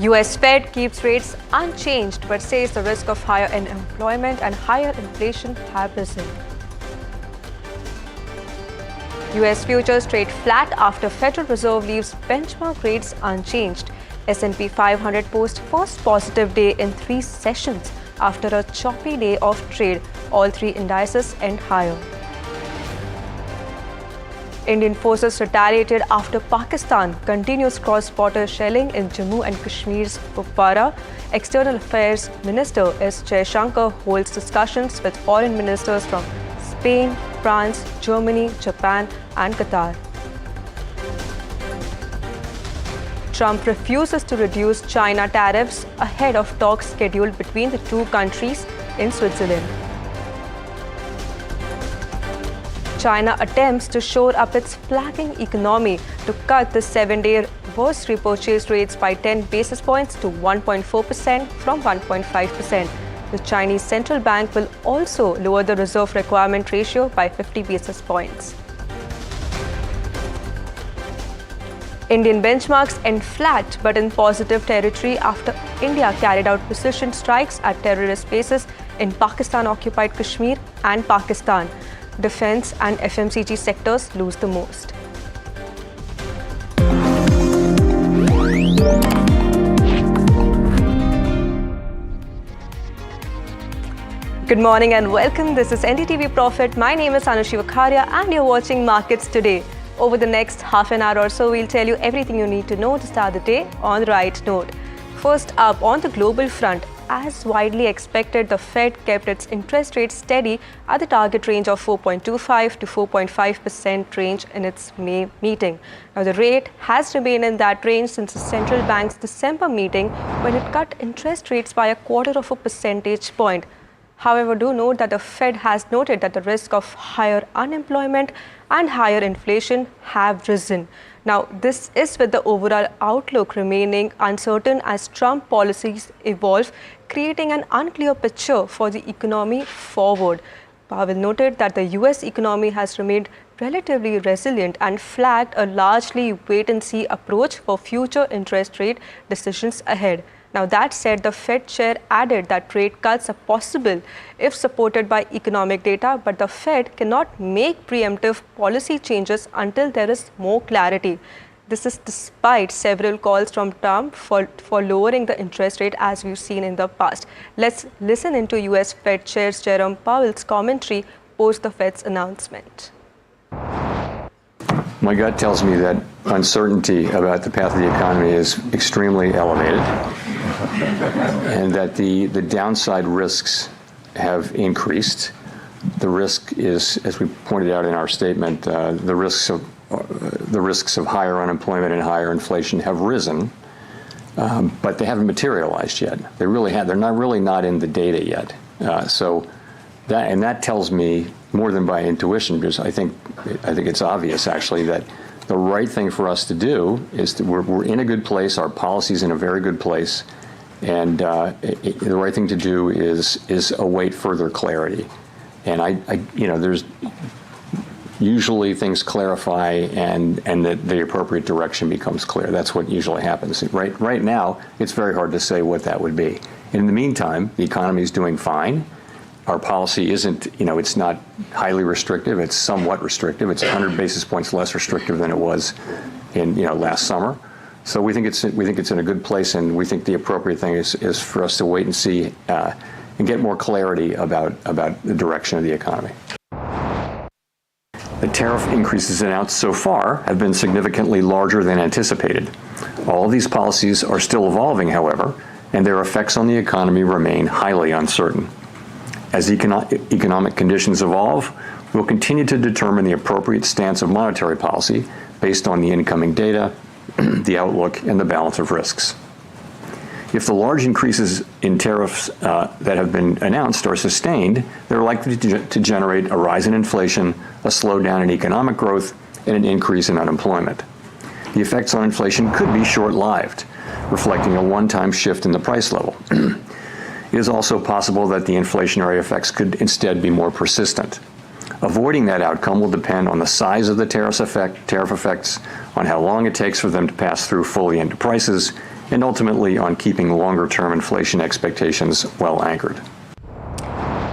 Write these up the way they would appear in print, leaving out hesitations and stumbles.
US Fed keeps rates unchanged but says the risk of higher unemployment and higher inflation have risen. US futures trade flat after Federal Reserve leaves benchmark rates unchanged. S&P 500 posts first positive day in 3 sessions after a choppy day of trade. All 3 indices end higher. Indian forces retaliated after Pakistan continues cross-border shelling in Jammu and Kashmir's Kupwara. External Affairs Minister S. Jaishankar holds discussions with foreign ministers from Spain, France, Germany, Japan and Qatar. Trump refuses to reduce China tariffs ahead of talks scheduled between the 2 countries in Switzerland. China attempts to shore up its flagging economy to cut the 7-day reverse repurchase rates by 10 basis points to 1.4% from 1.5%. The Chinese central bank will also lower the reserve requirement ratio by 50 basis points. Indian benchmarks end flat but in positive territory after India carried out precision strikes at terrorist bases in Pakistan-occupied Kashmir and Pakistan. Defense and FMCG sectors lose the most. Good morning and welcome. This is NDTV Profit. My name is Anushi Vakharia and you're watching Markets Today. Over the next half an hour or so, we'll tell you everything you need to know to start the day on the right note. First up, on the global front, as widely expected, the Fed kept its interest rate steady at the target range of 4.25 to 4.5% range in its May meeting. Now, the rate has remained in that range since the central bank's December meeting when it cut interest rates by 0.25 percentage point. However, do note that the Fed has noted that the risk of higher unemployment and higher inflation have risen. Now, this is with the overall outlook remaining uncertain as Trump policies evolve, creating an unclear picture for the economy forward. Powell noted that the US economy has remained relatively resilient and flagged a largely wait-and-see approach for future interest rate decisions ahead. Now, that said, the Fed chair added that rate cuts are possible if supported by economic data, but the Fed cannot make preemptive policy changes until there is more clarity. This is despite several calls from Trump for lowering the interest rate as we've seen in the past. Let's listen into US Fed Chair Jerome Powell's commentary post the Fed's announcement. My gut tells me that uncertainty about the path of the economy is extremely elevated and that the downside risks have increased. The risk is, as we pointed out in our statement, the risks of higher unemployment and higher inflation have risen, but they haven't materialized yet. They're not in the data yet. So that tells me more than by intuition, because I think it's obvious actually that the right thing for us to do is we're in a good place. Our policy's in a very good place, and the right thing to do is await further clarity. And there's usually things clarify and the appropriate direction becomes clear. That's what usually happens. Right now, it's very hard to say what that would be. In the meantime, the economy is doing fine. Our policy isn't, it's not highly restrictive. It's somewhat restrictive. It's 100 basis points less restrictive than it was in, last summer. So we think it's in a good place, and we think the appropriate thing is for us to wait and see and get more clarity about the direction of the economy. The tariff increases announced so far have been significantly larger than anticipated. All of these policies are still evolving, however, and their effects on the economy remain highly uncertain. As economic conditions evolve, we'll continue to determine the appropriate stance of monetary policy based on the incoming data, the outlook, and the balance of risks. If the large increases in tariffs that have been announced are sustained, they're likely to generate a rise in inflation, a slowdown in economic growth, and an increase in unemployment. The effects on inflation could be short-lived, reflecting a one-time shift in the price level. It is also possible that the inflationary effects could instead be more persistent. Avoiding that outcome will depend on the size of the tariff effects, on how long it takes for them to pass through fully into prices, and ultimately on keeping longer-term inflation expectations well anchored.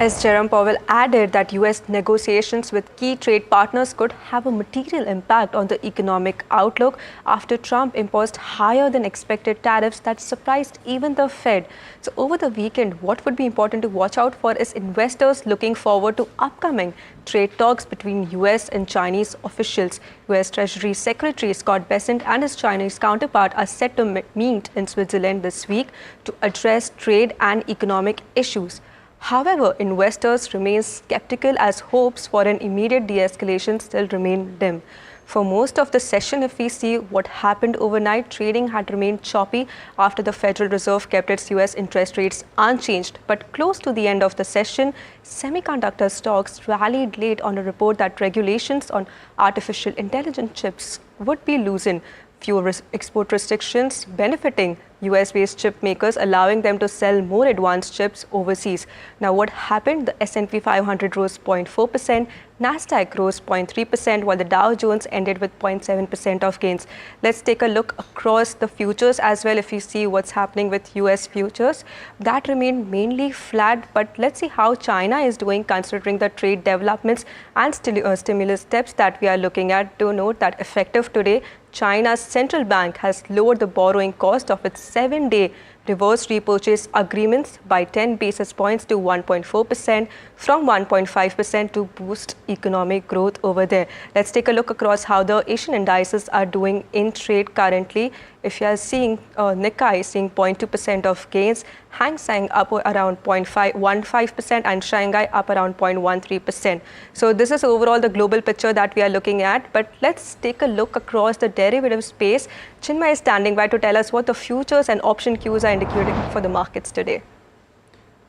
As Jerome Powell added that US negotiations with key trade partners could have a material impact on the economic outlook after Trump imposed higher than expected tariffs that surprised even the Fed. So over the weekend, what would be important to watch out for is investors looking forward to upcoming trade talks between US and Chinese officials. US Treasury Secretary Scott Bessent and his Chinese counterpart are set to meet in Switzerland this week to address trade and economic issues. However, investors remain skeptical as hopes for an immediate de-escalation still remain dim. For most of the session, if we see what happened overnight, trading had remained choppy after the Federal Reserve kept its US interest rates unchanged. But close to the end of the session, semiconductor stocks rallied late on a report that regulations on artificial intelligence chips would be loosened. Fewer export restrictions benefiting US-based chip makers, allowing them to sell more advanced chips overseas. Now, what happened? The S&P 500 rose 0.4%, Nasdaq rose 0.3%, while the Dow Jones ended with 0.7% of gains. Let's take a look across the futures as well. If you see what's happening with US futures, that remained mainly flat. But let's see how China is doing considering the trade developments and stimulus steps that we are looking at. Do note that effective today, China's central bank has lowered the borrowing cost of its 7-day reverse repurchase agreements by 10 basis points to 1.4% from 1.5% to boost economic growth over there. Let's take a look across how the Asian indices are doing in trade currently. If you are seeing Nikkei seeing 0.2% of gains, Hang Seng up around 0.15% and Shanghai up around 0.13%. So this is overall the global picture that we are looking at. But let's take a look across the derivative space. Chinmay is standing by to tell us what the futures and option cues are indicating for the markets today.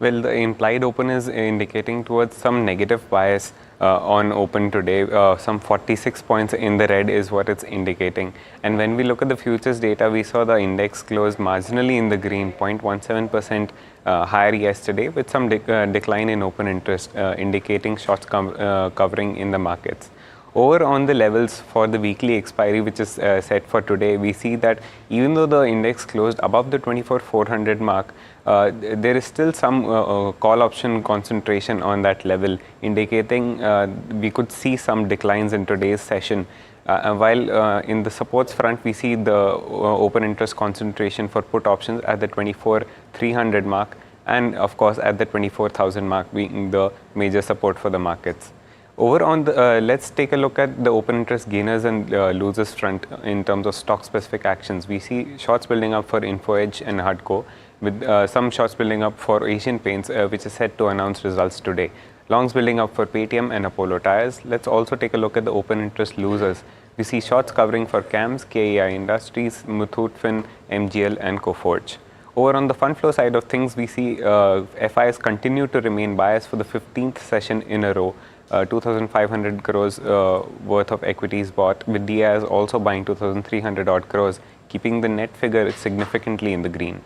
Well, the implied open is indicating towards some negative bias on open today. Some 46 points in the red is what it's indicating. And when we look at the futures data, we saw the index closed marginally in the green, 0.17% higher yesterday, with some decline in open interest, indicating shorts covering in the markets. Over on the levels for the weekly expiry, which is set for today, we see that even though the index closed above the 24,400 mark, there is still some call option concentration on that level, indicating we could see some declines in today's session. While in the supports front, we see the open interest concentration for put options at the 24,300 mark, and of course at the 24,000 mark being the major support for the markets. Over on the, let's take a look at the open interest gainers and losers front in terms of stock specific actions. We see shorts building up for InfoEdge and Hardco, with some shorts building up for Asian Paints, which is set to announce results today. Longs building up for Paytm and Apollo Tyres. Let's also take a look at the open interest losers. We see shorts covering for CAMS, KEI Industries, Muthoot Fin, MGL and Coforge. Over on the fund flow side of things, we see FIs continue to remain biased for the 15th session in a row. 2,500 crores worth of equities bought, with DIs also buying 2,300 odd crores, keeping the net figure significantly in the green.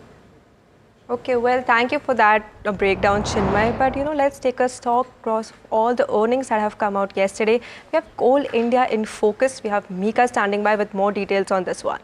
Okay, well, thank you for that breakdown, Chinmay. But let's take a stop across all the earnings that have come out yesterday. We have Coal India in focus. We have Mika standing by with more details on this one.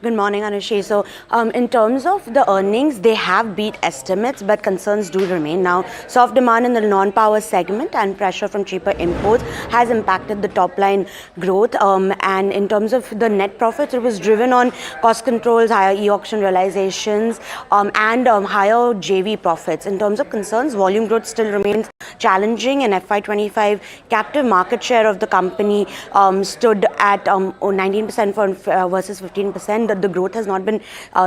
Good morning, Anushi. So, in terms of the earnings, they have beat estimates, but concerns do remain. Now, soft demand in the non-power segment and pressure from cheaper imports has impacted the top line growth. And in terms of the net profits, it was driven on cost controls, higher e-auction realizations, and higher JV profits. In terms of concerns, volume growth still remains challenging. In FY25, captive market share of the company stood at 19% versus 15%. That the growth has not been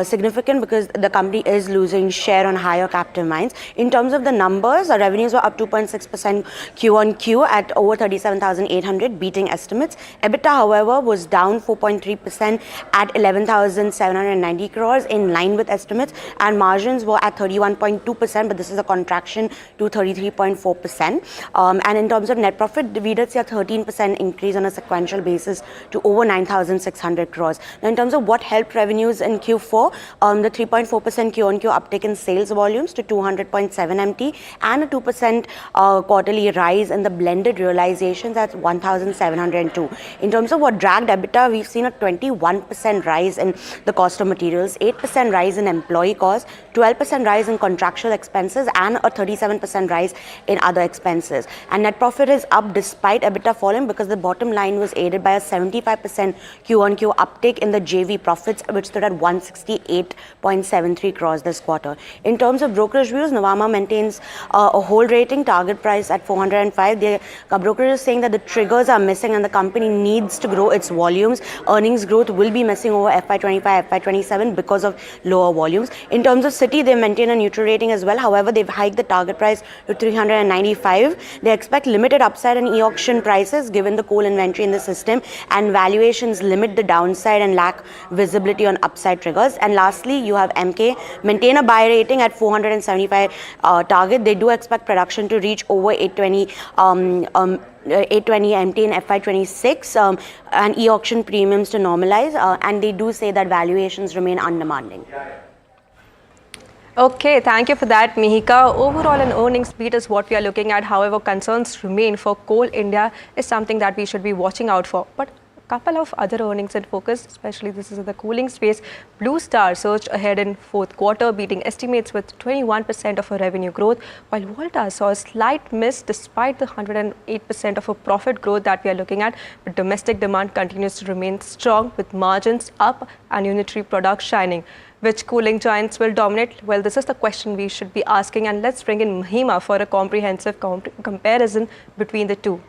significant because the company is losing share on higher captive mines. In terms of the numbers, our revenues were up 2.6% Q on Q at over 37,800, beating estimates. EBITDA, however, was down 4.3% at 11,790 crores, in line with estimates, and margins were at 31.2%, but this is a contraction to 33.4%. And in terms of net profit, we did see a 13% increase on a sequential basis to over 9,600 crores. Now, in terms of of what helped revenues in Q4, the 3.4% Q-on-Q uptick in sales volumes to 200.7 MT and a 2% quarterly rise in the blended realizations at 1,702. In terms of what dragged EBITDA, we've seen a 21% rise in the cost of materials, 8% rise in employee costs, 12% rise in contractual expenses, and a 37% rise in other expenses. And net profit is up despite EBITDA falling because the bottom line was aided by a 75% Q-on-Q uptick in the JV profits, which stood at 168.73 crores this quarter. In terms of brokerage views, Nuvama maintains a hold rating, target price at 405. The brokerage is saying that the triggers are missing and the company needs to grow its volumes. Earnings growth will be missing over FY25, FY27 because of lower volumes. In terms of Citi, they maintain a neutral rating as well. However, they've hiked the target price to 395. They expect limited upside in e-auction prices given the coal inventory in the system, and valuations limit the downside and lack visibility on upside triggers. And lastly, you have MK maintain a buy rating at 475 target. They do expect production to reach over 820 MT in FY26 and e-auction premiums to normalize, and they do say that valuations remain undemanding. Okay, thank you for that, Mihika. Overall, an earnings beat is what we are looking at. However, concerns remain for Coal India is something that we should be watching out for. But a couple of other earnings in focus, especially this is in the cooling space. Blue Star surged ahead in fourth quarter, beating estimates with 21% of a revenue growth, while Volta saw a slight miss despite the 108% of a profit growth that we are looking at. But domestic demand continues to remain strong with margins up and unitary products shining. Which cooling giants will dominate? Well, this is the question we should be asking, and let's bring in Mahima for a comprehensive comparison between the two.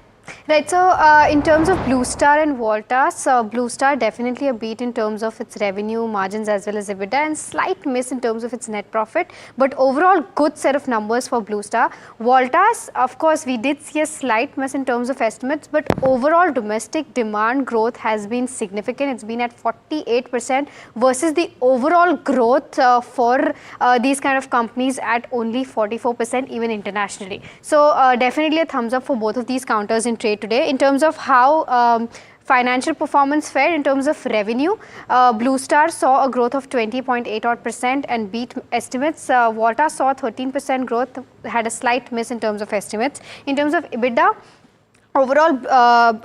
Right, so in terms of Blue Star and Voltas, Blue Star definitely a beat in terms of its revenue, margins as well as EBITDA, and slight miss in terms of its net profit, but overall good set of numbers for Blue Star. Voltas, of course, we did see a slight miss in terms of estimates, but overall domestic demand growth has been significant. It's been at 48% versus the overall growth for these kind of companies at only 44% even internationally. So definitely a thumbs up for both of these counters in trade today. In terms of how financial performance fared in terms of revenue, Blue Star saw a growth of 20.8% and beat estimates. Volta saw 13% growth, had a slight miss in terms of estimates. In terms of EBITDA, overall,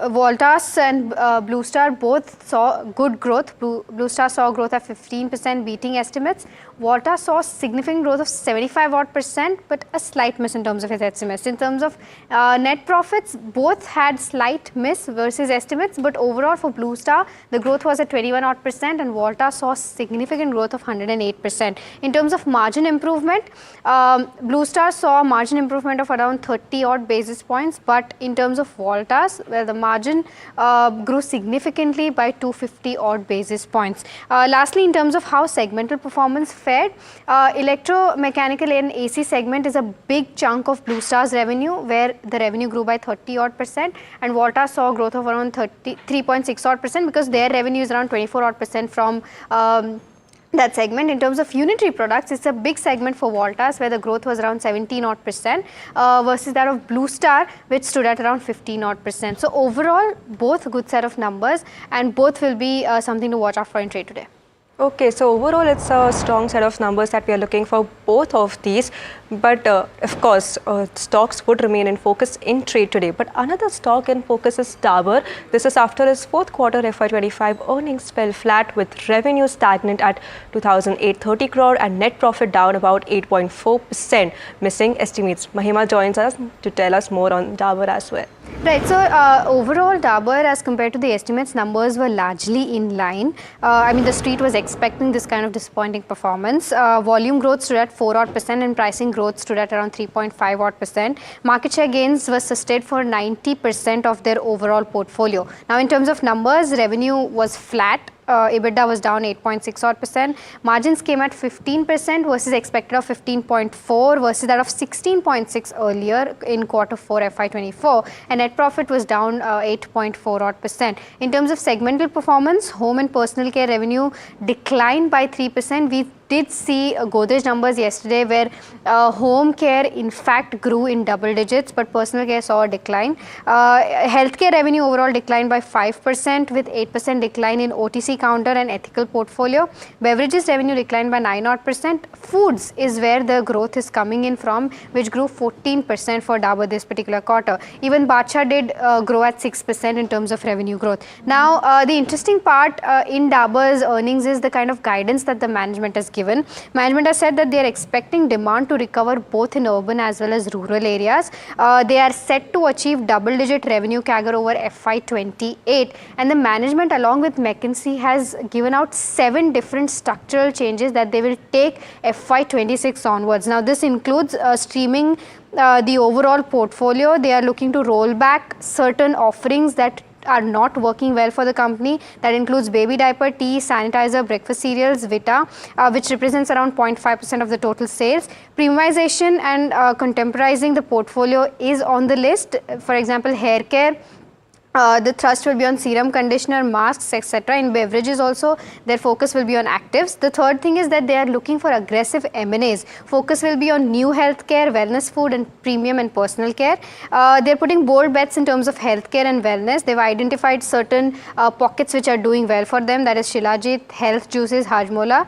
Voltas and Blue Star both saw good growth. Blue Star saw a growth of 15%, beating estimates. Volta saw significant growth of 75%, but a slight miss in terms of its estimates. In terms of net profits, both had slight miss versus estimates, but overall for Blue Star, the growth was at 21% and Volta saw significant growth of 108%. In terms of margin improvement, Blue Star saw a margin improvement of around 30 odd basis points, but in terms of Voltas, where the margin grew significantly by 250 odd basis points. Lastly, in terms of how segmental performance fared, electromechanical and AC segment is a big chunk of Blue Star's revenue, where the revenue grew by 30 odd %, and Voltas saw a growth of around 3.6 odd % because their revenue is around 24 odd % from that segment. In terms of unitary products, it's a big segment for Voltas, where the growth was around 17 odd % versus that of Blue Star, which stood at around 15 odd %. So overall, both a good set of numbers, and both will be something to watch out for in trade today. Okay, so overall it's a strong set of numbers that we are looking for both of these, but of course stocks would remain in focus in trade today. But another stock in focus is Dabur. This is after its fourth quarter FY25 earnings fell flat with revenue stagnant at 2,830 crore and net profit down about 8.4%, missing estimates. Mahima joins us to tell us more on Dabur as well. Right, so overall Dabur as compared to the estimates, numbers were largely in line. I mean, the street was expecting this kind of disappointing performance. Volume growth stood at 4 odd % and pricing growth stood at around 3.5 odd %. Market share gains were sustained for 90% of their overall portfolio. Now, in terms of numbers, revenue was flat. EBITDA was down 8.6 odd %. Margins came at 15% versus expected of 15.4 versus that of 16.6 earlier in Q4 FY24. And net profit was down 8.4 odd %. In terms of segmental performance, home and personal care revenue declined by 3%. We did see Godrej numbers yesterday where home care in fact grew in double digits, but personal care saw a decline. Healthcare revenue overall declined by 5% with 8% decline in OTC counter and ethical portfolio. Beverages revenue declined by 9%. Foods is where the growth is coming in from, which grew 14% for Dabur this particular quarter. Even Badshah did grow at 6% in terms of revenue growth. Now, the interesting part in Dabur's earnings is the kind of guidance that the management has given. Management has said that they are expecting demand to recover both in urban as well as rural areas. They are set to achieve double-digit revenue CAGR over FY28, and the management along with McKinsey has given out 7 different structural changes that they will take FY26 onwards. Now, this includes streaming the overall portfolio. They are looking to roll back certain offerings that are not working well for the company. That includes baby diaper, tea, sanitizer, breakfast cereals, Vita, which represents around 0.5% of the total sales. Premiumization and contemporizing the portfolio is on the list. For example, hair care. The thrust will be on serum, conditioner, masks, etc. In beverages also, their focus will be on actives. The third thing is that they are looking for aggressive M&As. Focus will be on new healthcare, wellness food and premium and personal care. They're putting bold bets in terms of healthcare and wellness. They've identified certain pockets which are doing well for them, that is Shilajit, Health Juices, Hajmola.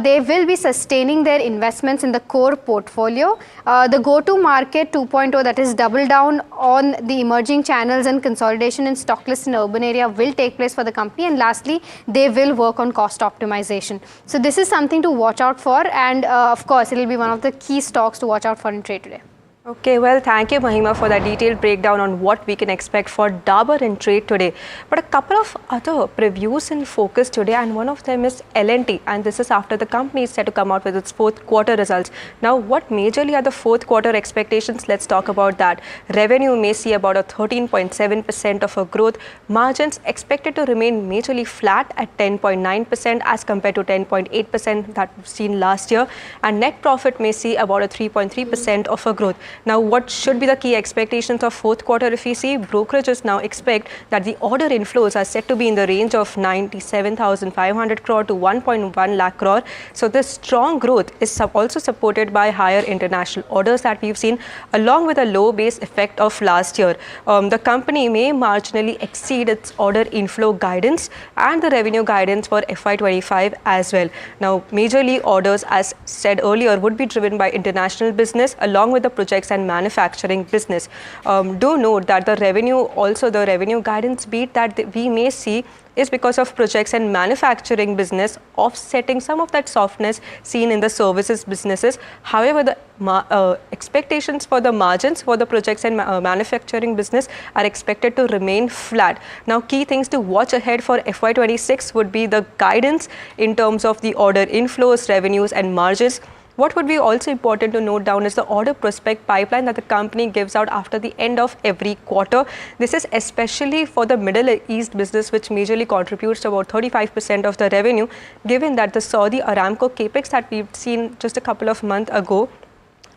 They will be sustaining their investments in the core portfolio. The go-to market 2.0, that is double down on the emerging channels and consolidation in stock list in urban area will take place for the company. And lastly, they will work on cost optimization. So this is something to watch out for, and of course, it will be one of the key stocks to watch out for in trade today. Okay, well, thank you, Mahima, for that detailed breakdown on what we can expect for Dabur in trade today. But a couple of other previews in focus today, and one of them is L&T, and this is after the company is set to come out with its 4th quarter results. Now, what majorly are the 4th quarter expectations? Let's talk about that. Revenue may see about a 13.7% of a growth. Margins expected to remain majorly flat at 10.9% as compared to 10.8% that we've seen last year. And net profit may see about a 3.3% of a growth. Now, what should be the key expectations of 4th quarter? If we see, brokerages now expect that the order inflows are set to be in the range of 97,500 crore to 1.1 lakh crore. So this strong growth is also supported by higher international orders that we've seen, along with a low base effect of last year. The company may marginally exceed its order inflow guidance and the revenue guidance for FY25 as well. Now, majorly orders, as said earlier, would be driven by international business along with the projects and manufacturing business. Do note that the revenue guidance beat that we may see is because of projects and manufacturing business offsetting some of that softness seen in the services businesses. However, the expectations for the margins for the projects and manufacturing business are expected to remain flat. Now, key things to watch ahead for FY26 would be the guidance in terms of the order inflows, revenues and margins. What would be also important to note down is the order prospect pipeline that the company gives out after the end of every quarter. This is especially for the Middle East business, which majorly contributes to about 35% of the revenue, given that the Saudi Aramco capex that we've seen just a couple of months ago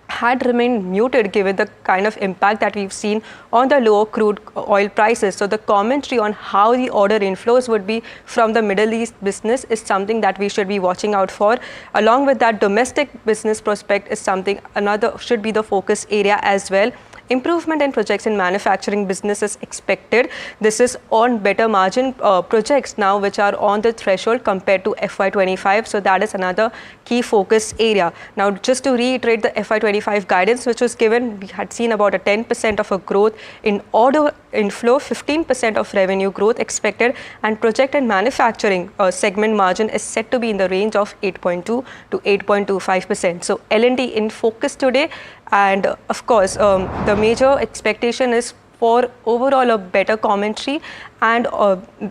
had remained muted given the kind of impact that we've seen on the lower crude oil prices. So the commentary on how the order inflows would be from the Middle East business is something that we should be watching out for. Along with that, domestic business prospect is something should be the focus area as well. Improvement in projects in manufacturing business is expected. This is on better margin projects now which are on the threshold compared to FY25. So that is another key focus area. Now, just to reiterate the FY25 guidance which was given, we had seen about a 10% of a growth in order inflow, 15% of revenue growth expected, and project and manufacturing segment margin is set to be in the range of 8.2 to 8.25%. So L&T in focus today, and of course the major expectation is for overall a better commentary and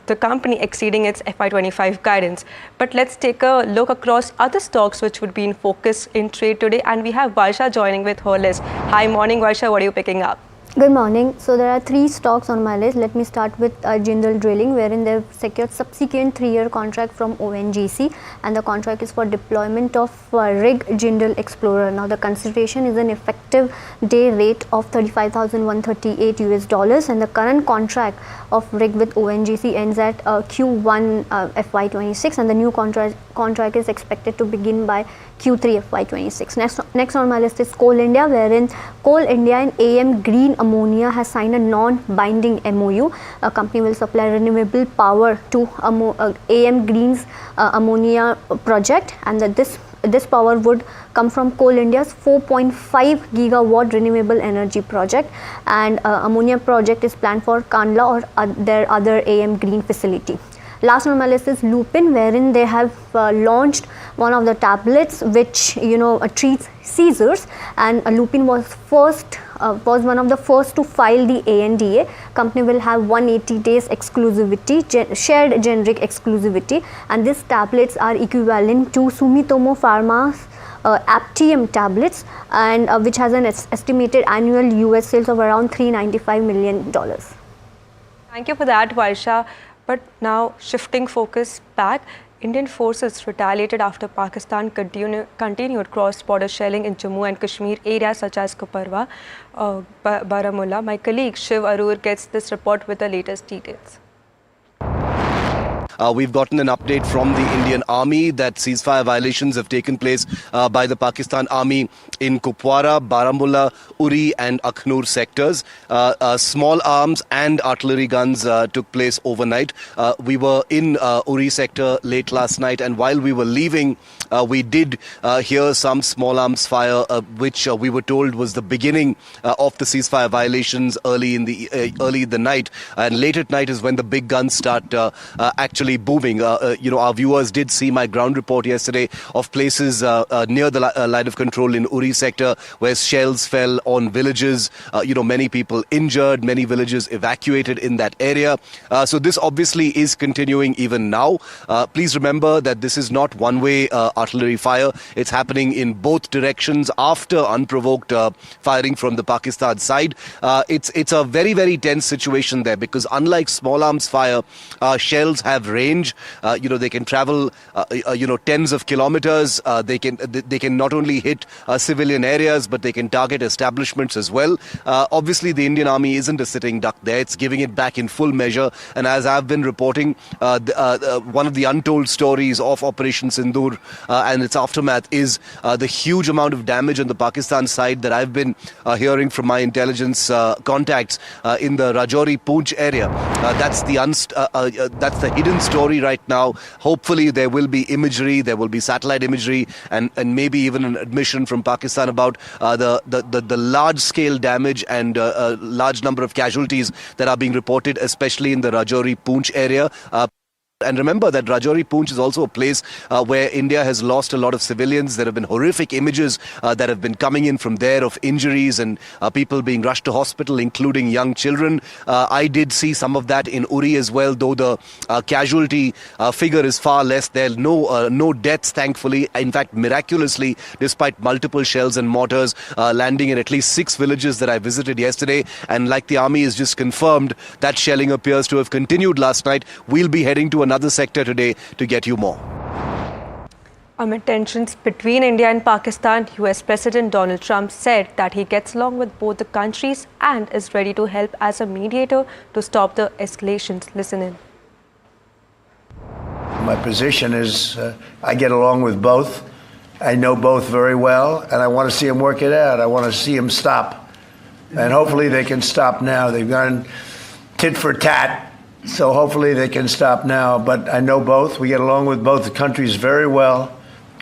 the company exceeding its FY25 guidance. But let's take a look across other stocks which would be in focus in trade today, and we have Varsha joining with her list. Hi, morning Varsha, what are you picking up? Good morning. So there are 3 stocks on my list. Let me start with Jindal Drilling, wherein they've secured subsequent 3-year contract from ONGC, and the contract is for deployment of rig Jindal Explorer. Now the consideration is an effective day rate of $35,138 and the current contract of rig with ONGC ends at Q1 FY26, and the new contract is expected to begin by Q3 FY26. Next on my list is Coal India, wherein Coal India and AM Green Ammonia has signed a non-binding MOU. A company will supply renewable power to AM Green's ammonia project, and that this power would come from Coal India's 4.5 gigawatt renewable energy project, and ammonia project is planned for Kandla or their other AM Green facility. Last on my list is Lupin, wherein they have launched one of the tablets which treats seizures, and Lupin was one of the first to file the ANDA. Company will have 180 days exclusivity, shared generic exclusivity, and these tablets are equivalent to Sumitomo Pharma's Aptium tablets, and which has an estimated annual US sales of around $395 million. Thank you for that, Varsha. But now shifting focus back, Indian forces retaliated after Pakistan continued cross-border shelling in Jammu and Kashmir areas such as Kuparwa, Baramulla. My colleague Shiv Arur gets this report with the latest details. We've gotten an update from the Indian Army that ceasefire violations have taken place by the Pakistan Army in Kupwara, Baramulla, Uri and Akhnur sectors. Small arms and artillery guns took place overnight. We were in Uri sector late last night, and while we were leaving, we did hear some small arms fire, which we were told was the beginning of the ceasefire violations early in the night. And late at night is when the big guns start actually booming. Our viewers did see my ground report yesterday of places near the line of control in Uri sector where shells fell on villages. Many people injured, many villages evacuated in that area. So this obviously is continuing even now. Please remember that this is not one-way artillery fire. It's happening in both directions after unprovoked firing from the Pakistan side. It's a very, very tense situation there, because unlike small arms fire, shells have range. They can travel tens of kilometers. They can not only hit civilian areas, but they can target establishments as well. Obviously the Indian Army isn't a sitting duck there. It's giving it back in full measure, and as I've been reporting, one of the untold stories of Operation Sindoor and its aftermath is the huge amount of damage on the Pakistan side that I've been hearing from my intelligence contacts in the Rajouri Poonch area. That's the hidden story right now. Hopefully there will be imagery, there will be satellite imagery, and maybe even an admission from Pakistan about the large scale damage and a large number of casualties that are being reported, especially in the Rajouri Poonch area. And remember that Rajouri Poonch is also a place where India has lost a lot of civilians. There have been horrific images that have been coming in from there of injuries and people being rushed to hospital, including young children. I did see some of that in Uri as well, though the casualty figure is far less. There are no deaths, thankfully. In fact, miraculously, despite multiple shells and mortars landing in at least 6 villages that I visited yesterday. And like the army has just confirmed, that shelling appears to have continued last night. We'll be heading to another sector today to get you more. Amid tensions between India and Pakistan, US President Donald Trump said that he gets along with both the countries and is ready to help as a mediator to stop the escalations. Listen in. My position is I get along with both. I know both very well, and I want to see them work it out. I want to see them stop. And hopefully they can stop now. They've gone tit for tat. So hopefully they can stop now, but I know both. We get along with both the countries very well,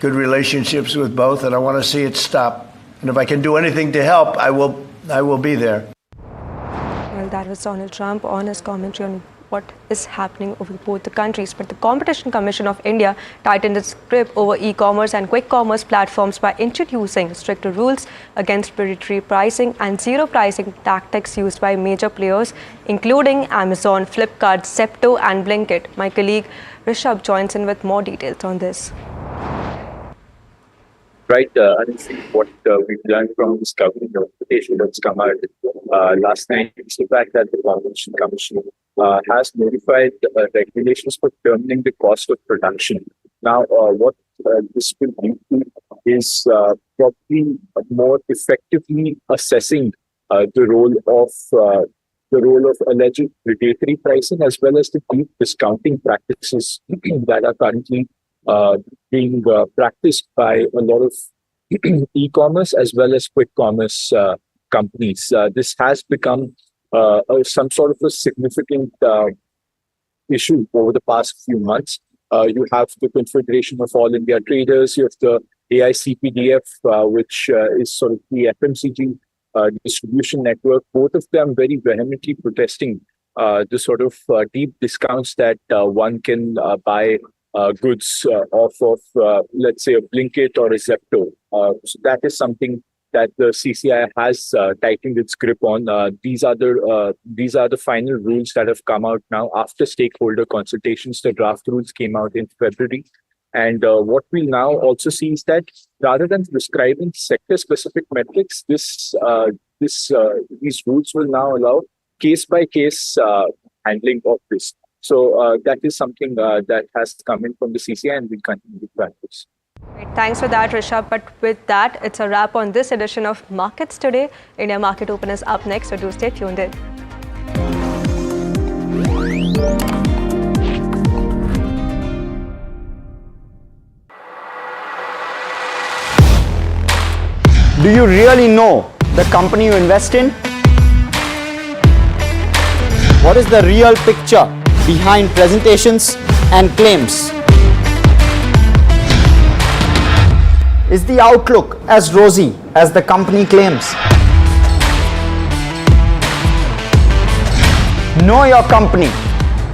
good relationships with both, and I want to see it stop. And if I can do anything to help, I will be there. Well, that was Donald Trump on his commentary on what is happening over both the countries. But the Competition Commission of India tightened its grip over e-commerce and quick commerce platforms by introducing stricter rules against predatory pricing and zero pricing tactics used by major players, including Amazon, Flipkart, Zepto and Blinkit. My colleague Rishabh joins in with more details on this. right, honestly, what we've learned from this government notification that's come out last night is the fact that the Competition Commission has notified regulations for determining the cost of production. Now, what this will lead to is probably more effectively assessing the role of alleged predatory pricing as well as the deep discounting practices that are currently being practiced by a lot of e-commerce as well as quick commerce companies. This has become some sort of a significant issue over the past few months. You have the Confederation of All India Traders, you have the AICPDF, which is sort of the FMCG distribution network, both of them very vehemently protesting the sort of deep discounts that one can buy goods off of, let's say, a Blinkit or a Zepto. So that is something that the CCI has tightened its grip on. These are the final rules that have come out now after stakeholder consultations. The draft rules came out in February. And what we now also see is that rather than prescribing sector-specific metrics, these rules will now allow case-by-case handling of this. So that is something that has come in from the CCI and will continue to practice. Right, thanks for that, Rishabh. But with that, it's a wrap on this edition of Markets Today. India Market Open is up next, so do stay tuned in. Do you really know the company you invest in? What is the real picture behind presentations and claims? Is the outlook as rosy as the company claims? Know Your Company,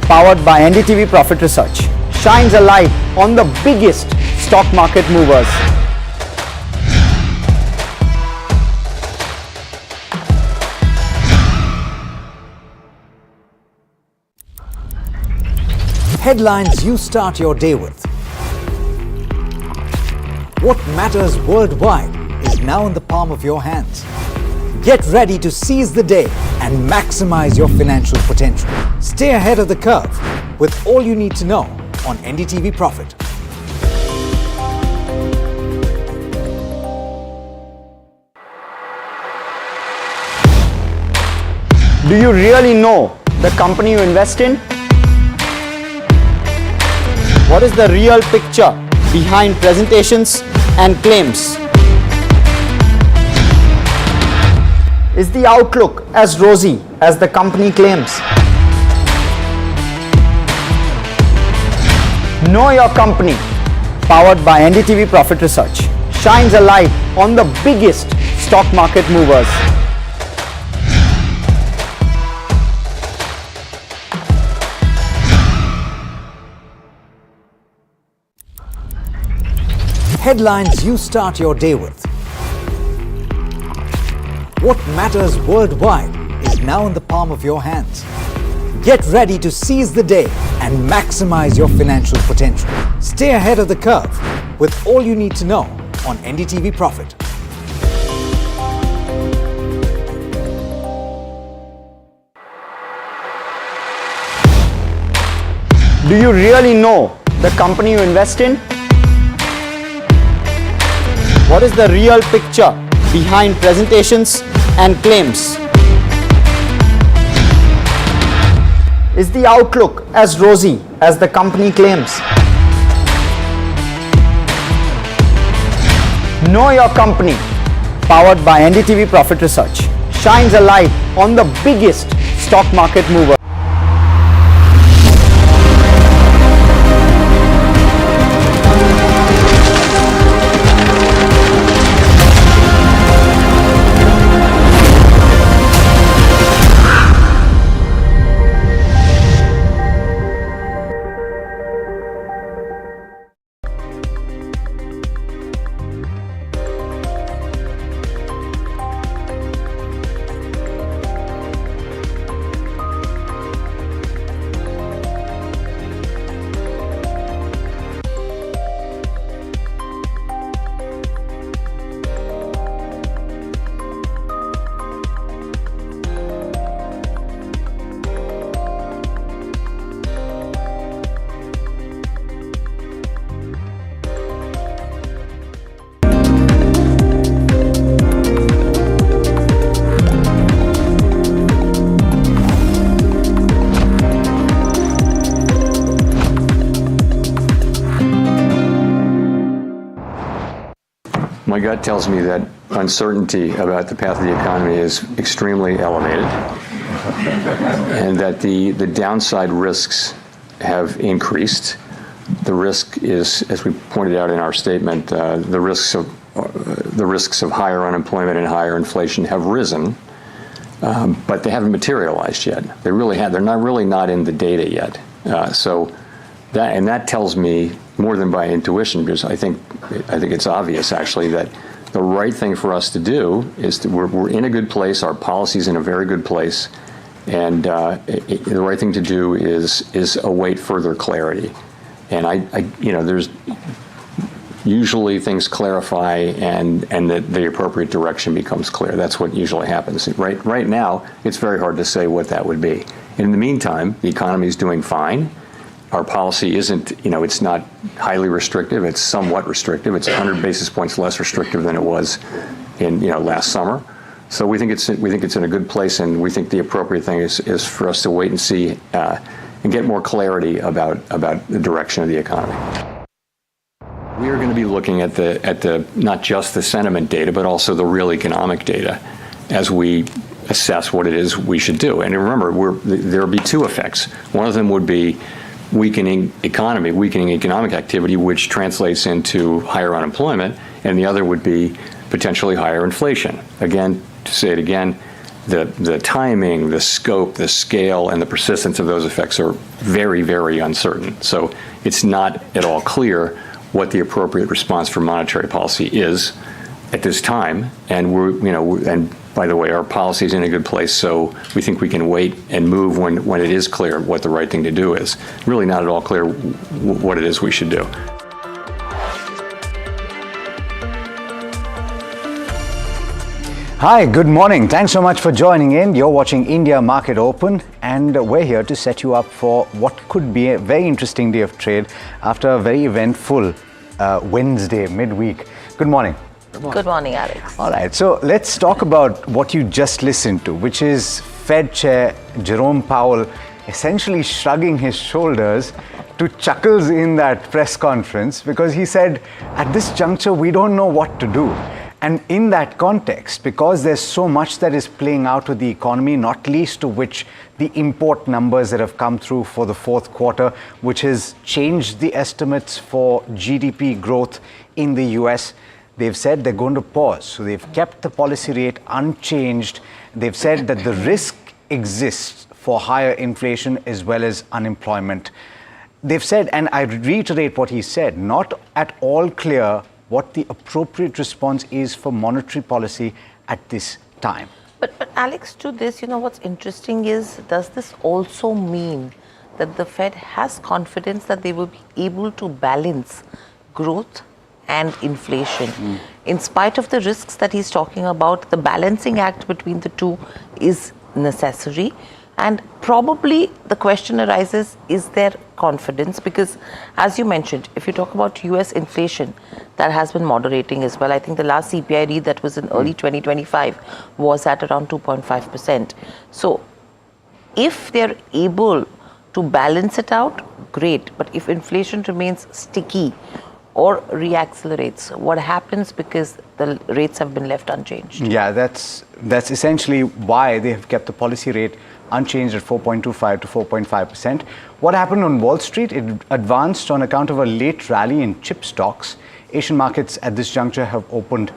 powered by NDTV Profit Research, shines a light on the biggest stock market movers. Headlines you start your day with. What matters worldwide is now in the palm of your hands. Get ready to seize the day and maximize your financial potential. Stay ahead of the curve with all you need to know on NDTV Profit. Do you really know the company you invest in? What is the real picture behind presentations and claims? Is the outlook as rosy as the company claims? Know Your Company, powered by NDTV Profit Research, shines a light on the biggest stock market movers. Headlines you start your day with. What matters worldwide is now in the palm of your hands. Get ready to seize the day and maximize your financial potential. Stay ahead of the curve with all you need to know on NDTV Profit. Do you really know the company you invest in? What is the real picture behind presentations and claims? Is the outlook as rosy as the company claims? Know Your Company, powered by NDTV Profit Research, shines a light on the biggest stock market mover. My gut tells me that uncertainty about the path of the economy is extremely elevated, and that the downside risks have increased. The risk is, as we pointed out in our statement, the risks of higher unemployment and higher inflation have risen, but they haven't materialized yet. They're not in the data yet. So that tells me more than by intuition, because I think it's obvious actually that the right thing for us to do is we're in a good place. Our policy's in a very good place, and the right thing to do is await further clarity. And there's usually things clarify and the appropriate direction becomes clear. That's what usually happens. Right now, it's very hard to say what that would be. In the meantime, the economy is doing fine. Our policy isn't, it's not highly restrictive. It's somewhat restrictive. It's 100 basis points less restrictive than it was in, last summer. So we think it's in a good place, and we think the appropriate thing is for us to wait and see and get more clarity about the direction of the economy. We are going to be looking at the not just the sentiment data, but also the real economic data as we assess what it is we should do. And remember, there will be two effects. One of them would be weakening economic activity, which translates into higher unemployment, and the other would be potentially higher inflation. Again, to say it again, the timing, the scope, the scale, and the persistence of those effects are very, very uncertain. So it's not at all clear what the appropriate response for monetary policy is at this time. And and by the way, our policy is in a good place, so we think we can wait and move when it is clear what the right thing to do is. Really not at all clear what it is we should do. Hi, good morning. Thanks so much for joining in. You're watching India Market Open, and we're here to set you up for what could be a very interesting day of trade after a very eventful Wednesday midweek. Good morning. Good morning, Alex. All right, so let's talk about what you just listened to, which is Fed Chair Jerome Powell essentially shrugging his shoulders to chuckles in that press conference, because he said, at this juncture, we don't know what to do. And in that context, because there's so much that is playing out with the economy, not least to which the import numbers that have come through for the fourth quarter, which has changed the estimates for GDP growth in the US, they've said they're going to pause. So they've kept the policy rate unchanged. They've said that the risk exists for higher inflation as well as unemployment. They've said, and I reiterate what he said, not at all clear what the appropriate response is for monetary policy at this time. But Alex, to this, what's interesting is, does this also mean that the Fed has confidence that they will be able to balance growth and inflation? In spite of the risks that he's talking about, the balancing act between the two is necessary. And probably the question arises, is there confidence? Because as you mentioned, if you talk about US inflation, that has been moderating as well. I think the last CPI read that was in early 2025 was at around 2.5%. So if they're able to balance it out, great. But if inflation remains sticky or reaccelerates, what happens because the rates have been left unchanged? Yeah, that's essentially why they have kept the policy rate unchanged at 4.25 to 4.5%. What happened on Wall Street? It advanced on account of a late rally in chip stocks. Asian markets at this juncture have opened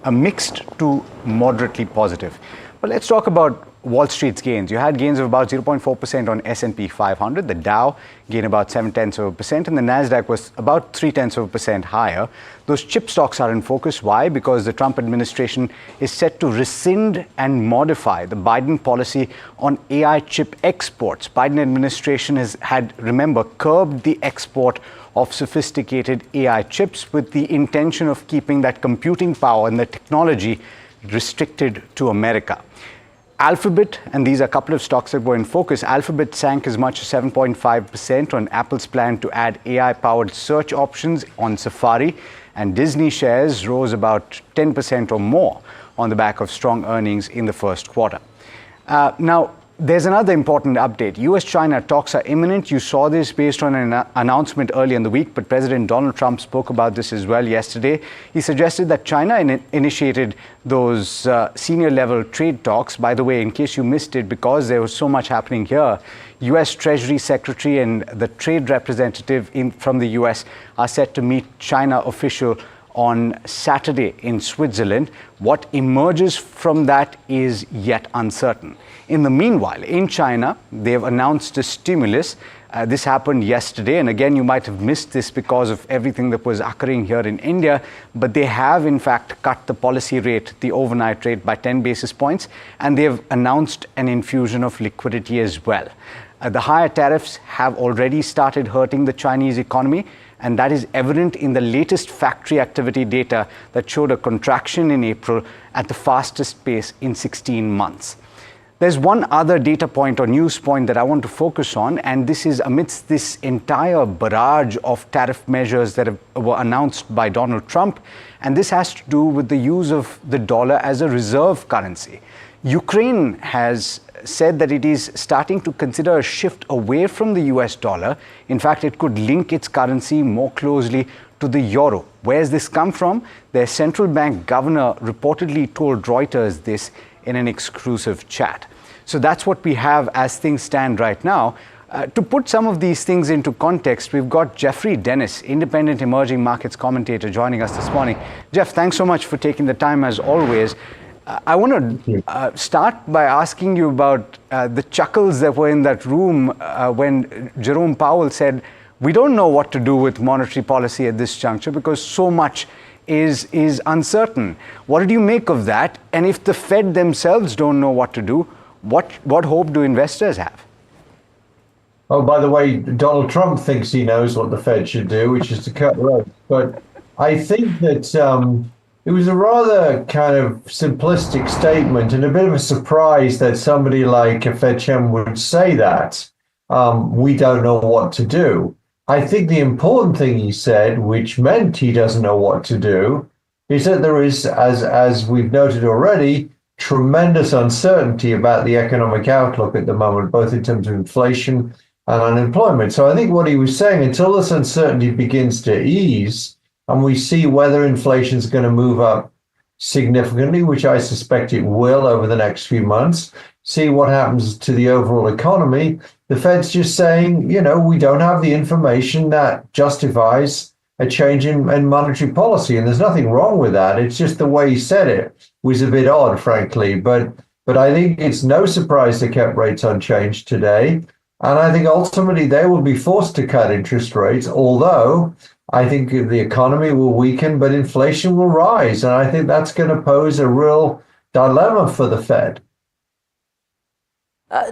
a mixed to moderately positive. But let's talk about Wall Street's gains. You had gains of about 0.4% on S&P 500. The Dow gained about 0.7%, and the Nasdaq was about 0.3% higher. Those chip stocks are in focus. Why? Because the Trump administration is set to rescind and modify the Biden policy on AI chip exports. Biden administration had, remember, curbed the export of sophisticated AI chips with the intention of keeping that computing power and the technology restricted to America. Alphabet, and these are a couple of stocks that were in focus, Alphabet sank as much as 7.5% on Apple's plan to add AI-powered search options on Safari, and Disney shares rose about 10% or more on the back of strong earnings in the first quarter. Now, there's another important update. US-China talks are imminent. You saw this based on an announcement early in the week, but President Donald Trump spoke about this as well yesterday. He suggested that China initiated those senior-level trade talks. By the way, in case you missed it, because there was so much happening here, US Treasury Secretary and the trade representative from the US are set to meet China official on Saturday in Switzerland. What emerges from that is yet uncertain. In the meanwhile, in China, they've announced a stimulus. This happened yesterday, and again, you might have missed this because of everything that was occurring here in India, but they have in fact cut the policy rate, the overnight rate, by 10 basis points, and they've announced an infusion of liquidity as well. The higher tariffs have already started hurting the Chinese economy, and that is evident in the latest factory activity data that showed a contraction in April at the fastest pace in 16 months. There's one other data point or news point that I want to focus on, and this is amidst this entire barrage of tariff measures that were announced by Donald Trump, and this has to do with the use of the dollar as a reserve currency. Ukraine has said that it is starting to consider a shift away from the US dollar. In fact, it could link its currency more closely to the euro. Where has this come from? Their central bank governor reportedly told Reuters this in an exclusive chat. So that's what we have as things stand right now. To put some of these things into context, we've got Jeffrey Dennis, independent emerging markets commentator, joining us this morning. Jeff, thanks so much for taking the time as always. I want to start by asking you about the chuckles that were in that room when Jerome Powell said, we don't know what to do with monetary policy at this juncture because so much is uncertain. What did you make of that? And if the Fed themselves don't know what to do, what hope do investors have? Oh, by the way, Donald Trump thinks he knows what the Fed should do, which is to cut rates. But I think that it was a rather kind of simplistic statement and a bit of a surprise that somebody like a Fed chairman would say that. We don't know what to do. I think the important thing he said, which meant he doesn't know what to do, is that there is, as we've noted already, tremendous uncertainty about the economic outlook at the moment, both in terms of inflation and unemployment. So I think what he was saying, until this uncertainty begins to ease, and we see whether inflation is going to move up significantly, which I suspect it will over the next few months, see what happens to the overall economy. The Fed's just saying, you know, we don't have the information that justifies a change in monetary policy. And there's nothing wrong with that. It's just the way he said it was a bit odd, frankly. But I think it's no surprise they kept rates unchanged today. And I think ultimately they will be forced to cut interest rates, although I think the economy will weaken, but inflation will rise. And I think that's going to pose a real dilemma for the Fed.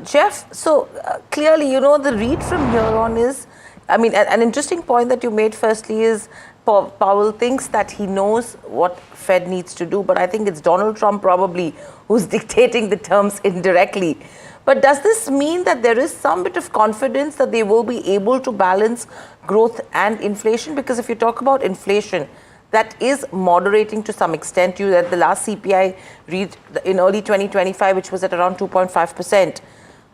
Jeff, so clearly, you know, the read from here on is, I mean, an interesting point that you made firstly is Powell thinks that he knows what Fed needs to do, but I think it's Donald Trump probably who's dictating the terms indirectly. But does this mean that there is some bit of confidence that they will be able to balance growth and inflation? Because if you talk about inflation, that is moderating to some extent. You had the last CPI read in early 2025, which was at around 2.5%.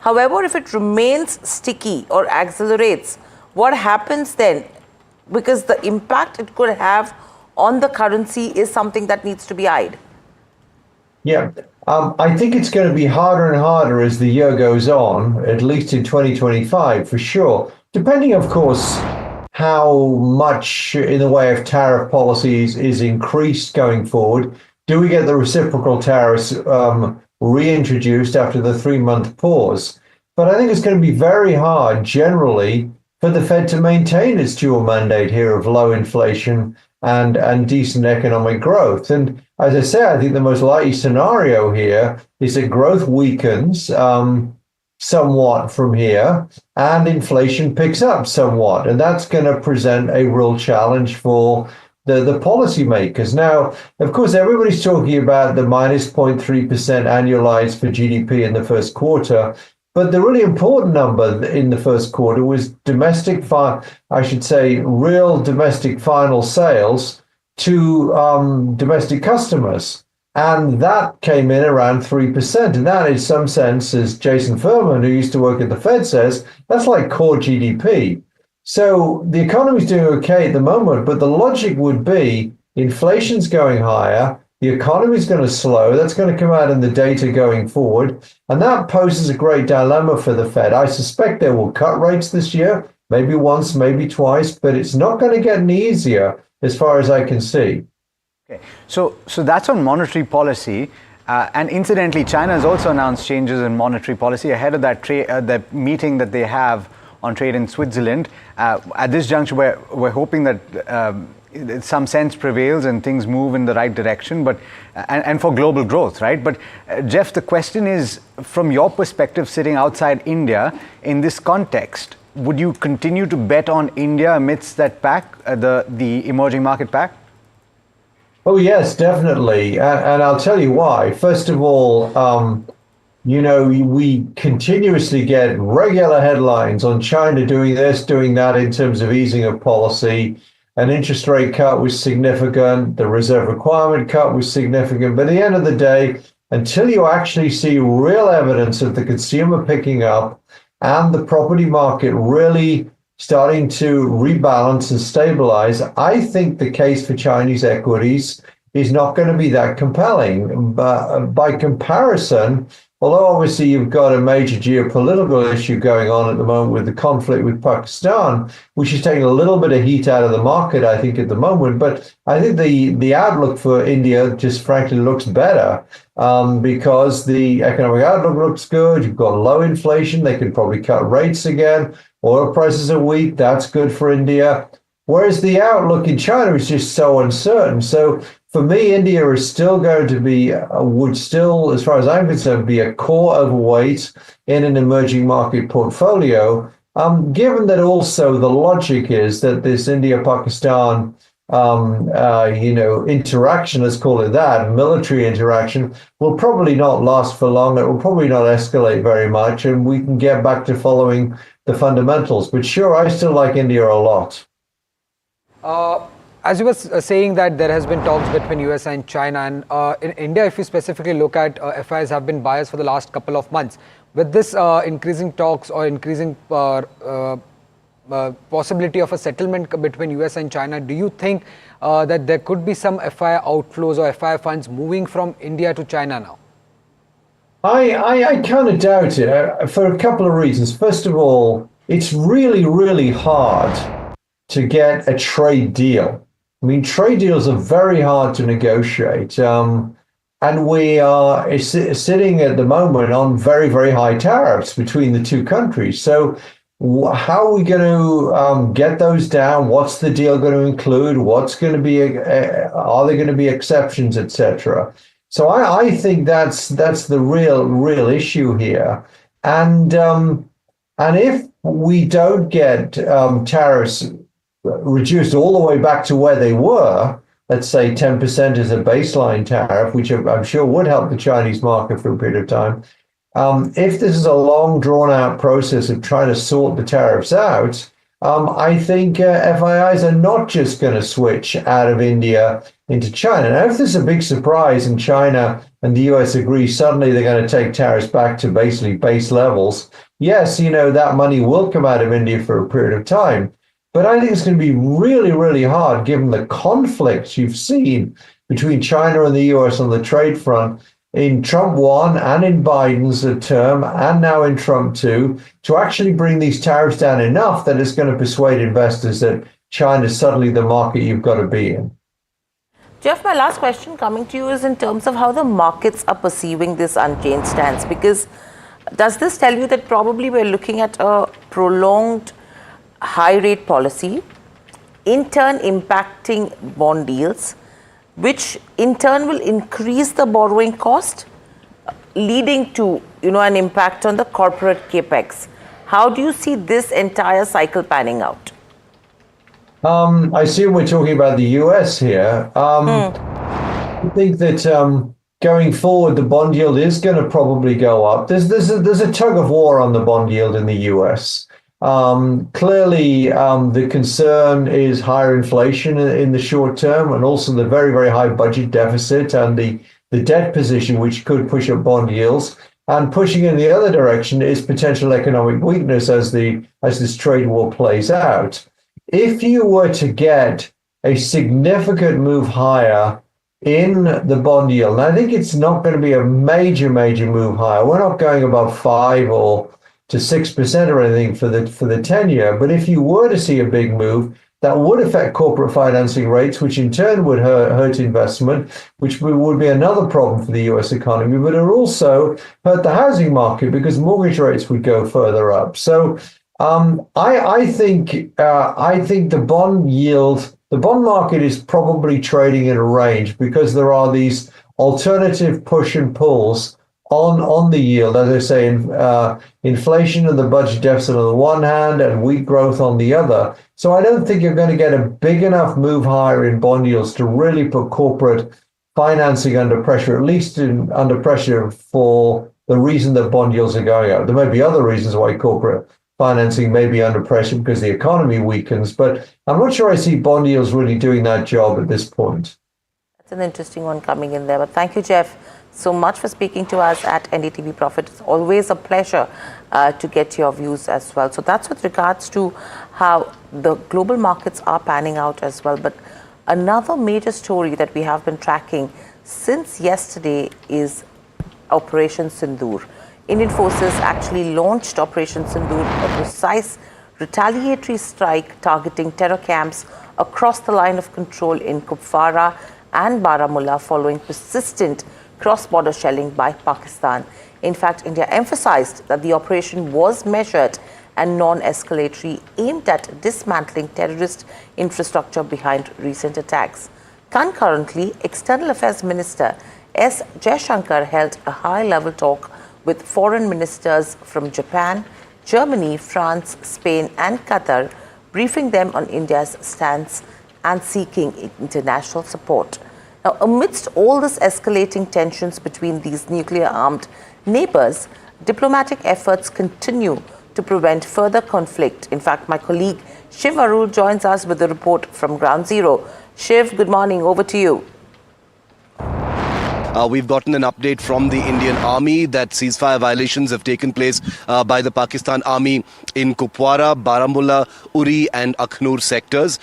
However, if it remains sticky or accelerates, what happens then? Because the impact it could have on the currency is something that needs to be eyed. Yeah, I think it's going to be harder and harder as the year goes on, at least in 2025 for sure, depending, of course, how much in the way of tariff policies is increased going forward. Do we get the reciprocal tariffs reintroduced after the 3-month pause? But I think it's going to be very hard generally for the Fed to maintain its dual mandate here of low inflation and decent economic growth. And as I say, I think the most likely scenario here is that growth weakens somewhat from here and inflation picks up somewhat. And that's going to present a real challenge for the policymakers. Now, of course, everybody's talking about the minus 0.3% annualized for GDP in the first quarter. But the really important number in the first quarter was real domestic final sales to domestic customers. And that came in around 3%. And that, in some sense, as Jason Furman, who used to work at the Fed, says, that's like core GDP. So the economy's doing okay at the moment, but the logic would be inflation's going higher, the economy's going to slow, that's going to come out in the data going forward, and that poses a great dilemma for the Fed. I suspect they will cut rates this year, maybe once, maybe twice, but it's not going to get any easier as far as I can see. Okay, so that's on monetary policy. And incidentally, China has also announced changes in monetary policy ahead of that the meeting that they have on trade in Switzerland. At this juncture, we're hoping that some sense prevails and things move in the right direction, but and for global growth, right? But Jeff, the question is, from your perspective, sitting outside India, in this context, would you continue to bet on India amidst that pack, the emerging market pack? Oh, yes, definitely. And I'll tell you why. First of all, we continuously get regular headlines on China doing this, doing that in terms of easing of policy. An interest rate cut was significant. The reserve requirement cut was significant. But at the end of the day, until you actually see real evidence of the consumer picking up and the property market really starting to rebalance and stabilize, I think the case for Chinese equities is not going to be that compelling. But by comparison, although obviously you've got a major geopolitical issue going on at the moment with the conflict with Pakistan, which is taking a little bit of heat out of the market, I think, at the moment. But I think the outlook for India just frankly looks better because the economic outlook looks good. You've got low inflation. They can probably cut rates again. Oil prices are weak. That's good for India. Whereas the outlook in China is just so uncertain. So for me, India is still going to be, would still, as far as I'm concerned, be a core overweight in an emerging market portfolio, given that also the logic is that this India-Pakistan, interaction, let's call it that, military interaction, will probably not last for long. It will probably not escalate very much, and we can get back to following the fundamentals. But sure, I still like India a lot. As you were saying that there has been talks between US and China, and in India, if you specifically look at FIs have been biased for the last couple of months. With this increasing talks or increasing possibility of a settlement between US and China, do you think that there could be some FI outflows or FI funds moving from India to China now? I kind of doubt it for a couple of reasons. First of all, it's really, really hard to get a trade deal. I mean, trade deals are very hard to negotiate. And we are sitting at the moment on very, very high tariffs between the two countries. So how are we going to get those down? What's the deal going to include? What's going to be, are there going to be exceptions, etc.? So I think that's the real issue here. And if we don't get tariffs reduced all the way back to where they were, let's say 10% is a baseline tariff, which I'm sure would help the Chinese market for a period of time. If this is a long, drawn-out process of trying to sort the tariffs out, I think FIIs are not just going to switch out of India into China. Now, if there's a big surprise and China and the US agree suddenly they're going to take tariffs back to basically base levels, yes, that money will come out of India for a period of time. But I think it's going to be really, really hard, given the conflicts you've seen between China and the US on the trade front in Trump 1 and in Biden's term and now in Trump 2, to actually bring these tariffs down enough that it's going to persuade investors that China is suddenly the market you've got to be in. Jeff, my last question coming to you is in terms of how the markets are perceiving this unchanged stance, because does this tell you that probably we're looking at a prolonged high rate policy, in turn impacting bond yields, which in turn will increase the borrowing cost, leading to an impact on the corporate capex? How do you see this entire cycle panning out? I assume we're talking about the US here. I think that going forward, the bond yield is going to probably go up. There's a tug of war on the bond yield in the US. Clearly, the concern is higher inflation in the short term, and also the very, very high budget deficit and the the debt position, which could push up bond yields. And pushing in the other direction is potential economic weakness as this trade war plays out. If you were to get a significant move higher in the bond yield, and I think it's not going to be a major move higher. We're not going above 5 or to 6% or anything for the 10-year. But if you were to see a big move, that would affect corporate financing rates, which in turn would hurt investment, which would be another problem for the US economy, but it would also hurt the housing market because mortgage rates would go further up. So I think the bond market is probably trading in a range because there are these alternative push and pulls on the yield, as I say, inflation and the budget deficit on the one hand and weak growth on the other. So I don't think you're going to get a big enough move higher in bond yields to really put corporate financing under pressure, at least under pressure for the reason that bond yields are going up. There may be other reasons why corporate financing may be under pressure because the economy weakens, but I'm not sure I see bond yields really doing that job at this point. That's an interesting one coming in there, but thank you, Jeff, so much for speaking to us at NDTV Profit. It's always a pleasure to get your views as well. So that's with regards to how the global markets are panning out as well. But another major story that we have been tracking since yesterday is Operation Sindoor. Indian forces actually launched Operation Sindoor, a precise retaliatory strike targeting terror camps across the line of control in Kupwara and Baramulla following persistent cross-border shelling by Pakistan. In fact, India emphasized that the operation was measured and non-escalatory, aimed at dismantling terrorist infrastructure behind recent attacks. Concurrently, External Affairs Minister S. Jaishankar held a high-level talk with foreign ministers from Japan, Germany, France, Spain and Qatar, briefing them on India's stance and seeking international support. Now, amidst all this escalating tensions between these nuclear-armed neighbors, diplomatic efforts continue to prevent further conflict. In fact, my colleague Shiv Arul joins us with a report from Ground Zero. Shiv, good morning. Over to you. We've gotten an update from the Indian Army that ceasefire violations have taken place by the Pakistan Army in Kupwara, Baramulla, Uri and Akhnur sectors.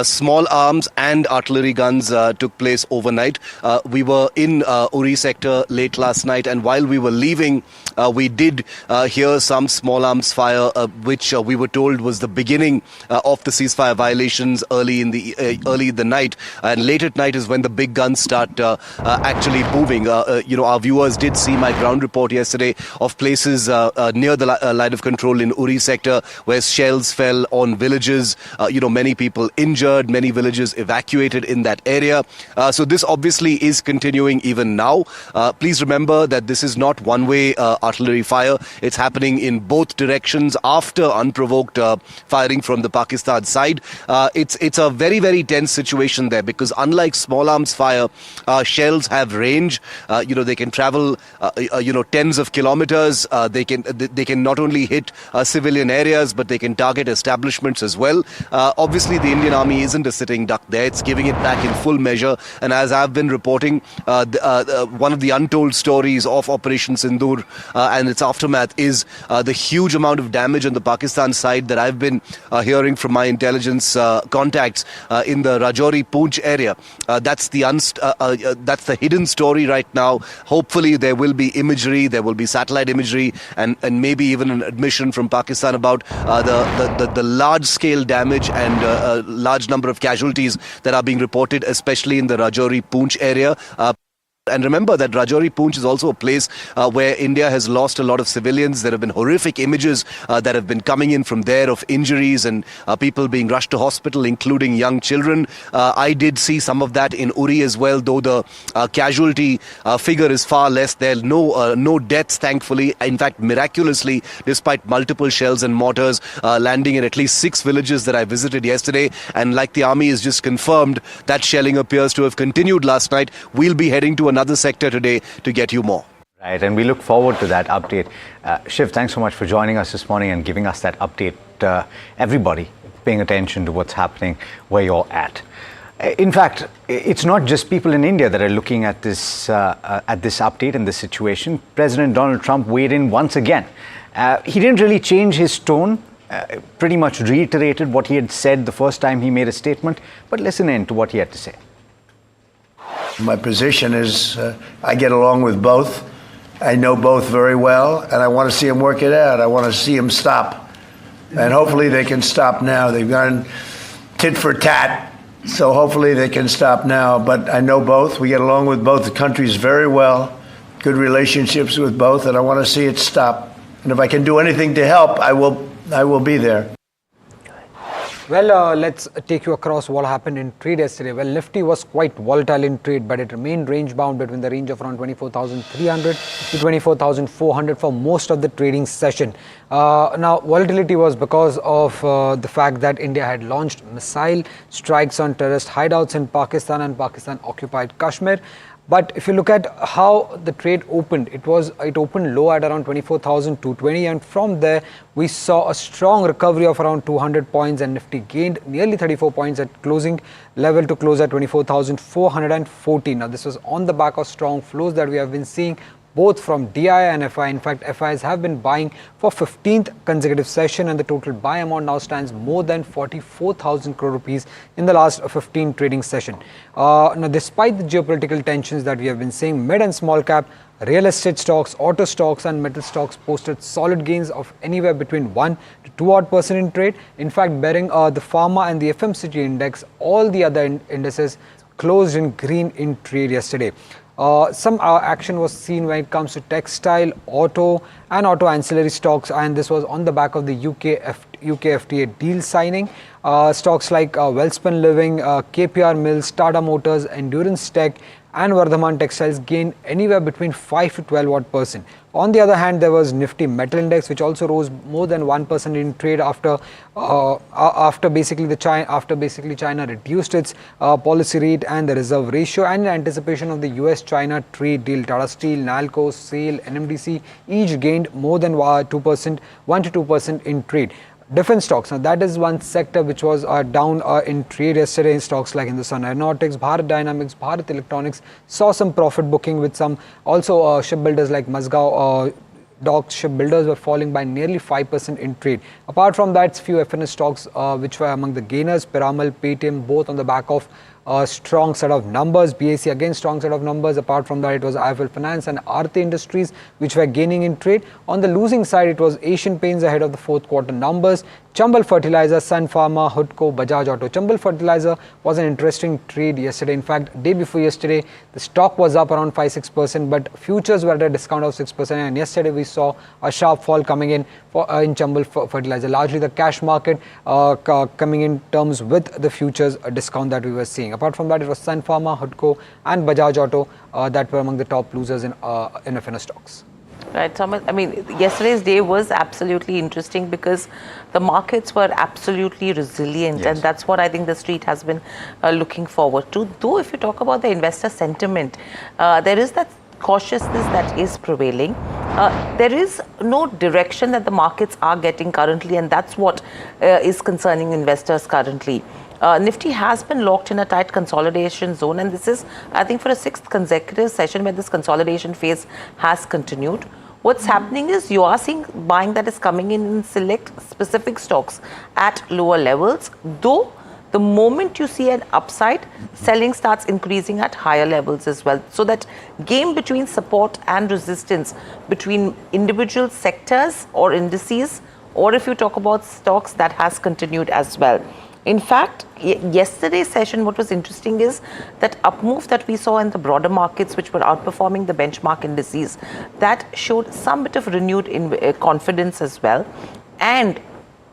Small arms and artillery guns took place overnight. We were in Uri sector late last night, and while we were leaving, we did hear some small arms fire, which we were told was the beginning of the ceasefire violations early in the night. And late at night is when the big guns start actually moving. Our viewers did see my ground report yesterday of places near the line of control in Uri sector where shells fell on villages. Many people injured, many villages evacuated in that area. So this obviously is continuing even now. Please remember that this is not one-way artillery fire. It's happening in both directions after unprovoked firing from the Pakistan side. It's a very, very tense situation there because unlike small arms fire, shells have range. They can travel tens of kilometers. They can not only hit civilian areas, but they can target establishments as well. Obviously, the Indian Army isn't a sitting duck there. It's giving it back in full measure. And as I've been reporting, one of the untold stories of Operation Sindoor and its aftermath is the huge amount of damage on the Pakistan side that I've been hearing from my intelligence contacts in the Rajouri Poonch area. That's the hidden story right now. Hopefully there will be imagery, there will be satellite imagery and maybe even an admission from Pakistan about the large scale damage and a large number of casualties that are being reported, especially in the Rajouri Poonch area. And remember that Rajouri Poonch is also a place where India has lost a lot of civilians. There have been horrific images that have been coming in from there of injuries and people being rushed to hospital, including young children. I did see some of that in Uri as well, though the casualty figure is far less. There are no deaths, thankfully. In fact, miraculously, despite multiple shells and mortars landing in at least 6 villages that I visited yesterday. And like the army has just confirmed, that shelling appears to have continued last night. We'll be heading to another sector today to get you more. Right, and we look forward to that update. Shiv, thanks so much for joining us this morning and giving us that update. Everybody paying attention to what's happening where you're at. In fact, it's not just people in India that are looking at this update and this situation. President Donald Trump weighed in once again. He didn't really change his tone, pretty much reiterated what he had said the first time he made a statement, but listen in to what he had to say. My position is I get along with both. I know both very well, and I want to see them work it out. I want to see them stop. And hopefully they can stop now. They've gone tit for tat. So hopefully they can stop now. But I know both. We get along with both the countries very well. Good relationships with both, and I want to see it stop. And if I can do anything to help, I will be there. Well, let's take you across what happened in trade yesterday. Well, Nifty was quite volatile in trade, but it remained range bound between the range of around 24,300 to 24,400 for most of the trading session. Now, volatility was because of the fact that India had launched missile strikes on terrorist hideouts in Pakistan and Pakistan occupied Kashmir. But if you look at how the trade opened, it opened low at around 24,220, and from there we saw a strong recovery of around 200 points, and Nifty gained nearly 34 points at closing level to close at 24,414. Now this was on the back of strong flows that we have been seeing both from DI and FI. In fact, FIs have been buying for 15th consecutive session, and the total buy amount now stands more than 44,000 crore rupees in the last 15 trading session. Now, despite the geopolitical tensions that we have been seeing, mid and small cap, real estate stocks, auto stocks and metal stocks posted solid gains of anywhere between 1 to 2% in trade. In fact, bearing the pharma and the FMCG index, all the other indices closed in green in trade yesterday. Some action was seen when it comes to textile, auto and auto ancillary stocks, and this was on the back of the UK FTA deal signing. Stocks like Welspun Living, KPR Mills, Tata Motors, Endurance Tech and Vardhaman Textiles gained anywhere between 5 to 12%. On the other hand, there was Nifty Metal Index, which also rose more than 1% in trade after basically China reduced its policy rate and the reserve ratio, and in anticipation of the US-China trade deal. Tata Steel, Nalco, SAIL, NMDC each gained more than 1 to 2% in trade. Defense stocks, now that is one sector which was down in trade yesterday. Stocks like Hindustan Aeronautics, Bharat Dynamics, Bharat Electronics saw some profit booking, with some also shipbuilders like Mazgaon Docks shipbuilders were falling by nearly 5% in trade. Apart from that, few FNS stocks which were among the gainers, Piramal, Paytm, both on the back of a strong set of numbers. BAC again strong set of numbers. Apart from that, it was IIFL Finance and Aarti Industries which were gaining in trade. On the losing side, it was Asian Paints ahead of the fourth quarter numbers. Chambal Fertilizer, Sun Pharma, Hudco, Bajaj Auto. Chambal Fertilizer was an interesting trade yesterday. In fact, day before yesterday, the stock was up around 5-6%, but futures were at a discount of 6%. And yesterday, we saw a sharp fall coming in in Chambal Fertilizer. Largely the cash market coming in terms with the futures discount that we were seeing. Apart from that, it was Sun Pharma, Hudco, and Bajaj Auto that were among the top losers in FNO stocks. Right, Thomas. I mean, yesterday's day was absolutely interesting because the markets were absolutely resilient, yes. And that's what I think the street has been looking forward to. Though, if you talk about the investor sentiment, there is that cautiousness that is prevailing. There is no direction that the markets are getting currently, and that's what is concerning investors currently. Nifty has been locked in a tight consolidation zone, and this is, I think, for a 6th consecutive session where this consolidation phase has continued. What's happening is you are seeing buying that is coming in select specific stocks at lower levels, though the moment you see an upside, selling starts increasing at higher levels as well. So that game between support and resistance between individual sectors or indices, or if you talk about stocks, that has continued as well. In fact, yesterday's session, what was interesting is that up move that we saw in the broader markets, which were outperforming the benchmark indices, that showed some bit of renewed confidence as well. And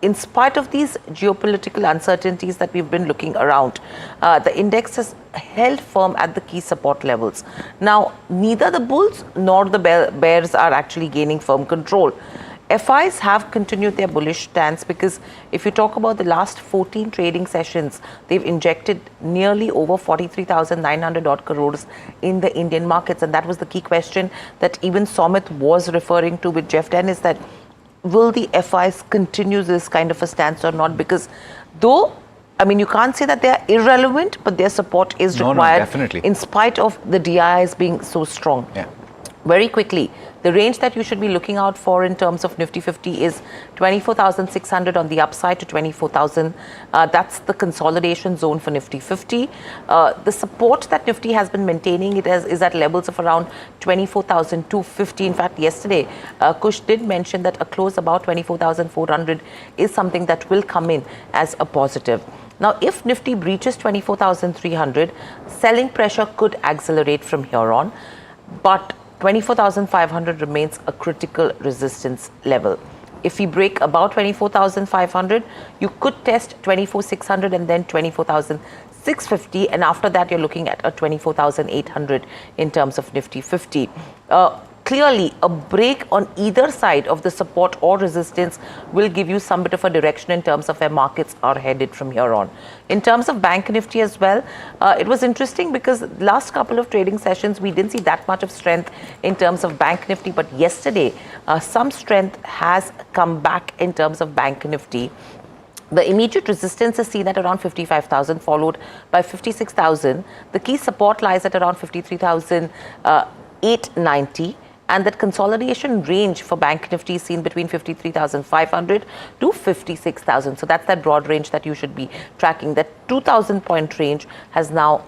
in spite of these geopolitical uncertainties that we've been looking around, the index has held firm at the key support levels. Now, neither the bulls nor the bears are actually gaining firm control. FIs have continued their bullish stance because if you talk about the last 14 trading sessions, they've injected nearly over 43,900 odd crores in the Indian markets. And that was the key question that even Somit was referring to with Jeff Dennis, that will the FIs continue this kind of a stance or not? Because though I mean, you can't say that they are irrelevant, but their support is required. Definitely. In spite of the DIs being so strong. Yeah. Very quickly, the range that you should be looking out for in terms of Nifty 50 is 24,600 on the upside to 24,000. That's the consolidation zone for Nifty 50. The support that Nifty has been maintaining is at levels of around 24,250. In fact, yesterday, Kush did mention that a close about 24,400 is something that will come in as a positive. Now, if Nifty breaches 24,300, selling pressure could accelerate from here on, but 24,500 remains a critical resistance level. If we break about 24,500, you could test 24,600 and then 24,650, and after that you're looking at a 24,800 in terms of Nifty 50. Clearly, a break on either side of the support or resistance will give you some bit of a direction in terms of where markets are headed from here on. In terms of Bank Nifty as well, it was interesting because last couple of trading sessions, we didn't see that much of strength in terms of Bank Nifty, but yesterday, some strength has come back in terms of Bank Nifty. The immediate resistance is seen at around 55,000, followed by 56,000. The key support lies at around 53,890. And that consolidation range for Bank Nifty is seen between 53,500 to 56,000. So that's that broad range that you should be tracking. That 2,000 point range has now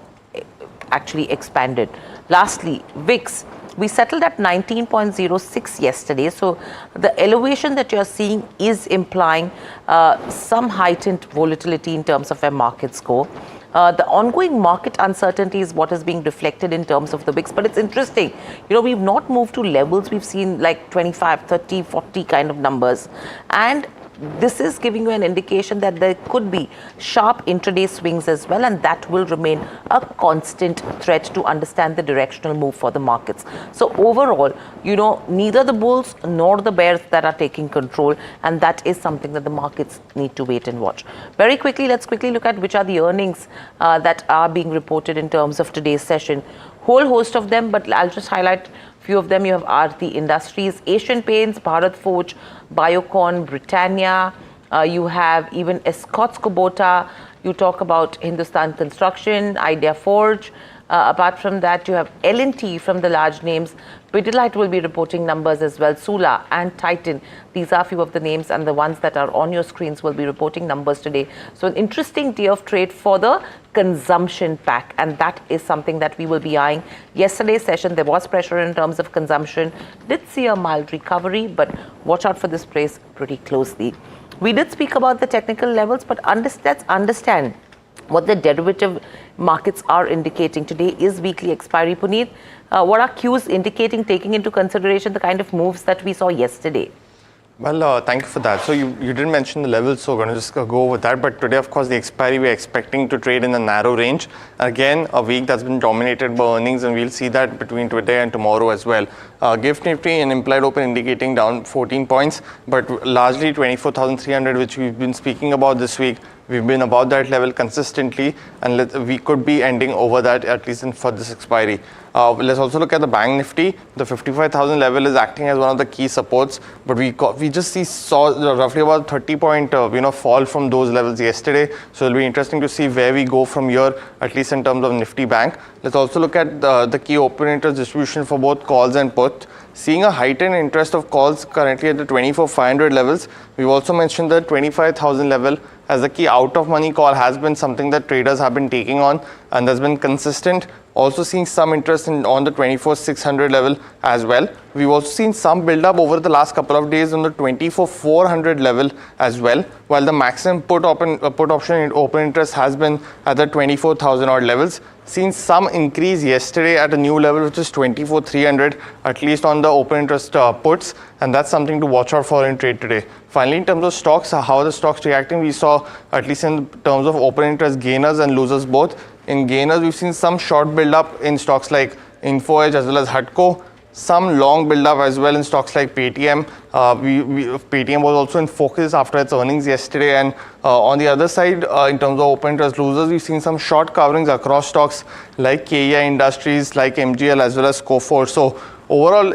actually expanded. Lastly, VIX. We settled at 19.06 yesterday. So the elevation that you're seeing is implying some heightened volatility in terms of where markets go. The ongoing market uncertainty is what is being reflected in terms of the VIX. But it's interesting, you know, we've not moved to levels we've seen like 25, 30, 40 kind of numbers. And this is giving you an indication that there could be sharp intraday swings as well, and that will remain a constant threat to understand the directional move for the markets. So overall, you know, neither the bulls nor the bears that are taking control, and that is something that the markets need to wait and watch. Very quickly, let's quickly look at which are the earnings that are being reported in terms of today's session. Whole host of them, but I'll just highlight few of them. You have Aarti Industries, Asian Paints, Bharat Forge, Biocon, Britannia. You have even Escorts Kubota. You talk about Hindustan Construction, Idea Forge. Apart from that, you have L&T from the large names. Pidilite will be reporting numbers as well. Sula and Titan. These are a few of the names, and the ones that are on your screens will be reporting numbers today. So an interesting day of trade for the consumption pack, and that is something that we will be eyeing. Yesterday's session, there was pressure in terms of consumption. Did see a mild recovery, but watch out for this price pretty closely. We did speak about the technical levels, but let's understand what the derivative markets are indicating. Today is weekly expiry. Puneet, what are cues indicating, taking into consideration the kind of moves that we saw yesterday? Well, thank you for that. So you didn't mention the levels, so we're going to just go over that. But today, of course, the expiry, we're expecting to trade in a narrow range. Again, a week that's been dominated by earnings, and we'll see that between today and tomorrow as well. GIFT Nifty and implied open indicating down 14 points, but largely 24,300, which we've been speaking about this week. We've been above that level consistently, and we could be ending over that, at least for this expiry. Let's also look at the Bank Nifty. The 55,000 level is acting as one of the key supports, but we just saw roughly about 30 point fall from those levels yesterday. So it'll be interesting to see where we go from here, at least in terms of Nifty Bank. Let's also look at the key open interest distribution for both calls and puts. Seeing a heightened interest of calls currently at the 24,500 levels. We've also mentioned the 25,000 level as the key out of money call has been something that traders have been taking on, and that's been consistent. Also seeing some interest on the 24,600 level as well. We've also seen some build up over the last couple of days on the 24,400 level as well, while the maximum put option in open interest has been at the 24,000 odd levels. Seen some increase yesterday at a new level, which is 24,300, at least on the open interest puts, and that's something to watch out for in trade today. Finally, in terms of stocks, how are the stocks reacting? We saw, at least in terms of open interest, gainers and losers both. In gainers, we've seen some short build up in stocks like Info Edge as well as Hutco. Some long build up as well in stocks like Paytm. Paytm was also in focus after its earnings yesterday. And on the other side, in terms of open interest losers, we've seen some short coverings across stocks like KEI Industries, like MGL as well as Coforge. So overall,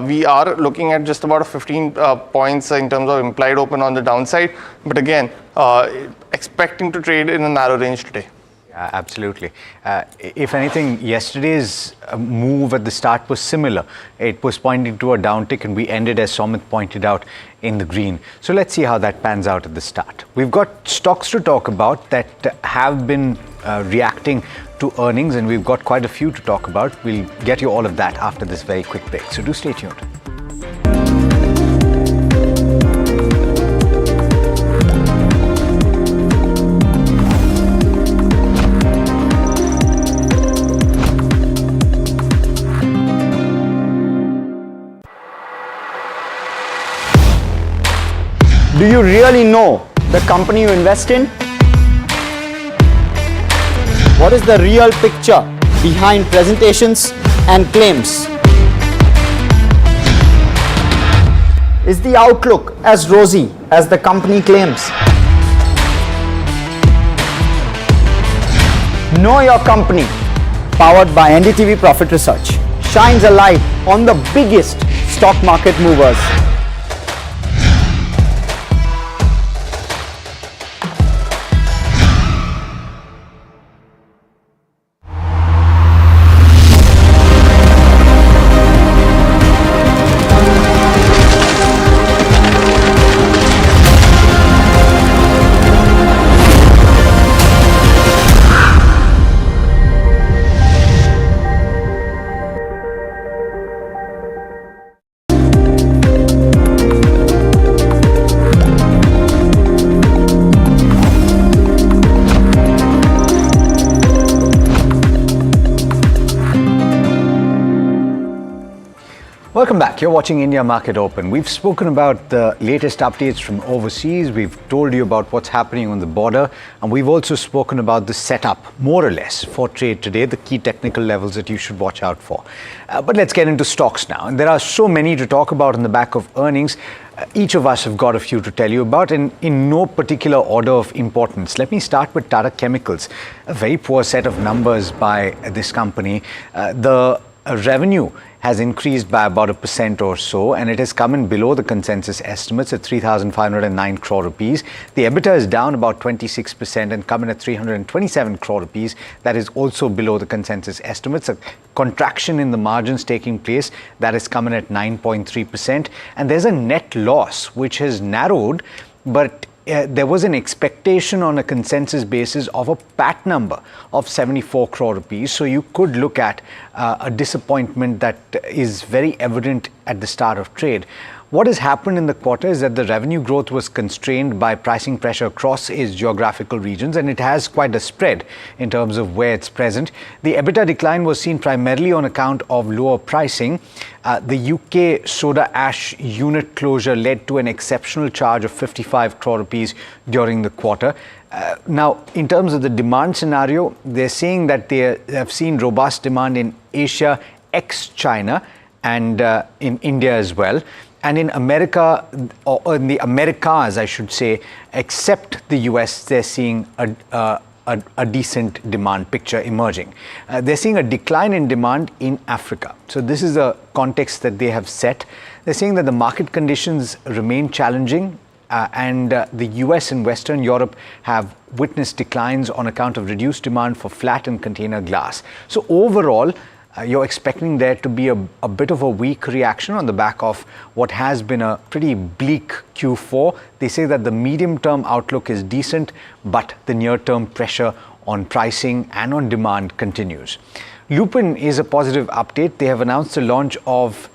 we are looking at just about 15 points in terms of implied open on the downside. But again, expecting to trade in a narrow range today? Absolutely. If anything, yesterday's move at the start was similar. It was pointing to a downtick, and we ended, as Somit pointed out, in the green. So let's see how that pans out at the start. We've got stocks to talk about that have been reacting to earnings, and we've got quite a few to talk about. We'll get you all of that after this very quick break. So do stay tuned. Do you really know the company you invest in? What is the real picture behind presentations and claims? Is the outlook as rosy as the company claims? Know Your Company, powered by NDTV Profit Research, shines a light on the biggest stock market movers. Welcome back. You're watching India Market Open. We've spoken about the latest updates from overseas. We've told you about what's happening on the border. And we've also spoken about the setup, more or less, for trade today, the key technical levels that you should watch out for. But let's get into stocks now. And there are so many to talk about on the back of earnings. Each of us have got a few to tell you about, and in no particular order of importance. Let me start with Tata Chemicals. A very poor set of numbers by this company. The revenue has increased by about 1% or so, and it has come in below the consensus estimates at 3,509 crore rupees. The EBITDA is down about 26% and come in at 327 crore rupees. That is also below the consensus estimates. A contraction in the margins taking place, that is coming at 9.3%. And there's a net loss which has narrowed, but there was an expectation on a consensus basis of a PAT number of 74 crore rupees. So you could look at a disappointment that is very evident at the start of trade. What has happened in the quarter is that the revenue growth was constrained by pricing pressure across its geographical regions, and it has quite a spread in terms of where it's present. The EBITDA decline was seen primarily on account of lower pricing. The UK soda ash unit closure led to an exceptional charge of 55 crore rupees during the quarter. Now, in terms of the demand scenario, they're saying that they have seen robust demand in Asia, ex-China, and in India as well. And in America, or in the Americas, I should say, except the US, they're seeing a decent demand picture emerging. They're seeing a decline in demand in Africa. So this is the context that they have set. They're saying that the market conditions remain challenging, and the US and Western Europe have witnessed declines on account of reduced demand for flat and container glass. So overall, you're expecting there to be a bit of a weak reaction on the back of what has been a pretty bleak Q4. They say that the medium-term outlook is decent, but the near-term pressure on pricing and on demand continues. Lupin is a positive update. They have announced the launch of,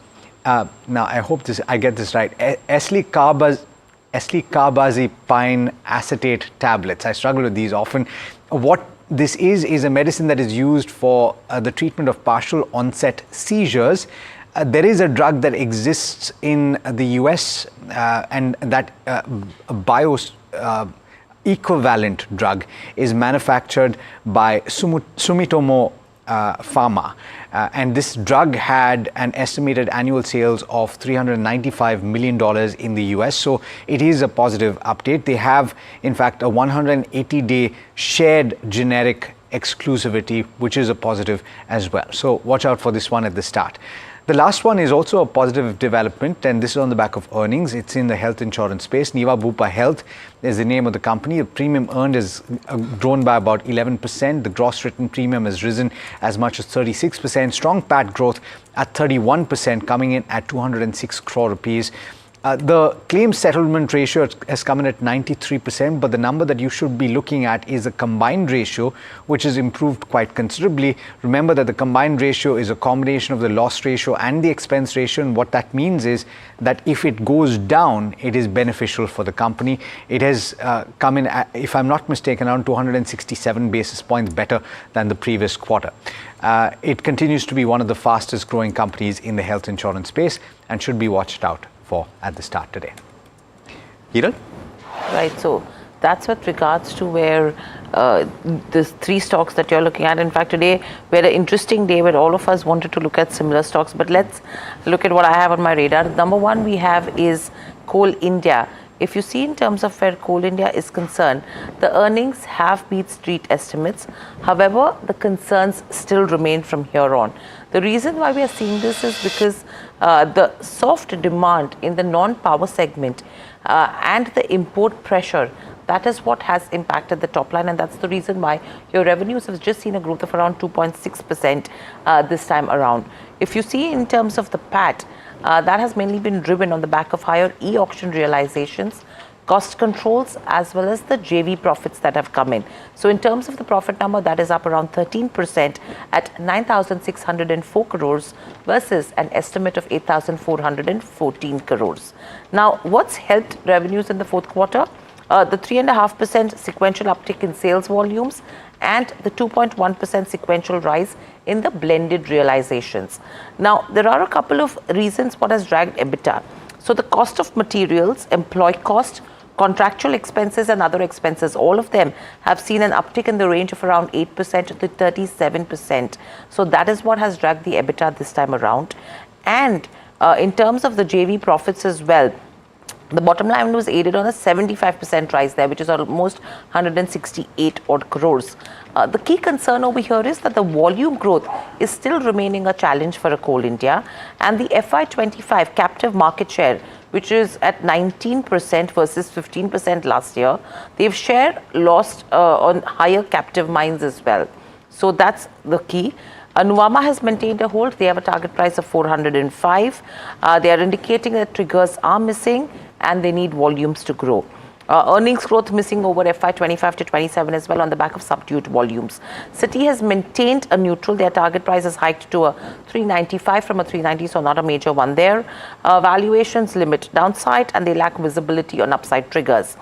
now I hope I get this right, eslicarbazepine acetate tablets. I struggle with these often. What this is a medicine that is used for the treatment of partial onset seizures. There is a drug that exists in the US, and that equivalent drug is manufactured by Sumitomo Pharma. And this drug had an estimated annual sales of $395 million in the US. So it is a positive update. They have, in fact, a 180-day shared generic exclusivity, which is a positive as well. So watch out for this one at the start. The last one is also a positive development, and this is on the back of earnings. It's in the health insurance space. Niva Bupa Health is the name of the company. The premium earned has grown by about 11%. The gross written premium has risen as much as 36%. Strong PAT growth at 31%, coming in at 206 crore rupees. The claim settlement ratio has come in at 93%, but the number that you should be looking at is a combined ratio, which has improved quite considerably. Remember that the combined ratio is a combination of the loss ratio and the expense ratio, and what that means is that if it goes down, it is beneficial for the company. It has come in, if I'm not mistaken, around 267 basis points better than the previous quarter. It continues to be one of the fastest growing companies in the health insurance space and should be watched out for at the start today. Hiral? Right, so that's with regards to where the three stocks that you're looking at. In fact, today we had an interesting day where all of us wanted to look at similar stocks, but let's look at what I have on my radar. Number one we have is Coal India. If you see in terms of where Coal India is concerned, the earnings have beat street estimates. However, the concerns still remain from here on. The reason why we are seeing this is because the soft demand in the non-power segment and the import pressure, that is what has impacted the top line, and that's the reason why your revenues have just seen a growth of around 2.6% this time around. If you see in terms of the PAT, that has mainly been driven on the back of higher e-auction realizations, cost controls, as well as the JV profits that have come in. So in terms of the profit number, that is up around 13% at 9,604 crores versus an estimate of 8,414 crores. Now, what's helped revenues in the fourth quarter? The 3.5% sequential uptick in sales volumes and the 2.1% sequential rise in the blended realizations. Now, there are a couple of reasons what has dragged EBITDA. So the cost of materials, employee cost, contractual expenses and other expenses, all of them have seen an uptick in the range of around 8% to 37%. So that is what has dragged the EBITDA this time around. And in terms of the JV profits as well, the bottom line was aided on a 75% rise there, which is almost 168 odd crores. The key concern over here is that the volume growth is still remaining a challenge for a Coal India, and the FY25 captive market share, which is at 19% versus 15% last year, they've share lost on higher captive mines as well. So that's the key. Nuvama has maintained a hold. They have a target price of 405. They are indicating that triggers are missing and they need volumes to grow. Earnings growth missing over FY25 to 27 as well on the back of subdued volumes. Citi has maintained a neutral. Their target price is hiked to a 395 from a 390, so not a major one there. Valuations limit downside and they lack visibility on upside triggers.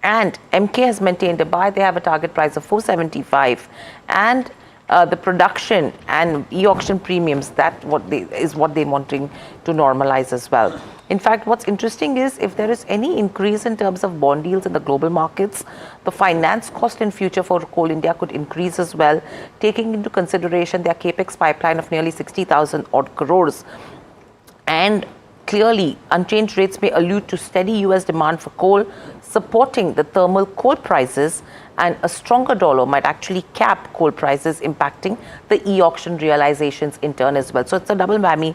And MK has maintained a buy. They have a target price of 475 and the production and e-auction premiums, that is what they're wanting to normalize as well. In fact, what's interesting is if there is any increase in terms of bond deals in the global markets, the finance cost in future for Coal India could increase as well, taking into consideration their capex pipeline of nearly 60,000 odd crores. And clearly, unchanged rates may allude to steady US demand for coal, supporting the thermal coal prices, and a stronger dollar might actually cap coal prices, impacting the e-auction realizations in turn as well. So it's a double whammy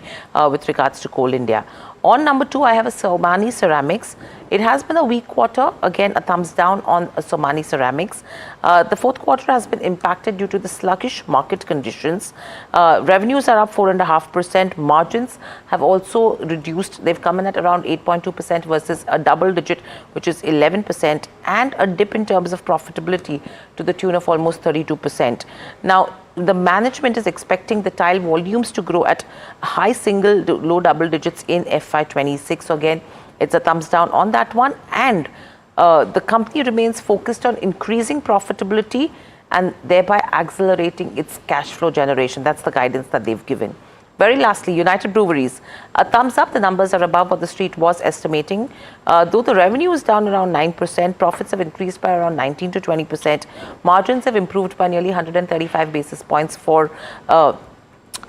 with regards to Coal India. On number 2, I have a Somani Ceramics. It has been a weak quarter. Again, a thumbs down on Somani Ceramics. The fourth quarter has been impacted due to the sluggish market conditions. Revenues are up 4.5%. Margins have also reduced. They've come in at around 8.2% versus a double digit, which is 11%, and a dip in terms of profitability to the tune of almost 32%. Now, the management is expecting the tile volumes to grow at high single to low double digits in FY26. So again, it's a thumbs down on that one. And the company remains focused on increasing profitability and thereby accelerating its cash flow generation. That's the guidance that they've given. Very lastly, United Breweries, a thumbs up. The numbers are above what the street was estimating. Though the revenue is down around 9%, profits have increased by around 19 to 20%. Margins have improved by nearly 135 basis points for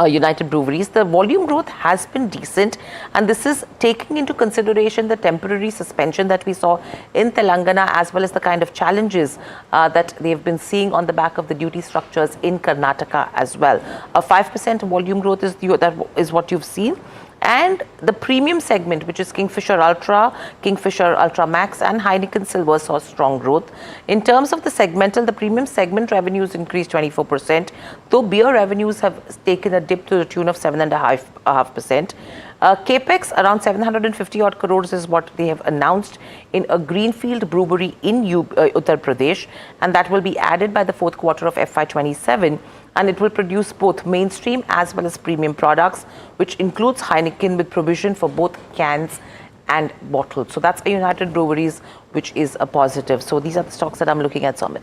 United Breweries, the volume growth has been decent, and this is taking into consideration the temporary suspension that we saw in Telangana, as well as the kind of challenges that they've been seeing on the back of the duty structures in Karnataka as well. A 5% volume growth is what you've seen. And the premium segment, which is Kingfisher Ultra, Kingfisher Ultra Max and Heineken Silver, saw strong growth. In terms of the segmental, the premium segment revenues increased 24%, though beer revenues have taken a dip to the tune of 7.5%. Capex around 750 odd crores is what they have announced in a greenfield brewery in Uttar Pradesh, and that will be added by the fourth quarter of FY27. And it will produce both mainstream as well as premium products, which includes Heineken with provision for both cans and bottles. So that's a United Breweries, which is a positive. So these are the stocks that I'm looking at, Sumit.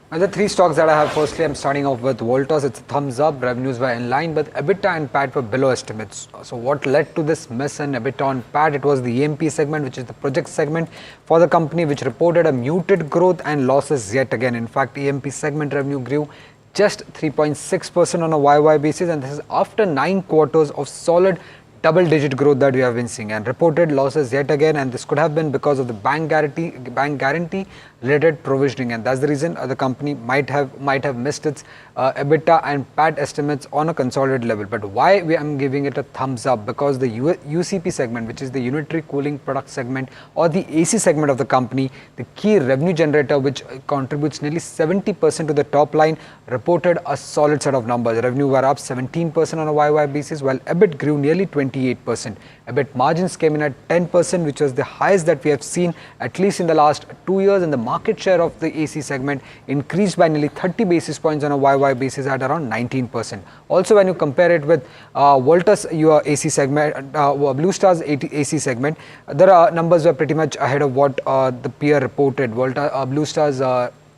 The three stocks that I have, firstly, I'm starting off with Voltas. It's a thumbs up. Revenues were in line, but EBITDA and PAT were below estimates. So what led to this miss in EBITDA and PAT? It was the EMP segment, which is the project segment for the company, which reported a muted growth and losses yet again. In fact, EMP segment revenue grew just 3.6% on a YY basis, and this is after 9 quarters of solid double-digit growth that we have been seeing, and reported losses yet again, and this could have been because of the bank guarantee related provisioning, and that's the reason the company might have missed its EBITDA and PAT estimates on a consolidated level. But why I'm giving it a thumbs up? Because the UCP segment, which is the unitary cooling product segment or the AC segment of the company, the key revenue generator which contributes nearly 70% to the top line, reported a solid set of numbers. Revenue were up 17% on a YY basis, while EBIT grew nearly 28%. EBIT margins came in at 10%, which was the highest that we have seen at least in the last 2 years, and the market share of the AC segment increased by nearly 30 basis points on a YY basis at around 19%. Also, when you compare it with Voltas, your AC segment, Blue Star's AC segment, their numbers were pretty much ahead of what the peer reported. Blue Star's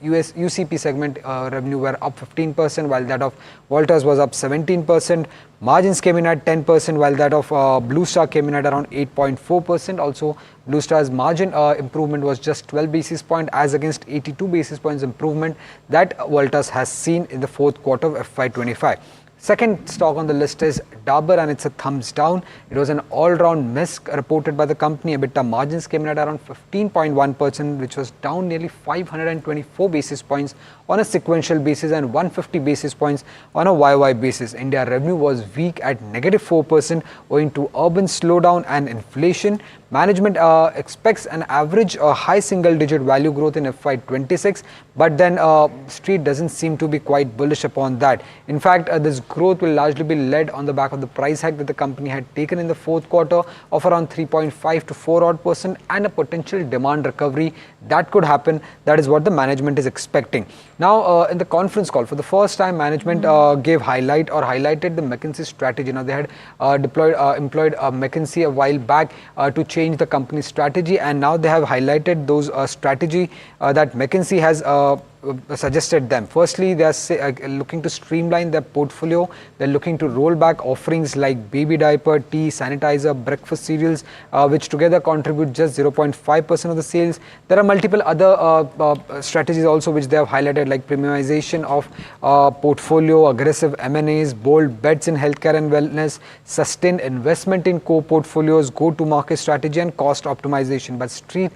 UCP segment revenue were up 15%, while that of Voltas was up 17%. Margins came in at 10%, while that of Blue Star came in at around 8.4%. Also, Blue Star's margin improvement was just 12 basis points as against 82 basis points improvement that Voltas has seen in the fourth quarter of FY25. Second stock on the list is Dabur, and it's a thumbs down. It was an all-round miss reported by the company. EBITDA margins came in at around 15.1%, which was down nearly 524 basis points on a sequential basis and 150 basis points on a YY basis. India revenue was weak at -4% owing to urban slowdown and inflation. Management expects an average high single-digit value growth in FY26, but then Street doesn't seem to be quite bullish upon that. In fact, this growth will largely be led on the back of the price hike that the company had taken in the fourth quarter of around 3.5 to 4 odd % and a potential demand recovery that could happen. That is what the management is expecting. Now, in the conference call, for the first time, management highlighted the McKinsey strategy. Now, they had employed McKinsey a while back to change the company's strategy, and now they have highlighted those strategy that McKinsey has suggested them. Firstly, they are looking to streamline their portfolio. They're looking to roll back offerings like baby diaper, tea, sanitizer, breakfast cereals, which together contribute just 0.5% of the sales. There are multiple other strategies also which they have highlighted, like premiumization of portfolio, aggressive M&As, bold bets in healthcare and wellness, sustained investment in core portfolios, go-to-market strategy, and cost optimization. But Street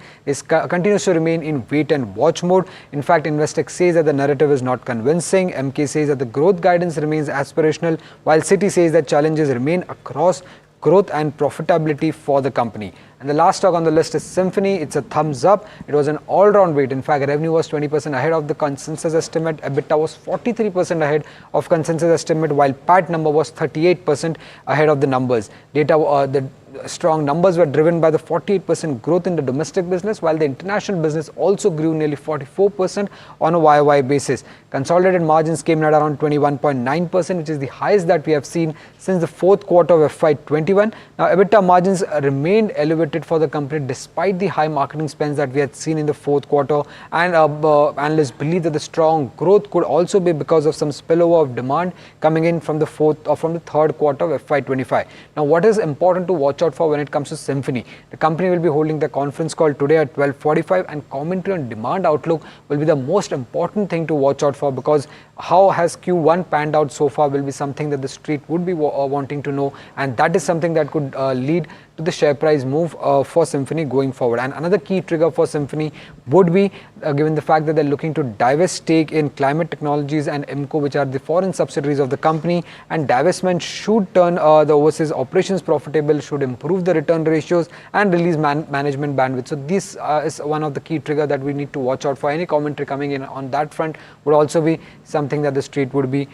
continues to remain in wait and watch mode. In fact, Investec says that the narrative is not convincing. MK says that the growth guidance remains aspirational, while Citi says that challenges remain across growth and profitability for the company. And the last stock on the list is Symphony. It's a thumbs up. It was an all-round beat. In fact, revenue was 20% ahead of the consensus estimate. EBITDA was 43% ahead of consensus estimate, while PAT number was 38% ahead of the numbers. The strong numbers were driven by the 48% growth in the domestic business, while the international business also grew nearly 44% on a YOY basis. Consolidated margins came in at around 21.9%, which is the highest that we have seen since the fourth quarter of FY21. Now, EBITDA margins remained elevated elevated for the company despite the high marketing spends that we had seen in the fourth quarter, and analysts believe that the strong growth could also be because of some spillover of demand coming in from the third quarter of FY25. Now, what is important to watch out for when it comes to Symphony? The company will be holding the conference call today at 12:45, and commentary on demand outlook will be the most important thing to watch out for, because how has Q1 panned out so far will be something that the street would be wanting to know, and that is something that could lead to the share price move for Symphony going forward. And another key trigger for Symphony would be, given the fact that they're looking to divest stake in Climate Technologies and IMCO, which are the foreign subsidiaries of the company, and divestment should turn the overseas operations profitable, should improve the return ratios and release management bandwidth. So this is one of the key trigger that we need to watch out for. Any commentary coming in on that front would also be something that the street would be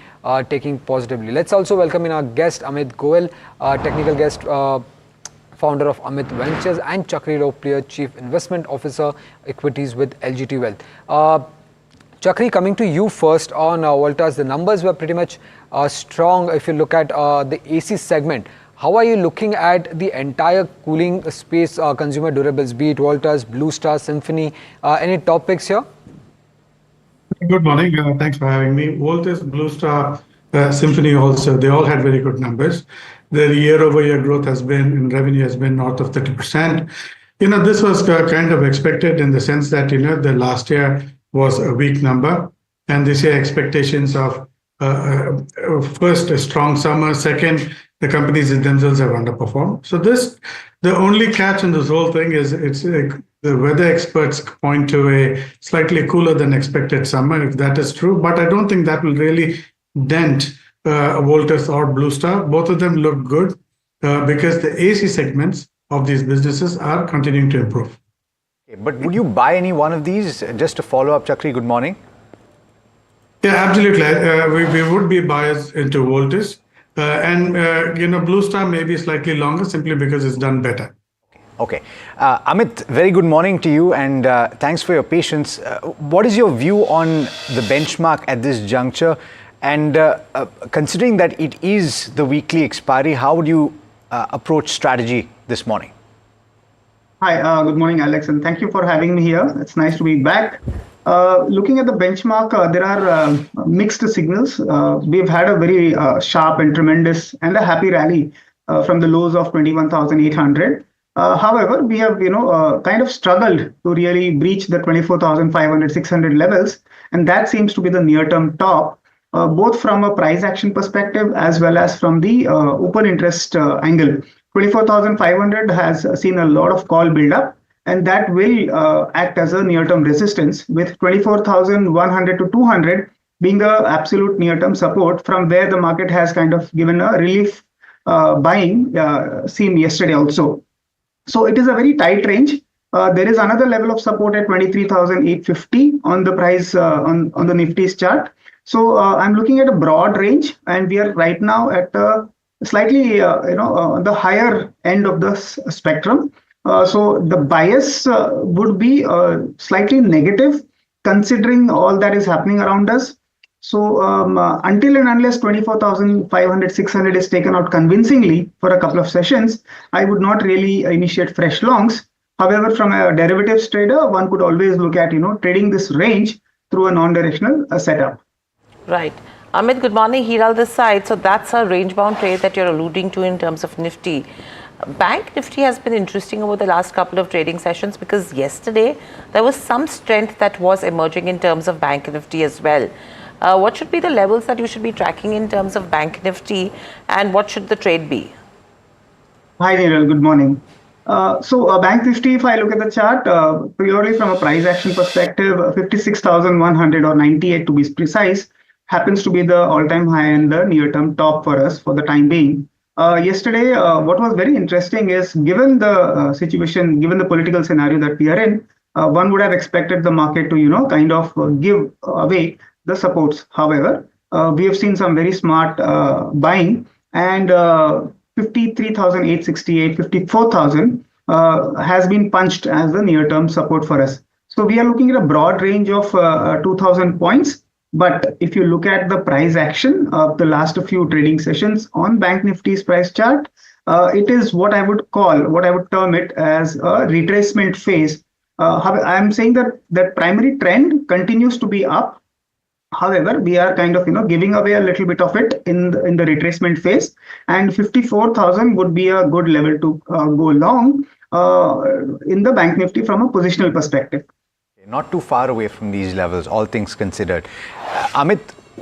taking positively. Let's also welcome in our guest Amit Goel, technical guest, founder of Amit Ventures, and Chakri Roplier, Chief Investment Officer, Equities with LGT Wealth. Chakri, coming to you first on Voltas, the numbers were pretty much strong if you look at the AC segment. How are you looking at the entire cooling space, consumer durables, be it Voltas, Blue Star, Symphony? Any top picks here? Good morning. Thanks for having me. Voltas, Blue Star, Symphony also, they all had very good numbers. Their year-over-year growth has been, in revenue has been north of 30%. This was kind of expected in the sense that, the last year was a weak number. And this year expectations of first, a strong summer. Second, the companies themselves have underperformed. So the only catch in this whole thing is the weather experts point to a slightly cooler than expected summer, if that is true. But I don't think that will really dent Voltas or Blue Star. Both of them look good because the AC segments of these businesses are continuing to improve. But would you buy any one of these? Just to follow up, Chakri, good morning. Yeah, absolutely. We would be biased into Voltas. Blue Star may be slightly longer simply because it's done better. Okay. Amit, very good morning to you, and thanks for your patience. What is your view on the benchmark at this juncture? And considering that it is the weekly expiry, how would you approach strategy this morning? Hi, good morning, Alex, and thank you for having me here. It's nice to be back. Looking at the benchmark, there are mixed signals. We've had a very sharp and tremendous and a happy rally from the lows of 21,800. However, we have kind of struggled to really breach the 24,500, 600 levels, and that seems to be the near-term top, both from a price action perspective as well as from the open interest angle. 24,500 has seen a lot of call build-up, and that will act as a near-term resistance, with 24,100 to 200 being the absolute near-term support, from where the market has kind of given a relief buying seen yesterday also. So it is a very tight range. There is another level of support at 23,850 on the price on the Nifty's chart. So I'm looking at a broad range, and we are right now at slightly the higher end of the spectrum. So the bias would be slightly negative considering all that is happening around us. So until and unless 24,500, 600 is taken out convincingly for a couple of sessions, I would not really initiate fresh longs. However, from a derivatives trader, one could always look at trading this range through a non-directional setup. Right. Amit, good morning. Hiral this side. So that's a range-bound trade that you're alluding to in terms of Nifty. Bank Nifty has been interesting over the last couple of trading sessions, because yesterday there was some strength that was emerging in terms of Bank Nifty as well. What should be the levels that you should be tracking in terms of Bank Nifty, and what should the trade be? Hi, Hiral. Good morning. So Bank Nifty, if I look at the chart, purely from a price action perspective, 56,100 or 98 to be precise, happens to be the all-time high and the near-term top for us for the time being. Yesterday, what was very interesting is, given the situation, given the political scenario that we are in, one would have expected the market to, kind of give away the supports. However, we have seen some very smart buying, and 53,868, 54,000 has been punched as the near-term support for us. So we are looking at a broad range of 2,000 points. But if you look at the price action of the last few trading sessions on Bank Nifty's price chart, it is what I would term it as a retracement phase. I'm saying that that primary trend continues to be up. However, we are kind of giving away a little bit of it in the retracement phase, and 54,000 would be a good level to go long in the Bank Nifty from a positional perspective. Not too far away from these levels, all things considered. Amit,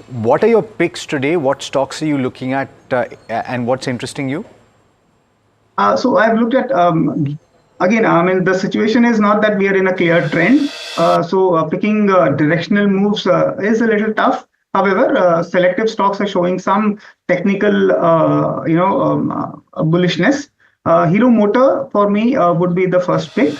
what are your picks today? What stocks are you looking at, and what's interesting you? So I've looked at again. I mean, the situation is not that we are in a clear trend. So picking directional moves is a little tough. However, selective stocks are showing some technical, bullishness. Hero Motor for me would be the first pick,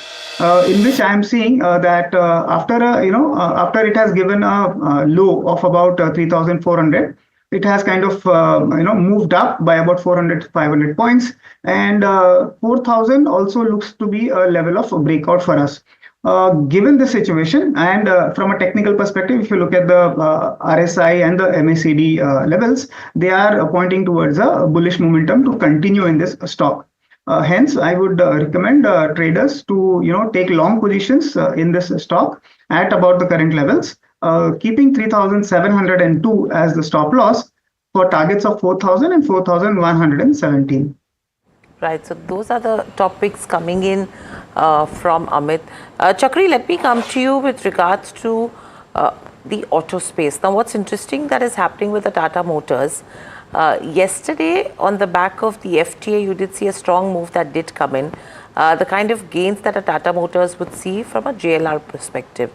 in which I am seeing that after it has given a low of about 3,400. It has kind of moved up by about 400 to 500 points, and 4,000 also looks to be a level of breakout for us. Given the situation, and from a technical perspective, if you look at the RSI and the MACD levels, they are pointing towards a bullish momentum to continue in this stock. Hence, I would recommend traders to take long positions in this stock at about the current levels, keeping 3,702 as the stop loss for targets of 4,000 and 4,117. Right, so those are the topics coming in from Amit. Chakri, let me come to you with regards to the auto space. Now, what's interesting that is happening with the Tata Motors, yesterday on the back of the FTA, you did see a strong move that did come in, the kind of gains that a Tata Motors would see from a JLR perspective.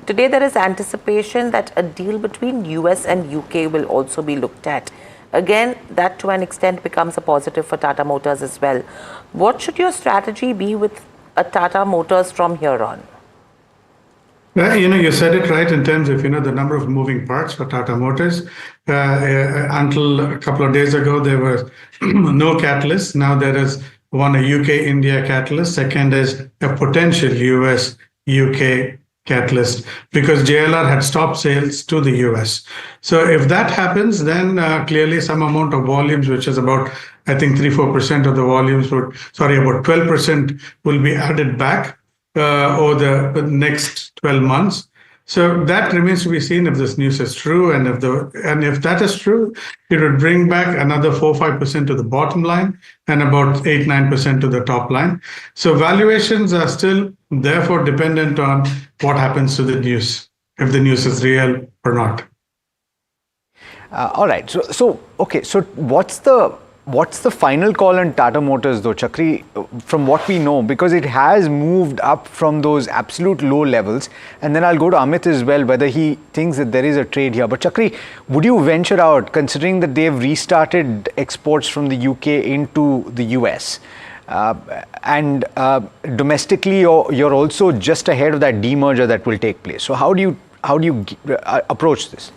Today, there is anticipation that a deal between US and UK will also be looked at. Again, that to an extent becomes a positive for Tata Motors as well. What should your strategy be with a Tata Motors from here on? You said it right in terms of, the number of moving parts for Tata Motors. Until a couple of days ago, there was no catalyst. Now there is one, a UK-India catalyst. Second is a potential US-UK catalyst, because JLR had stopped sales to the US. So if that happens, then clearly some amount of volumes, which is about, I think 3-4% of the volumes about 12% will be added back over the next 12 months. So that remains to be seen if this news is true, and if that is true, it would bring back another 4-5% to the bottom line and about 8-9% to the top line. So valuations are still therefore dependent on what happens to the news, if the news is real or not. All right. So what's the final call on Tata Motors though, Chakri, from what we know, because it has moved up from those absolute low levels, and then I'll go to Amit as well, whether he thinks that there is a trade here. But Chakri, would you venture out, considering that they've restarted exports from the UK into the US, and domestically you're also just ahead of that demerger that will take place? So how do you approach this?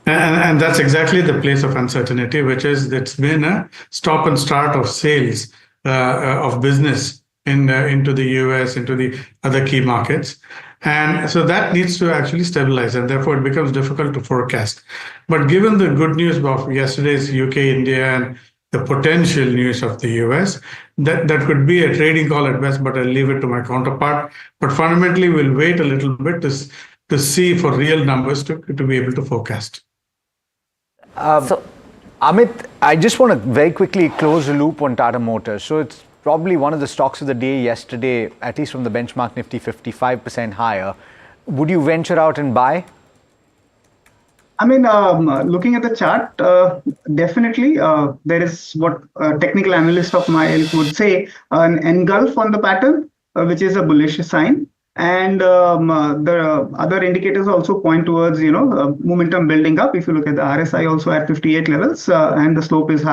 And that's exactly the place of uncertainty, which is it's been a stop and start of sales of business into the US, into the other key markets. And so that needs to actually stabilize, and therefore it becomes difficult to forecast. But given the good news of yesterday's UK, India, and the potential news of the US, that could be a trading call at best, but I'll leave it to my counterpart. But fundamentally, we'll wait a little bit to see for real numbers to be able to forecast. So, Amit, I just want to very quickly close the loop on Tata Motors. So it's probably one of the stocks of the day yesterday, at least from the benchmark Nifty, 55% higher. Would you venture out and buy? I mean, looking at the chart, definitely there is what a technical analyst of my ilk would say, an engulf on the pattern, which is a bullish sign. And the other indicators also point towards, momentum building up. If you look at the RSI also at 58 levels, and the slope is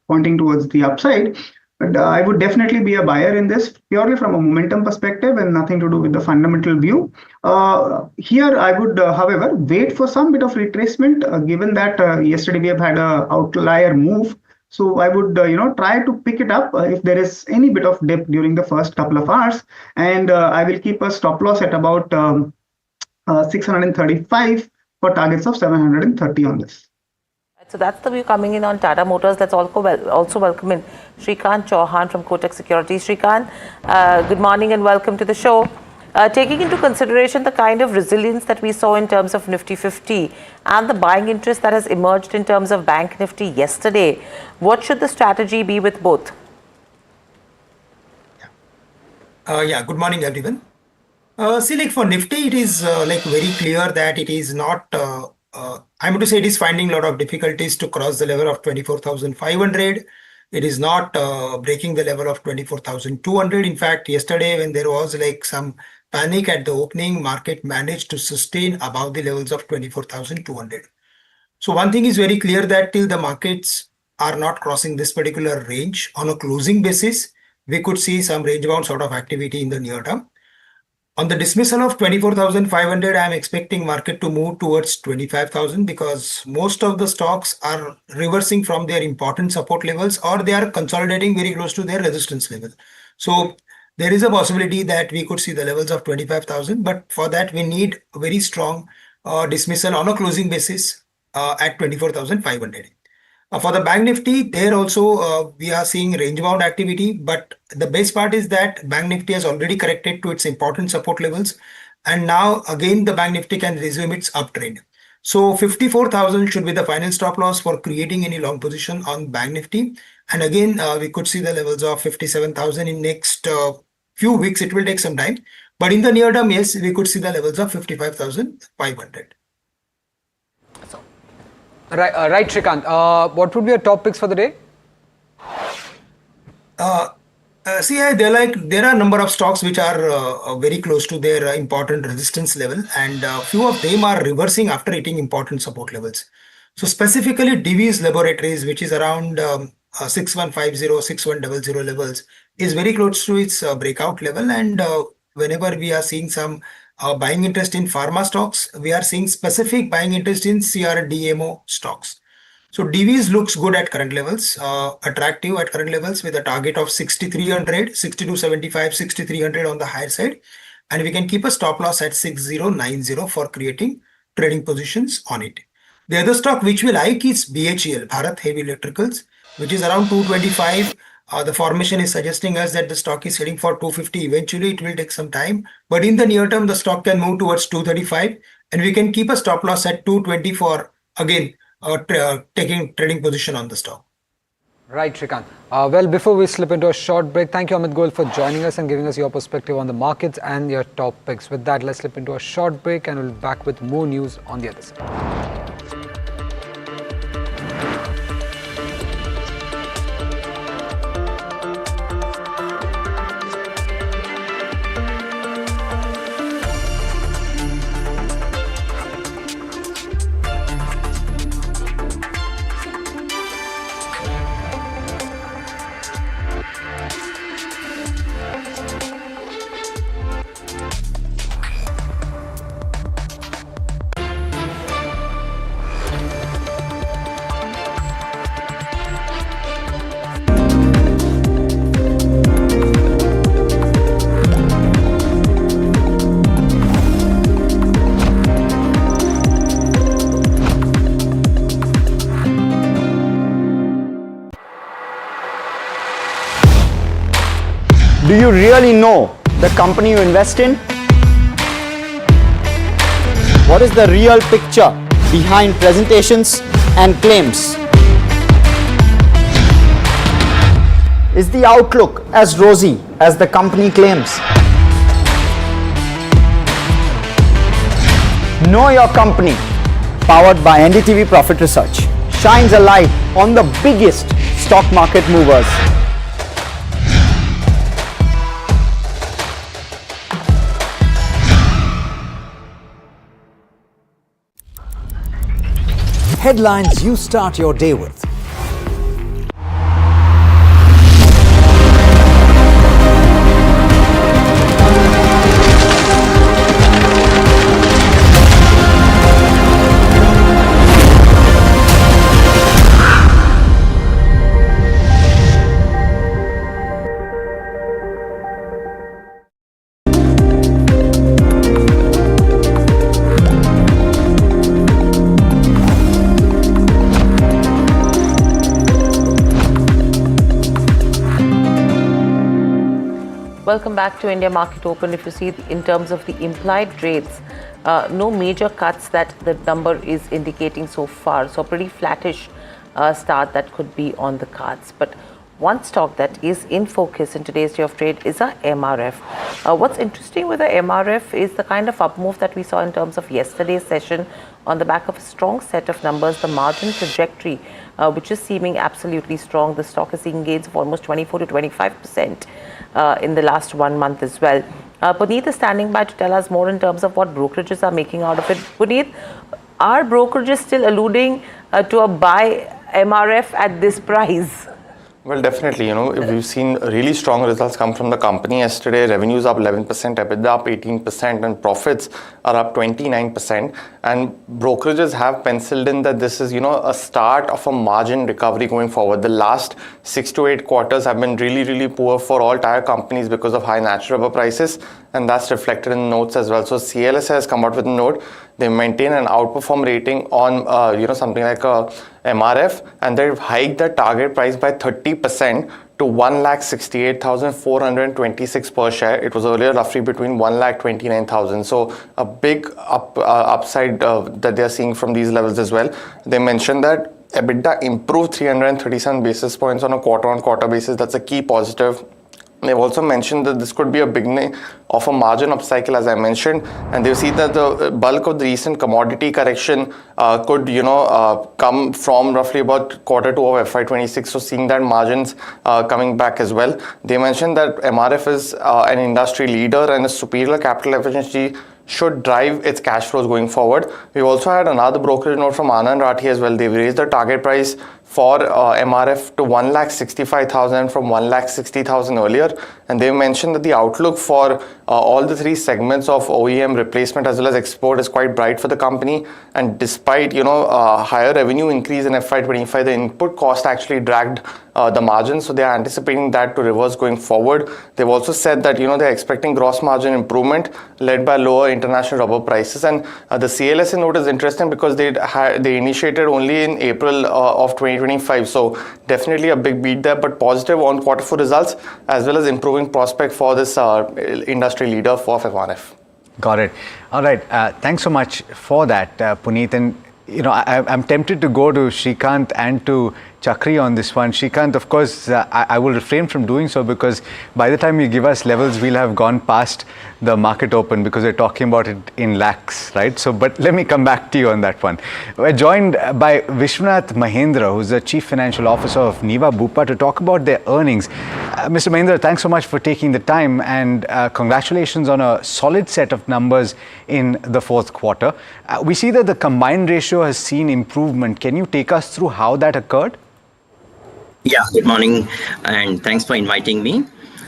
pointing towards the upside. But I would definitely be a buyer in this purely from a momentum perspective and nothing to do with the fundamental view. Here, I would, however, wait for some bit of retracement, given that yesterday we have had an outlier move. So I would, try to pick it up if there is any bit of dip during the first couple of hours, and I will keep a stop loss at about 635 for targets of 730 on this. So that's the view coming in on Tata Motors. Let's also welcome in Shrikant Chauhan from Kotak Securities. Shrikant, good morning and welcome to the show. Taking into consideration the kind of resilience that we saw in terms of Nifty 50 and the buying interest that has emerged in terms of Bank Nifty yesterday, what should the strategy be with both? Good morning, everyone. See, like for Nifty, it is like very clear that it is not, I'm going to say it is finding a lot of difficulties to cross the level of 24,500. It is not breaking the level of 24,200. In fact, yesterday when there was like some panic at the opening, market managed to sustain above the levels of 24,200. So one thing is very clear that till the markets are not crossing this particular range on a closing basis, we could see some range bound sort of activity in the near term. On the dismissal of 24,500, I am expecting market to move towards 25,000 because most of the stocks are reversing from their important support levels or they are consolidating very close to their resistance level. So there is a possibility that we could see the levels of 25,000, but for that we need a very strong dismissal on a closing basis at 24,500. For the Bank Nifty, there also we are seeing range bound activity, but the best part is that Bank Nifty has already corrected to its important support levels, and now again the Bank Nifty can resume its uptrend. So 54,000 should be the final stop loss for creating any long position on Bank Nifty, and again we could see the levels of 57,000 in next few weeks. It will take some time, but in the near term, yes, we could see the levels of 55,500. Right, Shrikant. What would be your top picks for the day? There are a number of stocks which are very close to their important resistance level, and few of them are reversing after hitting important support levels. So specifically, Divi's Laboratories, which is around 6150, 6100 levels, is very close to its breakout level, and whenever we are seeing some buying interest in pharma stocks, we are seeing specific buying interest in CRDMO stocks. So Divi's looks good at current levels, attractive at current levels with a target of 6,300, 6275, 6,300 on the higher side. And we can keep a stop loss at 6090 for creating trading positions on it. The other stock which we like is BHEL, Bharat Heavy Electricals, which is around 225. The formation is suggesting us that the stock is heading for 250. Eventually, it will take some time. But in the near term, the stock can move towards 235. And we can keep a stop loss at 220 for, again, taking trading position on the stock. Right, Shrikant. Well, before we slip into a short break, thank you, Amit Goel, for joining us and giving us your perspective on the markets and your top picks. With that, let's slip into a short break and we'll be back with more news on the other side. Do you really know the company you invest in? What is the real picture behind presentations and claims? Is the outlook as rosy as the company claims? Know Your Company, powered by NDTV Profit Research, shines a light on the biggest stock market movers. Headlines you start your day with. Welcome back to India Market Open. If you see in terms of the implied rates, no major cuts that the number is indicating so far. So pretty flattish start that could be on the cards. But one stock that is in focus in today's day of trade is a MRF. What's interesting with the MRF is the kind of up move that we saw in terms of yesterday's session on the back of a strong set of numbers. The margin trajectory, which is seeming absolutely strong. The stock is seeing gains of almost 24 to 25% in the last 1 month as well. Puneet is standing by to tell us more in terms of what brokerages are making out of it. Puneet, are brokerages still alluding to a buy MRF at this price? Well, definitely, we've seen really strong results come from the company yesterday. Revenues up 11%, EBITDA up 18%, and profits are up 29%. And brokerages have penciled in that this is, a start of a margin recovery going forward. The last 6 to 8 quarters have been really, really poor for all tire companies because of high natural rubber prices, and that's reflected in notes as well. So CLS has come out with a note. They maintain an outperform rating on, something like a MRF, and they've hiked their target price by 30% to 1,68,426 per share. It was earlier roughly between 1,29,000. So a big upside that they're seeing from these levels as well. They mentioned that EBITDA improved 337 basis points on a quarter-on-quarter basis. That's a key positive. They've also mentioned that this could be a beginning of a margin upcycle, as I mentioned, and they've seen that the bulk of the recent commodity correction could, come from roughly about Q2 of FY26. So seeing that margins coming back as well. They mentioned that MRF is an industry leader and a superior capital efficiency should drive its cash flows going forward. We've also had another brokerage note from Anand Rathi as well. They've raised the target price for MRF to 1,65,000 from 1,60,000 earlier, and they mentioned that the outlook for all the 3 segments of OEM, replacement as well as export is quite bright for the company. And despite higher revenue increase in FY25, the input cost actually dragged the margin, so they are anticipating that to reverse going forward. They've also said that they're expecting gross margin improvement led by lower international rubber prices. And the CLS note is interesting because they initiated only in April of 2025, so definitely a big beat there, but positive on Q4 results as well as improving prospect for this industry leader for MRF. Got it. All right. Thanks so much for that, Puneet. And I'm tempted to go to Shrikant and to Chakri on this one. Shrikant, of course, I will refrain from doing so because by the time you give us levels, we'll have gone past the market open because we're talking about it in lakhs, right? So, but let me come back to you on that one. We're joined by Vishwanath Mahendra, who's the Chief Financial Officer of Niva Bupa, to talk about their earnings. Mr. Mahendra, thanks so much for taking the time, and congratulations on a solid set of numbers in the fourth quarter. We see that the combined ratio has seen improvement. Can you take us through how that occurred? Yeah, good morning, and thanks for inviting me.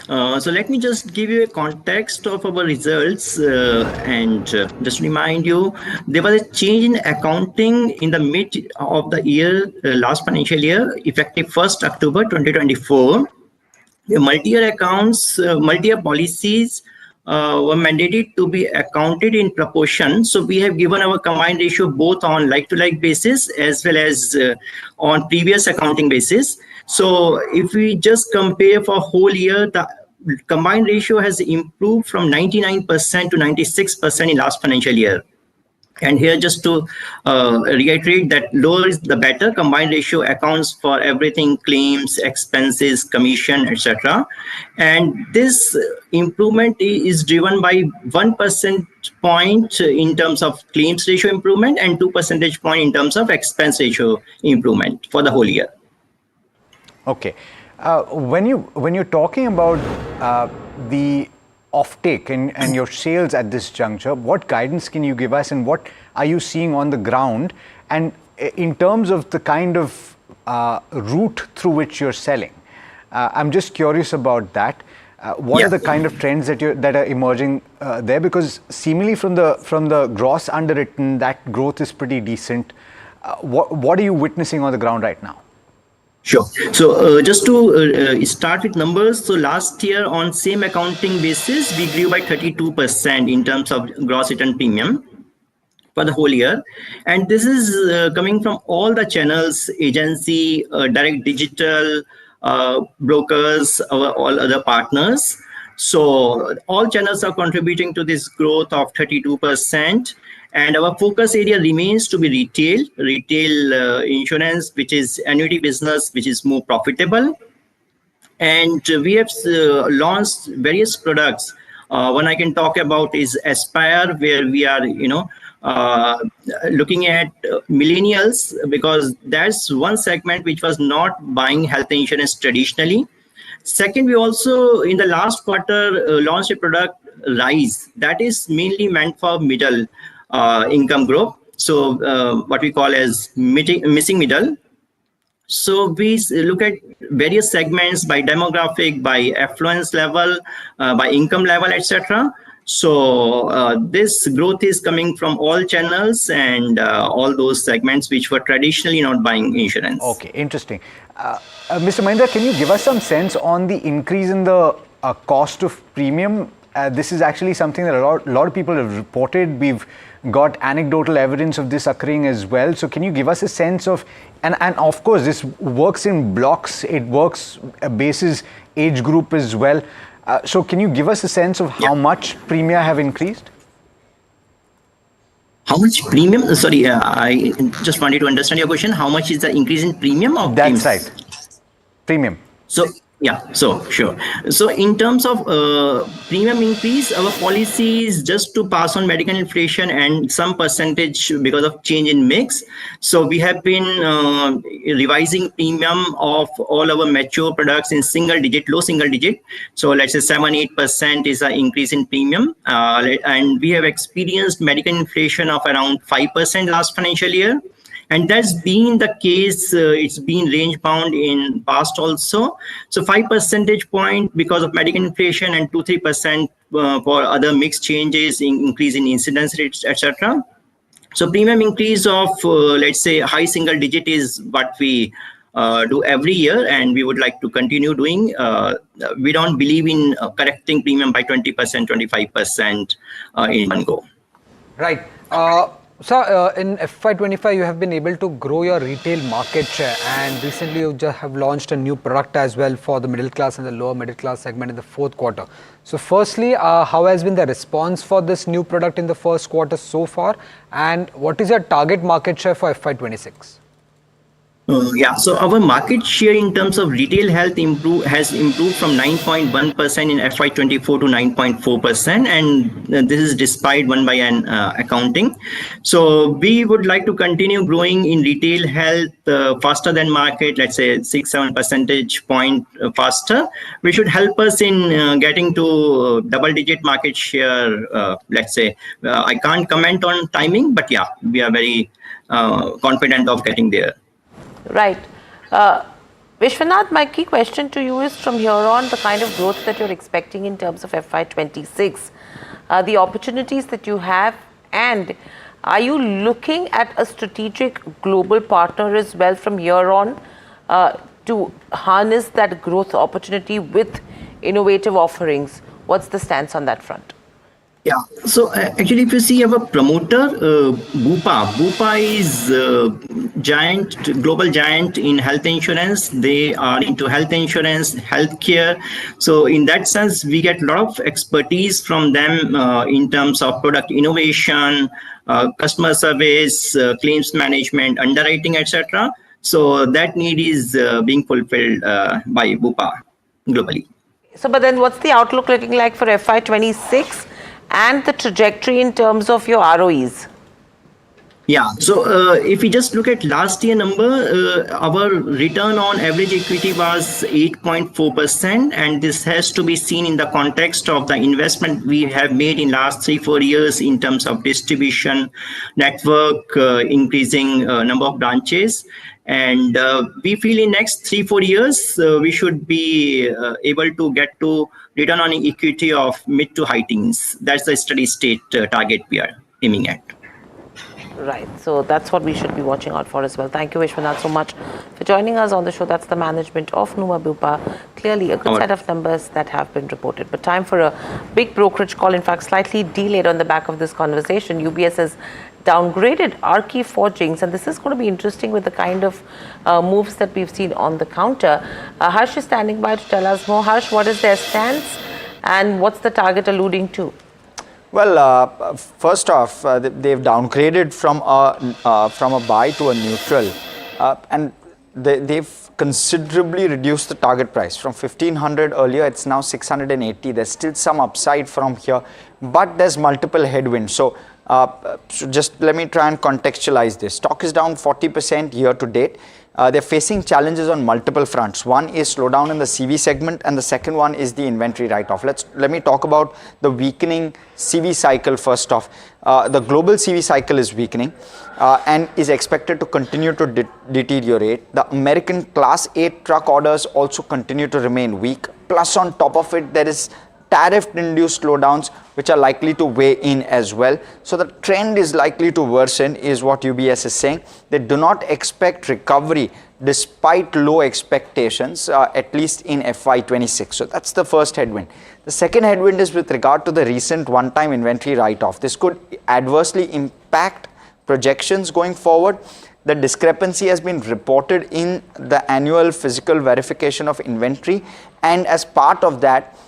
So let me just give you a context of our results and just remind you, there was a change in accounting in the mid of the year, last financial year, effective 1st October 2024. The multi-year accounts, multi-year policies were mandated to be accounted in proportion. So we have given our combined ratio both on like-to-like basis as well as on previous accounting basis. So if we just compare for whole year, the combined ratio has improved from 99% to 96% in last financial year. And here just to reiterate that lower is the better. Combined ratio accounts for everything: claims, expenses, commission, etc. And this improvement is driven by 1% point in terms of claims ratio improvement and 2 percentage point in terms of expense ratio improvement for the whole year. Okay. When you're talking about the offtake and your sales at this juncture, what guidance can you give us, and what are you seeing on the ground? And in terms of the kind of route through which you're selling, I'm just curious about that. What are the kind of trends that are emerging there? Because seemingly from the gross underwritten, that growth is pretty decent. What are you witnessing on the ground right now? Sure. So just to start with numbers, so last year on same accounting basis, we grew by 32% in terms of gross written premium for the whole year. And this is coming from all the channels: agency, direct digital, brokers, all other partners. So all channels are contributing to this growth of 32%. And our focus area remains to be retail insurance, which is annuity business, which is more profitable. And we have launched various products. One I can talk about is Aspire, where we are, looking at millennials, because that's one segment which was not buying health insurance traditionally. Second, we also in the last quarter launched a product, Rise, that is mainly meant for middle income group. So what we call as missing middle. So we look at various segments by demographic, by affluence level, by income level, etc. So this growth is coming from all channels and all those segments which were traditionally not buying insurance. Okay, interesting. Mr. Mahindra, can you give us some sense on the increase in the cost of premium? This is actually something that a lot of people have reported. We've got anecdotal evidence of this occurring as well. So can you give us a sense of, and of course this works in blocks, it works basis age group as well. So can you give us a sense of how much premium have increased? How much premium? Sorry, I just wanted to understand your question. How much is the increase in premium? Of That's right. Premium. So yeah, so sure. So in terms of premium increase, our policy is just to pass on medical inflation and some percentage because of change in mix. So we have been revising premium of all our mature products in single digit, low single digit. So let's say 7-8% is an increase in premium. And we have experienced medical inflation of around 5% last financial year. And that's been the case, it's been range bound in past also. So 5 percentage point because of medical inflation and 2-3% for other mix changes, increase in incidence rates, etc. So premium increase of, let's say, high single digit is what we do every year, and we would like to continue doing. We don't believe in correcting premium by 20%, 25% in one go. Right. So in FY25, you have been able to grow your retail market share, and recently you just have launched a new product as well for the middle class and the lower middle class segment in the fourth quarter. So firstly, how has been the response for this new product in the first quarter so far, and what is your target market share for FY26? Yeah, so our market share in terms of retail health has improved from 9.1% in FY24 to 9.4%, and this is despite 1/N accounting. So we would like to continue growing in retail health faster than market, let's say 6-7 percentage point faster, which should help us in getting to double-digit market share. Let's say I can't comment on timing, but yeah, we are very confident of getting there. Right. Vishwanath, my key question to you is, from here on, the kind of growth that you're expecting in terms of FY26, the opportunities that you have, and are you looking at a strategic global partner as well from here on to harness that growth opportunity with innovative offerings? What's the stance on that front? Yeah, so actually, if you see our promoter, Bupa is global giant in health insurance. They are into health insurance, healthcare. So in that sense, we get a lot of expertise from them in terms of product innovation, customer service, claims management, underwriting, etc. So that need is being fulfilled by Bupa globally. So, but then what's the outlook looking like for FY26? And the trajectory in terms of your ROEs? Yeah, so if we just look at last year number, our return on average equity was 8.4%, and this has to be seen in the context of the investment we have made in last 3-4 years in terms of distribution, network, increasing number of branches. And we feel in next 3-4 years, we should be able to get to return on equity of mid to high teens. That's the steady state target we are aiming at. Right. So that's what we should be watching out for as well. Thank you, Vishwanath, so much for joining us on the show. That's the management of Bupa. Clearly a good set of numbers that have been reported. But time for a big brokerage call. In fact, slightly delayed on the back of this conversation. UBS has downgraded Arki Forgings, and this is going to be interesting with the kind of moves that we've seen on the counter. Harsh is standing by to tell us more. Harsh, what is their stance? And what's the target alluding to? Well, first off, they've downgraded from a buy to a neutral, and they've considerably reduced the target price from 1500 earlier. It's now 680. There's still some upside from here, but there's multiple headwinds. So just let me try and contextualize this. Stock is down 40% year to date. They're facing challenges on multiple fronts. One is slowdown in the CV segment, and the second one is the inventory write-off. Let me talk about the weakening CV cycle first off. The global CV cycle is weakening and is expected to continue to deteriorate. The American Class 8 truck orders also continue to remain weak. Plus, on top of it, there is tariff-induced slowdowns which are likely to weigh in as well. So the trend is likely to worsen is what UBS is saying. They do not expect recovery despite low expectations, at least in FY26. So that's the first headwind. The second headwind is with regard to the recent one-time inventory write-off. This could adversely impact projections going forward. The discrepancy has been reported in the annual physical verification of inventory, and as part of that,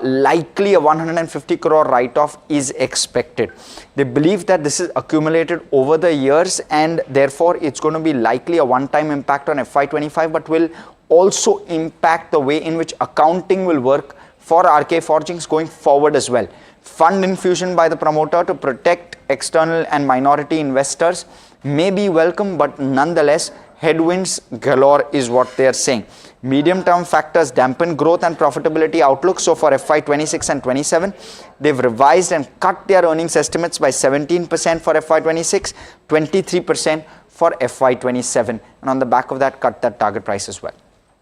likely a 150 crore write-off is expected. They believe that this is accumulated over the years, and therefore it's going to be likely a one-time impact on FY25, but will also impact the way in which accounting will work for RK Forgings going forward as well. Fund infusion by the promoter to protect external and minority investors may be welcome, but nonetheless headwinds galore is what they are saying. Medium-term factors dampen growth and profitability outlook. So for FY26 and 27, they've revised and cut their earnings estimates by 17% for FY26, 23% for FY27. And on the back of that, cut that target price as well.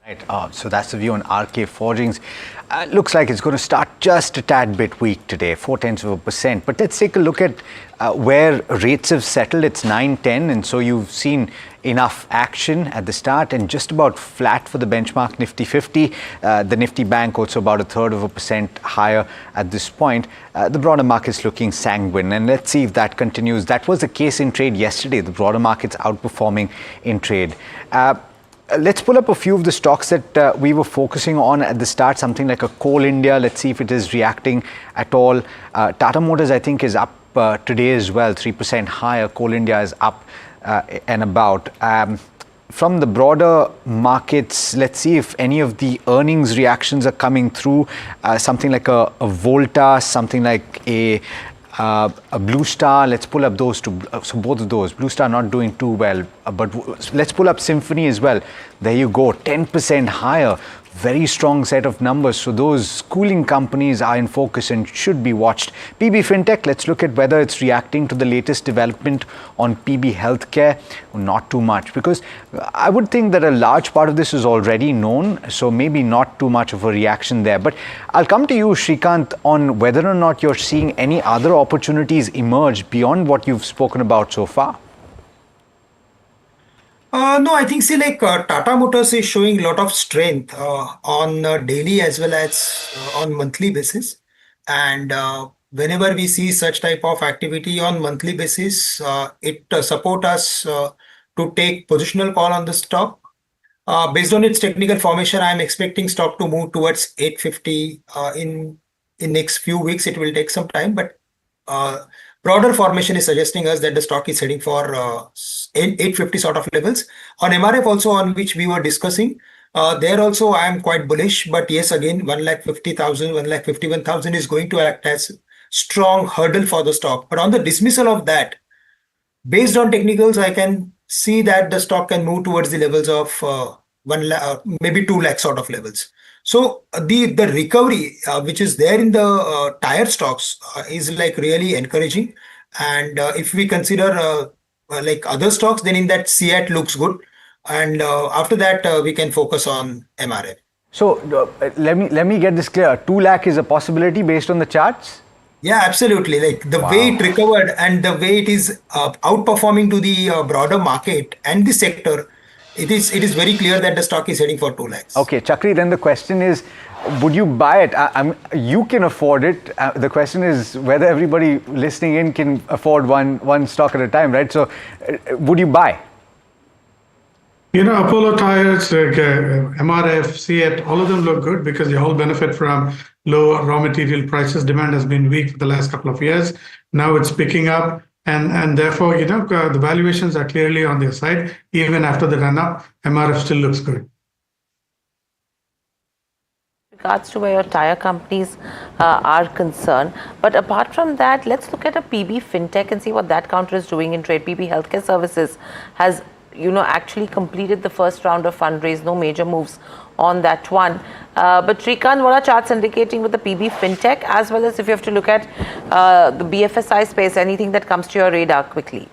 Right. So that's the view on RK Forgings. Looks like it's going to start just a tad bit weak today, 0.4%. But let's take a look at where rates have settled. It's 9-10, and so you've seen enough action at the start and just about flat for the benchmark Nifty 50. The Nifty Bank also about 0.33% higher at this point. The broader market's looking sanguine, and let's see if that continues. That was the case in trade yesterday. The broader market's outperforming in trade. Let's pull up a few of the stocks that we were focusing on at the start, something like a Coal India. Let's see if it is reacting at all. Tata Motors, I think, is up today as well, 3% higher. Coal India is up and about. From the broader markets, let's see if any of the earnings reactions are coming through. Something like a Volta, something like a Blue Star. Let's pull up those two. So both of those. Blue Star not doing too well, but let's pull up Symphony as well. There you go, 10% higher. Very strong set of numbers. So those schooling companies are in focus and should be watched. PB Fintech, let's look at whether it's reacting to the latest development on PB Healthcare. Not too much, because I would think that a large part of this is already known, so maybe not too much of a reaction there. But I'll come to you, Shrikant, on whether or not you're seeing any other opportunities emerge beyond what you've spoken about so far. No, I think Tata Motors is showing a lot of strength on daily as well as on monthly basis. And whenever we see such type of activity on monthly basis, it support us to take positional call on the stock. Based on its technical formation, I am expecting stock to move towards 850 in next few weeks. It will take some time, but broader formation is suggesting us that the stock is heading for 850 sort of levels. On MRF also, on which we were discussing, there also I am quite bullish, but yes, again, 150,000, 151,000 is going to act as strong hurdle for the stock. But on the dismissal of that, based on technicals, I can see that the stock can move towards the levels of maybe 2 lakh sort of levels. So the recovery which is there in the tire stocks is really encouraging. And if we consider other stocks, then in that CAT looks good. And after that, we can focus on MRF. So let me get this clear. 2 lakh is a possibility based on the charts? Yeah, absolutely. Way it recovered and the way it is outperforming to the broader market and the sector, it is very clear that the stock is heading for 2 lakhs. Okay, Chakri, then the question is, would you buy it? You can afford it. The question is whether everybody listening in can afford one stock at a time, right? So would you buy? Apollo Tyres, MRF, CEAT, all of them look good because they all benefit from low raw material prices. Demand has been weak for the last couple of years. Now it's picking up, and therefore, the valuations are clearly on their side. Even after the run-up, MRF still looks good. Regards to where your tire companies are concerned. But apart from that, let's look at a PB FinTech and see what that counter is doing in trade. PB Healthcare Services has, actually completed the first round of fundraise. No major moves on that one. But Srikanth, what are charts indicating with the PB FinTech, as well as if you have to look at the BFSI space, anything that comes to your radar quickly?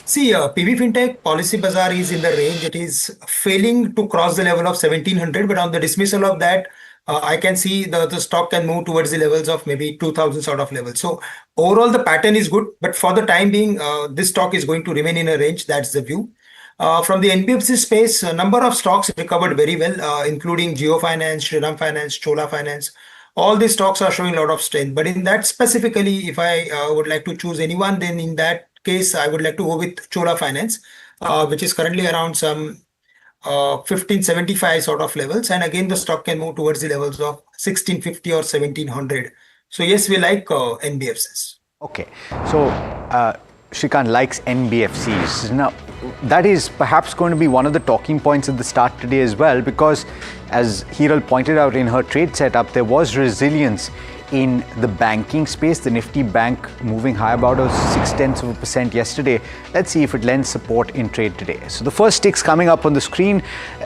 See, PB FinTech Policy Bazaar is in the range. It is failing to cross the level of 1700, but on the dismissal of that, I can see the stock can move towards the levels of maybe 2000 sort of level. So overall, the pattern is good, but for the time being, this stock is going to remain in a range. That's the view. From the NBFC space, a number of stocks recovered very well, including Jio Finance, Shriram Finance, Chola Finance. All these stocks are showing a lot of strength. But in that specifically, if I would like to choose anyone, then in that case, I would like to go with Chola Finance, which is currently around some 1575 sort of levels. And again, the stock can move towards the levels of 1650 or 1700. So yes, we like NBFCs. Okay. So Srikanth likes NBFCs. Now, that is perhaps going to be one of the talking points at the start today as well, because as Hiral pointed out in her trade setup, there was resilience in the banking space. The Nifty bank moving high about 0.6% yesterday. Let's see if it lends support in trade today. So the first ticks coming up on the screen.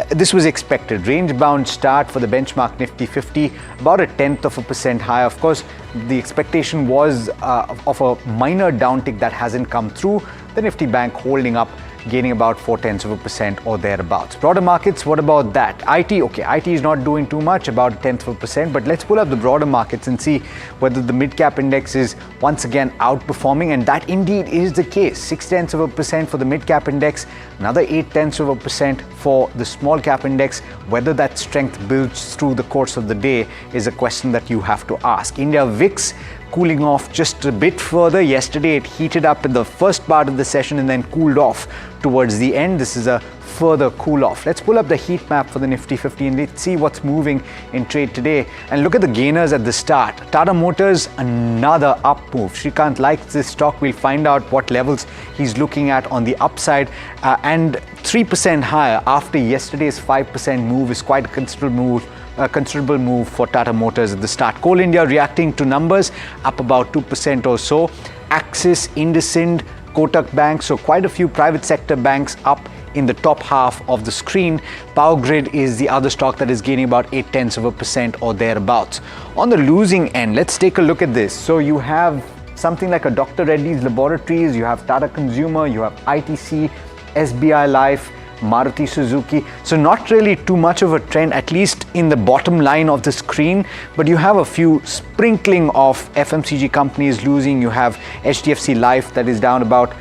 This was expected. Range bound start for the benchmark Nifty 50, about 0.1% higher. Of course, the expectation was of a minor downtick that hasn't come through. The Nifty bank holding up, gaining about 0.4% or thereabouts. Broader markets, what about that? IT, okay, IT is not doing too much, about 0.1%, but let's pull up the broader markets and see whether the mid-cap index is once again outperforming, and that indeed is the case. 0.6% for the mid-cap index, another 0.8% for the small-cap index. Whether that strength builds through the course of the day is a question that you have to ask. India VIX cooling off just a bit further. Yesterday it heated up in the first part of the session and then cooled off towards the end. This is a further cool off. Let's pull up the heat map for the Nifty 50 and let's see what's moving in trade today. And look at the gainers at the start. Tata Motors, another up move. Srikanth likes this stock. We'll find out what levels he's looking at on the upside. And 3% higher after yesterday's 5% move is quite a considerable move for Tata Motors at the start. Coal India reacting to numbers, up about 2% or so. Axis, IndusInd, Kotak Bank, so quite a few private sector banks up in the top half of the screen. Power Grid is the other stock that is gaining about 0.8% or thereabouts. On the losing end, let's take a look at this. So you have something like a Dr. Reddy's Laboratories, you have Tata Consumer, you have ITC, SBI Life, Maruti Suzuki. So not really too much of a trend, at least in the bottom line of the screen, but you have a few sprinkling of FMCG companies losing. You have HDFC Life that is down about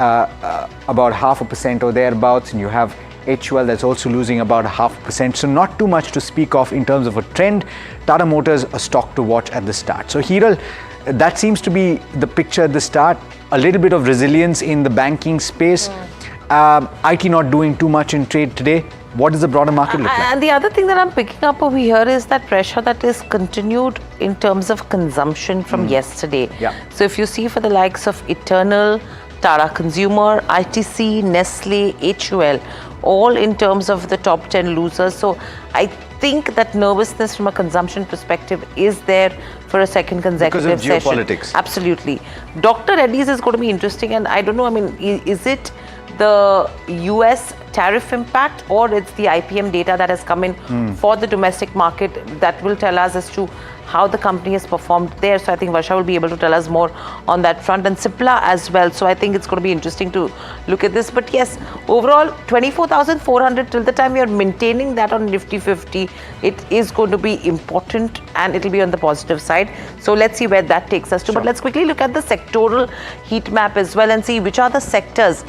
0.5% or thereabouts, and you have HUL that's also losing about 0.5%. So not too much to speak of in terms of a trend. Tata Motors, a stock to watch at the start. So Hiral, that seems to be the picture at the start. A little bit of resilience in the banking space. IT not doing too much in trade today. What does the broader market look like? And the other thing that I'm picking up over here is that pressure that is continued in terms of consumption from yesterday. Yeah. So if you see for the likes of Eternal, Tata Consumer, ITC, Nestle, HUL, all in terms of the top 10 losers. So I think that nervousness from a consumption perspective is there for a second consecutive session. Because of geopolitics. Absolutely. Dr. Reddy's is going to be interesting, and I don't know, I mean, is it the US tariff impact or it's the IPM data that has come in for the domestic market that will tell us as to how the company has performed there. So I think Varsha will be able to tell us more on that front, and Cipla as well. So I think it's going to be interesting to look at this. But yes, overall 24,400 till the time we are maintaining that on Nifty 50, it is going to be important and it will be on the positive side. So let's see where that takes us to. Sure. But let's quickly look at the sectoral heat map as well and see which are the sectors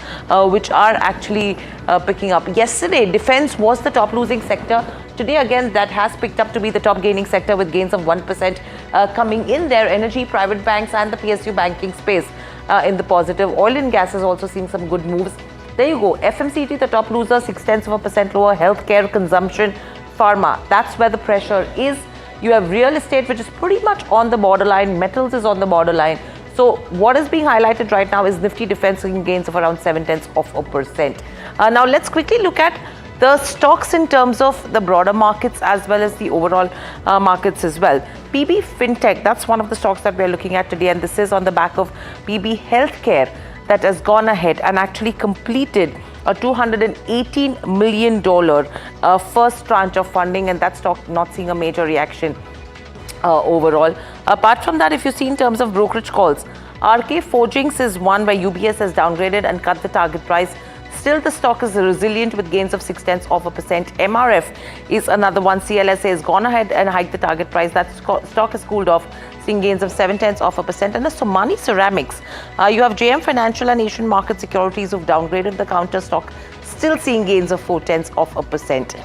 which are actually picking up. Yesterday, defense was the top losing sector. Today, again, that has picked up to be the top gaining sector with gains of 1% coming in there. Energy, private banks and the PSU banking space in the positive. Oil and gas is also seeing some good moves. There you go. FMCG, the top loser, 0.6% lower. Healthcare, consumption, pharma. That's where the pressure is. You have real estate, which is pretty much on the borderline. Metals is on the borderline. So what is being highlighted right now is Nifty defensing gains of around 0.7%. Now let's quickly look at the stocks in terms of the broader markets as well as the overall markets as well. PB Fintech, that's one of the stocks that we're looking at today, and this is on the back of PB Healthcare that has gone ahead and actually completed a $218 million first tranche of funding, and that stock not seeing a major reaction overall. Apart from that, if you see in terms of brokerage calls, RK Forgings is one where UBS has downgraded and cut the target price. Still, the stock is resilient with gains of 0.6%. MRF is another one. CLSA has gone ahead and hiked the target price. That stock has cooled off, seeing gains of 0.7%. And the Somani Ceramics, you have JM Financial and Asian Market Securities who've downgraded the counter stock, still seeing gains of 0.4%.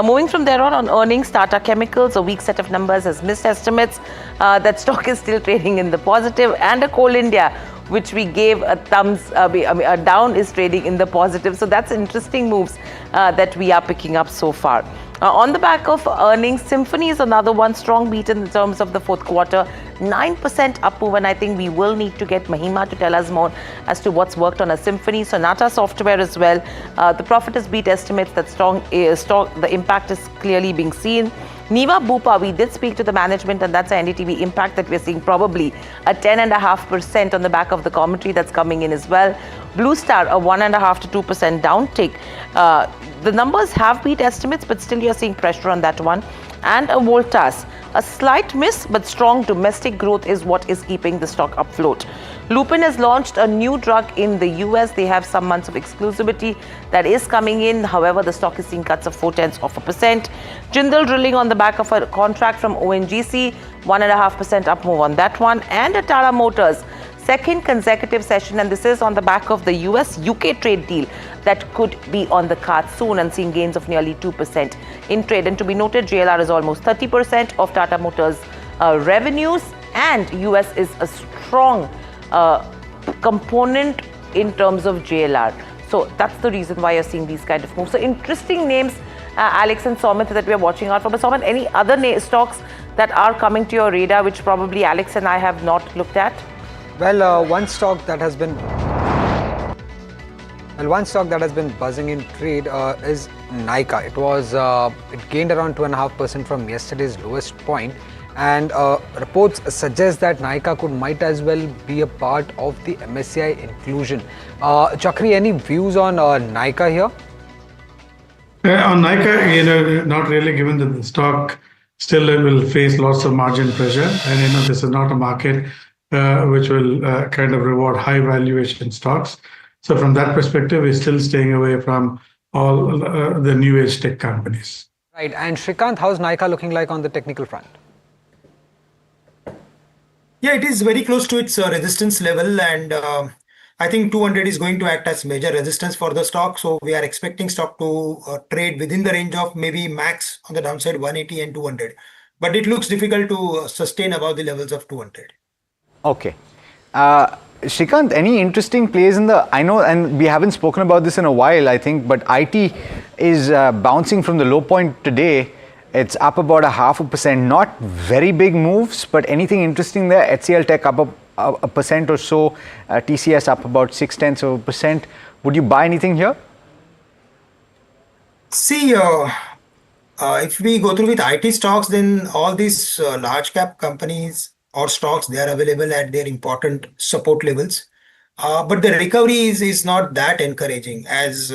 Moving from there on earnings, Tata Chemicals, a weak set of numbers, has missed estimates. That stock is still trading in the positive, and a Coal India, which we gave a a down, is trading in the positive. So that's interesting moves that we are picking up so far. On the back of earnings, Symphony is another one, strong beat in terms of the fourth quarter, 9% up move, and I think we will need to get Mahima to tell us more as to what's worked on a Symphony. Sonata Software as well. The profit has beat estimates. That the impact is clearly being seen. Niva Bupa, we did speak to the management, and that's an NDTV impact that we're seeing, probably a 10.5% on the back of the commentary that's coming in as well. Blue Star, a 1.5 to 2% downtick. The numbers have beat estimates, but still you're seeing pressure on that one. And a Voltas, a slight miss, but strong domestic growth is what is keeping the stock afloat. Lupin has launched a new drug in the US. They have some months of exclusivity that is coming in. However, the stock is seeing cuts of 0.4%. Jindal Drilling on the back of a contract from ONGC, 1.5% up move on that one. And a Tata Motors, second consecutive session, and this is on the back of the US-UK trade deal that could be on the card soon, and seeing gains of nearly 2% in trade. And to be noted, JLR is almost 30% of Tata Motors revenues, and US is a strong component in terms of JLR. So that's the reason why you're seeing these kind of moves. So interesting names, Alex and Somit, that we are watching out for. But Somit, any other stocks that are coming to your radar which probably Alex and I have not looked at? Well, one stock that has been buzzing in trade is Nykaa. It gained around 2.5% from yesterday's lowest point, and reports suggest that Nykaa might as well be a part of the MSCI inclusion. Chakri, any views on Nykaa here? On Nykaa, not really, given that the stock still will face lots of margin pressure, and this is not a market which will kind of reward high valuation stocks. So from that perspective, we're still staying away from all the new age tech companies. Right. And Shrikant, how's Nykaa looking like on the technical front? Yeah, it is very close to its resistance level, and I think 200 is going to act as major resistance for the stock. So we are expecting stock to trade within the range of maybe max on the downside 180 and 200. But it looks difficult to sustain above the levels of 200. Okay. Shrikant, any interesting plays in I know, and we haven't spoken about this in a while, I think, but IT is bouncing from the low point today. It's up about 0.5%. Not very big moves, but anything interesting there? HCL Tech up a percent or so. TCS up about 0.6%. Would you buy anything here? See, if we go through with IT stocks, then all these large cap companies or stocks, they are available at their important support levels. But the recovery is not that encouraging, as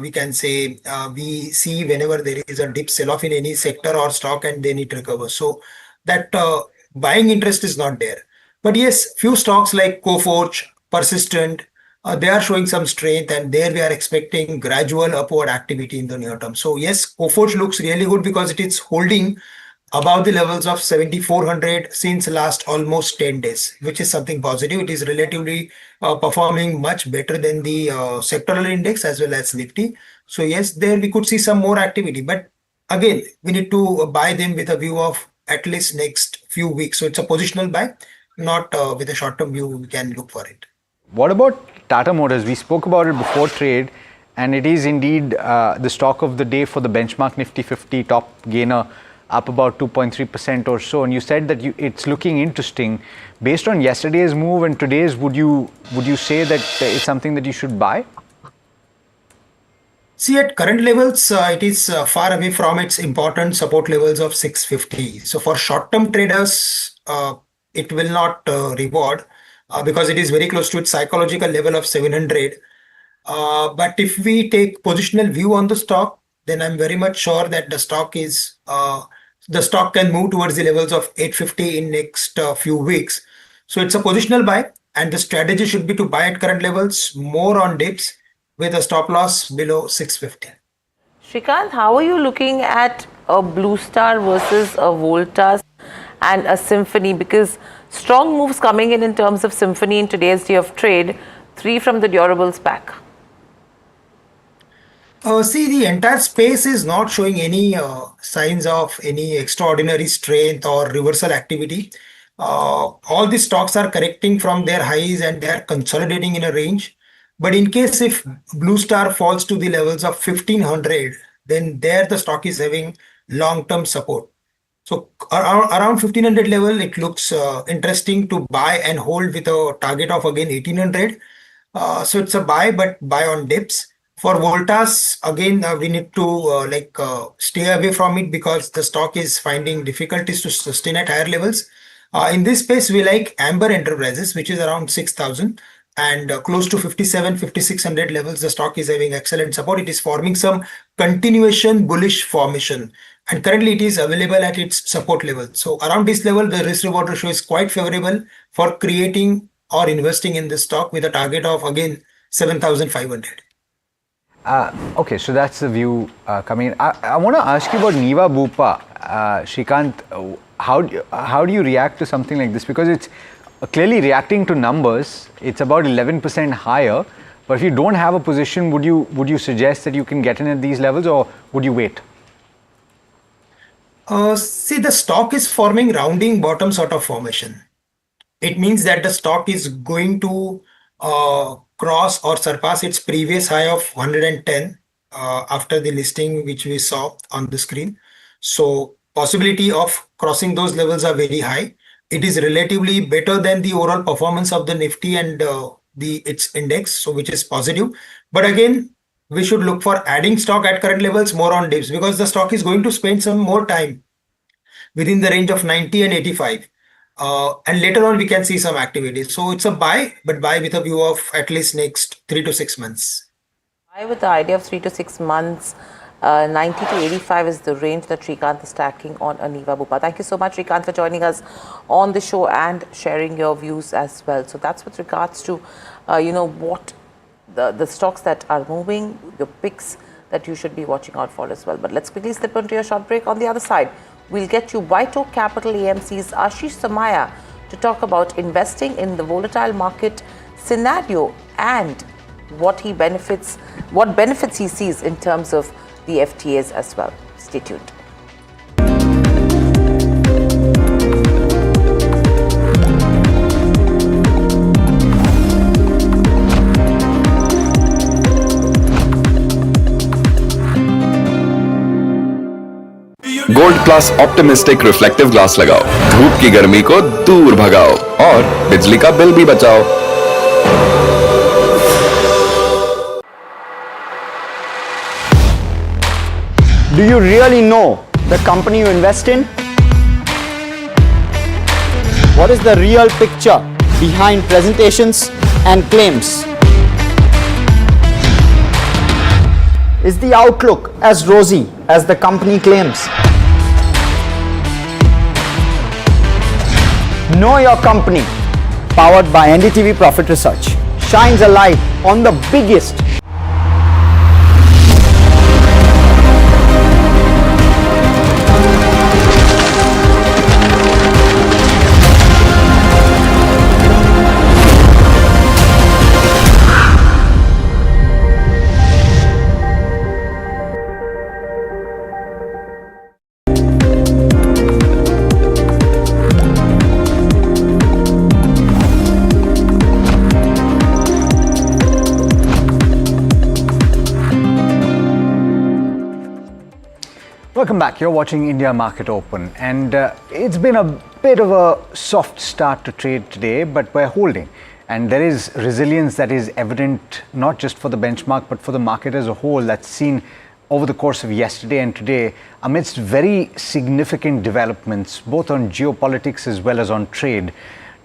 we can say. We see whenever there is a dip sell-off in any sector or stock and then it recovers. So that buying interest is not there. But yes, few stocks like Coforge, Persistent, they are showing some strength, and there we are expecting gradual upward activity in the near term. So yes, Coforge looks really good because it is holding above the levels of 7,400 since last almost 10 days, which is something positive. It is relatively performing much better than the sectoral index as well as Nifty. So yes, there we could see some more activity. But again, we need to buy them with a view of at least next few weeks. So it's a positional buy, not with a short-term view we can look for it. What about Tata Motors. We spoke about it before trade, and it is indeed the stock of the day for the benchmark Nifty 50, top gainer, up about 2.3% or so. And you said that it's looking interesting. Based on yesterday's move and today's, would you say that it's something that you should buy? See, at current levels, it is far away from its important support levels of 650. So for short-term traders, it will not reward because it is very close to its psychological level of 700. But if we take positional view on the stock, then I'm very much sure that the stock can move towards the levels of 850 in next few weeks. So it's a positional buy, and the strategy should be to buy at current levels, more on dips, with a stop loss below 650. Shrikant, how are you looking at a Blue Star versus a Voltas and a Symphony? Because strong moves coming in terms of Symphony in today's day of trade, 3 from the durables pack. See, the entire space is not showing any signs of any extraordinary strength or reversal activity. All the stocks are correcting from their highs and they are consolidating in a range. But in case if Blue Star falls to the levels of 1500, then there the stock is having long-term support. So around 1500 level, it looks interesting to buy and hold with a target of again 1800. So it's a buy, but buy on dips. For Voltas, again, we need to stay away from it because the stock is finding difficulties to sustain at higher levels. In this space, we like Amber Enterprises, which is around 6,000. And close to 5600 levels, the stock is having excellent support. It is forming some continuation bullish formation, and currently it is available at its support level. So around this level, the risk reward ratio is quite favorable for creating or investing in this stock with a target of again 7,500. Okay, so that's the view coming in. I want to ask you about Niva Bupa. Shrikant, how do you react to something like this? Because it's clearly reacting to numbers. It's about 11% higher. But if you don't have a position, would you suggest that you can get in at these levels, or would you wait? See, the stock is forming rounding bottom sort of formation. It means that the stock is going to cross or surpass its previous high of 110 after the listing which we saw on the screen. So possibility of crossing those levels are very high. It is relatively better than the overall performance of the Nifty and its index, so which is positive. But again, we should look for adding stock at current levels more on dips because the stock is going to spend some more time within the range of 90 and 85. And later on, we can see some activity. So it's a buy, but buy with a view of at least next 3 to 6 months. Buy with the idea of 3 to 6 months. 90 to 85 is the range that Shrikant is tracking on Niva Bupa. Thank you so much, Shrikant, for joining us on the show and sharing your views as well. So that's with regards to, what the stocks that are moving, your picks that you should be watching out for as well. But let's quickly slip into your short break. On the other side, we'll get you White Oak Capital AMC's Ashish Samaya to talk about investing in the volatile market scenario and what benefits he sees in terms of the FTAs as well. Stay tuned. Gold plus optimistic reflective glass लगाओ, धूप की गर्मी को दूर भगाओ और बिजली का बिल भी बचाओ। Do you really know the company you invest in? What is the real picture behind presentations and claims? Is the outlook as rosy as the company claims? Know Your Company, powered by NDTV Profit Research, shines a light on the biggest Welcome back. You're watching India Market Open, and it's been a bit of a soft start to trade today, but we're holding. And there is resilience that is evident not just for the benchmark, but for the market as a whole, that's seen over the course of yesterday and today amidst very significant developments, both on geopolitics as well as on trade.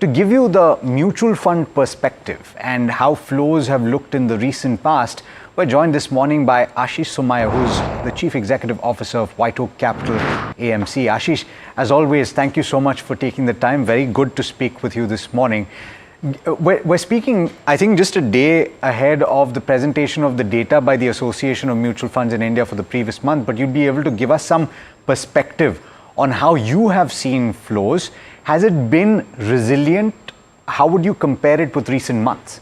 To give you the mutual fund perspective and how flows have looked in the recent past, we're joined this morning by Ashish Somaya, who's the Chief Executive Officer of White Oak Capital AMC. Ashish, as always, thank you so much for taking the time. Very good to speak with you this morning. We're speaking, I think, just a day ahead of the presentation of the data by the Association of Mutual Funds in India for the previous month, but you'd be able to give us some perspective on how you have seen flows. Has it been resilient? How would you compare it with recent months?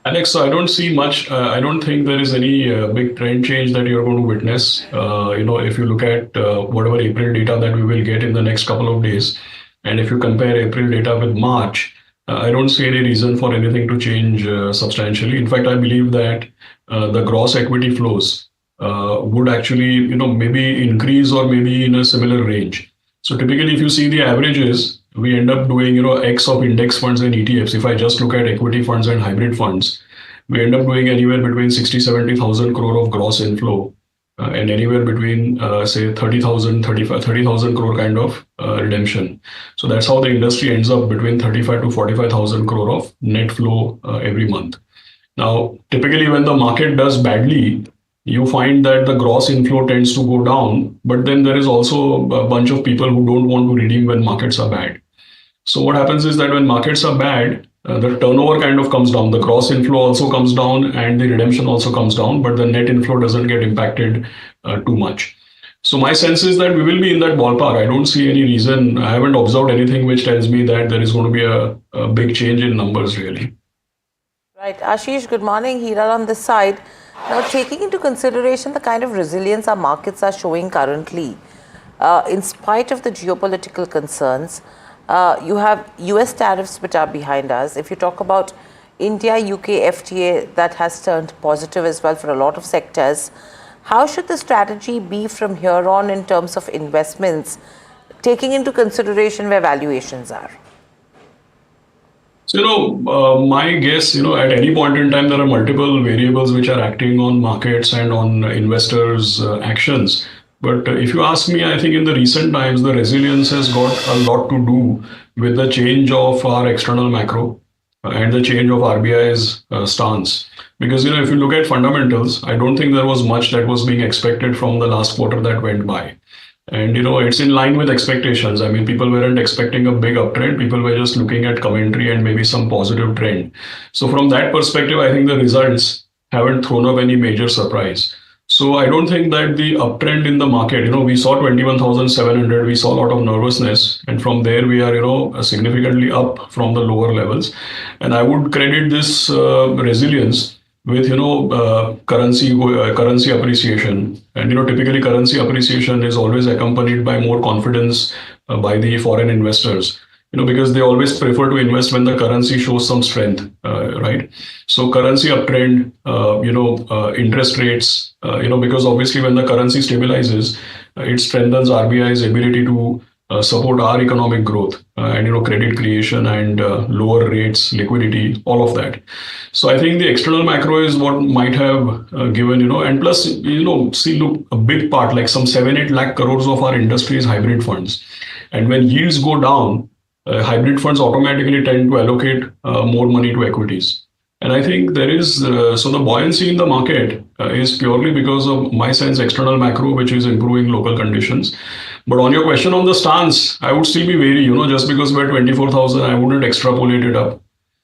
Alex, I don't see much. I don't think there is any big trend change that you're going to witness. If you look at whatever April data that we will get in the next couple of days, and if you compare April data with March, I don't see any reason for anything to change substantially. In fact, I believe that the gross equity flows would actually, maybe increase or maybe in a similar range. So typically, if you see the averages, we end up doing, X of index funds and ETFs. If I just look at equity funds and hybrid funds, we end up doing anywhere between 60,000-70,000 crore of gross inflow and anywhere between, say, 30,000 crore kind of redemption. So that's how the industry ends up between 35 to 45,000 crore of net flow every month. Now, typically when the market does badly, you find that the gross inflow tends to go down, but then there is also a bunch of people who don't want to redeem when markets are bad. So what happens is that when markets are bad, the turnover kind of comes down, the gross inflow also comes down and the redemption also comes down, but the net inflow doesn't get impacted too much. So my sense is that we will be in that ballpark. I don't see any reason, I haven't observed anything which tells me that there is going to be a big change in numbers really. Right. Ashish, good morning. Hiral on this side. Now, taking into consideration the kind of resilience our markets are showing currently, in spite of the geopolitical concerns, you have US tariffs which are behind us. If you talk about India-UK FTA, that has turned positive as well for a lot of sectors. How should the strategy be from here on in terms of investments, taking into consideration where valuations are? So, my guess, at any point in time, there are multiple variables which are acting on markets and on investors' actions. But if you ask me, I think in the recent times, the resilience has got a lot to do with the change of our external macro and the change of RBI's stance. Because, if you look at fundamentals, I don't think there was much that was being expected from the last quarter that went by. And, it's in line with expectations. I mean, people weren't expecting a big uptrend. People were just looking at commentary and maybe some positive trend. So from that perspective, I think the results haven't thrown up any major surprise. So I don't think that the uptrend in the market, we saw 21,700, we saw a lot of nervousness. And from there, we are, significantly up from the lower levels. And I would credit this resilience with, currency appreciation. And, typically currency appreciation is always accompanied by more confidence by the foreign investors. Because they always prefer to invest when the currency shows some strength, right? So currency uptrend, interest rates, because obviously when the currency stabilizes, it strengthens RBI's ability to support our economic growth and, credit creation and lower rates, liquidity, all of that. So I think the external macro is what might have given, and plus, see, look, a big part, like some 7-8 lakh crores of our industry is hybrid funds. And when yields go down, hybrid funds automatically tend to allocate more money to equities. And I think there is, so the buoyancy in the market is purely because of, my sense, external macro, which is improving local conditions. But on your question on the stance, I would still be wary, just because we're 24,000, I wouldn't extrapolate it up.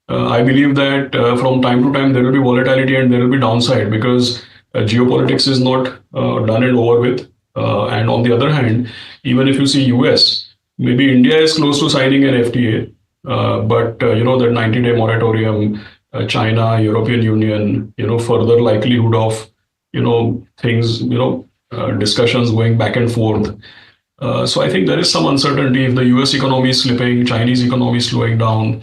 I believe that from time to time, there will be volatility and there will be downside because geopolitics is not done and over with. And on the other hand, even if you see US, maybe India is close to signing an FTA, but the 90-day moratorium, China, European Union, further likelihood of, things, discussions going back and forth. So I think there is some uncertainty if the US economy is slipping, Chinese economy is slowing down.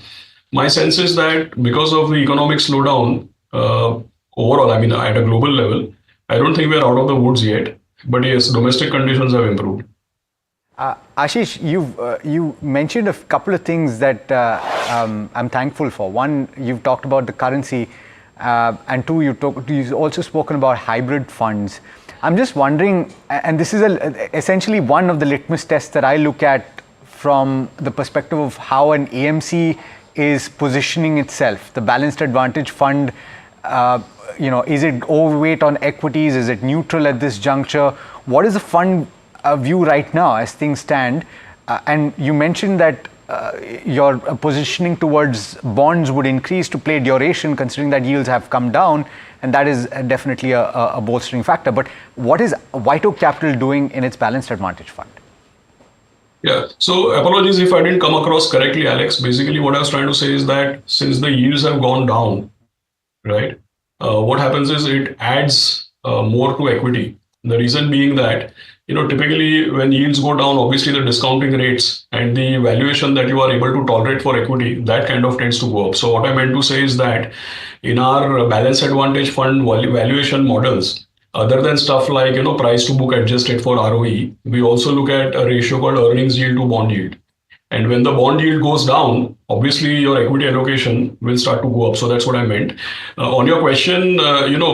My sense is that because of the economic slowdown, overall, I mean, at a global level, I don't think we're out of the woods yet, but yes, domestic conditions have improved. Ashish, you mentioned a couple of things that I'm thankful for. One, you've talked about the currency, and two, you've also spoken about hybrid funds. I'm just wondering, and this is essentially one of the litmus tests that I look at from the perspective of how an AMC is positioning itself. The Balanced Advantage Fund, is it overweight on equities? Is it neutral at this juncture? What is the fund view right now as things stand? And you mentioned that your positioning towards bonds would increase to play duration, considering that yields have come down, and that is definitely a bolstering factor. But what is White Oak Capital doing in its Balanced Advantage Fund? Yeah, so apologies if I didn't come across correctly, Alex. Basically, what I was trying to say is that since the yields have gone down, right, what happens is it adds more to equity. The reason being that, typically when yields go down, obviously the discounting rates and the valuation that you are able to tolerate for equity, that kind of tends to go up. So what I meant to say is that in our Balanced Advantage Fund valuation models, other than stuff like, price to book adjusted for ROE, we also look at a ratio called earnings yield to bond yield. And when the bond yield goes down, obviously your equity allocation will start to go up. So that's what I meant. On your question,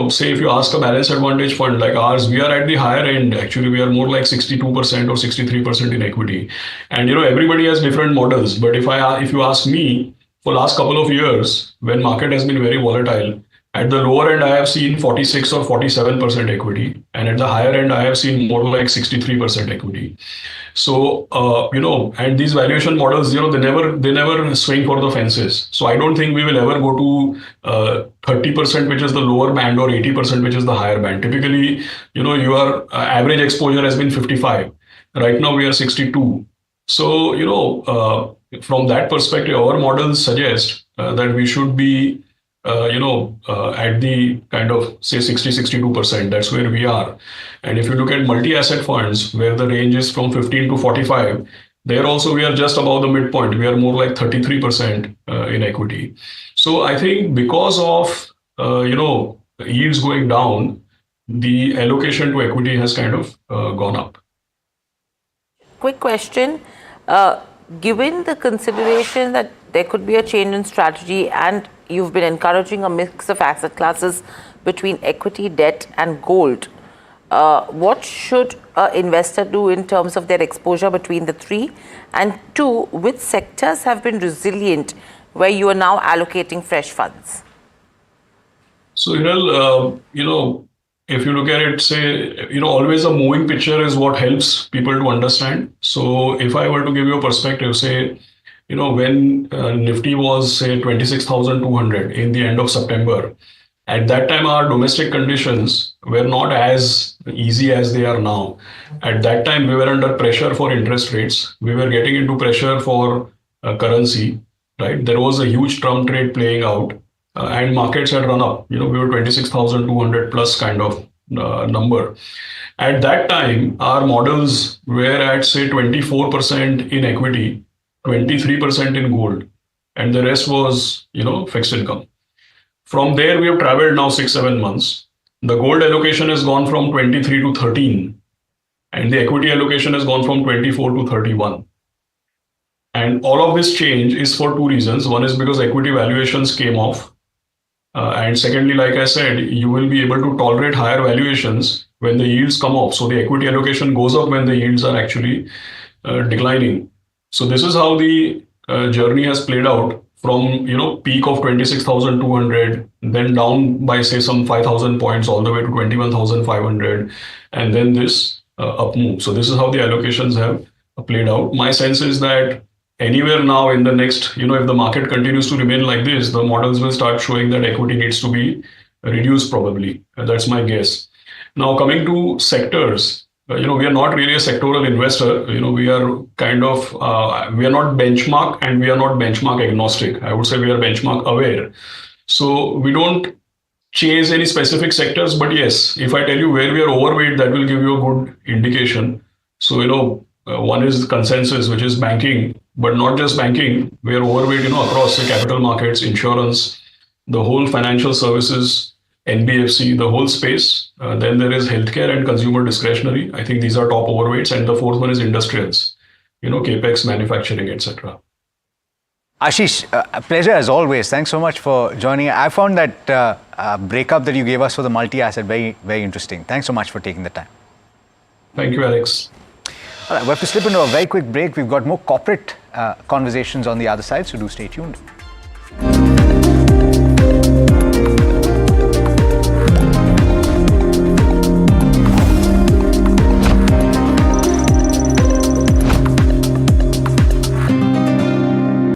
say if you ask a Balanced Advantage Fund like ours, we are at the higher end. Actually, we are more like 62% or 63% in equity. And, everybody has different models. But if you ask me, for last couple of years, when market has been very volatile, at the lower end, I have seen 46 or 47% equity. And at the higher end, I have seen more like 63% equity. So, and these valuation models, they never swing for the fences. So I don't think we will ever go to 30%, which is the lower band, or 80%, which is the higher band. Typically, your average exposure has been 55. Right now, we are 62. So, from that perspective, our models suggest that we should be at the kind of say 60-62%. That's where we are. And if you look at multi-asset funds, where the range is from 15 to 45, there also we are just above the midpoint. We are more like 33% in equity. So I think because of yields going down, the allocation to equity has kind of gone up. Quick question. Given the consideration that there could be a change in strategy and you've been encouraging a mix of asset classes between equity, debt and gold, what should an investor do in terms of their exposure between the three? And two, which sectors have been resilient where you are now allocating fresh funds? So, if you look at it, say, always a moving picture is what helps people to understand. So if I were to give you a perspective, say, when Nifty was, say, 26,200 in the end of September, at that time, our domestic conditions were not as easy as they are now. At that time, we were under pressure for interest rates. We were getting into pressure for currency, right? There was a huge Trump trade playing out. And markets had run up. We were 26,200 plus kind of number. At that time, our models were at, say, 24% in equity, 23% in gold, and the rest was, fixed income. From there, we have traveled now 6-7 months. The gold allocation has gone from 23 to 13, and the equity allocation has gone from 24 to 31. And all of this change is for two reasons. One is because equity valuations came off. And secondly, like I said, you will be able to tolerate higher valuations when the yields come off. So the equity allocation goes up when the yields are actually declining. So this is how the journey has played out from, peak of 26,200, then down by, say, some 5,000 points all the way to 21,500, and then this up move. So this is how the allocations have played out. My sense is that anywhere now in the next, if the market continues to remain like this, the models will start showing that equity needs to be reduced probably. That's my guess. Now, coming to sectors, we are not really a sectoral investor. We are kind of, we are not benchmark and we are not benchmark agnostic. I would say we are benchmark aware. So we don't chase any specific sectors, but yes, if I tell you where we are overweight, that will give you a good indication. So, one is consensus, which is banking, but not just banking. We are overweight, across the capital markets, insurance, the whole financial services NBFC, the whole space. Then there is healthcare and consumer discretionary. I think these are top overweights. And the fourth one is industrials, capex, manufacturing, etc. Ashish, a pleasure as always. Thanks so much for joining. I found that breakup that you gave us for the multi-asset very, very interesting. Thanks so much for taking the time. Thank you, Alex. All right, we have to slip into a very quick break. We've got more corporate conversations on the other side, so do stay tuned.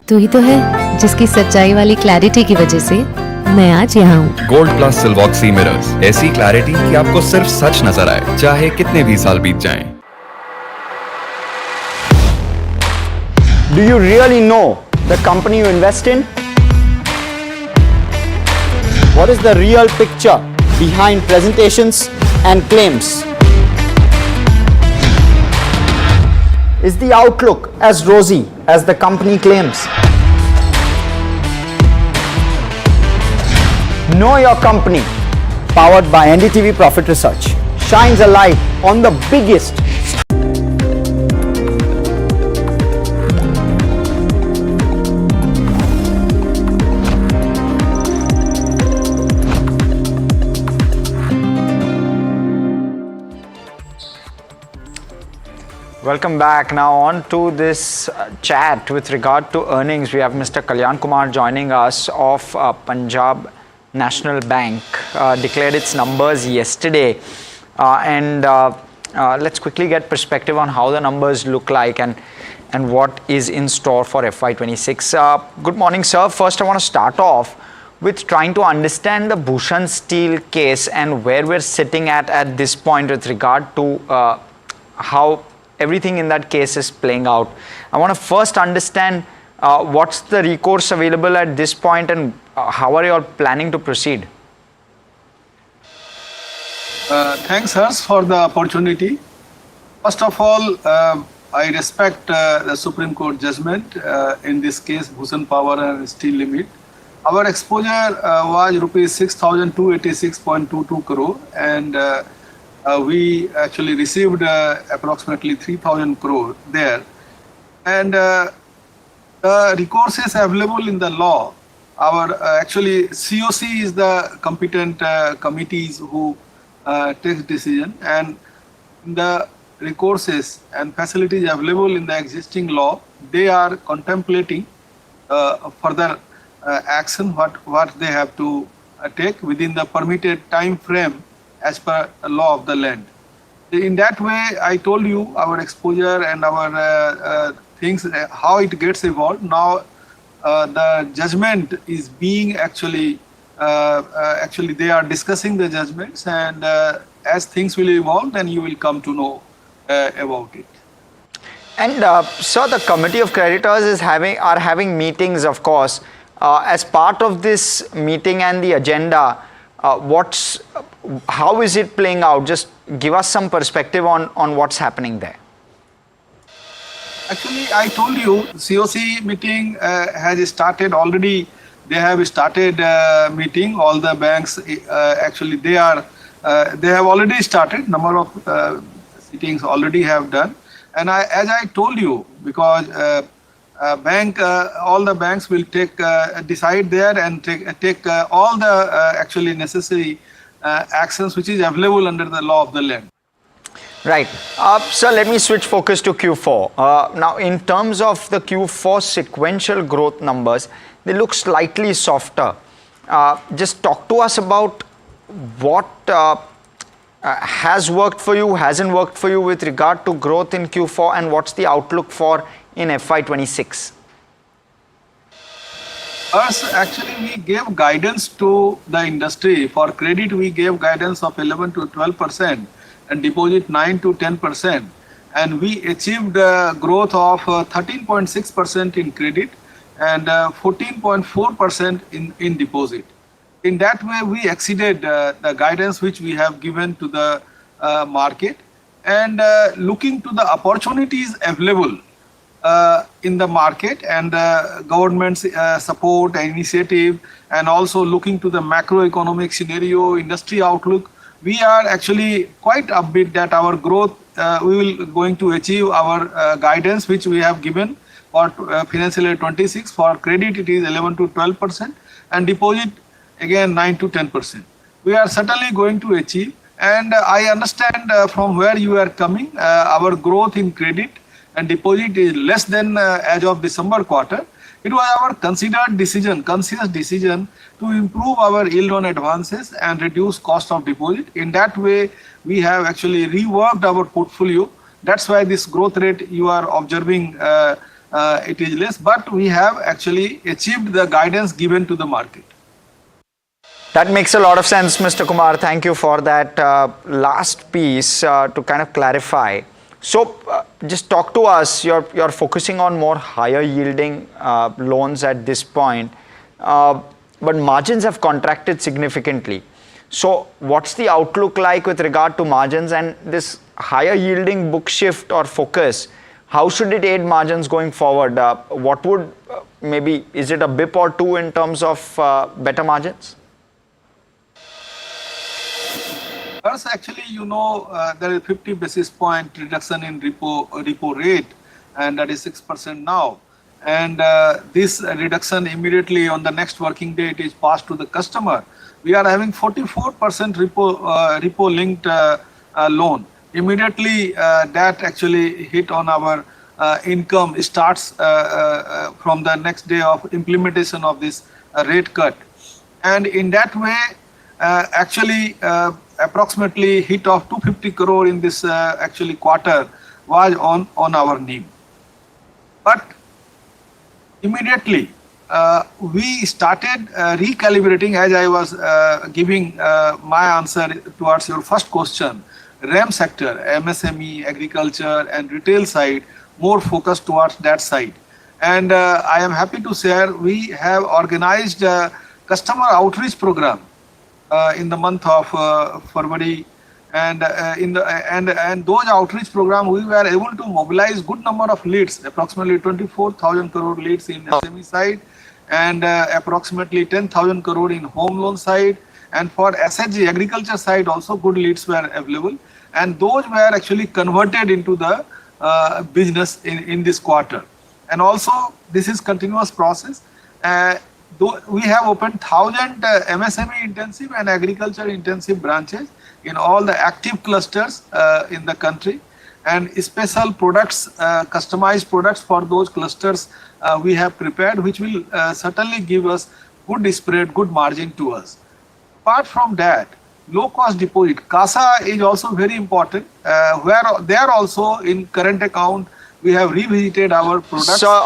तू ही तो है जिसकी सच्चाई वाली clarity की वजह से मैं आज यहाँ हूँ। गोल्ड प्लस सिल्वॉक्सी मिरर्स, ऐसी क्लैरिटी कि आपको सिर्फ सच नजर आए, चाहे कितने भी साल बीत जाएं। Do you really know the company you invest in? What is the real picture behind presentations and claims? Is the outlook as rosy as the company claims? Know Your Company, powered by NDTV Profit Research, shines a light on the biggest. Welcome back. Now on to this chat with regard to earnings. We have Mr. Kalyan Kumar joining us of Punjab National Bank. Declared its numbers yesterday, and let's quickly get perspective on how the numbers look like and what is in store for FY26. Good morning, sir. First, I want to start off with trying to understand the Bhushan Steel case and where we're sitting at this point with regard to how everything in that case is playing out. I want to first understand what's the recourse available at this point and how are you all planning to proceed? Thanks, Hers, for the opportunity. First of all, I respect the Supreme Court judgment in this case, Bhushan Power and Steel Limit. Our exposure was rupees 6,286.22 crore, and we actually received approximately 3,000 crore there. And the recourse is available in the law. Our actually COC is the competent committees who takes decision, and the recourses and facilities available in the existing law, they are contemplating further action what they have to take within the permitted time frame as per the law of the land. In that way, I told you our exposure and our things, how it gets evolved. Now, the judgment is being actually they are discussing the judgments, and as things will evolve, then you will come to know about it. And sir, the committee of creditors are having meetings, of course. As part of this meeting and the agenda, how is it playing out? Just give us some perspective on what's happening there. Actually, I told you, COC meeting has started already. They have started meeting. All the banks actually they have already started. Number of sittings already have done. And as I told you, because all the banks will decide there and take all the actually necessary actions which is available under the law of the land. Right. Sir, let me switch focus to Q4. Now, in terms of the Q4 sequential growth numbers, they look slightly softer. Just talk to us about what has worked for you, hasn't worked for you with regard to growth in Q4, and what's the outlook for in FY26? Us, actually, we gave guidance to the industry. For credit, we gave guidance of 11 to 12% and deposit 9 to 10%. And we achieved growth of 13.6% in credit and 14.4% in deposit. In that way, we exceeded the guidance which we have given to the market. And looking to the opportunities available, in the market, and government's support and initiative, and also looking to the macroeconomic scenario, industry outlook, we are actually quite upbeat that our growth, we will going to achieve our guidance which we have given for financial year 26. For credit it is 11 to 12% and deposit again 9 to 10%. We are certainly going to achieve, and I understand from where you are coming, our growth in credit and deposit is less than as of December quarter. It was our considered decision, conscious decision to improve our yield on advances and reduce cost of deposit. In that way, we have actually reworked our portfolio. That's why this growth rate you are observing, it is less, but we have actually achieved the guidance given to the market. That makes a lot of sense, Mr. Kumar. Thank you for that last piece to kind of clarify. So just talk to us, you're focusing on more higher yielding loans at this point, but margins have contracted significantly. So what's the outlook like with regard to margins, and this higher yielding book shift or focus, how should it aid margins going forward? What would maybe, is it a bip or two in terms of better margins? First, actually, you know, there is 50 basis point reduction in repo rate, and that is 6% now. And this reduction immediately on the next working day, it is passed to the customer. We are having 44% repo linked loan. Immediately, that actually hit on our income starts from the next day of implementation of this rate cut. And in that way, actually, approximately hit of 250 crore in this actually quarter was on our NIM. But immediately we started recalibrating, as I was giving my answer towards your first question. RAM sector, MSME, agriculture and retail side, more focused towards that side. And I am happy to share we have organized a customer outreach program in the month of February, and those outreach program we were able to mobilize good number of leads, approximately 24,000 crore leads in SME side, and approximately 10,000 crore in home loan side, and for SHG agriculture side also good leads were available, and those were actually converted into the business in this quarter. And also this is continuous process. We have opened 1,000 MSME intensive and agriculture intensive branches in all the active clusters in the country, and special products, customized products for those clusters we have prepared, which will certainly give us good spread, good margin to us. Apart from that, low cost deposit, CASA is also very important, where there also in current account we have revisited our products. Sir,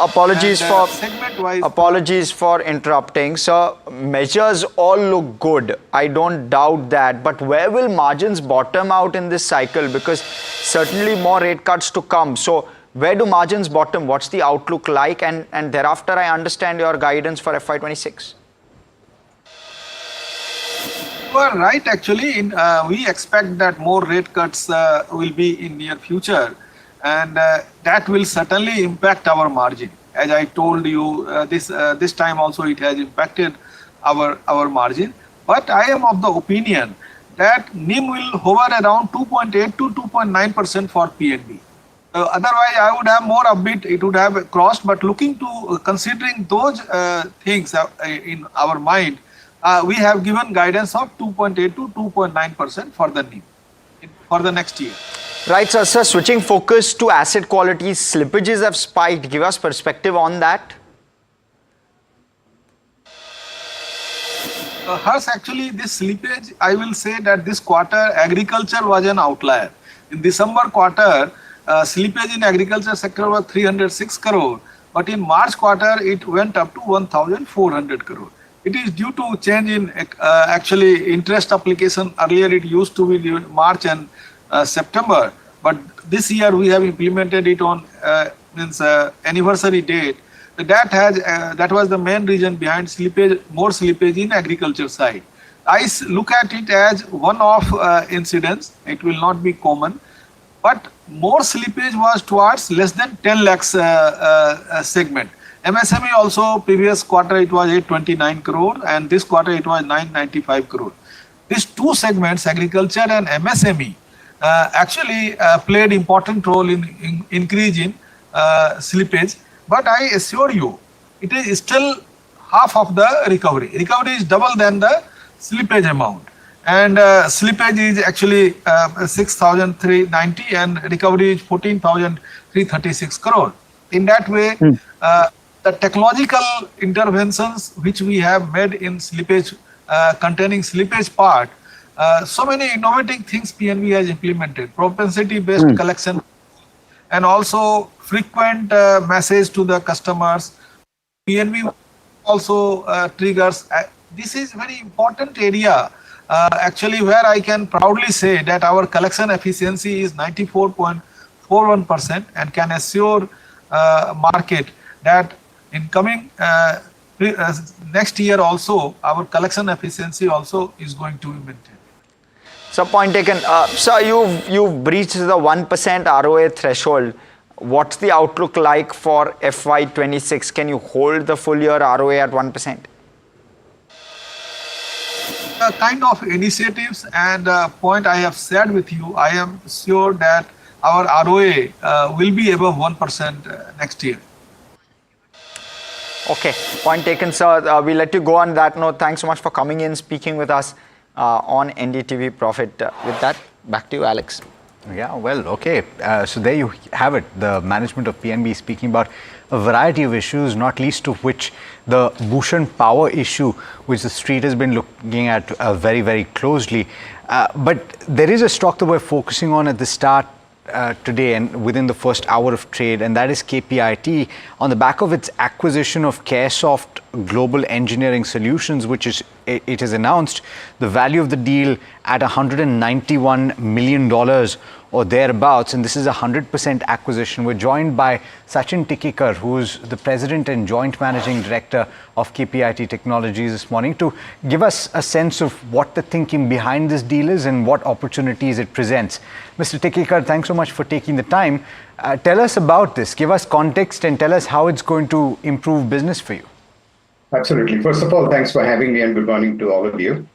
apologies for interrupting. Sir, measures all look good. I don't doubt that. But where will margins bottom out in this cycle? Because certainly more rate cuts to come. So where do margins bottom? What's the outlook like? And thereafter, I understand your guidance for FY26. You are right, actually. We expect that more rate cuts will be in near future. And that will certainly impact our margin. As I told you, this time also it has impacted our margin. But I am of the opinion that NIM will hover around 2.8 to 2.9% for PNB. Otherwise, I would have more upbeat, it would have crossed. But looking to considering those things in our mind, we have given guidance of 2.8 to 2.9% for the NIM for the next year. Right, sir. Sir, switching focus to asset quality, slippages have spiked. Give us perspective on that. Hers, actually, this slippage, I will say that this quarter agriculture was an outlier. In December quarter, slippage in agriculture sector was 306 crore, but in March quarter it went up to 1,400 crore. It is due to change in actually interest application. Earlier it used to be March and September, but this year we have implemented it on anniversary date. That was the main reason behind slippage, more slippage in agriculture side. I look at it as one-off incidents. It will not be common. but more slippage was towards less than 10 lakhs segment. MSME also, previous quarter it was 829 crore and this quarter it was 995 crore. These two segments, agriculture and MSME, actually played important role in increase in slippage. But I assure you, it is still half of the recovery. Recovery is double than the slippage amount. And slippage is actually 6,390 and recovery is 14,336 crore. In that way, the technological interventions which we have made in slippage, containing slippage part, so many innovative things PNB has implemented, propensity-based collection, and also frequent message to the customers. PNB also triggers. This is very important area, actually, where I can proudly say that our collection efficiency is 94.41% and can assure market that in coming next year also, our collection efficiency also is going to be maintained. So point taken. So you've breached the 1% ROA threshold. What's the outlook like for FY26? Can you hold the full year ROA at 1%? The kind of initiatives and point I have shared with you, I am sure that our ROA will be above 1% next year. Okay, point taken, sir. We'll let you go on that note. Thanks so much for coming in, speaking with us on NDTV Profit. With that, back to you, Alex. Yeah, well, okay. So there you have it. The management of PNB speaking about a variety of issues, not least of which the Bhushan Power issue, which the street has been looking at very, very closely. But there is a stock that we're focusing on at the start today and within the first hour of trade, and that is KPIT on the back of its acquisition of Caresoft Global Engineering Solutions, which is it has announced the value of the deal at $191 million or thereabouts, and this is a 100% acquisition. We're joined by Sachin Tikekar, who's the president and joint managing director of KPIT Technologies this morning, to give us a sense of what the thinking behind this deal is and what opportunities it presents. Mr. Tikekar, thanks so much for taking the time. Tell us about this, give us context and tell us how it's going to improve business for you. Absolutely. First of all, thanks for having me and good morning to all of you.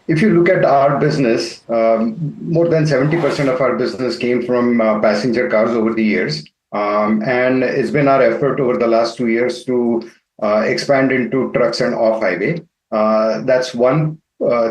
If you look at our business, more than 70% of our business came from passenger cars over the years. And it's been our effort over the last 2 years to expand into trucks and off-highway. That's one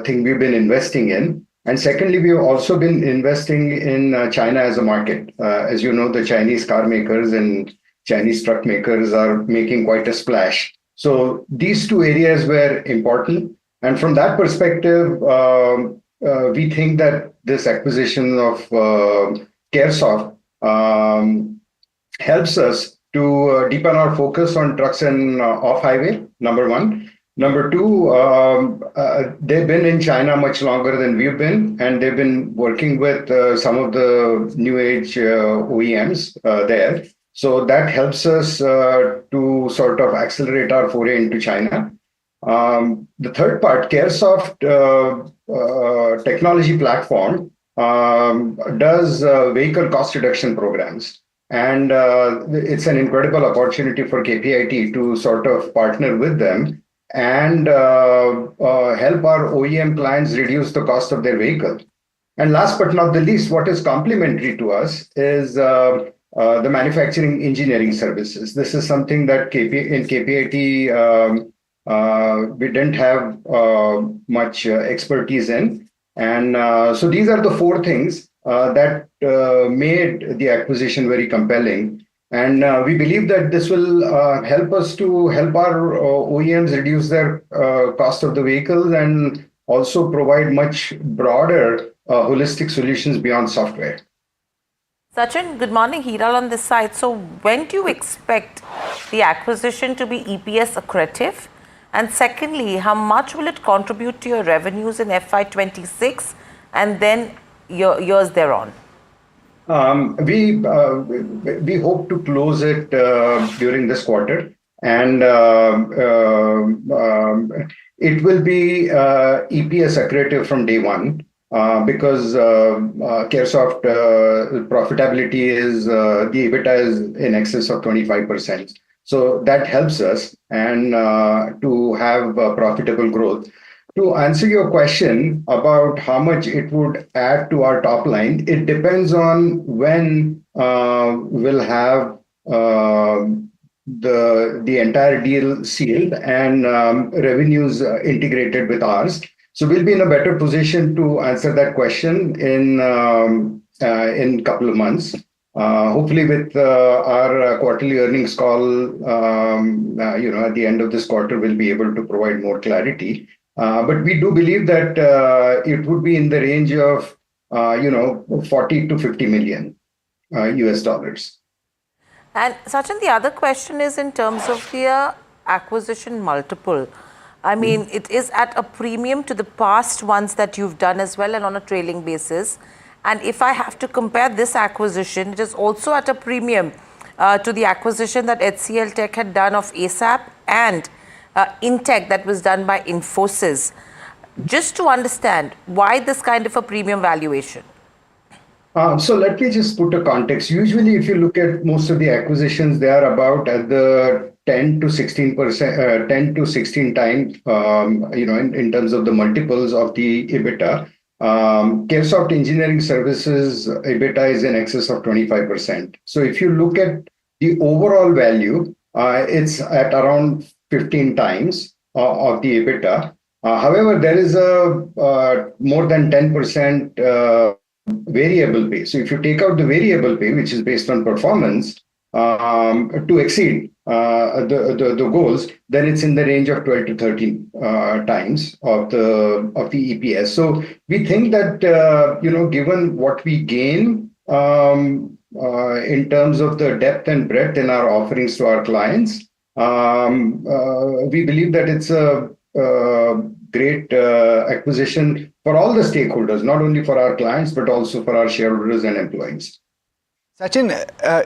thing we've been investing in. And secondly, we've also been investing in China as a market. As you know, the Chinese car makers and Chinese truck makers are making quite a splash. So these two areas were important. And from that perspective, we think that this acquisition of Caresoft helps us to deepen our focus on trucks and off-highway, number one. Number two, they've been in China much longer than we've been, and they've been working with some of the new age OEMs there. So that helps us to sort of accelerate our foray into China. The third part, Caresoft technology platform does vehicle cost reduction programs. And it's an incredible opportunity for KPIT to sort of partner with them and help our OEM clients reduce the cost of their vehicle. And last but not the least, what is complementary to us is the manufacturing engineering services. This is something that in KPIT we didn't have much expertise in. And so these are the four things that made the acquisition very compelling. And we believe that this will help us to help our OEMs reduce their cost of the vehicles and also provide much broader holistic solutions beyond software. Sachin, good morning. Hiral on this side. So when do you expect the acquisition to be EPS accretive? And secondly, how much will it contribute to your revenues in FY26 and then years thereon? We hope to close it during this quarter, and it will be EPS accretive from day one. because Caresoft profitability is the EBITDA is in excess of 25%. So that helps us and to have profitable growth. To answer your question about how much it would add to our top line, it depends on when we'll have the entire deal sealed and revenues integrated with ours. So we'll be in a better position to answer that question in a couple of months. Hopefully, with our quarterly earnings call, at the end of this quarter, we'll be able to provide more clarity. But we do believe that it would be in the range of 40 to 50 million US dollars. And Sachin, the other question is in terms of the acquisition multiple. I mean, it is at a premium to the past ones that you've done as well and on a trailing basis. And if I have to compare this acquisition, it is also at a premium to the acquisition that HCL Tech had done of ASAP and Intech that was done by Infosys. Just to understand, why this kind of a premium valuation? So let me just put a context. Usually, if you look at most of the acquisitions, they are about at the 10 to 16%, 10 to 16 times, in terms of the multiples of the EBITDA. Caresoft Engineering Services EBITDA is in excess of 25%. So if you look at the overall value, it's at around 15 times of the EBITDA. However, there is a more than 10% variable pay. So if you take out the variable pay, which is based on performance, to exceed the goals, then it's in the range of 12 to 13 times of the EPS. So we think that given what we gain in terms of the depth and breadth in our offerings to our clients, we believe that it's a great acquisition for all the stakeholders, not only for our clients, but also for our shareholders and employees. Sachin,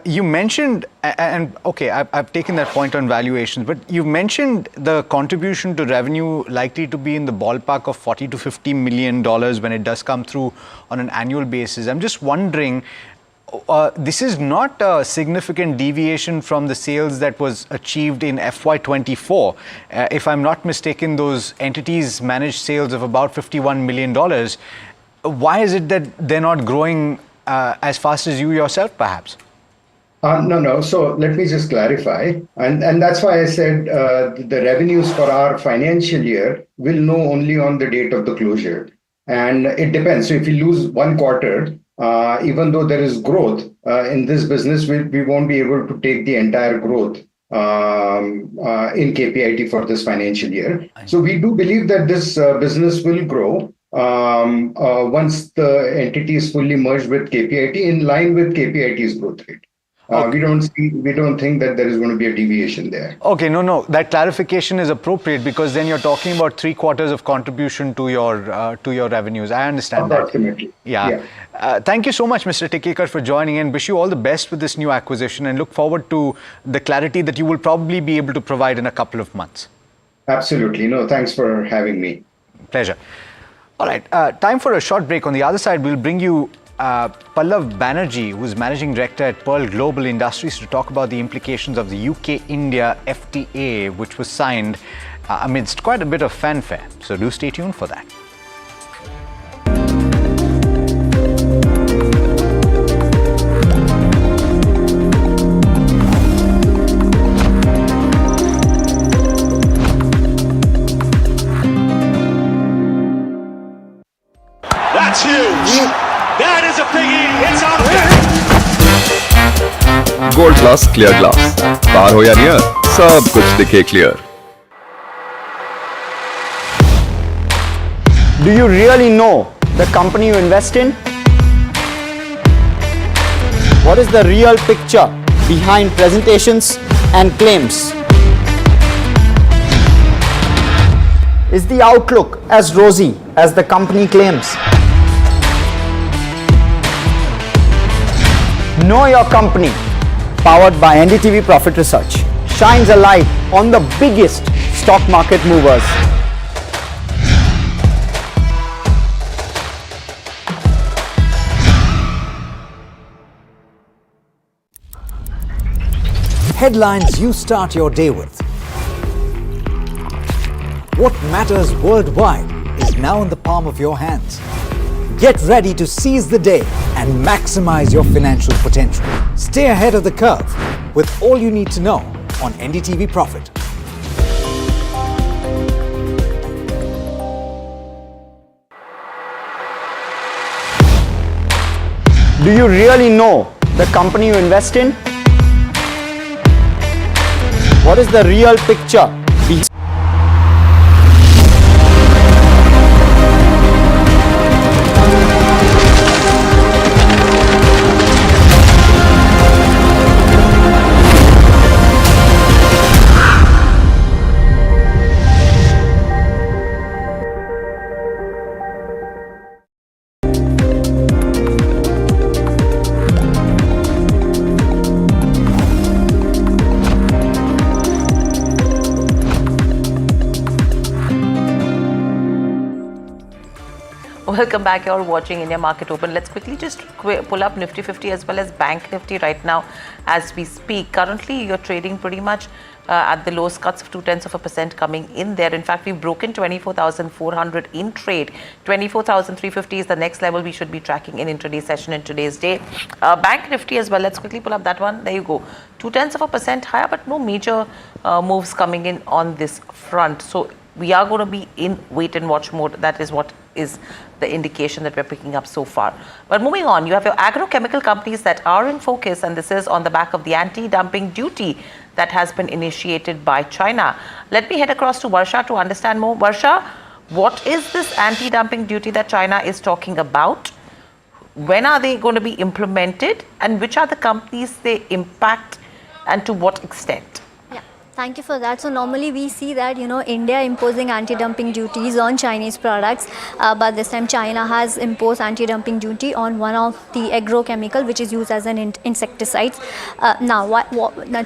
you mentioned, and okay, I've taken that point on valuations, but you've mentioned the contribution to revenue likely to be in the ballpark of $40 to $50 million when it does come through on an annual basis. I'm just wondering, this is not a significant deviation from the sales that was achieved in FY24. If I'm not mistaken, those entities managed sales of about $51 million. Why is it that they're not growing as fast as you yourself, perhaps? No. So let me just clarify. And that's why I said the revenues for our financial year will know only on the date of the closure. And it depends. So if you lose one quarter, even though there is growth in this business, we won't be able to take the entire growth in KPIT for this financial year. So we do believe that this business will grow once the entity is fully merged with KPIT in line with KPIT's growth rate. We don't think that there is going to be a deviation there. Okay, no, that clarification is appropriate because then you're talking about 3/4 of contribution to your revenues. I understand that. Approximately. Yeah. Thank you so much, Mr. Tikekar, for joining in. Wish you all the best with this new acquisition and look forward to the clarity that you will probably be able to provide in a couple of months. Absolutely. No, thanks for having me. Pleasure. All right, time for a short break. On the other side, we'll bring you Pallav Banerjee, who's Managing Director at Pearl Global Industries, to talk about the implications of the UK-India FTA, which was signed amidst quite a bit of fanfare. So do stay tuned for that. That's huge! That is a biggie! It's up! Gold glass clear glass, पार हो या near, सब कुछ दिखे clear. Do you really know the company you invest in? What is the real picture behind presentations and claims? Is the outlook as rosy as the company claims? Know Your Company, powered by NDTV Profit Research, shines a light on the biggest stock market movers. Headlines you start your day with. What matters worldwide is now in the palm of your hands. Get ready to seize the day and maximize your financial potential. Stay ahead of the curve with all you need to know on NDTV Profit. Do you really know the company you invest in? What is the real picture? Welcome back. You're watching India Market Open. Let's quickly just pull up Nifty 50 as well as Bank Nifty right now as we speak. Currently, you're trading pretty much at the lowest cuts of 0.2% coming in there. In fact, we've broken 24,400 in trade. 24,350 is the next level we should be tracking in intraday session in today's day. Bank Nifty as well. Let's quickly pull up that one. There you go. 0.2% higher, but no major moves coming in on this front. So we are going to be in wait and watch mode. That is what is the indication that we're picking up so far. But moving on, you have your agrochemical companies that are in focus, and this is on the back of the anti-dumping duty that has been initiated by China. Let me head across to Varsha to understand more. Varsha, what is this anti-dumping duty that China is talking about? When are they going to be implemented, and which are the companies they impact, and to what extent? Thank you for that. So normally we see that, India imposing anti-dumping duties on Chinese products, but this time China has imposed anti-dumping duty on one of the agrochemical which is used as an insecticide. Now,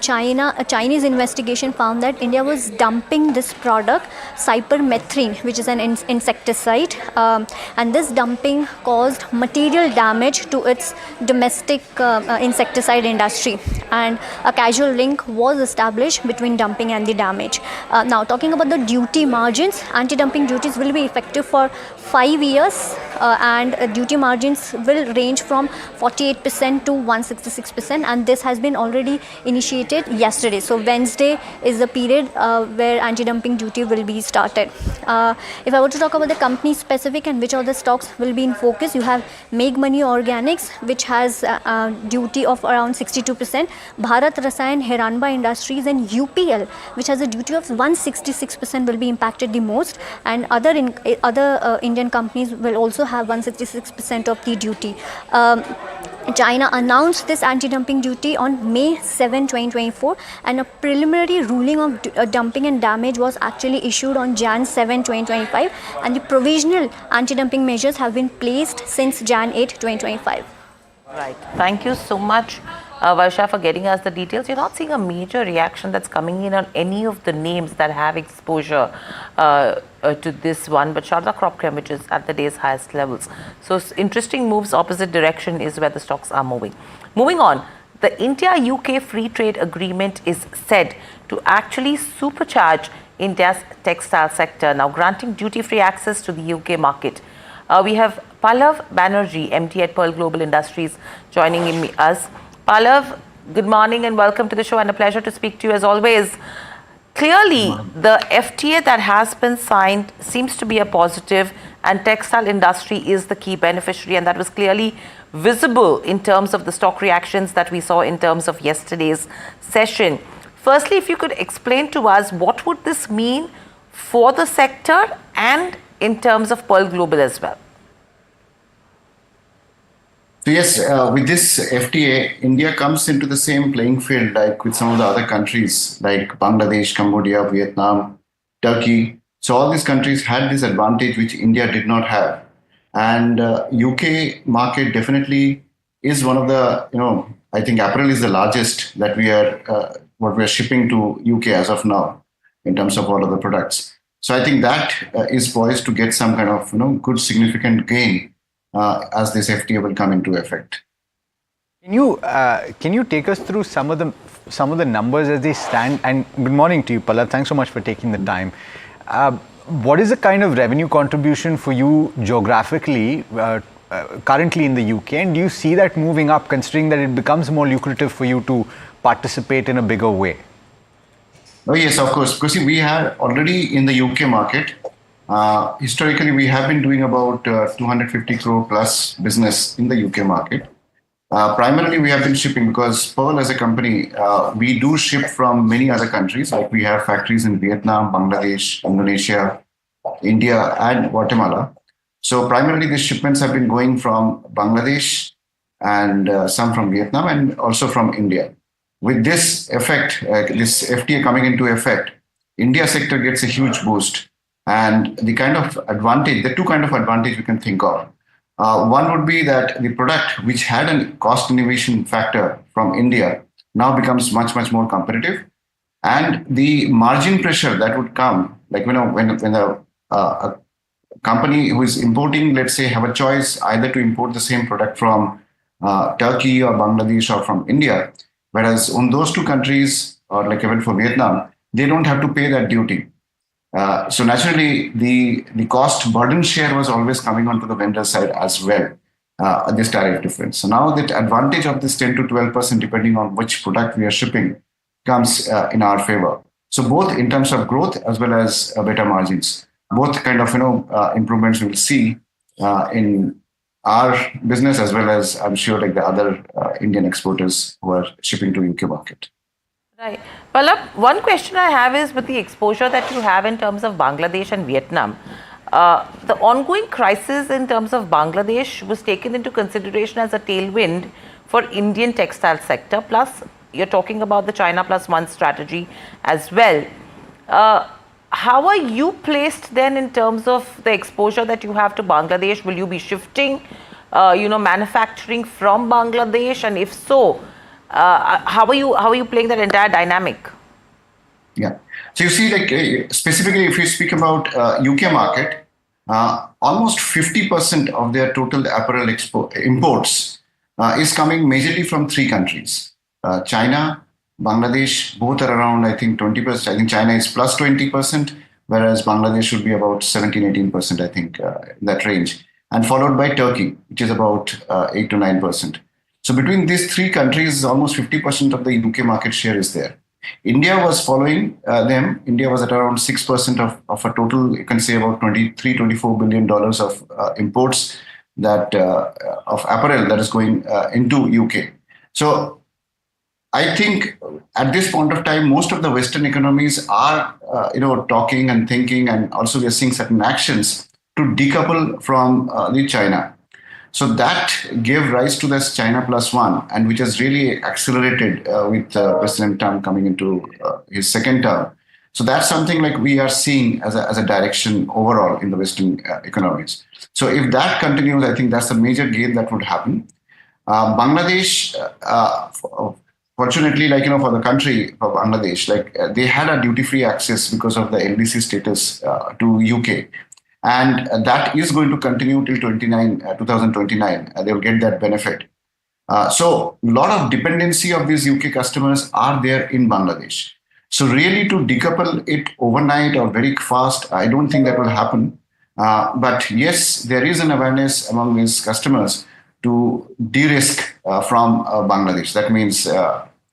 Chinese investigation found that India was dumping this product, cypermethrin, which is an insecticide, and this dumping caused material damage to its domestic insecticide industry, and a causal link was established between dumping and the damage. Now, talking about the duty margins, anti-dumping duties will be effective for 5 years, and duty margins will range from 48% to 166%, and this has been already initiated yesterday. So Wednesday is the period where anti-dumping duty will be started. If I were to talk about the company specific and which of the stocks will be in focus, you have Make Money Organics, which has a duty of around 62%, Bharat Rasayan, Hiranba Industries, and UPL, which has a duty of 166%, will be impacted the most, and other Indian companies will also have 166% of the duty. China announced this anti-dumping duty on May 7, 2024, and a preliminary ruling of dumping and damage was actually issued on Jan 7, 2025, and the provisional anti-dumping measures have been placed since Jan 8, 2025. Right. Thank you so much, Varsha, for getting us the details. You're not seeing a major reaction that's coming in on any of the names that have exposure to this one, but Sharda Cropchem, which is at the day's highest levels. So interesting moves opposite direction is where the stocks are moving. Moving on, the India-UK free trade agreement is said to actually supercharge India's textile sector, now granting duty-free access to the UK market. We have Pallav Banerjee, MD at Pearl Global Industries, joining us. Pallav, good morning and welcome to the show, and a pleasure to speak to you as always. Clearly, the FTA that has been signed seems to be a positive, and textile industry is the key beneficiary, and that was clearly visible in terms of the stock reactions that we saw in terms of yesterday's session. Firstly, if you could explain to us what would this mean for the sector and in terms of Pearl Global as well. So yes, with this FTA, India comes into the same playing field like with some of the other countries like Bangladesh, Cambodia, Vietnam, Turkey. So all these countries had this advantage which India did not have. And UK market definitely is one of the, I think apparel is the largest that what we are shipping to UK as of now in terms of all of the products. So I think that is poised to get some kind of, good significant gain as this FTA will come into effect. Can you take us through some of the some of the numbers as they stand, and good morning to you, Pallab. Thanks so much for taking the time. What is the kind of revenue contribution for you geographically currently in the UK, and do you see that moving up, considering that it becomes more lucrative for you to participate in a bigger way? Oh yes, of course. Because we have already in the UK market. Historically, we have been doing about 250 crore plus business in the UK market. Primarily, we have been shipping because Pearl as a company, we do ship from many other countries. Like we have factories in Vietnam, Bangladesh, Indonesia, India, and Guatemala. So primarily, the shipments have been going from Bangladesh and some from Vietnam and also from India. With this effect, this FTA coming into effect, India sector gets a huge boost. And the kind of advantage, the two kind of advantage we can think of. One would be that the product which had a cost innovation factor from India now becomes much, much more competitive. And the margin pressure that would come, like when a company who is importing, let's say, have a choice either to import the same product from Turkey or Bangladesh or from India, whereas on those two countries, or like even for Vietnam, they don't have to pay that duty. So naturally, the cost burden share was always coming onto the vendor side as well, this tariff difference. So now the advantage of this 10 to 12%, depending on which product we are shipping, comes in our favor. So both in terms of growth as well as better margins, both kind of improvements we will see in our business as well as I'm sure like the other Indian exporters who are shipping to UK market. Right. Pallab, one question I have is with the exposure that you have in terms of Bangladesh and Vietnam, the ongoing crisis in terms of Bangladesh was taken into consideration as a tailwind for Indian textile sector. Plus, you're talking about the China Plus One strategy as well. How are you placed then in terms of the exposure that you have to Bangladesh? Will you be shifting, manufacturing from Bangladesh, and if so, how are you playing that entire dynamic? Yeah. So you see, like specifically, if you speak about UK market, almost 50% of their total apparel imports is coming majorly from three countries: China, Bangladesh. Both are around, I think, 20%. I think China is plus 20%, whereas Bangladesh should be about 17-18%. I think in that range, and followed by Turkey, which is about 8 to 9%. So between these three countries, almost 50% of the UK market share is there. India was following them. India was at around 6% of a total, you can say about $24 billion of imports that of apparel that is going into UK. So I think at this point of time, most of the Western economies are, talking and thinking, and also we are seeing certain actions to decouple from the China. So that gave rise to this China Plus One, and which has really accelerated with President Trump coming into his second term. So that's something like we are seeing as a direction overall in the Western economies. So if that continues, I think that's a major gain that would happen. Bangladesh, fortunately, for the country of Bangladesh, they had a duty-free access because of the LDC status to UK. And that is going to continue till 2029. They will get that benefit. So a lot of dependency of these UK customers are there in Bangladesh. So really to decouple it overnight or very fast, I don't think that will happen. But yes, there is an awareness among these customers to de-risk from Bangladesh. That means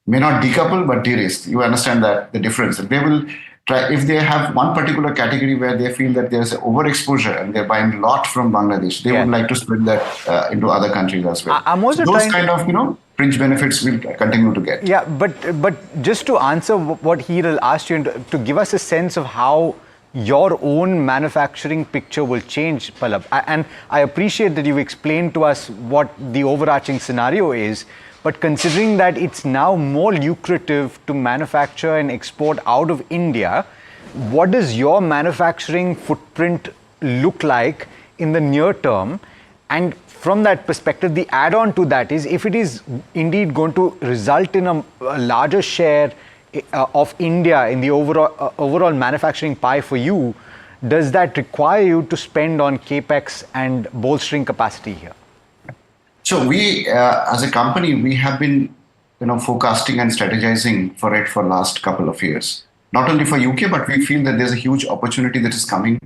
may not decouple, but de-risk. You understand that the difference. They will try, if they have one particular category where they feel that there's an overexposure and they're buying a lot from Bangladesh, they would like to spread that into other countries as well. I'm also those kind of fringe benefits will continue to get. Yeah, but just to answer what Hiral asked you, and to give us a sense of how your own manufacturing picture will change, Pallab. And I appreciate that you've explained to us what the overarching scenario is, but considering that it's now more lucrative to manufacture and export out of India, what does your manufacturing footprint look like in the near term? And from that perspective, the add-on to that is, if it is indeed going to result in a larger share of India in the overall manufacturing pie for you, does that require you to spend on capex and bolstering capacity here? So we, as a company, we have been forecasting and strategizing for it for last couple of years. Not only for UK, but we feel that there's a huge opportunity that is coming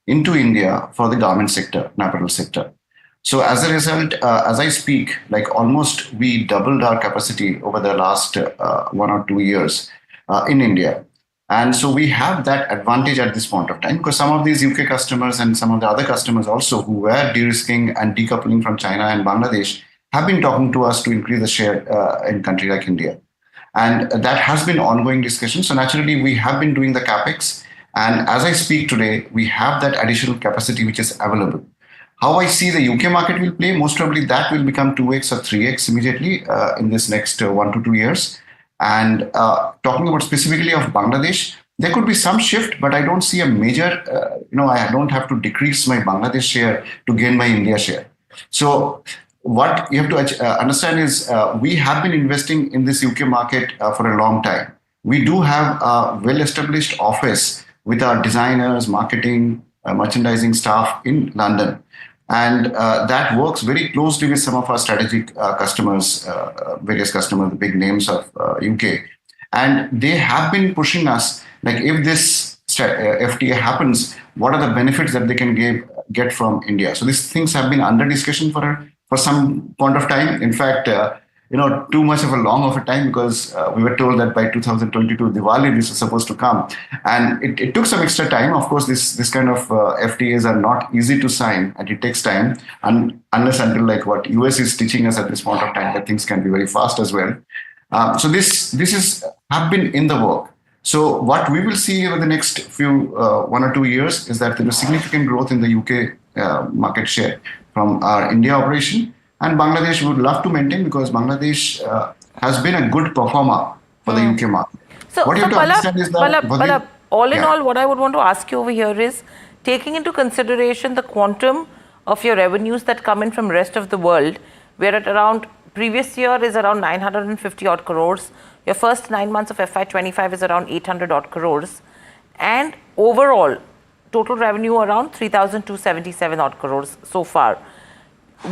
into India for the garment sector, and apparel sector. So as a result, as I speak, like almost we doubled our capacity over the last 1 or 2 years in India. And so we have that advantage at this point of time because some of these UK customers and some of the other customers also who were de-risking and decoupling from China and Bangladesh have been talking to us to increase the share in country like India. And that has been ongoing discussion. So naturally, we have been doing the capex. And as I speak today, we have that additional capacity which is available. How I see the UK market will play, most probably that will become 2x or 3x immediately in this next 1 to 2 years. And talking about specifically of Bangladesh, there could be some shift, but I don't see a major, I don't have to decrease my Bangladesh share to gain my India share. So what you have to understand is we have been investing in this UK market for a long time. We do have a well-established office with our designers, marketing, merchandising staff in London. And that works very closely with some of our strategic customers, various customers, the big names of UK. And they have been pushing us, like if this FTA happens, what are the benefits that they can get from India? So these things have been under discussion for some point of time. In fact, too much of a long of a time because we were told that by 2022, Diwali, this is supposed to come. And it took some extra time. Of course, this kind of FTAs are not easy to sign and it takes time. And unless until like what US is teaching us at this point of time, that things can be very fast as well. So this is have been in the work. So what we will see over the next few 1 or 2 years is that there is significant growth in the UK market share from our India operation. And Bangladesh would love to maintain because Bangladesh has been a good performer for the UK market. So, what you have to understand is that all in all, what I would want to ask you over here is taking into consideration the quantum of your revenues that come in from rest of the world, we're at around previous year is around 950 odd crores. Your first 9 months of FY25 is around 800 odd crores, and overall total revenue around 3,277 odd crores so far.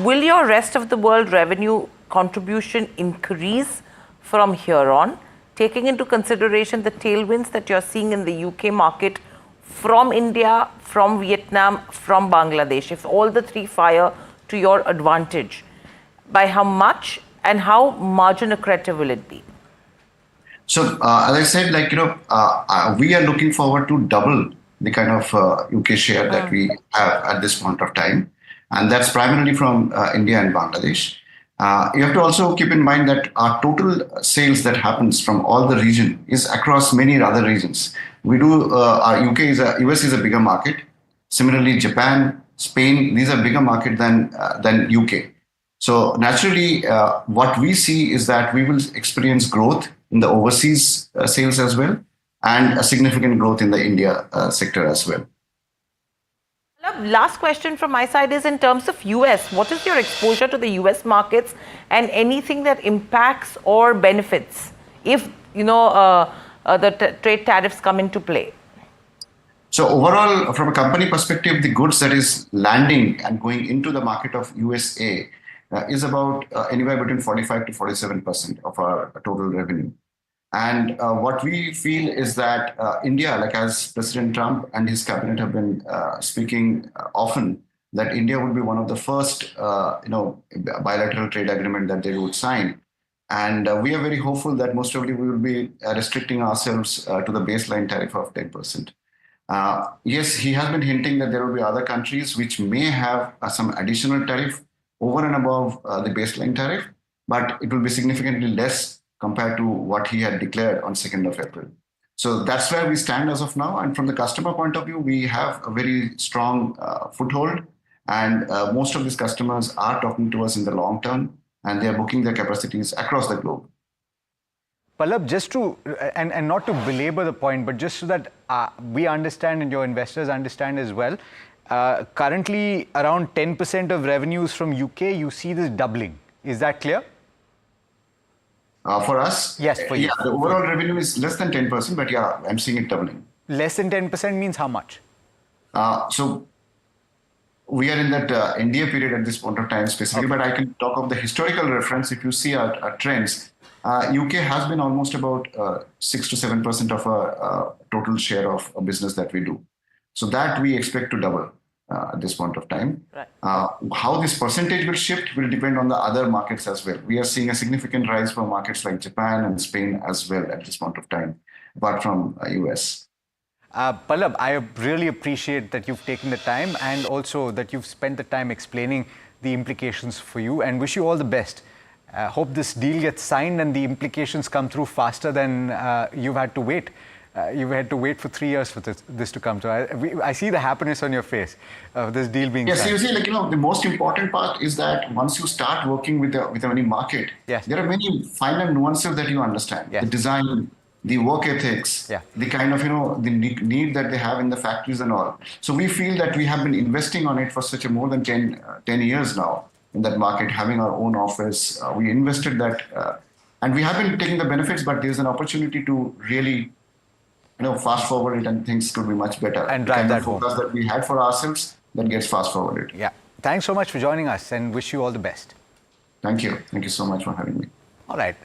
Will your rest of the world revenue contribution increase from here on, taking into consideration the tailwinds that you're seeing in the UK market from India, from Vietnam, from Bangladesh, if all the three fire to your advantage? By how much and how margin accretive will it be? So, as I said, we are looking forward to double the kind of UK share that we have at this point of time. And that's primarily from India and Bangladesh. You have to also keep in mind that our total sales that happens from all the region is across many other regions. We do, our US is a bigger market. Similarly, Japan, Spain, these are bigger market than UK. So naturally, what we see is that we will experience growth in the overseas sales as well, and a significant growth in the India sector as well. Last question from my side is in terms of US, what is your exposure to the US markets and anything that impacts or benefits if, the trade tariffs come into play? So overall, from a company perspective, the goods that is landing and going into the market of USA is about anywhere between 45 to 47% of our total revenue. And what we feel is that India, like as President Trump and his cabinet have been speaking often, that India would be one of the first, bilateral trade agreement that they would sign. And we are very hopeful that most probably we will be restricting ourselves to the baseline tariff of 10%. Yes, he has been hinting that there will be other countries which may have some additional tariff over and above the baseline tariff, but it will be significantly less compared to what he had declared on 2nd of April. So that's where we stand as of now. And from the customer point of view, we have a very strong foothold. And most of these customers are talking to us in the long term, and they are booking their capacities across the globe. Pallab, just to, and not to belabor the point, but just so that we understand and your investors understand as well, currently around 10% of revenues from UK, you see this doubling. Is that clear? For us? Yes, for you. Yeah, the overall revenue is less than 10%, but yeah, I'm seeing it doubling. Less than 10% means how much? So we are in that NDA period at this point of time specifically, but I can talk of the historical reference. If you see our trends, UK has been almost about 6 to 7% of our total share of a business that we do. So that we expect to double at this point of time. Right. How this percentage will shift will depend on the other markets as well. We are seeing a significant rise for markets like Japan and Spain as well at this point of time, apart from US. Pallab, I really appreciate that you've taken the time and also that you've spent the time explaining the implications for you, and wish you all the best. Hope this deal gets signed and the implications come through faster than you've had to wait. You've had to wait for 3 years for this to come through. I see the happiness on your face of this deal being signed. Yes, you see, the most important part is that once you start working with any market, there are many finer nuances that you understand. The design, the work ethics, the kind of, the need that they have in the factories and all. So we feel that we have been investing on it for such a more than 10 years now in that market, having our own office. We invested that and we have been taking the benefits, but there's an opportunity to really fast forward it and things could be much better. And drive that focus that we had for ourselves that gets fast forwarded. Yeah. Thanks so much for joining us and wish you all the best. Thank you. Thank you so much for having me. All right.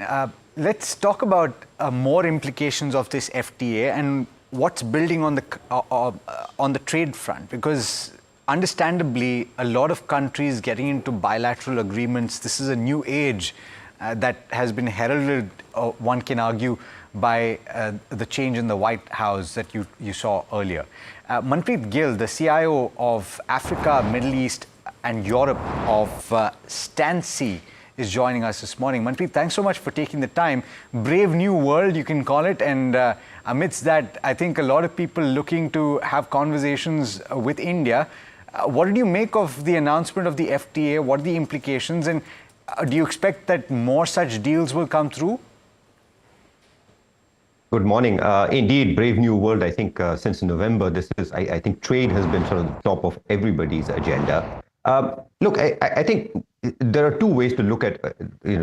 Let's talk about more implications of this FTA and what's building on the trade front, because understandably a lot of countries getting into bilateral agreements. This is a new age that has been heralded, one can argue, by the change in the White House that you saw earlier. Manpreet Gill, the CIO of Africa, Middle East and Europe of Stancy, is joining us this morning. Manpreet, thanks so much for taking the time. Brave new world, you can call it. And amidst that, I think a lot of people looking to have conversations with India. What did you make of the announcement of the FTA? What are the implications? And do you expect that more such deals will come through? Good morning. Indeed, brave new world. I think since November, I think trade has been sort of the top of everybody's agenda. Look, I think there are two ways to look at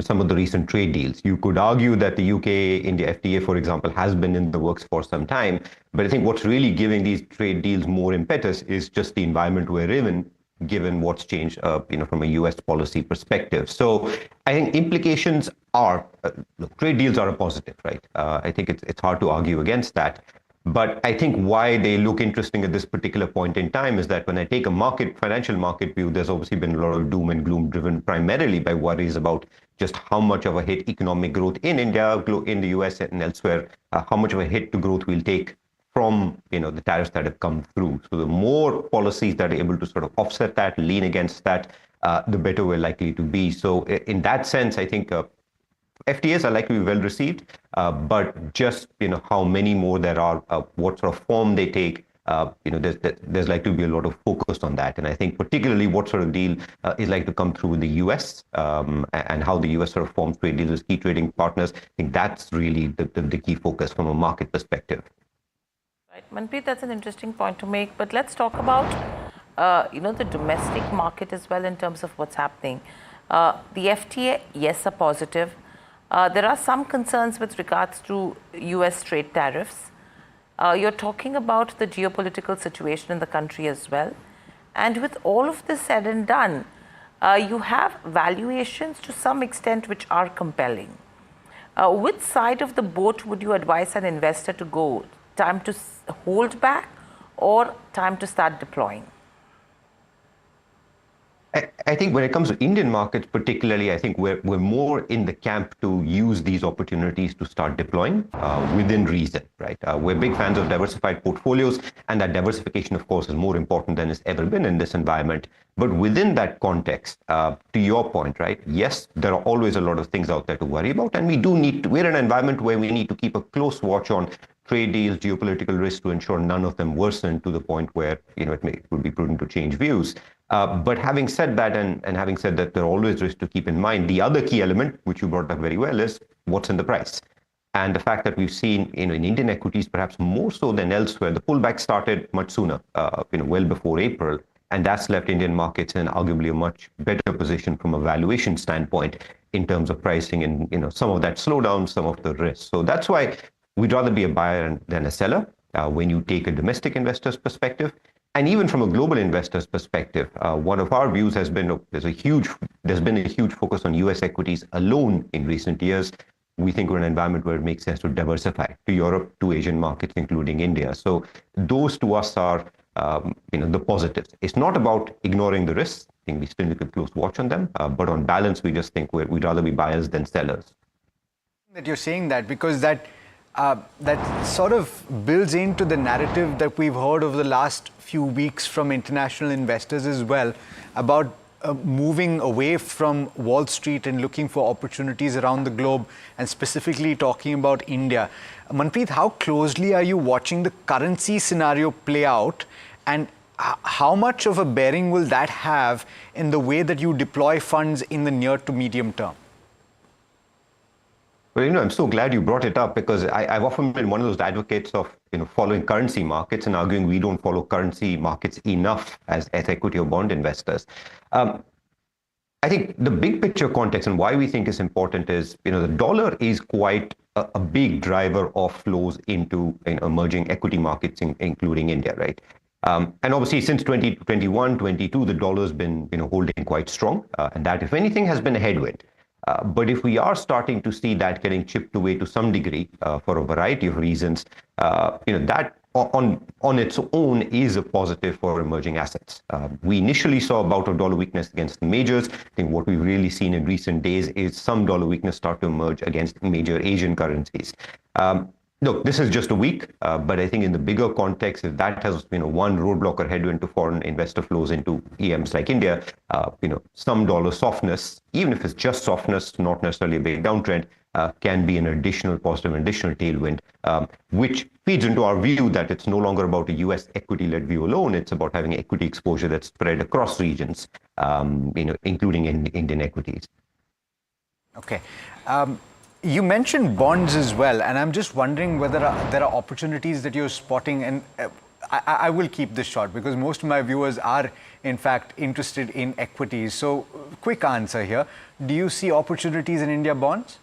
some of the recent trade deals. You could argue that the UK-India FTA, for example, has been in the works for some time. But I think what's really giving these trade deals more impetus is just the environment we're in, given what's changed, from a US policy perspective. So I think implications are, look, trade deals are a positive, right? I think it's hard to argue against that. But I think why they look interesting at this particular point in time is that when I take a financial market view, there's obviously been a lot of doom and gloom driven primarily by worries about just how much of a hit economic growth in India, in the US and elsewhere, how much of a hit to growth we'll take from the tariffs that have come through. So the more policies that are able to sort of offset that, lean against that, the better we're likely to be. So in that sense, I think FTAs are likely to be well received, but just how many more there are, what sort of form they take, there's likely to be a lot of focus on that. And I think particularly what sort of deal is likely to come through with the US and how the US sort of forms trade deals with key trading partners. I think that's really the key focus from a market perspective. Right, Manpreet, that's an interesting point to make. But let's talk about the domestic market as well in terms of what's happening. The FTA, yes, a positive. There are some concerns with regards to US trade tariffs. You're talking about the geopolitical situation in the country as well. And with all of this said and done, you have valuations to some extent which are compelling. Which side of the boat would you advise an investor to go? Time to hold back or time to start deploying? I think when it comes to Indian markets particularly, I think we're more in the camp to use these opportunities to start deploying within reason, right? We're big fans of diversified portfolios, and that diversification, of course, is more important than it's ever been in this environment. But within that context, to your point, right? Yes, there are always a lot of things out there to worry about, and we're in an environment where we need to keep a close watch on trade deals, geopolitical risks to ensure none of them worsen to the point where it would be prudent to change views. But having said that, and having said that, there are always risks to keep in mind. The other key element, which you brought up very well, is what's in the price. And the fact that we've seen in Indian equities, perhaps more so than elsewhere, the pullback started much sooner, well before April. And that's left Indian markets in arguably a much better position from a valuation standpoint in terms of pricing and some of that slowdown, some of the risks. So that's why we'd rather be a buyer than a seller when you take a domestic investor's perspective. And even from a global investor's perspective, one of our views has been there's been a huge focus on US equities alone in recent years. we think we're in an environment where it makes sense to diversify to Europe, to Asian markets, including India. So those to us are the positives. It's not about ignoring the risks. I think we still need to keep close watch on them. But on balance, we just think we'd rather be buyers than sellers. That you're saying that because that sort of builds into the narrative that we've heard over the last few weeks from international investors as well about moving away from Wall Street and looking for opportunities around the globe, and specifically talking about India. Manpreet, how closely are you watching the currency scenario play out, and how much of a bearing will that have in the way that you deploy funds in the near to medium term? Well, I'm so glad you brought it up, because I've often been one of those advocates of, following currency markets and arguing we don't follow currency markets enough as equity or bond investors. I think the big picture context and why we think is important is, the dollar is quite a big driver of flows into emerging equity markets, including India, right? And obviously, since 2021, 22, the dollar's been, holding quite strong, and that, if anything, has been a headwind. But if we are starting to see that getting chipped away to some degree for a variety of reasons, that on its own is a positive for emerging assets. We initially saw a bout of dollar weakness against the majors. I think what we've really seen in recent days is some dollar weakness start to emerge against major Asian currencies. Look, this is just a week, but I think in the bigger context, if that has one roadblock or headwind to foreign investor flows into EMs like India, some dollar softness, even if it's just softness, not necessarily a big downtrend, can be an additional positive, an additional tailwind, which feeds into our view that it's no longer about a US equity-led view alone. It's about having equity exposure that's spread across regions, including in Indian equities. Okay. You mentioned bonds as well, and I'm just wondering whether there are opportunities that you're spotting, and I will keep this short because most of my viewers are, in fact, interested in equities. So, quick answer here. Do you see opportunities in India bonds?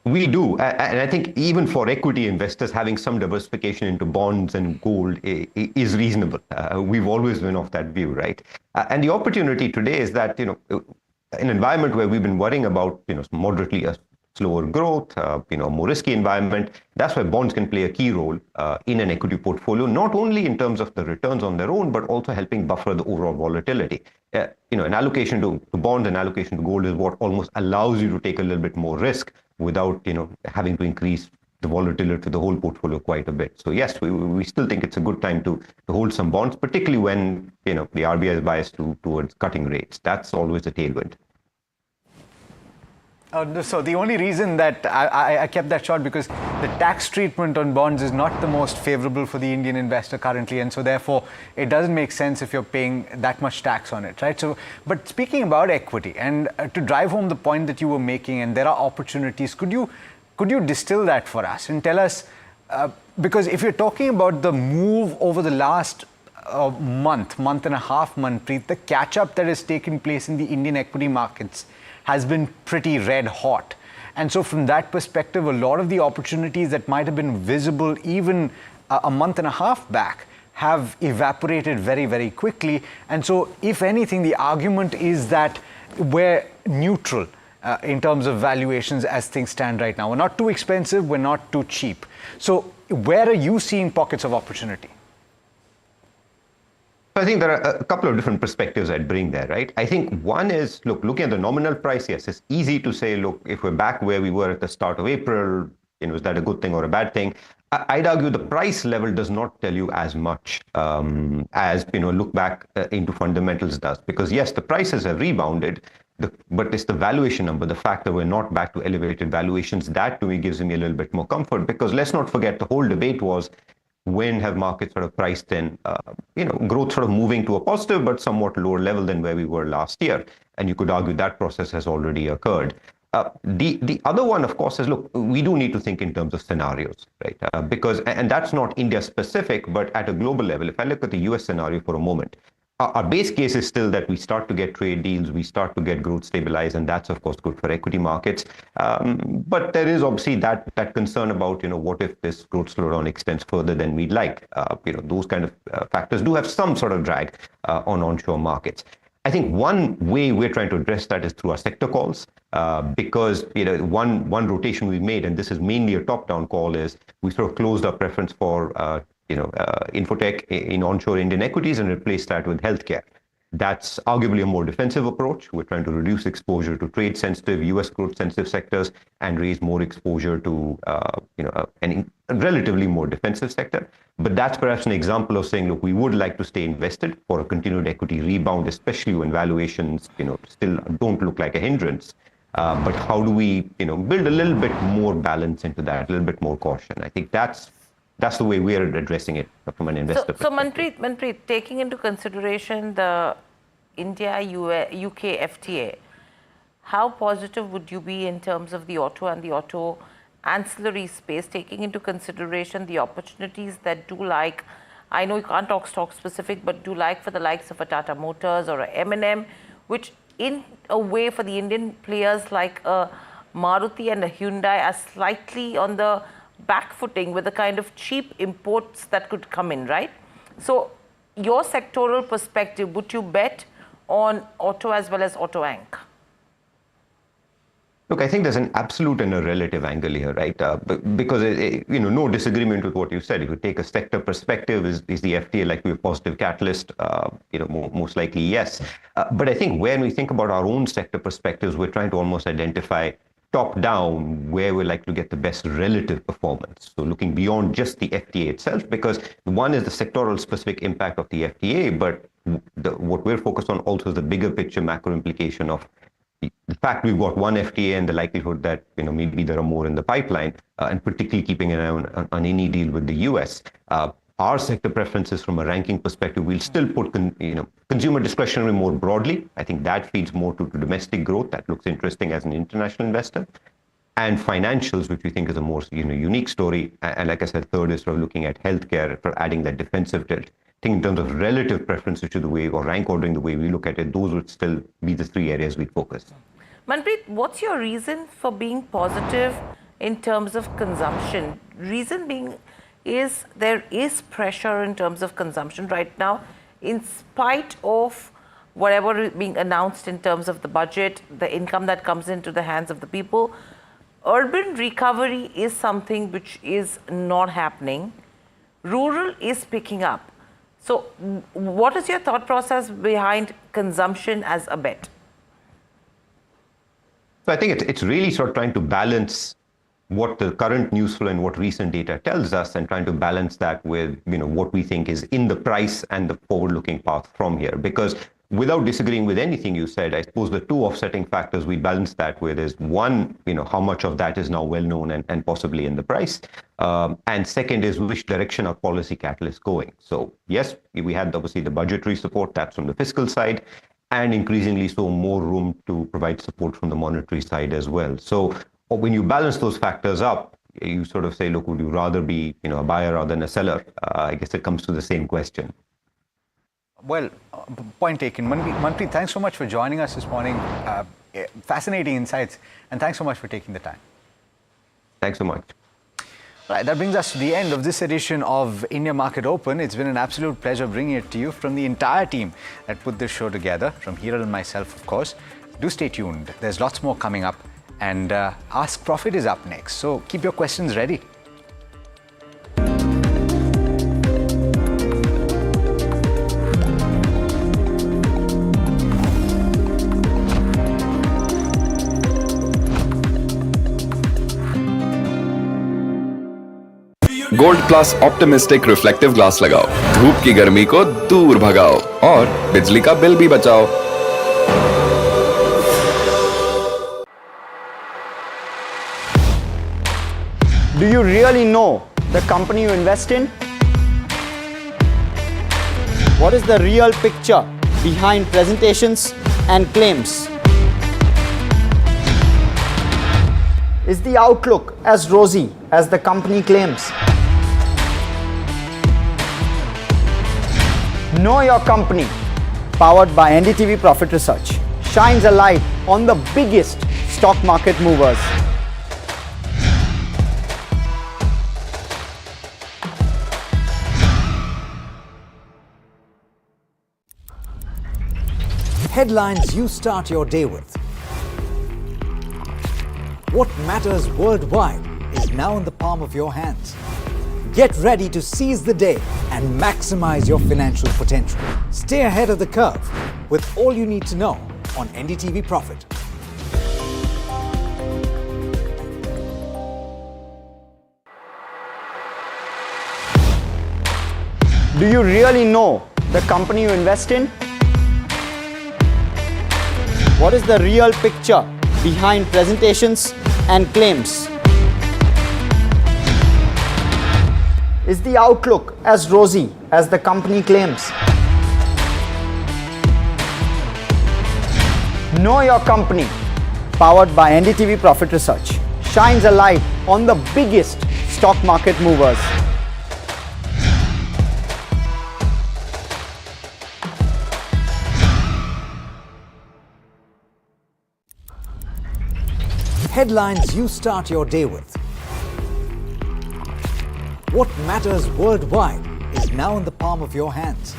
We do, and I think even for equity investors, having some diversification into bonds and gold is reasonable. We've always been of that view, right? And the opportunity today is that, an environment where we've been worrying about, moderately a slower growth, more risky environment. That's why bonds can play a key role in an equity portfolio, not only in terms of the returns on their own, but also helping buffer the overall volatility. An allocation to bonds and allocation to gold is what almost allows you to take a little bit more risk without, having to increase the volatility to the whole portfolio quite a bit. So yes, we still think it's a good time to hold some bonds, particularly when, the RBI is biased towards cutting rates. That's always a tailwind. So the only reason that I kept that short because the tax treatment on bonds is not the most favorable for the Indian investor currently, and so therefore it doesn't make sense if you're paying that much tax on it, right? So, but speaking about equity, and to drive home the point that you were making, and there are opportunities, could you distill that for us and tell us, because if you're talking about the move over the last month and a half, Manpreet, the catch-up that has taken place in the Indian equity markets has been pretty red hot. And so from that perspective, a lot of the opportunities that might have been visible even a month and a half back have evaporated very, very quickly. And so if anything, the argument is that we're neutral in terms of valuations as things stand right now. We're not too expensive, we're not too cheap. So where are you seeing pockets of opportunity? I think there are a couple of different perspectives I'd bring there, right? I think one is, looking at the nominal price, yes, it's easy to say, look, if we're back where we were at the start of April, is that a good thing or a bad thing? I'd argue the price level does not tell you as much as, look back into fundamentals does. Because yes, the prices have rebounded, but it's the valuation number, the fact that we're not back to elevated valuations, that to me gives me a little bit more comfort. Because let's not forget, the whole debate was, when have markets sort of priced in, growth sort of moving to a positive but somewhat lower level than where we were last year? And you could argue that process has already occurred. The other one, of course, is, look, we do need to think in terms of scenarios, right? Because, and that's not India specific, but at a global level, if I look at the US scenario for a moment, our base case is still that we start to get trade deals, we start to get growth stabilized, and that's, of course, good for equity markets. But there is obviously that concern about, what if this growth slowdown extends further than we'd like? Those kind of factors do have some sort of drag on onshore markets. I think one way we're trying to address that is through our sector calls, because one rotation we made, and this is mainly a top-down call, is we sort of closed our preference for infotech in onshore Indian equities and replaced that with healthcare. That's arguably a more defensive approach. We're trying to reduce exposure to trade-sensitive, U.S. growth-sensitive sectors and raise more exposure to a relatively more defensive sector. But that's perhaps an example of saying, look, we would like to stay invested for a continued equity rebound, especially when valuations still don't look like a hindrance. But how do we build a little bit more balance into that, a little bit more caution? I think that's the way we are addressing it from an investor perspective. So Manpreet, taking into consideration the India-UK FTA, how positive would you be in terms of the auto and the auto ancillary space, taking into consideration the opportunities that I know you can't talk stock specific, but for the likes of a Tata Motors or a M&M, which in a way for the Indian players like a Maruti and a Hyundai are slightly on the back footing with the kind of cheap imports that could come in, right? So your sectoral perspective, would you bet on auto as well as auto anch? Look, I think there's an absolute and a relative angle here, right? Because no disagreement with what you said. If you take a sector perspective, is the FTA likely a positive catalyst? Most likely yes. But I think when we think about our own sector perspectives, we're trying to almost identify top down where we like to get the best relative performance. So looking beyond just the FTA itself, because one is the sectoral specific impact of the FTA, but what we're focused on also is the bigger picture macro implication of the fact we've got one FTA and the likelihood that maybe there are more in the pipeline, and particularly keeping an eye on any deal with the US. Our sector preferences from a ranking perspective, we'll still put consumer discretionary more broadly. I think that feeds more to domestic growth. That looks interesting as an international investor. And financials, which we think is a more unique story. And like I said, third is sort of looking at healthcare for adding that defensive tilt. I think in terms of relative preferences to the way, or rank ordering the way we look at it, those would still be the three areas we'd focus. Manpreet, what's your reason for being positive in terms of consumption? Reason being is there is pressure in terms of consumption right now, in spite of whatever is being announced in terms of the budget, the income that comes into the hands of the people. Urban recovery is something which is not happening. Rural is picking up. So what is your thought process behind consumption as a bet? So I think it's really sort of trying to balance what the current news flow and what recent data tells us, and trying to balance that with what we think is in the price and the forward-looking path from here. Because without disagreeing with anything you said, I suppose the two offsetting factors we balance that with is one, how much of that is now well known and possibly in the price, and second is which direction our policy catalyst going. So yes, we had obviously the budgetary support, that's from the fiscal side, and increasingly so more room to provide support from the monetary side as well. So when you balance those factors up, you sort of say, look, would you rather be a buyer rather than a seller? I guess it comes to the same question. Well, point taken. Manpreet, thanks so much for joining us this morning. Fascinating insights, and thanks so much for taking the time. Thanks so much. Right, that brings us to the end of this edition of India Market Open. It's been an absolute pleasure bringing it to you from the entire team that put this show together, from Hiral and myself, of course. Do stay tuned. There's lots more coming up. And Ask Profit is up next, so keep your questions ready. Gold plus optimistic reflective glass लगाओ, धूप की गर्मी को दूर भगाओ और बिजली का बिल भी बचाओ। Do you really know the company you invest in? What is the real picture behind presentations and claims? Is the outlook as rosy as the company claims? Know Your Company, powered by NDTV Profit Research, shines a light on the biggest stock market movers. Headlines you start your day with. What matters worldwide is now in the palm of your hands. Get ready to seize the day and maximize your financial potential. Stay ahead of the curve with all you need to know on NDTV Profit. Do you really know the company you invest in? What is the real picture behind presentations and claims? Is the outlook as rosy as the company claims? Know Your Company, powered by NDTV Profit Research, shines a light on the biggest stock market movers. Headlines you start your day with. What matters worldwide is now in the palm of your hands.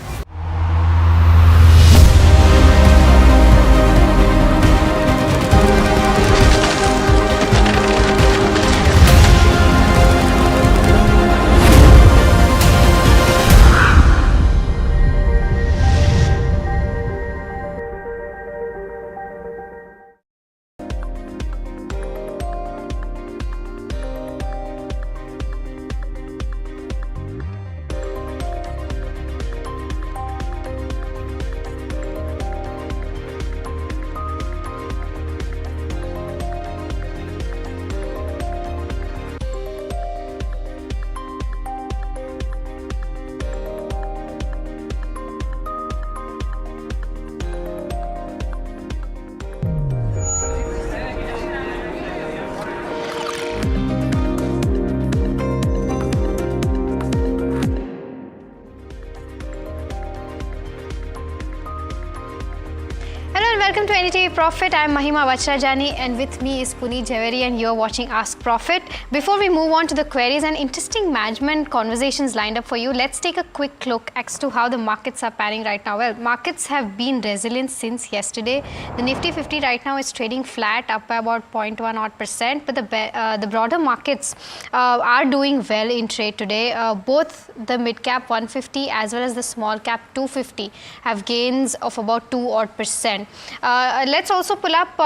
Welcome to NDTV Profit. I'm Mahima Vachrajani and with me is Puneet Jhaveri and you're watching Ask Profit. Before we move on to the queries and interesting management conversations lined up for you, let's take a quick look as to how the markets are panning right now. Well, markets have been resilient since yesterday. The Nifty 50 right now is trading flat, up by about 0.1%, but the broader markets are doing well in trade today. Both the mid-cap 150 as well as the small-cap 250 have gains of about 2% odd. Let's also pull up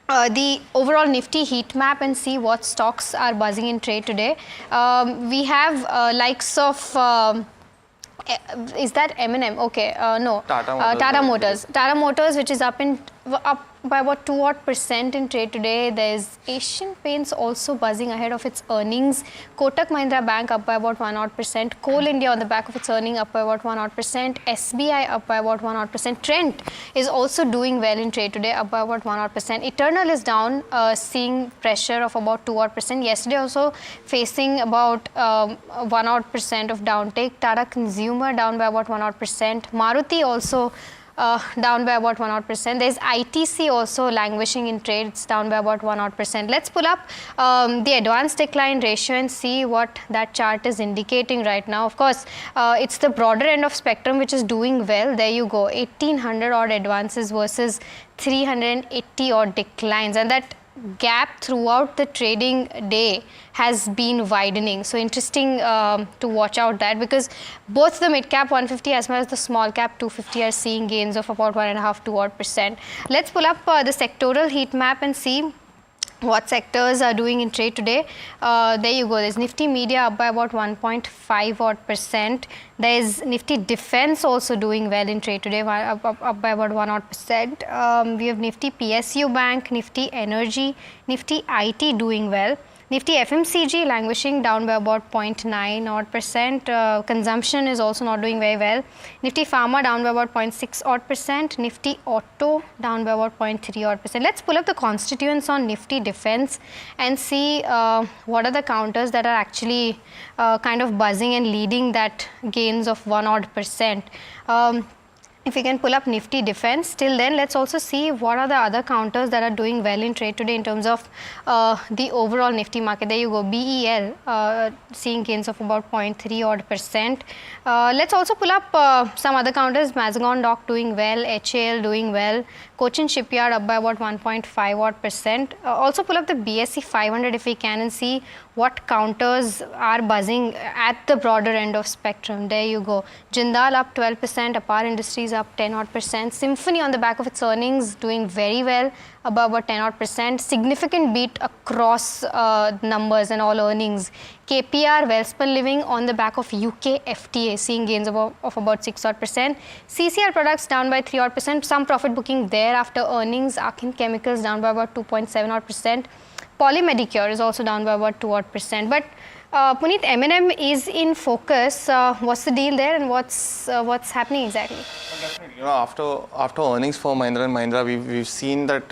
the overall Nifty heat map and see what stocks are buzzing in trade today. We have likes of is that M&M? Okay, no. Tata Motors. Tata Motors, which is up by about 2% in trade today. There's Asian Paints also buzzing ahead of its earnings. Kotak Mahindra Bank up by about 1%. Coal India on the back of its earning up by about 1%. SBI up by about 1%. Trent is also doing well in trade today, up by about 1%. Eternal is down, seeing pressure of about 2%. Yesterday also facing about 1% of downtake. Tata Consumer down by about 1%. Maruti also down by about 1%. There's ITC also languishing in trade. It's down by about 1%. Let's pull up the advanced decline ratio and see what that chart is indicating right now. Of course, it's the broader end of spectrum which is doing well. There you go, 1800 odd advances versus 380 odd declines, and that gap throughout the trading day has been widening. So interesting to watch out that, because both the mid cap 150 as well as the small cap 250 are seeing gains of about 1.5 to odd %. Let's pull up the sectoral heat map and see what sectors are doing in trade today. There you go. There's Nifty Media up by about 1.5 odd %. There's Nifty Defense also doing well in trade today, up by about 1 odd %. We have Nifty PSU Bank, Nifty Energy, Nifty IT doing well. Nifty FMCG languishing down by about 0.9 odd %. Consumption is also not doing very well. Nifty Pharma down by about 0.6 odd %. Nifty Auto down by about 0.3 odd %. Let's pull up the constituents on Nifty Defense and see what are the counters that are actually kind of buzzing and leading that gains of 1 odd %. If we can pull up Nifty Defense, till then let's also see what are the other counters that are doing well in trade today in terms of the overall Nifty market. There you go, BEL seeing gains of about 0.3 odd percent. Let's also pull up some other counters. Mazagon Dock doing well, HAL doing well, Cochin Shipyard up by about 1.5 odd percent. Also pull up the BSE 500 if we can and see what counters are buzzing at the broader end of spectrum. There you go. Jindal up 12%, Apar Industries up 10 odd percent. Symphony on the back of its earnings doing very well, above about 10 odd percent. Significant beat across numbers and all earnings. KPR, Wellspun Living on the back of UK FTA seeing gains of about 6 odd percent. CCR Products down by 3 odd percent. Some profit booking there after earnings. Arkin Chemicals down by about 2.7 odd percent. Polymedicure is also down by about 2 odd percent. But Puneet, M&M is in focus. What's the deal there and what's happening exactly? Well, definitely, after earnings for Mahindra and Mahindra, we've seen that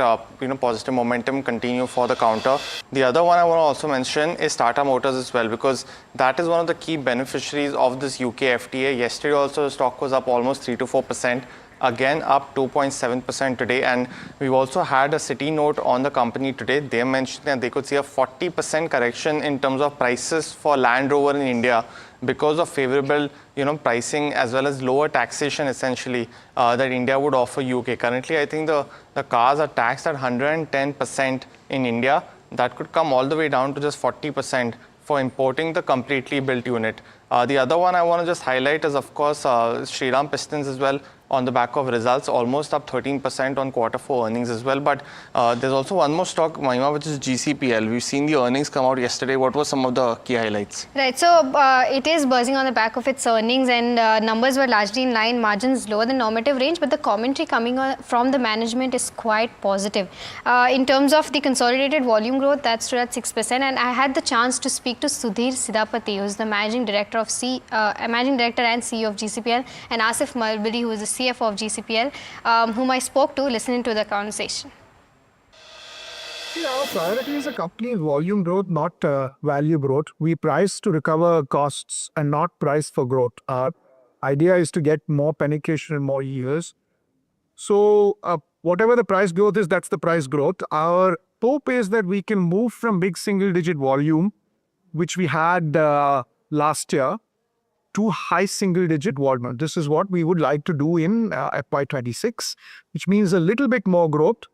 positive momentum continue for the counter. The other one I want to also mention is Tata Motors as well, because that is one of the key beneficiaries of this UK FTA. Yesterday also the stock was up almost 3 to 4%. Again up 2.7% today, and we've also had a City note on the company today. They mentioned that they could see a 40% correction in terms of prices for Land Rover in India because of favorable pricing as well as lower taxation essentially that India would offer UK. Currently I think the cars are taxed at 110% in India. That could come all the way down to just 40% for importing the completely built unit. The other one I want to just highlight is of course Shriram Pistons as well, on the back of results, almost up 13% on Q4 earnings as well. But there's also one more stock, Mahima, which is GCPL. We've seen the earnings come out yesterday. What were some of the key highlights? Right, so it is buzzing on the back of its earnings, and numbers were largely in line, margins lower than normative range, but the commentary coming from the management is quite positive. In terms of the consolidated volume growth, that stood at 6%, and I had the chance to speak to Sudhir Sidapati, who is the Managing Director and CEO of GCPL, and Asif Malbari, who is the CFO of GCPL, whom I spoke to. Listen into the conversation. See, our priority is a company volume growth, not value growth. We price to recover costs and not price for growth. Our idea is to get more penetration in more years. So whatever the price growth is, that's the price growth. Our hope is that we can move from big single-digit volume, which we had last year, to high single-digit volume. This is what we would like to do in FY26, which means a little bit more growth.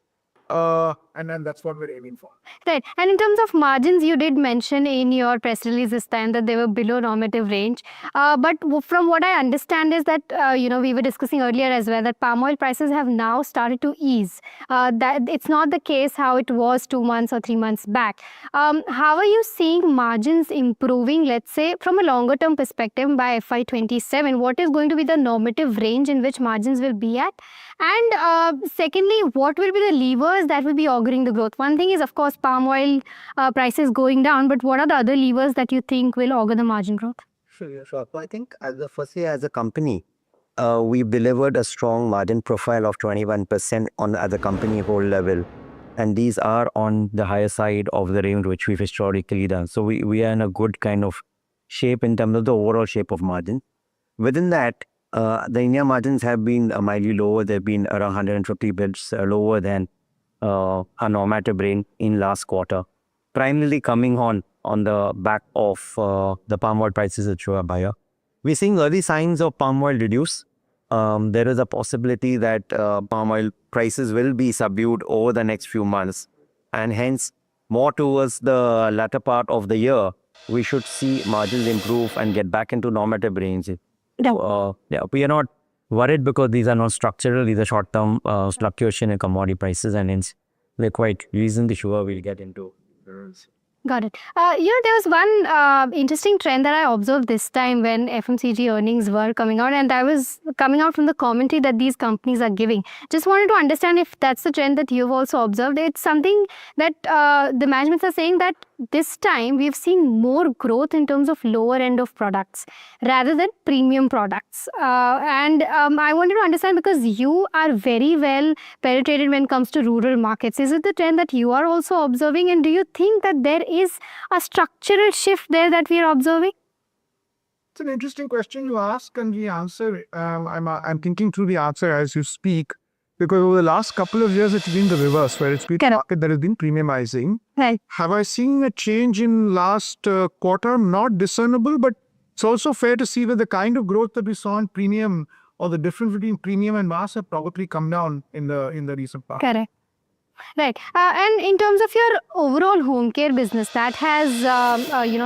And then that's what we're aiming for. Right. And in terms of margins, you did mention in your press release this time that they were below normative range. But from what I understand is that, we were discussing earlier as well, that palm oil prices have now started to ease. That it's not the case how it was 2 months or 3 months back. How are you seeing margins improving, let's say, from a longer term perspective by FY27? What is going to be the normative range in which margins will be at? And secondly, what will be the levers that will be auguring the growth? One thing is, of course, palm oil prices going down, but what are the other levers that you think will augur the margin growth? Sure. So I think firstly, as a company, we've delivered a strong margin profile of 21% at the company whole level. And these are on the higher side of the range which we've historically done. So we are in a good kind of shape in terms of the overall shape of margin. Within that, the India margins have been mildly lower. They've been around 150 bits lower than a normative range in last quarter, primarily coming on the back of the palm oil prices which were higher. We're seeing early signs of palm oil reduce. There is a possibility that palm oil prices will be subdued over the next few months, and hence more towards the latter part of the year, we should see margins improve and get back into normative range. We are not worried because these are not structural. These are short-term fluctuation in commodity prices, and hence we're quite reasonably sure we'll get into. Got it. There was one interesting trend that I observed this time when FMCG earnings were coming out, and that was coming out from the commentary that these companies are giving. Just wanted to understand if that's the trend that you've also observed. It's something that the managements are saying that this time we've seen more growth in terms of lower end of products rather than premium products. And I wanted to understand, because you are very well penetrated when it comes to rural markets. Is it the trend that you are also observing, and do you think that there is a structural shift there that we are observing? It's an interesting question you ask, and the answer, I'm thinking through the answer as you speak, because over the last couple of years, it's been the reverse, where it's been the market that has been premiumizing. Right. Have I seen a change in last quarter? Not discernible, but it's also fair to see that the kind of growth that we saw in premium, or the difference between premium and mass, have probably come down in the recent past. Correct. Right. And in terms of your overall home care business that has,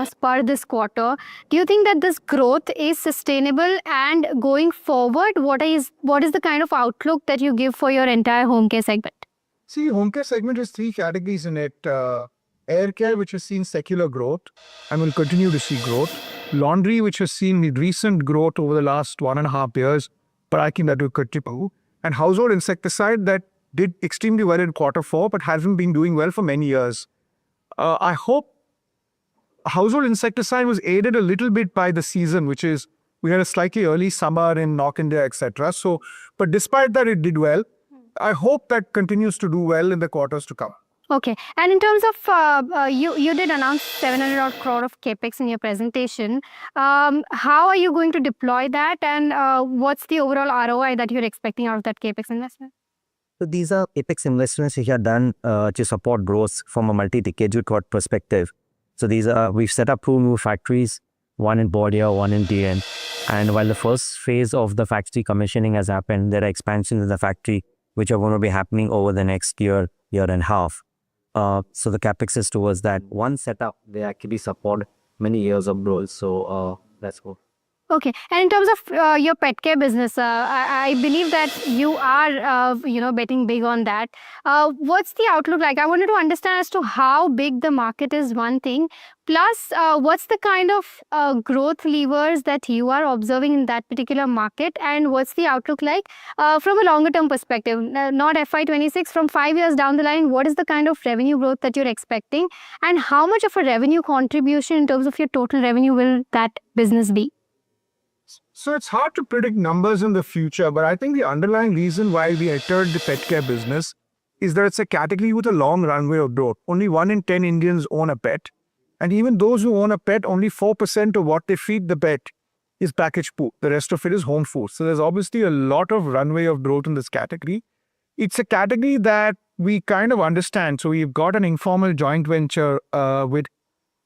spurred this quarter, do you think that this growth is sustainable? And going forward, what is the kind of outlook that you give for your entire home care segment? See, home care segment has three categories in it. Air care, which has seen secular growth and will continue to see growth. Laundry, which has seen recent growth over the last 1.5 years, but I think that will continue. And household insecticide that did extremely well in Q4, but hasn't been doing well for many years. I hope household insecticide was aided a little bit by the season, which is we had a slightly early summer in North India, etc. So, but despite that, it did well. I hope that continues to do well in the quarters to come. Okay. And in terms of, you did announce 700 odd crore of capex in your presentation. How are you going to deploy that, and what's the overall ROI that you're expecting out of that capex investment? So these are apex investments which are done to support growth from a multi-decade perspective. So we've set up 2 new factories, one in Bordia, one in DN. And while the first phase of the factory commissioning has happened, there are expansions in the factory which are going to be happening over the next year and a half. So the capex is towards that. One setup, they actually support many years of growth. So let's go. Okay. And in terms of your pet care business, I believe that you are, betting big on that. What's the outlook like? I wanted to understand as to how big the market is, one thing. Plus, what's the kind of growth levers that you are observing in that particular market? And what's the outlook like from a longer term perspective? Not FY26, from 5 years down the line, what is the kind of revenue growth that you're expecting? And how much of a revenue contribution in terms of your total revenue will that business be? So it's hard to predict numbers in the future, but I think the underlying reason why we entered the pet care business is that it's a category with a long runway of growth. Only 1 in 10 Indians own a pet. And even those who own a pet, only 4% of what they feed the pet is packaged food. The rest of it is home food. So there's obviously a lot of runway of growth in this category. It's a category that we kind of understand. So we've got an informal joint venture with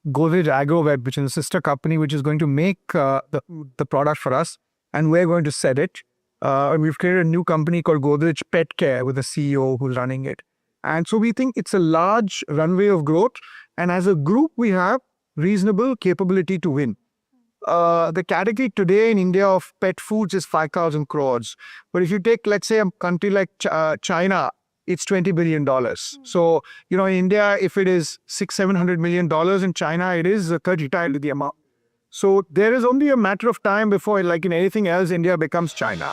Godrej Agrovet, which is a sister company, which is going to make the product for us, and we're going to sell it. And we've created a new company called Godrej Pet Care with a CEO who's running it. And so we think it's a large runway of growth. And as a group, we have reasonable capability to win. The category today in India of pet foods is 5,000 crores. But if you take, let's say, a country like China, it's $20 billion. So, in India, if it is $600-700 million, in China, it is 30 times the amount. So there is only a matter of time before, like in anything else, India becomes China.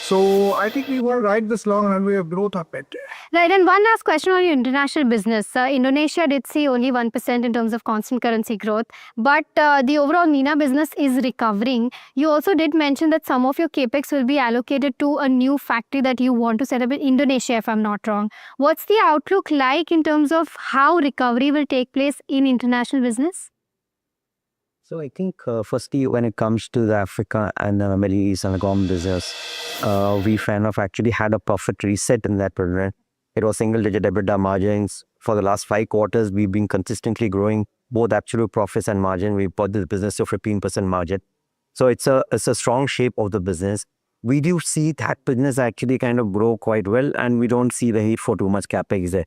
So I think we want to ride this long runway of growth up it. Right, and one last question on your international business. Indonesia did see only 1% in terms of constant currency growth, but the overall MENA business is recovering. You also did mention that some of your capex will be allocated to a new factory that you want to set up in Indonesia, if I'm not wrong. What's the outlook like in terms of how recovery will take place in international business? So I think firstly, when it comes to the Africa and the Middle East and the GOM business, we kind of actually had a profit reset in that program. It was single-digit EBITDA margins. For the last 5 quarters, we've been consistently growing both absolute profits and margin. We brought the business to 15% margin. So it's a strong shape of the business. We do see that business actually kind of grow quite well, and we don't see the need for too much capex there.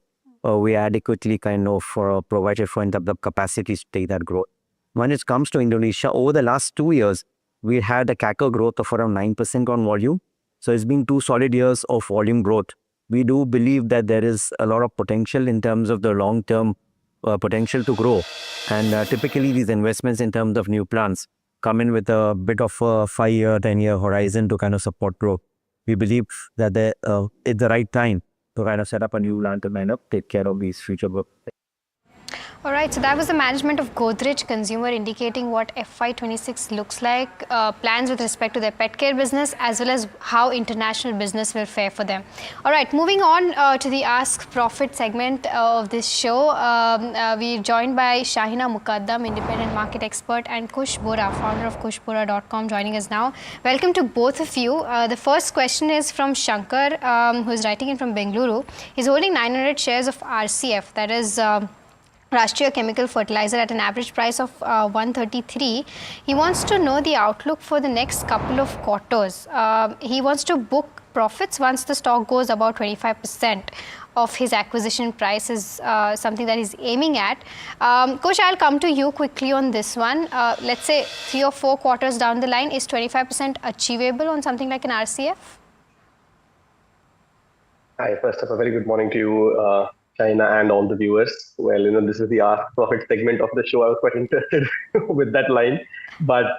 We adequately kind of provided for in terms of capacities to take that growth. When it comes to Indonesia, over the last 2 years, we had a CAGR growth of around 9% on volume. So it's been 2 solid years of volume growth. We do believe that there is a lot of potential in terms of the long-term potential to grow. And typically these investments in terms of new plants come in with a bit of a 5-year, 10-year horizon to kind of support growth. We believe that it's the right time to kind of set up a new plant to kind of take care of these future growth. All right, so that was the management of Godrej Consumer indicating what FY26 looks like, plans with respect to their pet care business as well as how international business will fare for them. All right, moving on to the Ask Profit segment of this show. We're joined by Shahina Mukaddam, independent market expert, and Kush Bora, founder of kushbora.com, joining us now. Welcome to both of you. The first question is from Shankar, who is writing in from Bengaluru. He's holding 900 shares of RCF, that is Rashtriya Chemical Fertilizer, at an average price of 133. He wants to know the outlook for the next couple of quarters. He wants to book profits once the stock goes about 25% of his acquisition price is something that he's aiming at. Kush, I'll come to you quickly on this one. Let's say 3 or 4 quarters down the line, is 25% achievable on something like an RCF? Hi, first of all, very good morning to you, China, and all the viewers. Well, this is the Ask Profit segment of the show. I was quite interested with that line. But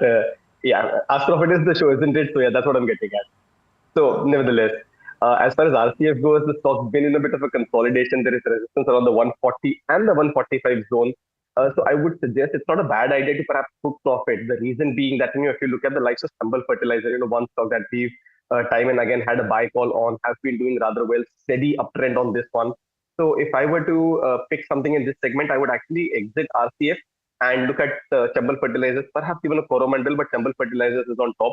yeah, Ask Profit is the show, isn't it? So yeah, that's what I'm getting at. So nevertheless, as far as RCF goes, the stock's been in a bit of a consolidation. There is resistance around the 140 and the 145 zone. So I would suggest it's not a bad idea to perhaps book profit. The reason being that if you look at the likes of Chambal Fertilizer, one stock that we've time and again had a buy call on, has been doing rather well, steady uptrend on this one. So if I were to pick something in this segment, I would actually exit RCF and look at Chambal Fertilizers, perhaps even a Coromandel, but Chambal Fertilizers is on top.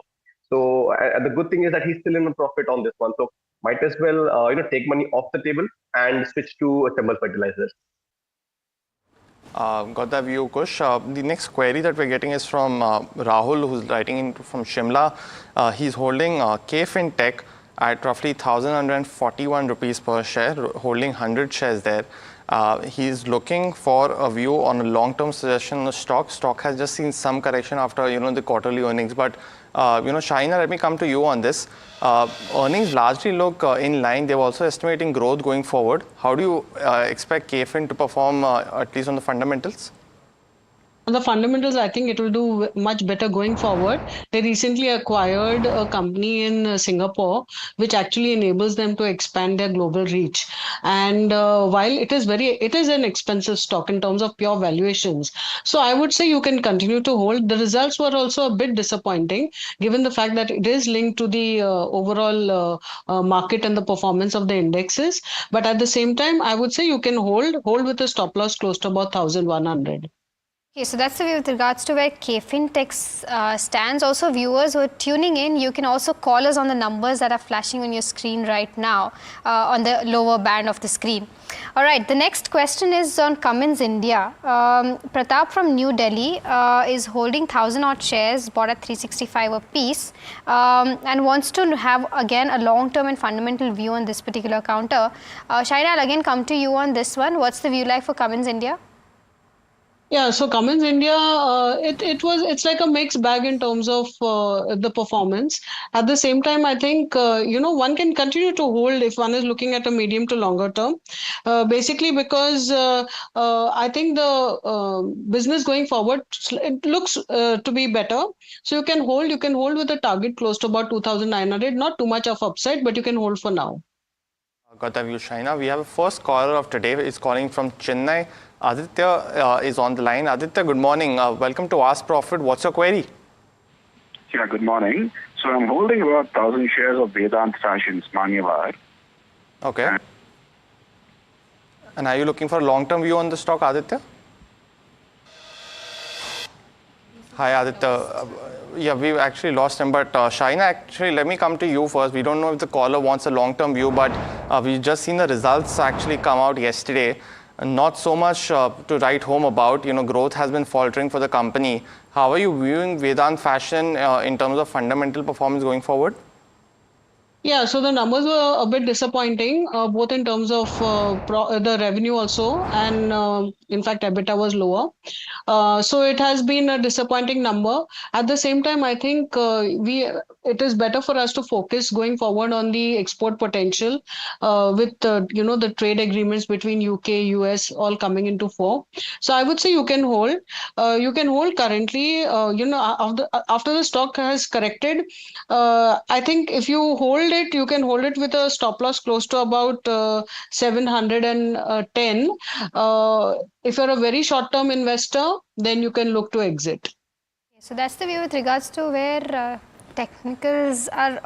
So the good thing is that he's still in a profit on this one. So might as well take money off the table and switch to Chambal Fertilizers. Got that view, Kush. The next query that we're getting is from Rahul, who's writing in from Shimla. He's holding KFin Tech at roughly 1,141 rupees per share, holding 100 shares there. He's looking for a view on a long-term suggestion on the stock. Stock has just seen some correction after the quarterly earnings, but Shahina, let me come to you on this. Earnings largely look in line. They're also estimating growth going forward. How do you expect KFin to perform, at least on the fundamentals? On the fundamentals, I think it will do much better going forward. They recently acquired a company in Singapore, which actually enables them to expand their global reach. And while it is an expensive stock in terms of pure valuations. So I would say you can continue to hold. The results were also a bit disappointing, given the fact that it is linked to the overall market and the performance of the indexes. But at the same time, I would say you can hold with a stop loss close to about 1,100. Okay, so that's the view with regards to where KFin Tech stands. Also, viewers who are tuning in, you can also call us on the numbers that are flashing on your screen right now, on the lower band of the screen. All right, the next question is on Cummins India. Pratap from New Delhi is holding 1,000 odd shares, bought at 365 a piece, and wants to have again a long-term and fundamental view on this particular counter. Shaina, I'll again come to you on this one. What's the view like for Cummins India? Yeah, so Cummins India, it's like a mixed bag in terms of the performance. At the same time, I think one can continue to hold if one is looking at a medium to longer term. Basically, because I think the business going forward, it looks to be better. So you can hold with a target close to about 2,900. Not too much of upside, but you can hold for now. Got that view, Shaina. We have a first caller of today. It's calling from Chennai. Aditya is on the line. Aditya, good morning. Welcome to Ask Profit. What's your query? Yeah, good morning. So I'm holding about 1,000 shares of Vedant Fashions, Manyavar. Okay. And are you looking for a long-term view on the stock, Aditya? Hi, Aditya. Yeah, we've actually lost him. But Shaina, actually, let me come to you first. We don't know if the caller wants a long-term view, but we've just seen the results actually come out yesterday. Not so much to write home about. Growth has been faltering for the company. How are you viewing Vedant Fashion in terms of fundamental performance going forward? Yeah, so the numbers were a bit disappointing, both in terms of the revenue also, and in fact, EBITDA was lower. So it has been a disappointing number. At the same time, I think it is better for us to focus going forward on the export potential with the trade agreements between UK, US all coming into force. So I would say you can hold. You can hold currently. After the stock has corrected, I think if you hold hold it. You can hold it with a stop loss close to about 710. If you're a very short-term investor, then you can look to exit. So that's the view with regards to where technicals are,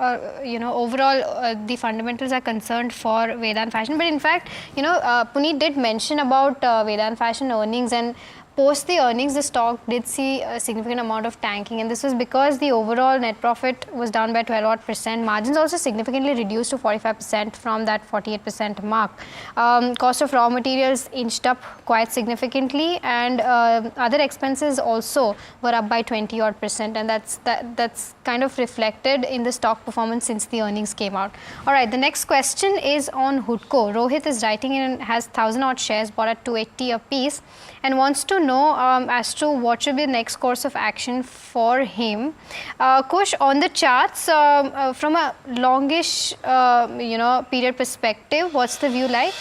overall the fundamentals are concerned for Vedant Fashion. But in fact, Puneet did mention about Vedant Fashion earnings, and post the earnings, the stock did see a significant amount of tanking, and this was because the overall net profit was down by 12%. Margins also significantly reduced to 45% from that 48% mark. Cost of raw materials inched up quite significantly, and other expenses also were up by 20%, and that's kind of reflected in the stock performance since the earnings came out. All right, the next question is on Hudco. Rohit is writing in, has 1,000 odd shares bought at 280 a piece, and wants to know as to what should be the next course of action for him. Kush, on the charts, from a longish period perspective, what's the view like?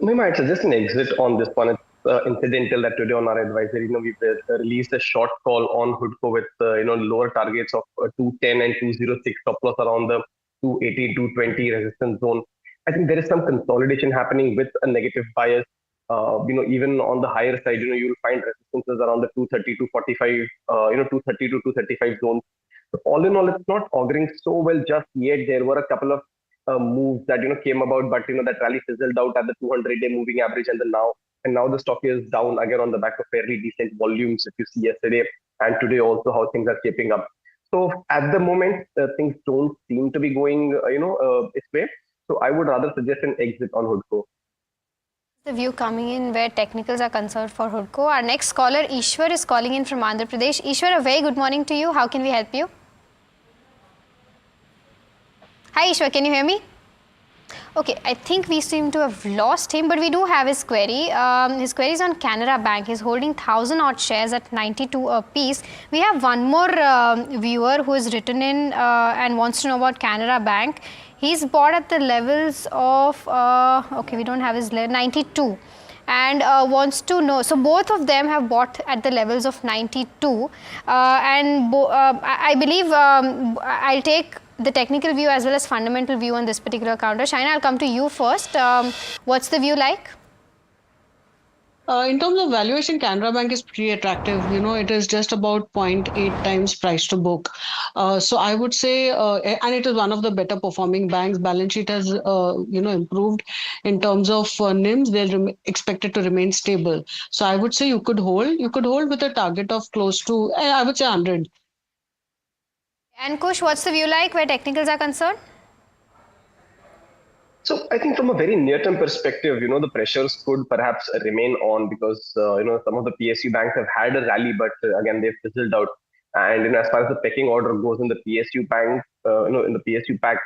We might suggest an exit on this one. It's incidental that today on our advisory, we've released a short call on Hudco with lower targets of 210 and 206, stop loss around the 280, 220 resistance zone. I think there is some consolidation happening with a negative bias. Even on the higher side, you'll find resistances around the 230 to 45, 230 to 235 zones. So all in all, it's not auguring so well just yet. There were a couple of moves that came about, but that rally fizzled out at the 200-day moving average, and now the stock is down again on the back of fairly decent volumes. If you see yesterday and today also how things are shaping up. So at the moment, things don't seem to be going its way. So I would rather suggest an exit on Hudco. The view coming in where technicals are concerned for Hudco. Our next caller, Ishwar, is calling in from Andhra Pradesh. Ishwar, a very good morning to you. How can we help you? Hi Ishwar, can you hear me? Okay, I think we seem to have lost him, but we do have his query. His query is on Canara Bank. He's holding 1,000 odd shares at 92 a piece. We have one more viewer who has written in and wants to know about Canara Bank. He's bought at the levels of, okay, we don't have his level, 92. And wants to know, so both of them have bought at the levels of 92. I believe I'll take the technical view as well as fundamental view on this particular counter. Shaina, I'll come to you first. What's the view like? In terms of valuation, Canara Bank is pretty attractive. It is just about 0.8 times price to book. So I would say, and it is one of the better performing banks. Balance sheet has, improved in terms of NIMs. They're expected to remain stable. So I would say you could hold. You could hold with a target of close to, I would say 100. And Kush, what's the view like where technicals are concerned? So I think from a very near-term perspective, the pressures could perhaps remain on because, some of the PSU banks have had a rally, but again, they've fizzled out. And, as far as the pecking order goes in the PSU bank, in the PSU pack,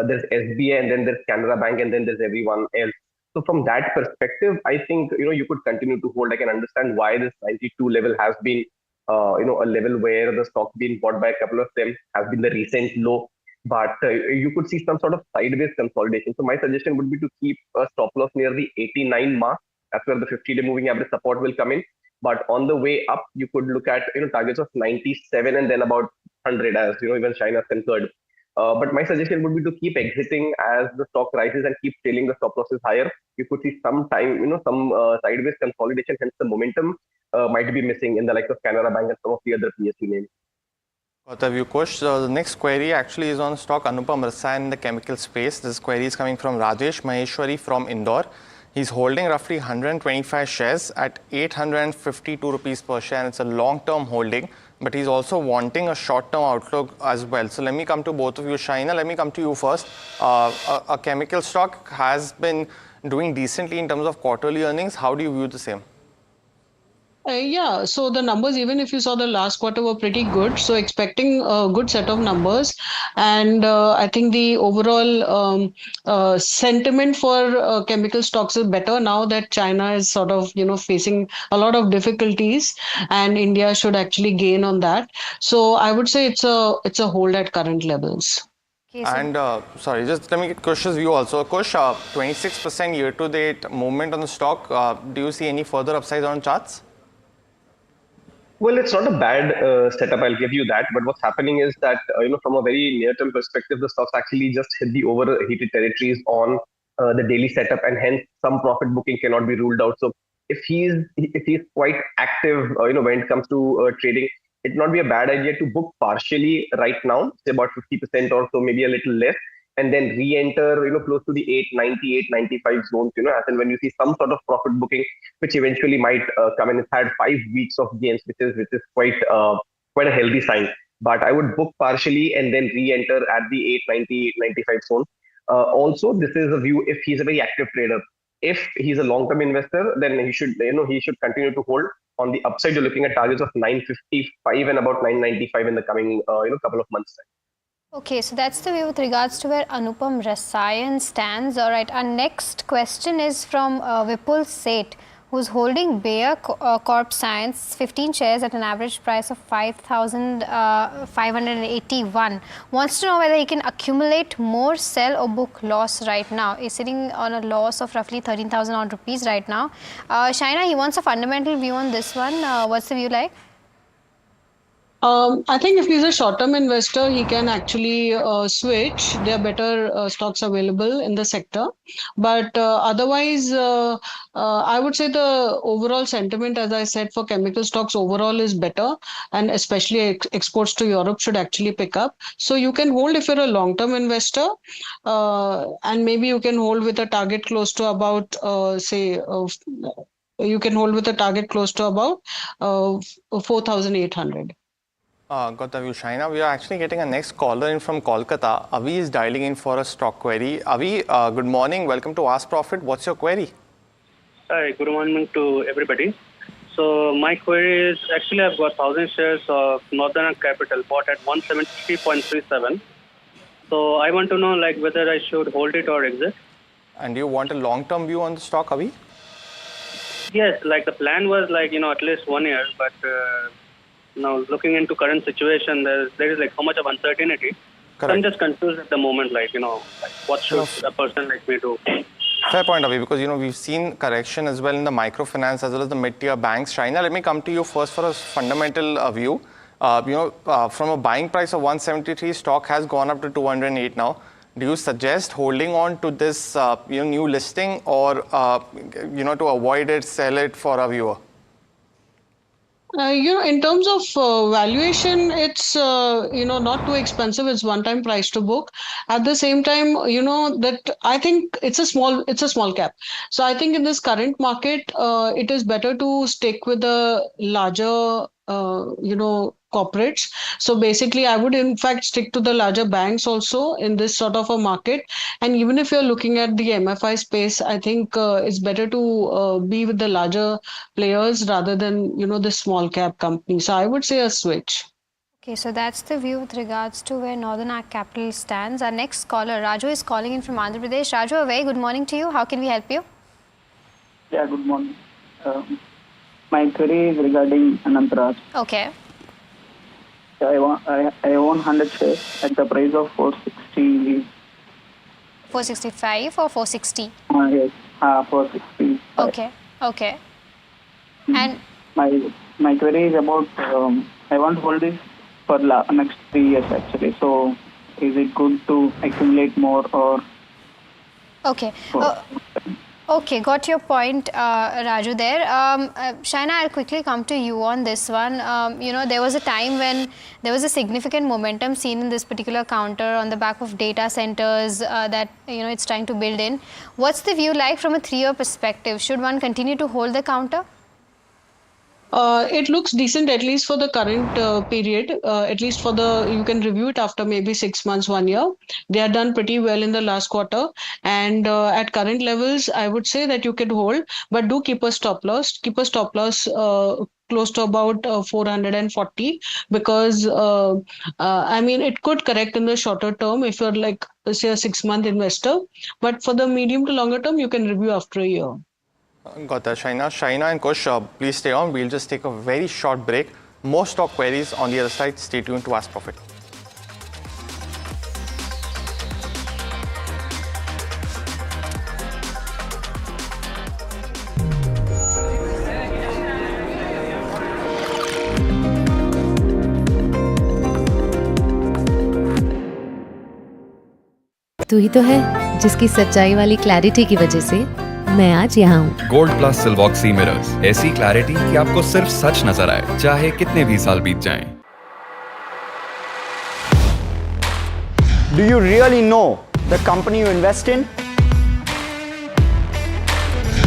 there's SBI and then there's Canara Bank and then there's everyone else. So from that perspective, I think, you could continue to hold. I can understand why this 92 level has been, a level where the stock being bought by a couple of them has been the recent low. But you could see some sort of sideways consolidation. So my suggestion would be to keep a stop loss near the 89 mark. That's where the 50-day moving average support will come in. But on the way up, you could look at targets of 97 and then about 100, as even China concurred. But my suggestion would be to keep exiting as the stock rises and keep trailing the stop losses higher. You could see some time, some sideways consolidation. Hence, the momentum might be missing in the likes of Canara Bank and some of the other PSU names. Got the view, Kush. So the next query actually is on stock Anupam Rasayan in the chemical space. This query is coming from Rajesh Maheshwari from Indore. He's holding roughly 125 shares at 852 rupees per share, and it's a long-term holding, but he's also wanting a short-term outlook as well. So let me come to both of you. Shaina, let me come to you first. A chemical stock has been doing decently in terms of quarterly earnings. How do you view the same? Yeah, so the numbers, even if you saw the last quarter, were pretty good. So expecting a good set of numbers. And I think the overall sentiment for chemical stocks is better now that China is sort of, facing a lot of difficulties, and India should actually gain on that. So I would say it's a hold at current levels. Okay, and sorry, just let me get Kush's view also. Kush, 26% year-to-date movement on the stock. Do you see any further upsides on charts? Well, it's not a bad setup. I'll give you that. But what's happening is that from a very near-term perspective, the stocks actually just hit the overheated territories on the daily setup, and hence some profit booking cannot be ruled out. So if he's quite active, when it comes to trading, it not be a bad idea to book partially right now, say about 50% or so, maybe a little less, and then re-enter, close to the 890, 895 zones, as and when you see some sort of profit booking, which eventually might come in. It's had 5 weeks of gains, which is quite a healthy sign. But I would book partially and then re-enter at the 890, 895 zone. Also, this is a view if he's a very active trader. If he's a long-term investor, then he should continue to hold. On the upside, you're looking at targets of 955 and about 995 in the coming couple of months. Okay, so that's the view with regards to where Anupam Rasayan stands. All right, our next question is from Vipul Seth, who's holding Bayer Corp Science, 15 shares at an average price of 5,581. Wants to know whether he can accumulate more, sell or book loss right now. He's sitting on a loss of roughly 13,000 odd rupees right now. Shaina, he wants a fundamental view on this one. What's the view like? I think if he's a short-term investor, he can actually switch. There are better stocks available in the sector. But otherwise, I would say the overall sentiment, as I said, for chemical stocks overall is better, and especially exports to Europe should actually pick up. So you can hold if you're a long-term investor, and maybe you can hold with a target close to about, you can hold with a target close to about 4,800. Got the view, Shaina. We are actually getting a next caller in from Kolkata. Avi is dialing in for a stock query. Avi, good morning. Welcome to Ask Profit. What's your query? Hi, good morning to everybody. So my query is, actually I've got 1,000 shares of Northern Capital bought at 173.37. So I want to know whether I should hold it or exit. And do you want a long-term view on the stock, Avi? Yes, the plan was at least 1 year, but now looking into current situation, there is so much of uncertainty. So I'm just confused at the moment, what should a person like me do? Fair point, Avi, because we've seen correction as well in the microfinance as well as the mid-tier banks. Shaina, let me come to you first for a fundamental view. From a buying price of 173, stock has gone up to 208 now. Do you suggest holding on to this new listing, or to avoid it, sell it for a viewer? In terms of valuation, it's not too expensive. It's one-time price to book. At the same time, that I think it's a small cap. So I think in this current market, it is better to stick with the larger corporates. So basically, I would in fact stick to the larger banks also in this sort of a market. And even if you're looking at the MFI space, I think it's better to be with the larger players rather than the small cap companies. So I would say a switch. Okay, so that's the view with regards to where Northern Capital stands. Our next caller, Raju, is calling in from Andhra Pradesh. Raju, a very good morning to you. How can we help you? Yeah, good morning. My query is regarding Anantraj. Okay. I own 100 shares at the price of 460. 465 or 460? Yes, 460. Okay. And my query is about I want to hold this for next 3 years actually. So is it good to accumulate more or? Okay. Okay, got your point, Raju there. Shaina, I'll quickly come to you on this one. There was a time when there was a significant momentum seen in this particular counter on the back of data centers that, it's trying to build in. What's the view like from a 3-year perspective? Should one continue to hold the counter? It looks decent, at least for the current period. At least you can review it after maybe 6 months, 1 year. They are done pretty well in the last quarter. And at current levels, I would say that you can hold, but do keep a stop loss. Keep a stop loss close to about 440, because it could correct in the shorter term if you're say a 6-month investor. But for the medium to longer term, you can review after a year. Got that, Shaina. Shaina and Kush, please stay on. We'll just take a very short break. More stock queries on the other side. Stay tuned to Ask Profit. तू ही तो है जिसकी सच्चाई वाली clarity की वजह से मैं आज यहाँ हूँ। गोल्ड प्लस सिल्वॉक्सी मिरर्स, ऐसी क्लैरिटी कि आपको सिर्फ सच नजर आए, चाहे कितने भी साल बीत जाएं। Do you really know the company you invest in?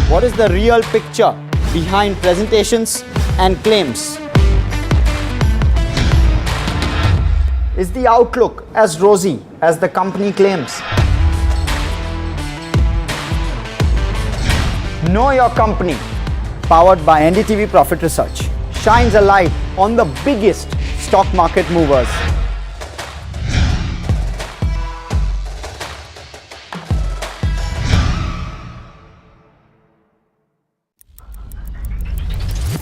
What is the real picture behind presentations and claims? Is the outlook as rosy as the company claims? Know Your Company, powered by NDTV Profit Research, shines a light on the biggest stock market movers.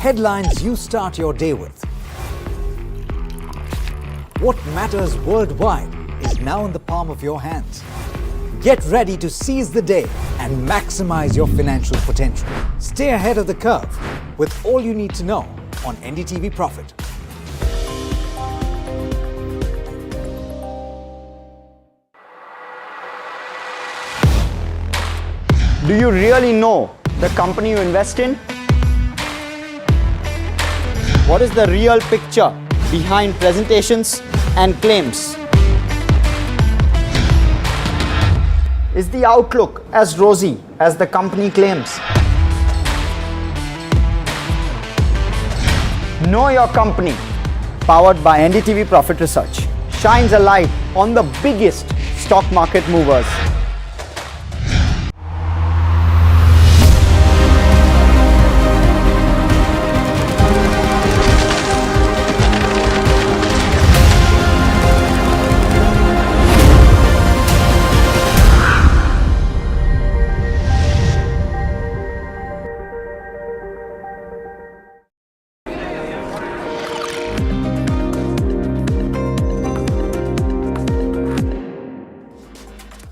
Headlines you start your day with. What matters worldwide is now in the palm of your hands. Get ready to seize the day and maximize your financial potential. Stay ahead of the curve with all you need to know on NDTV Profit. Do you really know the company you invest in? What is the real picture behind presentations and claims? Is the outlook as rosy as the company claims? Know Your Company, powered by NDTV Profit Research, shines a light on the biggest stock market movers.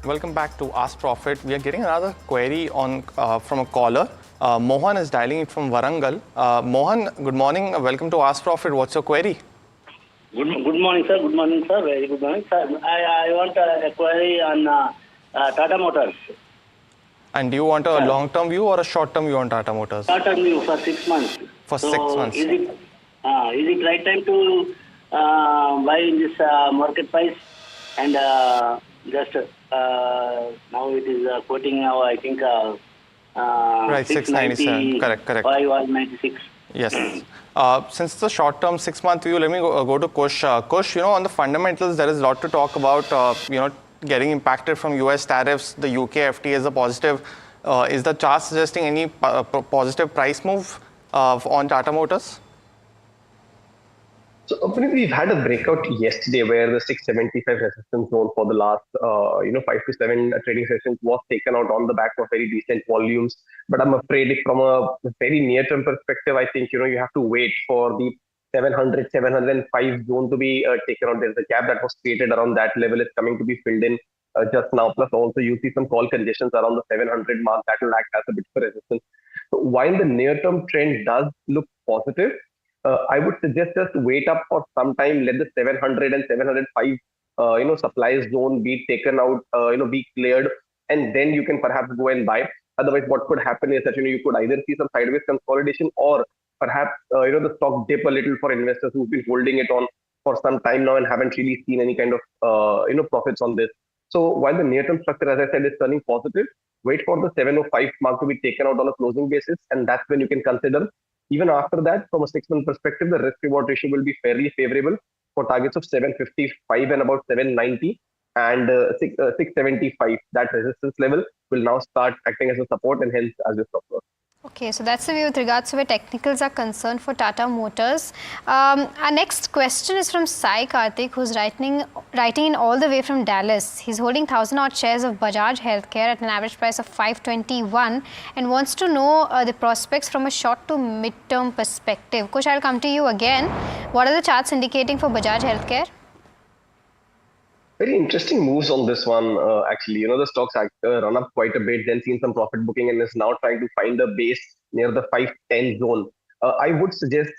Welcome back to Ask Profit. We are getting another query on from a caller. Mohan is dialing it from Warangal. Mohan, good morning. Welcome to Ask Profit. What's your query? Good morning, sir. Good morning, sir. Very good morning, sir. I want a query on Tata Motors. And do you want a long-term view or a short-term view on Tata Motors? Short-term view for 6 months. For 6 months. Is it right time to buy in this market price? And just now it is quoting now, I think, Right, 697. Correct. 596. Yes. Since the short-term 6-month view, let me go to Kush. Kush, on the fundamentals, there is a lot to talk about. Getting impacted from US tariffs, the UK FTA is a positive. Is the chart suggesting any positive price move on Tata Motors? So we've had a breakout yesterday where the 675 resistance zone for the last 5 to 7 trading sessions was taken out on the back of very decent volumes. But I'm afraid from a very near-term perspective, I think you have to wait for the 700, 705 zone to be taken out. There's a gap that was created around that level. It's coming to be filled in just now. Plus also you see some call conditions around the 700 mark that will act as a bit of resistance. So while the near-term trend does look positive, I would suggest just wait up for some time, let the 700 and 705 supply zone be taken out, be cleared, and then you can perhaps go and buy. Otherwise, what could happen is that you could either see some sideways consolidation or perhaps the stock dip a little for investors who've been holding it on for some time now and haven't really seen any kind of profits on this. So while the near-term structure, as I said, is turning positive, wait for the 705 mark to be taken out on a closing basis, and that's when you can consider. Even after that, from a 6-month perspective, the risk-reward ratio will be fairly favorable for targets of 755 and about 790 and 675. That resistance level will now start acting as a support and hence as a stop loss. Okay, so that's the view with regards to where technicals are concerned for Tata Motors. Our next question is from Sai Karthik, who's writing in all the way from Dallas. He's holding 1,000-odd shares of Bajaj Healthcare at an average price of 521 and wants to know the prospects from a short to mid-term perspective. Kush, I'll come to you again. What are the charts indicating for Bajaj Healthcare? Very interesting moves on this one, actually. The stocks run up quite a bit, then seen some profit booking and is now trying to find a base near the 510 zone. I would suggest,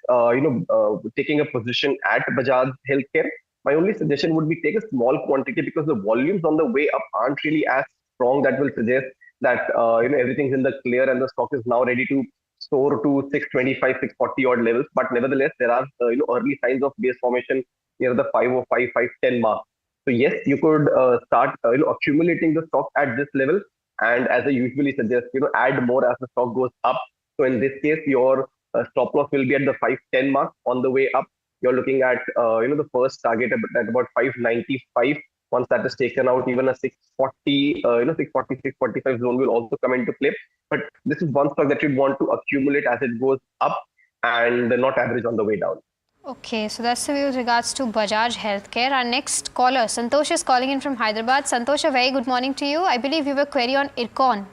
taking a position at Bajaj Healthcare My only suggestion would be take a small quantity because the volumes on the way up aren't really as strong that will suggest that everything's in the clear and the stock is now ready to soar to 625, 640 odd levels. But nevertheless, there are early signs of base formation near the 505, 510 mark. So yes, you could start accumulating the stock at this level, and as I usually suggest, add more as the stock goes up. So in this case, your stop loss will be at the 510 mark on the way up. You're looking at the first target at about 595. Once that is taken out, even a 640, 640, 645 zone will also come into play. But this is one stock that you want to accumulate as it goes up and not average on the way down. Okay, so that's the view with regards to Bajaj Healthcare. Our next caller, Santosh, is calling in from Hyderabad. Santosh, a very good morning to you. I believe you have a query on IRCON.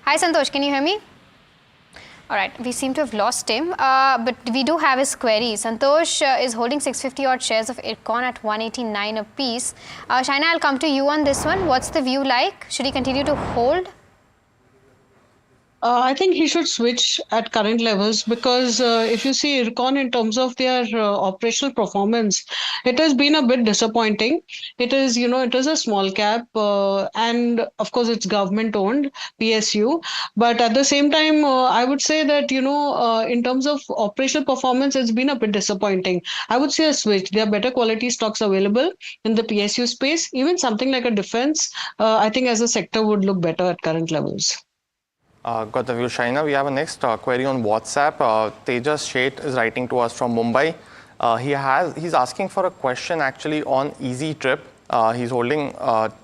Hi, Santosh, can you hear me? All right, we seem to have lost him, but we do have his query. Santosh is holding 650 odd shares of IRCON at 189 a piece. Shaina, I'll come to you on this one. What's the view like? Should he continue to hold? I think he should switch at current levels because if you see IRCON in terms of their operational performance, it has been a bit disappointing. It is, it is a small cap and of course it's government owned PSU. But at the same time, I would say that, in terms of operational performance, it's been a bit disappointing. I would say a switch. There are better quality stocks available in the PSU space. Even something like a defense, I think as a sector would look better at current levels. Got the view, Shaina. We have a next query on WhatsApp. Tejas Sheth is writing to us from Mumbai. He's asking for a question actually on Easy Trip. He's holding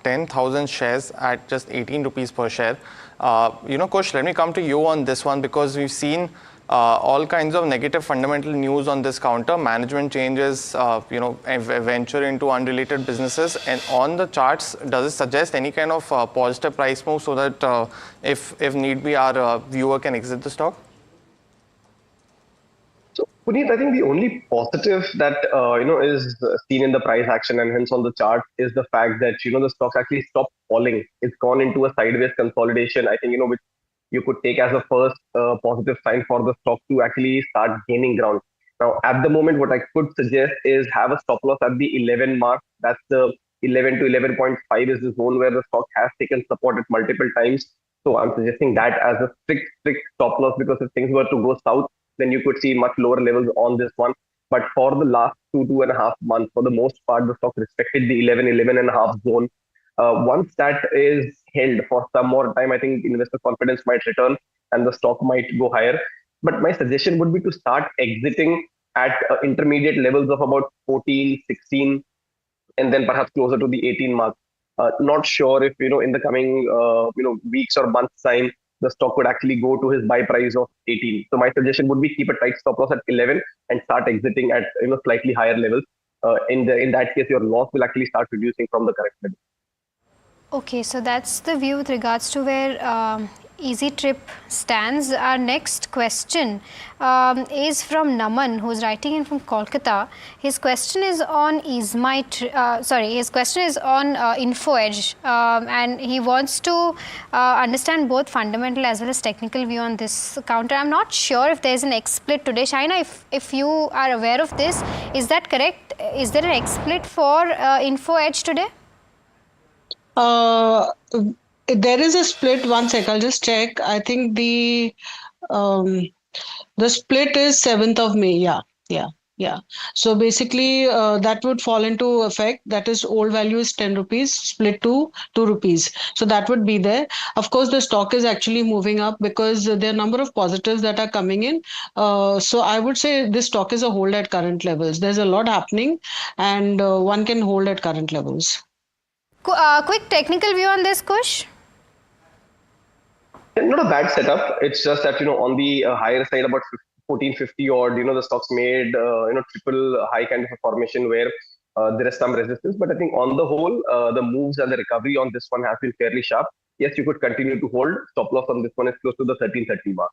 10,000 shares at just 18 rupees per share. Kush, let me come to you on this one because we've seen all kinds of negative fundamental news on this counter, management changes, venture into unrelated businesses. And on the charts, does it suggest any kind of positive price move so that if need be, our viewer can exit the stock? So, Puneet, I think the only positive that is seen in the price action and hence on the chart is the fact that the stock actually stopped falling. It's gone into a sideways consolidation. I think which you could take as a first positive sign for the stock to actually start gaining ground. Now, at the moment, what I could suggest is have a stop loss at the 11 mark. That's the 11 to 11.5 is the zone where the stock has taken support at multiple times. So I'm suggesting that as a strict stop loss because if things were to go south, then you could see much lower levels on this one. But for the last 2.5 months, for the most part, the stock respected the 11.5 zone. Once that is held for some more time, I think investor confidence might return and the stock might go higher. But my suggestion would be to start exiting at intermediate levels of about 14, 16, and then perhaps closer to the 18 mark. Not sure if, in the coming, weeks or months time, the stock would actually go to his buy price of 18. So my suggestion would be keep a tight stop loss at 11 and start exiting at, slightly higher levels. In that case, your loss will actually start reducing from the current level. Okay, so that's the view with regards to where Easy Trip stands. Our next question is from Naman, who's writing in from Kolkata. His question is on his question is on InfoEdge, and he wants to understand both fundamental as well as technical view on this counter. I'm not sure if there's an X split today. Shaina, if you are aware of this, is that correct? Is there an X split for InfoEdge today? There is a split. One sec, I'll just check. I think the split is 7th of May. Yeah. So basically, that would fall into effect. That is, old value is 10 rupees, split to 2 rupees. So that would be there. Of course, the stock is actually moving up because there are a number of positives that are coming in. So I would say this stock is a hold at current levels. There's a lot happening and one can hold at current levels. Quick technical view on this, Kush? Not a bad setup. It's just that, on the higher side, about 1450 odd, the stocks made, triple high kind of a formation where there is some resistance. But I think on the whole, the moves and the recovery on this one has been fairly sharp. Yes, you could continue to hold. Stop loss on this one is close to the 1330 mark.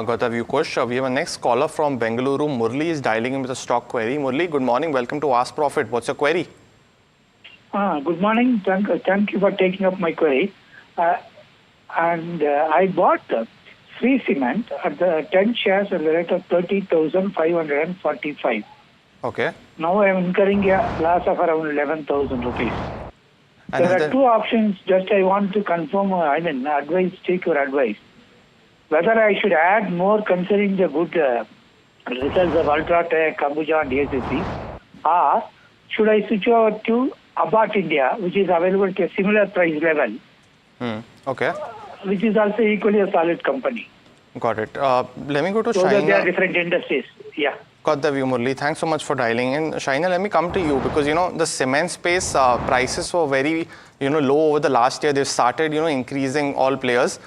Got the view, Kush. We have a next caller from Bengaluru. Murli is dialing in with a stock query. Murli, good morning. Welcome to Ask Profit. What's your query? Good morning. Thank you for taking up my query. I bought Sri Cement at the 10 shares at the rate of 30,545. Okay. Now I am incurring a loss of around 11,000 rupees. And There are two options. Just I want to confirm, take your advice. Whether I should add more considering the good results of Ultratech, Ambuja and ACC, or should I switch over to Abbott India, which is available at a similar price level, Okay. which is also equally a solid company. Got it. Let me go to So that they are Shaina. different industries. Yeah. Got the view, Murli. Thanks so much for dialing in. Shaina, let me come to you because, the cement space prices were very, low over the last year. They've started, increasing all players.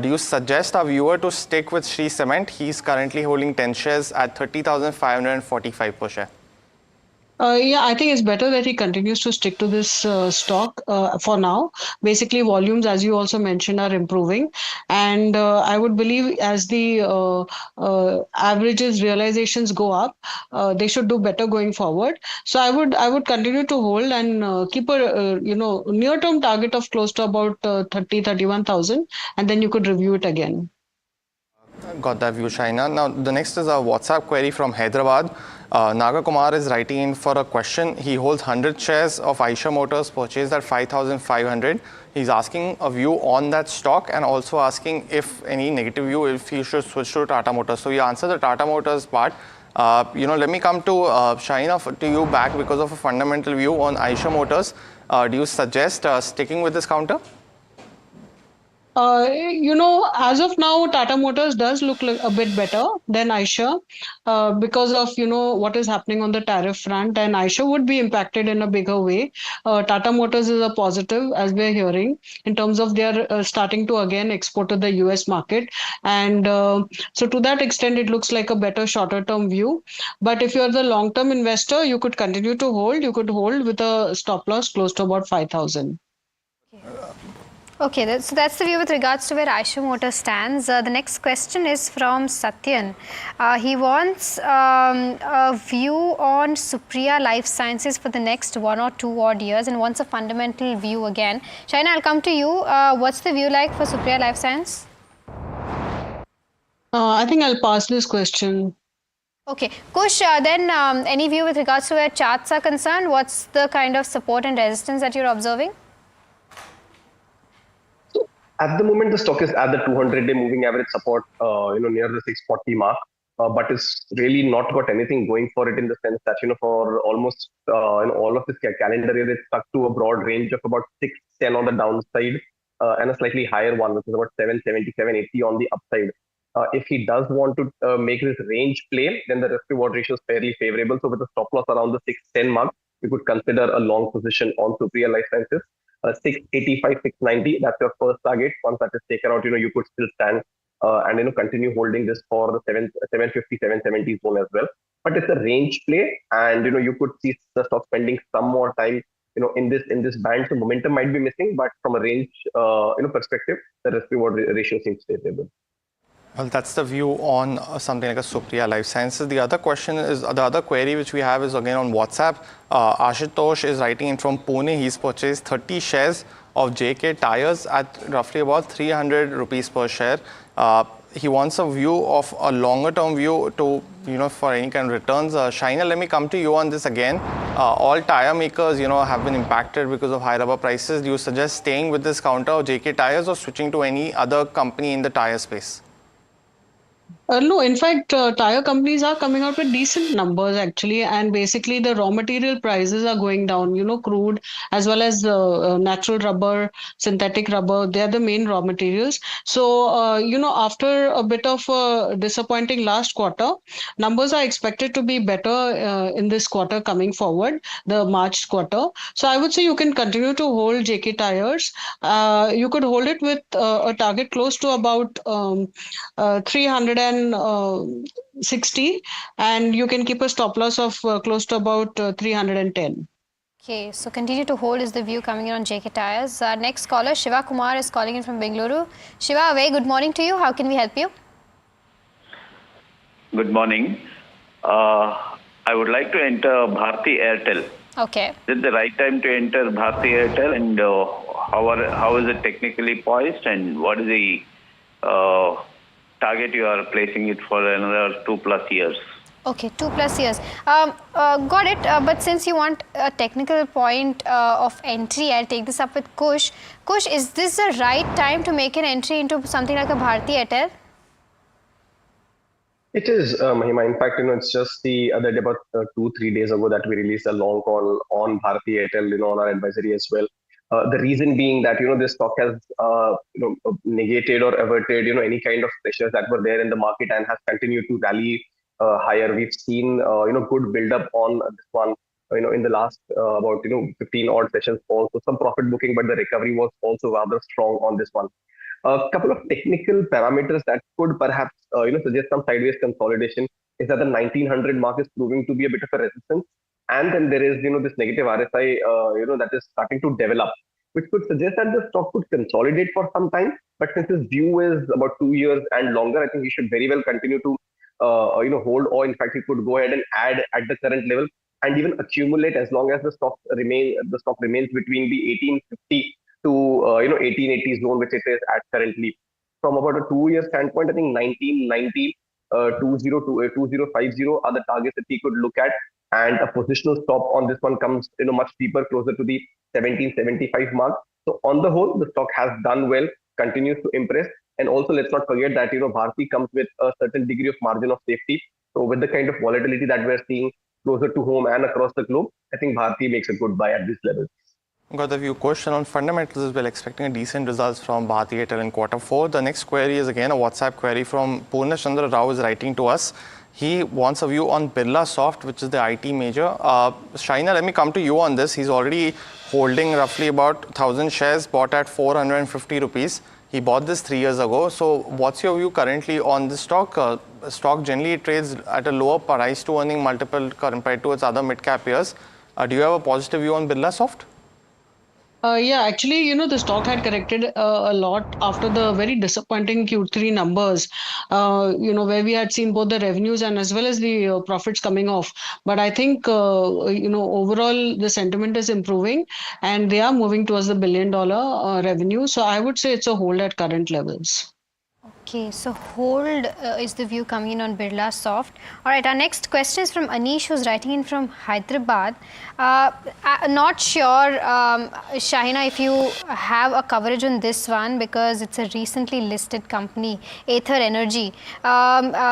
Do you suggest our viewer to stick with Shree Cement? He's currently holding 10 shares at 30,545 per share. Yeah, I think it's better that he continues to stick to this stock for now. Basically, volumes, as you also mentioned, are improving. And I would believe as the averages realizations go up, they should do better going forward. So I would continue to hold and keep a near-term target of close to about 31,000, and then you could review it again. Got that view, Shaina. Now, the next is a WhatsApp query from Hyderabad. Naga Kumar is writing in for a question. He holds 100 shares of Eicher Motors purchased at 5,500. He's asking a view on that stock and also asking if any negative view, if he should switch to Tata Motors. So, you answer the Tata Motors part. Let me come to Shaina, to you back because of a fundamental view on Eicher Motors. Do you suggest sticking with this counter? As of now, Tata Motors does look like a bit better than Eicher because of, what is happening on the tariff front, and Eicher would be impacted in a bigger way. Tata Motors is a positive, as we're hearing, in terms of they're starting to again export to the US market. And so to that extent, it looks like a better shorter term view. But if you're the long term investor, you could continue to hold. You could hold with a stop loss close to about 5,000. Okay, so that's the view with regards to where Eicher Motors stands. The next question is from Satyan. He wants a view on Supriya Life Sciences for the next 1 or 2 odd years and wants a fundamental view again. Shaina, I'll come to you. What's the view like for Supriya Life Science? I think I'll pass this question. Okay, Kush, then any view with regards to where charts are concerned? What's the kind of support and resistance that you're observing? At the moment, the stock is at the 200-day moving average support, near the 640 mark, but it's really not got anything going for it in the sense that, for almost all of this calendar year, it's stuck to a broad range of about 610 on the downside and a slightly higher one, which is about 770, 780 on the upside. If he does want to make this range play, then the risk-reward ratio is fairly favorable. So with a stop loss around the 610 mark, you could consider a long position on Supriya Life Sciences. 685, 690, that's your first target. Once that is taken out, you could still stand and continue holding this for the 750, 770 zone as well. But it's a range play, and you could see the stock spending some more time in this band. So momentum might be missing, but from a range perspective, the risk reward ratio seems favorable. Well, that's the view on something like a Supriya Life Sciences. The other question is, the other query which we have is again on WhatsApp. Ashutosh is writing in from Pune. He's purchased 30 shares of JK Tires at roughly about 300 rupees per share. He wants a view of a longer term view to, for any kind of returns. Shaina, let me come to you on this again. All tire makers, have been impacted because of high rubber prices. Do you suggest staying with this counter of JK Tires or switching to any other company in the tire space? No, in fact, tire companies are coming out with decent numbers actually, and basically the raw material prices are going down, crude as well as natural rubber, synthetic rubber, they are the main raw materials. So, after a bit of a disappointing last quarter, numbers are expected to be better in this quarter coming forward, the March quarter. So I would say you can continue to hold JK Tires. You could hold it with a target close to about 360, and you can keep a stop loss of close to about 310. Okay, so continue to hold is the view coming in on JK Tires. Next caller, Shiva Kumar is calling in from Bengaluru. Shiva, a very good morning to you. How can we help you? Good morning. I would like to enter Bharti Airtel. Okay. Is it the right time to enter Bharti Airtel, and how is it technically poised, and what is the target you are placing it for another 2+ years? Okay, 2+ years. Got it. But since you want a technical point of entry, I'll take this up with Kush. Kush, is this the right time to make an entry into something like a Bharti Airtel? It is, Mahima. In fact, it's just the other day, about 2-3 days ago, that we released a long call on Bharti Airtel, on our advisory as well. The reason being that this stock has negated or averted any kind of pressures that were there in the market and has continued to rally higher. We've seen good build up on this one. In the last about 15 odd sessions, also some profit booking, but the recovery was also rather strong on this one. A couple of technical parameters that could perhaps suggest some sideways consolidation is that the 1900 mark is proving to be a bit of a resistance, and then there is this negative RSI that is starting to develop, which could suggest that the stock could consolidate for some time. But since his view is about 2 years and longer, I think he should very well continue to hold, or in fact he could go ahead and add at the current level and even accumulate as long as the stock remains between the 1850 to 1880 zone, which it is at currently. From about a 2-year standpoint, I think 1990, 2050 are the targets that we could look at, and a positional stop on this one comes much deeper, closer to the 1775 mark. So on the whole, the stock has done well, continues to impress, and also let's not forget that Bharti comes with a certain degree of margin of safety. So with the kind of volatility that we're seeing closer to home and across the globe, I think Bharti makes a good buy at this level. Got a few questions on fundamentals as well, expecting a decent results from Bharti Airtel in quarter 4. The next query is again a WhatsApp query from Purna Chandra Rao is writing to us. He wants a view on Birlasoft, which is the IT major. Shaina, let me come to you on this. He's already holding roughly about 1,000 shares bought at 450 rupees. He bought this 3 years ago. So what's your view currently on this stock? Stock generally trades at a lower price to earning multiple compared to its other mid-cap peers. Do you have a positive view on Birlasoft? Yeah, actually, the stock had corrected a lot after the very disappointing Q3 numbers, where we had seen both the revenues and as well as the profits coming off. But I think, overall, the sentiment is improving and they are moving towards the $1 billion revenue. So I would say it's a hold at current levels. Okay, so hold is the view coming in on Birlasoft. All right, our next question is from Anish, who's writing in from Hyderabad. Not sure, Shahina, if you have a coverage on this one because it's a recently listed company, Aether Energy.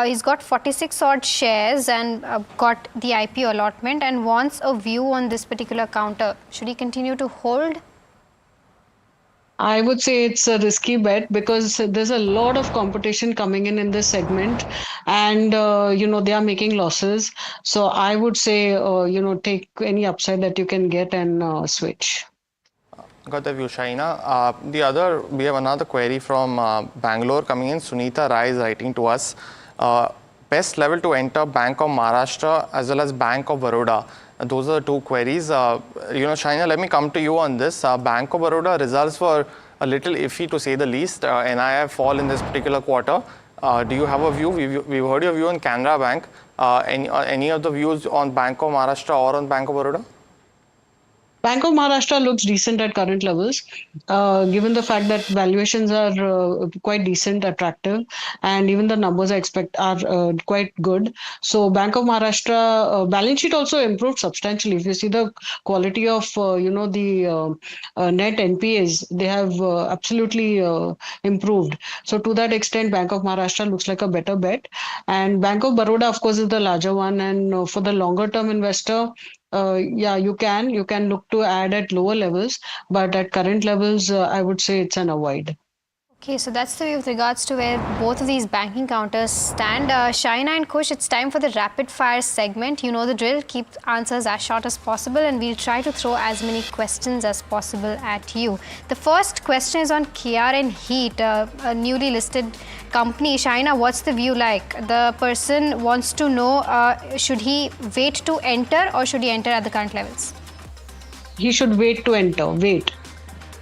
He's got 46 odd shares and got the IPO allotment and wants a view on this particular counter. Should he continue to hold? I would say it's a risky bet because there's a lot of competition coming in this segment and, they are making losses. So I would say, take any upside that you can get and switch. Got the view, Shaina. We have another query from Bangalore coming in. Sunita Rai is writing to us. Best level to enter Bank of Maharashtra as well as Bank of Baroda. Those are the two queries. Shaina, let me come to you on this. Bank of Baroda results were a little iffy to say the least. NII fall in this particular quarter. Do you have a view? We've heard your view on Canara Bank. Any of the views on Bank of Maharashtra or on Bank of Baroda? Bank of Maharashtra looks decent at current levels, given the fact that valuations are quite decent, attractive, and even the numbers I expect are quite good. So Bank of Maharashtra balance sheet also improved substantially. If you see the quality of the net NPAs, they have absolutely improved. So to that extent, Bank of Maharashtra looks like a better bet. And Bank of Baroda, of course, is the larger one. And for the longer term investor, you can look to add at lower levels, but at current levels, I would say it's an avoid. Okay, so that's the view with regards to where both of these banking counters stand. Shaina and Kush, it's time for the rapid fire segment. You know the drill. Keep answers as short as possible and we'll try to throw as many questions as possible at you. The first question is on KRN Heat, a newly listed company. Shaina, what's the view like? The person wants to know, should he wait to enter or should he enter at the current levels? He should wait to enter. Wait.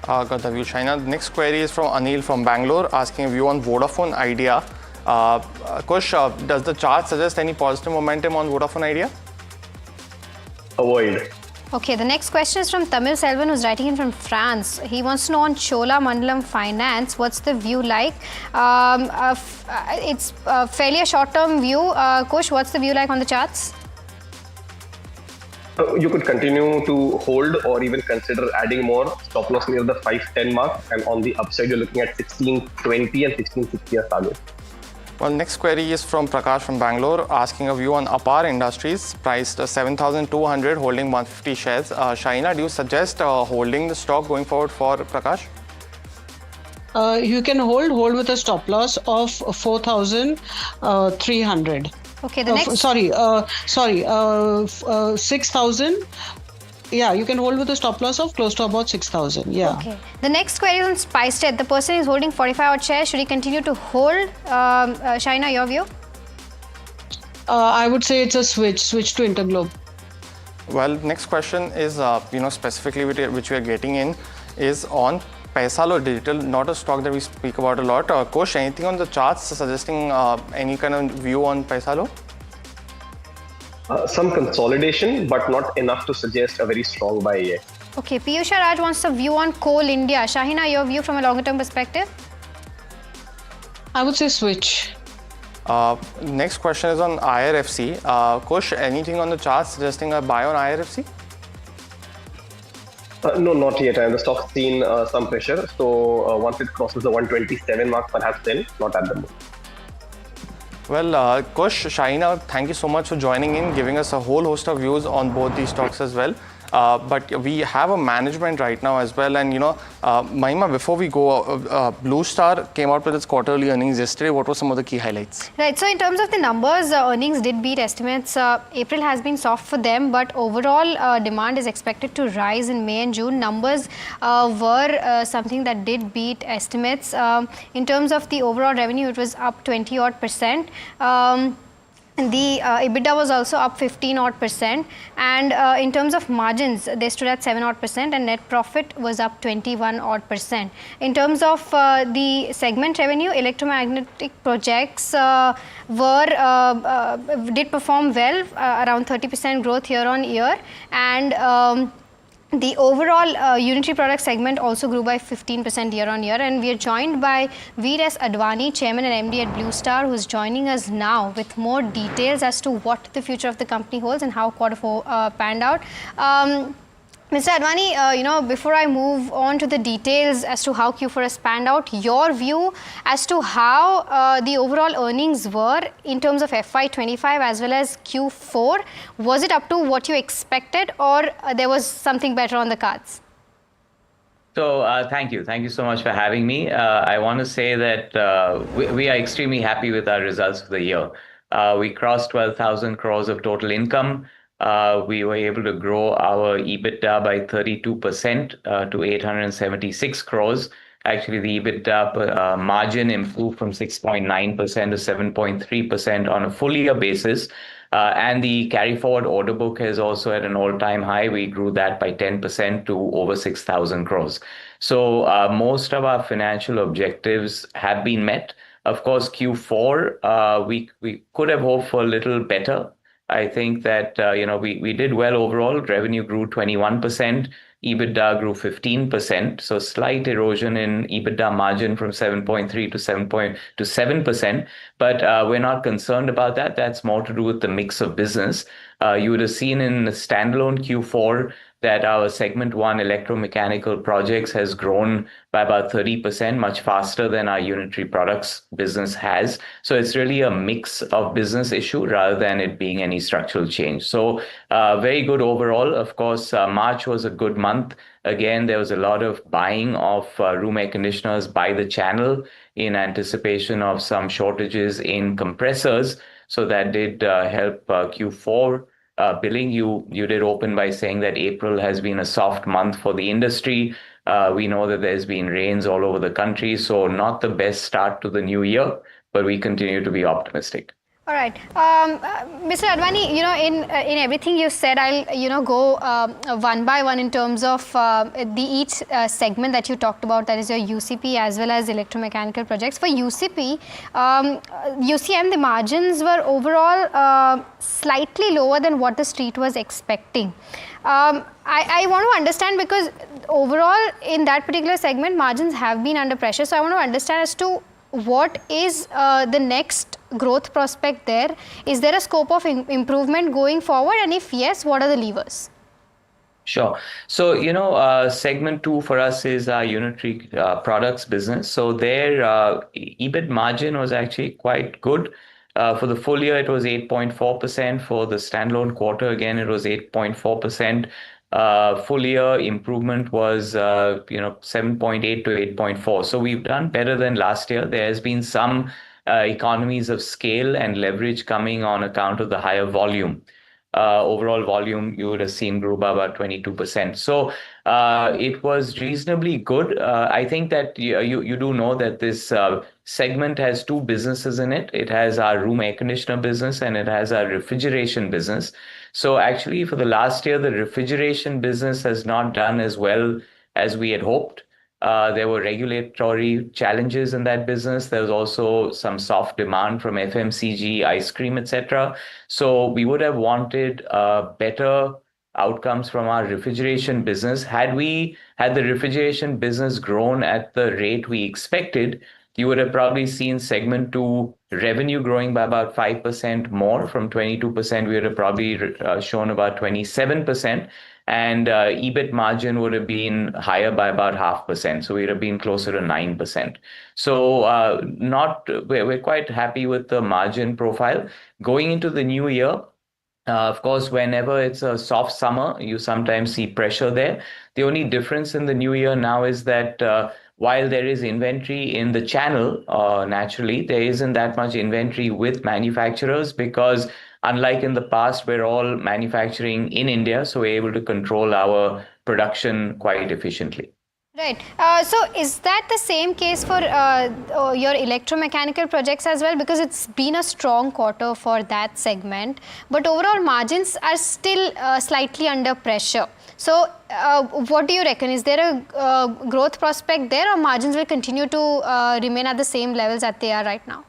Got the view, Shaina. The next query is from Anil from Bangalore, asking a view on Vodafone Idea. Kush, does the chart suggest any positive momentum on Vodafone Idea? Avoid. Okay, the next question is from Tamil Selvan, who's writing in from France. He wants to know on Chola Mandalam Finance, what's the view like? It's fairly a short-term view. Kush, what's the view like on the charts? You could continue to hold or even consider adding more. Stop loss near the 510 mark, and on the upside, you're looking at 1620 and 1660 as target. Well, next query is from Prakash from Bangalore, asking a view on Apar Industries, priced 7,200, holding 150 shares. Shaina, do you suggest holding the stock going forward for Prakash? You can hold with a stop loss of 4,300. Okay, the next... 6,000. Yeah, you can hold with a stop loss of close to about 6,000. Yeah. Okay. The next query is on SpiceJet. The person is holding 45 odd shares. Should he continue to hold? Shaina, your view? I would say it's a switch to Interglobe. Well, next question is, specifically which we are getting in is on Paisalo Digital, not a stock that we speak about a lot. Kosh, anything on the charts suggesting any kind of view on Paisalo? Some consolidation, but not enough to suggest a very strong buy yet. Okay, Piyush Raj wants a view on Coal India. Shahina, your view from a longer term perspective? I would say switch. Next question is on IRFC. Kush, anything on the charts suggesting a buy on IRFC? No, not yet. The stock's seen some pressure. So once it crosses the 127 mark, perhaps then, not at the moment. Well, Kush, Shaina, thank you so much for joining in, giving us a whole host of views on both these stocks as well. But we have a management right now as well. And, Mahima, before we go, Blue Star came out with its quarterly earnings yesterday. What were some of the key highlights? Right. So in terms of the numbers, earnings did beat estimates. April has been soft for them, but overall demand is expected to rise in May and June. Numbers were something that did beat estimates. In terms of the overall revenue, it was up 20-odd%. The EBITDA was also up 15-odd%, and in terms of margins, they stood at 7-odd%, and net profit was up 21-odd%. In terms of the segment revenue, electromagnetic projects did perform well, around 30% growth year on year, and the overall unitary product segment also grew by 15% year on year. And we are joined by Veer S. Advani, Chairman and MD at Blue Star, who is joining us now with more details as to what the future of the company holds and how quarter four panned out. Mr. Advani, before I move on to the details as to how Q4 has panned out, your view as to how the overall earnings were in terms of FY25 as well as Q4. Was it up to what you expected, or there was something better on the cards? So thank you. Thank you so much for having me. I want to say that we are extremely happy with our results for the year. We crossed 12,000 crores of total income. We were able to grow our EBITDA by 32% to 876 crores. Actually, the EBITDA margin improved from 6.9% to 7.3% on a full year basis. And the carry forward order book is also at an all-time high. We grew that by 10% to over 6,000 crores. So most of our financial objectives have been met. Of course, Q4, we could have hoped for a little better. I think that, we did well overall. Revenue grew 21%, EBITDA grew 15%. So slight erosion in EBITDA margin from 7.3 to 7%. But we're not concerned about that. That's more to do with the mix of business. You would have seen in the standalone Q4 that our segment one electromechanical projects has grown by about 30%, much faster than our unitary products business has. So it's really a mix of business issue rather than it being any structural change. So very good overall. Of course, March was a good month. Again, there was a lot of buying of room air conditioners by the channel in anticipation of some shortages in compressors. So that did help Q4. Billing, you did open by saying that April has been a soft month for the industry. We know that there's been rains all over the country, so not the best start to the new year, but we continue to be optimistic. All right. Mr. Advani, in everything you said, I'll, go one by one in terms of each segment that you talked about, that is your UCP as well as electromechanical projects. For UCP, UCM, the margins were overall slightly lower than what the street was expecting. I want to understand, because overall in that particular segment margins have been under pressure. So I want to understand as to what is the next growth prospect there. Is there a scope of improvement going forward, and if yes, what are the levers? Sure. So, segment 2 for us is our unitary products business. So their EBIT margin was actually quite good. For the full year, it was 8.4%. For the standalone quarter, again, it was 8.4%. Full year improvement was, 7.8 to 8.4. So we've done better than last year. There has been some economies of scale and leverage coming on account of the higher volume. Overall volume, you would have seen, grew by about 22%. So it was reasonably good. I think that you do know that this segment has two businesses in it. It has our room air conditioner business and it has our refrigeration business. So actually, for the last year, the refrigeration business has not done as well as we had hoped. There were regulatory challenges in that business. There was also some soft demand from FMCG, ice cream, etc. So we would have wanted better outcomes from our refrigeration business. Had the refrigeration business grown at the rate we expected, you would have probably seen segment 2 revenue growing by about 5% more. From 22%, we would have probably shown about 27%. And EBIT margin would have been higher by about 0.5%. So we'd have been closer to 9%. So we're quite happy with the margin profile. Going into the new year, of course, whenever it's a soft summer, you sometimes see pressure there. The only difference in the new year now is that while there is inventory in the channel, naturally, there isn't that much inventory with manufacturers, because unlike in the past, we're all manufacturing in India, so we're able to control our production quite efficiently. Right. So is that the same case for your electromechanical projects as well? Because it's been a strong quarter for that segment, but overall margins are still slightly under pressure. So what do you reckon? Is there a growth prospect there, or margins will continue to remain at the same levels that they are right now?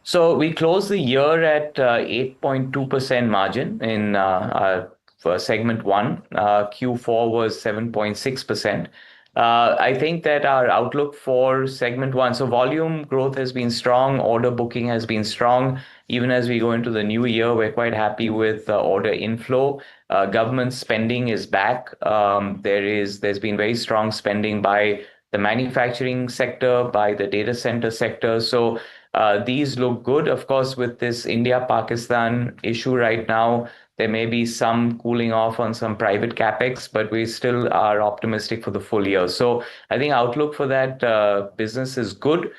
So we closed the year at 8.2% margin in for segment 1. Q4 was 7.6%. I think that our outlook for segment 1, so volume growth has been strong, order booking has been strong. Even as we go into the new year, we're quite happy with order inflow. Government spending is back. There's been very strong spending by the manufacturing sector, by the data center sector. So these look good. Of course, with this India-Pakistan issue right now, there may be some cooling off on some private capex, but we still are optimistic for the full year. So I think outlook for that business is good.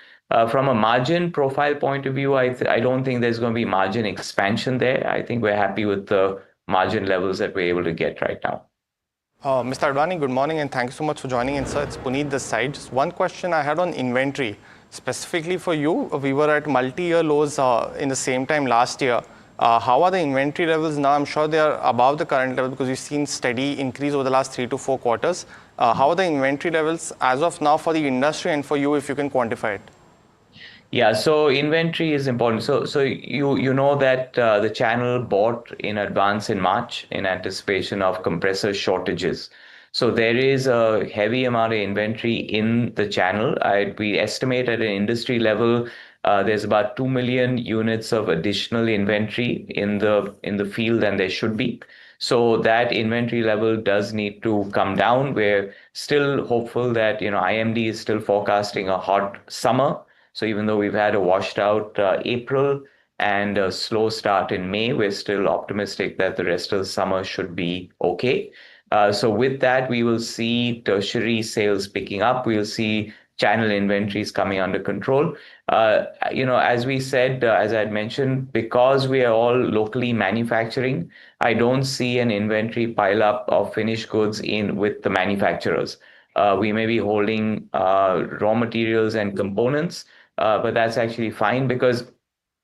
From a margin profile point of view, I don't think there's going to be margin expansion there. I think we're happy with the margin levels that we're able to get right now. Mr. Advani, good morning, and thank you so much for joining in, sir. It's Puneet this side. Just one question I had on inventory. Specifically for you, we were at multi-year lows in the same time last year. How are the inventory levels now? I'm sure they are above the current level because we've seen steady increase over the last 3 to 4 quarters. How are the inventory levels as of now for the industry and for you, if you can quantify it? Yeah, so inventory is important. So you know that the channel bought in advance in March in anticipation of compressor shortages. So there is a heavy amount of inventory in the channel. We estimate at an industry level, there's about 2 million units of additional inventory in the field than there should be. So that inventory level does need to come down. We're still hopeful that IMD is still forecasting a hot summer. So even though we've had a washed out April and a slow start in May, we're still optimistic that the rest of the summer should be okay. So with that, we will see tertiary sales picking up. We'll see channel inventories coming under control. As we said, as I had mentioned, because we are all locally manufacturing, I don't see an inventory pile up of finished goods with the manufacturers. We may be holding raw materials and components, but that's actually fine because,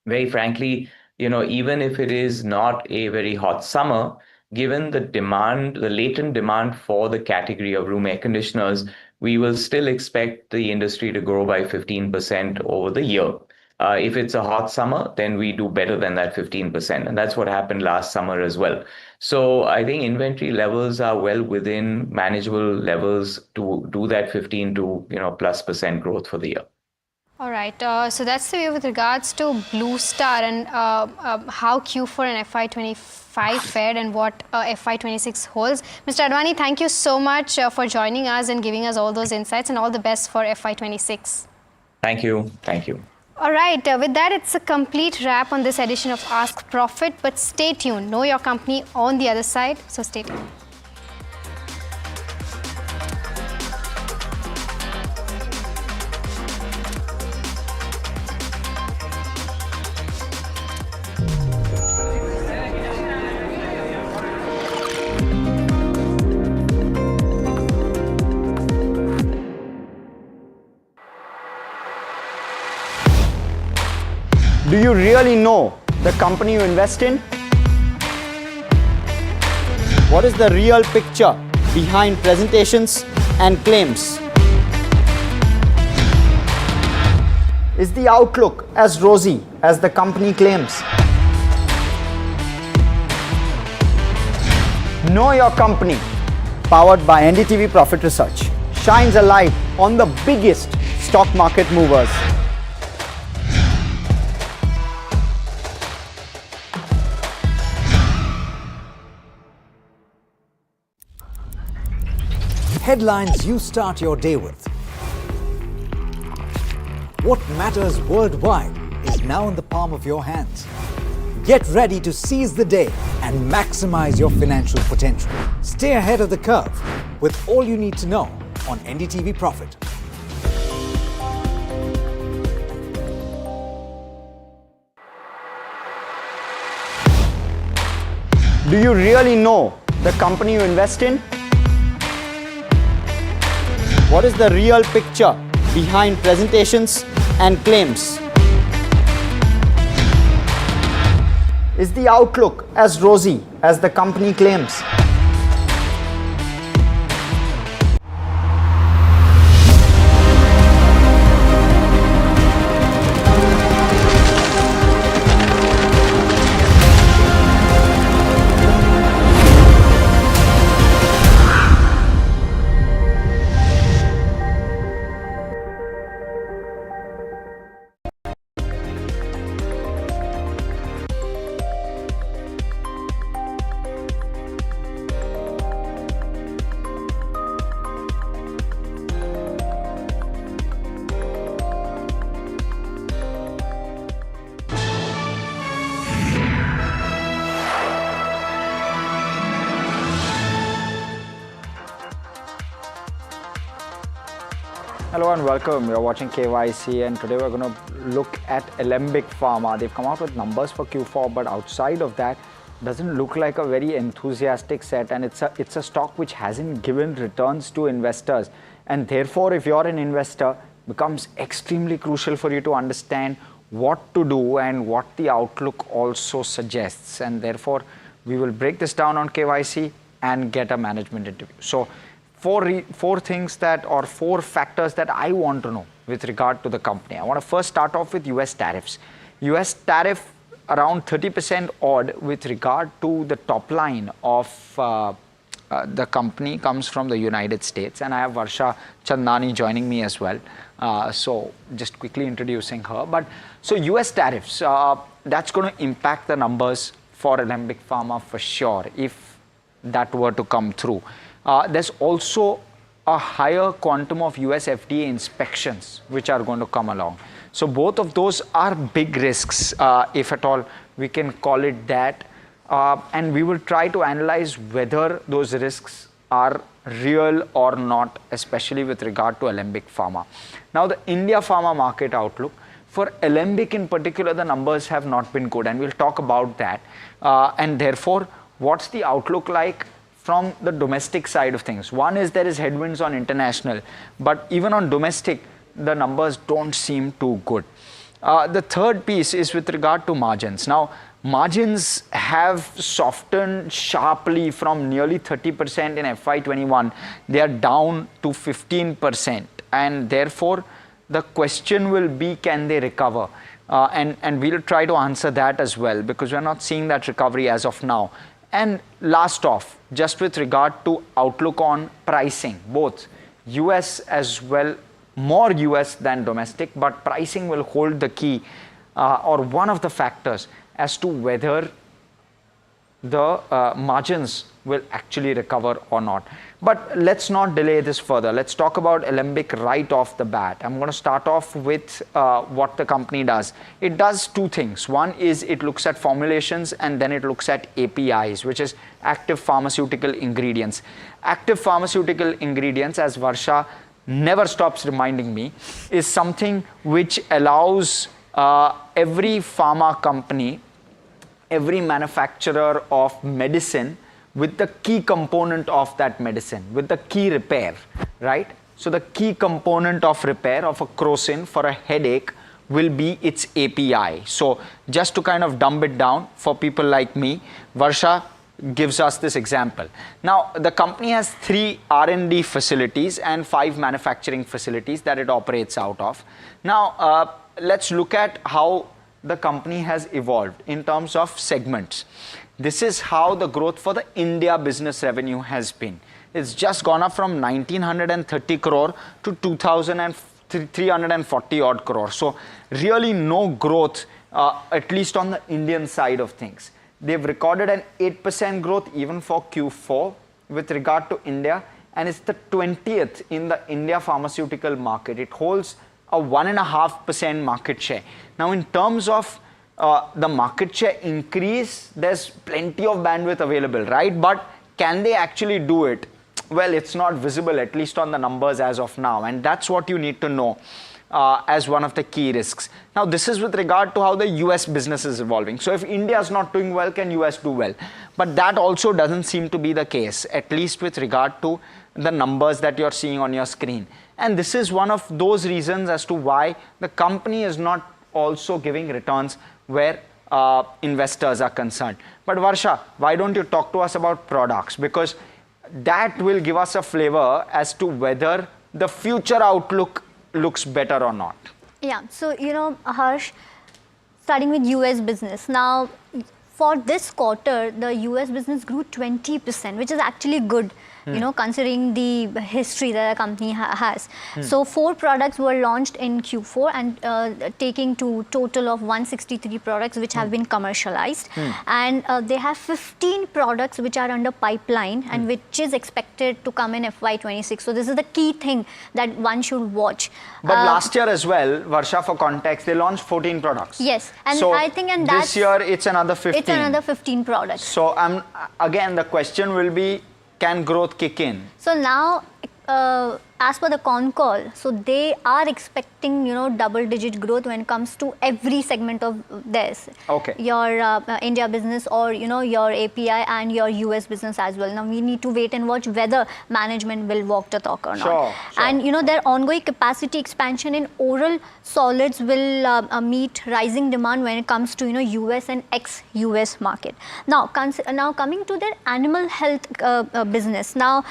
very frankly, even if it is not a very hot summer, given the demand, the latent demand for the category of room air conditioners, we will still expect the industry to grow by 15% over the year. If it's a hot summer, then we do better than that 15%. And that's what happened last summer as well. So I think inventory levels are well within manageable levels to do that 15 to +% growth for the year. All right. So that's the way with regards to Blue Star and how Q4 and FY25 fared and what FY26 holds. Mr. Advani, thank you so much for joining us and giving us all those insights, and all the best for FY26. Thank you. Thank you. All right. With that, it's a complete wrap on this edition of Ask Profit. But stay tuned. Know your company on the other side. So stay tuned. Do you really know the company you invest in? What is the real picture behind presentations and claims? Is the outlook as rosy as the company claims? Know Your Company, powered by NDTV Profit Research, shines a light on the biggest stock market movers. Headlines you start your day with. What matters worldwide is now in the palm of your hands. Get ready to seize the day and maximize your financial potential. Stay ahead of the curve with all you need to know on NDTV Profit. Do you really know the company you invest in? What is the real picture behind presentations and claims? Is the outlook as rosy as the company claims? Hello and welcome. You're watching KYC, and today we're going to look at Alembic Pharma. They've come out with numbers for Q4, but outside of that, doesn't look like a very enthusiastic set, and it's a stock which hasn't given returns to investors, and therefore if you're an investor, becomes extremely crucial for you to understand what to do and what the outlook also suggests, and therefore we will break this down on KYC and get a management interview. So four things or four factors that I want to know with regard to the company. I want to first start off with US tariffs. US tariff around 30% odd with regard to the top line of the company comes from the United States, and I have Varsha Chandani joining me as well. So just quickly introducing her. But so US tariffs, that's going to impact the numbers for Alembic Pharma for sure if that were to come through. There's also a higher quantum of US FDA inspections which are going to come along. So both of those are big risks, if at all we can call it that. And we will try to analyze whether those risks are real or not, especially with regard to Alembic Pharma. Now, the India pharma market outlook, for Alembic in particular, the numbers have not been good, and we'll talk about that. And therefore, what's the outlook like from the domestic side of things? One is there is headwinds on international, but even on domestic, the numbers don't seem too good. The third piece is with regard to margins. Now, margins have softened sharply from nearly 30% in FY21. They are down to 15%, and therefore the question will be, can they recover? And we'll try to answer that as well, because we're not seeing that recovery as of now. And last off, just with regard to outlook on pricing, both US as well, more US than domestic, but pricing will hold the key or one of the factors as to whether the margins will actually recover or not. But let's not delay this further. Let's talk about Alembic right off the bat. I'm going to start off with what the company does. It does two things. One is it looks at formulations, and then it looks at APIs, which is active pharmaceutical ingredients. Active pharmaceutical ingredients, as Varsha never stops reminding me, is something which allows every pharma company, every manufacturer of medicine, with the key component of that medicine, with the key repair, right? So the key component of repair of a crocin for a headache will be its API. So just to kind of dumb it down for people like me, Varsha gives us this example. Now, the company has 3 R&D facilities and 5 manufacturing facilities that it operates out of. Now, let's look at how the company has evolved in terms of segments. This is how the growth for the India business revenue has been. It's just gone up from 1930 crore to 2340 odd crore. So really no growth, at least on the Indian side of things. They've recorded an 8% growth even for Q4 with regard to India, and it's the 20th in the India pharmaceutical market. It holds a 1.5% market share. Now, in terms of the market share increase, there's plenty of bandwidth available, right? But can they actually do it? Well, it's not visible, at least on the numbers as of now, and that's what you need to know as one of the key risks. Now, this is with regard to how the US business is evolving. So if India is not doing well, can US do well? But that also doesn't seem to be the case, at least with regard to the numbers that you're seeing on your screen. And this is one of those reasons as to why the company is not also giving returns where investors are concerned. But Varsha, why don't you talk to us about products? Because that will give us a flavor as to whether the future outlook looks better or not. Yeah, so Harsh, starting with US business. Now, for this quarter, the US business grew 20%, which is actually good. Considering the history that the company has. So 4 products were launched in Q4 and taking to total of 163 products which have been commercialized. And they have 15 products which are under pipeline and which is expected to come in FY26. So this is the key thing that one should watch. But last year as well, Varsha, for context, they launched 14 products. Yes, and so I think this year it's another 15. It's another 15 products. So again, the question will be, can growth kick in? So now, as per the con call, so they are expecting, double-digit growth when it comes to every segment of theirs. Okay. Your India business or, your API and your US business as well. Now, we need to wait and watch whether management will walk the talk or not. Sure. And, their ongoing capacity expansion in oral solids will meet rising demand when it comes to, US and ex-US market. Now, coming to their animal health business. Now,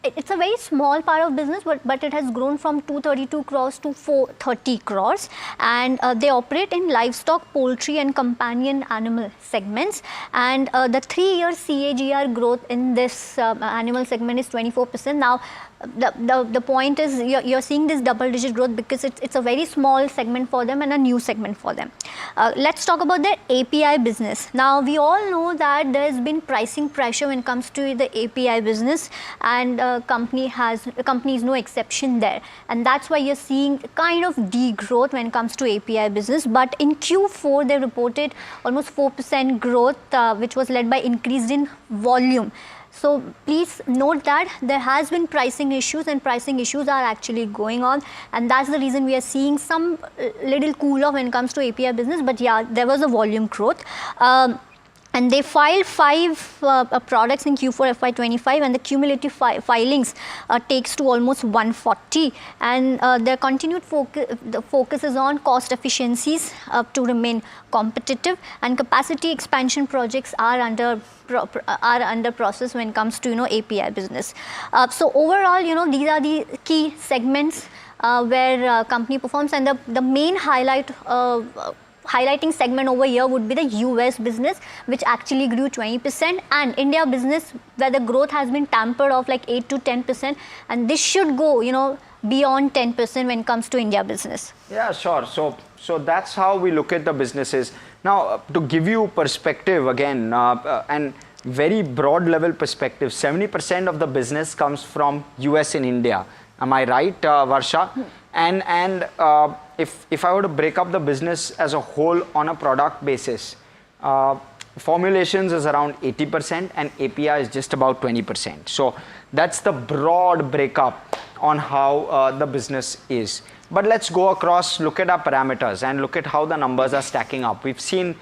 it's a very small part of business, but it has grown from 232 crores to 430 crores. And they operate in livestock, poultry and companion animal segments. And the 3-year CAGR growth in this animal segment is 24%. Now, the point is you're seeing this double-digit growth because it's a very small segment for them and a new segment for them. Let's talk about their API business. Now, we all know that there has been pricing pressure when it comes to the API business, and company is no exception there. And that's why you're seeing kind of degrowth when it comes to API business. But in Q4, they reported almost 4% growth, which was led by increase in volume. So please note that there has been pricing issues, and pricing issues are actually going on, and that's the reason we are seeing some little cool off when it comes to API business. But yeah, there was a volume growth. And they filed 5 products in Q4 FY25, and the cumulative filings takes to almost 140. And their continued focus is on cost efficiencies to remain competitive, and capacity expansion projects are under process when it comes to API business. So overall, these are the key segments where company performs, and the main highlighting segment over here would be the US business, which actually grew 20%, and India business, where the growth has been tampered off like 8 to 10%, and this should go, beyond 10% when it comes to India business. Yeah, sure. So that's how we look at the businesses. Now, to give you perspective again, and very broad level perspective, 70% of the business comes from US and India. Am I right, Varsha? And if I were to break up the business as a whole on a product basis, formulations is around 80% and API is just about 20%. So that's the broad breakup on how the business is. But let's go across, look at our parameters and look at how the numbers are stacking up. We've seen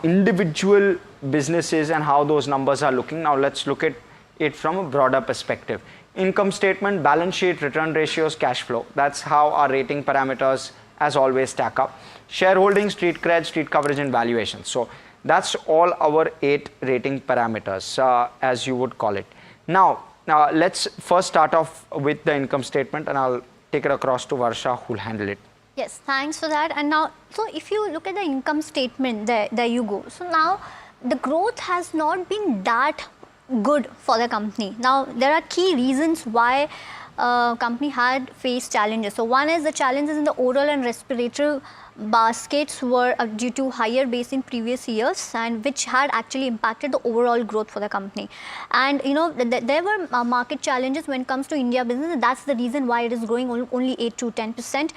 individual businesses and how those numbers are looking. Now let's look at it from a broader perspective. Income statement, balance sheet, return ratios, cash flow. That's how our rating parameters as always stack up. Shareholding, street cred, street coverage and valuation. So that's all our 8 rating parameters, as you would call it. Now let's first start off with the income statement, and I'll take it across to Varsha, who'll handle it. Yes, thanks for that. And now, so if you look at the income statement, there you go. So now the growth has not been that good for the company. Now there are key reasons why company had faced challenges. So one is the challenges in the oral and respiratory baskets were due to higher base in previous years, and which had actually impacted the overall growth for the company. And there were market challenges when it comes to India business, and that's the reason why it is growing only 8 to 10%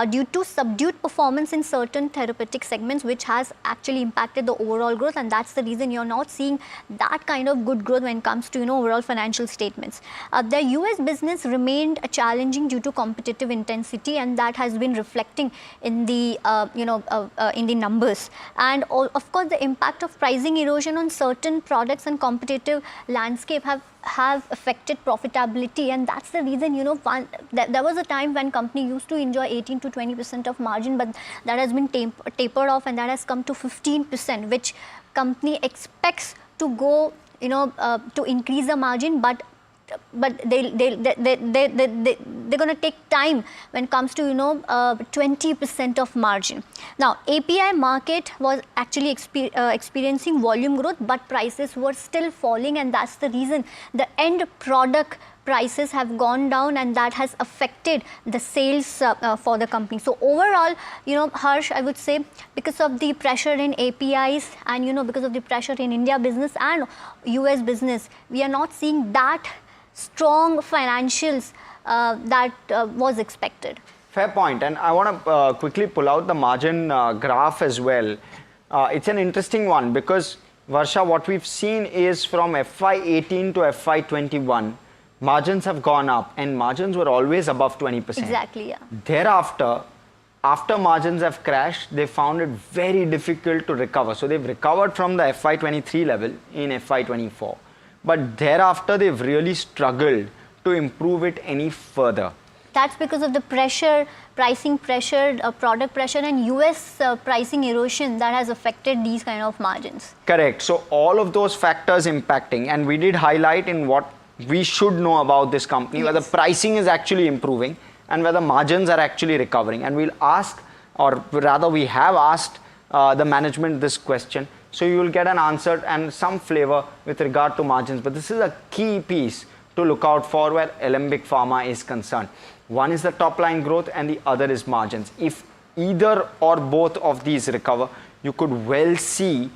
due to subdued performance in certain therapeutic segments, which has actually impacted the overall growth, and that's the reason you're not seeing that kind of good growth when it comes to overall financial statements. The US business remained challenging due to competitive intensity, and that has been reflecting in the in the numbers. And of course the impact of pricing erosion on certain products and competitive landscape have affected profitability, and that's the reason there was a time when company used to enjoy 18 to 20% of margin, but that has been tapered off, and that has come to 15%, which company expects to go to increase the margin, but they're going to take time when it comes to 20% of margin. Now API market was actually experiencing volume growth, but prices were still falling, and that's the reason the end product prices have gone down, and that has affected the sales for the company. So overall, Harsh, I would say because of the pressure in APIs and because of the pressure in India business and US business, we are not seeing that strong financials that was expected. Fair point. And I want to quickly pull out the margin graph as well. It's an interesting one because, Varsha, what we've seen is from FY18 to FY21, margins have gone up, and margins were always above 20%. Exactly, yeah. Thereafter, after margins have crashed, they found it very difficult to recover. So they've recovered from the FY23 level in FY24. But thereafter, they've really struggled to improve it any further. That's because of the pressure, pricing pressure, product pressure, and US pricing erosion that has affected these kind of margins. Correct. So all of those factors impacting, and we did highlight in what we should know about this company, yes, whether pricing is actually improving and whether margins are actually recovering. And we'll ask, or rather we have asked the management this question. So you will get an answer and some flavor with regard to margins. But this is a key piece to look out for where Alembic Pharma is concerned. One is the top line growth and the other is margins. If either or both of these recover, you could well see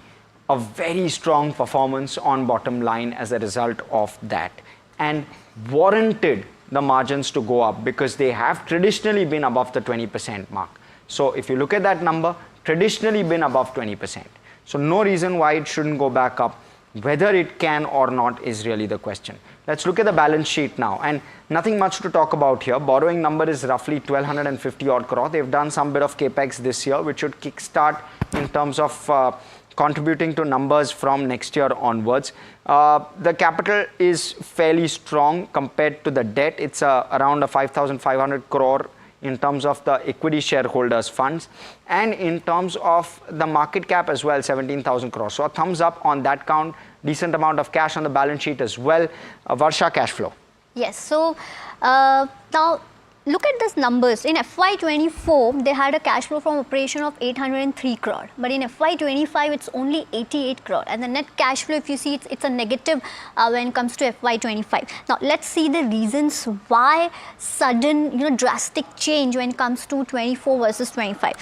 a very strong performance on bottom line as a result of that, and warranted the margins to go up because they have traditionally been above the 20% mark. So if you look at that number, traditionally been above 20%. So no reason why it shouldn't go back up. Whether it can or not is really the question. Let's look at the balance sheet now, and nothing much to talk about here. Borrowing number is roughly 1250 odd crore. They've done some bit of capex this year, which should kickstart in terms of contributing to numbers from next year onwards. The capital is fairly strong compared to the debt. It's around a 5,500 crore in terms of the equity shareholders funds, and in terms of the market cap as well, 17,000 crores. So a thumbs up on that count. Decent amount of cash on the balance sheet as well. Varsha, cash flow. Yes. So now look at these numbers. In FY24, they had a cash flow from operation of 803 crore. But in FY25, it's only 88 crore. And the net cash flow, if you see, it's a negative when it comes to FY25. Now, let's see the reasons why sudden, drastic change when it comes to 24 versus 25.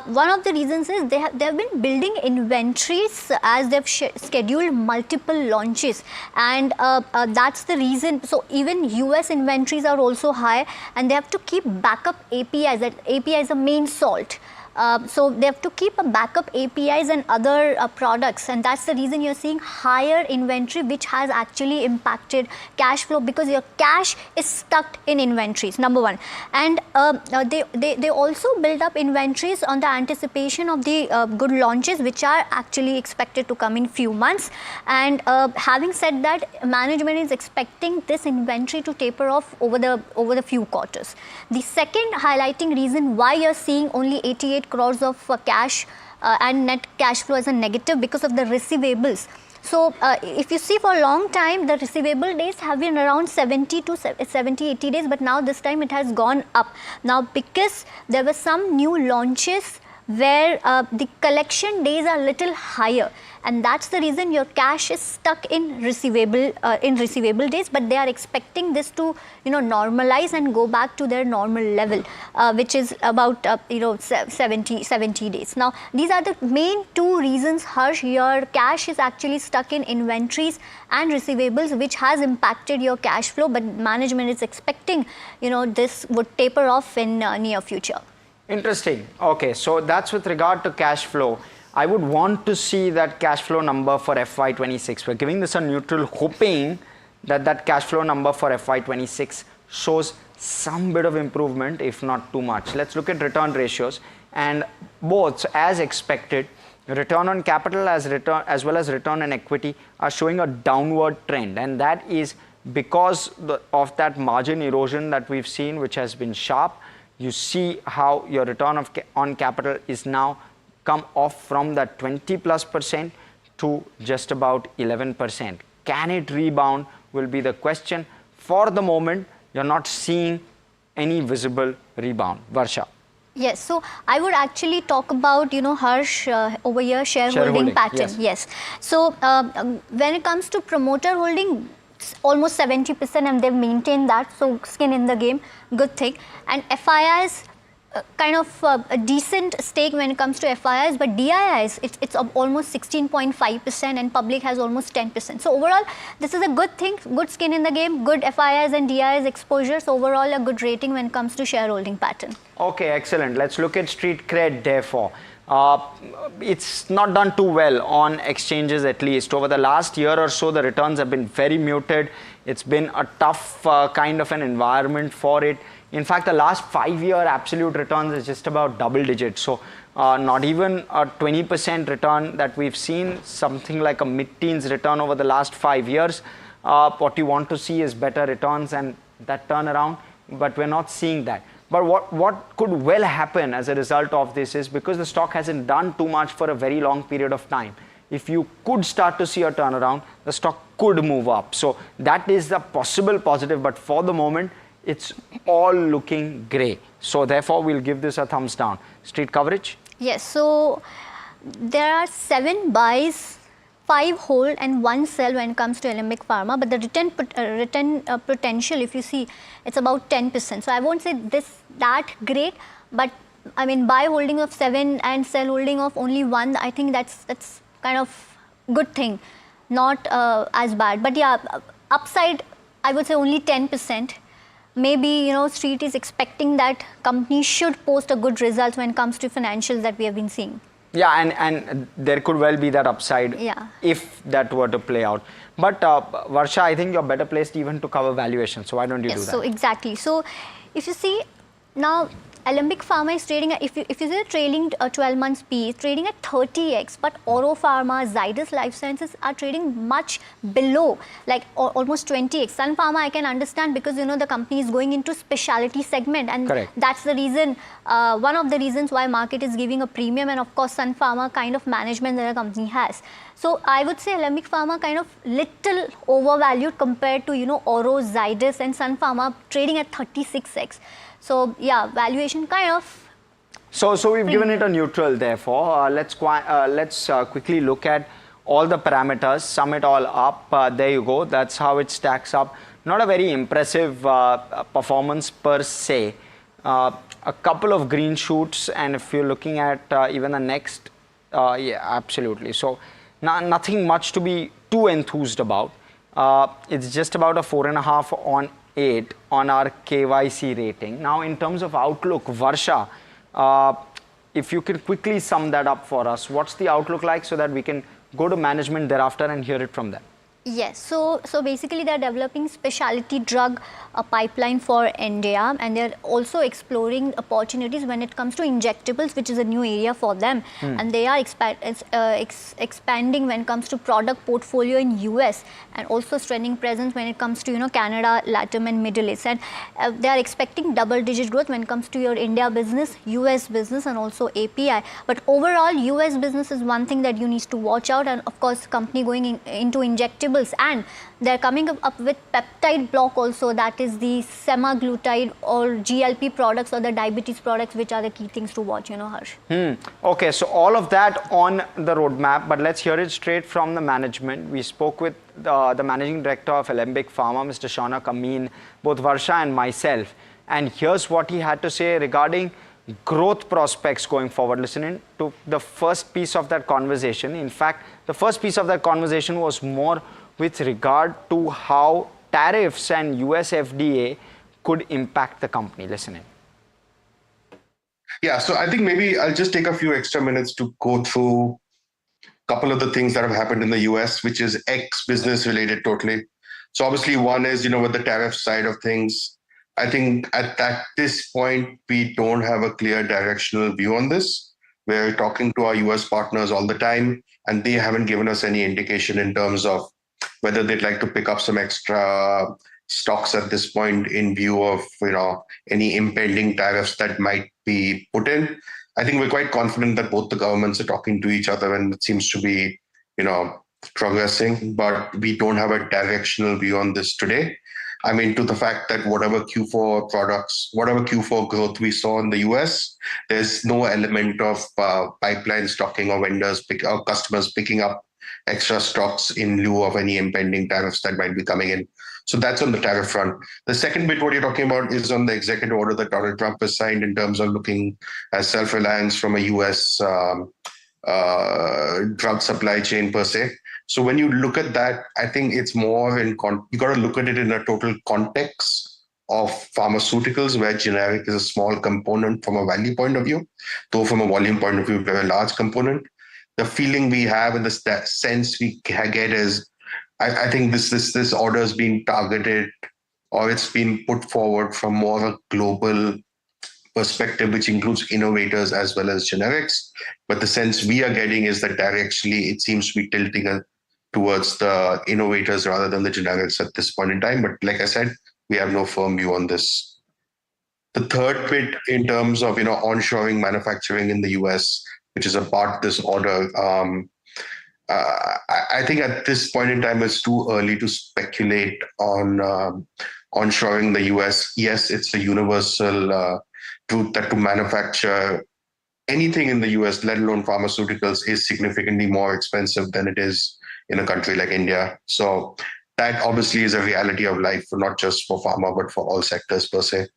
One of the reasons is they have been building inventories as they've scheduled multiple launches. And that's the reason. So, even US inventories are also high, and they have to keep backup APIs. That API is the main salt. So they have to keep a backup APIs and other products, and that's the reason you're seeing higher inventory, which has actually impacted cash flow, because your cash is stuck in inventories, number one. And they also build up inventories on the anticipation of the good launches, which are actually expected to come in few months. And having said that, management is expecting this inventory to taper off over the few quarters. The second highlighting reason why you're seeing only 88 crores of cash and net cash flow as a negative, because of the receivables. So if you see, for a long time, the receivable days have been around 70 to 80 days, but now this time it has gone up. Now, because there were some new launches where the collection days are little higher, and that's the reason your cash is stuck in receivable days. But they are expecting this to normalize and go back to their normal level, which is about 70 days. Now, these are the main two reasons, Harsh. Your cash is actually stuck in inventories and receivables, which has impacted your cash flow, but management is expecting this would taper off in near future. Interesting. Okay, so that's with regard to cash flow. I would want to see that cash flow number for FY26. We're giving this a neutral, hoping that cash flow number for FY26 shows some bit of improvement, if not too much. Let's look at return ratios, and both, as expected, return on capital as well as return on equity are showing a downward trend, and that is because of that margin erosion that we've seen, which has been sharp. You see how your return on capital is now come off from that 20+% to just about 11%. Can it rebound will be the question. For the moment, you're not seeing any visible rebound. Varsha. Yes, so I would actually talk about, Harsh, over here, shareholding pattern. Yes. So when it comes to promoter holding, almost 70%, and they've maintained that, so skin in the game, good thing. And FIIs, kind of a decent stake when it comes to FIIs, but DIIs, it's almost 16.5%, and public has almost 10%. So overall, this is a good thing, good skin in the game, good FIIs and DIIs exposure. So overall, a good rating when it comes to shareholding pattern. Okay, excellent. Let's look at street cred, therefore. It's not done too well on exchanges, at least. Over the last year or so, the returns have been very muted. It's been a tough kind of an environment for it. In fact, the last 5-year absolute returns is just about double digits. So not even a 20% return that we've seen, something like a mid-teens return over the last 5 years. What you want to see is better returns and that turnaround, but we're not seeing that. But what could well happen as a result of this is, because the stock hasn't done too much for a very long period of time, if you could start to see a turnaround, the stock could move up. So that is the possible positive, but for the moment, it's all looking grey. So therefore, we'll give this a thumbs down. Street coverage? Yes, so there are 7 buys, 5 hold and 1 sell when it comes to Alembic Pharma, but the return potential, if you see, it's about 10%. So I won't say that great, but I mean, buy holding of 7 and sell holding of only 1, I think that's kind of good thing, not as bad. But yeah, upside, I would say only 10%. Maybe, street is expecting that companies should post a good result when it comes to financials that we have been seeing. Yeah, and there could well be that upside if that were to play out. But Varsha, I think you're better placed even to cover valuation. So why don't you do that? So exactly. So if you see now, Alembic Pharma is trading at, if you see the trailing 12 months P, trading at 30x, but Oro Pharma, Zydus Life Sciences are trading much below, like almost 20x. Sun Pharma I can understand because the company is going into specialty segment, and that's the reason, one of the reasons why market is giving a premium, and of course Sun Pharma kind of management that a company has. So I would say Alembic Pharma kind of little overvalued compared to Oro, Zydus and Sun Pharma trading at 36x. So yeah, valuation kind of. So we've given it a neutral, therefore. Let's quickly look at all the parameters, sum it all up. There you go. That's how it stacks up. Not a very impressive performance per se. A couple of green shoots, and if you're looking at even the next, yeah, absolutely. So nothing much to be too enthused about. It's just about a 4.5 on 8 on our KYC rating. Now, in terms of outlook, Varsha, if you can quickly sum that up for us, what's the outlook like so that we can go to management thereafter and hear it from them? Yes, so basically they're developing specialty drug pipeline for India, and they're also exploring opportunities when it comes to injectables, which is a new area for them. And they are expanding when it comes to product portfolio in US, and also strengthening presence when it comes to Canada, Latin and Middle East. And they are expecting double-digit growth when it comes to your India business, US business, and also API. But overall, US business is one thing that you need to watch out, and of course, company going into injectables. And they're coming up with peptide block also, that is the semaglutide or GLP products or the diabetes products, which are the key things to watch, Harsh. Okay, so all of that on the roadmap, but let's hear it straight from the management. We spoke with the managing director of Alembic Pharma, Mr. Shaunak Amin, both Varsha and myself, and here's what he had to say regarding growth prospects going forward. Listening to the first piece of that conversation. In fact, the first piece of that conversation was more with regard to how tariffs and US FDA could impact the company. Listen in. Yeah, so I think maybe I'll just take a few extra minutes to go through a couple of the things that have happened in the US, which is ex-business related totally. So obviously one is, with the tariff side of things, I think at this point, we don't have a clear directional view on this. We're talking to our US partners all the time, and they haven't given us any indication in terms of whether they'd like to pick up some extra stocks at this point in view of, any impending tariffs that might be put in. I think we're quite confident that both the governments are talking to each other, and it seems to be, progressing, but we don't have a directional view on this today. I mean, to the fact that whatever Q4 growth we saw in the US, there's no element of pipeline stocking or or customers picking up extra stocks in lieu of any impending tariffs that might be coming in. So that's on the tariff front. The second bit, what you're talking about, is on the executive order that Donald Trump has signed in terms of looking at self-reliance from a US drug supply chain per se. So when you look at that, I think it's more you got to look at it in a total context of pharmaceuticals, where generic is a small component from a value point of view, though from a volume point of view, very large component. The feeling we have and the sense we get is, I think this order is being targeted, or it's been put forward from more of a global perspective, which includes innovators as well as generics. But the sense we are getting is that directionally it seems to be tilting towards the innovators rather than the generics at this point in time. But like I said, we have no firm view on this. The third bit, in terms of onshoring manufacturing in the US, which is a part of this order, I think at this point in time it's too early to speculate on onshoring the US. Yes, it's a universal truth that to manufacture anything in the US, let alone pharmaceuticals, is significantly more expensive than it is in a country like India. So that obviously is a reality of life, not just for pharma, but for all sectors per se.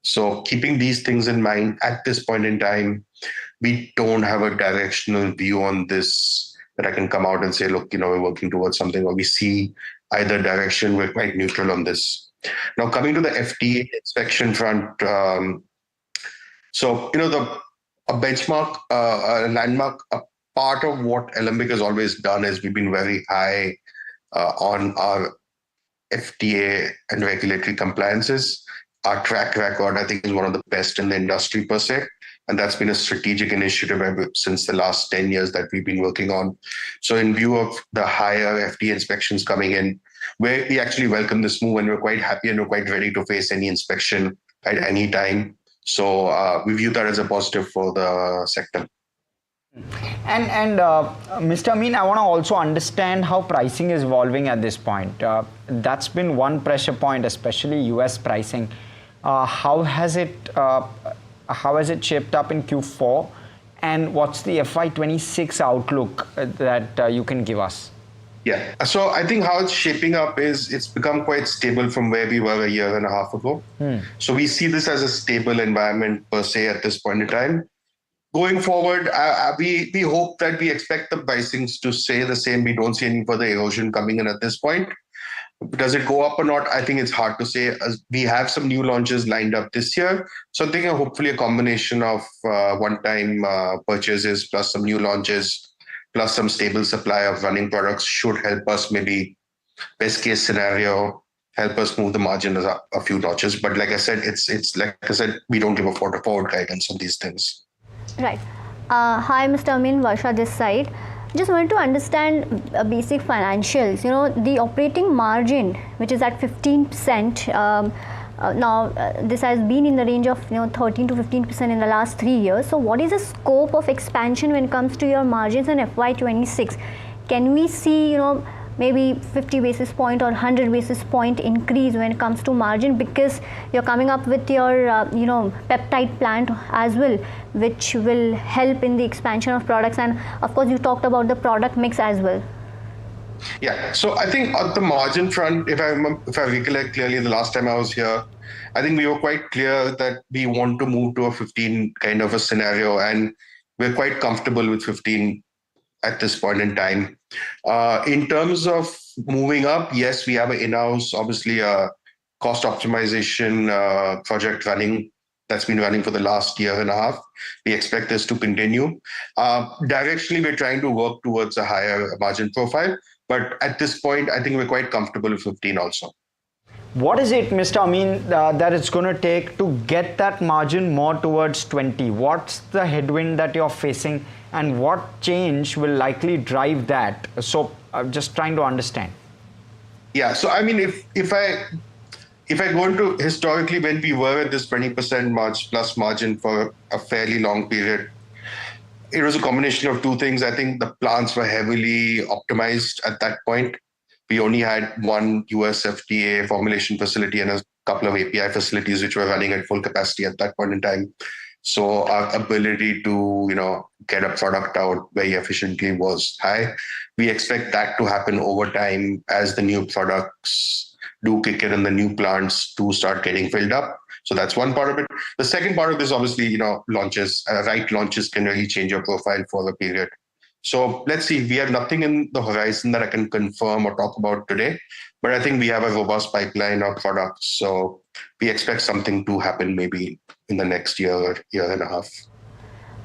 So keeping these things in mind, at this point in time, we don't have a directional view on this that I can come out and say, look, we're working towards something, or we see either direction. We're quite neutral on this. Now, coming to the FDA inspection front, so, a benchmark, a landmark, a part of what Alembic has always done is we've been very high on our FDA and regulatory compliances. Our track record, I think, is one of the best in the industry per se. And that's been a strategic initiative since the last 10 years that we've been working on. So in view of the higher FDA inspections coming in, we actually welcome this move, and we're quite happy and we're quite ready to face any inspection at any time. So we view that as a positive for the sector. And Mr. Amin, I want to also understand how pricing is evolving at this point. That's been one pressure point, especially US pricing. How has it shaped up in Q4? And what's the FY26 outlook that you can give us? Yeah. So I think how it's shaping up is it's become quite stable from where we were a year and a half ago. So we see this as a stable environment per se at this point in time. Going forward, we hope that we expect the pricings to stay the same. We don't see any further erosion coming in at this point. Does it go up or not? I think it's hard to say. We have some new launches lined up this year. So I think hopefully a combination of one-time purchases plus some new launches plus some stable supply of running products should help us, maybe best case scenario, help us move the margin a few notches. But like I said, it's like I said, we don't give a forward guidance on these things. Right. Hi, Mr. Amin, Varsha this side. Just wanted to understand basic financials. You know, the operating margin, which is at 15%, this has been in the range of 13 to 15% in the last 3 years. So what is the scope of expansion when it comes to your margins in FY26? Can we see maybe 50 basis point or 100 basis point increase when it comes to margin, because you're coming up with your peptide plant as well, which will help in the expansion of products, and of course you talked about the product mix as well. Yeah, so I think on the margin front, if I recollect clearly the last time I was here, I think we were quite clear that we want to move to a 15 kind of a scenario, and we're quite comfortable with 15 at this point in time. In terms of moving up, yes, we have an in-house, obviously a cost optimization project running that's been running for the last year and a half. We expect this to continue. Directionally, we're trying to work towards a higher margin profile, but at this point, I think we're quite comfortable with 15 also. What is it, Mr. Amin, that it's going to take to get that margin more towards 20? What's the headwind that you're facing, and what change will likely drive that? So I'm just trying to understand. Yeah, so I mean, if I go into historically when we were at this 20% plus margin for a fairly long period, it was a combination of two things. I think the plants were heavily optimized at that point. We only had one US FDA formulation facility and a couple of API facilities which were running at full capacity at that point in time. So our ability to, get a product out very efficiently was high. We expect that to happen over time as the new products do kick in and the new plants do start getting filled up. So that's one part of it. The second part of this, obviously, launches. Right launches can really change your profile for the period. So let's see. We have nothing in the horizon that I can confirm or talk about today, but I think we have a robust pipeline of products. So we expect something to happen maybe in the next year or year and a half.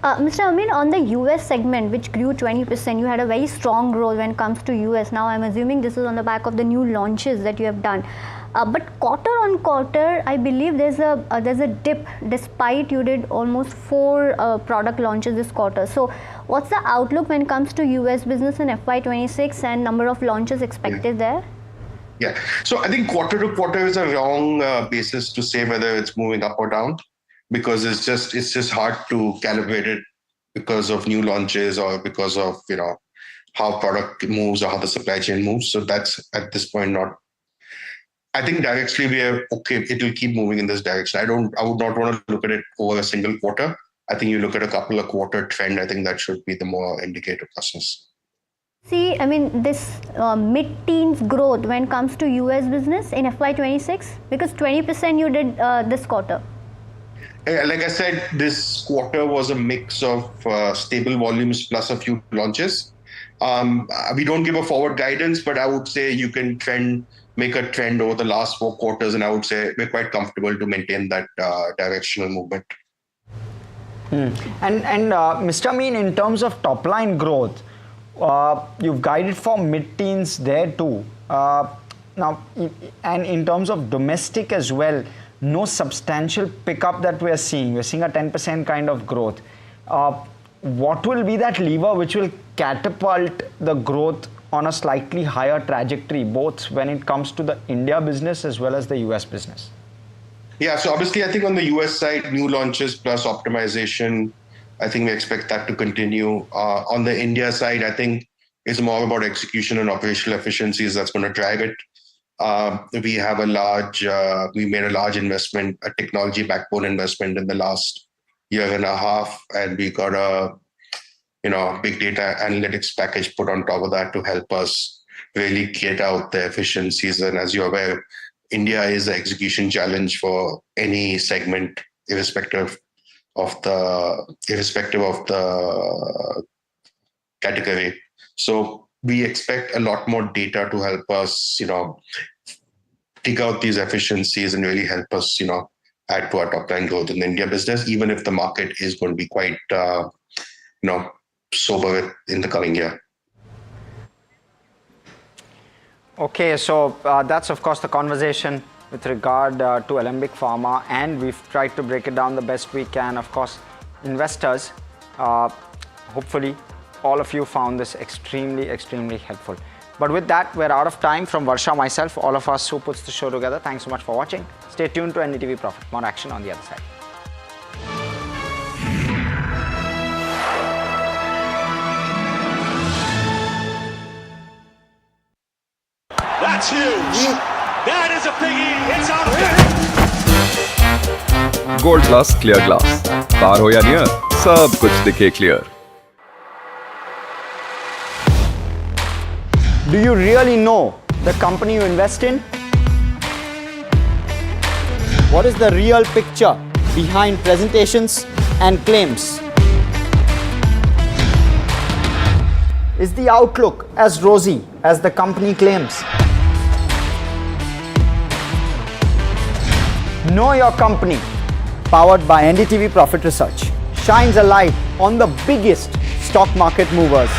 Mr. Amin, on the US segment, which grew 20%, you had a very strong growth when it comes to US. Now, I'm assuming this is on the back of the new launches that you have done. But quarter on quarter, I believe there's a dip, despite you did almost 4 product launches this quarter. So what's the outlook when it comes to US business in FY26 and number of launches expected there? Yeah, so I think quarter to quarter is a wrong basis to say whether it's moving up or down, because it's just hard to calibrate it because of new launches or because of how product moves or how the supply chain moves. So that's at this point not. I think directionally we are okay. It will keep moving in this direction. I would not want to look at it over a single quarter. I think you look at a couple of quarter trend. I think that should be the more indicative process. See, I mean, this mid-teens growth when it comes to US business in FY26, because 20% you did this quarter. Like I said, this quarter was a mix of stable volumes plus a few launches. We don't give a forward guidance, but I would say you can make a trend over the last 4 quarters, and I would say we're quite comfortable to maintain that directional movement. And Mr. Amin, in terms of top line growth, you've guided for mid-teens there too. Now, and in terms of domestic as well, no substantial pickup that we are seeing. We're seeing a 10% kind of growth. What will be that lever which will catapult the growth on a slightly higher trajectory, both when it comes to the India business as well as the US business? Yeah, so obviously I think on the US side, new launches plus optimization, I think we expect that to continue. On the India side, I think it's more about execution and operational efficiencies that's going to drive it. We have we made a large investment, a technology backbone investment in the last year and a half, and we got a big data analytics package put on top of that to help us really get out the efficiencies. And as you're aware, India is an execution challenge for any segment, irrespective of the category. So we expect a lot more data to help us, dig out these efficiencies and really help us, add to our top line growth in the India business, even if the market is going to be quite, sober in the coming year. Okay, so that's of course the conversation with regard to Alembic Pharma, and we've tried to break it down the best we can. Of course, investors, hopefully all of you found this extremely helpful. But with that, we're out of time. From Varsha, myself, all of us who puts the show together, thanks so much for watching. Stay tuned to NDTV Profit. More action on the other side. That's huge. That is a biggie. It's out of Gold Class Clear Glass. Far ho ya near, sab kuch dikhe clear. Do you really know the company you invest in? What is the real picture behind presentations and claims? Is the outlook as rosy as the company claims? Know Your Company, powered by NDTV Profit Research, shines a light on the biggest stock market movers.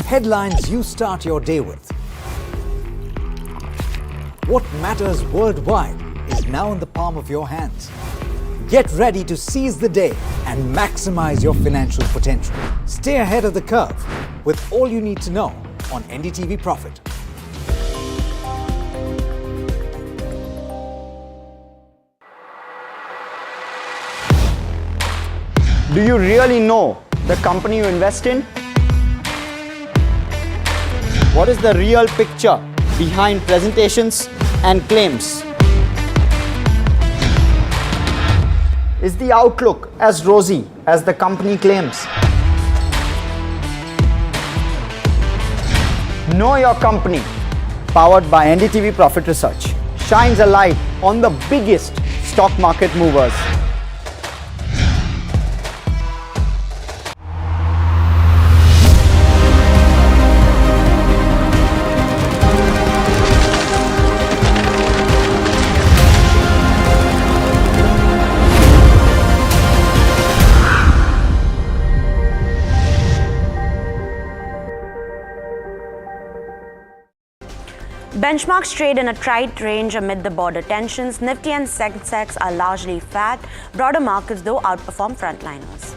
Headlines you start your day with. What matters worldwide is now in the palm of your hands. Get ready to seize the day and maximize your financial potential. Stay ahead of the curve with all you need to know on NDTV Profit. Do you really know the company you invest in? What is the real picture behind presentations and claims? Is the outlook as rosy as the company claims? Know Your Company, powered by NDTV Profit Research, shines a light on the biggest stock market movers. Benchmarks trade in a tight range amid the border tensions. Nifty and Sensex are largely flat. Broader markets, though, outperform frontliners.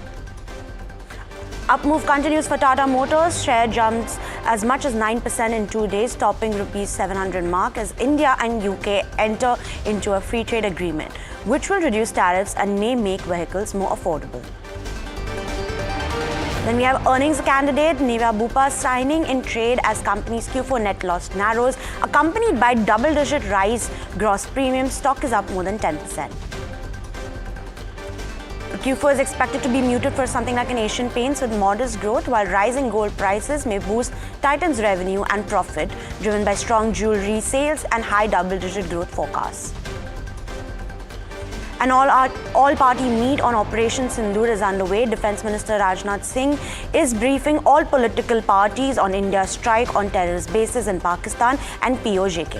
Up move continues for Tata Motors. Share jumps as much as 9% in 2 days, topping rupees 700 mark as India and UK enter into a free trade agreement, which will reduce tariffs and may make vehicles more affordable. Then we have earnings candidate Nivea Bupa signing in trade as company's Q4 net loss narrows, accompanied by double-digit rise gross premium. Stock is up more than 10%. Q4 is expected to be muted for something like an Asian Paints with modest growth, while rising gold prices may boost Titan's revenue and profit, driven by strong jewelry sales and high double-digit growth forecasts. An all-party meet on Operation Sindoor is underway. Defence Minister Rajnath Singh is briefing all political parties on India's strike on terrorist bases in Pakistan and POJK.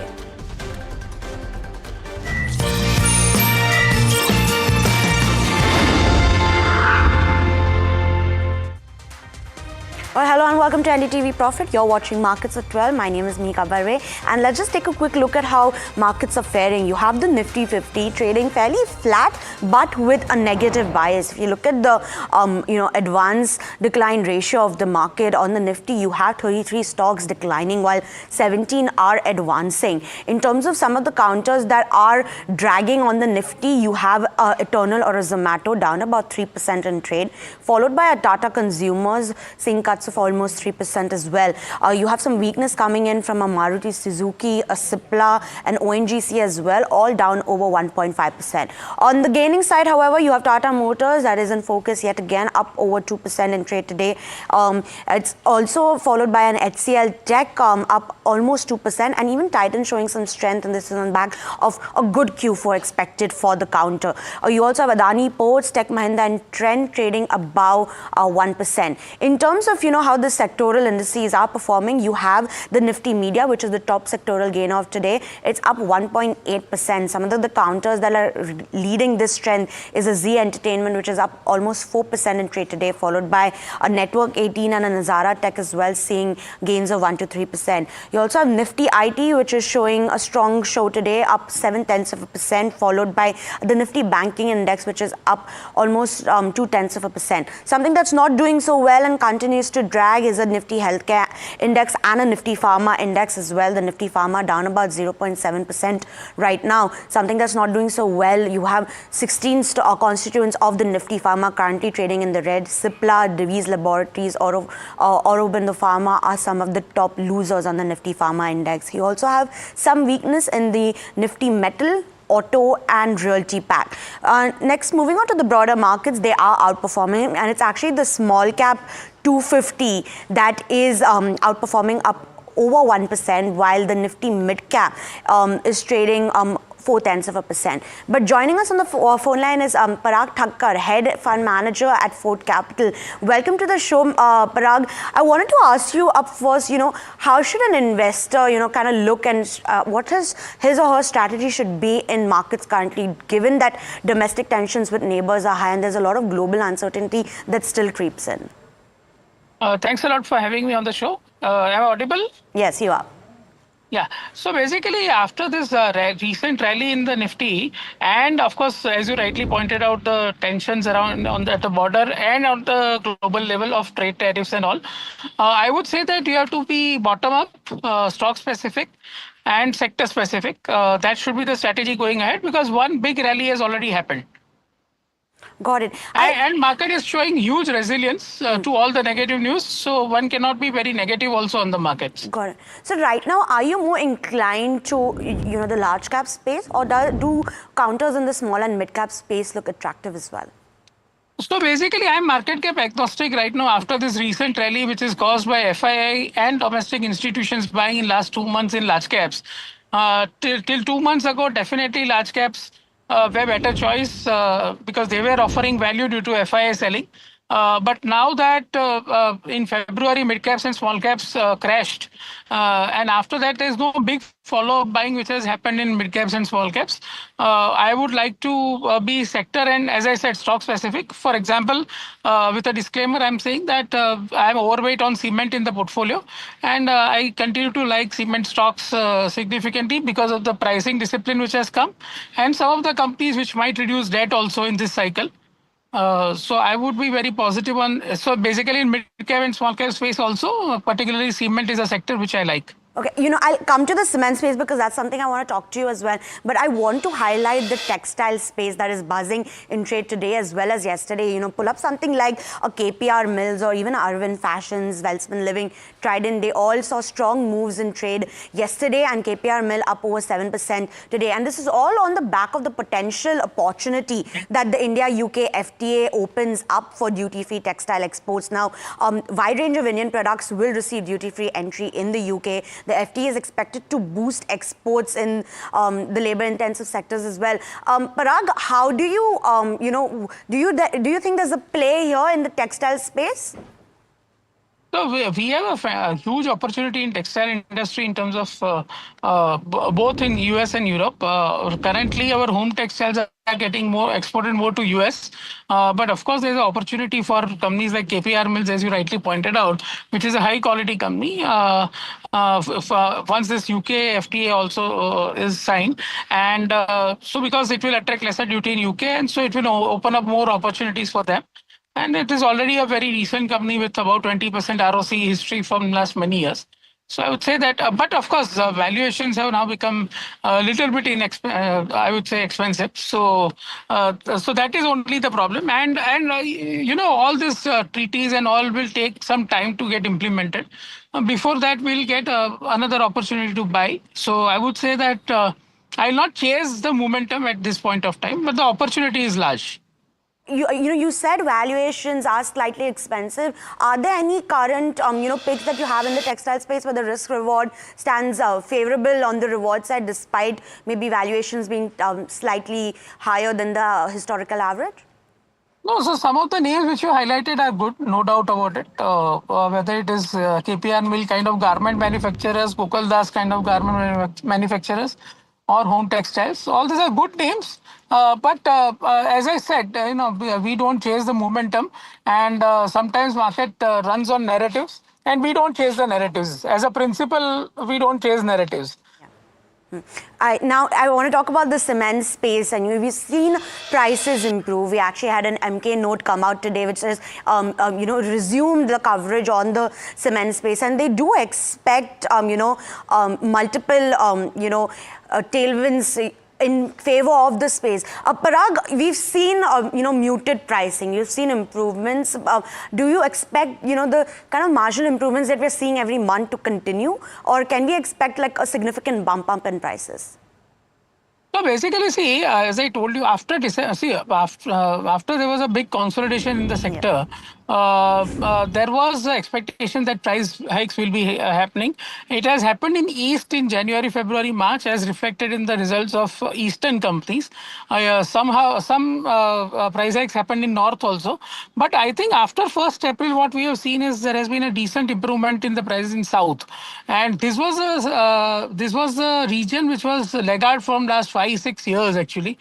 Well, hello and welcome to NDTV Profit. You're watching Markets at 12. My name is Mika Barre, and let's just take a quick look at how markets are faring. You have the Nifty 50 trading fairly flat, but with a negative bias. If you look at the advance decline ratio of the market on the Nifty, you have 33 stocks declining while 17 are advancing. In terms of some of the counters that are dragging on the Nifty, you have Eternal or a Zomato down about 3% in trade, followed by a Tata Consumers seeing cuts of almost 3% as well. You have some weakness coming in from a Maruti Suzuki, a Cipla, and ONGC as well, all down over 1.5%. On the gaining side, however, you have Tata Motors that is in focus yet again, up over 2% in trade today. It's also followed by an HCL Tech up almost 2%, and even Titan showing some strength, and this is on the back of a good Q4 expected for the counter. You also have Adani Ports, Tech Mahindra, and Trend trading above 1%. In terms of how the sectoral indices are performing, you have the Nifty Media, which is the top sectoral gain of today. It's up 1.8%. Some of the counters that are leading this trend is a Z Entertainment, which is up almost 4% in trade today, followed by a Network 18 and a Nazara Tech as well, seeing gains of 1 to 3%. You also have Nifty IT, which is showing a strong show today, up 0.7%, followed by the Nifty Banking Index, which is up almost 0.2%. Something that's not doing so well and continues to drag is a Nifty Healthcare Index and a Nifty Pharma Index as well. The Nifty Pharma down about 0.7% right now. Something that's not doing so well, you have 16 constituents of the Nifty Pharma currently trading in the red. Cipla, Divi's Laboratories, Aurobindo Pharma are some of the top losers on the Nifty Pharma Index. You also have some weakness in the Nifty Metal, Auto and Realty pack. Next, moving on to the broader markets, they are outperforming, and it's actually the small cap 250 that is outperforming up over 1%, while the Nifty mid cap is trading 0.4%. But joining us on the phone line is Parag Thakkar, Head Fund Manager at Fort Capital. Welcome to the show, Parag. I wanted to ask you up first, how should an investor, kind of look and what his or her strategy should be in markets currently, given that domestic tensions with neighbors are high and there's a lot of global uncertainty that still creeps in? Thanks a lot for having me on the show. Am I audible? Yes, you are. Yeah. So basically, after this recent rally in the Nifty, and of course, as you rightly pointed out, the tensions around at the border and on the global level of trade tariffs and all, I would say that you have to be bottom up, stock specific and sector specific. That should be the strategy going ahead, because one big rally has already happened. Got it. And market is showing huge resilience to all the negative news. So one cannot be very negative also on the markets. Got it. So right now, are you more inclined to, the large cap space, or do counters in the small and mid cap space look attractive as well? So basically, I'm market cap agnostic right now after this recent rally, which is caused by FII and domestic institutions buying in last 2 months in large caps. Till 2 months ago, definitely large caps were better choice because they were offering value due to FII selling. But now that in February, mid caps and small caps crashed, and after that, there's no big follow-up buying which has happened in mid caps and small caps. I would like to be sector and, as I said, stock specific. For example, with a disclaimer, I'm saying that I'm overweight on cement in the portfolio, and I continue to like cement stocks significantly because of the pricing discipline which has come, and some of the companies which might reduce debt also in this cycle. So I would be very positive on. So basically, in mid cap and small cap space also, particularly cement is a sector which I like. Okay, I'll come to the cement space because that's something I want to talk to you as well. But I want to highlight the textile space that is buzzing in trade today as well as yesterday. Pull up something like a KPR Mills or even Arvind Fashions, Welspun Living, Trident. They all saw strong moves in trade yesterday, and KPR Mill up over 7% today. And this is all on the back of the potential opportunity that the India-UK FTA opens up for duty-free textile exports. Now, wide range of Indian products will receive duty-free entry in the UK. The FTA is expected to boost exports in the labor-intensive sectors as well. Parag, how do you, do you think there's a play here in the textile space? So we have a huge opportunity in textile industry in terms of both in US and Europe. Currently, our home textiles are are getting more exported more to US. But of course, there's an opportunity for companies like KPR Mills, as you rightly pointed out, which is a high quality company. Once this UK FTA also is signed, and so because it will attract lesser duty in UK, and so it will open up more opportunities for them. And it is already a very recent company with about 20% ROC history from last many years. So I would say that, but of course, valuations have now become a little bit I would say expensive. So, so that is only the problem. And all these treaties and all will take some time to get implemented. Before that, we'll get another opportunity to buy. So I would say that I'll not chase the momentum at this point of time, but the opportunity is large. You said valuations are slightly expensive. Are there any current picks that you have in the textile space where the risk reward stands favorable on the reward side, despite maybe valuations being slightly higher than the historical average? No, so some of the names which you highlighted are good, no doubt about it. Whether it is KPR Mill kind of garment manufacturers, Gokaldas kind of garment manufacturers, or home textiles, all these are good names. But as I said, we don't chase the momentum, and sometimes market runs on narratives, and we don't chase the narratives. As a principle, we don't chase narratives. Now, I want to talk about the cement space, and we've seen prices improve. We actually had an MK note come out today which says, resumed the coverage on the cement space, and they do expect, multiple, tailwinds in favor of the space. Parag, we've seen, muted pricing. You've seen improvements. Do you expect, the kind of marginal improvements that we're seeing every month to continue? Or can we expect like a significant bump up in prices? So basically, see, as I told you, after there was a big consolidation in the sector, there was expectation that price hikes will be happening. It has happened in East in January, February, March, as reflected in the results of Eastern companies. Somehow, some price hikes happened in North also. But I think after 1st April, what we have seen is there has been a decent improvement in the prices in South. And this was a region which was laggard from last 5-6 years actually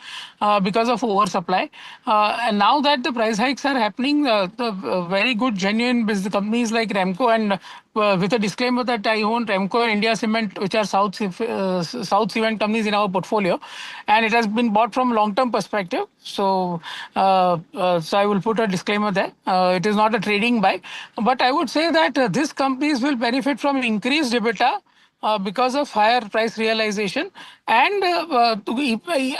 because of oversupply. And now that the price hikes are happening, the very good genuine business companies like Ramco, and with a disclaimer that I own Ramco and India Cement, which are South cement companies in our portfolio, and it has been bought from long-term perspective. So, so I will put a disclaimer there. It is not a trading buy, but I would say that these companies will benefit from increased EBITDA because of higher price realization. And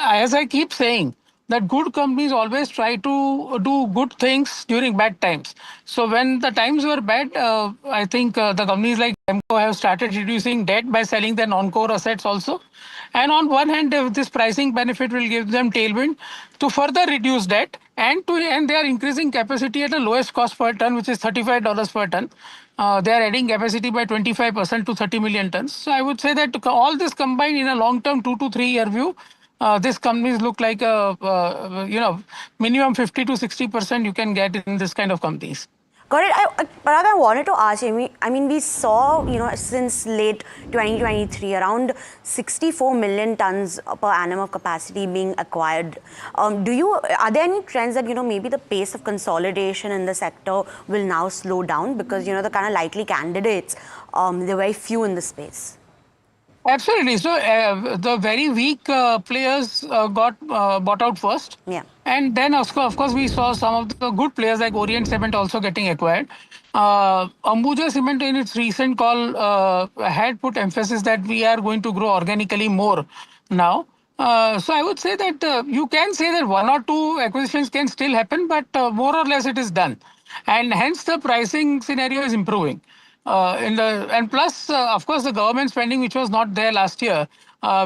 as I keep saying, that good companies always try to do good things during bad times. So when the times were bad, I think the companies like Ramco have started reducing debt by selling their non-core assets also. And on one hand, this pricing benefit will give them tailwind to further reduce debt, and they are increasing capacity at the lowest cost per ton, which is $35 per ton. They are adding capacity by 25% to 30 million tons. So I would say that all this combined in a long-term 2 to 3 year view, these companies look like minimum 50 to 60% you can get in this kind of companies. Got it. Parag, I wanted to ask you, I mean, we saw, since late 2023, around 64 million tons per annum of capacity being acquired. Are there any trends that, maybe the pace of consolidation in the sector will now slow down? Because, the kind of likely candidates, there are very few in the space. Absolutely. So the very weak players got bought out first. Yeah. And then, of course, we saw some of the good players like Orient Cement also getting acquired. Ambuja Cement in its recent call had put emphasis that we are going to grow organically more now. So I would say that you can say that 1 or 2 acquisitions can still happen, but more or less it is done. And hence the pricing scenario is improving. And plus, of course, the government spending, which was not there last year,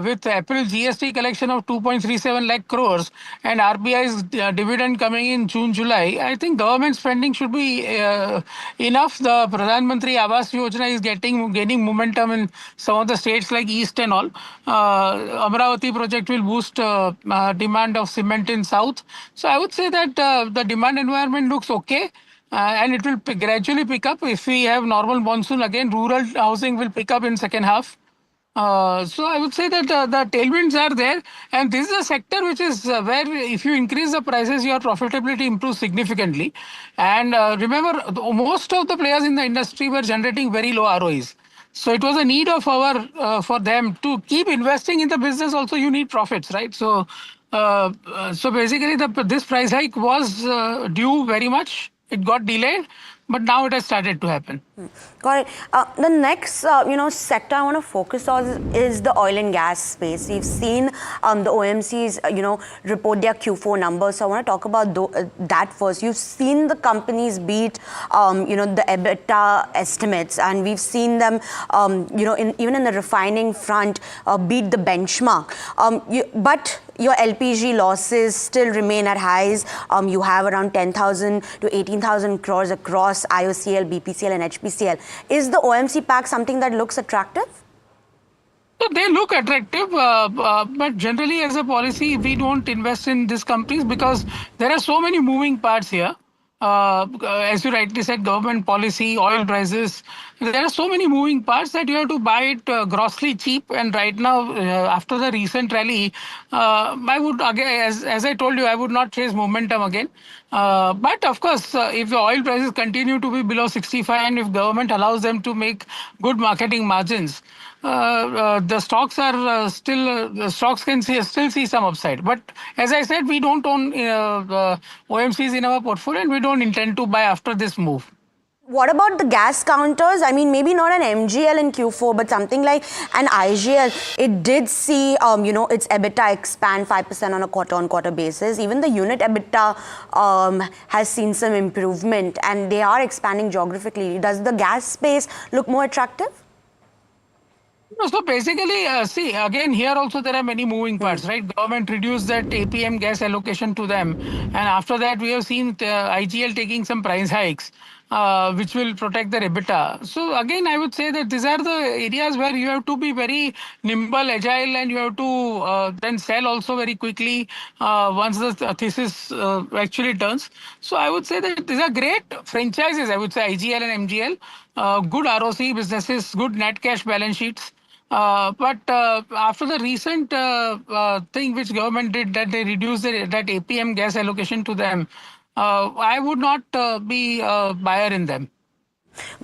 with April GST collection of 2.37 lakh crores and RBI's dividend coming in June, July, I think government spending should be enough. The Pradhan Mantri Awas Yojana is gaining momentum in some of the states like East and all. Amravati project will boost demand of cement in South. So I would say that the demand environment looks okay. And it will gradually pick up if we have normal monsoon again. Rural housing will pick up in second half. So I would say that the tailwinds are there, and this is a sector which is where if you increase the prices, your profitability improves significantly. And remember, most of the players in the industry were generating very low ROEs. So it was a need of our for them to keep investing in the business. Also, you need profits, right? So basically, this price hike was due very much. It got delayed, but now it has started to happen. Got it. The next, sector I want to focus on is the oil and gas space. We've seen the OMCs, report their Q4 numbers. So I want to talk about that first. You've seen the companies beat, the EBITDA estimates, and we've seen them, even in the refining front, beat the benchmark. But your LPG losses still remain at highs. You have around 10,000 to 18,000 crores across IOCL, BPCL and HPCL. Is the OMC pack something that looks attractive? So they look attractive, but generally as a policy, we don't invest in these companies because there are so many moving parts here. As you rightly said, government policy, oil prices, there are so many moving parts that you have to buy it grossly cheap. And right now, after the recent rally, I would, again, as I told you, I would not chase momentum again. But of course, if the oil prices continue to be below 65 and if government allows them to make good marketing margins, the stocks are the stocks can still see some upside. But as I said, we don't own OMCs in our portfolio and we don't intend to buy after this move. What about the gas counters? I mean, maybe not an MGL in Q4, but something like an IGL. It did see, its EBITDA expand 5% on a quarter-on-quarter basis. Even the unit EBITDA has seen some improvement, and they are expanding geographically. Does the gas space look more attractive? So basically, see, again, here also there are many moving parts, right? Government reduced that APM gas allocation to them. And after that, we have seen IGL taking some price hikes, which will protect their EBITDA. So again, I would say that these are the areas where you have to be very nimble, agile, and you have to then sell also very quickly once the thesis actually turns. So I would say that these are great franchises, I would say, IGL and MGL, good ROC businesses, good net cash balance sheets. But after the recent thing which government did, that they reduced that APM gas allocation to them, I would not be a buyer in them.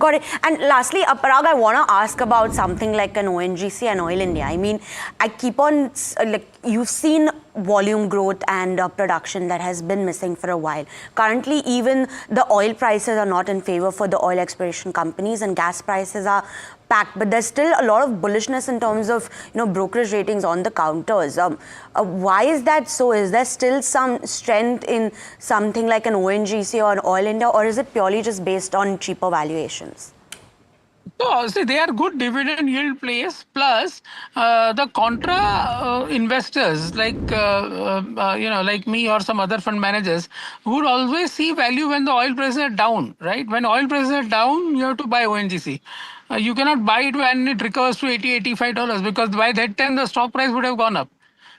Got it. And lastly, Parag, I want to ask about something like an ONGC and Oil India. I mean, I keep on, you've seen volume growth and production that has been missing for a while. Currently, even the oil prices are not in favor for the oil exploration companies and gas prices are packed, but there's still a lot of bullishness in terms of brokerage ratings on the counters. Why is that so? Is there still some strength in something like an ONGC or an Oil India, or is it purely just based on cheaper valuations? So, see, they are good dividend yield plays. Plus, the contra investors like like me or some other fund managers would always see value when the oil prices are down, right? When oil prices are down, you have to buy ONGC. You cannot buy it when it recovers to $80-85 because by that time the stock price would have gone up.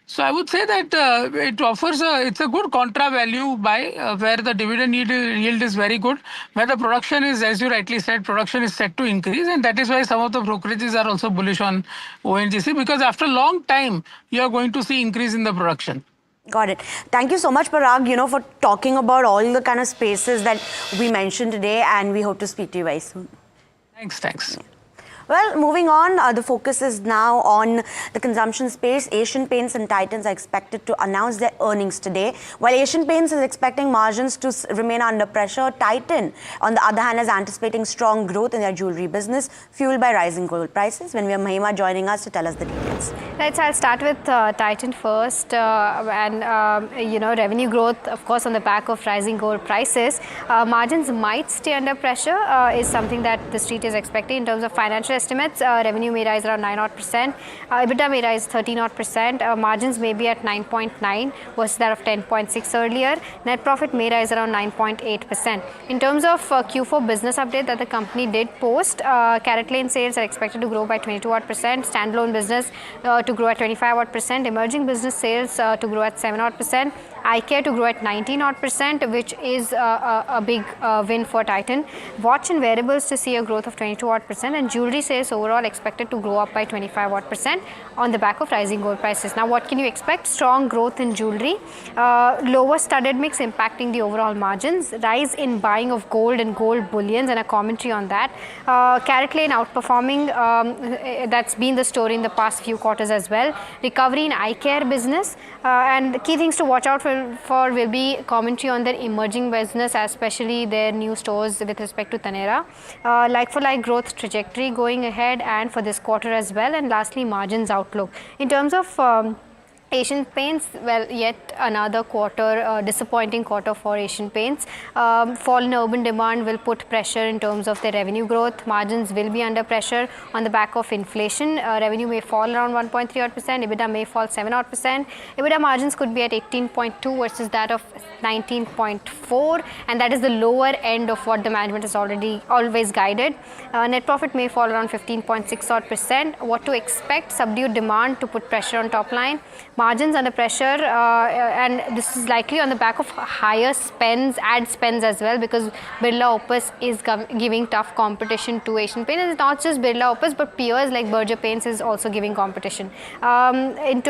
So I would say that it offers it's a good contra value buy where the dividend yield is very good, where the production is, as you rightly said, production is set to increase, and that is why some of the brokerages are also bullish on ONGC because after a long time you are going to see increase in the production. Got it. Thank you so much, Parag, for talking about all the kind of spaces that we mentioned today, and we hope to speak to you very soon. Thanks. Yeah. Well, moving on, the focus is now on the consumption space. Asian Paints and Titans are expected to announce their earnings today. While Asian Paints is expecting margins to remain under pressure, Titan, on the other hand, is anticipating strong growth in their jewelry business, fueled by rising gold prices. When we have Mahima joining us to tell us the details. Right, so I'll start with Titan first. Revenue growth, of course, on the back of rising gold prices. Margins might stay under pressure, is something that the street is expecting in terms of financial estimates. Revenue may rise around 9%. EBITDA may rise 13%. Margins may be at 9.9 versus that of 10.6 earlier. Net profit may rise around 9.8%. In terms of Q4 business update that the company did post, CaratLane sales are expected to grow by 22%. Standalone business to grow at 25%. Emerging business sales to grow at 7%. iCare to grow at 19%, which is a big win for Titan. Watch and wearables to see a growth of 22%, and jewelry sales overall expected to grow up by 25% on the back of rising gold prices. Now, what can you expect? Strong growth in jewelry, lower studded mix impacting the overall margins, rise in buying of gold and gold bullions, and a commentary on that. CaratLane outperforming, that's been the story in the past few quarters as well. Recovery in eye care business, and key things to watch out for will be commentary on their emerging business, especially their new stores with respect to Taneira. Like-for-like growth trajectory going ahead and for this quarter as well. And lastly, margins outlook. In terms of Asian Paints, well, yet another quarter, disappointing quarter for Asian Paints. Fall in urban demand will put pressure in terms of their revenue growth. Margins will be under pressure on the back of inflation. Revenue may fall around 1.3%, EBITDA may fall 7%. EBITDA margins could be at 18.2 versus that of 19.4, and that is the lower end of what the management has always guided. Net profit may fall around 15.6%. What to expect? Subdued demand to put pressure on top line. Margins under pressure, and this is likely on the back of higher spends, ad spends as well, because Birla Opus is giving tough competition to Asian Paints. And it's not just Birla Opus, but peers like Berger Paints is also giving competition. Likely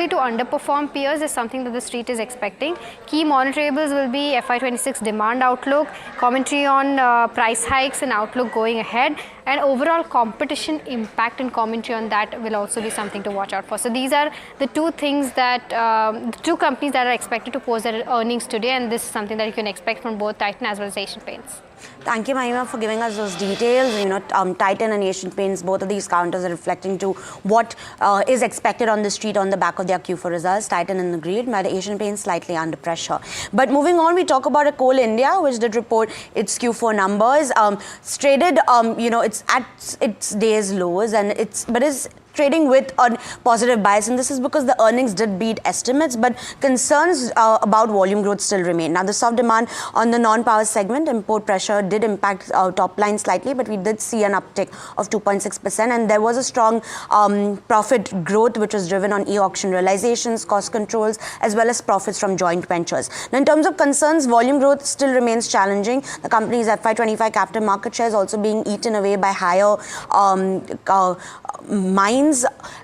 to underperform peers is something that the street is expecting. Key monitorables will be FY26 demand outlook, commentary on price hikes and outlook going ahead, and overall competition impact and commentary on that will also be something to watch out for. So these are the two things that, the two companies that are expected to post their earnings today, and this is something that you can expect from both Titan as well as Asian Paints. Thank you, Mahima, for giving us those details. Titan and Asian Paints, both of these counters are reflecting to what is expected on the street on the back of their Q4 results. Titan in the green, while Asian Paints slightly under pressure. But moving on, we talk about a Coal India, which did report its Q4 numbers. It's traded, it's at its day's lows, and is trading with a positive bias, and this is because the earnings did beat estimates, but concerns about volume growth still remain. Now, the soft demand on the non-power segment, import pressure did impact top line slightly, but we did see an uptick of 2.6%, and there was a strong profit growth, which was driven on e-auction realizations, cost controls, as well as profits from joint ventures. Now, in terms of concerns, volume growth still remains challenging. The company's FY25 capital market share is also being eaten away by higher mines.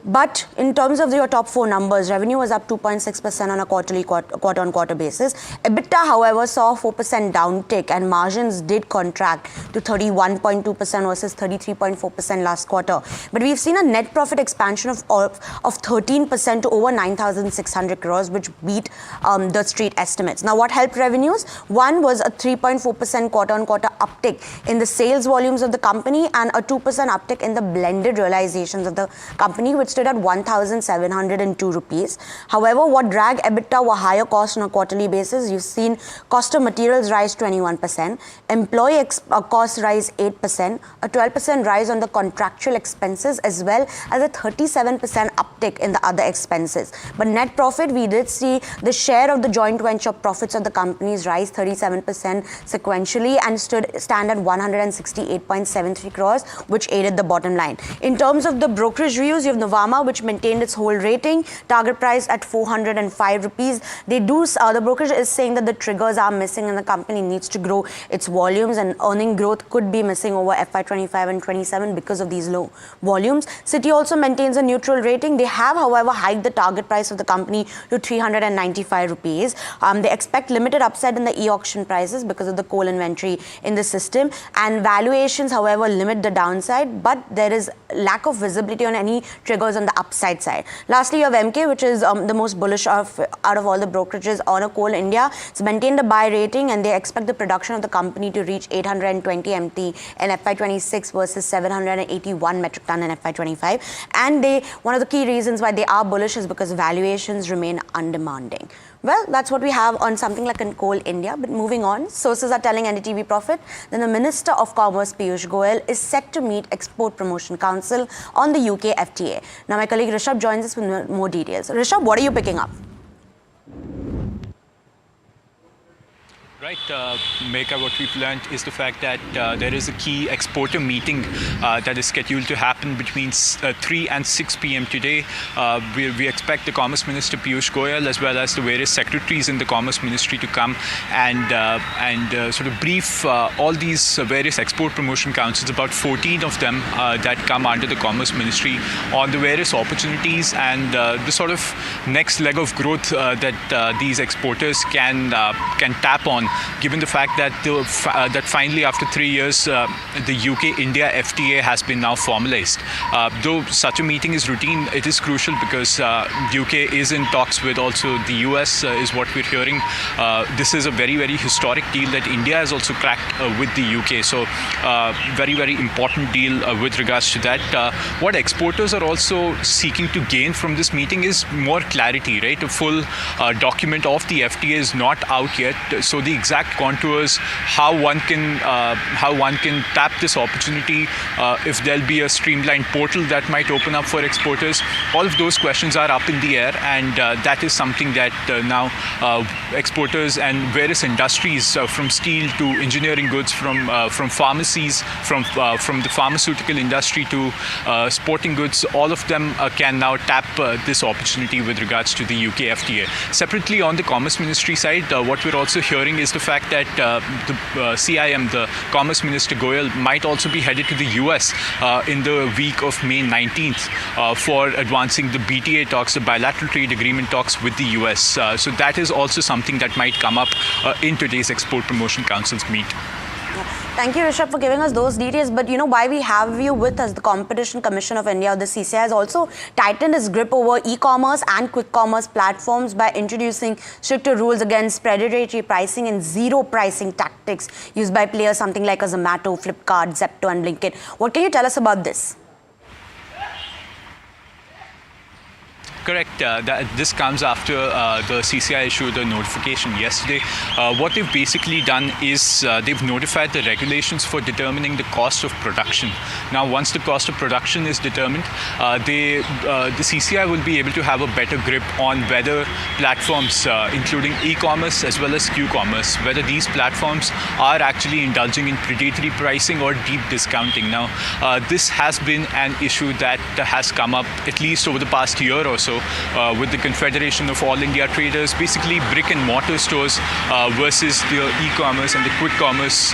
But in terms of your top four numbers, revenue was up 2.6% on a quarter-on-quarter basis. EBITDA, however, saw a 4% downtick, and margins did contract to 31.2% versus 33.4% last quarter. But we've seen a net profit expansion of 13% to over 9,600 crores, which beat the street estimates. Now, what helped revenues? One was a 3.4% quarter-on-quarter uptick in the sales volumes of the company, and a 2% uptick in the blended realizations of the company, which stood at 1,702 rupees. However, what dragged EBITDA were higher costs on a quarterly basis. You've seen cost of materials rise 21%, employee costs rise 8%, a 12% rise on the contractual expenses, as well as a 37% uptick in the other expenses. But net profit, we did see the share of the joint venture profits of the companies rise 37% sequentially and stand at 168.73 crores, which aided the bottom line. In terms of the brokerage views, you have Nuvama, which maintained its hold rating, target price at 405 rupees. The brokerage is saying that the triggers are missing and the company needs to grow its volumes, and earning growth could be missing over FY25 and 27 because of these low volumes. Citi also maintains a neutral rating. They have, however, hiked the target price of the company to 395 rupees. They expect limited upside in the e-auction prices because of the coal inventory in the system, and valuations, however, limit the downside, but there is lack of visibility on any triggers on the upside side. Lastly, you have MK, which is the most bullish out of all the brokerages on a Coal India. It's maintained a buy rating, and they expect the production of the company to reach 820 MT in FY26 versus 781 metric ton in FY25. And one of the key reasons why they are bullish is because valuations remain undemanding. Well, that's what we have on something like in Coal India. But moving on, sources are telling NDTV Profit that the Minister of Commerce, Piyush Goyal, is set to meet Export Promotion Council on the UK FTA. Now, my colleague Rishabh joins us with more details. Rishabh, what are you picking up? Right, Meka, what we've learned is the fact that there is a key exporter meeting that is scheduled to happen between 3 and 6 p.m. today. We expect the Commerce Minister Piyush Goyal as well as the various secretaries in the Commerce Ministry to come and sort of brief all these various export promotion councils, about 14 of them that come under the Commerce Ministry, on the various opportunities and the sort of next leg of growth that these exporters can tap on, given the fact that that finally after 3 years the UK-India FTA has been now formalized. Though such a meeting is routine, it is crucial because UK is in talks with also the US, is what we're hearing. This is a very, very historic deal that India has also cracked with the UK. So very, very important deal with regards to that. What exporters are also seeking to gain from this meeting is more clarity, right? A full document of the FTA is not out yet. So the exact contours, how one can tap this opportunity, if there'll be a streamlined portal that might open up for exporters, all of those questions are up in the air, and that is something that now exporters and various industries, from steel to engineering goods, from pharmacies, from the pharmaceutical industry to sporting goods, all of them can now tap this opportunity with regards to the UK FTA. Separately, on the Commerce Ministry side, what we're also hearing is the fact that the CIM, the Commerce Minister Goyal, might also be headed to the US in the week of May 19th for advancing the BTA talks, the bilateral trade agreement talks with the US. So that is also something that might come up in today's Export Promotion Council's meet. Thank you, Rishabh, for giving us those details. But you know, why we have you with us, the Competition Commission of India, or the CCI, has also tightened its grip over e-commerce and quick commerce platforms by introducing stricter rules against predatory pricing and zero pricing tactics used by players something like Zomato, Flipkart, Zepto and Blinkit. What can you tell us about this? Correct. This comes after the CCI issued a notification yesterday. What they've basically done is they've notified the regulations for determining the cost of production. Now, once the cost of production is determined, the CCI will be able to have a better grip on whether platforms, including e-commerce as well as Q-commerce, whether these platforms are actually indulging in predatory pricing or deep discounting. Now, this has been an issue that has come up at least over the past year or so, with the Confederation of All India Traders, basically brick and mortar stores versus the e-commerce and the quick commerce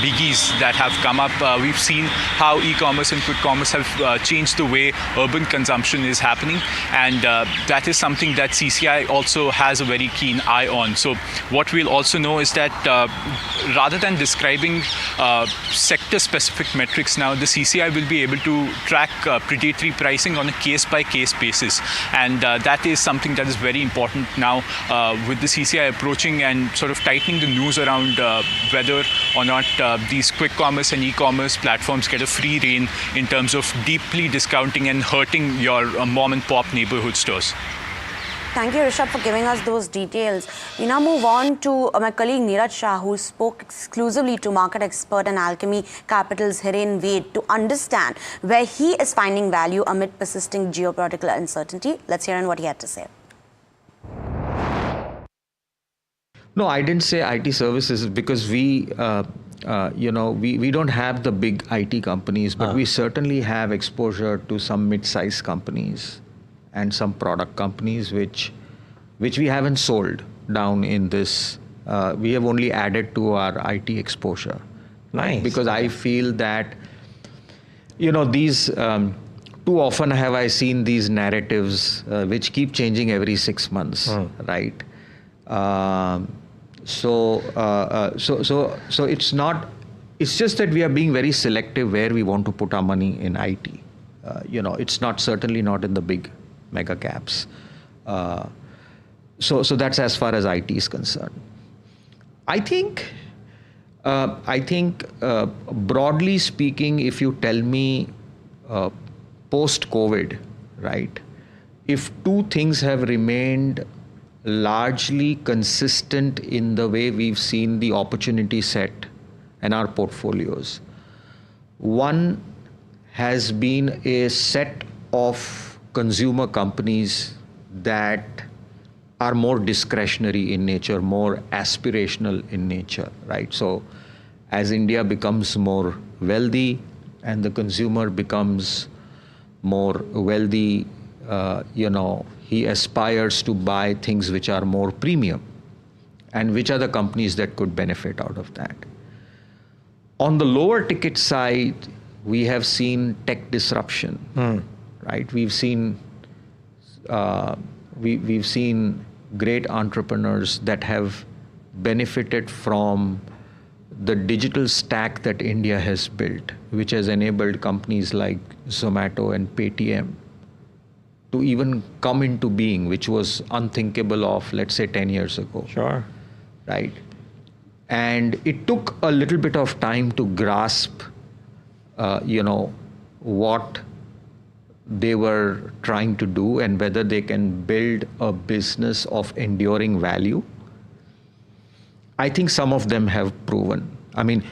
biggies that have come up. We've seen how e-commerce and quick commerce have changed the way urban consumption is happening, and that is something that CCI also has a very keen eye on. So what we'll also know is that rather than describing sector-specific metrics now, the CCI will be able to track predatory pricing on a case-by-case basis. And that is something that is very important now with the CCI approaching and sort of tightening the news around whether or not these quick commerce and e-commerce platforms get a free rein in terms of deeply discounting and hurting your mom and pop neighborhood stores. Thank you, Rishabh, for giving us those details. We now move on to my colleague Neeraj Shah, who spoke exclusively to market expert and Alchemy Capital's Hiren Ved to understand where he is finding value amid persisting geopolitical uncertainty. Let's hear what he had to say. No, I didn't say IT services because we don't have the big IT companies, but we certainly have exposure to some mid-sized companies and some product companies which we haven't sold down in this. We have only added to our IT exposure. Nice. Because I feel that, these, too often have I seen these narratives which keep changing every 6 months, right? So it's not, it's just that we are being very selective where we want to put our money in IT. It's certainly not in the big mega caps. So that's as far as IT is concerned. I think broadly speaking, if you tell me post-COVID, right, if two things have remained largely consistent in the way we've seen the opportunity set and our portfolios, one has been a set of consumer companies that are more discretionary in nature, more aspirational in nature, right? So as India becomes more wealthy and the consumer becomes more wealthy, he aspires to buy things which are more premium. And which are the companies that could benefit out of that? On the lower ticket side, we have seen tech disruption, right? We've seen great entrepreneurs that have benefited from the digital stack that India has built, which has enabled companies like Zomato and Paytm to even come into being, which was unthinkable of, let's say, 10 years ago. Sure. Right? And it took a little bit of time to grasp, what they were trying to do and whether they can build a business of enduring value. I think some of them have proven. I mean,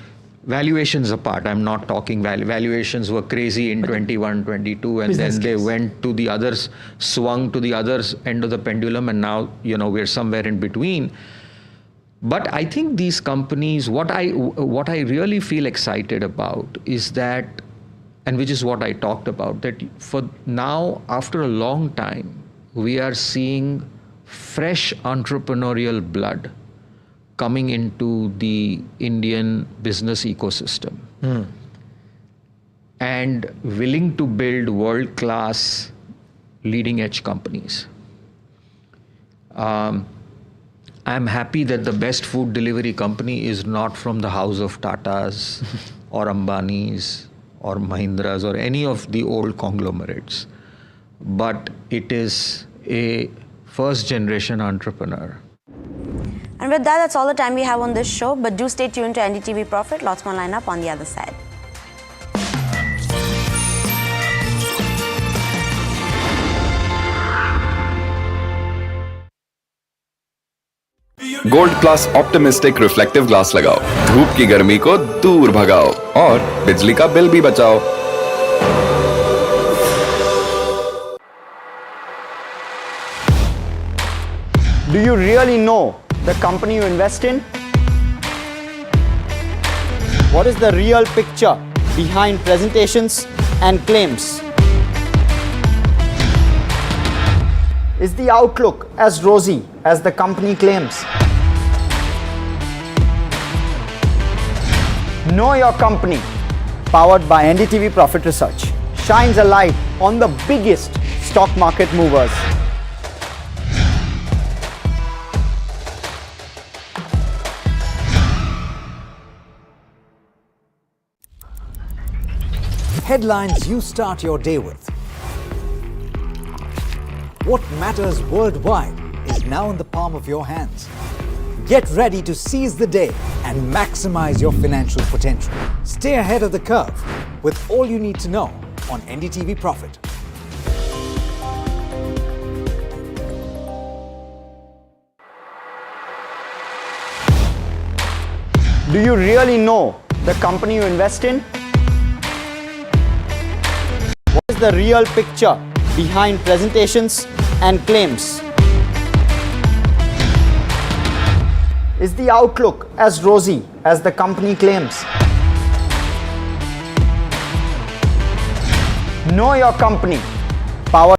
valuations apart, I'm not talking valuations were crazy in 21, 22, and then they went to the others, swung to the other end of the pendulum, and now, we're somewhere in between. But I think these companies, what I really feel excited about is that, and which is what I talked about, that for now, after a long time, we are seeing fresh entrepreneurial blood coming into the Indian business ecosystem and willing to build world-class leading-edge companies. I'm happy that the best food delivery company is not from the house of Tatas or Ambanis or Mahindras or any of the old conglomerates, but it is a first-generation entrepreneur. And with that, that's all the time we have on this show. But do stay tuned to NDTV Profit. Lots more lineup on the other side. Gold plus optimistic reflective glass लगाओ, धूप की गर्मी को दूर भगाओ और बिजली का बिल भी बचाओ। Do you really know the company you invest in? What is the real picture behind presentations and claims? Is the outlook as rosy as the company claims? Know Your Company, powered by NDTV Profit Research, shines a light on the biggest stock market movers. Headlines you start your day with. What matters worldwide is now in the palm of your hands. Get ready to seize the day and maximize your financial potential. Stay ahead of the curve with all you need to know on NDTV Profit. Do you really know the company you invest in? What is the real picture behind presentations and claims? Is the outlook as rosy as the company claims? Know Your Company, powered.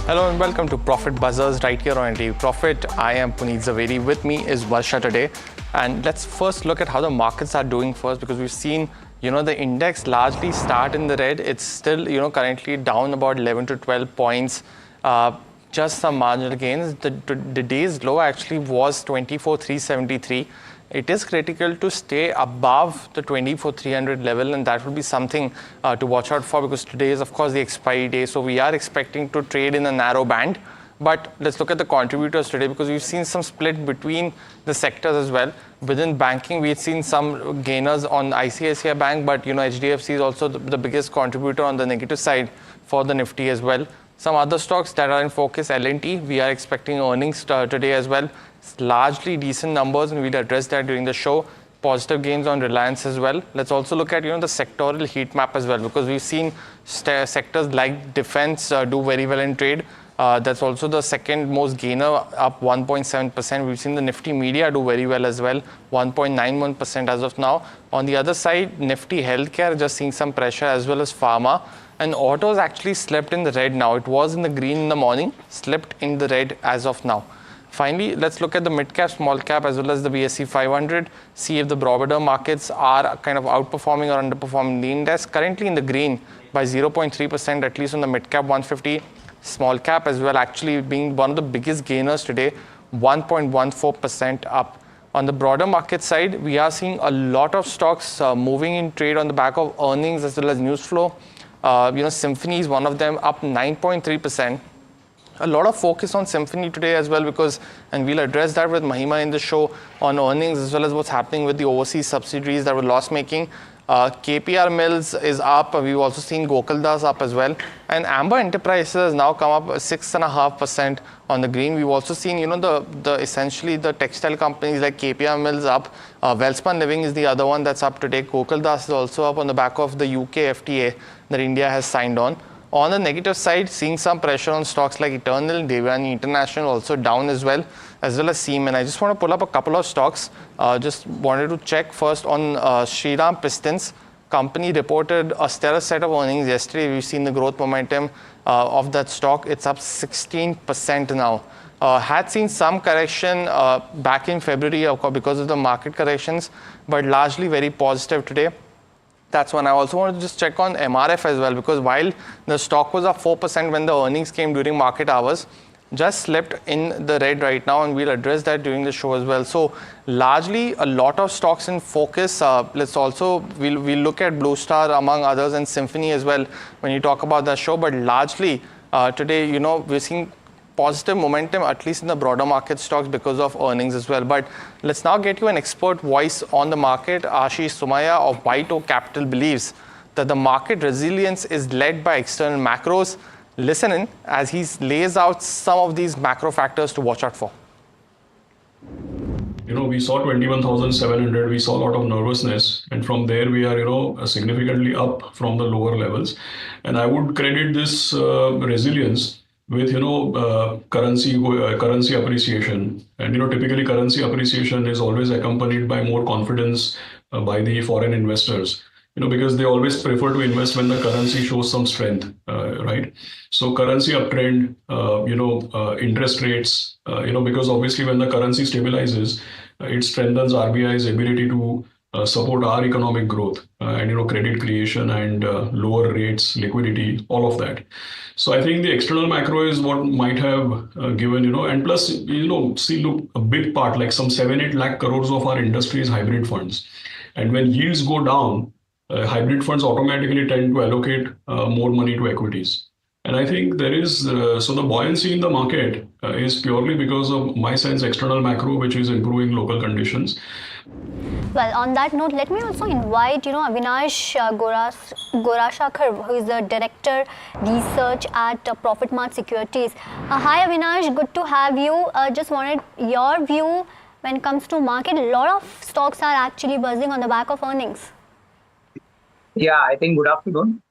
Hello and welcome to Profit Buzzers right here on NDTV Profit. I am Puneet Zaveri. With me is Varsha today. And let's first look at how the markets are doing first, because we've seen, the index largely start in the red. It's still, currently down about 11 to 12 points. Just some marginal gains. The day's low actually was 24,373. it is critical to stay above the 24,300 level, and that will be something to watch out for, because today is of course the expiry day. So we are expecting to trade in a narrow band. But let's look at the contributors today, because we've seen some split between the sectors as well. Within banking, we've seen some gainers on ICICI Bank, but HDFC is also the biggest contributor on the negative side for the Nifty as well. Some other stocks that are in focus, L&T, we are expecting earnings today as well. It's largely decent numbers, and we'll address that during the show. Positive gains on Reliance as well. Let's also look at the sectoral heat map as well, because we've seen sectors like defense do very well in trade. That's also the second most gainer, up 1.7%. We've seen the Nifty Media do very well as well, 1.91% as of now. On the other side, Nifty Healthcare just seeing some pressure, as well as Pharma. And autos actually slipped in the red now. It was in the green in the morning, slipped in the red as of now. Finally, let's look at the mid cap, small cap, as well as the BSE 500, see if the broader markets are kind of outperforming or underperforming the index. Currently in the green by 0.3%, at least on the mid cap 150. Small cap as well, actually being one of the biggest gainers today, 1.14% up. On the broader market side, we are seeing a lot of stocks moving in trade on the back of earnings as well as news flow. Symphony is one of them, up 9.3%. A lot of focus on Symphony today as well, because, and we'll address that with Mahima in the show, on earnings as well as what's happening with the overseas subsidiaries that were loss-making. KPR Mills is up. We've also seen Gokaldas up as well. And Amber Enterprises has now come up 6.5% on the green. We've also seen, essentially the textile companies like KPR Mills up. Welspun Living is the other one that's up today. Gokaldas is also up on the back of the UK FTA that India has signed on. On the negative side, seeing some pressure on stocks like Eternal, Devyani International also down as well as Siemens. I just want to pull up a couple of stocks. Just wanted to check first on Shriram Pistons. Company reported a stellar set of earnings yesterday. We've seen the growth momentum of that stock. It's up 16% now. Had seen some correction back in February because of the market corrections, but largely very positive today. That's one. I also wanted to just check on MRF as well, because while the stock was up 4% when the earnings came during market hours, just slipped in the red right now, and we'll address that during the show as well. So largely a lot of stocks in focus. Let's also, we'll look at Blue Star among others, and Symphony as well when you talk about that show. But largely today, we're seeing positive momentum, at least in the broader market stocks, because of earnings as well. But let's now get you an expert voice on the market. Ashish Sumaya of White Oak Capital believes that the market resilience is led by external macros. Listen in as he lays out some of these macro factors to watch out for. We saw 21,700, we saw a lot of nervousness, and from there we are, significantly up from the lower levels. And I would credit this resilience with currency appreciation. And typically currency appreciation is always accompanied by more confidence by the foreign investors, because they always prefer to invest when the currency shows some strength, right? So currency uptrend, interest rates, because obviously when the currency stabilizes, it strengthens RBI's ability to support our economic growth and credit creation and lower rates, liquidity, all of that. So I think the external macro is what might have given, and plus, look, a big part, like some 7-8 lakh crores of our industry is hybrid funds. And when yields go down, hybrid funds automatically tend to allocate more money to equities. And I think there is, so the buoyancy in the market is purely because of, my sense, external macro, which is improving local conditions. Well, on that note, let me also invite, Avinash Gorashakar, who is the Director Research at Profit Mart Securities. Hi, Avinash, good to have you. Just wanted your view when it comes to market. A lot of stocks are actually buzzing on the back of earnings. Yeah, I think good afternoon.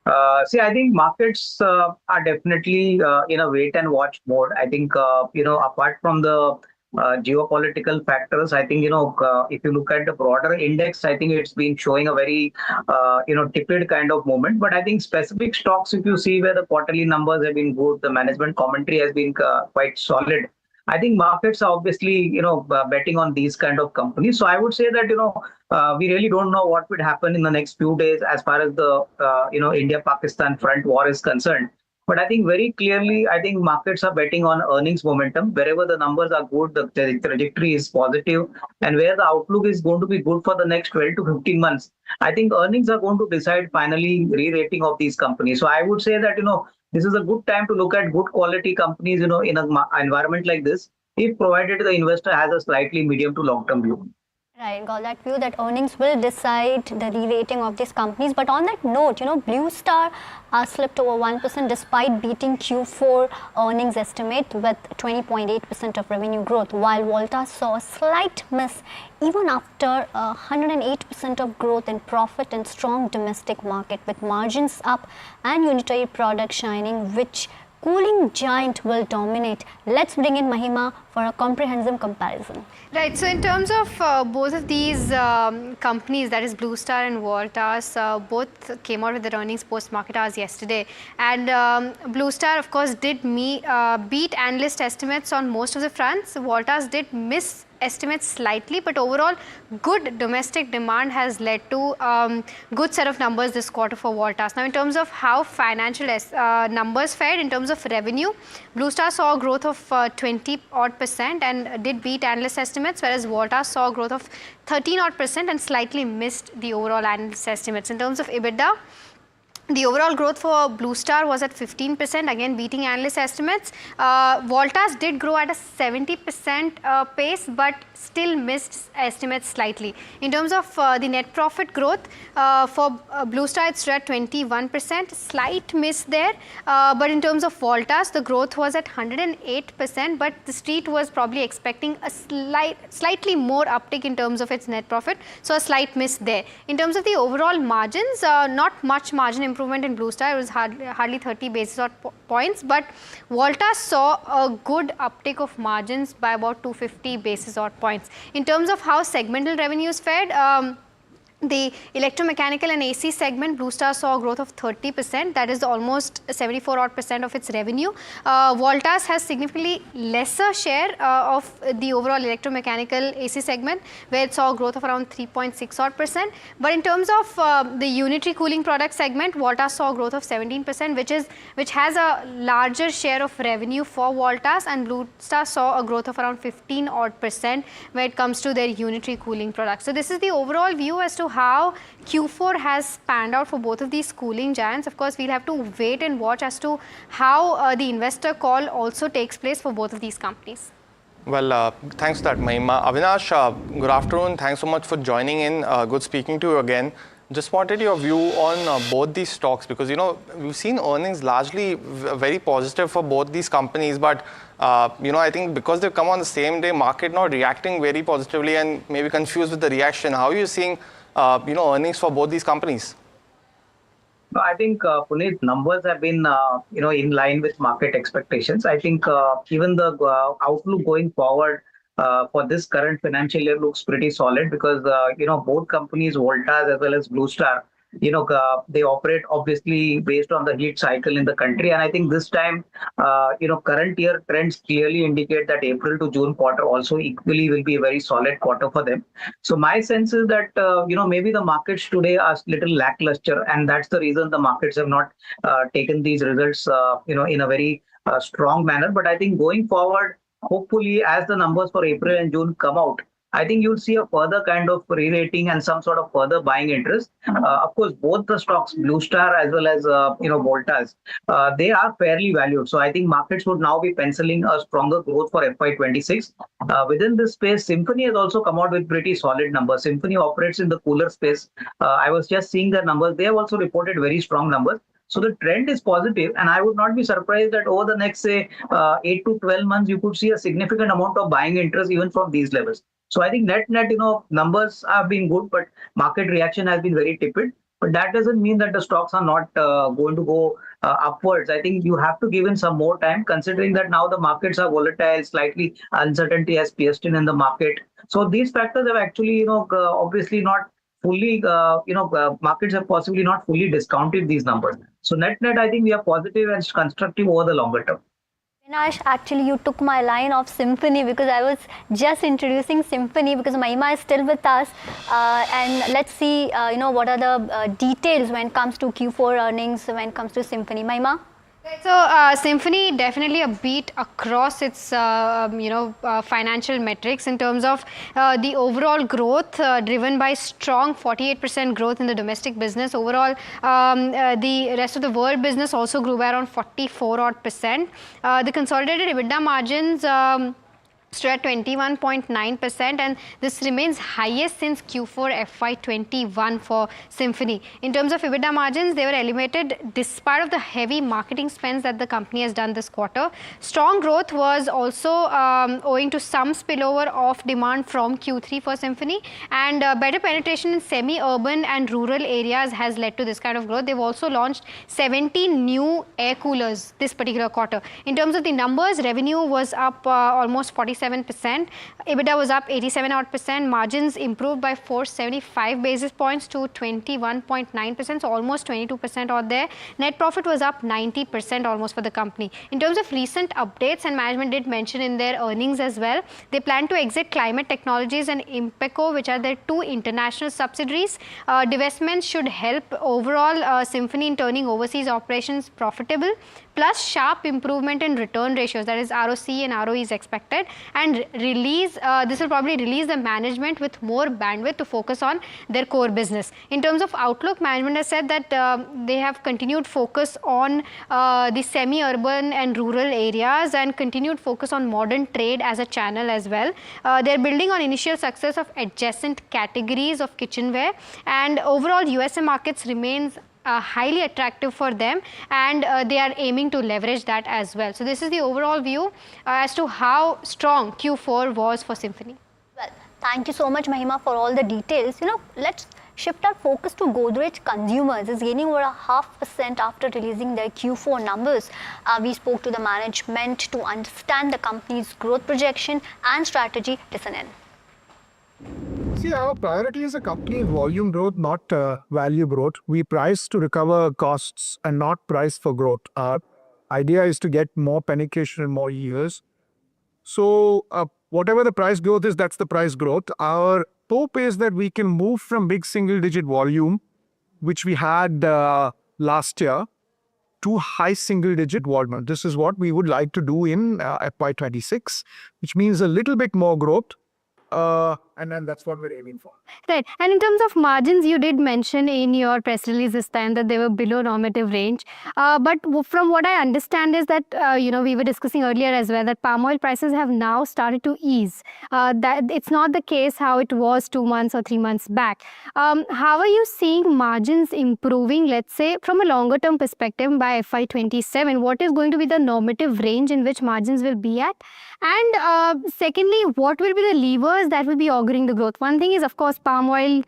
I think markets are definitely in a wait and watch mode. I think, apart from the geopolitical factors, I think, if you look at the broader index, I think it's been showing a very, tepid kind of moment. But I think specific stocks, if you see where the quarterly numbers have been good, the management commentary has been quite solid. I think markets are obviously, betting on these kind of companies. So I would say that, we really don't know what would happen in the next few days as far as the, India-Pakistan front war is concerned. But I think very clearly, I think markets are betting on earnings momentum. Wherever the numbers are good, the trajectory is positive, and where the outlook is going to be good for the next 12 to 15 months, I think earnings are going to decide finally re-rating of these companies. So I would say that, this is a good time to look at good quality companies, in an environment like this, if provided the investor has a slightly medium to long-term view. Right, got that view that earnings will decide the re-rating of these companies. But on that note, Blue Star slipped over 1% despite beating Q4 earnings estimate with 20.8% of revenue growth, while Voltas saw a slight miss even after 108% of growth in profit and strong domestic market, with margins up and unitary product shining, which cooling giant will dominate. Let's bring in Mahima for a comprehensive comparison. Right, so in terms of both of these companies, that is Blue Star and Voltas, both came out with their earnings post-market hours yesterday. And Blue Star, of course, did beat analyst estimates on most of the fronts. Voltas did miss estimates slightly, but overall good domestic demand has led to good set of numbers this quarter for Voltas. Now, in terms of how financial numbers fared in terms of revenue, Blue Star saw a growth of 20% and did beat analyst estimates, whereas Voltas saw a growth of 13% and slightly missed the overall analyst estimates. In terms of EBITDA, the overall growth for Blue Star was at 15%, again beating analyst estimates. Voltas did grow at a 70% pace, but still missed estimates slightly. In terms of the net profit growth, for Blue Star it's at 21%, slight miss there. But in terms of Voltas, the growth was at 108%, but the street was probably expecting a slightly more uptick in terms of its net profit, so a slight miss there. In terms of the overall margins, not much margin improvement in Blue Star. It was hardly 30 basis points, but Voltas saw a good uptick of margins by about 250 basis points. In terms of how segmental revenues fared, the electromechanical and AC segment, Blue Star saw a growth of 30%, that is almost 74% of its revenue. Voltas has significantly lesser share of the overall electromechanical AC segment, where it saw a growth of around 3.6%. But in terms of the unitary cooling product segment, Voltas saw a growth of 17%, which has a larger share of revenue for Voltas, and Blue Star saw a growth of around 15% when it comes to their unitary cooling products. So this is the overall view as to how Q4 has panned out for both of these cooling giants. Of course, we'll have to wait and watch as to how the investor call also takes place for both of these companies. Well, thanks for that, Mahima. Avinash, good afternoon. Thanks so much for joining in. Good speaking to you again. Just wanted your view on both these stocks, because we've seen earnings largely very positive for both these companies, but I think because they've come on the same day, market not reacting very positively and maybe confused with the reaction. How are you seeing earnings for both these companies? No, I think, Puneet, numbers have been, in line with market expectations. I think even the outlook going forward for this current financial year looks pretty solid because, both companies, Voltas as well as Blue Star, they operate obviously based on the heat cycle in the country. And I think this time, current year trends clearly indicate that April to June quarter also equally will be a very solid quarter for them. So my sense is that, maybe the markets today are little lackluster, and that's the reason the markets have not taken these results, in a very strong manner. But I think going forward, hopefully, as the numbers for April and June come out, I think you'll see a further kind of re-rating and some sort of further buying interest. Of course, both the stocks, Blue Star as well as Voltas, they are fairly valued. So I think markets would now be penciling a stronger growth for FY26. Within this space, Symphony has also come out with pretty solid numbers. Symphony operates in the cooler space. I was just seeing their numbers. They have also reported very strong numbers. So the trend is positive, and I would not be surprised that over the next, say, 8 to 12 months, you could see a significant amount of buying interest even from these levels. So I think net, numbers have been good, but market reaction has been very tepid. But that doesn't mean that the stocks are not going to go upwards. I think you have to give in some more time, considering that now the markets are volatile, slightly uncertainty has pierced in the market. So these factors have actually, obviously not fully, markets have possibly not fully discounted these numbers. So net, I think we are positive and constructive over the longer term. Avinash, actually you took my line of Symphony because I was just introducing Symphony because Mahima is still with us, and let's see what are the details when it comes to Q4 earnings when it comes to Symphony. Mahima? So Symphony definitely a beat across its financial metrics in terms of the overall growth driven by strong 48% growth in the domestic business. Overall, the rest of the world business also grew by around 44 odd percent. The consolidated EBITDA margins. Stood at 21.9%, and this remains highest since Q4 FY21 for Symphony. In terms of EBITDA margins, they were elevated despite of the heavy marketing spends that the company has done this quarter. Strong growth was also owing to some spillover of demand from Q3 for Symphony, and better penetration in semi-urban and rural areas has led to this kind of growth. They've also launched 17 new air coolers this particular quarter. In terms of the numbers, revenue was up almost 47%. EBITDA was up 87 odd percent. Margins improved by 475 basis points to 21.9%, so almost 22% odd there. Net profit was up 90% almost for the company. In terms of recent updates, and management did mention in their earnings as well, they plan to exit Climate Technologies and Impeco, which are their two international subsidiaries. Divestments should help overall Symphony in turning overseas operations profitable, plus sharp improvement in return ratios, that is ROC and ROE is expected, and this will probably release the management with more bandwidth to focus on their core business. In terms of outlook, management has said that they have continued focus on the semi-urban and rural areas and continued focus on modern trade as a channel as well. They're building on initial success of adjacent categories of kitchenware, and overall USA markets remains highly attractive for them, and they are aiming to leverage that as well. So this is the overall view as to how strong Q4 was for Symphony. Well, thank you so much, Mahima, for all the details. Let's shift our focus to Godrej Consumers. It's gaining over 0.5% after releasing their Q4 numbers. We spoke to the management to understand the company's growth projection and strategy. Listen in. See, our priority as a company is volume growth, not value growth. We price to recover costs and not price for growth. Our idea is to get more penetration in more years. So whatever the price growth is, that's the price growth. Our hope is that we can move from big single-digit volume, which we had last year, to high single-digit volume. This is what we would like to do in FY26, which means a little bit more growth. And then that's what we're aiming for. Right. And in terms of margins, you did mention in your press release this time that they were below normative range. But from what I understand is that, we were discussing earlier as well, that palm oil prices have now started to ease. That it's not the case how it was 2 months or 3 months back. How are you seeing margins improving, let's say, from a longer term perspective by FY27? What is going to be the normative range in which margins will be at? And secondly, what will be the levers that will be auguring the growth? One thing is, of course, palm oil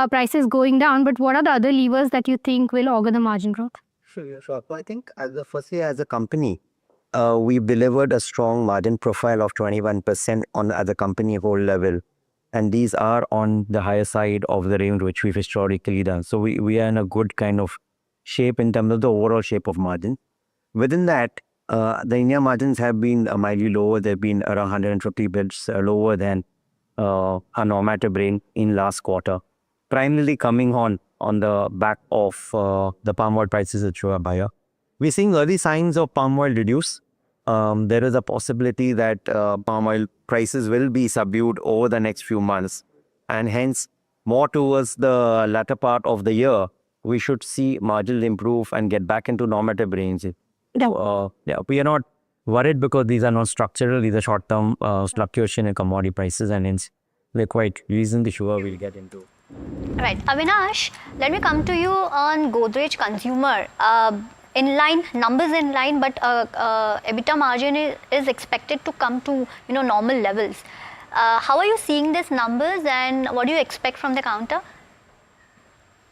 prices going down, but what are the other levers that you think will augur the margin growth? Sure. So I think firstly, as a company, we've delivered a strong margin profile of 21% at the company whole level. And these are on the higher side of the range which we've historically done. So we are in a good kind of shape in terms of the overall shape of margin. Within that, the India margins have been mildly lower. They've been around 150 bits lower than a normative range in last quarter, primarily coming on the back of the palm oil prices which were higher. We're seeing early signs of palm oil reduce. There is a possibility that palm oil prices will be subdued over the next few months, and hence more towards the latter part of the year, we should see margins improve and get back into normative range. We are not worried because these are not structural, these are short-term fluctuation in commodity prices, and hence we're quite reasonably sure we'll get into. Right. Avinash, let me come to you on Godrej Consumer. Numbers in line, but EBITDA margin is expected to come to normal levels. How are you seeing these numbers, and what do you expect from the counter?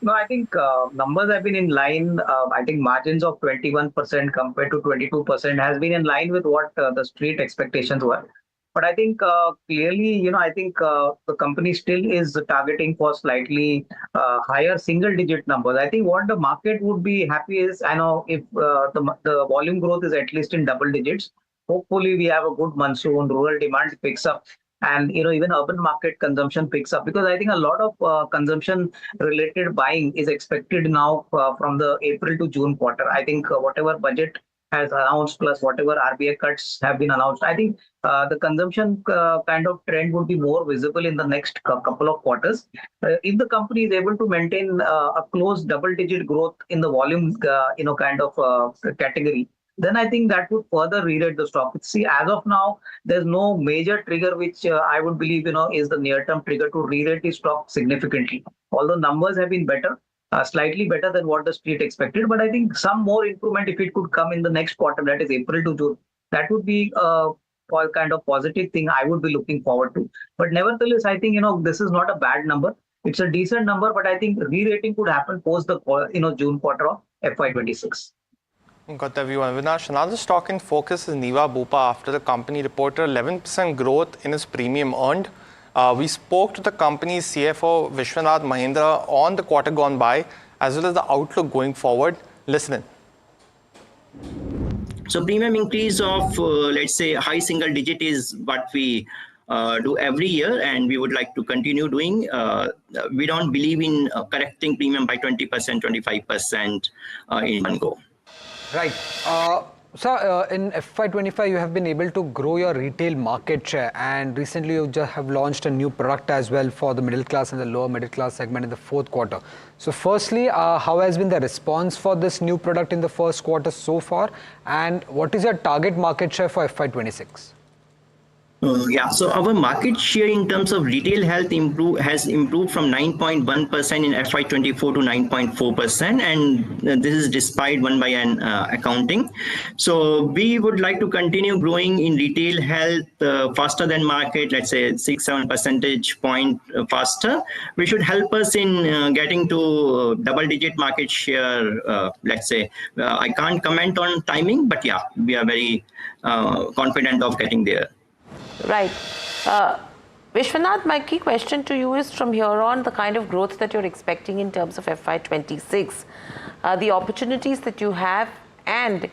No, I think numbers have been in line. I think margins of 21% compared to 22% has been in line with what the street expectations were. But I think clearly, I think the company still is targeting for slightly higher single-digit numbers. I think what the market would be happy is, I know if the volume growth is at least in double digits, hopefully we have a good monsoon, rural demand picks up, and even urban market consumption picks up, because I think a lot of consumption related buying is expected now from the April to June quarter. I think whatever budget has announced, plus whatever RBI cuts have been announced, I think the consumption kind of trend would be more visible in the next couple of quarters. If the company is able to maintain a close double-digit growth in the volume, kind of category, then I think that would further re-rate the stock. See, as of now, there's no major trigger which I would believe, is the near-term trigger to re-rate the stock significantly. Although numbers have been better, slightly better than what the street expected, but I think some more improvement, if it could come in the next quarter, that is April to June, that would be a kind of positive thing I would be looking forward to. But nevertheless, I think, this is not a bad number. It's a decent number, but I think re-rating could happen post the June quarter of FY26. Got the view. Avinash, another stock in focus is Niva Bupa after the company reported 11% growth in its premium earned. We spoke to the company's CFO Vishwanath Mahindra on the quarter gone by as well as the outlook going forward. Listen in. So premium increase of let's say high single digit is what we do every year, and we would like to continue doing. We don't believe in correcting premium by 20%, 25% in one go. Right. So in FY25, you have been able to grow your retail market share, and recently you just have launched a new product as well for the middle class and the lower middle class segment in the fourth quarter. So firstly, how has been the response for this new product in the first quarter so far, and what is your target market share for FY26? Yeah, so our market share in terms of retail health has improved from 9.1% in FY24 to 9.4%, and this is despite 1/N accounting. So we would like to continue growing in retail health faster than market, let's say 6-7 percentage point faster, which should help us in getting to double-digit market share. Let's say I can't comment on timing, but yeah, we are very confident of getting there. Right. Vishwanath, my key question to you is from here on, the kind of growth that you're expecting in terms of FY26, the opportunities that you have, and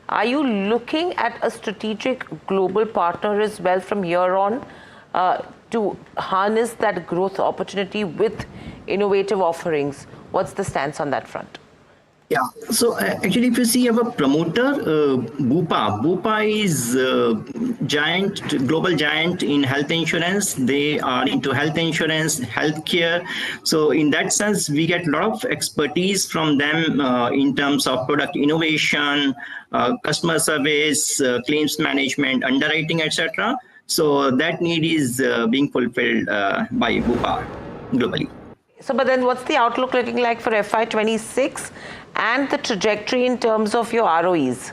are you looking at a strategic global partner as well from here on to harness that growth opportunity with innovative offerings? What's the stance on that front? Yeah, so actually, if you see our promoter, Bupa is global giant in health insurance. They are into health insurance, healthcare. So in that sense, we get a lot of expertise from them in terms of product innovation, customer service, claims management, underwriting, etc. So that need is being fulfilled by Bupa globally. So, but then what's the outlook looking like for FY26 and the trajectory in terms of your ROEs?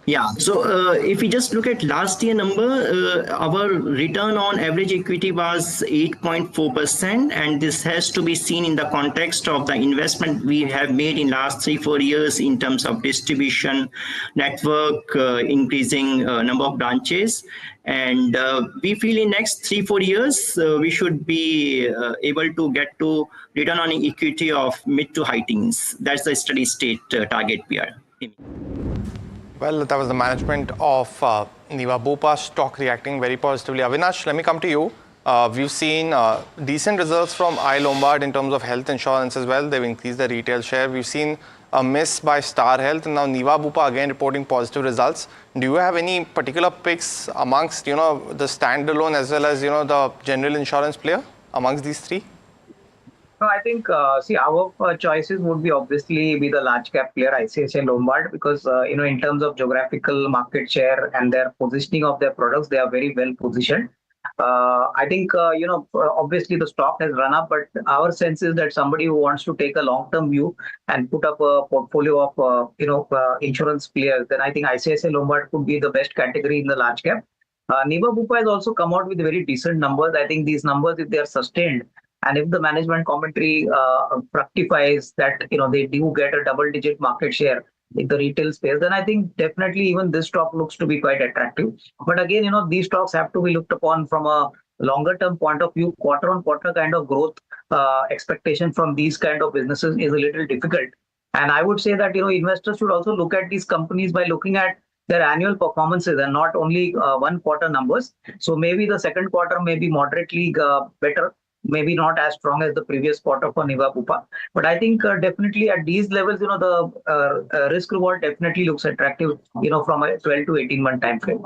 Yeah, so if we just look at last year number, our return on average equity was 8.4%, and this has to be seen in the context of the investment we have made in last 3-4 years in terms of distribution network, increasing number of branches, and we feel in next 3-4 years we should be able to get to return on equity of mid to high teens. That's the steady state target we are aiming. Well, that was the management of Niva Bupa stock reacting very positively. Avinash, let me come to you. We've seen decent results from iLombard in terms of health insurance as well. They've increased their retail share. We've seen a miss by Star Health, and now Niva Bupa again reporting positive results. Do you have any particular picks amongst, the standalone as well as, the general insurance player amongst these three? No, I think, our choices would be obviously be the large cap player, ICICI Lombard, because, in terms of geographical market share and their positioning of their products, they are very well positioned. I think, obviously the stock has run up, but our sense is that somebody who wants to take a long-term view and put up a portfolio of, insurance players, then I think ICICI Lombard could be the best category in the large cap. Niva Bupa has also come out with very decent numbers. I think these numbers, if they are sustained, and if the management commentary fructifies that, they do get a double-digit market share in the retail space, then I think definitely even this stock looks to be quite attractive. But again, these stocks have to be looked upon from a longer-term point of view. Quarter-on-quarter kind of growth expectation from these kind of businesses is a little difficult. And I would say that, investors should also look at these companies by looking at their annual performances and not only one quarter numbers. So maybe the second quarter may be moderately better, maybe not as strong as the previous quarter for Niva Bupa. But I think definitely at these levels, the risk reward definitely looks attractive, from a 12 to 18-month time frame.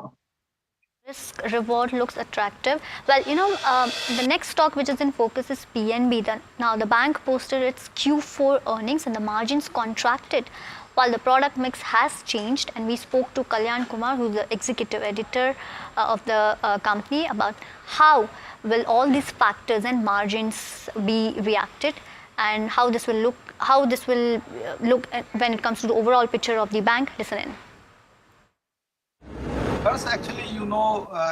Risk reward looks attractive. Well, the next stock which is in focus is PNB. Now the bank posted its Q4 earnings and the margins contracted while the product mix has changed, and we spoke to Kalyan Kumar, who's the executive editor of the company, about how will all these factors and margins be reacted and how this will look when it comes to the overall picture of the bank. Listen in. First, actually,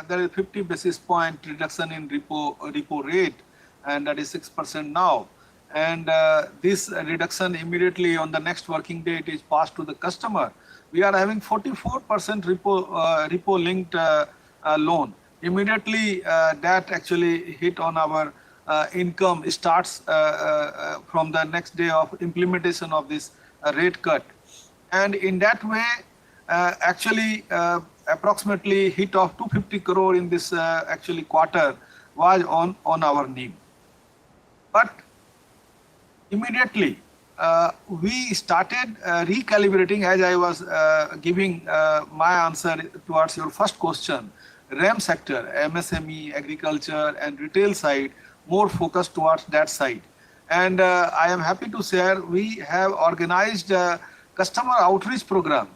there is 50 basis point reduction in repo rate, and that is 6% now. And this reduction immediately on the next working day, it is passed to the customer. We are having 44% repo linked loan. Immediately, that actually hit on our income starts from the next day of implementation of this rate cut. And in that way, actually, approximately hit of 250 crore in this actually quarter was on our NIM. But immediately we started recalibrating, as I was giving my answer towards your first question. RAM sector, MSME, agriculture and retail side, more focused towards that side. And I am happy to share we have organized a customer outreach program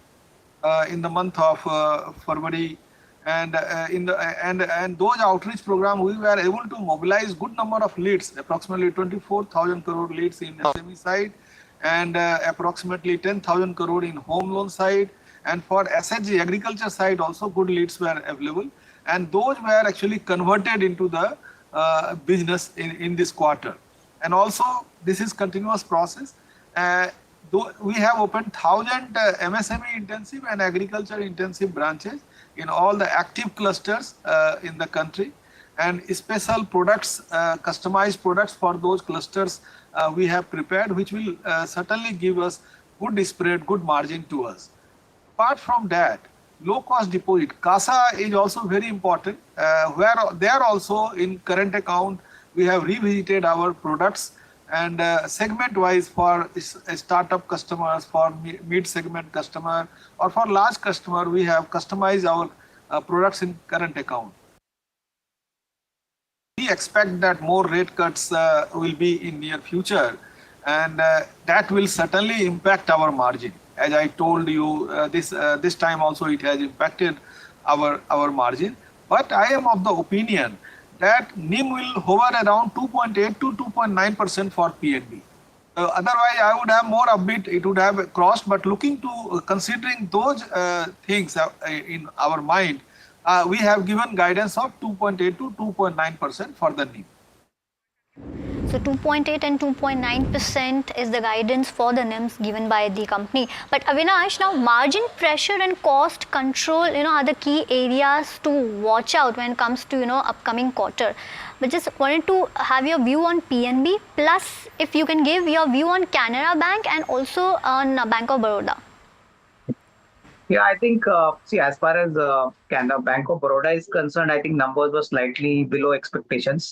in the month of February, and those outreach program we were able to mobilize good number of leads, approximately 24,000 crore leads in SME side, and approximately 10,000 crore in home loan side, and for SHG agriculture side also good leads were available, and those were actually converted into the business in this quarter. And also this is continuous process. We have opened 1,000 MSME intensive and agriculture intensive branches in all the active clusters in the country, and special products, customized products for those clusters we have prepared, which will certainly give us good spread, good margin to us. Apart from that, low cost deposit, CASA is also very important, where there also in current account we have revisited our products, and segment wise for startup customers, for mid segment customer, or for large customer, we have customized our products in current account. We expect that more rate cuts will be in near future, and that will certainly impact our margin. As I told you, this time also it has impacted our margin. But I am of the opinion that NIM will hover around 2.8 to 2.9% for PNB. Otherwise, I would have more upbeat, it would have crossed, but looking to considering those things in our mind, we have given guidance of 2.8 to 2.9% for the NIM. So 2.8 and 2.9% is the guidance for the NIMs given by the company. But Avinash, now margin pressure and cost control, are the key areas to watch out when it comes to, upcoming quarter. But just wanted to have your view on PNB, plus if you can give your view on Canara Bank and also on Bank of Baroda. Yeah, I think, as far as Canara Bank of Baroda is concerned, I think numbers were slightly below expectations.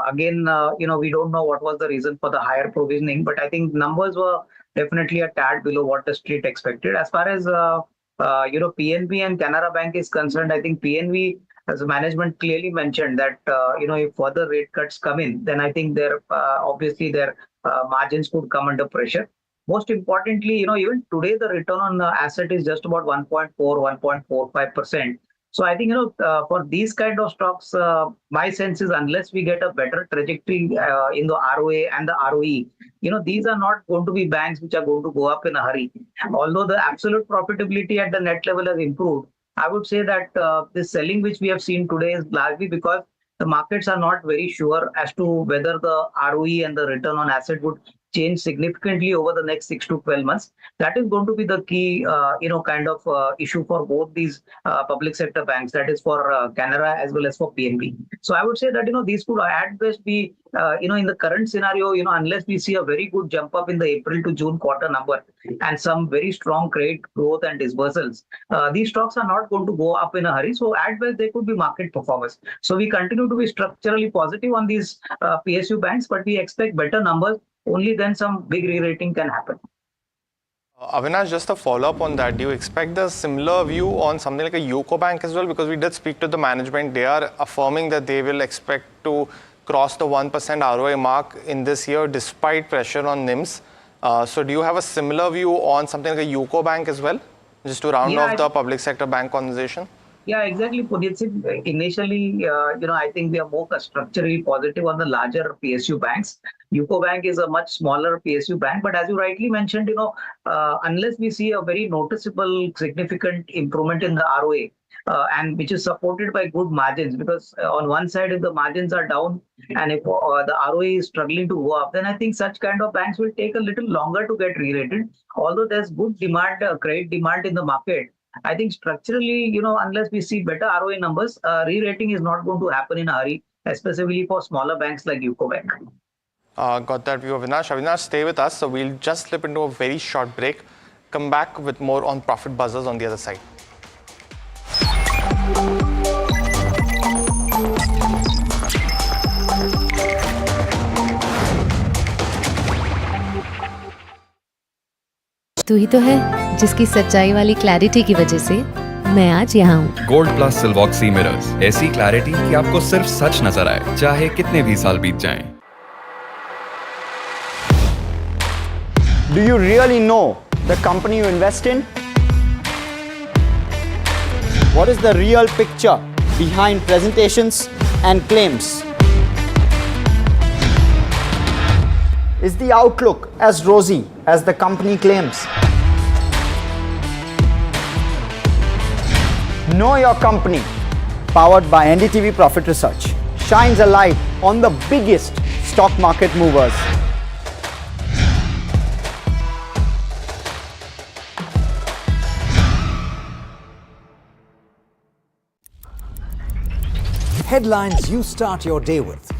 Again, we don't know what was the reason for the higher provisioning, but I think numbers were definitely a tad below what the street expected. As far as, PNB and Canara Bank is concerned, I think PNB, as management clearly mentioned that, if further rate cuts come in, then I think obviously their margins could come under pressure. Most importantly, even today the return on the asset is just about 1.4, 1.45%. So I think, for these kind of stocks, my sense is unless we get a better trajectory in the ROA and the ROE, these are not going to be banks which are going to go up in a hurry. Although the absolute profitability at the net level has improved, I would say that this selling which we have seen today is largely because the markets are not very sure as to whether the ROE and the return on asset would change significantly over the next 6 to 12 months. That is going to be the key, kind of issue for both these public sector banks, that is for Canara as well as for PNB. So I would say that, these could at best be, in the current scenario, unless we see a very good jump up in the April to June quarter number and some very strong credit growth and disbursals, these stocks are not going to go up in a hurry. So at best, they could be market performers. So we continue to be structurally positive on these PSU banks, but we expect better numbers. Only then some big re-rating can happen. Avinash, just a follow-up on that. Do you expect the similar view on something like a UCO Bank as well? Because we did speak to the management. They are affirming that they will expect to cross the 1% ROA mark in this year despite pressure on NIMs. So do you have a similar view on something like a UCO Bank as well? Just to round off the public sector bank conversation. Yeah, exactly, Puneet. Initially, I think we are more structurally positive on the larger PSU banks. UCO Bank is a much smaller PSU bank, but as you rightly mentioned, unless we see a very noticeable, significant improvement in the ROA, and which is supported by good margins, because on one side, if the margins are down and if the ROA is struggling to go up, then I think such kind of banks will take a little longer to get re-rated. Although there's good demand, credit demand in the market, I think structurally, unless we see better ROA numbers, re-rating is not going to happen in a hurry, especially for smaller banks like UCO Bank. Got that view, Avinash. Avinash, stay with us. So we'll just slip into a very short break. Come back with more on Profit Buzzers on the other side. तू ही तो है जिसकी सच्चाई वाली clarity की वजह से मैं आज यहाँ हूँ। गोल्ड प्लस सिल्वॉक्सी मिरर्स, ऐसी क्लैरिटी कि आपको सिर्फ सच नजर आए, चाहे कितने भी साल बीत जाएं। Do you really know the company you invest in? What is the real picture behind presentations and claims? Is the outlook as rosy as the company claims? Know Your Company, powered by NDTV Profit Research, shines a light on the biggest stock market movers. Headlines you start your day with.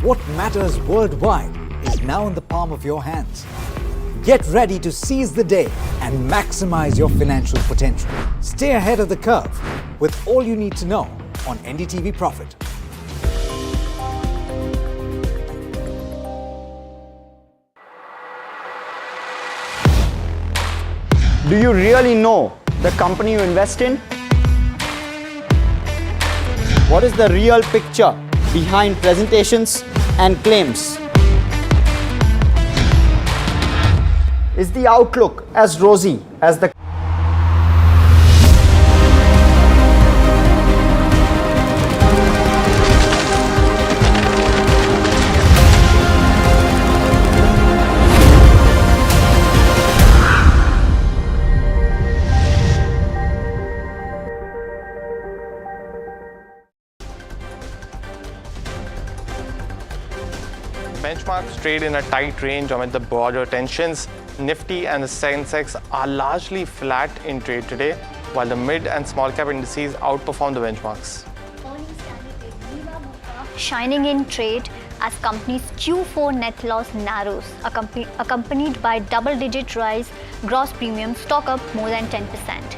What matters worldwide is now in the palm of your hands. Get ready to seize the day and maximize your financial potential. Stay ahead of the curve with all you need to know on NDTV Profit. Do you really know the company you invest in? What is the real picture behind presentations and claims? Is the outlook as rosy as the Benchmarks trade in a tight range amid the broader tensions. Nifty and the Sensex are largely flat in trade today, while the mid and small cap indices outperform the benchmarks. Shining in trade as company's Q4 net loss narrows, accompanied by double-digit rise gross premium, stock up more than 10%.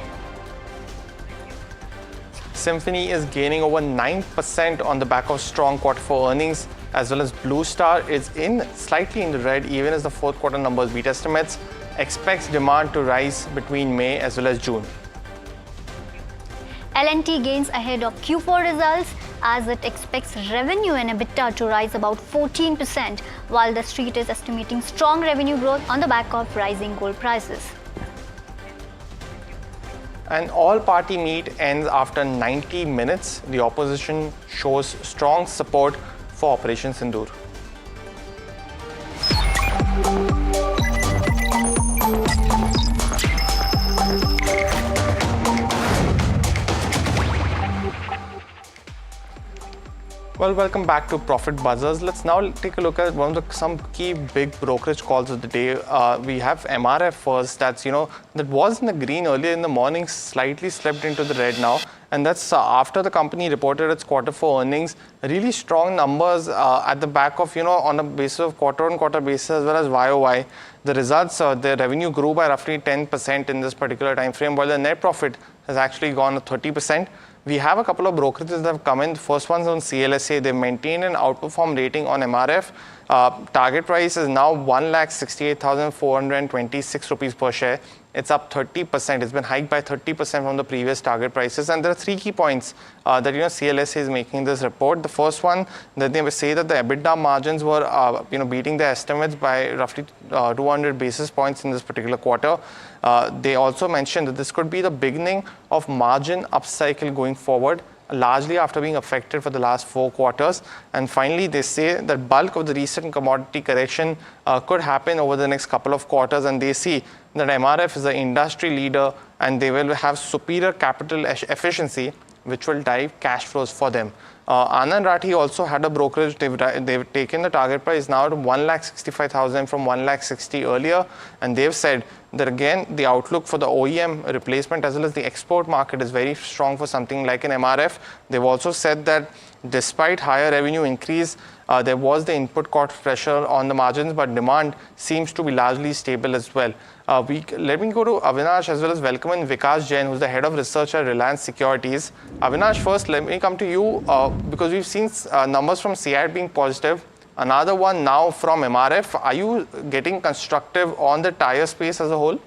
Symphony is gaining over 9% on the back of strong Q4 earnings, as well as Blue Star is slightly in the red even as the fourth quarter numbers beat estimates. Expects demand to rise between May as well as June. L&T gains ahead of Q4 results as it expects revenue and EBITDA to rise about 14%, while the street is estimating strong revenue growth on the back of rising gold prices. An all-party meet ends after 90 minutes. The opposition shows strong support for Operation Sindoor. Well, welcome back to Profit Buzzers. Let's now take a look at some key big brokerage calls of the day. We have MRF first. That was in the green earlier in the morning, slightly slipped into the red now. And that's after the company reported its Q4 earnings. Really strong numbers at the back of, on a basis of quarter-on-quarter basis as well as YOY. The results, their revenue grew by roughly 10% in this particular time frame, while the net profit has actually gone to 30%. We have a couple of brokerages that have come in. The first one's on CLSA. They maintained an outperform rating on MRF. Target price is now 1,68,426 rupees per share. It's up 30%. It's been hiked by 30% from the previous target prices. And there are three key points that CLSA is making this report. The first one, that they say that the EBITDA margins were beating their estimates by roughly 200 basis points in this particular quarter. They also mentioned that this could be the beginning of margin upcycle going forward, largely after being affected for the last 4 quarters. And finally, they say that bulk of the recent commodity correction could happen over the next couple of quarters, and they see that MRF is the industry leader and they will have superior capital efficiency, which will drive cash flows for them. Anand Rathi also had a brokerage. They've taken the target price now to 1,65,000 from 1,60,000 earlier, and they've said that again the outlook for the OEM replacement as well as the export market is very strong for something like an MRF. They've also said that despite higher revenue increase, there was the input cost pressure on the margins, but demand seems to be largely stable as well. Let me go to Avinash as well as welcome in Vikas Jain, who's the head of research at Reliance Securities. Avinash, first let me come to you because we've seen numbers from CIAT being positive. Another one now from MRF. Are you getting constructive on the tire space as a whole?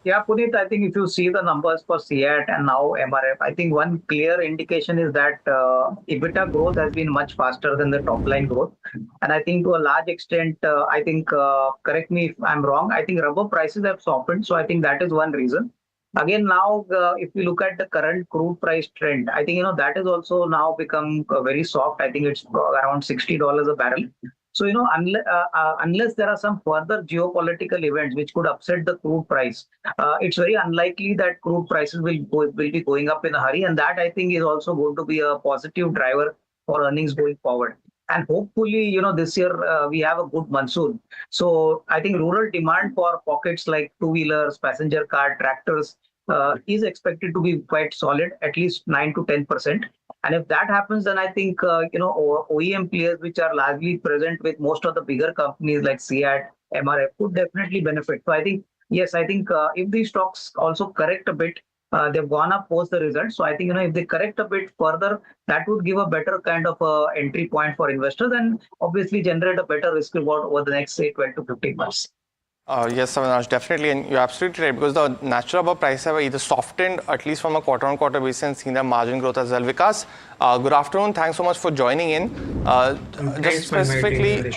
Yeah, Puneet, I think if you see the numbers for CIAT and now MRF, I think one clear indication is that EBITDA growth has been much faster than the top line growth. And I think to a large extent, I think, correct me if I'm wrong, I think rubber prices have softened. So I think that is one reason. Again, now, if we look at the current crude price trend, I think, that has also now become very soft. I think it's around $60 a barrel. So, unless there are some further geopolitical events which could upset the crude price, it's very unlikely that crude prices will be going up in a hurry. And that, I think, is also going to be a positive driver for earnings going forward. And hopefully, this year we have a good monsoon. So I think rural demand for pockets like two-wheelers, passenger car, tractors is expected to be quite solid, at least 9 to 10%. And if that happens, then I think, OEM players, which are largely present with most of the bigger companies like CIAT, MRF, could definitely benefit. So I think, yes, I think if these stocks also correct a bit, they've gone up post the results. So I think, if they correct a bit further, that would give a better kind of entry point for investors and obviously generate a better risk reward over the next, say, 12 to 15 months. Yes, Avinash, definitely. And you're absolutely right, because the natural rubber prices have either softened, at least from a quarter-on-quarter basis, and seen their margin growth as well. Vikas, good afternoon. Thanks so much for joining in. Just specifically,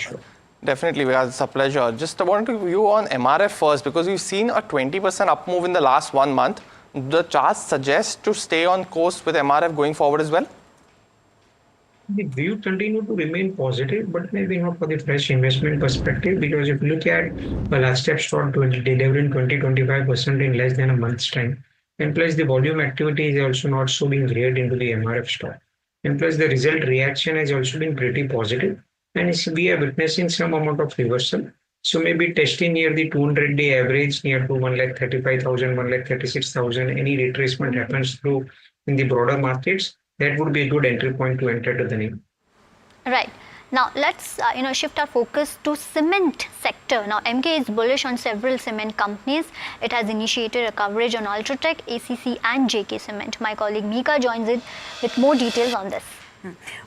definitely, Vikas, it's a pleasure. Just wanted to view on MRF first, because we've seen a 20% up move in the last 1 month. The charts suggest to stay on course with MRF going forward as well? The view continue to remain positive, but maybe not for the fresh investment perspective, because if you look at the last step stock delivering 20-25% in less than a month's time, and plus the volume activity is also not so being read into the MRF stock, and plus the result reaction has also been pretty positive, and we are witnessing some amount of reversal. So maybe testing near the 200-day average near to 1,35,000, 1,36,000, any retracement happens through in the broader markets, that would be a good entry point to enter to the name. Right. Now let's shift our focus to cement sector. Now MK is bullish on several cement companies. It has initiated a coverage on Ultratech, ACC and JK Cement. My colleague Mika joins in with more details on this.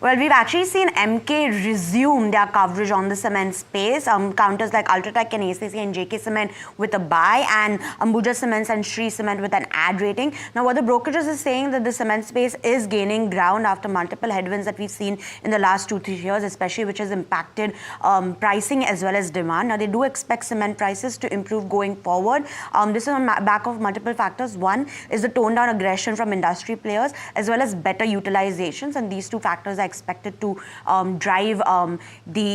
Well, we've actually seen MK resume their coverage on the cement space. Counters like Ultratech and ACC and JK Cement with a buy, and Ambuja Cements and Shree Cement with an add rating. Now, what the brokerages is saying that the cement space is gaining ground after multiple headwinds that we've seen in the last 2-3 years, especially which has impacted pricing as well as demand. Now, they do expect cement prices to improve going forward. This is on back of multiple factors. One is the toned down aggression from industry players as well as better utilizations, and these two factors are expected to drive the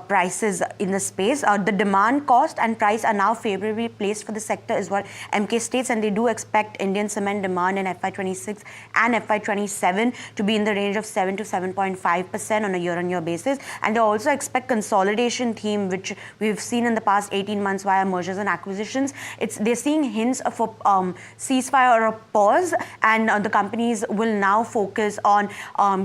prices in the space. The demand, cost and price are now favorably placed for the sector is what MK states, and they do expect Indian cement demand in FY26 and FY27 to be in the range of 7 to 7.5% on a year-on-year basis. And they also expect consolidation theme, which we've seen in the past 18 months via mergers and acquisitions. They're seeing hints of a ceasefire or a pause, and the companies will now focus on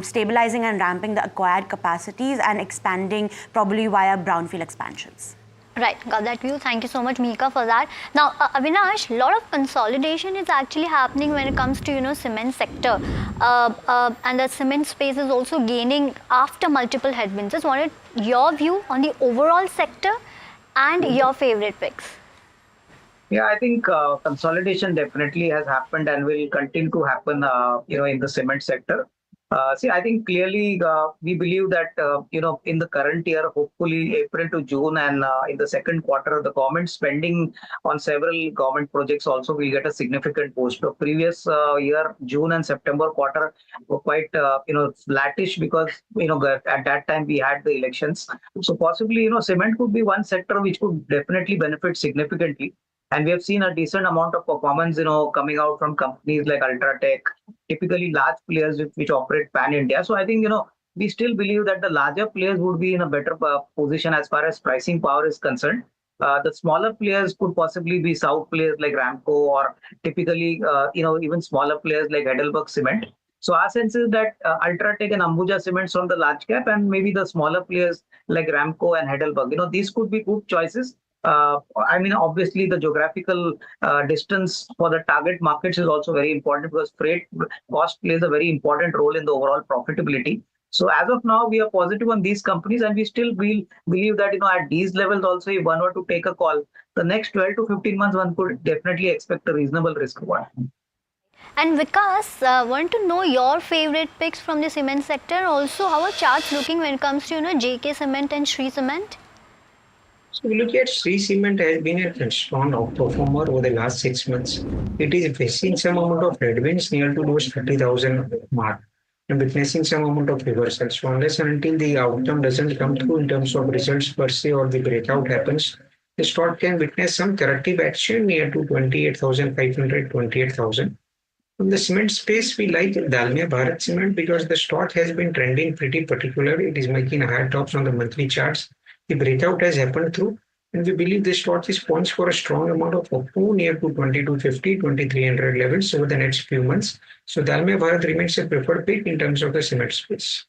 stabilizing and ramping the acquired capacities and expanding probably via brownfield expansions. Right, got that view. Thank you so much, Mika, for that. Now, Avinash, a lot of consolidation is actually happening when it comes to, cement sector. And the cement space is also gaining after multiple headwinds. Just wanted your view on the overall sector and your favorite picks. Yeah, I think consolidation definitely has happened and will continue to happen, in the cement sector. I think clearly we believe that, in the current year, hopefully April to June and in the second quarter, the government spending on several government projects also will get a significant boost. The previous year, June and September quarter were quite, flattish because, at that time we had the elections. So possibly, cement could be one sector which could definitely benefit significantly. And we have seen a decent amount of performance, coming out from companies like Ultratech, typically large players which operate pan-India. So I think, we still believe that the larger players would be in a better position as far as pricing power is concerned. The smaller players could possibly be South players like Ramco, or typically, even smaller players like Heidelberg Cement. So our sense is that Ultratech and Ambuja Cements from the large cap, and maybe the smaller players like Ramco and Heidelberg, these could be good choices. Obviously, the geographical distance for the target markets is also very important, because freight cost plays a very important role in the overall profitability. So as of now, we are positive on these companies, and we still believe that, at these levels also, if one were to take a call, the next 12 to 15 months, one could definitely expect a reasonable risk reward. And Vikas, want to know your favorite picks from the cement sector. Also, how are charts looking when it comes to, JK Cement and Shree Cement? So we look at Shree Cement has been a strong outperformer over the last 6 months. It is facing some amount of headwinds near to those 30,000 mark and witnessing some amount of reversal. So unless and until the outcome doesn't come through in terms of results per se, or the breakout happens, the stock can witness some corrective action near to 28,500, 28,000. From the cement space, we like Dalmia Bharat Cement because the stock has been trending pretty particular. It is making higher tops on the monthly charts. The breakout has happened through, and we believe this stock is poised for a strong amount of upmove near to 2250, 2300 levels over the next few months. So Dalmia Bharat remains a preferred pick in terms of the cement space.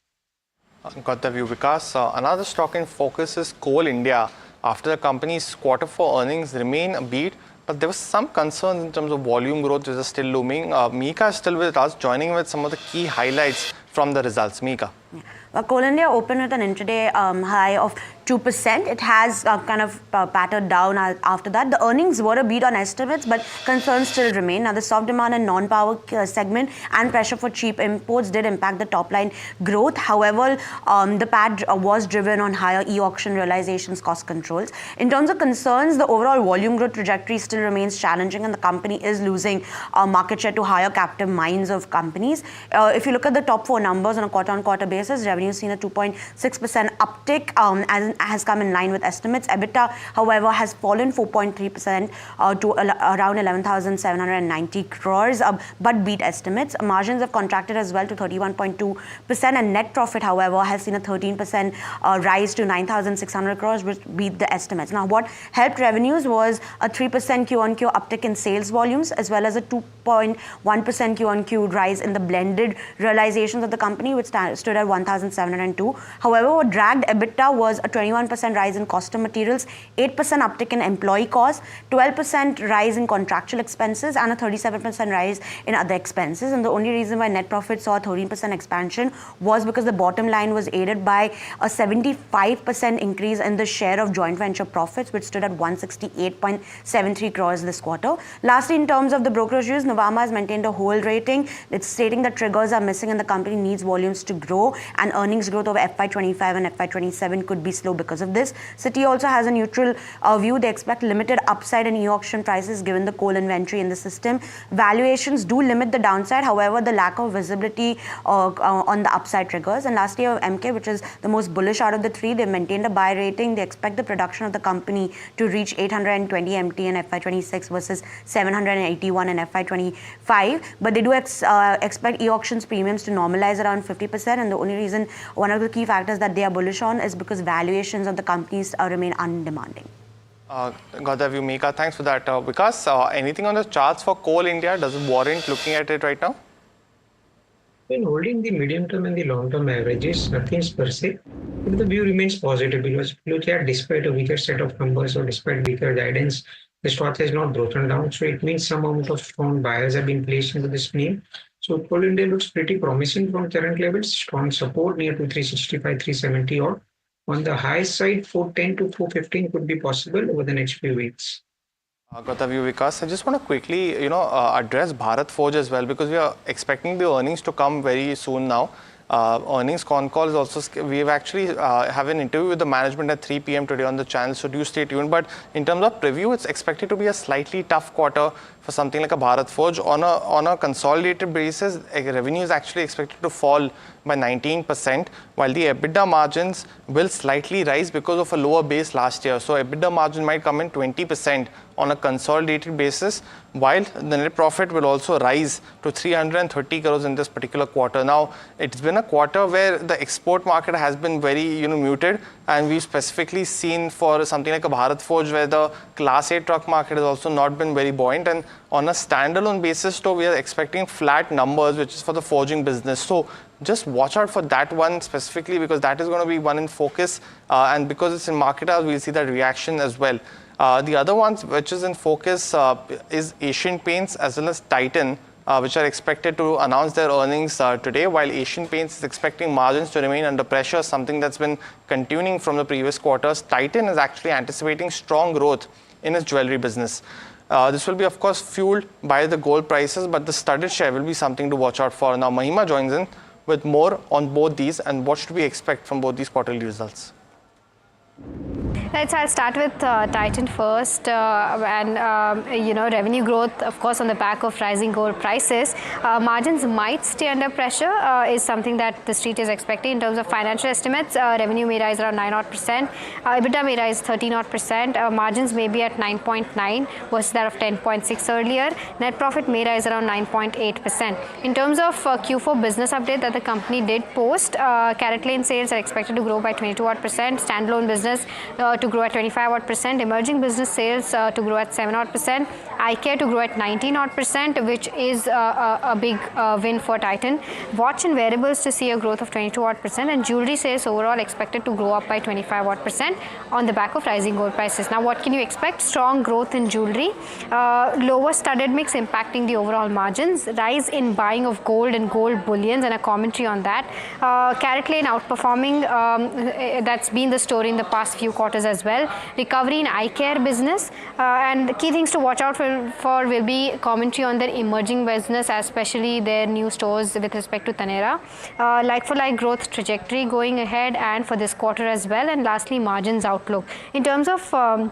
Got the view, Vikas. Another stock in focus is Coal India. After the company's Q4 earnings remain a beat, but there was some concern in terms of volume growth which is still looming. Mika is still with us, joining with some of the key highlights from the results. Mika. Yeah. Coal India opened with an intraday high of 2%. It has kind of pattered down after that. The earnings were a beat on estimates, but concerns still remain. Now, the soft demand and non-power segment and pressure for cheap imports did impact the top line growth. However, the PAT was driven on higher e-auction realizations, cost controls. In terms of concerns, the overall volume growth trajectory still remains challenging, and the company is losing market share to higher captive mines of companies. If you look at the top 4 numbers on a quarter-on-quarter basis, revenue has seen a 2.6% uptick and has come in line with estimates. EBITDA, however, has fallen 4.3% to around 11,790 crores, but beat estimates. Margins have contracted as well to 31.2%, and net profit, however, has seen a 13% rise to 9,600 crores, which beat the estimates. Now, what helped revenues was a 3% Q-on-Q uptick in sales volumes, as well as a 2.1% Q-on-Q rise in the blended realizations of the company, which stood at 1,702. However, what dragged EBITDA was a 21% rise in cost of materials, 8% uptick in employee costs, 12% rise in contractual expenses, and a 37% rise in other expenses. And the only reason why net profit saw a 13% expansion was because the bottom line was aided by a 75% increase in the share of joint venture profits, which stood at 168.73 crores this quarter. Lastly, in terms of the brokerage news, Obama has maintained a hold rating. It's stating that triggers are missing and the company needs volumes to grow, and earnings growth over FY25 and FY27 could be slow because of this. Citi also has a neutral view. They expect limited upside in e-auction prices given the coal inventory in the system. Valuations do limit the downside. However, the lack of visibility on the upside triggers. And lastly, MK, which is the most bullish out of the three, they maintained a buy rating. They expect the production of the company to reach 820 MT in FY26 versus 781 in FY25. But they do expect e-auctions premiums to normalize around 50%. And the only reason, one of the key factors that they are bullish on is because valuations of the companies remain undemanding. Got the view, Mika. Thanks for that. Because anything on the charts for Coal India, does it warrant looking at it right now? When holding the medium term and the long term averages, nothing per se, but the view remains positive because if you look at despite a weaker set of numbers or despite weaker guidance, the stock has not broken down. So it means some amount of strong buyers have been placed into this name. So Coal India looks pretty promising from current levels. Strong support near to 365, 370 odd. On the high side, 410 to 415 could be possible over the next few weeks. Got the view, Vikas. I just want to quickly, address Bharat Forge as well, because we are expecting the earnings to come very soon now. Earnings con call is also, we have actually have an interview with the management at 3 p.m. today on the channel, so do stay tuned. But in terms of preview, it's expected to be a slightly tough quarter for something like a Bharat Forge. On a consolidated basis, revenue is actually expected to fall by 19%, while the EBITDA margins will slightly rise because of a lower base last year. So EBITDA margin might come in 20% on a consolidated basis, while the net profit will also rise to 330 crores in this particular quarter. Now, it's been a quarter where the export market has been very muted, and we've specifically seen for something like a Bharat Forge where the Class A truck market has also not been very buoyant. And on a standalone basis, though, we are expecting flat numbers, which is for the forging business. So just watch out for that one specifically, because that is going to be one in focus. And because it's in market hours, we'll see that reaction as well. The other ones which is in focus is Asian Paints as well as Titan, which are expected to announce their earnings today, while Asian Paints is expecting margins to remain under pressure, something that's been continuing from the previous quarters. Titan is actually anticipating strong growth in its jewelry business. This will be, of course, fueled by the gold prices, but the studded share will be something to watch out for. Now, Mahima joins in with more on both these and what should we expect from both these quarterly results. I'll start with Titan first, revenue growth, of course, on the back of rising gold prices. Margins might stay under pressure, is something that the street is expecting in terms of financial estimates. Revenue may rise around 9%, EBITDA may rise 13%, margins may be at 9.9 versus that of 10.6 earlier. Net profit may rise around 9.8%. In terms of Q4 business update that the company did post, CaratLane sales are expected to grow by 22%, standalone business to grow at 25%, emerging business sales to grow at 7%, eye care to grow at 19%, which is a big win for Titan. Watch and wearables to see a growth of 22%, and jewelry sales overall expected to grow up by 25% on the back of rising gold prices. Now, what can you expect? Strong growth in jewelry, lower studded mix impacting the overall margins, rise in buying of gold and gold bullions, and a commentary on that. CaratLane outperforming, that's been the story in the past few quarters as well. Recovery in eye care business, and key things to watch out for will be commentary on their emerging business, especially their new stores with respect to Taneira. Like-for-like growth trajectory going ahead and for this quarter as well. And lastly, margins outlook. In terms of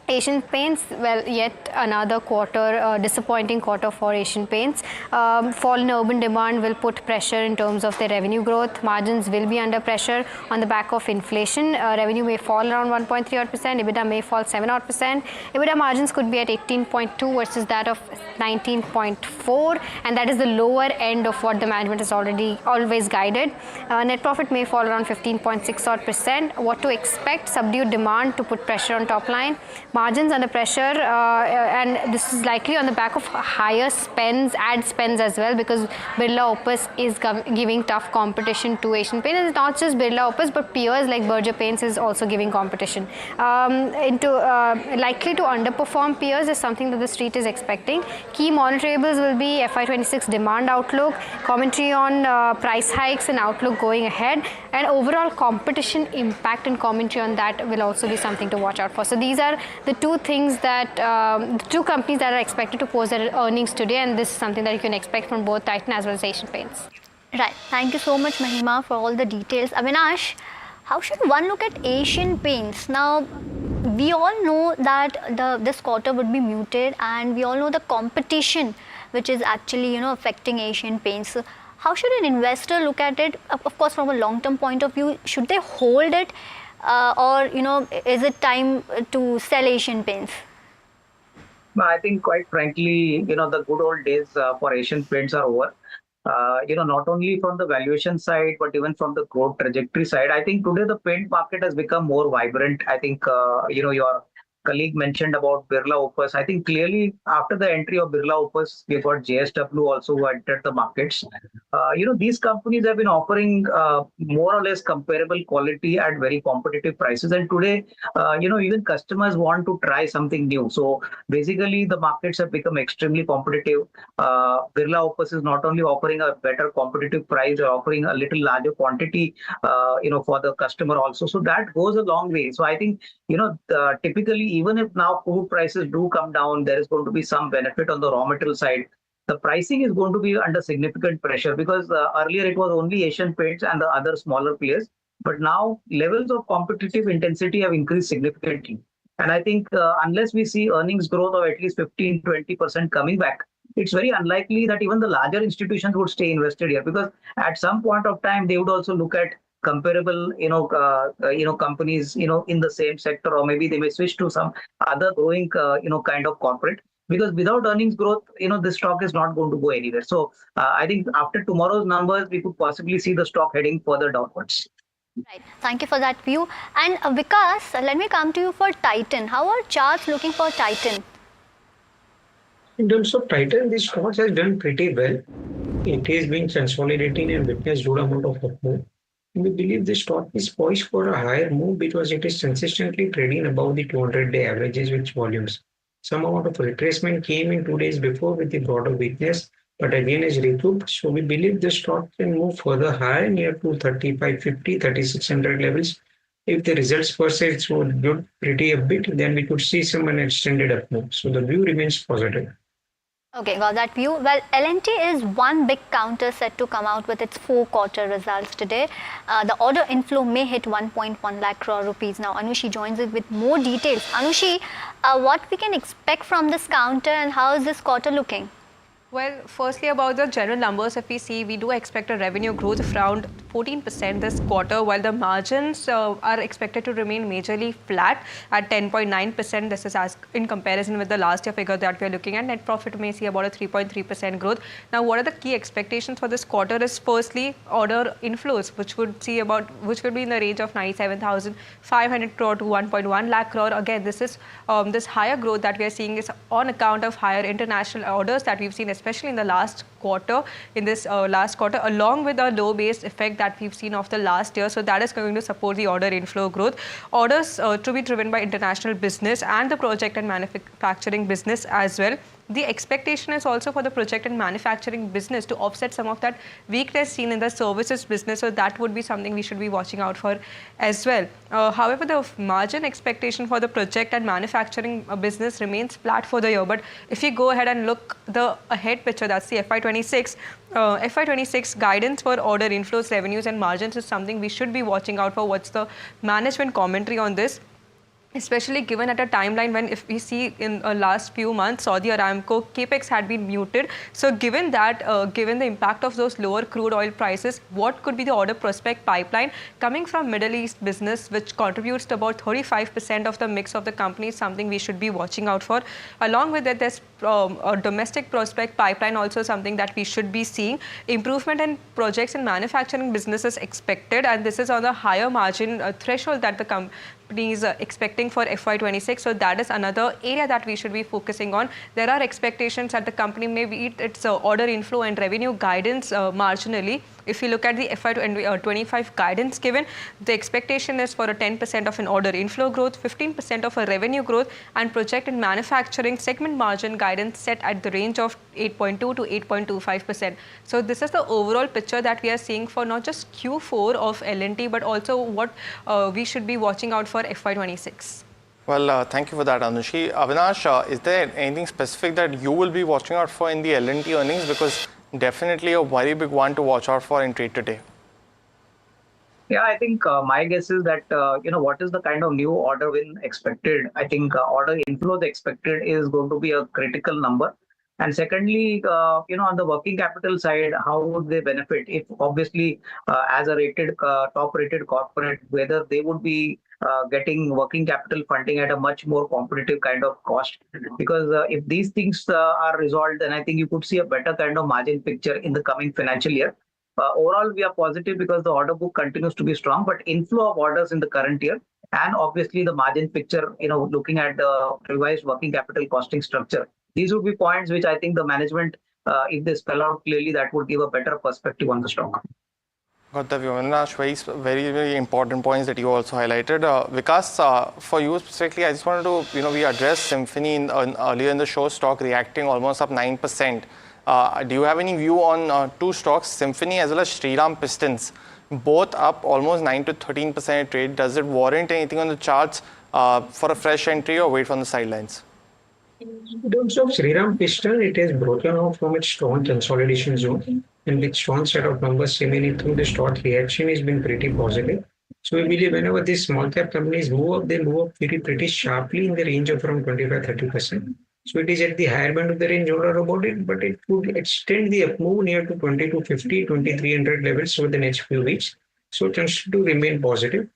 Asian Paints, well, yet another quarter, disappointing quarter for Asian Paints. Fall in urban demand will put pressure in terms of their revenue growth. Margins will be under pressure on the back of inflation. Revenue may fall around 1.3%, EBITDA may fall 7%. EBITDA margins could be at 18.2 versus that of 19.4, and that is the lower end of what the management has always guided. Net profit may fall around 15.6%. What to expect? Subdued demand to put pressure on top line. Margins under pressure, and this is likely on the back of higher spends, ad spends as well, because Birla Opus is giving tough competition to Asian Paints. And it's not just Birla Opus, but peers like Berger Paints is also giving competition. Likely to underperform peers is something that the street is expecting. Key monitorables will be FY26 demand outlook, commentary on price hikes and outlook going ahead, and overall competition impact and commentary on that will also be something to watch out for. So these are the the two things that, the two companies that are expected to post their earnings today, and this is something that you can expect from both Titan as well as Asian Paints. Right. Thank you so much, Mahima, for all the details. Avinash, how should one look at Asian Paints? Now, we all know that this quarter would be muted, and we all know the competition which is actually, affecting Asian Paints. So how should an investor look at it? Of course, from a long-term point of view, should they hold it, or is it time to sell Asian Paints? I think, quite frankly, the good old days for Asian Paints are over. Not only from the valuation side, but even from the growth trajectory side. I think today the paint market has become more vibrant. I think, your colleague mentioned about Birla Opus. I think clearly after the entry of Birla Opus, we got JSW also who entered the markets. These companies have been offering more or less comparable quality at very competitive prices. And today, even customers want to try something new. So basically, the markets have become extremely competitive. Birla Opus is not only offering a better competitive price, they're offering a little larger quantity, for the customer also. So that goes a long way. So I think, typically, even if now crude prices do come down, there is going to be some benefit on the raw material side. The pricing is going to be under significant pressure because earlier it was only Asian Paints and the other smaller players. But now levels of competitive intensity have increased significantly. And I think unless we see earnings growth of at least 15-20% coming back, it's very unlikely that even the larger institutions would stay invested here, because at some point of time they would also look at comparable companies in the same sector, or maybe they may switch to some other growing kind of corporate, because without earnings growth this stock is not going to go anywhere. So I think after tomorrow's numbers we could possibly see the stock heading further downwards. Right. Thank you for that view. And Vikas, let me come to you for Titan. How are charts looking for Titan? In terms of Titan, this stock has done pretty well. It is being consolidating and witnessed good amount of upmove. We believe the stock is poised for a higher move because it is consistently trading above the 200-day averages with volumes. Some amount of retracement came in 2 days before with the broader weakness, but again has recouped. So we believe the stock can move further higher near to 3550, 3600 levels. If the results persist would good pretty a bit, then we could see some extended up move. So the view remains positive. Okay, got that view. Well, L&T is one big counter set to come out with its 4-quarter results today. The order inflow may hit 1.1 lakh crore rupees. Now, Anushi joins us with more details. Anushi, what we can expect from this counter and how is this quarter looking? Well, firstly about the general numbers, if we see, we do expect a revenue growth of around 14% this quarter, while the margins are expected to remain majorly flat at 10.9%. This is as in comparison with the last year figure that we are looking at. Net profit may see about a 3.3% growth. Now, what are the key expectations for this quarter is firstly order inflows, which would be in the range of 97,500 crore to 1.1 lakh crore. Again, this is this higher growth that we are seeing is on account of higher international orders that we've seen, especially in the last quarter, along with a low base effect that we've seen of the last year. So that is going to support the order inflow growth. Orders to be driven by international business and the project and manufacturing business as well. The expectation is also for the project and manufacturing business to offset some of that weakness seen in the services business. So that would be something we should be watching out for as well. However, the margin expectation for the project and manufacturing business remains flat for the year. But if you go ahead and look the ahead picture, that's the FY26. FY26 guidance for order inflows, revenues and margins is something we should be watching out for. What's the management commentary on this? Especially given at a timeline when, if we see in the last few months, Saudi Aramco capex had been muted. So given that, given the impact of those lower crude oil prices, what could be the order prospect pipeline coming from Middle East business, which contributes to about 35% of the mix of the company, is something we should be watching out for. Along with that, there's a domestic prospect pipeline, also something that we should be seeing. Improvement in projects and manufacturing businesses expected, and this is on the higher margin threshold that the company is expecting for FY26. So that is another area that we should be focusing on. There are expectations that the company may beat its order inflow and revenue guidance marginally. If you look at the FY25 guidance given, the expectation is for a 10% of an order inflow growth, 15% of a revenue growth, and project and manufacturing segment margin guidance set at the range of 8.2 to 8.25%. So this is the overall picture that we are seeing for not just Q4 of L&T, but also what we should be watching out for FY26. Well, thank you for that, Anushi. Avinash, is there anything specific that you will be watching out for in the L&T earnings? Because definitely a very big one to watch out for in trade today. Yeah, I think my guess is that, what is the kind of new order win expected? I think order inflows expected is going to be a critical number. And secondly, on the working capital side, how would they benefit if obviously as a top rated corporate, whether they would be getting working capital funding at a much more competitive kind of cost? Because if these things are resolved, then I think you could see a better kind of margin picture in the coming financial year. Overall, we are positive because the order book continues to be strong, but inflow of orders in the current year and obviously the margin picture, looking at the revised working capital costing structure, these would be points which I think the management, if they spell out clearly, that would give a better perspective on the stock. Got the view. Avinash, very, very important points that you also highlighted. Vikas, for you specifically, I just wanted to, we addressed Symphony earlier in the show, stock reacting almost up 9%. Do you have any view on two stocks, Symphony as well as Shriram Pistons, both up almost 9 to 13% trade? Does it warrant anything on the charts for a fresh entry or wait from the sidelines? In terms of Shriram Piston, it has broken out from its strong consolidation zone, and with strong set of numbers remaining through, the stock reaction has been pretty positive. So we believe whenever these small cap companies move up, they move up pretty sharply in the range of around 25-30%. So it is at the higher band of the range, all about it, but it could extend the up move near to 2250, 2300 levels over the next few weeks. So it tends to remain positive.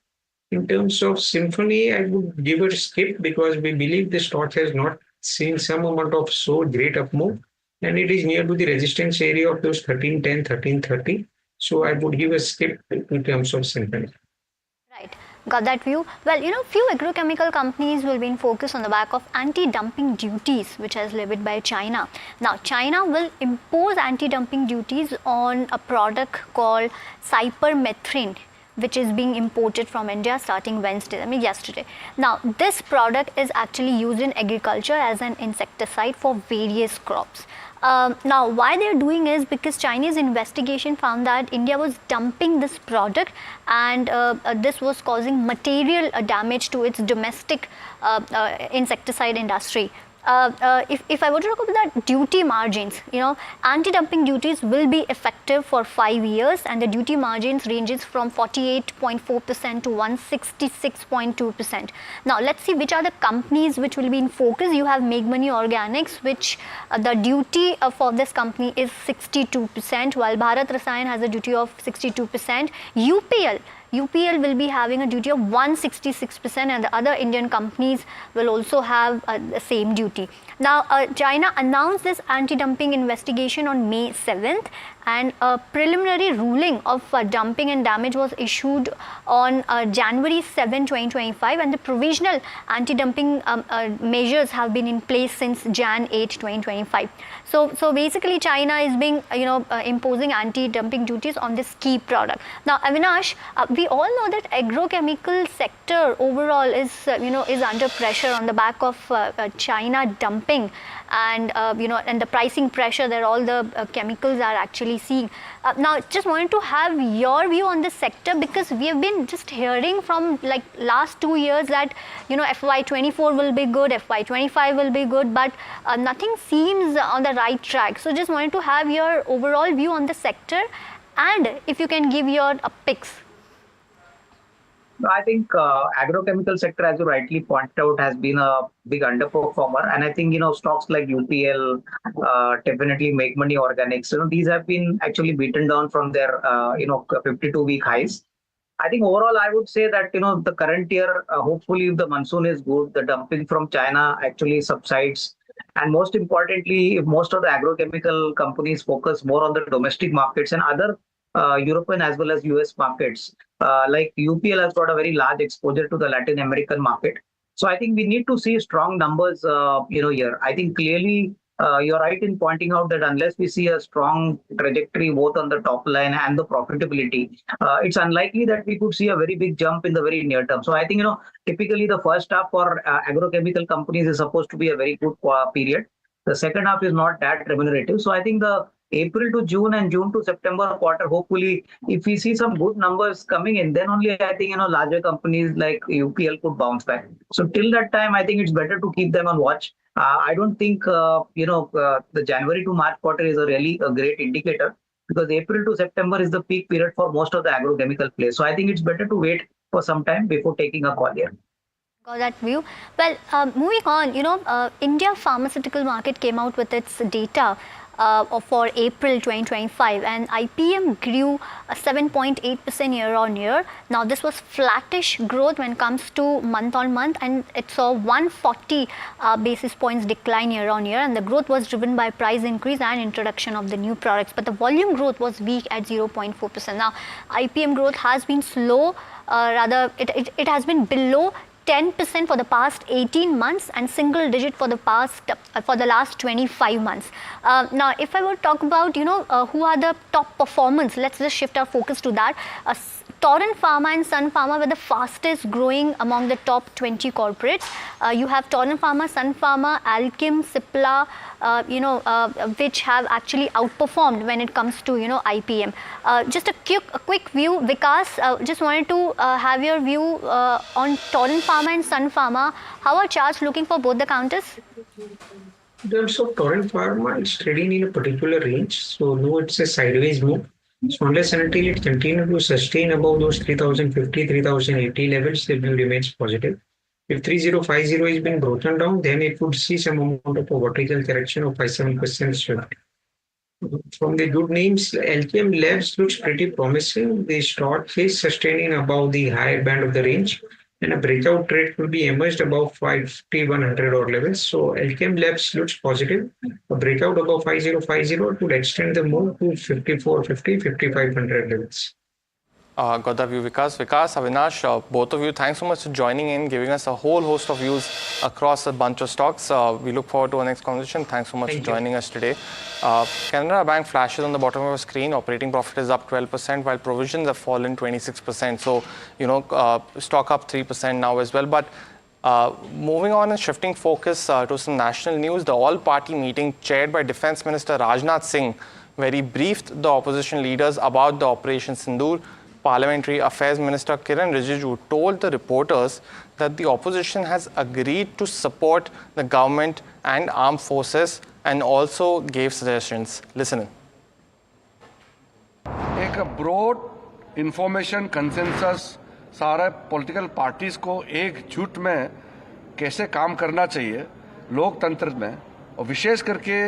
In terms of Symphony, I would give it a skip because we believe the stock has not seen some amount of so great up move, and it is near to the resistance area of those 1310, 1330. So I would give a skip in terms of Symphony. Right. Got that view? Well, few agrochemical companies will be in focus on the back of anti-dumping duties, which has levied by China. Now, China will impose anti-dumping duties on a product called cypermethrin, which is being imported from India starting yesterday. Now, this product is actually used in agriculture as an insecticide for various crops. Now, why they're doing is because Chinese investigation found that India was dumping this product, and this was causing material damage to its domestic insecticide industry. If I were to talk about that duty margins, anti-dumping duties will be effective for 5 years, and the duty margins ranges from 48.4% to 166.2%. Now, let's see which are the companies which will be in focus. You have Make Money Organics, which the duty for this company is 62%, while Bharat Rasayan has a duty of 62%. UPL will be having a duty of 166%, and the other Indian companies will also have the same duty. Now, China announced this anti-dumping investigation on May 7th, and a preliminary ruling of dumping and damage was issued on January 7, 2025, and the provisional anti-dumping measures have been in place since Jan 8, 2025. So basically, China is being, imposing anti-dumping duties on this key product. Now, Avinash, we all know that agrochemical sector overall is, is under pressure on the back of China dumping, and and the pricing pressure that all the chemicals are actually seeing. Now, just wanted to have your view on this sector, because we have been just hearing from like last 2 years that FY24 will be good, FY25 will be good, but nothing seems on the right track. So just wanted to have your overall view on the sector, and if you can give your picks. I think agrochemical sector, as you rightly pointed out, has been a big underperformer, and I think stocks like UPL, definitely Make Money Organics, these have been actually beaten down from their 52-week highs. I think overall, I would say that the current year, hopefully, if the monsoon is good, the dumping from China actually subsides, and most importantly, if most of the agrochemical companies focus more on the domestic markets and other European as well as US markets. Like UPL has got a very large exposure to the Latin American market. So I think we need to see strong numbers, here. I think clearly you're right in pointing out that unless we see a strong trajectory both on the top line and the profitability, it's unlikely that we could see a very big jump in the very near term. So I think, typically the first half for agrochemical companies is supposed to be a very good period. The second half is not that remunerative. So I think the April to June and June to September quarter, hopefully, if we see some good numbers coming in, then only I think, larger companies like UPL could bounce back. So till that time, I think it's better to keep them on watch. I don't think, the January to March quarter is really a great indicator, because April to September is the peak period for most of the agrochemical plays. So I think it's better to wait for some time before taking a call here. Got that view. Well, moving on, India pharmaceutical market came out with its data for April 2025, and IPM grew 7.8% year on year. Now, this was flattish growth when it comes to month on month, and it saw 140 basis points decline year on year, and the growth was driven by price increase and introduction of the new products, but the volume growth was weak at 0.4%. Now, IPM growth has been slow, rather it has been below 10% for the past 18 months and single digit for the last 25 months. Now, if I were to talk about, who are the top performers, let's just shift our focus to that. Torrent Pharma and Sun Pharma were the fastest growing among the top 20 corporates. You have Torrent Pharma, Sun Pharma, Alkem, Cipla, which have actually outperformed when it comes to, IPM. Just a quick view, Vikas, just wanted to have your view on Torrent Pharma and Sun Pharma. How are charts looking for both the counters? In terms of Torrent Pharma, it's trading in a particular range. So, no, it's a sideways move. So, unless and until it continues to sustain above those 3050, 3080 levels, the view remains positive. If 3050 has been broken down, then it would see some amount of a vertical correction of 5-7% shift. From the good names, LKM Labs looks pretty promising. The stock is sustaining above the higher band of the range, and a breakout trade will be emerged above 5100 or levels. So LKM Labs looks positive. A breakout above 5050 would extend the move to 5450, 5500 levels. Got that view, Vikas. Avinash, both of you, thanks so much for joining in, giving us a whole host of views across a bunch of stocks. We look forward to our next conversation. Thanks so much for joining us today. Canara Bank flashes on the bottom of your screen. Operating profit is up 12%, while provisions have fallen 26%. So, stock up 3% now as well. But moving on and shifting focus to some national news, the all-party meeting chaired by Defence Minister Rajnath Singh, where he briefed the opposition leaders about the Operation Sindoor. Parliamentary Affairs Minister Kiran Rijiju told the reporters that the opposition has agreed to support the government and armed forces and also gave suggestions. Listen in. एक broad information consensus सारे political parties को एकजुट में कैसे काम करना चाहिए लोकतंत्र में और विशेष करके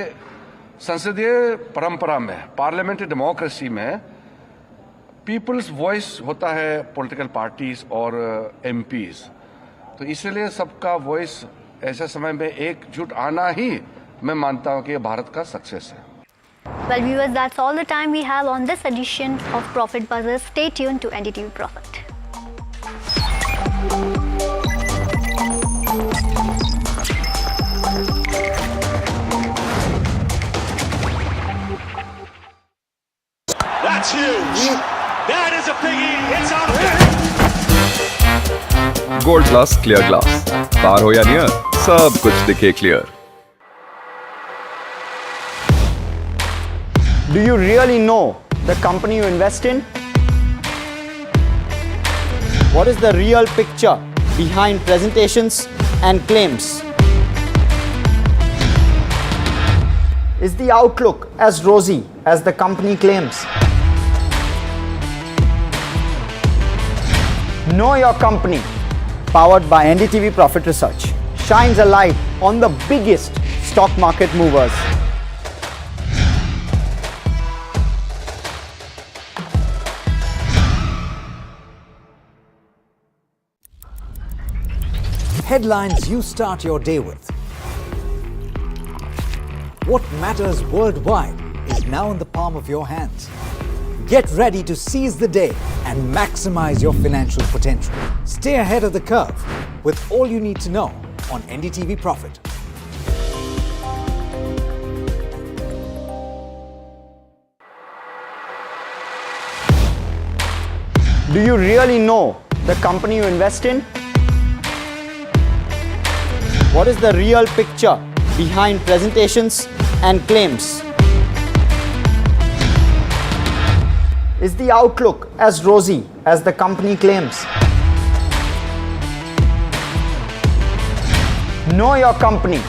संसदीय परंपरा में पार्लियामेंट्री डेमोक्रेसी में पीपल्स वॉइस होता है पॉलिटिकल पार्टीज और एमपीज तो इसलिए सबका वॉइस ऐसे समय में एकजुट आना ही मैं मानता हूं कि भारत का सक्सेस है. Well, viewers, that's all the time we have on this edition of Profit Buzzers. Stay tuned to NDTV Profit. That's huge. That is a biggie. It's out of there. Gold Plus Clear Glass. Far ho ya near, sab kuch dikhe clear. Do you really know the company you invest in? What is the real picture behind presentations and claims? Is the outlook as rosy as the company claims? Know Your Company, powered by NDTV Profit Research, shines a light on the biggest stock market movers. Headlines you start your day with. What matters worldwide is now in the palm of your hands. Get ready to seize the day and maximize your financial potential. Stay ahead of the curve with all you need to know on NDTV Profit. Do you really know the company you invest in? What is the real picture behind presentations and claims? Is the outlook as rosy as the company claims? Know Your Company,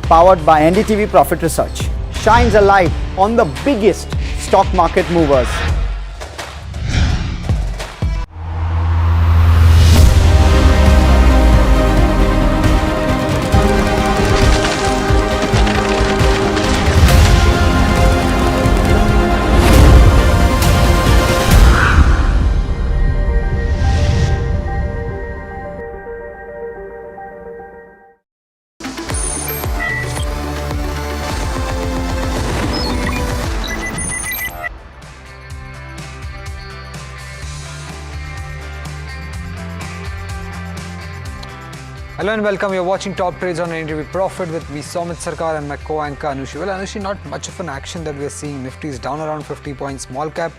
powered by NDTV Profit Research, shines a light on the biggest stock market movers. Hello and welcome. You're watching Top Trades on NDTV Profit with me, Somit Sarkar, and my co-anchor Anushi. Well, Anushi, not much of an action that we're seeing. Nifty is down around 50 points. Small cap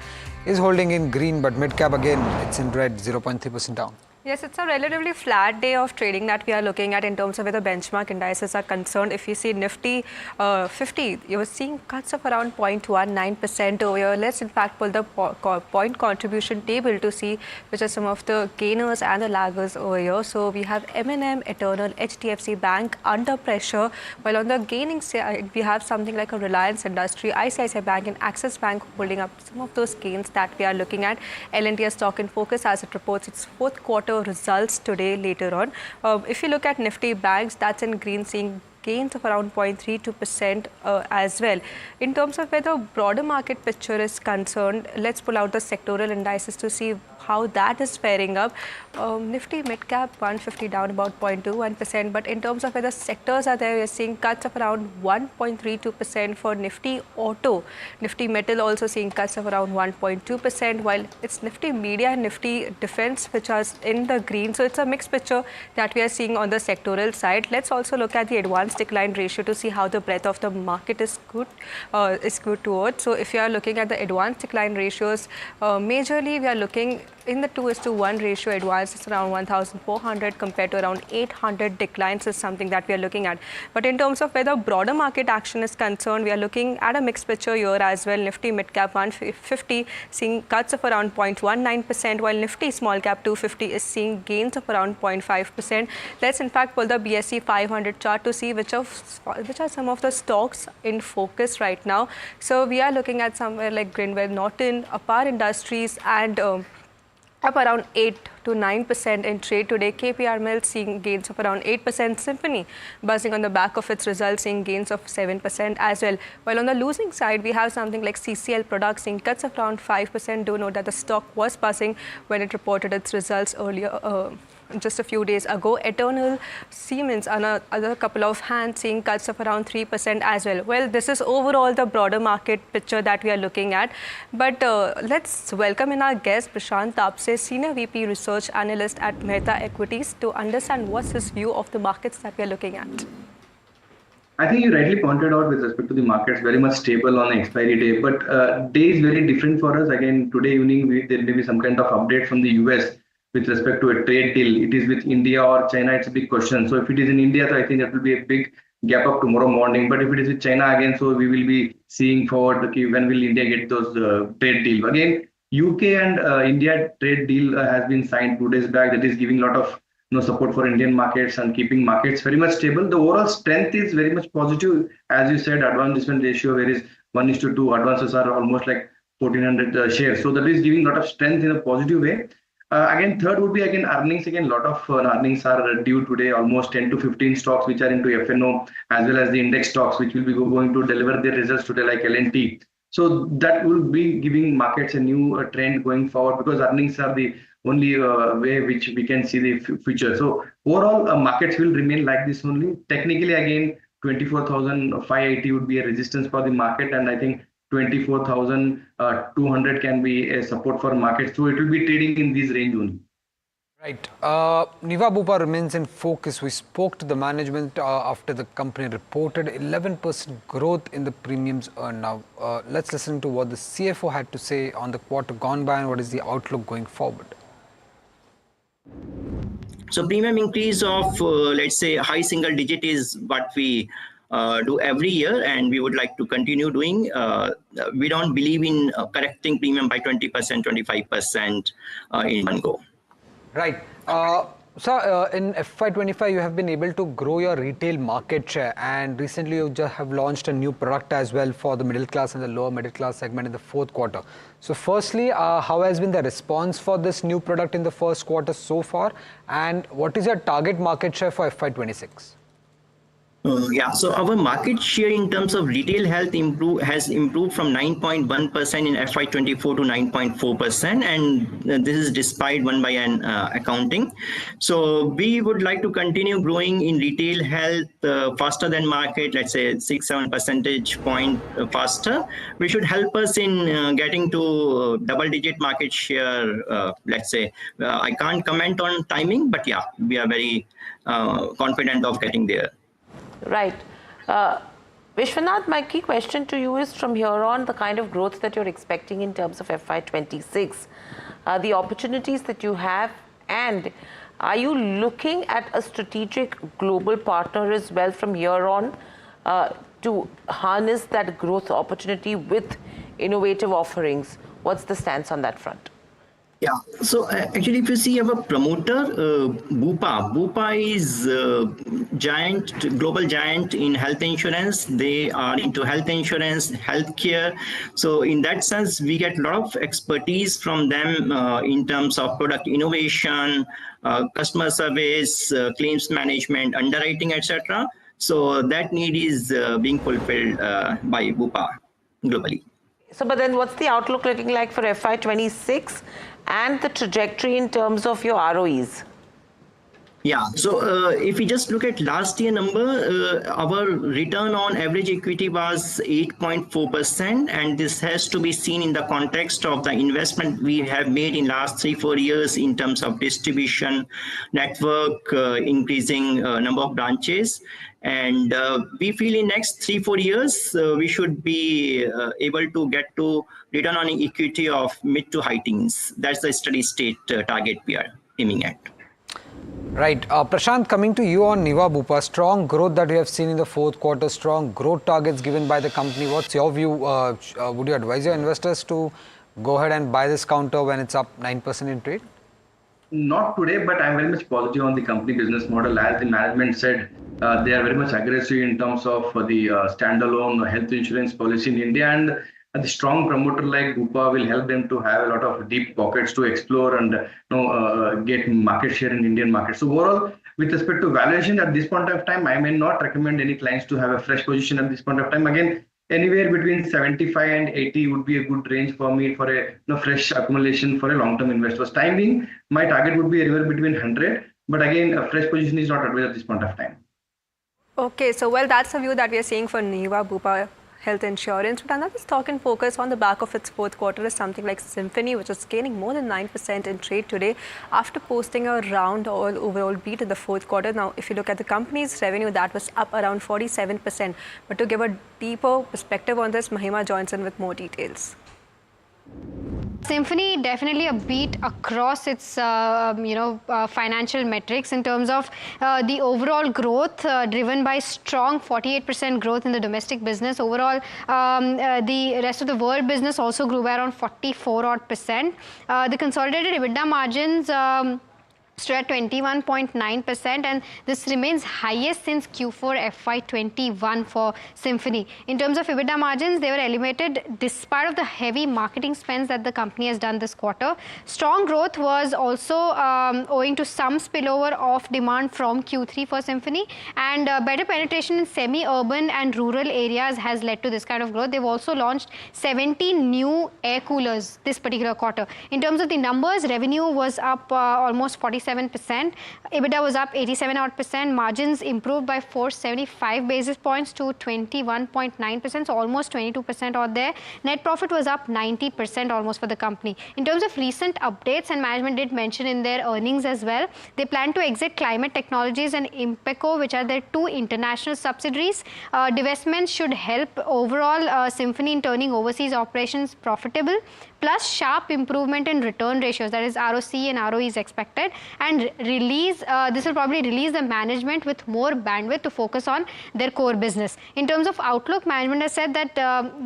is holding in green, but mid cap again, it's in red, 0.3% down. Yes, it's a relatively flat day of trading that we are looking at in terms of where the benchmark indices are concerned. If you see Nifty 50, you're seeing cuts of around 0.19% over here. Let's in fact pull the point contribution table to see which are some of the gainers and the laggers over here. So we have M&M, Eternal, HDFC Bank under pressure, while on the gaining side, we have something like a Reliance Industry, ICICI Bank and Axis Bank holding up some of those gains that we are looking at. L&T stock in focus as it reports its fourth quarter results today later on. If you look at Nifty banks, that's in green, seeing gains of around 0.32% as well. In terms of where the broader market picture is concerned, let's pull out the sectoral indices to see how that is faring up. Nifty mid cap 150 down about 0.21%, but in terms of where the sectors are there, we're seeing cuts of around 1.32% for Nifty auto. Nifty metal also seeing cuts of around 1.2%, while it's Nifty media and Nifty defense which are in the green. So it's a mixed picture that we are seeing on the sectoral side. Let's also look at the advanced decline ratio to see how the breadth of the market is good towards. So if you are looking at the advanced decline ratios, majorly we are looking in the 2:1 ratio. Advanced is around 1,400 compared to around 800 declines is something that we are looking at. But in terms of where the broader market action is concerned, we are looking at a mixed picture here as well. Nifty mid cap 150 seeing cuts of around 0.19%, while Nifty small cap 250 is seeing gains of around 0.5%. Let's in fact pull the BSE 500 chart to see which are some of the stocks in focus right now. So we are looking at somewhere like Greenwell, Norton, Apar Industries and up around 8 to 9% in trade today. KPR Mill seeing gains of around 8%. Symphony buzzing on the back of its results, seeing gains of 7% as well. While on the losing side, we have something like CCL Products seeing cuts of around 5%. Do note that the stock was buzzing when it reported its results earlier. Just a few days ago. Eternal, Siemens, another couple of hands seeing cuts of around 3% as well. Well, this is overall the broader market picture that we are looking at. But let's welcome in our guest, Prashant Tapse, Senior VP Research Analyst at Mehta Equities, to understand what's his view of the markets that we are looking at. I think you rightly pointed out with respect to the markets, very much stable on the expiry day. But day is very different for us. Again, today evening, there may be some kind of update from the US with respect to a trade deal. It is with India or China, it's a big question. So if it is in India, so I think that will be a big gap up tomorrow morning. But if it is with China again, so we will be seeing forward, okay, when will India get those trade deal? Again, UK and India trade deal has been signed 2 days back. That is giving a lot of support for Indian markets and keeping markets very much stable. The overall strength is very much positive. As you said, advancement ratio, where is 1:2, advances are almost like 1,400 shares. So that is giving a lot of strength in a positive way. Again, third would be again earnings. Again, a lot of earnings are due today. Almost 10 to 15 stocks which are into FNO, as well as the index stocks which will be going to deliver their results today, like L&T. So that will be giving markets a new trend going forward, because earnings are the only way which we can see the future. So overall, markets will remain like this only. Technically, again, 24,580 would be a resistance for the market, and I think 24,200 can be a support for markets. So it will be trading in this range only. Right. Niva Bupa remains in focus. We spoke to the management after the company reported 11% growth in the premiums earned. Now, let's listen to what the CFO had to say on the quarter gone by and what is the outlook going forward. So premium increase of, let's say, high single digit is what we do every year, and we would like to continue doing. We don't believe in correcting premium by 20%, 25% in one go. Right. So in FY25, you have been able to grow your retail market share, and recently you just have launched a new product as well for the middle class and the lower middle class segment in the fourth quarter. So firstly, how has been the response for this new product in the first quarter so far, and what is your target market share for FY26? Yeah, so our market share in terms of retail health has improved from 9.1% in FY24 to 9.4%, and this is despite 1/n accounting. So we would like to continue growing in retail health faster than market, let's say 6-7 percentage point faster, which should help us in getting to double-digit market share. Let's say I can't comment on timing, but yeah, we are very confident of getting there. Right. Vishwanath, my key question to you is, from here on, the kind of growth that you're expecting in terms of FY26, the opportunities that you have, and are you looking at a strategic global partner as well from here on to harness that growth opportunity with innovative offerings? What's the stance on that front? Yeah, so actually, if you see our promoter, Bupa is global giant in health insurance. They are into health insurance, healthcare. So in that sense, we get a lot of expertise from them in terms of product innovation, customer service, claims management, underwriting, etc. So that need is being fulfilled by Bupa globally. So, but then what's the outlook looking like for FY26 and the trajectory in terms of your ROEs? Yeah, so if we just look at last year number, our return on average equity was 8.4%, and this has to be seen in the context of the investment we have made in last 3-4 years in terms of distribution, network, increasing number of branches. And we feel in next 3-4 years, we should be able to get to return on equity of mid to high teens. That's the steady state target we are aiming at. Right. Prashant, coming to you on Niva Bupa, strong growth that we have seen in the fourth quarter, strong growth targets given by the company. What's your view? Would you advise your investors to go ahead and buy this counter when it's up 9% in trade? Not today, but I'm very much positive on the company business model. As the management said, they are very much aggressive in terms of the standalone health insurance policy in India, and the strong promoter like Bupa will help them to have a lot of deep pockets to explore and get market share in Indian market. So overall, with respect to valuation at this point of time, I may not recommend any clients to have a fresh position at this point of time. Again, anywhere between 75 and 80 would be a good range for me for a fresh accumulation for a long-term investors. Time being, my target would be anywhere between 100, but again, a fresh position is not advised at this point of time. Okay, so well, that's a view that we are seeing for Niva Bupa Health Insurance. But another stock in focus on the back of its fourth quarter is something like Symphony, which is gaining more than 9% in trade today after posting a round overall beat in the fourth quarter. Now, if you look at the company's revenue, that was up around 47%. But to give a deeper perspective on this, Mahima joins in with more details. Symphony definitely a beat across its financial metrics in terms of the overall growth driven by strong 48% growth in the domestic business. Overall, the rest of the world business also grew by around 44%. The consolidated EBITDA margins stood at 21.9%, and this remains highest since Q4 FY21 for Symphony. In terms of EBITDA margins, they were elevated despite of the heavy marketing spends that the company has done this quarter. Strong growth was also owing to some spillover of demand from Q3 for Symphony, and better penetration in semi-urban and rural areas has led to this kind of growth. They've also launched 17 new air coolers this particular quarter. In terms of the numbers, revenue was up almost 47%, EBITDA was up 87%, margins improved by 475 basis points to 21.9%, so almost 22% out there. Net profit was up 90% almost for the company. In terms of recent updates, and management did mention in their earnings as well, they plan to exit Climate Technologies and Impeco, which are their two international subsidiaries. Divestments should help overall Symphony in turning overseas operations profitable, plus sharp improvement in return ratios, that is ROC and ROE is expected. and this will probably release the management with more bandwidth to focus on their core business. In terms of outlook, management has said that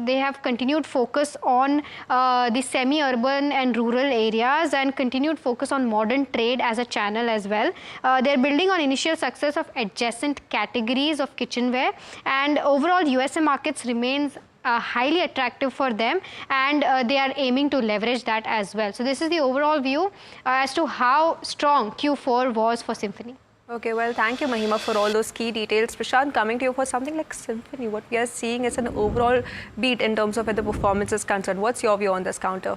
they have continued focus on the semi-urban and rural areas and continued focus on modern trade as a channel as well. They're building on initial success of adjacent categories of kitchenware, and overall USA markets remains highly attractive for them, and they are aiming to leverage that as well. So this is the overall view as to how strong Q4 was for Symphony. Okay, well, thank you, Mahima, for all those key details. Prashant, coming to you for something like Symphony, what we are seeing is an overall beat in terms of where the performance is concerned. What's your view on this counter?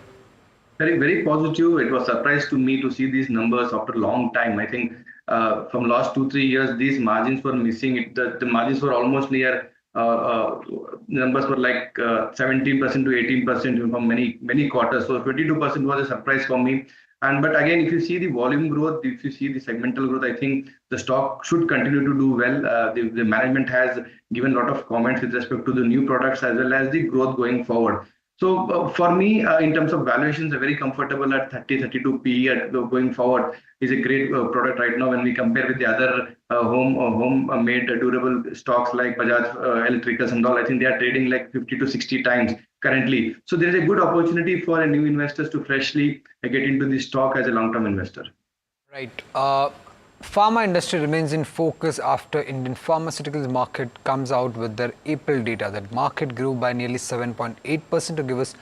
Very, very positive. It was a surprise to me to see these numbers after a long time. I think from last 2-3 years, these margins were missing. The margins were almost near, numbers were like 17% to 18% from many quarters. So 22% was a surprise for me. But again, if you see the volume growth, if you see the segmental growth, I think the stock should continue to do well. The management has given a lot of comments with respect to the new products as well as the growth going forward. So for me, in terms of valuations, are very comfortable at 30-32 PE going forward. Is a great product right now when we compare with the other home-made durable stocks like Bajaj Electricals and all. I think they are trading like 50 to 60 times currently. So there is a good opportunity for a new investors to freshly get into this stock as a long-term investor. Right. Pharma industry remains in focus after Indian pharmaceuticals market comes out with their April data. That market grew by nearly 7.8%. To give us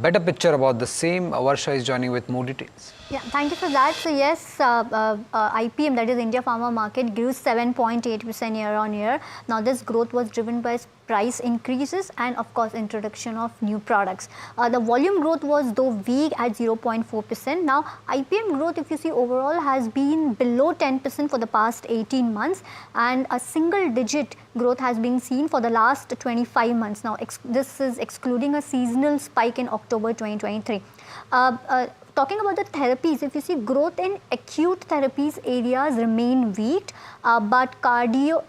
better picture about the same, Varsha is joining with more details. Yeah, thank you for that. So yes, IPM, that is India Pharma market, grew 7.8% year on year. Now this growth was driven by price increases and of course introduction of new products. The volume growth was though weak at 0.4%. Now IPM growth, if you see overall, has been below 10% for the past 18 months, and a single digit growth has been seen for the last 25 months. Now this is excluding a seasonal spike in October 2023. Talking about the therapies, if you see growth in acute therapies areas remain weak, but cardiac,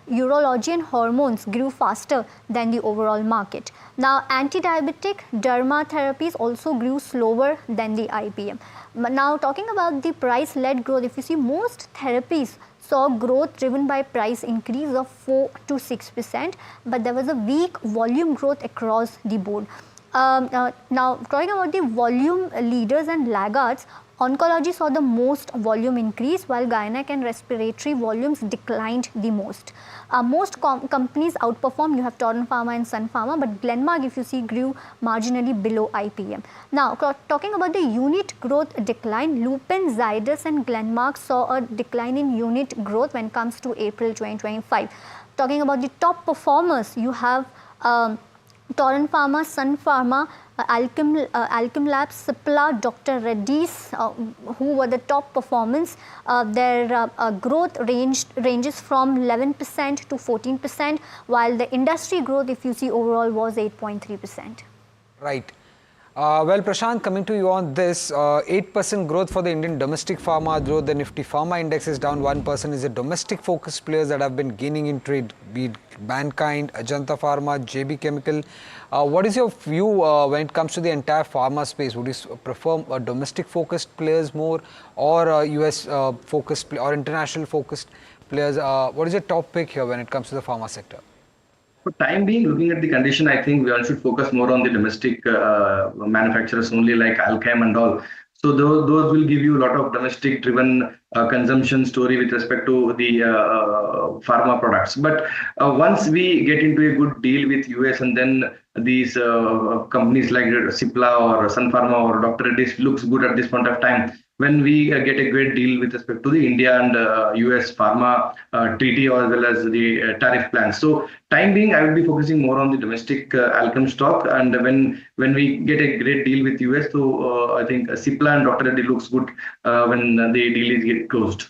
urology and hormones grew faster than the overall market. Now anti-diabetic derma therapies also grew slower than the IPM. But now talking about the price-led growth, if you see most therapies saw growth driven by price increase of 4 to 6%, but there was a weak volume growth across the board. Now talking about the volume leaders and laggards, oncology saw the most volume increase, while gynec and respiratory volumes declined the most. Most companies outperformed. You have Torrent Pharma and Sun Pharma, but Glenmark, if you see, grew marginally below IPM. Now talking about the unit growth decline, Lupin, Zydus and Glenmark saw a decline in unit growth when it comes to April 2025. Talking about the top performers, you have Torrent Pharma, Sun Pharma, Alkem Labs, Cipla, Dr. Reddy's, who were the top performers. Their growth ranges from 11% to 14%, while the industry growth, if you see overall, was 8.3%. Right. Well, Prashant, coming to you on this, 8% growth for the Indian domestic pharma, though the Nifty Pharma Index is down 1%, is the domestic focused players that have been gaining in trade, be it Mankind, Ajanta Pharma, JB Chemical. What is your view when it comes to the entire pharma space? Would you prefer domestic focused players more, or US focused or international focused players? What is your top pick here when it comes to the pharma sector? For time being, looking at the condition, I think we all should focus more on the domestic manufacturers only, like Alkem and all. So those will give you a lot of domestic driven consumption story with respect to the pharma products. But once we get into a good deal with US, and then these companies like Cipla or Sun Pharma or Dr. Reddy's looks good at this point of time, when we get a great deal with respect to the India and US pharma treaty as well as the tariff plans. So time being, I will be focusing more on the domestic Alkem stock, and when we get a great deal with US, so I think Cipla and Dr. Reddy looks good when the deal is get closed.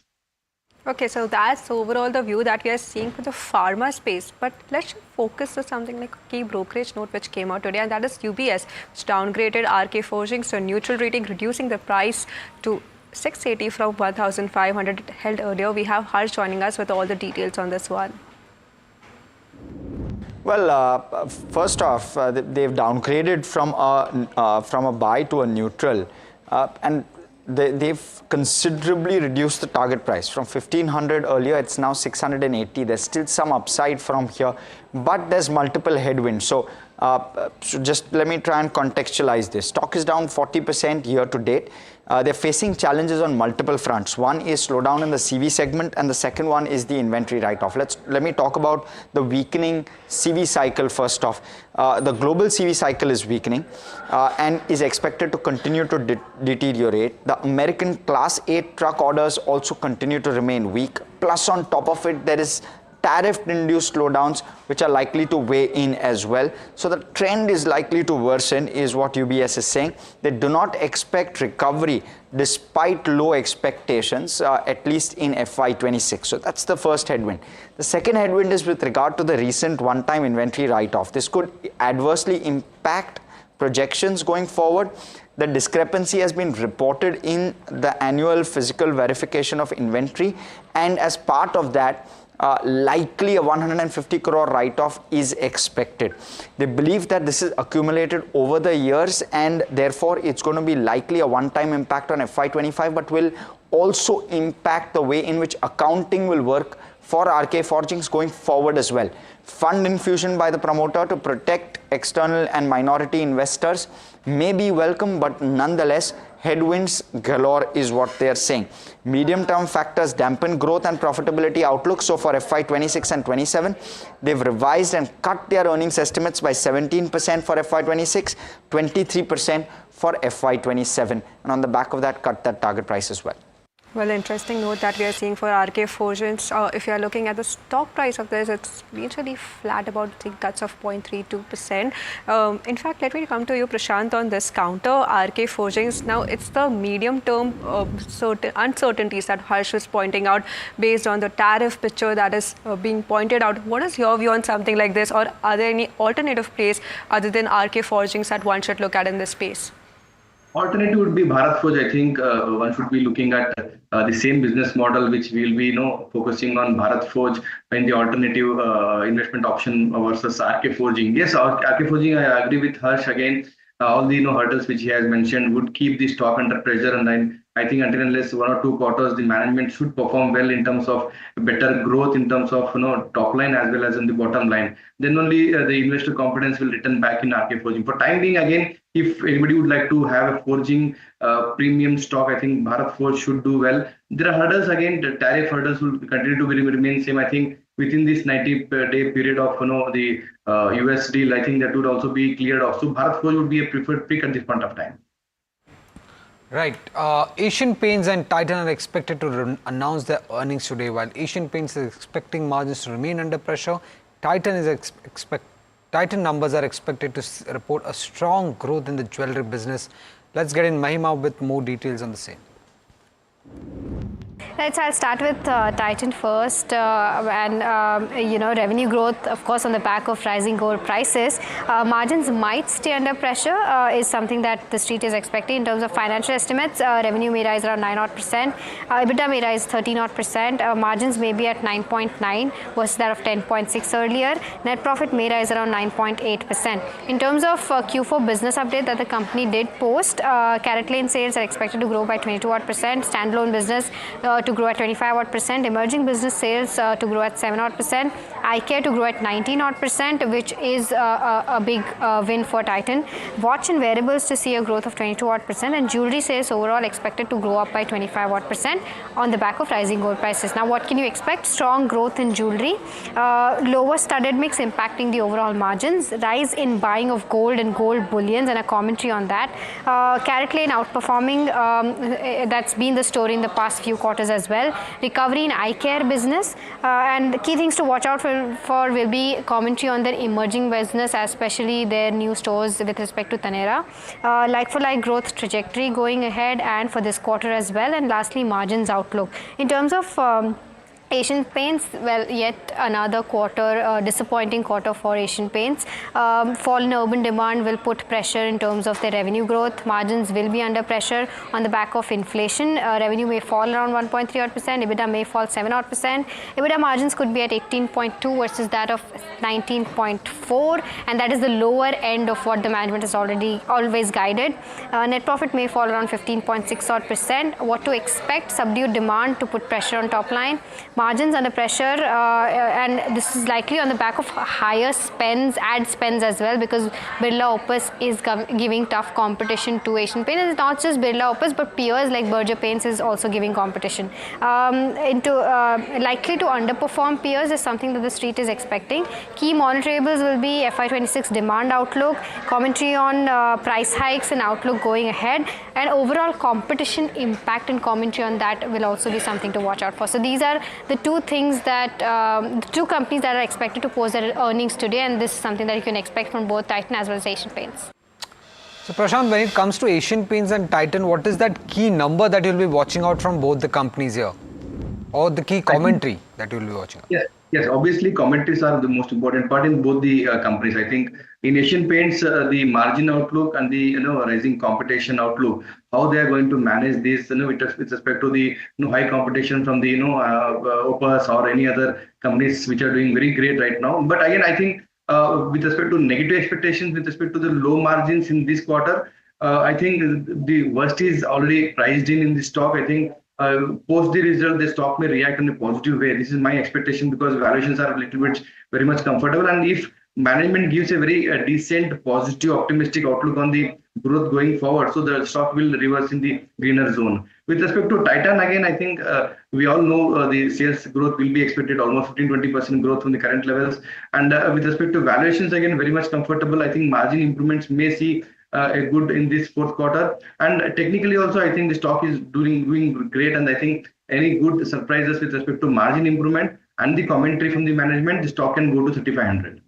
Okay, so that's overall the view that we are seeing for the pharma space. But let's focus on something like a key brokerage note which came out today, and that is UBS, which downgraded RK Forgings to a neutral rating, reducing the price to 680 from 1,500 held earlier. We have Harsh joining us with all the details on this one. Well, first off, they've downgraded from a buy to a neutral, and they've considerably reduced the target price from 1500 earlier. It's now 680. There's still some upside from here, but there's multiple headwinds. So just let me try and contextualize this. Stock is down 40% year to date. They're facing challenges on multiple fronts. One is slowdown in the CV segment, and the second one is the inventory write-off. Let me talk about the weakening CV cycle first off. The global CV cycle is weakening and is expected to continue to deteriorate. The American Class 8 truck orders also continue to remain weak. Plus, on top of it, there is tariff-induced slowdowns which are likely to weigh in as well. So the trend is likely to worsen is what UBS is saying. They do not expect recovery despite low expectations, at least in FY26. So that's the first headwind. The second headwind is with regard to the recent one-time inventory write-off. This could adversely impact projections going forward. The discrepancy has been reported in the annual physical verification of inventory, and as part of that, likely a 150 crore write-off is expected. They believe that this is accumulated over the years, and therefore it's going to be likely a one-time impact on FY25, but will also impact the way in which accounting will work for RK Forgings going forward as well. Fund infusion by the promoter to protect external and minority investors may be welcome, but nonetheless, headwinds galore is what they are saying. Medium-term factors dampen growth and profitability outlook. So for FY26 and 27, they've revised and cut their earnings estimates by 17% for FY26, 23% for FY27. And on the back of that, cut that target price as well. Well, interesting note that we are seeing for RK Forgings. If you are looking at the stock price of this, it's been really flat, about cuts of 0.32%. In fact, let me come to you, Prashant, on this counter RK Forgings. Now, it's the medium-term uncertainties that Harsh was pointing out based on the tariff picture that is being pointed out. What is your view on something like this, or are there any alternative plays other than RK Forgings that one should look at in this space? Alternative would be Bharat Forge. I think one should be looking at the same business model, which will be focusing on Bharat Forge in the alternative investment option versus RK Forging. Yes, RK Forging, I agree with Harsh again. All the hurdles which he has mentioned would keep the stock under pressure, and then I think until unless 1 or 2 quarters, the management should perform well in terms of better growth, in terms of top line as well as in the bottom line. Then only the investor confidence will return back in RK Forging. For time being, again, if anybody would like to have a forging premium stock, I think Bharat Forge should do well. There are hurdles again. The tariff hurdles will continue to remain same. I think within this 90-day period of the US deal, I think that would also be cleared off. So Bharat Forge would be a preferred pick at this point of time. Right. Asian Paints and Titan are expected to announce their earnings today. While Asian Paints is expecting margins to remain under pressure, Titan numbers are expected to report a strong growth in the jewelry business. Let's get in Mahima with more details on the same. I'll start with Titan first, revenue growth, of course, on the back of rising gold prices. Margins might stay under pressure, is something that the street is expecting in terms of financial estimates. Revenue may rise around 9%, EBITDA may rise 13%, margins may be at 9.9 versus that of 10.6 earlier. Net profit may rise around 9.8%. In terms of Q4 business update that the company did post, CaratLane sales are expected to grow by 22%, standalone business to grow at 25%, emerging business sales to grow at 7%, eye care to grow at 19%, which is a big win for Titan. Watch and wearables to see a growth of 22%, and jewelry sales overall expected to grow up by 25% on the back of rising gold prices. Now, what can you expect? Strong growth in jewelry, lower studded mix impacting the overall margins, rise in buying of gold and gold bullions, and a commentary on that. CaratLane outperforming, that's been the story in the past few quarters as well. Recovery in eye care business, and the key things to watch out for will be commentary on their emerging business, especially their new stores with respect to Taneira. Like-for-like growth trajectory going ahead and for this quarter as well. And lastly, margins outlook. In terms of Asian Paints, well, yet another quarter, disappointing quarter for Asian Paints. Fall in urban demand will put pressure in terms of their revenue growth. Margins will be under pressure on the back of inflation. Revenue may fall around 1.3%, EBITDA may fall 7%. EBITDA margins could be at 18.2 versus that of 19.4, and that is the lower end of what the management has always guided. Net profit may fall around 15.6%. What to expect? Subdued demand to put pressure on top line. Margins under pressure, and this is likely on the back of higher spends, ad spends as well, because Birla Opus is giving tough competition to Asian Paints. It's not just Birla Opus, but peers like Berger Paints is also giving competition. Likely to underperform peers is something that the street is expecting. Key monitorables will be FY26 demand outlook, commentary on price hikes and outlook going ahead, and overall competition impact and commentary on that will also be something to watch out for. So these are the two things that the two companies that are expected to post their earnings today, and this is something that you can expect from both Titan as well as Asian Paints. So Prashant, when it comes to Asian Paints and Titan, what is that key number that you'll be watching out from both the companies here, or the key commentary that you'll be watching out? Yes, obviously commentaries are the most important part in both the companies. I think in Asian Paints, the margin outlook and the rising competition outlook, how they are going to manage this, with respect to the high competition from the Opus or any other companies which are doing very great right now. But again, I think with respect to negative expectations, with respect to the low margins in this quarter, I think the worst is already priced in the stock. I think post the result, the stock may react in a positive way. This is my expectation, because valuations are a little bit very much comfortable. And if management gives a very decent, positive, optimistic outlook on the growth going forward, so the stock will reverse in the greener zone. With respect to Titan, again, I think we all know the sales growth will be expected almost 15-20% growth from the current levels. And with respect to valuations, again, very much comfortable. I think margin improvements may see a good in this fourth quarter, and technically also I think the stock is doing great, and I think any good surprises with respect to margin improvement and the commentary from the management, the stock can go to 3,500.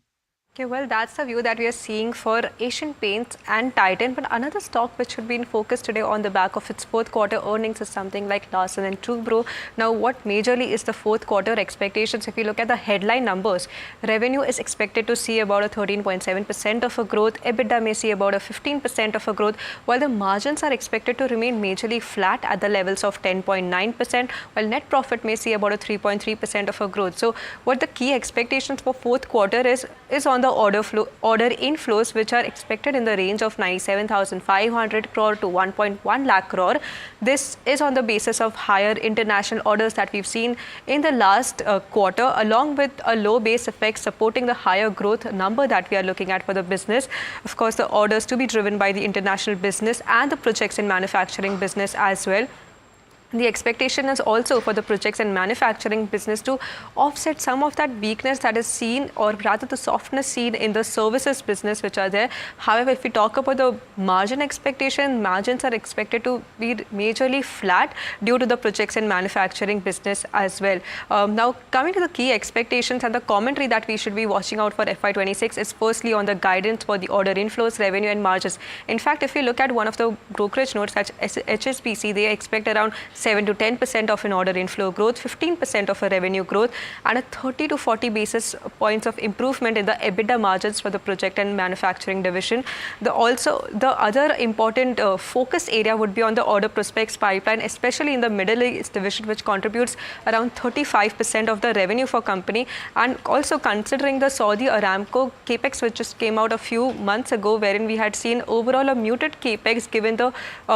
Okay, well, that's the view that we are seeing for Asian Paints and Titan. But another stock which should be in focus today on the back of its fourth quarter earnings is something like Larsen and Toubro. Now, what majorly is the fourth quarter expectations? If you look at the headline numbers, revenue is expected to see about a 13.7% of a growth. EBITDA may see about a 15% of a growth, while the margins are expected to remain majorly flat at the levels of 10.9%, while net profit may see about a 3.3% of a growth. So, what the key expectations for fourth quarter is on the order inflows, which are expected in the range of 97,500 crore to 1.1 lakh crore. This is on the basis of higher international orders that we've seen in the last quarter, along with a low base effect supporting the higher growth number that we are looking at for the business. Of course, the orders to be driven by the international business and the projects in manufacturing business as well. The expectation is also for the projects and manufacturing business to offset some of that weakness that is seen, or rather the softness seen in the services business which are there. However, if we talk about the margin expectation, margins are expected to be majorly flat due to the projects and manufacturing business as well. Now, coming to the key expectations and the commentary that we should be watching out for FY26 is firstly on the guidance for the order inflows, revenue and margins. In fact, if you look at one of the brokerage notes, that's HSBC, they expect around 7 to 10% of an order inflow growth, 15% of a revenue growth, and a 30 to 40 basis points of improvement in the EBITDA margins for the project and manufacturing division. The other important focus area would be on the order prospects pipeline, especially in the Middle East division, which contributes around 35% of the revenue for company. And also considering the Saudi Aramco capex, which just came out a few months ago, wherein we had seen overall a muted capex given the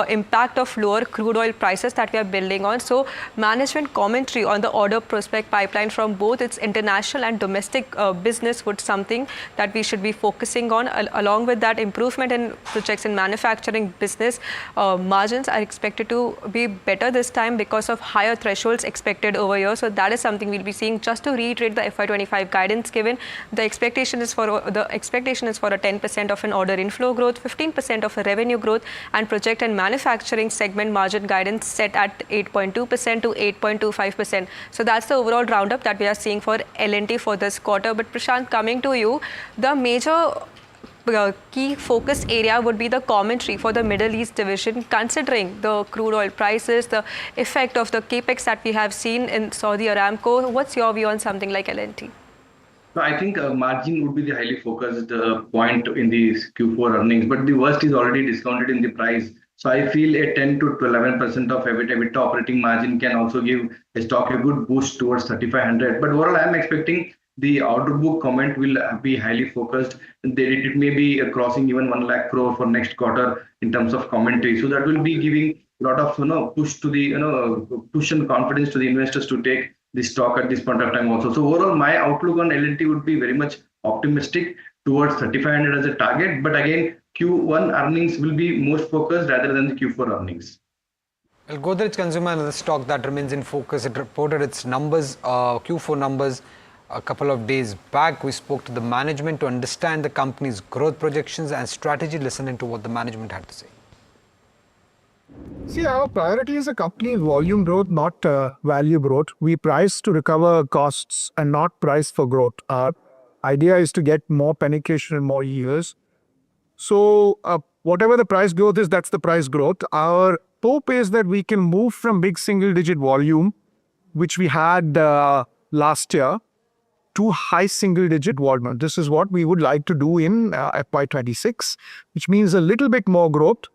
impact of lower crude oil prices that we are building on. So management commentary on the order prospect pipeline from both its international and domestic business would something that we should be focusing on. Along with that, improvement in projects in manufacturing business, margins are expected to be better this time because of higher thresholds expected over here. So that is something we'll be seeing. Just to reiterate the FY25 guidance given, the expectation is for a 10% of an order inflow growth, 15% of a revenue growth, and project and manufacturing segment margin guidance set at 8.2% to 8.25%. So that's the overall roundup that we are seeing for L&T for this quarter. But Prashant, coming to you, the major key focus area would be the commentary for the Middle East division, considering the crude oil prices, the effect of the capex that we have seen in Saudi Aramco. What's your view on something like L&T? No, I think margin would be the highly focused point in the Q4 earnings, but the worst is already discounted in the price. So I feel a 10 to 11% of EBITDA operating margin can also give a stock a good boost towards 3,500. But overall, I am expecting the order book comment will be highly focused. It may be crossing even 1 lakh crore for next quarter in terms of commentary. So that will be giving a lot of push to the push and confidence to the investors to take the stock at this point of time also. So overall, my outlook on L&T would be very much optimistic towards 3,500 as a target. But again, Q1 earnings will be most focused rather than the Q4 earnings. Well, Godrej Consumer is the stock that remains in focus. It reported its numbers, Q4 numbers, a couple of days back. We spoke to the management to understand the company's growth projections and strategy, listening to what the management had to say. See, our priority as a company is volume growth, not value growth. We price to recover costs and not price for growth. Our idea is to get more penetration in more years. So whatever the price growth is, that's the price growth. Our hope is that we can move from big single-digit volume, which we had last year, to high single-digit volume. This is what we would like to do in FY26, which means a little bit more growth.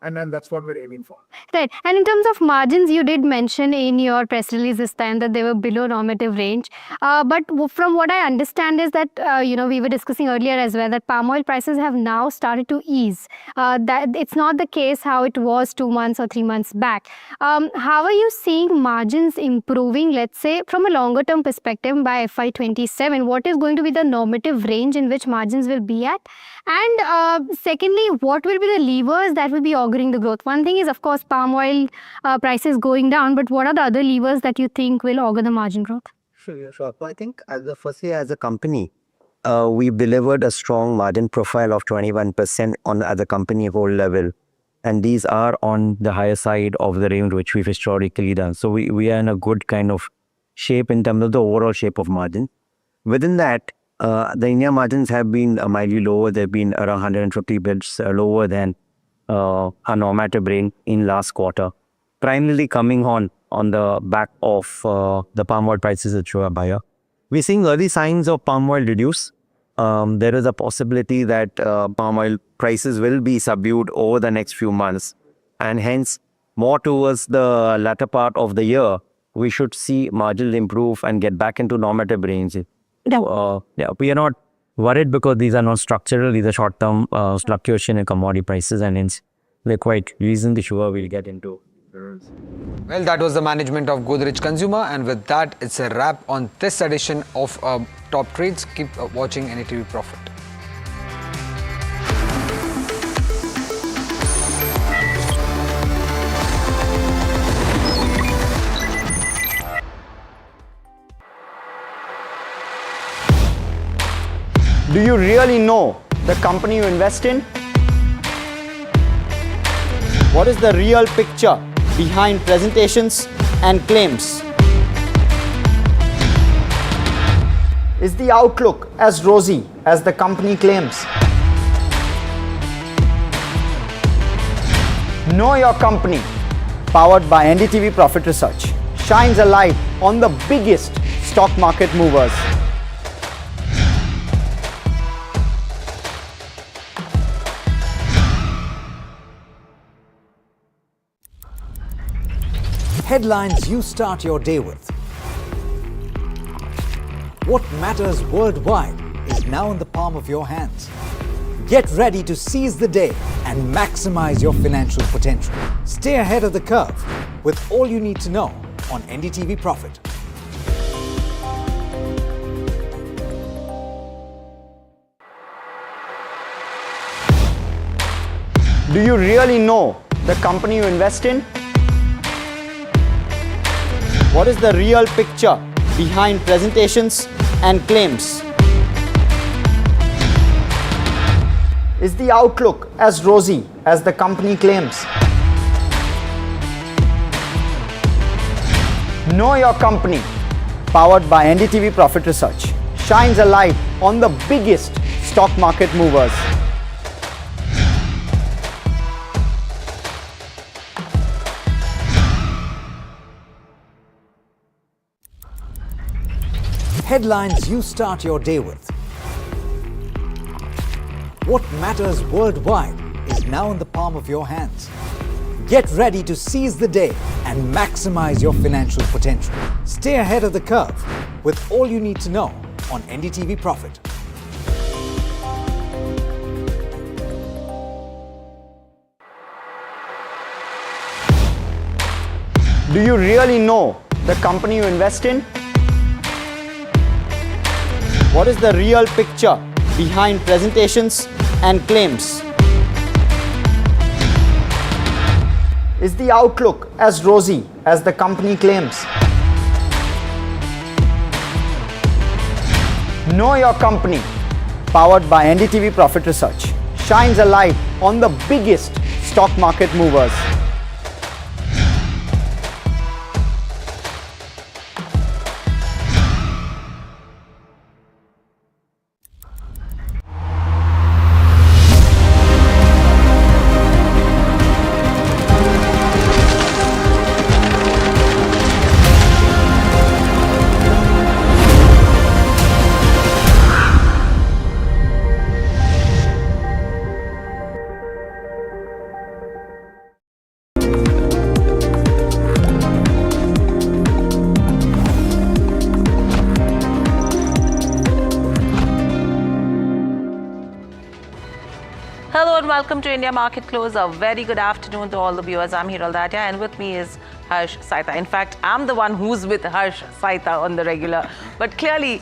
And then that's what we're aiming for. Right. And in terms of margins, you did mention in your press release this time that they were below normative range. But from what I understand is that, we were discussing earlier as well, that palm oil prices have now started to ease. That it's not the case how it was 2 months or 3 months back. How are you seeing margins improving, let's say, from a longer term perspective by FY27? What is going to be the normative range in which margins will be at? And secondly, what will be the levers that will be auguring the growth? One thing is, of course, palm oil prices going down, but what are the other levers that you think will augur the margin growth? Sure. So I think firstly, as a company, we've delivered a strong margin profile of 21% at the company whole level. And these are on the higher side of the range which we've historically done. So we are in a good kind of shape in terms of the overall shape of margin. Within that, the India margins have been mildly lower. They've been around 150 bits lower than a normative range in last quarter, primarily coming on the back of the palm oil prices that show up higher. We're seeing early signs of palm oil reduce. There is a possibility that palm oil prices will be subdued over the next few months, and hence more towards the latter part of the year, we should see margins improve and get back into normative range. We are not worried because these are not structural, these are short-term fluctuation in commodity prices, and hence we're quite reasonably sure we'll get into. Well, that was the management of Godrej Consumer, and with that, it's a wrap on this edition of Top Trades. Keep watching NDTV Profit. Do you really know the company you invest in? What is the real picture behind presentations and claims? Is the outlook as rosy as the company claims? Know Your Company, powered by NDTV Profit Research, shines a light on the biggest stock market movers. Headlines you start your day with. What matters worldwide is now in the palm of your hands. Get ready to seize the day and maximize your financial potential. Stay ahead of the curve with all you need to know on NDTV Profit. Do you really know the company you invest in? What is the real picture behind presentations and claims? Is the outlook as rosy as the company claims? Know Your Company, powered by NDTV Profit Research, shines a light on the biggest stock market movers. Headlines you start your day with. What matters worldwide is now in the palm of your hands. Get ready to seize the day and maximize your financial potential. Stay ahead of the curve with all you need to know on NDTV Profit. Do you really know the company you invest in? What is the real picture behind presentations and claims? Is the outlook as rosy as the company claims? Know Your Company, powered by NDTV Profit Research, shines a light on the biggest stock market movers. Hello and welcome to India Market Close. A very good afternoon to all the viewers. I'm Hiral Datia and with me is Harsh Saita. In fact, I'm the one who's with Harsh Saita on the regular. But clearly,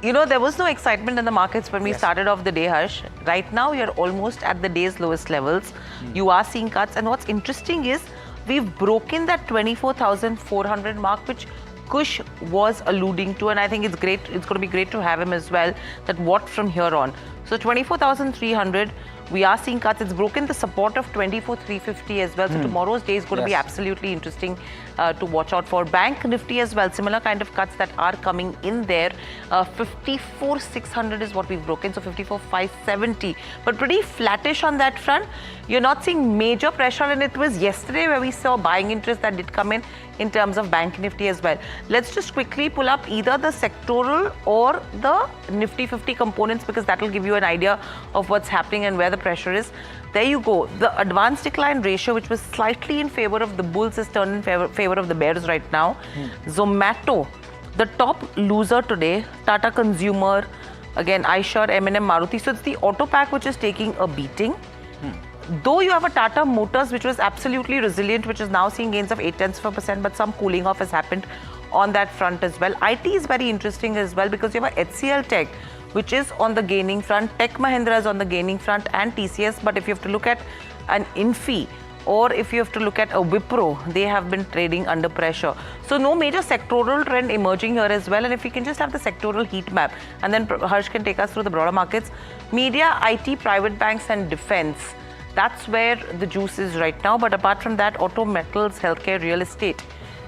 you know, there was no excitement in the markets when we started off the day, Harsh. Right now, you're almost at the day's lowest levels. You are seeing cuts. And what's interesting is we've broken that 24,400 mark, which Kush was alluding to. And I think it's great. It's going to be great to have him as well. That what from here on? So 24,300. We are seeing cuts. It's broken the support of 24,350 as well. So tomorrow's day is going to be absolutely interesting to watch out for. Bank Nifty as well. Similar kind of cuts that are coming in there. 54,600 is what we've broken. So 54,570. But pretty flattish on that front. You're not seeing major pressure. And it was yesterday where we saw buying interest that did come in terms of Bank Nifty as well. Let's just quickly pull up either the sectoral or the Nifty 50 components because that will give you an idea of what's happening and where the pressure is. There you go. The advanced decline ratio, which was slightly in favor of the bulls, is turned in favor of the bears right now. Zomato, the top loser today. Tata Consumer, again, iSure, M&M, Maruti. So it's the auto pack which is taking a beating. Though you have a Tata Motors, which was absolutely resilient, which is now seeing gains of 0.8%, but some cooling off has happened on that front as well. IT is very interesting as well because you have a HCL Tech, which is on the gaining front. Tech Mahindra is on the gaining front and TCS. But if you have to look at an Infi or if you have to look at a Wipro, they have been trading under pressure. So no major sectoral trend emerging here as well. And if we can just have the sectoral heat map and then Harsh can take us through the broader markets. Media, IT, private banks and defense. That's where the juice is right now. But apart from that, auto, metals, healthcare, real estate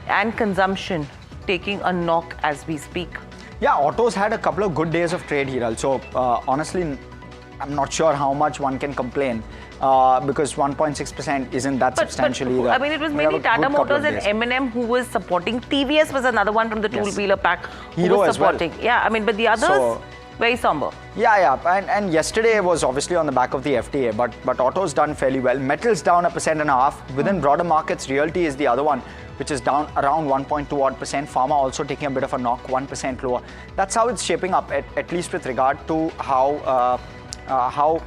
and consumption taking a knock as we speak. Yeah, autos had a couple of good days of trade here. Also, honestly, I'm not sure how much one can complain because 1.6% isn't that substantial either. I mean, it was mainly Tata Motors and M&M who was supporting. TVS was another one from the two-wheeler pack who was supporting. Yeah, I mean, but the others, very somber. Yeah. And yesterday was obviously on the back of the FTA, but autos done fairly well. Metals down 1.5%. Within broader markets, realty is the other one, which is down around 1.2 odd percent. Pharma also taking a bit of a knock, 1% lower. That's how it's shaping up, at least with regard to how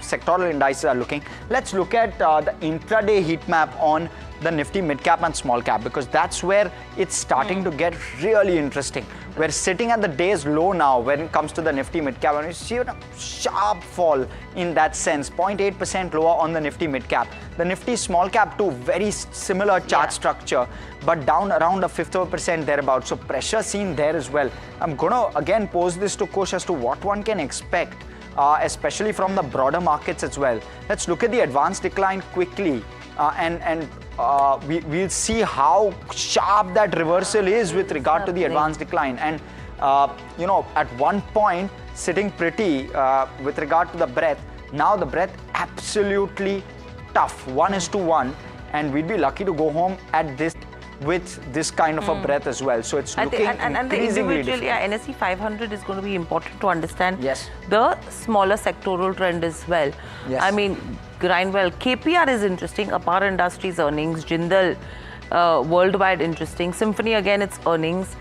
sectoral indices are looking. Let's look at the intraday heat map on the Nifty mid-cap and small-cap because that's where it's starting to get really interesting. We're sitting at the day's low now when it comes to the Nifty mid-cap and we see a sharp fall in that sense, 0.8% lower on the Nifty mid-cap. The Nifty small-cap too, very similar chart structure, but down around 1/5% thereabouts. So pressure seen there as well. I'm going to again pose this to Kush as to what one can expect, especially from the broader markets as well. Let's look at the advanced decline quickly. We'll see how sharp that reversal is with regard to the advanced decline. And, at one point, sitting pretty with regard to the breadth. Now the breadth absolutely tough, 1:1, and we'd be lucky to go home at this with this kind of a breadth as well. So it's looking and the increasingly individual, different. NSE 500 is going to be important to understand Yes. the smaller sectoral trend as well. Yes. I mean, Grindwell, KPR is interesting, Apar Industries earnings, Jindal worldwide interesting, Symphony again its earnings,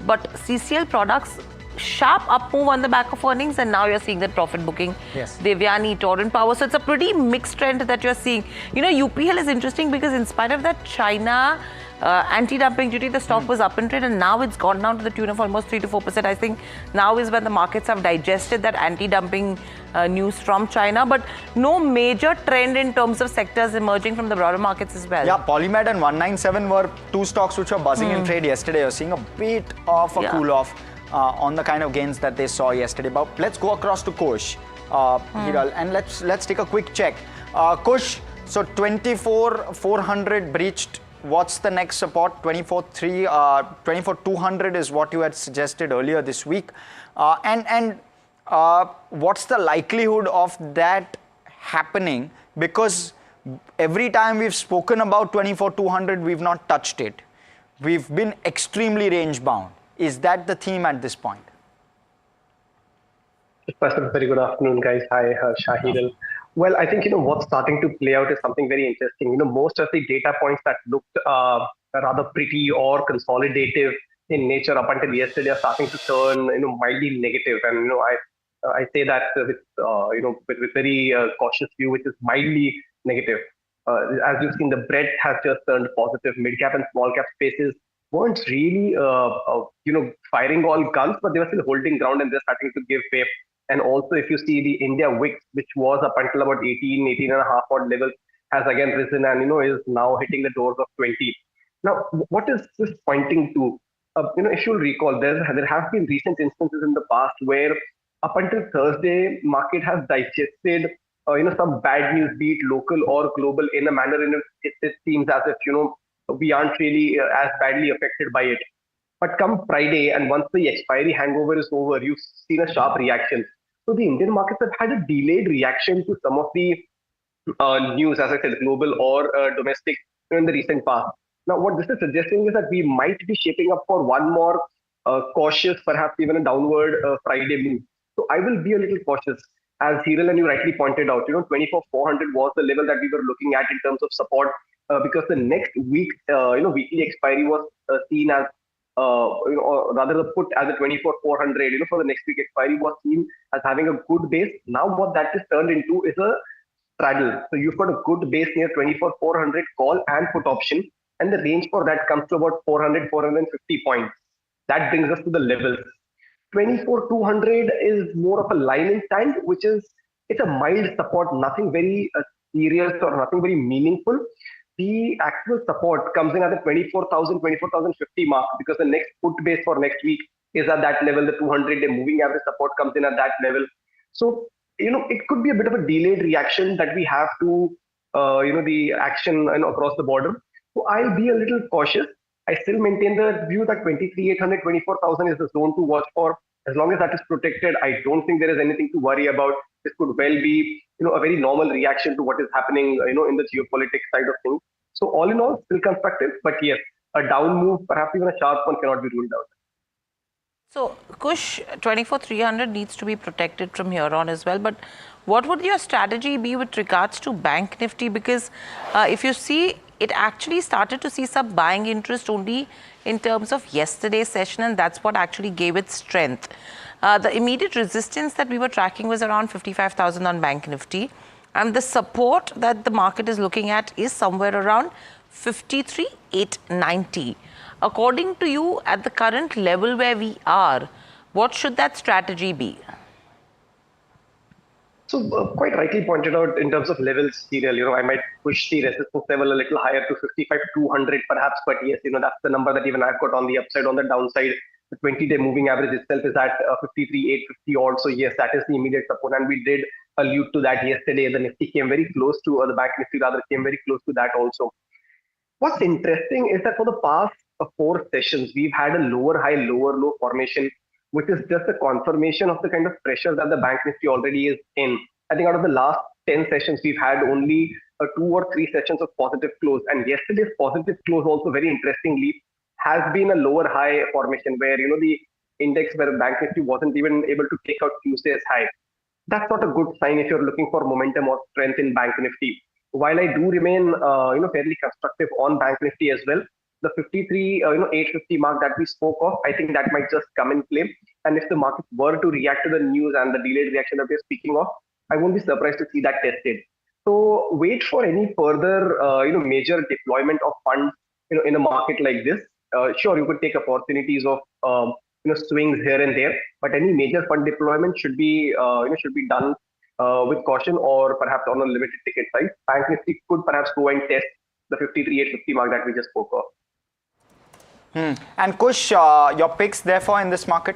but CCL products sharp up move on the back of earnings, and now you're seeing that profit booking. Yes. Devyani, Torrent Power. So it's a pretty mixed trend that you're seeing. You know, UPL is interesting because in spite of that China anti-dumping duty, the stock was up in trade, and now it's gone down to the tune of almost 3 to 4%. I think now is when the markets have digested that anti-dumping news from China, but no major trend in terms of sectors emerging from the broader markets as well. Yeah, Polymed and 197 were two stocks which were buzzing in trade yesterday. You're seeing a bit of a cool off on the kind of gains that they saw yesterday. But let's go across to Kosh, Hiral, and let's take a quick check. Kosh, so 24,400 breached. What's the next support? 24,200 is what you had suggested earlier this week. What's the likelihood of that happening? Because every time we've spoken about 24,200, we've not touched it. We've been extremely range bound. Is that the theme at this point? First of all, very good afternoon, guys. Hi, Shahidal. Well, I think, what's starting to play out is something very interesting. Most of the data points that looked rather pretty or consolidative in nature up until yesterday are starting to turn, mildly negative. And, I say that with very cautious view, which is mildly negative. As you've seen, the breadth has just turned positive. Mid-cap and small-cap spaces weren't really, firing all guns, but they were still holding ground and they're starting to give way. And also, if you see the India VIX, which was up until about 18 and a half odd levels, has again risen and, is now hitting the doors of 20. Now, what is this pointing to? If you'll recall, there have been recent instances in the past where up until Thursday, market has digested, some bad news, be it local or global, in a manner in which it seems as if, we aren't really as badly affected by it. But come Friday, and once the expiry hangover is over, you've seen a sharp reaction. So the Indian markets have had a delayed reaction to some of the news, as I said, global or domestic, in the recent past. Now, what this is suggesting is that we might be shaping up for one more cautious, perhaps even a downward Friday move. So I will be a little cautious. As Hiral and you rightly pointed out, 24,400 was the level that we were looking at in terms of support, because the next week, weekly expiry was seen as, or rather the put as a 24,400, for the next week expiry was seen as having a good base. Now what that is turned into is a straddle. So you've got a good base near 24,400 call and put option, and the range for that comes to about 400, 450 points. That brings us to the levels. 24,200 is more of a line in sand, which is, it's a mild support, nothing very serious or nothing very meaningful. The actual support comes in at the 24,000, 24,050 mark, because the next put base for next week is at that level. The 200-day moving average support comes in at that level. So, it could be a bit of a delayed reaction that we have to, the action across the border. So I'll be a little cautious. I still maintain the view that 23,800, 24,000 is the zone to watch for. As long as that is protected, I don't think there is anything to worry about. This could well be, a very normal reaction to what is happening, in the geopolitics side of things. So all in all, still constructive, but yes, a down move, perhaps even a sharp one, cannot be ruled out. So, Kush, 24,300 needs to be protected from here on as well. But what would your strategy be with regards to Bank Nifty? Because if you see, it actually started to see some buying interest only in terms of yesterday's session, and that's what actually gave it strength. The immediate resistance that we were tracking was around 55,000 on Bank Nifty. And the support that the market is looking at is somewhere around 53,890. According to you, at the current level where we are, what should that strategy be? So quite rightly pointed out in terms of levels, Hiral, I might push the resistance level a little higher to 55,200 perhaps, but yes, that's the number that even I've got on the upside. On the downside, the 20-day moving average itself is at 53,850 odd. So yes, that is the immediate support, and we did allude to that yesterday. The Nifty came very close to, or the Bank Nifty rather came very close to that also. What's interesting is that for the past 4 sessions, we've had a lower high, lower low formation which is just a confirmation of the kind of pressure that the Bank Nifty already is in. I think out of the last 10 sessions, we've had only 2 or 3 sessions of positive close. And yesterday's positive close also, very interestingly, has been a lower high formation where, the index where Bank Nifty wasn't even able to take out Tuesday's high. That's not a good sign if you're looking for momentum or strength in Bank Nifty. While I do remain, fairly constructive on Bank Nifty as well, the 850 mark that we spoke of, I think that might just come in play. And if the market were to react to the news and the delayed reaction that we're speaking of, I won't be surprised to see that tested. So wait for any further, major deployment of funds, in a market like this. Sure, you could take opportunities of, swings here and there, but any major fund deployment should be done with caution or perhaps on a limited ticket size. Bank Nifty could perhaps go and test the 53,850 mark that we just spoke of. And Kush, your picks therefore in this market?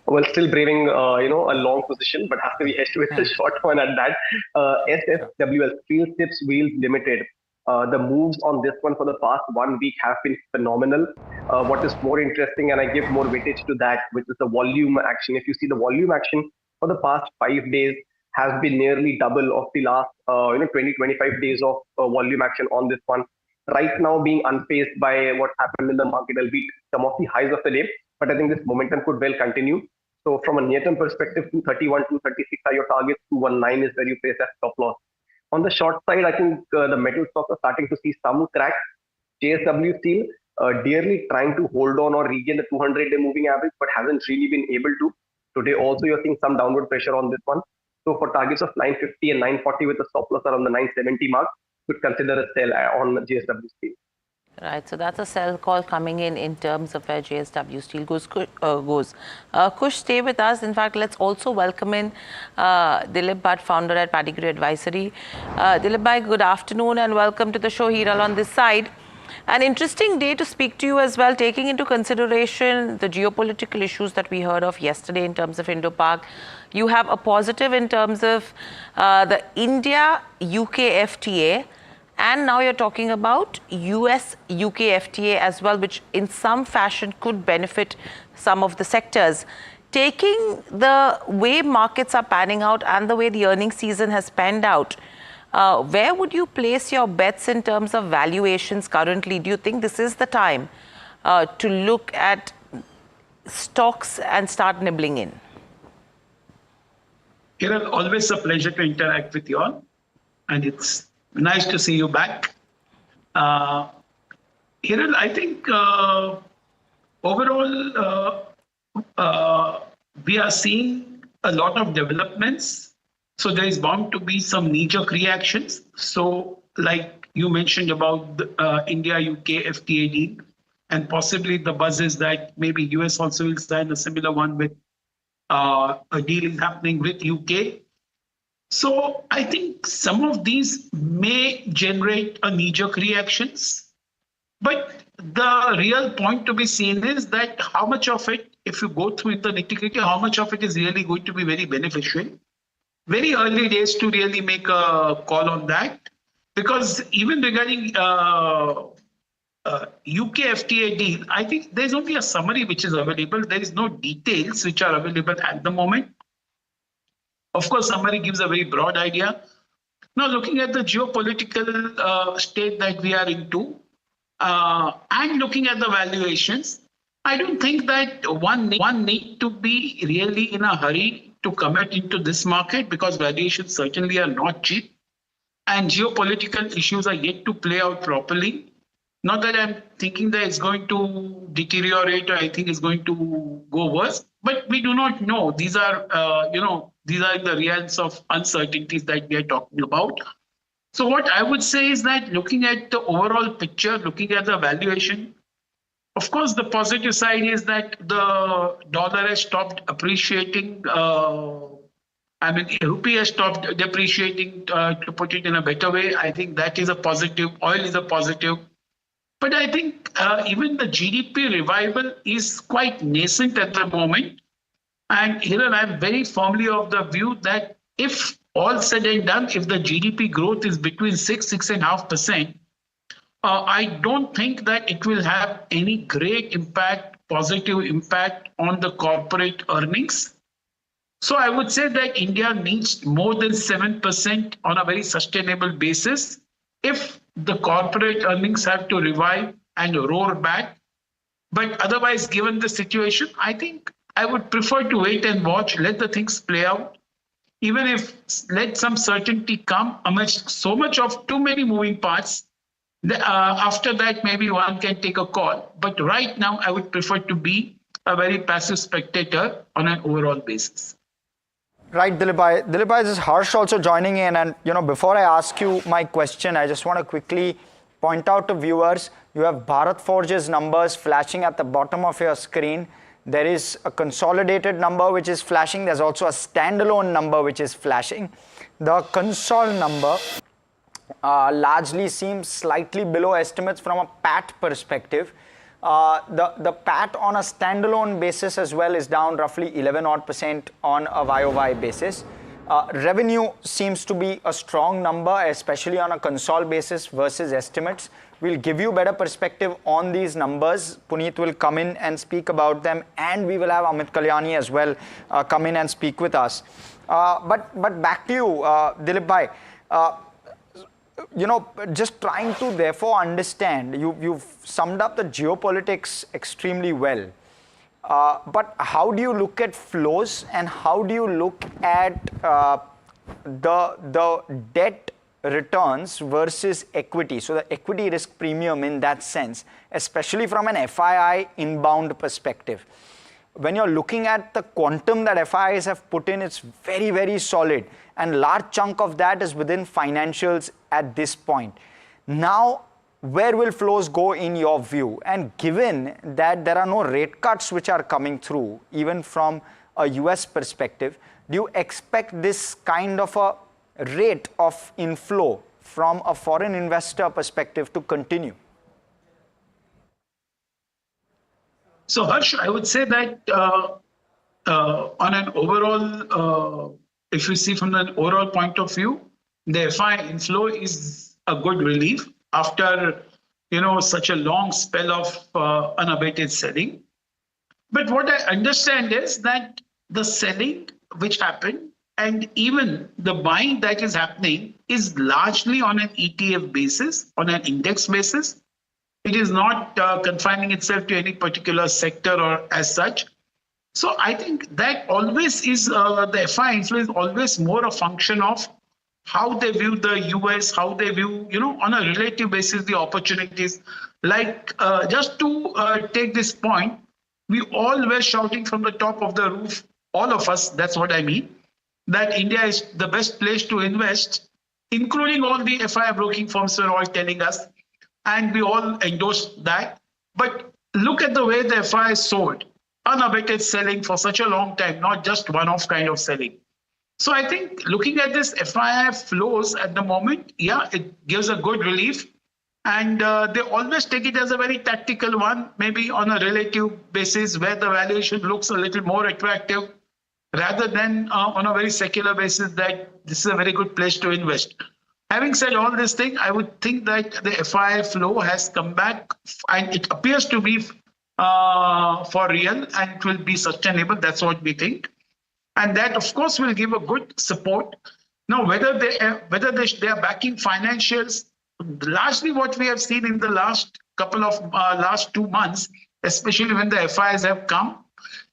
Well, still braving, a long position, but has to be hedged with a short one at that. SFWL, Steel Tips Wheels Limited. The moves on this one for the past 1 week have been phenomenal. What is more interesting, and I give more weightage to that, which is the volume action. If you see the volume action for the past 5 days has been nearly double of the last 20-25 days of volume action on this one. Right now being unfazed by what happened in the market, albeit some of the highs of the day, but I think this momentum could well continue. So from a near-term perspective, 231, 236 are your targets, 219 is where you place that stop loss. On the short side, I think the metal stocks are starting to see some cracks. JSW Steel dearly trying to hold on or regain the 200-day moving average, but hasn't really been able to. Today also you're seeing some downward pressure on this one. So for targets of 950 and 940 with a stop loss around the 970 mark, could consider a sell on JSW Steel. Right, so that's a sell call coming in terms of where JSW Steel goes. Kush, stay with us. In fact, let's also welcome in Dilip Bhatt, founder at Padigree Advisory. Dilip Bhai, good afternoon and welcome to the show. Hiral on this side. An interesting day to speak to you as well, taking into consideration the geopolitical issues that we heard of yesterday in terms of Indo-Pak. You have a positive in terms of the India-UK FTA. And now you're talking about US-UK FTA as well, which in some fashion could benefit some of the sectors. Taking the way markets are panning out and the way the earnings season has panned out, where would you place your bets in terms of valuations currently? Do you think this is the time to look at stocks and start nibbling in? Hiral, always a pleasure to interact with you all. And it's nice to see you back. Hiral, I think overall we are seeing a lot of developments. So there is bound to be some knee-jerk reactions. So like you mentioned about the India-UK FTA deal, and possibly the buzz is that maybe US also will sign a similar one with a deal is happening with UK. So I think some of these may generate a knee-jerk reactions, but the real point to be seen is that how much of it, if you go through the nitty-gritty, how much of it is really going to be very beneficial. Very early days to really make a call on that, because even regarding UK FTA deal, I think there's only a summary which is available. There is no details which are available at the moment. Of course, summary gives a very broad idea. Now, looking at the geopolitical state that we are into and looking at the valuations, I don't think that one need to be really in a hurry to commit into this market, because valuations certainly are not cheap and geopolitical issues are yet to play out properly. Not that I'm thinking that it's going to deteriorate or I think it's going to go worse, but we do not know. These are, these are the realms of uncertainties that we are talking about. So what I would say is that looking at the overall picture, looking at the valuation, of course, the positive side is that the dollar has stopped appreciating. Rupee has stopped depreciating, to put it in a better way. I think that is a positive. Oil is a positive. But I think even the GDP revival is quite nascent at the moment. And here I'm very firmly of the view that if all said and done, if the GDP growth is between 6.5%, I don't think that it will have any great impact positive impact on the corporate earnings. So I would say that India needs more than 7% on a very sustainable basis if the corporate earnings have to revive and roar back. But otherwise, given the situation, I think I would prefer to wait and watch, let the things play out. Even if let some certainty come amidst so much of too many moving parts, after that, maybe one can take a call. But right now, I would prefer to be a very passive spectator on an overall basis. Right, Dilip bhai, this is Harsh also joining in, and before I ask you my question, I just want to quickly point out to viewers, you have Bharat Forge's numbers flashing at the bottom of your screen. There is a consolidated number which is flashing. There's also a standalone number which is flashing. The consol number largely seems slightly below estimates from a PAT perspective. The PAT on a standalone basis as well is down roughly 11% on a YOY basis. Revenue seems to be a strong number, especially on a consol basis versus estimates. We'll give you better perspective on these numbers. Puneet will come in and speak about them, and we will have Amit Kalyani as well come in and speak with us. But back to you, Dilip bhai. Just trying to therefore understand, you've summed up the geopolitics extremely well. But how do you look at flows, and how do you look at the debt returns versus equity? So the equity risk premium in that sense, especially from an FII inbound perspective. When you're looking at the quantum that FIIs have put in, it's very, very solid. And large chunk of that is within financials at this point. Now, where will flows go in your view? And given that there are no rate cuts which are coming through, even from a US perspective, do you expect this kind of a rate of inflow from a foreign investor perspective to continue? So Harsh, I would say that on an overall, if you see from an overall point of view, the FI inflow is a good relief after such a long spell of unabated selling. But what I understand is that the selling which happened and even the buying that is happening is largely on an ETF basis, on an index basis. It is not confining itself to any particular sector or as such. So I think that always is, the FI inflow is always more a function of how they view the US, how they view, on a relative basis, the opportunities. Like, just to take this point, we all were shouting from the top of the roof, all of us, that's what I mean, that India is the best place to invest, including all the FI broking firms were all telling us, and we all endorsed that. But look at the way the FI sold, unabated selling for such a long time, not just one-off kind of selling. So I think looking at this FII flows at the moment, yeah, it gives a good relief. And they always take it as a very tactical one, maybe on a relative basis where the valuation looks a little more attractive, rather than on a very secular basis that this is a very good place to invest. Having said all this thing, I would think that the FII flow has come back and it appears to be for real and it will be sustainable. That's what we think. And that, of course, will give a good support. Now, whether they are backing financials, largely what we have seen in the last couple of last 2 months, especially when the FIs have come,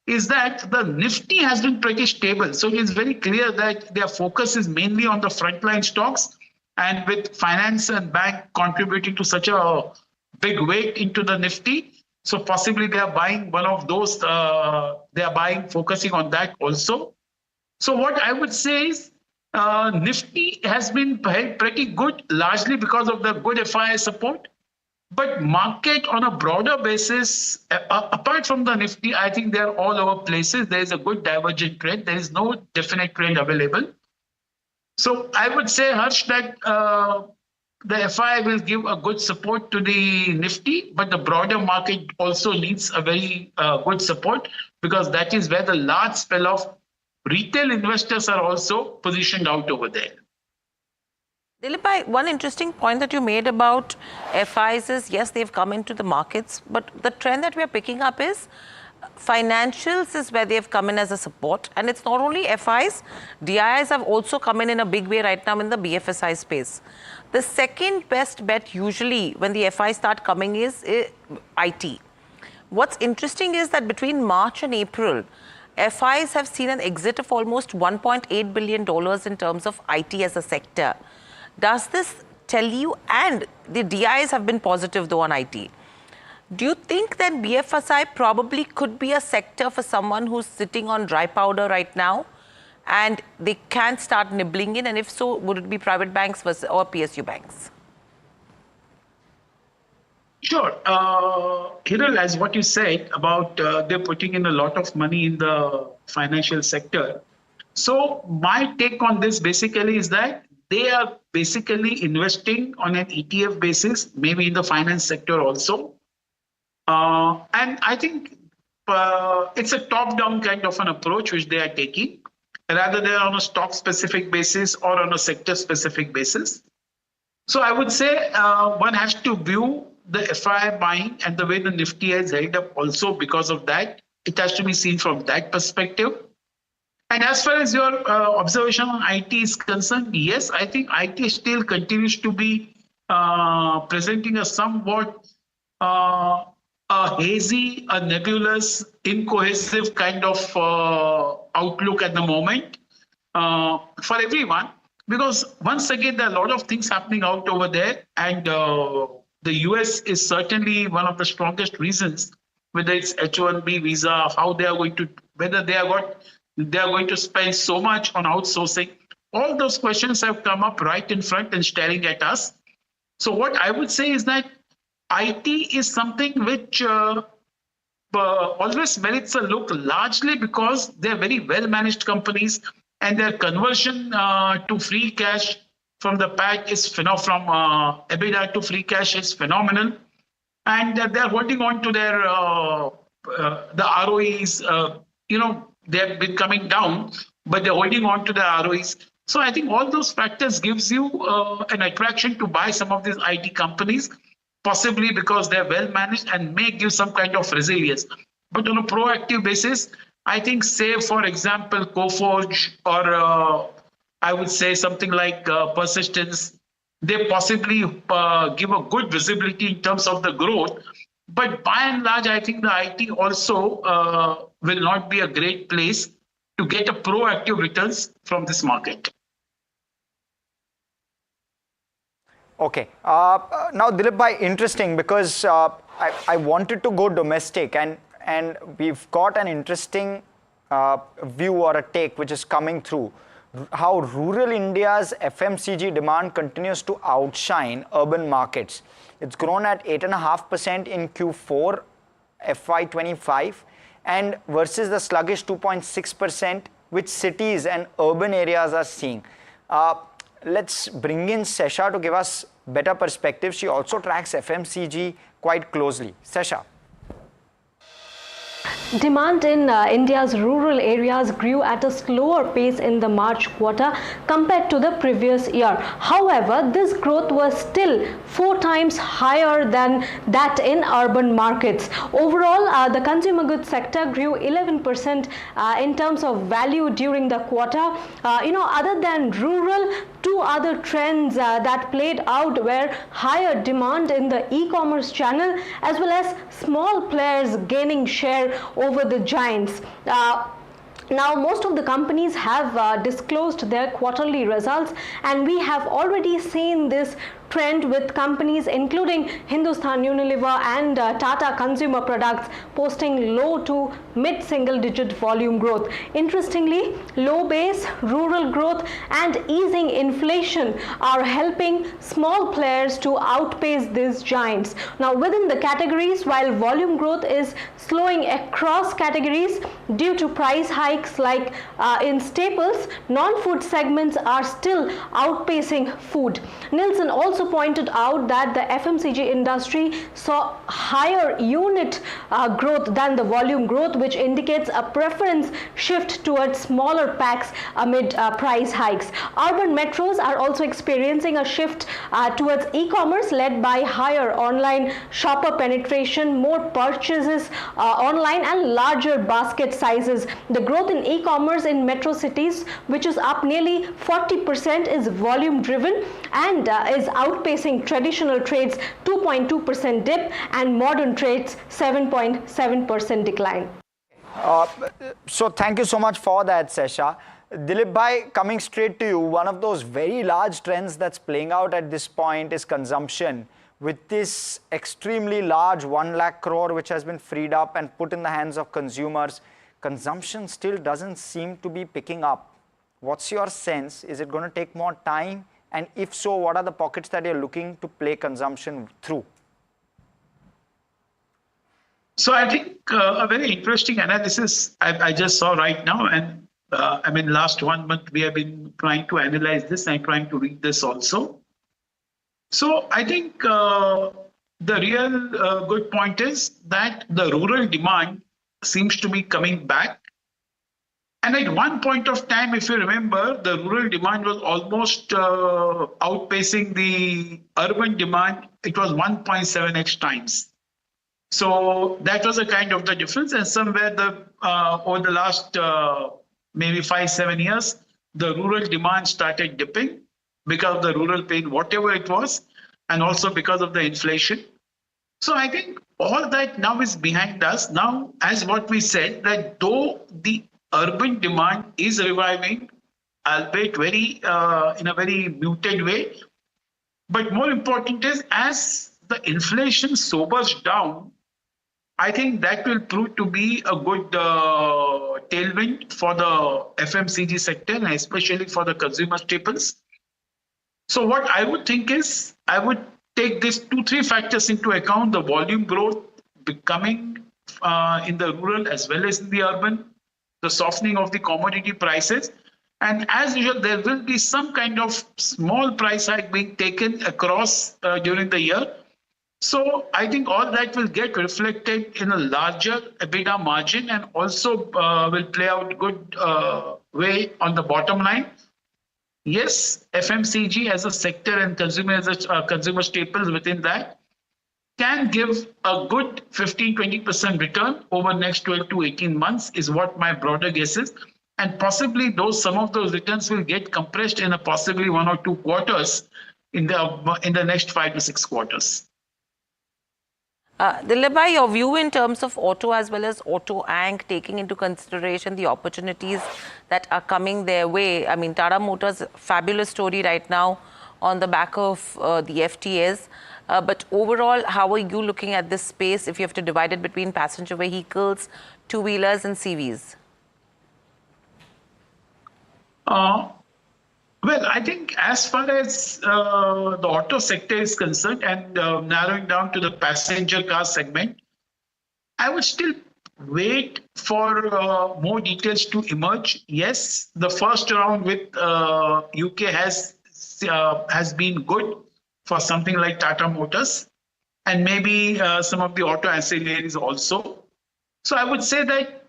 is that the Nifty has been pretty stable. So it is very clear that their focus is mainly on the frontline stocks, and with finance and bank contributing to such a big weight into the Nifty. So possibly they are buying one of those, they are buying, focusing on that also. So what I would say is Nifty has been pretty good, largely because of the good FII support. But market on a broader basis, apart from the Nifty, I think they're all over places. There is a good divergent trend. There is no definite trend available. So I would say, Harsh, that the FII will give a good support to the Nifty, but the broader market also needs a very good support, because that is where the large spell of retail investors are also positioned out over there. Dilip, one interesting point that you made about FIs is, yes, they've come into the markets, but the trend that we are picking up is financials is where they've come in as a support. And it's not only FIs, DIIs have also come in a big way right now in the BFSI space. The second best bet usually when the FIs start coming is IT. What's interesting is that between March and April, FIs have seen an exit of almost $1.8 billion in terms of IT as a sector. Does this tell you, and the DIs have been positive though on IT, do you think that BFSI probably could be a sector for someone who's sitting on dry powder right now and they can start nibbling in? And if so, would it be private banks versus or PSU banks? Sure. Hiral, as what you said about they're putting in a lot of money in the financial sector. So my take on this basically is that they are basically investing on an ETF basis, maybe in the finance sector also. And I think it's a top-down kind of an approach which they are taking, rather than on a stock-specific basis or on a sector-specific basis. So I would say one has to view the FI buying and the way the Nifty has held up also because of that. It has to be seen from that perspective. And as far as your observation on IT is concerned, yes, I think IT still continues to be presenting a somewhat a hazy, a nebulous, incohesive kind of outlook at the moment for everyone. Because once again, there are a lot of things happening out over there. And the US is certainly one of the strongest reasons, whether it's H-1B visa, how they are going to, whether they are going to spend so much on outsourcing. All those questions have come up right in front and staring at us. So what I would say is that IT is something which always merits a look, largely because they're very well-managed companies and their conversion to free cash from the PAT is from EBITDA to free cash is phenomenal. And they're holding on to their the ROEs, they've been coming down, but they're holding on to the ROEs. So I think all those factors gives you an attraction to buy some of these IT companies, possibly because they're well managed and may give some kind of resilience. But on a proactive basis, I think, say, for example, Coforge or I would say something like Persistence, they possibly give a good visibility in terms of the growth. But by and large, I think the IT also will not be a great place to get a proactive returns from this market. Okay. Now, Dilip bhai, interesting because I wanted to go domestic and we've got an interesting view or a take which is coming through. How rural India's FMCG demand continues to outshine urban markets. It's grown at 8.5% in Q4 FY25 and versus the sluggish 2.6% which cities and urban areas are seeing. Let's bring in Sesha to give us better perspective. She also tracks FMCG quite closely. Sesha. Demand in India's rural areas grew at a slower pace in the March quarter compared to the previous year. However, this growth was still 4 times higher than that in urban markets. Overall, the consumer goods sector grew 11% in terms of value during the quarter. Other than rural, 2 other trends that played out were higher demand in the e-commerce channel as well as small players gaining share over the giants. Now, most of the companies have disclosed their quarterly results, and we have already seen this trend with companies including Hindustan Unilever and Tata Consumer Products posting low to mid-single-digit volume growth. Interestingly, low base, rural growth and easing inflation are helping small players to outpace these giants. Now, within the categories, while volume growth is slowing across categories due to price hikes like in staples, non-food segments are still outpacing food. Nielsen also also pointed out that the FMCG industry saw higher unit growth than the volume growth, which indicates a preference shift towards smaller packs amid price hikes. Urban metros are also experiencing a shift towards e-commerce led by higher online shopper penetration, more purchases online and larger basket sizes. The growth in e-commerce in metro cities, which is up nearly 40%, is volume driven and is outpacing traditional trades 2.2% dip and modern trades 7.7% decline. So thank you so much for that, Sesha. Dilip bhai, coming straight to you, one of those very large trends that's playing out at this point is consumption. With this extremely large 1 lakh crore which has been freed up and put in the hands of consumers, consumption still doesn't seem to be picking up. What's your sense? Is it going to take more time? And if so, what are the pockets that you're looking to play consumption through? So I think a very interesting analysis I just saw right now, and I mean last 1 month we have been trying to analyze this and trying to read this also. So I think the real good point is that the rural demand seems to be coming back. And at one point of time, if you remember, the rural demand was almost outpacing the urban demand. It was 1.7x times. So that was a kind of the difference. And somewhere over the last maybe 5-7 years, the rural demand started dipping because of the rural pain, whatever it was, and also because of the inflation. So I think all that now is behind us. Now, as what we said, that though the urban demand is reviving, albeit in a very muted way, but more important is as the inflation sobers down, I think that will prove to be a good tailwind for the FMCG sector and especially for the consumer staples. So what I would think is, I would take these 2-3 factors into account: the volume growth becoming in the rural as well as in the urban, the softening of the commodity prices, and as usual, there will be some kind of small price hike being taken across during the year. So I think all that will get reflected in a larger EBITDA margin and also will play out good way on the bottom line. Yes, FMCG as a sector and consumer staples within that can give a good 15-20% return over next 12 to 18 months is what my broader guess is. And possibly some of those returns will get compressed in a possibly 1 or 2 quarters in the next 5 to 6 quarters. Dilip, your view in terms of auto as well as auto Ank, taking into consideration the opportunities that are coming their way. I mean, Tata Motors, fabulous story right now on the back of the FTAs. But overall, how are you looking at this space if you have to divide it between passenger vehicles, two-wheelers and CVs? Well, I think as far as the auto sector is concerned and narrowing down to the passenger car segment, I would still wait for more details to emerge. Yes, the first round with UK has been good for something like Tata Motors and maybe some of the auto ancillaries also. So I would say that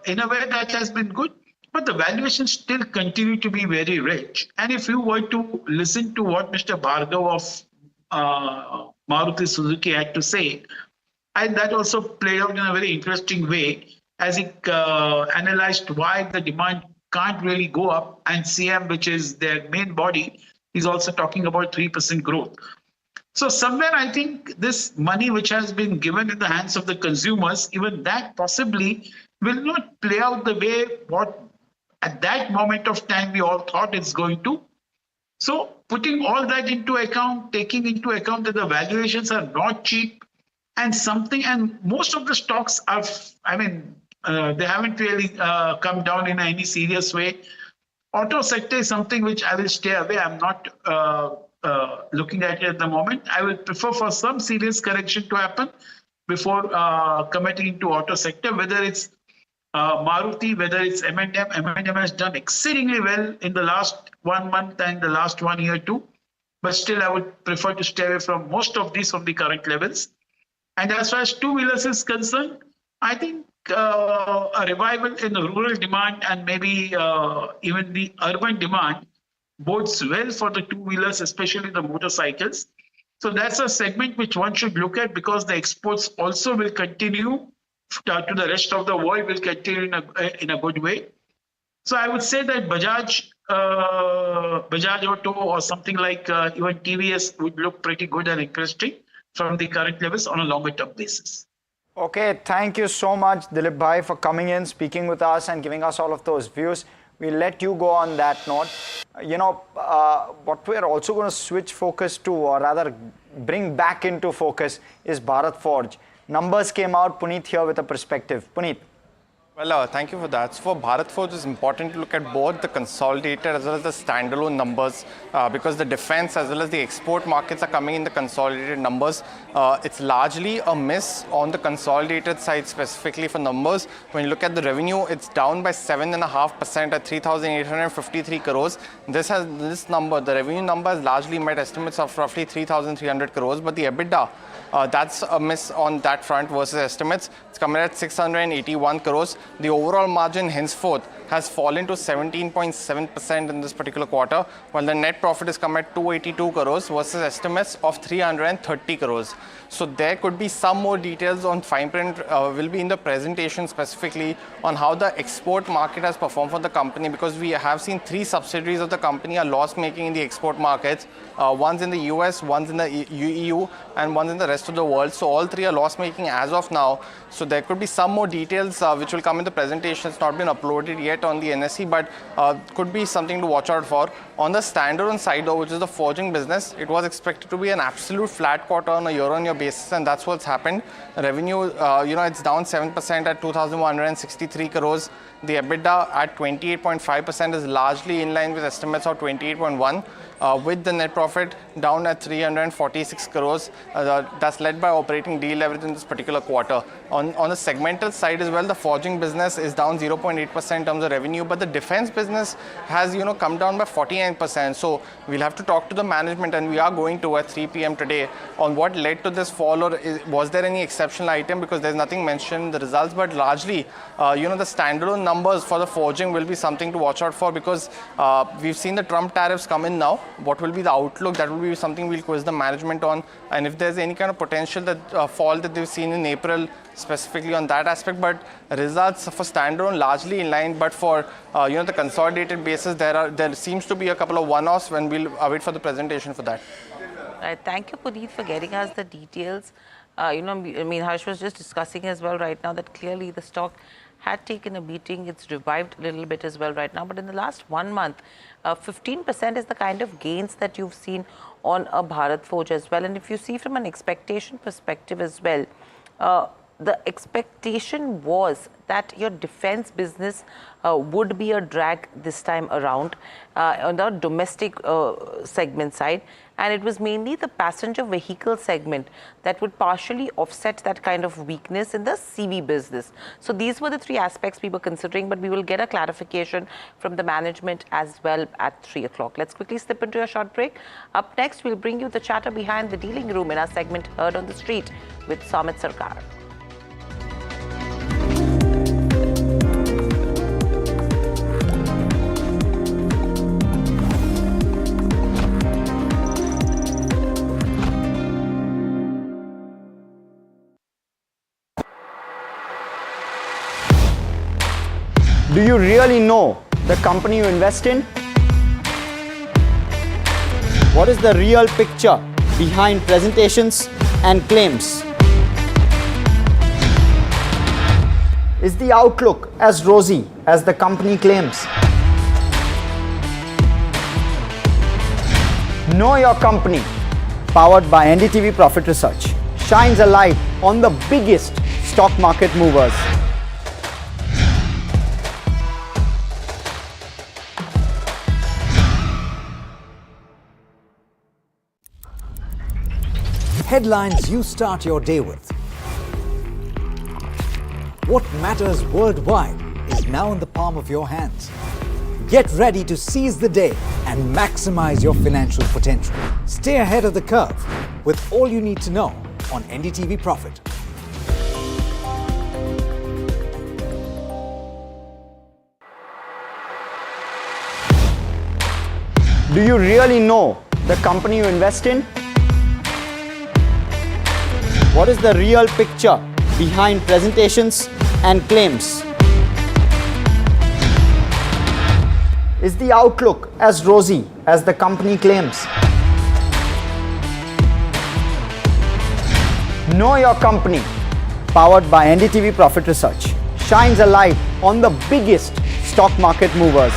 in a way that has been good. But the valuations still continue to be very rich. And if you were to listen to what Mr. Bhargav of Maruti Suzuki had to say, and that also played out in a very interesting way as he analyzed why the demand can't really go up. And CM, which is their main body, is also talking about 3% growth. So somewhere I think this money which has been given in the hands of the consumers, even that possibly will not play out the way what at that moment of time we all thought it's going to. So putting all that into account, taking into account that the valuations are not cheap and most of the stocks are, they haven't really come down in any serious way. Auto sector is something which I will stay away. I'm not looking at it at the moment. I will prefer for some serious correction to happen before committing into auto sector, whether it's Maruti, whether it's M&M has done exceedingly well in the last 1 month and the last 1 year too. but still I would prefer to stay away from most of these from the current levels. And as far as two-wheelers is concerned, I think a revival in the rural demand and maybe even the urban demand bodes well for the two-wheelers, especially the motorcycles. So that's a segment which one should look at, because the exports also will continue to the rest of the world, will continue in a good way. So I would say that Bajaj Auto or something like even TVS would look pretty good and interesting from the current levels on a longer term basis. Okay, thank you so much, Dilip Bhai, for coming in, speaking with us and giving us all of those views. We'll let you go on that note. What we're also going to switch focus to, or rather bring back into focus, is Bharat Forge. Numbers came out. Puneet here with a perspective. Puneet. Well, thank you for that. So for Bharat Forge, it's important to look at both the consolidated as well as the standalone numbers because the defense as well as the export markets are coming in the consolidated numbers. It's largely a miss on the consolidated side, specifically for numbers. When you look at the revenue, it's down by 7.5% at 3,853 crores. This number, the revenue number, has largely met estimates of roughly 3,300 crores, but the EBITDA, that's a miss on that front versus estimates. It's coming at 681 crores. The overall margin henceforth has fallen to 17.7% in this particular quarter, while the net profit is come at 282 crores versus estimates of 330 crores. So there could be some more details on fine print will be in the presentation, specifically on how the export market has performed for the company, because we have seen 3 subsidiaries of the company are loss making in the export markets. One's in the US, one's in the EU, and one's in the rest of the world. So all 3 are loss making as of now. So there could be some more details which will come in the presentation. It's not been uploaded yet on the NSE, but could be something to watch out for. On the standalone side though, which is the forging business, it was expected to be an absolute flat quarter on a year-on-year basis, and that's what's happened. Revenue, it's down 7% at 2,163 crores. The EBITDA at 28.5% is largely in line with estimates of 28.1%. With the net profit down at 346 crores. That's led by operating deleverage in this particular quarter. On the segmental side as well, the forging business is down 0.8% in terms of revenue, but the defense business has come down by 49%. So we'll have to talk to the management, and we are going to at 3 p.m. today on what led to this fall, or was there any exceptional item, because there's nothing mentioned in the results. But largely, the standalone numbers for the forging will be something to watch out for, because we've seen the Trump tariffs come in now. What will be the outlook? That will be something we'll quiz the management on, and if there's any kind of potential that fall that they've seen in April, specifically on that aspect. But results for standalone largely in line, but for the consolidated basis, there seems to be a couple of one-offs, when we'll wait for the presentation for that. Right. Thank you, Puneet, for getting us the details. Harsh was just discussing as well right now that clearly the stock had taken a beating. It's revived a little bit as well right now. But in the last 1 month, 15% is the kind of gains that you've seen on a Bharat Forge as well. And if you see from an expectation perspective as well, the expectation was that your defense business would be a drag this time around on the domestic segment side. And it was mainly the passenger vehicle segment that would partially offset that kind of weakness in the CV business. So these were the 3 aspects we were considering, but we will get a clarification from the management as well at 3 o'clock. Let's quickly slip into a short break. Up next, we'll bring you the chatter behind the dealing room in our segment Heard on the Street with Samit Sarkar. Do you really know the company you invest in? What is the real picture behind presentations and claims? Is the outlook as rosy as the company claims? Know Your Company, powered by NDTV Profit Research, shines a light on the biggest stock market movers. Headlines you start your day with. What matters worldwide is now in the palm of your hands. Get ready to seize the day and and maximize your financial potential. Stay ahead of the curve with all you need to know on NDTV Profit. Do you really know the company you invest in? What is the real picture behind presentations and claims? Is the outlook as rosy as the company claims? Know Your Company, powered by NDTV Profit Research, shines a light on the biggest stock market movers.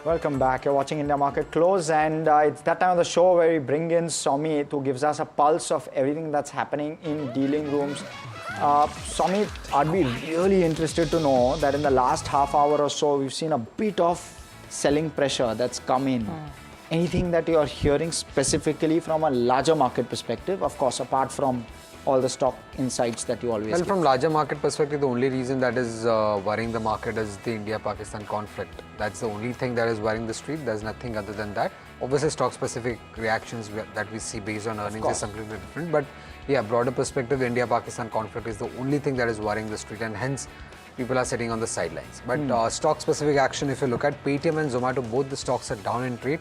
Welcome back. You're watching India Market Close, and it's that time of the show where we bring in Somit, who gives us a pulse of everything that's happening in dealing rooms. Somit, I'd be really interested to know that in the last half hour or so, we've seen a bit of selling pressure that's come in. Anything that you're hearing specifically from a larger market perspective, of course, apart from all the stock insights that you always give? From larger market perspective, the only reason that is worrying the market is the India-Pakistan conflict. That's the only thing that is worrying the street. There's nothing other than that. Obviously, stock-specific reactions that we see based on earnings is completely different. But yeah, broader perspective, India-Pakistan conflict is the only thing that is worrying the street, and hence people are sitting on the sidelines. But stock-specific action, if you look at Paytm and Zomato, both the stocks are down in trade.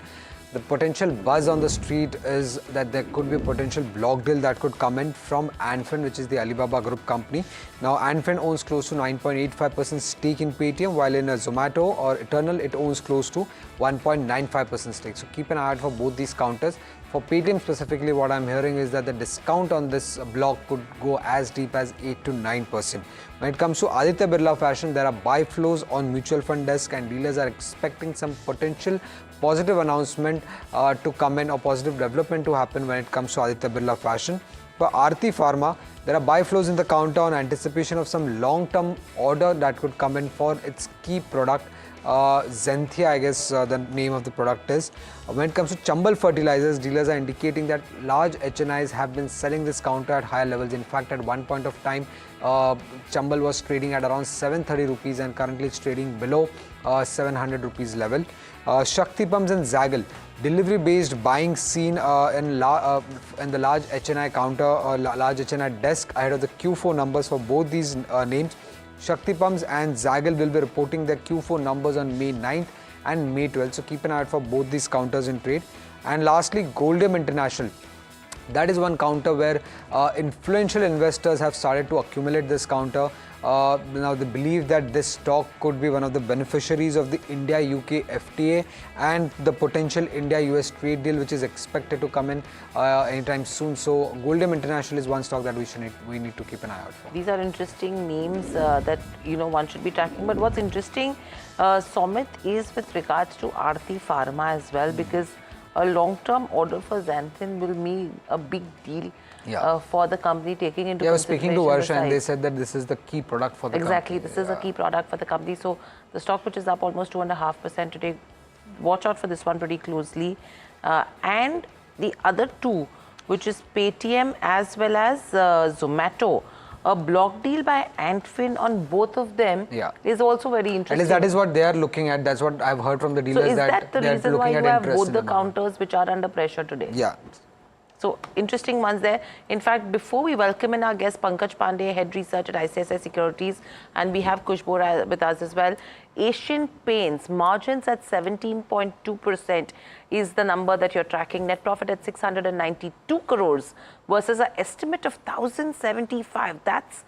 The potential buzz on the street is that there could be a potential block deal that could come in from Anfin, which is the Alibaba Group company. Now, Anfin owns close to 9.85% stake in Paytm, while in Zomato or Eternal, it owns close to 1.95% stake. So keep an eye out for both these counters. For Paytm specifically, what I'm hearing is that the discount on this block could go as deep as 8 to 9%. When it comes to Aditya Birla Fashion, there are buy flows on mutual fund desk, and dealers are expecting some potential positive announcement to come in, or positive development to happen when it comes to Aditya Birla Fashion. For Aarti Pharma, there are buy flows in the counter on anticipation of some long-term order that could come in for its key product, Zenthia, I guess the name of the product is. When it comes to Chambal Fertilizers, dealers are indicating that large HNIs have been selling this counter at higher levels. In fact, at one point of time, Chambal was trading at around 730 rupees, and currently it's trading below 700 rupees level. Shakti Pumps and Zaggle, delivery-based buying seen in the large HNI counter or large HNI desk ahead of the Q4 numbers for both these names. Shakti Pumps and Zaggle will be reporting their Q4 numbers on May 9th and May 12th. So keep an eye out for both these counters in trade. And lastly, Goldem International. That is one counter where influential investors have started to accumulate this counter. Now they believe that this stock could be one of the beneficiaries of the India-UK FTA and the potential India-US trade deal, which is expected to come in anytime soon. So Goldem International is one stock that we need to keep an eye out for. These are interesting names that one should be tracking. But what's interesting, Somit, is with regards to Aarti Pharma as well, because a long-term order for Xanthin will mean a big deal for the company, taking into consideration. I was speaking to Varsha, and they said that this is the key product for the company. Exactly, this is a key product for the company. So the stock, which is up almost 2.5% today, watch out for this one pretty closely. And the other two, which is Paytm as well as Zomato, a block deal by Anfin on both of them is also very interesting. At least that is what they are looking at. That's what I've heard from the dealers. So is that the reason why you have both the counters which are under pressure today? Yeah. So interesting ones there. In fact, before we welcome in our guest Pankaj Pandey, Head Research at ICICI Securities, and we have Khushbu with us as well. Asian Paints, margins at 17.2% is the number that you're tracking. Net profit at 692 crores versus an estimate of 1,075. That's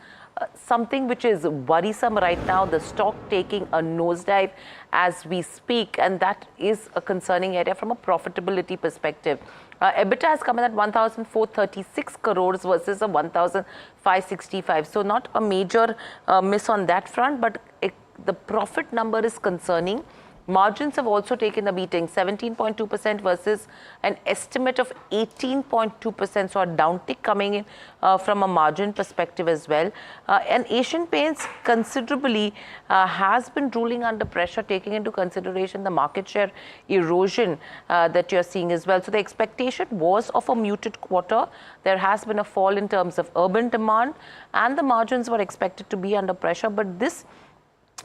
something which is worrisome right now. The stock taking a nosedive as we speak, and that is a concerning area from a profitability perspective. EBITDA has come in at 1,436 crores versus a 1,565. So not a major miss on that front, but the profit number is concerning. Margins have also taken a beating, 17.2% versus an estimate of 18.2%. So a downtick coming in from a margin perspective as well. And Asian Paints considerably has been ruling under pressure, taking into consideration the market share erosion that you're seeing as well. So the expectation was of a muted quarter. There has been a fall in terms of urban demand, and the margins were expected to be under pressure. But this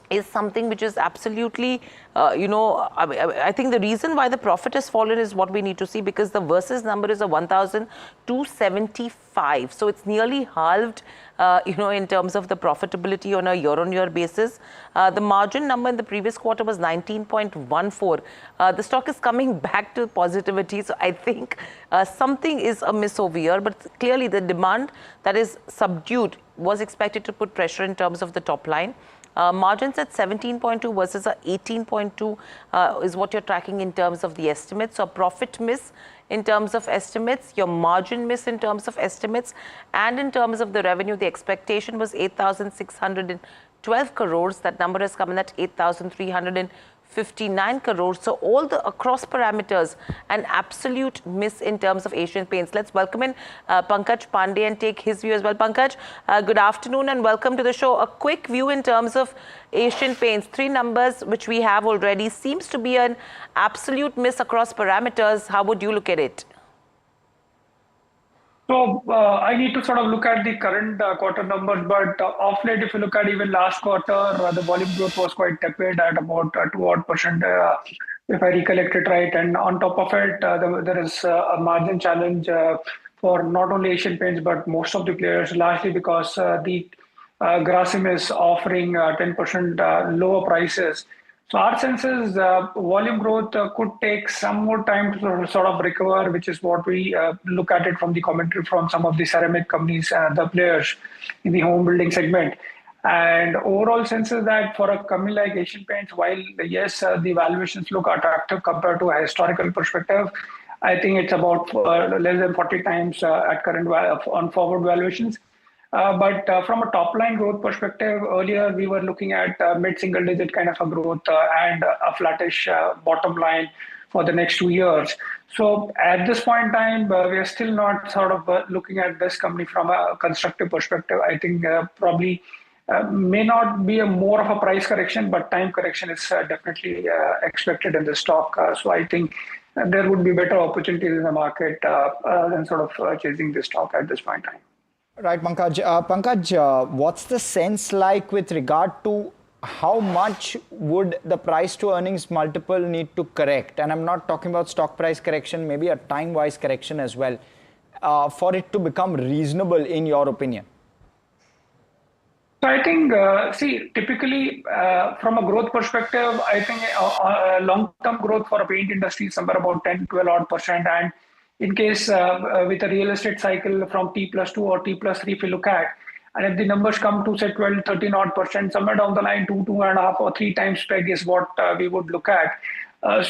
is something which is absolutely, I think the reason why the profit has fallen is what we need to see, because the versus number is a 1,275. So it's nearly halved, in terms of the profitability on a year-on-year basis. The margin number in the previous quarter was 19.14. The stock is coming back to positivity. So I think something is amiss over here, but clearly the demand that is subdued was expected to put pressure in terms of the top line. Margins at 17.2 versus a 18.2 is what you're tracking in terms of the estimates. So profit miss in terms of estimates, your margin miss in terms of estimates, and in terms of the revenue, the expectation was 8,612 crores. That number has come in at 8,359 crores. So all the across parameters, an absolute miss in terms of Asian Paints. Let's welcome in Pankaj Pandey and take his view as well. Pankaj, good afternoon and welcome to the show. A quick view in terms of Asian Paints. 3 numbers which we have already seems to be an absolute miss across parameters. How would you look at it? So I need to sort of look at the current quarter numbers, but off late, if you look at even last quarter, the volume growth was quite tepid at about 2% if I recollect it right. And on top of it, there is a margin challenge for not only Asian Paints, but most of the players, largely because the Grasim is offering 10% lower prices. So our sense is volume growth could take some more time to sort of recover, which is what we look at it from the commentary from some of the ceramic companies and the players in the home building segment. And overall sense is that for a company like Asian Paints, while yes, the valuations look attractive compared to a historical perspective, I think it's about less than 40 times at current on forward valuations. But from a top line growth perspective, earlier we were looking at mid-single digit kind of a growth and a flattish bottom line for the next 2 years. So at this point in time, we are still not sort of looking at this company from a constructive perspective. I think probably may not be more of a price correction, but time correction is definitely expected in the stock. So I think there would be better opportunities in the market than sort of chasing this stock at this point in time. Right, Pankaj. Pankaj, what's the sense like with regard to how much would the price to earnings multiple need to correct? And I'm not talking about stock price correction, maybe a time-wise correction as well, for it to become reasonable in your opinion? So I think, typically from a growth perspective, I think long-term growth for a paint industry is somewhere about 10-12% and in case with a real estate cycle from T+2 or T+3, if you look at, and if the numbers come to say 12-13% somewhere down the line, 2.5 or 3 times peg is what we would look at. But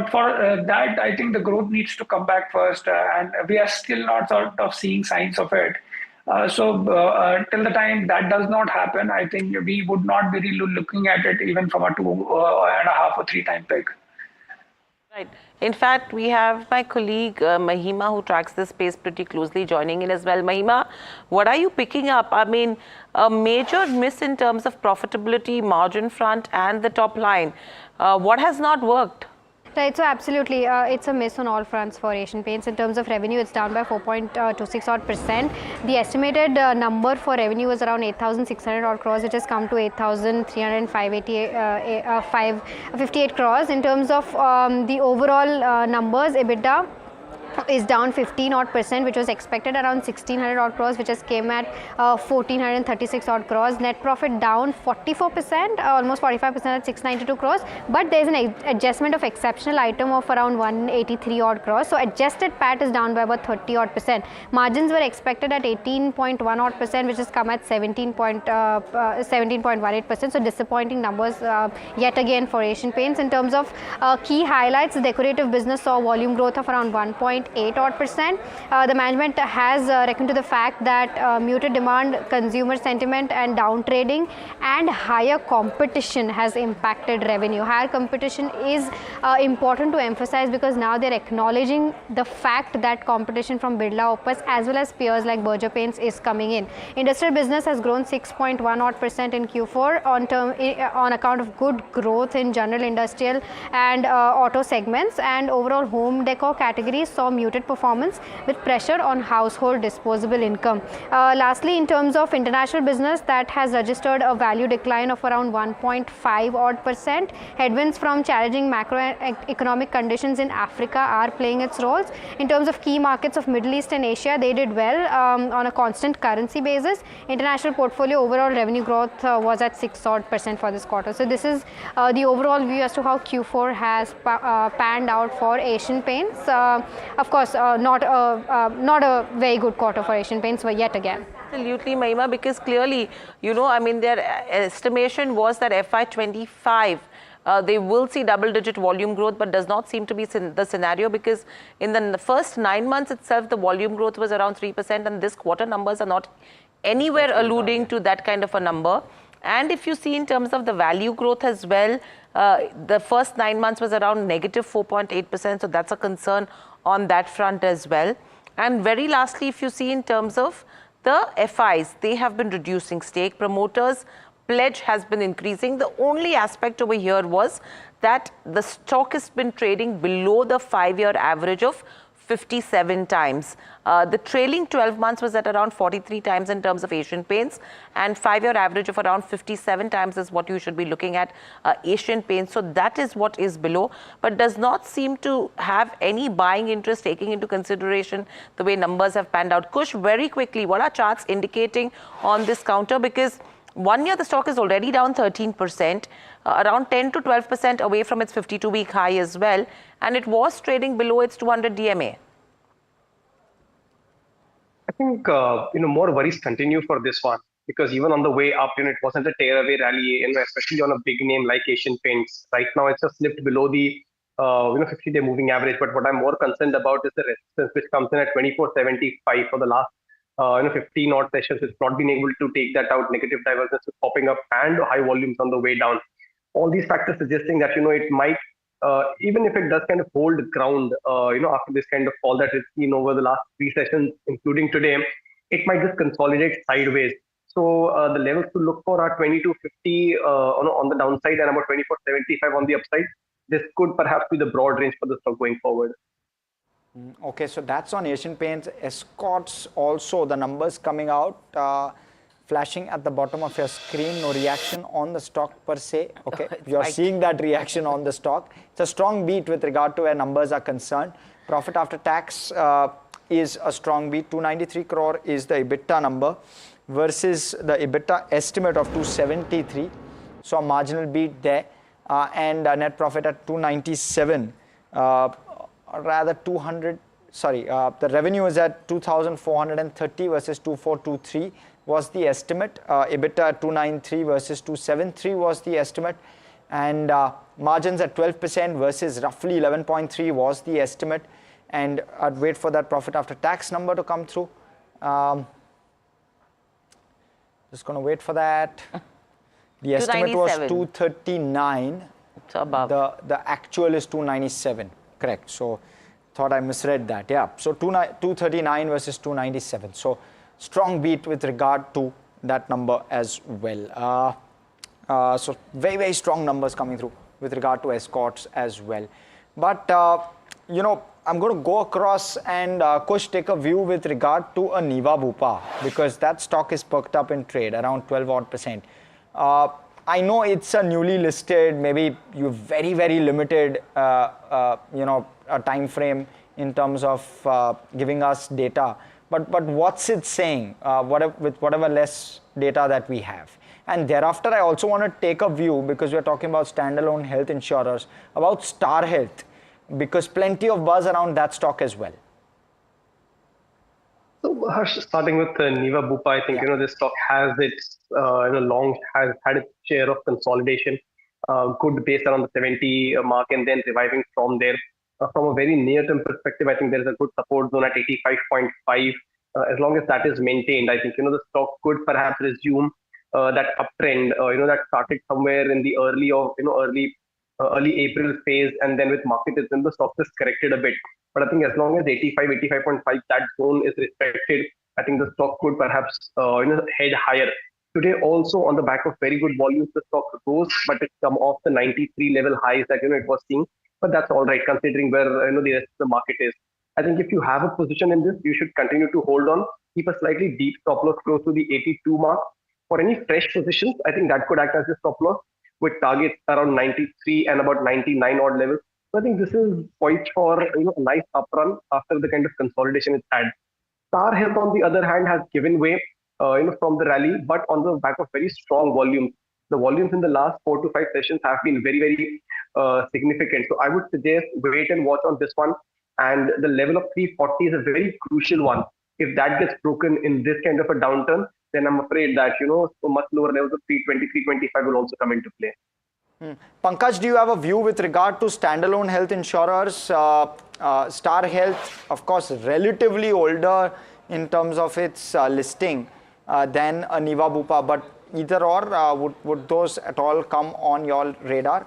for that, I think the growth needs to come back first, and we are still not sort of seeing signs of it. Till the time that does not happen, I think we would not be really looking at it even from a 2.5 or 3 time peg. Right. In fact, we have my colleague Mahima, who tracks this space pretty closely, joining in as well. Mahima, what are you picking up? I mean, a major miss in terms of profitability, margin front and the top line. What has not worked? Right, so absolutely, it's a miss on all fronts for Asian Paints. In terms of revenue, it's down by 4.26%. The estimated number for revenue was around 8,600 odd crores. It has come to 8,358 crores. In terms of the overall numbers, EBITDA is down 15 odd percent, which was expected around 1600 odd crores, which has came at 1436 odd crores. Net profit down 44%, almost 45% at 692 crores. But there is an adjustment of exceptional item of around 183 odd crores. So adjusted PAT is down by about 30 odd percent. Margins were expected at 18.1 odd percent, which has come at 17.18%. So disappointing numbers yet again for Asian Paints. In terms of key highlights, the decorative business saw volume growth of around 1.8 odd percent. The management has reckoned to the fact that muted demand, consumer sentiment and down trading and higher competition has impacted revenue. Higher competition is important to emphasize because now they're acknowledging the fact that competition from Birla Opus as well as peers like Berger Paints is coming in. Industrial business has grown 6.1 odd percent in Q4 on account of good growth in general industrial and auto segments, and overall home decor categories saw muted performance with pressure on household disposable income. Lastly, in terms of international business, that has registered a value decline of around 1.5 odd percent. Headwinds from challenging macroeconomic conditions in Africa are playing its roles. In terms of key markets of Middle East and Asia, they did well on a constant currency basis. International portfolio overall revenue growth was at 6 odd percent for this quarter. So this is the overall view as to how Q4 has panned out for Asian Paints. Of course, not a very good quarter for Asian Paints yet again. Absolutely, Mahima, because clearly, I mean, their estimation was that FY25 they will see double-digit volume growth, but does not seem to be the scenario, because in the first 9 months itself, the volume growth was around 3%, and this quarter numbers are not anywhere alluding to that kind of a number. And if you see in terms of the value growth as well, the first 9 months was around negative 4.8%, so that's a concern on that front as well. And very lastly, if you see in terms of the FIs, they have been reducing stake. Promoters' pledge has been increasing. The only aspect over here was that the stock has been trading below the 5-year average of 57 times. The trailing 12 months was at around 43 times in terms of Asian Paints, and 5-year average of around 57 times is what you should be looking at Asian Paints. So that is what is below, but does not seem to have any buying interest, taking into consideration the way numbers have panned out. Kush, very quickly, what are charts indicating on this counter? Because 1 year the stock is already down 13%, around 10 to 12% away from its 52-week high as well, and it was trading below its 200 DMA. I think more worries continue for this one, because even on the way up, it wasn't a tearaway rally, especially on a big name like Asian Paints. Right now, it's just slipped below the 50-day moving average. But what I'm more concerned about is the resistance, which comes in at 24.75 for the last 15 odd sessions. It's not been able to take that out. Negative divergence is popping up and high volumes on the way down. All these factors suggesting that it might, even if it does kind of hold ground, after this kind of fall that it's seen over the last 3 sessions, including today, it might just consolidate sideways. So the levels to look for are 22.50 on the downside and about 24.75 on the upside. This could perhaps be the broad range for the stock going forward. Okay, so that's on Asian Paints. Escorts also, the numbers coming out, flashing at the bottom of your screen. No reaction on the stock per se. Okay, you're seeing that reaction on the stock. It's a strong beat with regard to where numbers are concerned. Profit after tax is a strong beat. 293 crore is the EBITDA number versus the EBITDA estimate of 273. So a marginal beat there. And net profit at 297. Rather 200, sorry, the revenue is at 2,430 versus 2,423 was the estimate. EBITDA at 293 versus 273 was the estimate. And margins at 12% versus roughly 11.3 was the estimate. And I'd wait for that profit after tax number to come through. Just going to wait for that. The estimate was 239. So above. The actual is 297. Correct. So thought I misread that. Yeah. So 239 versus 297. So strong beat with regard to that number as well. So very, very strong numbers coming through with regard to Escorts as well. But, I'm going to go across and Kush take a view with regard to a Niva Bupa, because that stock is perked up in trade around 12 odd percent. I know it's a newly listed, maybe you very, very limited, a time frame in terms of giving us data. But what's it saying with whatever less data that we have? And thereafter, I also want to take a view, because we're talking about standalone health insurers, about Star Health, because plenty of buzz around that stock as well. So Harsh, starting with Niva Bupa, I think this stock has its has had its share of consolidation, good base around the 70 mark, and then reviving from there. From a very near-term perspective, I think there is a good support zone at 85.5. As long as that is maintained, I think the stock could perhaps resume that uptrend. That started somewhere in the early April phase, and then with market wisdom, the stock has corrected a bit. But I think as long as 85.5, that zone is respected, I think the stock could perhaps head higher. Today also on the back of very good volumes, the stock rose, but it's come off the 93 level highs that it was seeing. But that's all right, considering where the rest of the market is. I think if you have a position in this, you should continue to hold on. Keep a slightly deep stop loss close to the 82 mark. For any fresh positions, I think that could act as a stop loss with targets around 93 and about 99 odd levels. So I think this is poised for a nice up run after the kind of consolidation it's had. Star Health, on the other hand, has given way from the rally, but on the back of very strong volumes. The volumes in the last 4 to 5 sessions have been very, very significant. So I would suggest wait and watch on this one. And the level of 340 is a very crucial one. If that gets broken in this kind of a downturn, then I'm afraid that so much lower levels of 320, 325 will also come into play. Pankaj, do you have a view with regard to standalone health insurers? Star Health, of course, relatively older in terms of its listing than Niva Bupa, but either or, would those at all come on your radar?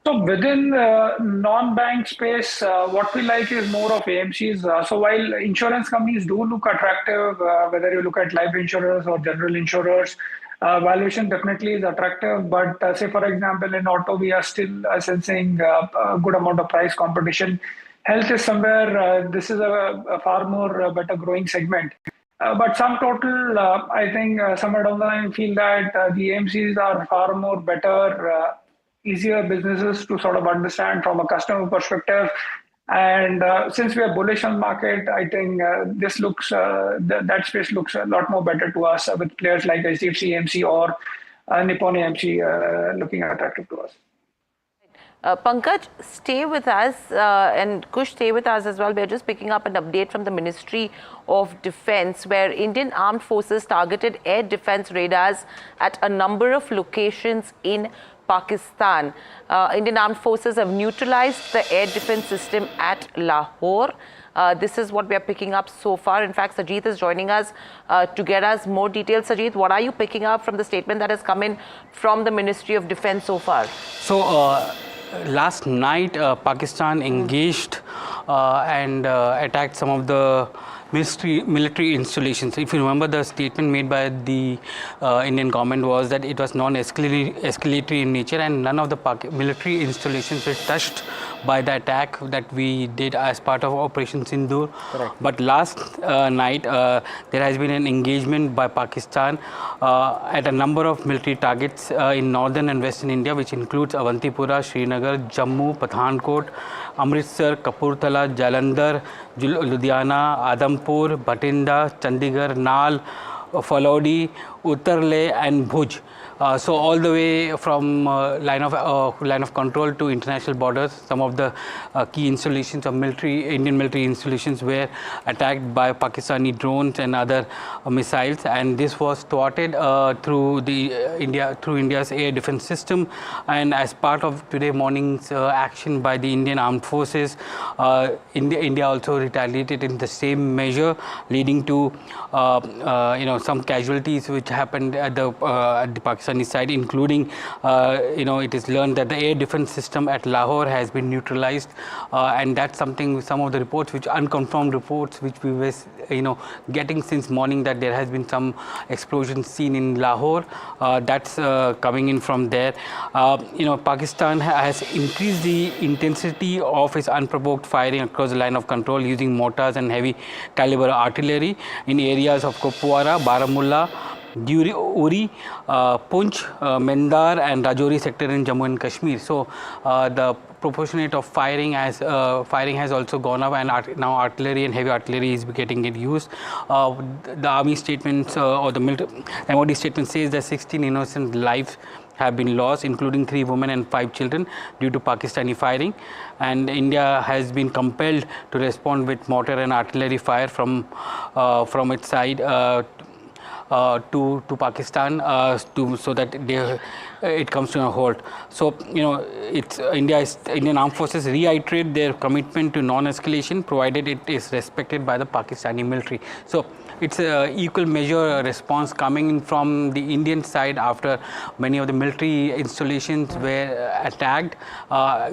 So within non-bank space, what we like is more of AMCs. So while insurance companies do look attractive, whether you look at life insurers or general insurers, valuation definitely is attractive. But say, for example, in auto, we are still sensing a good amount of price competition. Health is somewhere, this is a far more better growing segment. But sum total, I think somewhere down the line, feel that the AMCs are far more better, easier businesses to sort of understand from a customer perspective. And since we are bullish on market, I think this looks that space looks a lot more better to us with players like HDFC AMC or Nippon AMC looking attractive to us. Pankaj, stay with us and Kush, stay with us as well. We're just picking up an update from the Ministry of Defence, where Indian Armed Forces targeted air defence radars at a number of locations in Pakistan. Indian Armed Forces have neutralized the air defence system at Lahore. This is what we are picking up so far. In fact, Sajid is joining us to get us more details. Sajid, what are you picking up from the statement that has come in from the Ministry of Defence so far? So, last night, Pakistan engaged and attacked some of the military installations. If you remember, the statement made by the Indian government was that it was non-escalatory in nature, and none of the military installations were touched by the attack that we did as part of Operation Sindoor. Correct. But last night, there has been an engagement by Pakistan at a number of military targets in northern and western India, which includes Avantipura, Srinagar, Jammu, Pathankot, Amritsar, Kapurthala, Jalandhar, Ludhiana, Adhampur, Bhatinda, Chandigarh, Nal, Phalodi, Uttarle and Bhuj. So all the way from line of control to international borders, some of the key installations of Indian military installations were attacked by Pakistani drones and other missiles, and this was thwarted through India's air defense system. And as part of today morning's action by the Indian Armed Forces, India also retaliated in the same measure, leading to some casualties which happened at the Pakistani side, including it is learned that the air defense system at Lahore has been neutralized, and that's something, some of the reports, which unconfirmed reports which we were getting since morning, that there has been some explosions seen in Lahore. That's coming in from there. Pakistan has increased the intensity of its unprovoked firing across the line of control using mortars and heavy caliber artillery in areas of Kupwara, Baramulla, Uri, Poonch, Mendar and Rajouri sector in Jammu and Kashmir. So the proportionate of firing has also gone up, and now artillery and heavy artillery is getting it used. The army statements or the MOD statement says that 16 innocent lives have been lost, including 3 women and 5 children due to Pakistani firing, and India has been compelled to respond with mortar and artillery fire from its side to Pakistan so that it comes to a halt. So Indian Armed Forces reiterate their commitment to non-escalation provided it is respected by the Pakistani military. So it's an equal measure response coming in from the Indian side after many of the military installations were attacked,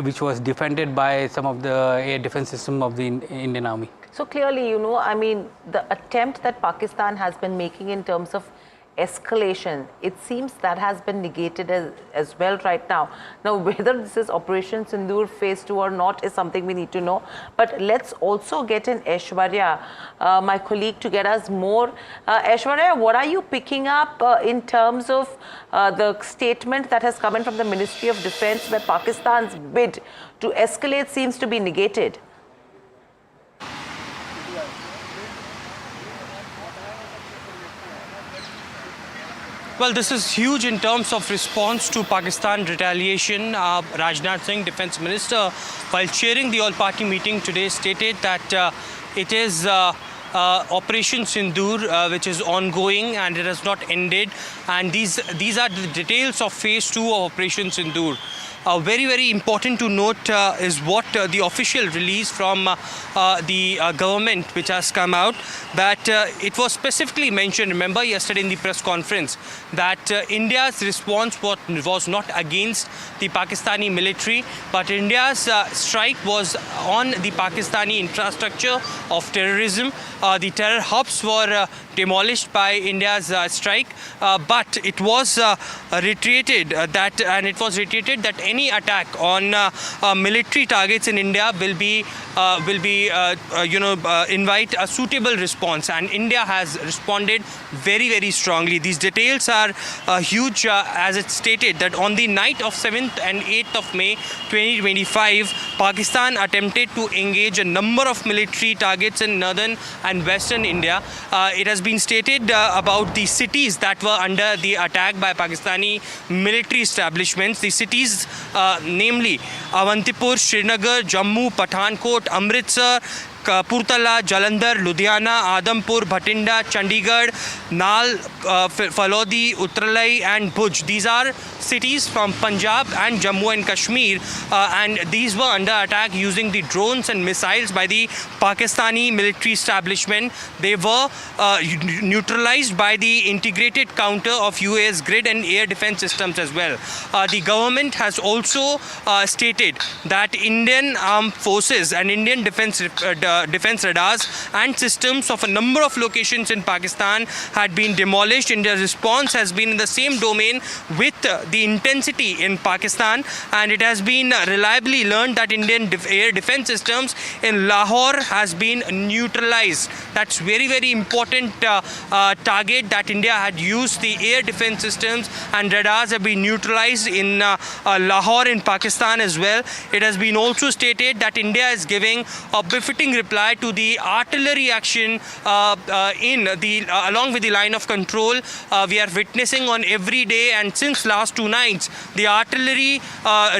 which was defended by some of the air defense system of the Indian Army. So clearly, I mean, the attempt that Pakistan has been making in terms of escalation, it seems that has been negated as well right now. Now, whether this is Operation Sindoor Phase 2 or not is something we need to know. But let's also get in Aishwarya, my colleague, to get us more. Aishwarya, what are you picking up in terms of the statement that has come in from the Ministry of Defense, where Pakistan's bid to escalate seems to be negated? Well, this is huge in terms of response to Pakistan retaliation. Rajnath Singh, Defence Minister, while chairing the all-party meeting today, stated that it is Operation Sindoor, which is ongoing and it has not ended. And these are the details of Phase 2 of Operation Sindoor. Very, very important to note is what the official release from the government which has come out, that it was specifically mentioned, remember yesterday in the press conference, that India's response was not against the Pakistani military, but India's strike was on the Pakistani infrastructure of terrorism. The terror hubs were demolished by India's strike, but it was reiterated that any attack on military targets in India will invite a suitable response, and India has responded very, very strongly. These details are huge, as it stated that on the night of 7th and 8th of May 2025, Pakistan attempted to engage a number of military targets in northern and western India. It has been stated about the cities that were under the attack by Pakistani military establishments. The cities, namely Avantipur, Srinagar, Jammu, Pathankot, Amritsar, Kapurthala, Jalandhar, Ludhiana, Adampur, Bhatinda, Chandigarh, Nal, Falodi, Uttaralai and Bhuj. These are cities from Punjab and Jammu and Kashmir, and these were under attack using the drones and missiles by the Pakistani military establishment. They were neutralized by the integrated counter of UAS grid and air defense systems as well. The government has also stated that Indian armed forces and Indian defense radars and systems of a number of locations in Pakistan had been demolished. India's response has been in the same domain with the intensity in Pakistan, and it has been reliably learned that Indian air defense systems in Lahore has been neutralized. That's very, very important target that India had used. The air defense systems and radars have been neutralized in Lahore in Pakistan as well. It has been also stated that India is giving a befitting reply to the artillery action along with the line of control we are witnessing on every day, and since last 2 nights the artillery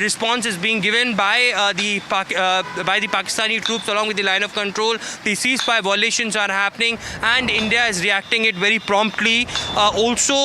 response is being given by the Pakistani troops along with the line of control. The ceasefire violations are happening and India is reacting it very promptly. Also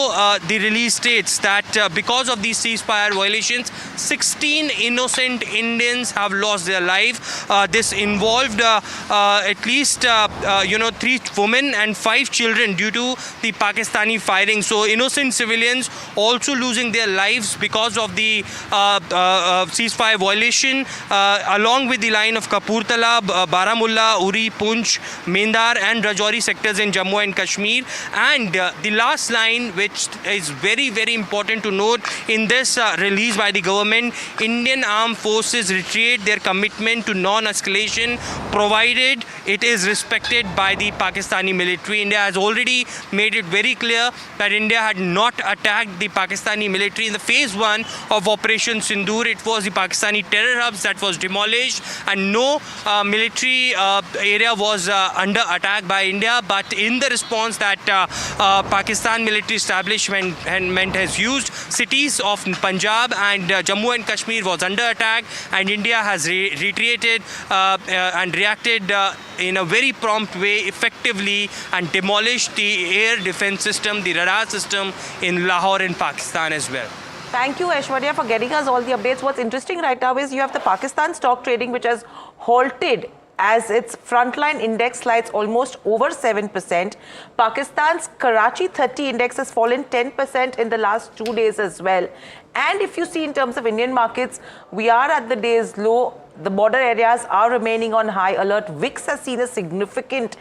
the release states that because of these ceasefire violations, 16 innocent Indians have lost their life. This involved at least 3 women and 5 children due to the Pakistani firing. So innocent civilians also losing their lives because of the ceasefire violation, along with the line of Kapurthala, Baramulla, Uri, Poonch, Mendar and Rajouri sectors in Jammu and Kashmir. And the last line, which is very, very important to note in this release by the government, Indian armed forces reiterate their commitment to non-escalation provided invaded, it is respected by the Pakistani military. India has already made it very clear that India had not attacked the Pakistani military in the phase 1 of Operation Sindoor. It was the Pakistani terror hubs that was demolished, and no military area was under attack by India. But in the response that Pakistan military establishment has used, cities of Punjab and Jammu and Kashmir was under attack, and India has retreated and reacted in a very prompt way, effectively, and demolished the air defense system, the radar system in Lahore in Pakistan as well. Thank you, Aishwarya, for getting us all the updates. What's interesting right now is you have the Pakistan stock trading, which has halted as its frontline index slides almost over 7%. Pakistan's Karachi 30 index has fallen 10% in the last 2 days as well. And if you see in terms of Indian markets, we are at the day's low. The border areas are remaining on high alert. VIX has seen a significant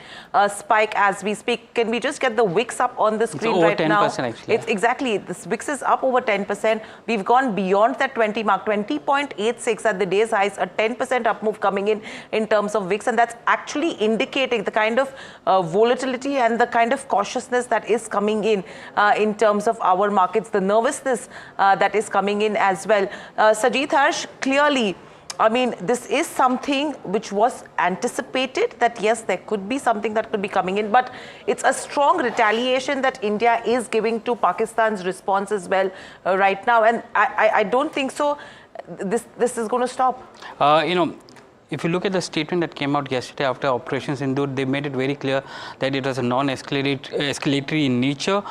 spike as we speak. Can we just get the VIX up on the screen right now? It's over 10% actually. It's exactly. This VIX is up over 10%. We've gone beyond that 20 mark, 20.86 at the day's highs, a 10% up move coming in terms of VIX. And that's actually indicating the kind of volatility and the kind of cautiousness that is coming in terms of our markets, the nervousness that is coming in as well. Sajid Harsh, clearly, I mean, this is something which was anticipated, that yes, there could be something that could be coming in, but it's a strong retaliation that India is giving to Pakistan's response as well right now. And I don't think so this is going to stop. If you look at the statement that came out yesterday after Operation Sindoor, they made it very clear that it was a non-escalatory in nature.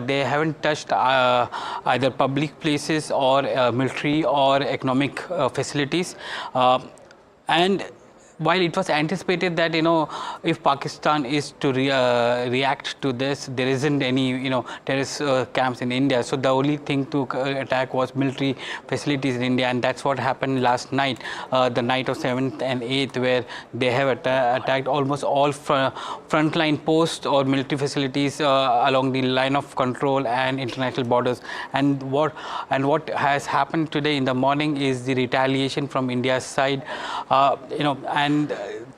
They haven't touched either public places or military or economic facilities. And while it was anticipated that, if Pakistan is to react to this, there isn't any, terrorist camps in India. So the only thing to attack was military facilities in India. And that's what happened last night, the night of 7th and 8th, where they have attacked almost all frontline posts or military facilities along the line of control and international borders. And what has happened today in the morning is the retaliation from India's side, and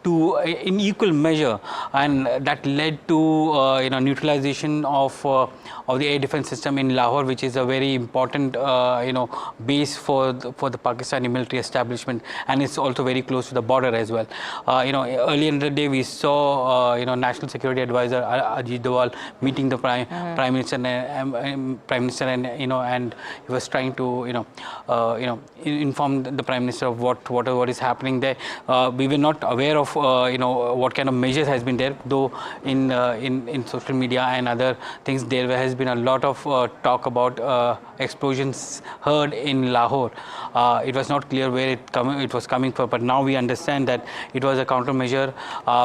in equal measure, and that led to neutralization of the air defense system in Lahore, which is a very important base for the Pakistani military establishment, and it's also very close to the border as well. Earlier in the day we saw National Security Advisor Ajit Doval meeting the Prime Minister and and he was trying to inform the Prime Minister of what is happening there. We were not aware of what kind of measures has been there, though in social media and other things there has been a lot of talk about explosions heard in Lahore. It was not clear where it was coming from, but now we understand that it was a countermeasure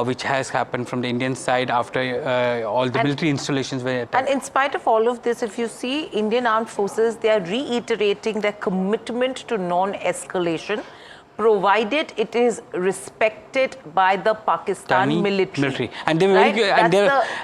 which has happened from the Indian side after all the military installations were attacked. And in spite of all of this, if you see Indian armed forces, they are reiterating their commitment to non-escalation, provided it is respected by the Pakistan military. And they were very,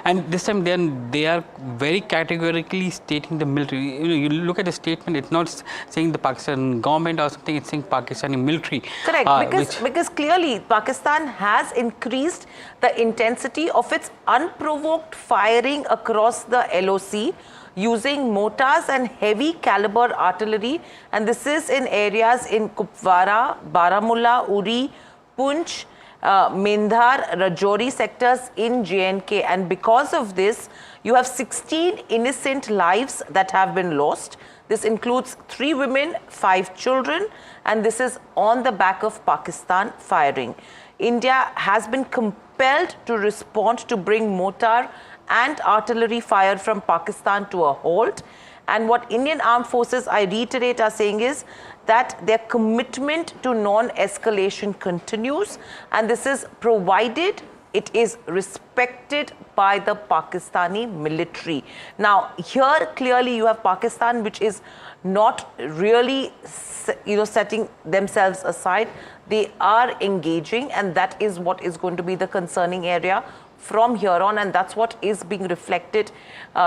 and this time they are very categorically stating the military. You look at the statement; it's not saying the Pakistan government or something; it's saying Pakistani military. Correct, because clearly Pakistan has increased the intensity of its unprovoked firing across the LOC, using mortars and heavy caliber artillery, and this is in areas in Kupwara, Baramulla, Uri, Poonch, Mendhar, Rajouri sectors in J&K. And because of this, you have 16 innocent lives that have been lost. This includes 3 women, 5 children, and this is on the back of Pakistan firing. India has been compelled to respond to bring mortar and artillery fire from Pakistan to a halt. And what Indian armed forces, I reiterate, are saying is that their commitment to non-escalation continues, and this is provided it is respected by the Pakistani military. Now, here clearly you have Pakistan, which is not really setting themselves aside. They are engaging, and that is what is going to be the concerning area from here on, and that's what is being reflected,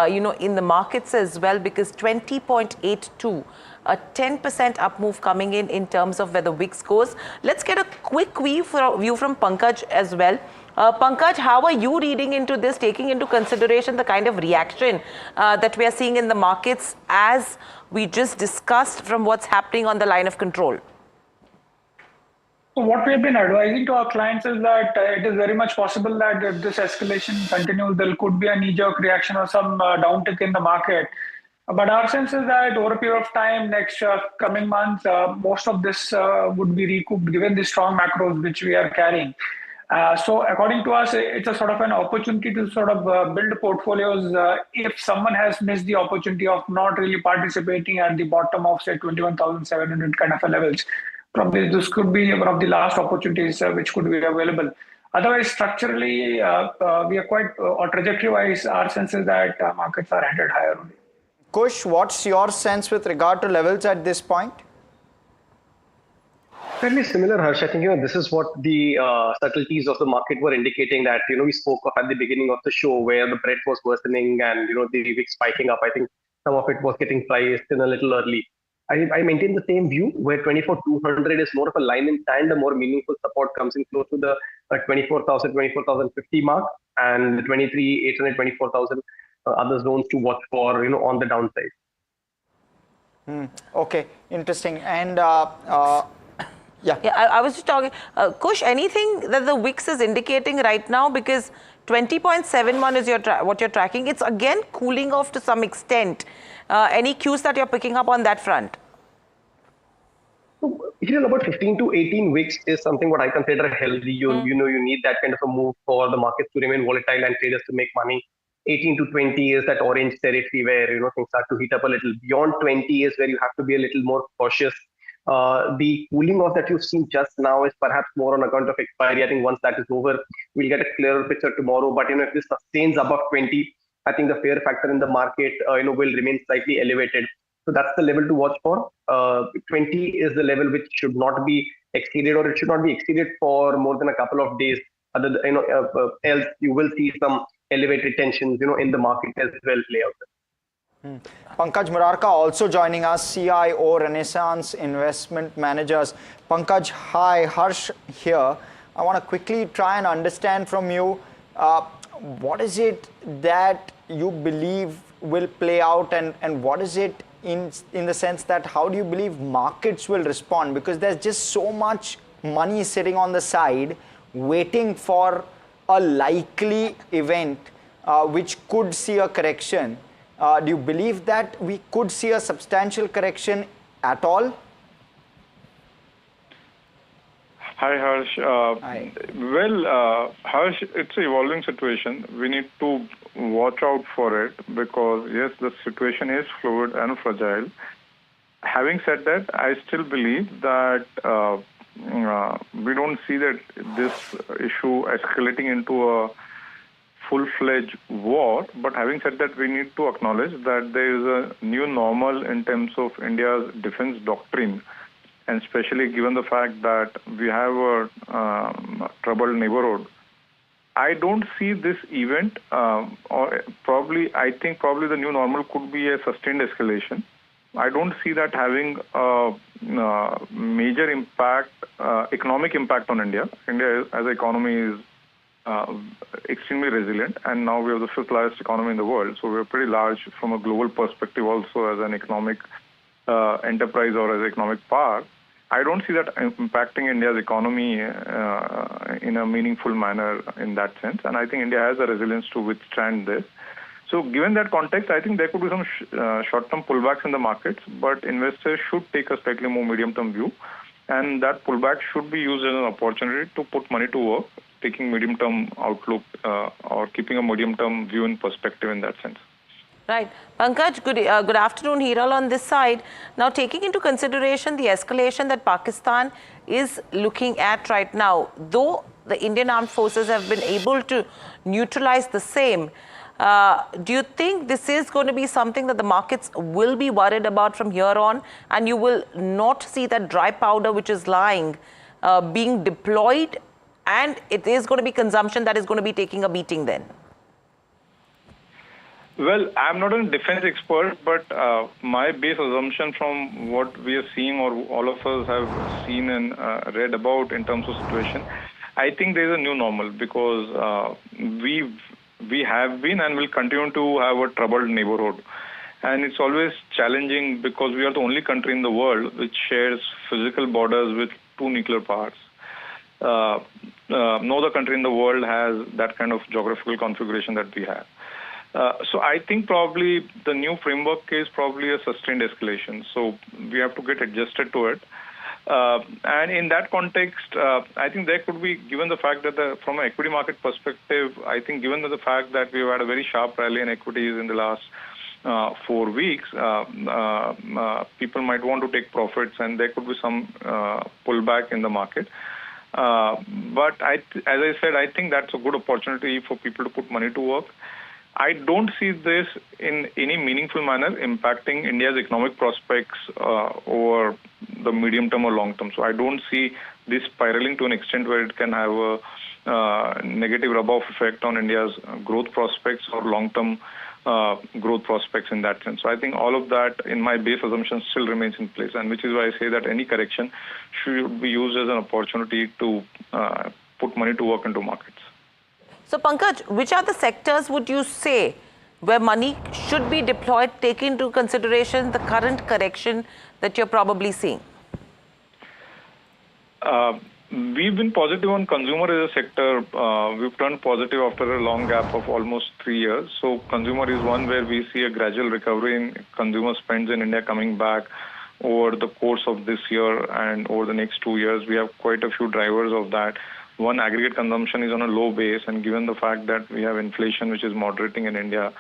in the markets as well, because 20.82, a 10% up move coming in terms of where the VIX goes. Let's get a quick view from Pankaj as well. Pankaj, how are you reading into this, taking into consideration the kind of reaction that we are seeing in the markets as we just discussed from what's happening on the line of control? So what we have been advising to our clients is that it is very much possible that if this escalation continues, there could be a knee-jerk reaction or some downtick in the market. But our sense is that over a period of time, next coming months, most of this would be recouped given the strong macros which we are carrying. So according to us, it's a sort of an opportunity to sort of build portfolios if someone has missed the opportunity of not really participating at the bottom of, say, 21,700 kind of a levels. Probably this could be one of the last opportunities which could be available. Otherwise, structurally, we are quite, or trajectory-wise, our sense is that markets are headed higher only. Kush, what's your sense with regard to levels at this point? Fairly similar, Harsh. I think this is what the subtleties of the market were indicating that we spoke of at the beginning of the show, where the breadth was worsening and the VIX spiking up. I think some of it was getting priced in a little early. I maintain the same view where 24,200 is more of a line in sand. The more meaningful support comes in close to the 24,000, 24,050 mark, and the 23,800, 24,000 other zones to watch for on the downside. Okay, interesting. And yeah, I was just talking, Kush, anything that the VIX is indicating right now, because 20.71 is what you're tracking. It's again cooling off to some extent. Any cues that you're picking up on that front? About 15 to 18 weeks is something what I consider healthy. You need that kind of a move for the markets to remain volatile and traders to make money. 18 to 20 is that orange territory where things start to heat up a little. Beyond 20 is where you have to be a little more cautious. The cooling off that you've seen just now is perhaps more on account of expiry. I think once that is over, we'll get a clearer picture tomorrow. But if this sustains above 20, I think the fear factor in the market will remain slightly elevated. So that's the level to watch for. 20 is the level which should not be exceeded, or it should not be exceeded for more than a couple of days. Else you will see some elevated tensions in the market as well play out. Pankaj Murarka also joining us, CIO Renaissance Investment Managers. Pankaj, hi, Harsh here. I want to quickly try and understand from you, what is it that you believe will play out, and what is it in the sense that how do you believe markets will respond? Because there's just so much money sitting on the side waiting for a likely event which could see a correction. Do you believe that we could see a substantial correction at all? Hi, Harsh. Hi. Well, Harsh, it's an evolving situation. We need to watch out for it because, yes, the situation is fluid and fragile. Having said that, I still believe that we don't see that this issue escalating into a full-fledged war. But having said that, we need to acknowledge that there is a new normal in terms of India's defense doctrine, and especially given the fact that we have a troubled neighborhood. I don't see this event, or I think probably the new normal could be a sustained escalation. I don't see that having a major impact, economic impact on India. India as an economy is extremely resilient, and now we have the fifth largest economy in the world. So we're pretty large from a global perspective also as an economic enterprise or as an economic power. I don't see that impacting India's economy in a meaningful manner in that sense. And I think India has the resilience to withstand this. So given that context, I think there could be some short-term pullbacks in the markets, but investors should take a slightly more medium-term view. And that pullback should be used as an opportunity to put money to work, taking medium-term outlook or keeping a medium-term view in perspective in that sense. Right. Pankaj, good afternoon, Hiral on this side. Now, taking into consideration the escalation that Pakistan is looking at right now, though the Indian armed forces have been able to neutralize the same, do you think this is going to be something that the markets will be worried about from here on, and you will not see that dry powder which is lying being deployed and it is going to be consumption that is going to be taking a beating then? Well, I'm not a defense expert, but my base assumption from what we are seeing, or all of us have seen and read about in terms of situation, I think there is a new normal, because we have been and will continue to have a troubled neighborhood. And it's always challenging because we are the only country in the world which shares physical borders with two nuclear powers. No other country in the world has that kind of geographical configuration that we have. So I think probably the new framework is probably a sustained escalation. So we have to get adjusted to it. And in that context, I think there could be, given the fact that from an equity market perspective, I think given the fact that we've had a very sharp rally in equities in the last 4 weeks, people might want to take profits, and there could be some pullback in the market. But as I said, I think that's a good opportunity for people to put money to work. I don't see this in any meaningful manner impacting India's economic prospects over the medium term or long term. So I don't see this spiraling to an extent where it can have a negative rub-off effect on India's growth prospects or long-term growth prospects in that sense. So I think all of that, in my base assumption, still remains in place, and which is why I say that any correction should be used as an opportunity to put money to work into markets. So Pankaj, which are the sectors would you say where money should be deployed, taking into consideration the current correction that you're probably seeing? We've been positive on consumer as a sector. We've turned positive after a long gap of almost 3 years. So consumer is one where we see a gradual recovery in consumer spends in India coming back over the course of this year and over the next 2 years. We have quite a few drivers of that. One, aggregate consumption is on a low base, and given the fact that we have inflation which is moderating in India,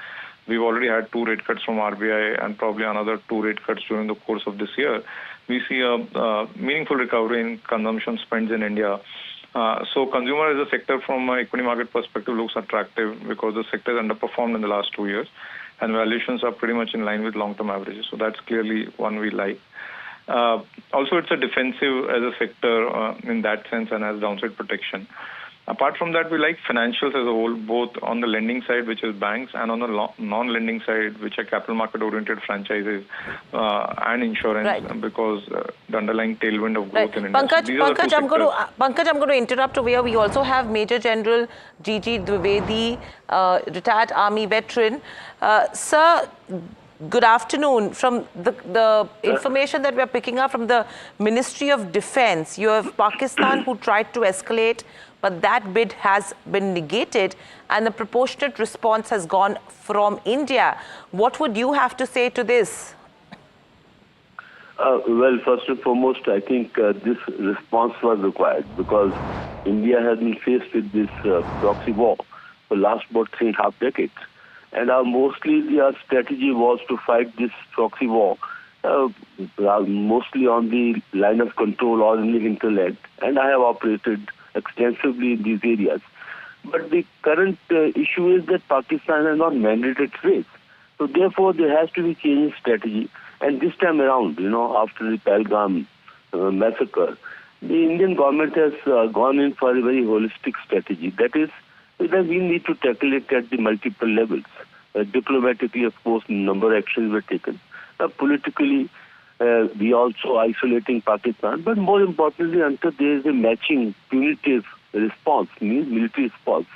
we've already had 2 rate cuts from RBI and probably another 2 rate cuts during the course of this year. We see a meaningful recovery in consumption spends in India. So consumer as a sector from an equity market perspective looks attractive because the sector has underperformed in the last 2 years, and valuations are pretty much in line with long-term averages. So that's clearly one we like. Also, it's a defensive as a sector in that sense and has downside protection. Apart from that, we like financials as a whole, both on the lending side, which is banks, and on the non-lending side, which are capital market-oriented franchises and insurance, because the underlying tailwind of growth in India. Pankaj, I'm going to interrupt over here. We also have Major General G.G. Dwivedi, retired Army veteran. Sir, good afternoon. From the information that we are picking up from the Ministry of Defense, you have Pakistan who tried to escalate, but that bid has been negated and the proportionate response has gone from India. What would you have to say to this? Well, first and foremost, I think this response was required because India has been faced with this proxy war for the last about 3.5 decades. And mostly their strategy was to fight this proxy war, mostly on the line of control or in the hinterland. And I have operated extensively in these areas. But the current issue is that Pakistan has not mandated trade. So therefore, there has to be change in strategy. And this time around, after the Pahalgam massacre, the Indian government has gone in for a very holistic strategy. That is, that we need to tackle it at the multiple levels. Diplomatically, of course, a number of actions were taken. Politically, we also isolating Pakistan. But more importantly, until there is a matching punitive response, means military response,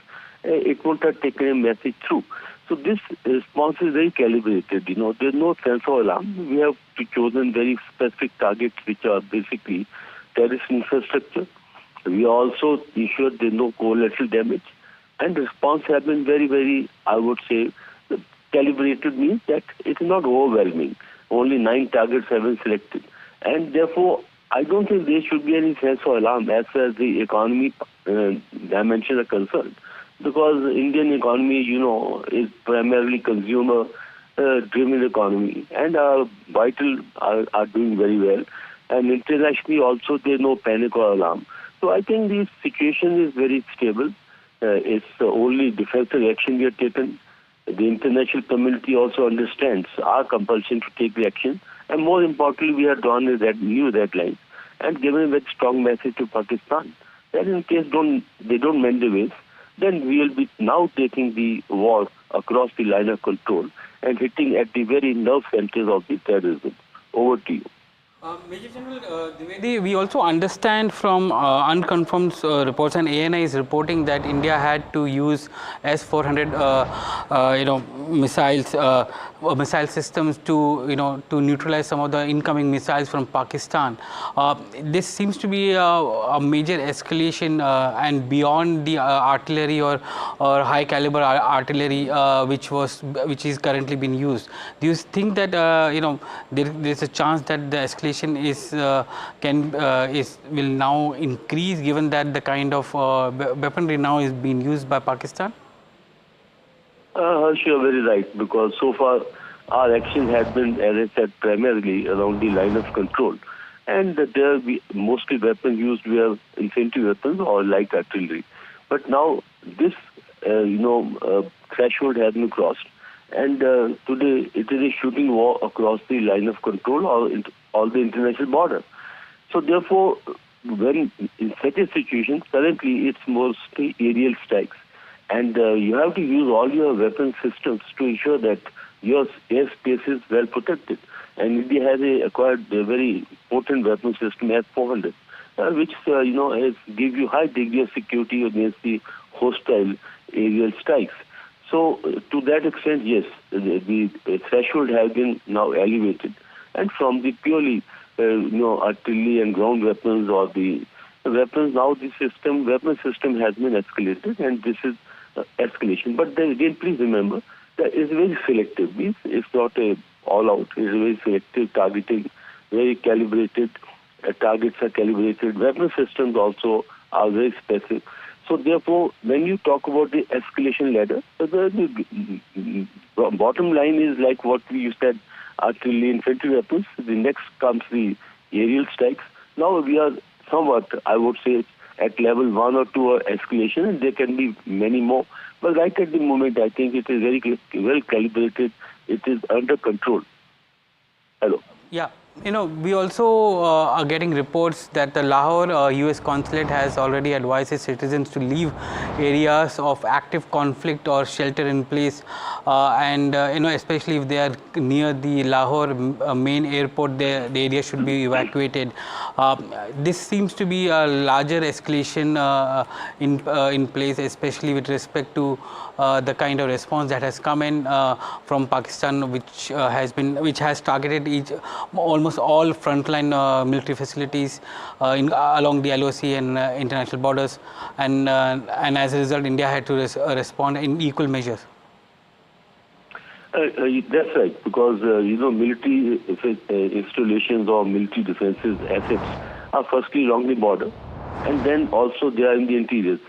it won't have taken a message through. So this response is very calibrated. There's no sense of alarm. We have chosen very specific targets, which are basically terrorist infrastructure. We also ensured there's no collateral damage. And the response has been very, very, I would say, calibrated, means that it is not overwhelming. Only 9 targets have been selected. And therefore, I don't think there should be any sense of alarm as far as the economy dimensions are concerned. Because the Indian economy, is primarily consumer-driven economy. And our vital are doing very well. And internationally also, there's no panic or alarm. So I think the situation is very stable. It's only defensive action we have taken. The international community also understands our compulsion to take the action. And more importantly, we have drawn a new red line and given a very strong message to Pakistan that in case they don't mend the ways, then we will be now taking the war across the line of control and hitting at the very nerve centers of the terrorism. Over to you. Major General Dwivedi, we also understand from unconfirmed reports, and ANI is reporting that India had to use S-400, missiles, missile systems to to neutralize some of the incoming missiles from Pakistan. This seems to be a major escalation and beyond the artillery or high caliber artillery which is currently being used. Do you think that there's a chance that the escalation will now increase, given that the kind of weaponry now is being used by Pakistan? Harsh, you're very right, because so far our action had been, as I said, primarily around the line of control. And there mostly weapons used were infantry weapons or light artillery. But now this, threshold has been crossed. And today it is a shooting war across the line of control or all the international border. So therefore, when in such a situation, currently it's mostly aerial strikes. And you have to use all your weapon systems to ensure that your airspace is well protected. And India has acquired a very potent weapon system, S-400, which gives you high degree of security against the hostile aerial strikes. So to that extent, yes, the threshold has been now elevated, and from the purely artillery and ground weapons or the weapons, now the weapon system has been escalated, and this is escalation. But then again, please remember that it's very selective. It's not a all out. It's very selective targeting, very calibrated. Targets are calibrated. Weapon systems also are very specific. So therefore, when you talk about the escalation ladder, the bottom line is like what you said, artillery, infantry weapons. The next comes the aerial strikes. Now we are somewhat, I would say, at level 1 or 2 escalation, and there can be many more. But right at the moment, I think it is very well calibrated. It is under control. Hello. Yeah. We also are getting reports that the Lahore US consulate has already advised its citizens to leave areas of active conflict or shelter in place, and especially if they are near the Lahore main airport, the area should be evacuated. This seems to be a larger escalation in place, especially with respect to the kind of response that has come in from Pakistan, which has targeted almost all frontline military facilities along the LOC and international borders, and as a result, India had to respond in equal measures. That's right, because military installations or military defenses assets are firstly along the border, and then also they are in the interiors.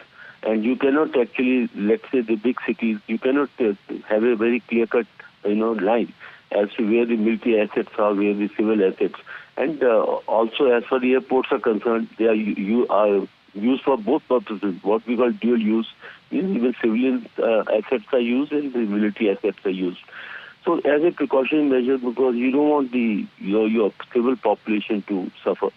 And you cannot actually, let's say the big cities, you cannot have a very clear-cut, line as to where the military assets are, where the civil assets. And also, as far as the airports are concerned, they are used for both purposes, what we call dual use. Even civilian assets are used and the military assets are used. So as a precautionary measure, because you don't want your civil population to suffer,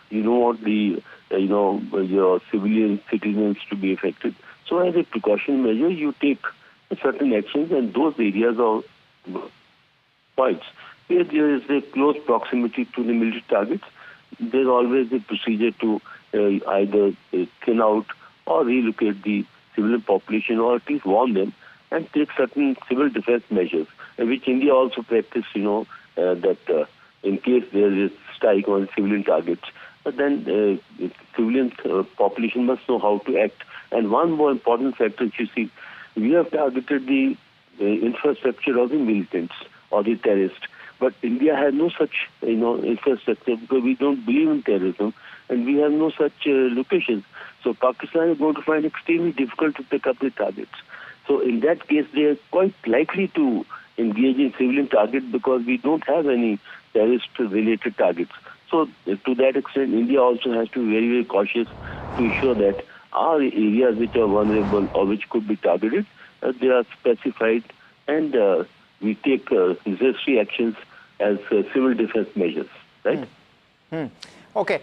you don't want your civilian citizens to be affected. So as a precaution measure, you take certain actions, and those areas are points where there is a close proximity to the military targets. There's always a procedure to either thin out or relocate the civilian population, or at least warn them and take certain civil defense measures, which India also practiced, that in case there is strike on civilian targets, then civilian population must know how to act. And one more important factor, you see, we have targeted the infrastructure of the militants or the terrorists. But India has no such, infrastructure, because we don't believe in terrorism, and we have no such locations. So Pakistan is going to find it extremely difficult to pick up the targets. So in that case, they are quite likely to engage in civilian targets, because we don't have any terrorist-related targets. So to that extent, India also has to be very, very cautious to ensure that our areas which are vulnerable or which could be targeted, they are specified, and we take necessary actions as civil defense measures, right? Okay,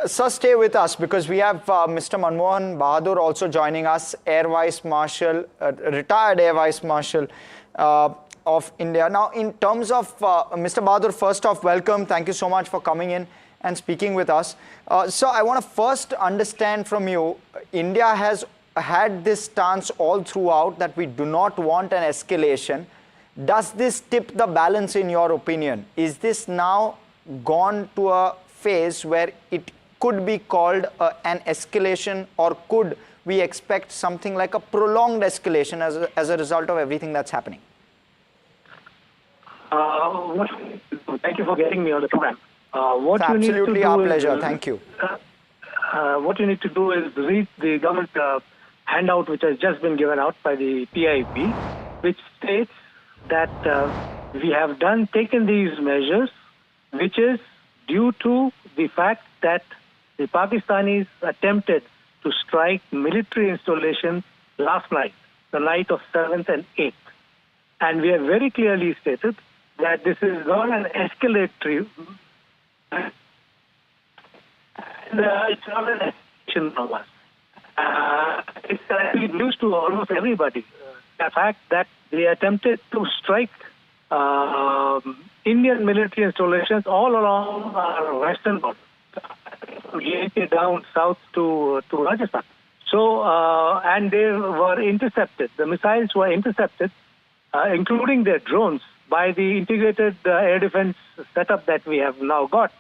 sir, stay with us because we have Mr. Manmohan Bahadur also joining us, Air Vice Marshal, retired Air Vice Marshal of India. Now, in terms of Mr. Bahadur, first off, welcome. Thank you so much for coming in and speaking with us. So I want to first understand from you, India has had this stance all throughout that we do not want an escalation. Does this tip the balance in your opinion? Is this now gone to a phase where it could be called an escalation, or could we expect something like a prolonged escalation as a result of everything that's happening? Thank you for getting me on the program. It's absolutely our pleasure. Thank you. What you need to do is read the government handout which has just been given out by the PIB, which states that we have taken these measures, which is due to the fact that the Pakistanis attempted to strike military installations last night, the night of 7th and 8th. And we have very clearly stated that this is not an escalatory, and it's not an escalation of us. It's actually news to almost everybody. The fact that they attempted to strike Indian military installations all along our western border, down south to Rajasthan. So, and they were intercepted. The missiles were intercepted, including their drones, by the integrated air defense setup that we have now got.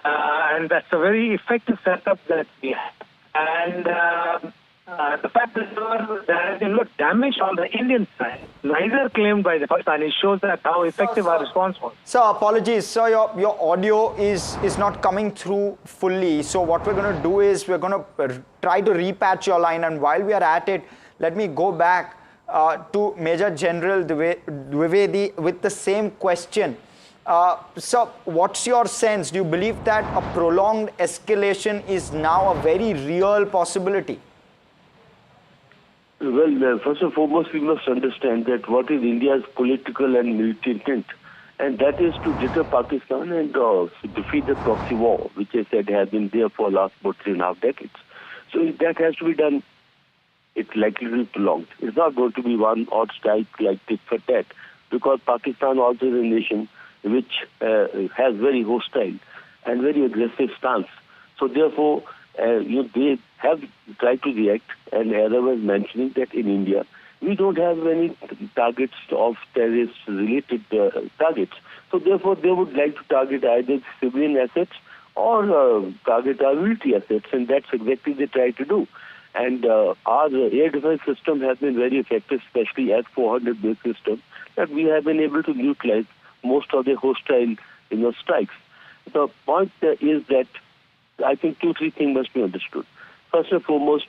And that's a very effective setup that we have. And the fact that there has been no damage on the Indian side, neither claimed by the Pakistanis, shows that how effective our response was. Sir, apologies. Sir, your audio is not coming through fully. So what we're going to do is we're going to try to repatch your line. And while we are at it, let me go back to Major General Dwivedi with the same question. So what's your sense? Do you believe that a prolonged escalation is now a very real possibility? Well, first and foremost, we must understand that what is India's political and military intent, and that is to deter Pakistan and defeat the proxy war, which I said has been there for the last about 3.5 decades. So if that has to be done, it's likely to be prolonged. It's not going to be one odd strike like tit for tat, because Pakistan also is a nation which has very hostile and very aggressive stance. So therefore, they have tried to react, and as I was mentioning that in India, we don't have any targets of terrorist-related targets. So therefore, they would like to target either civilian assets or target our military assets, and that's exactly they try to do. And our air defense system has been very effective, especially as 400-based system, that we have been able to neutralize most of the hostile strikes. The point is that I think 2-3 things must be understood. First and foremost,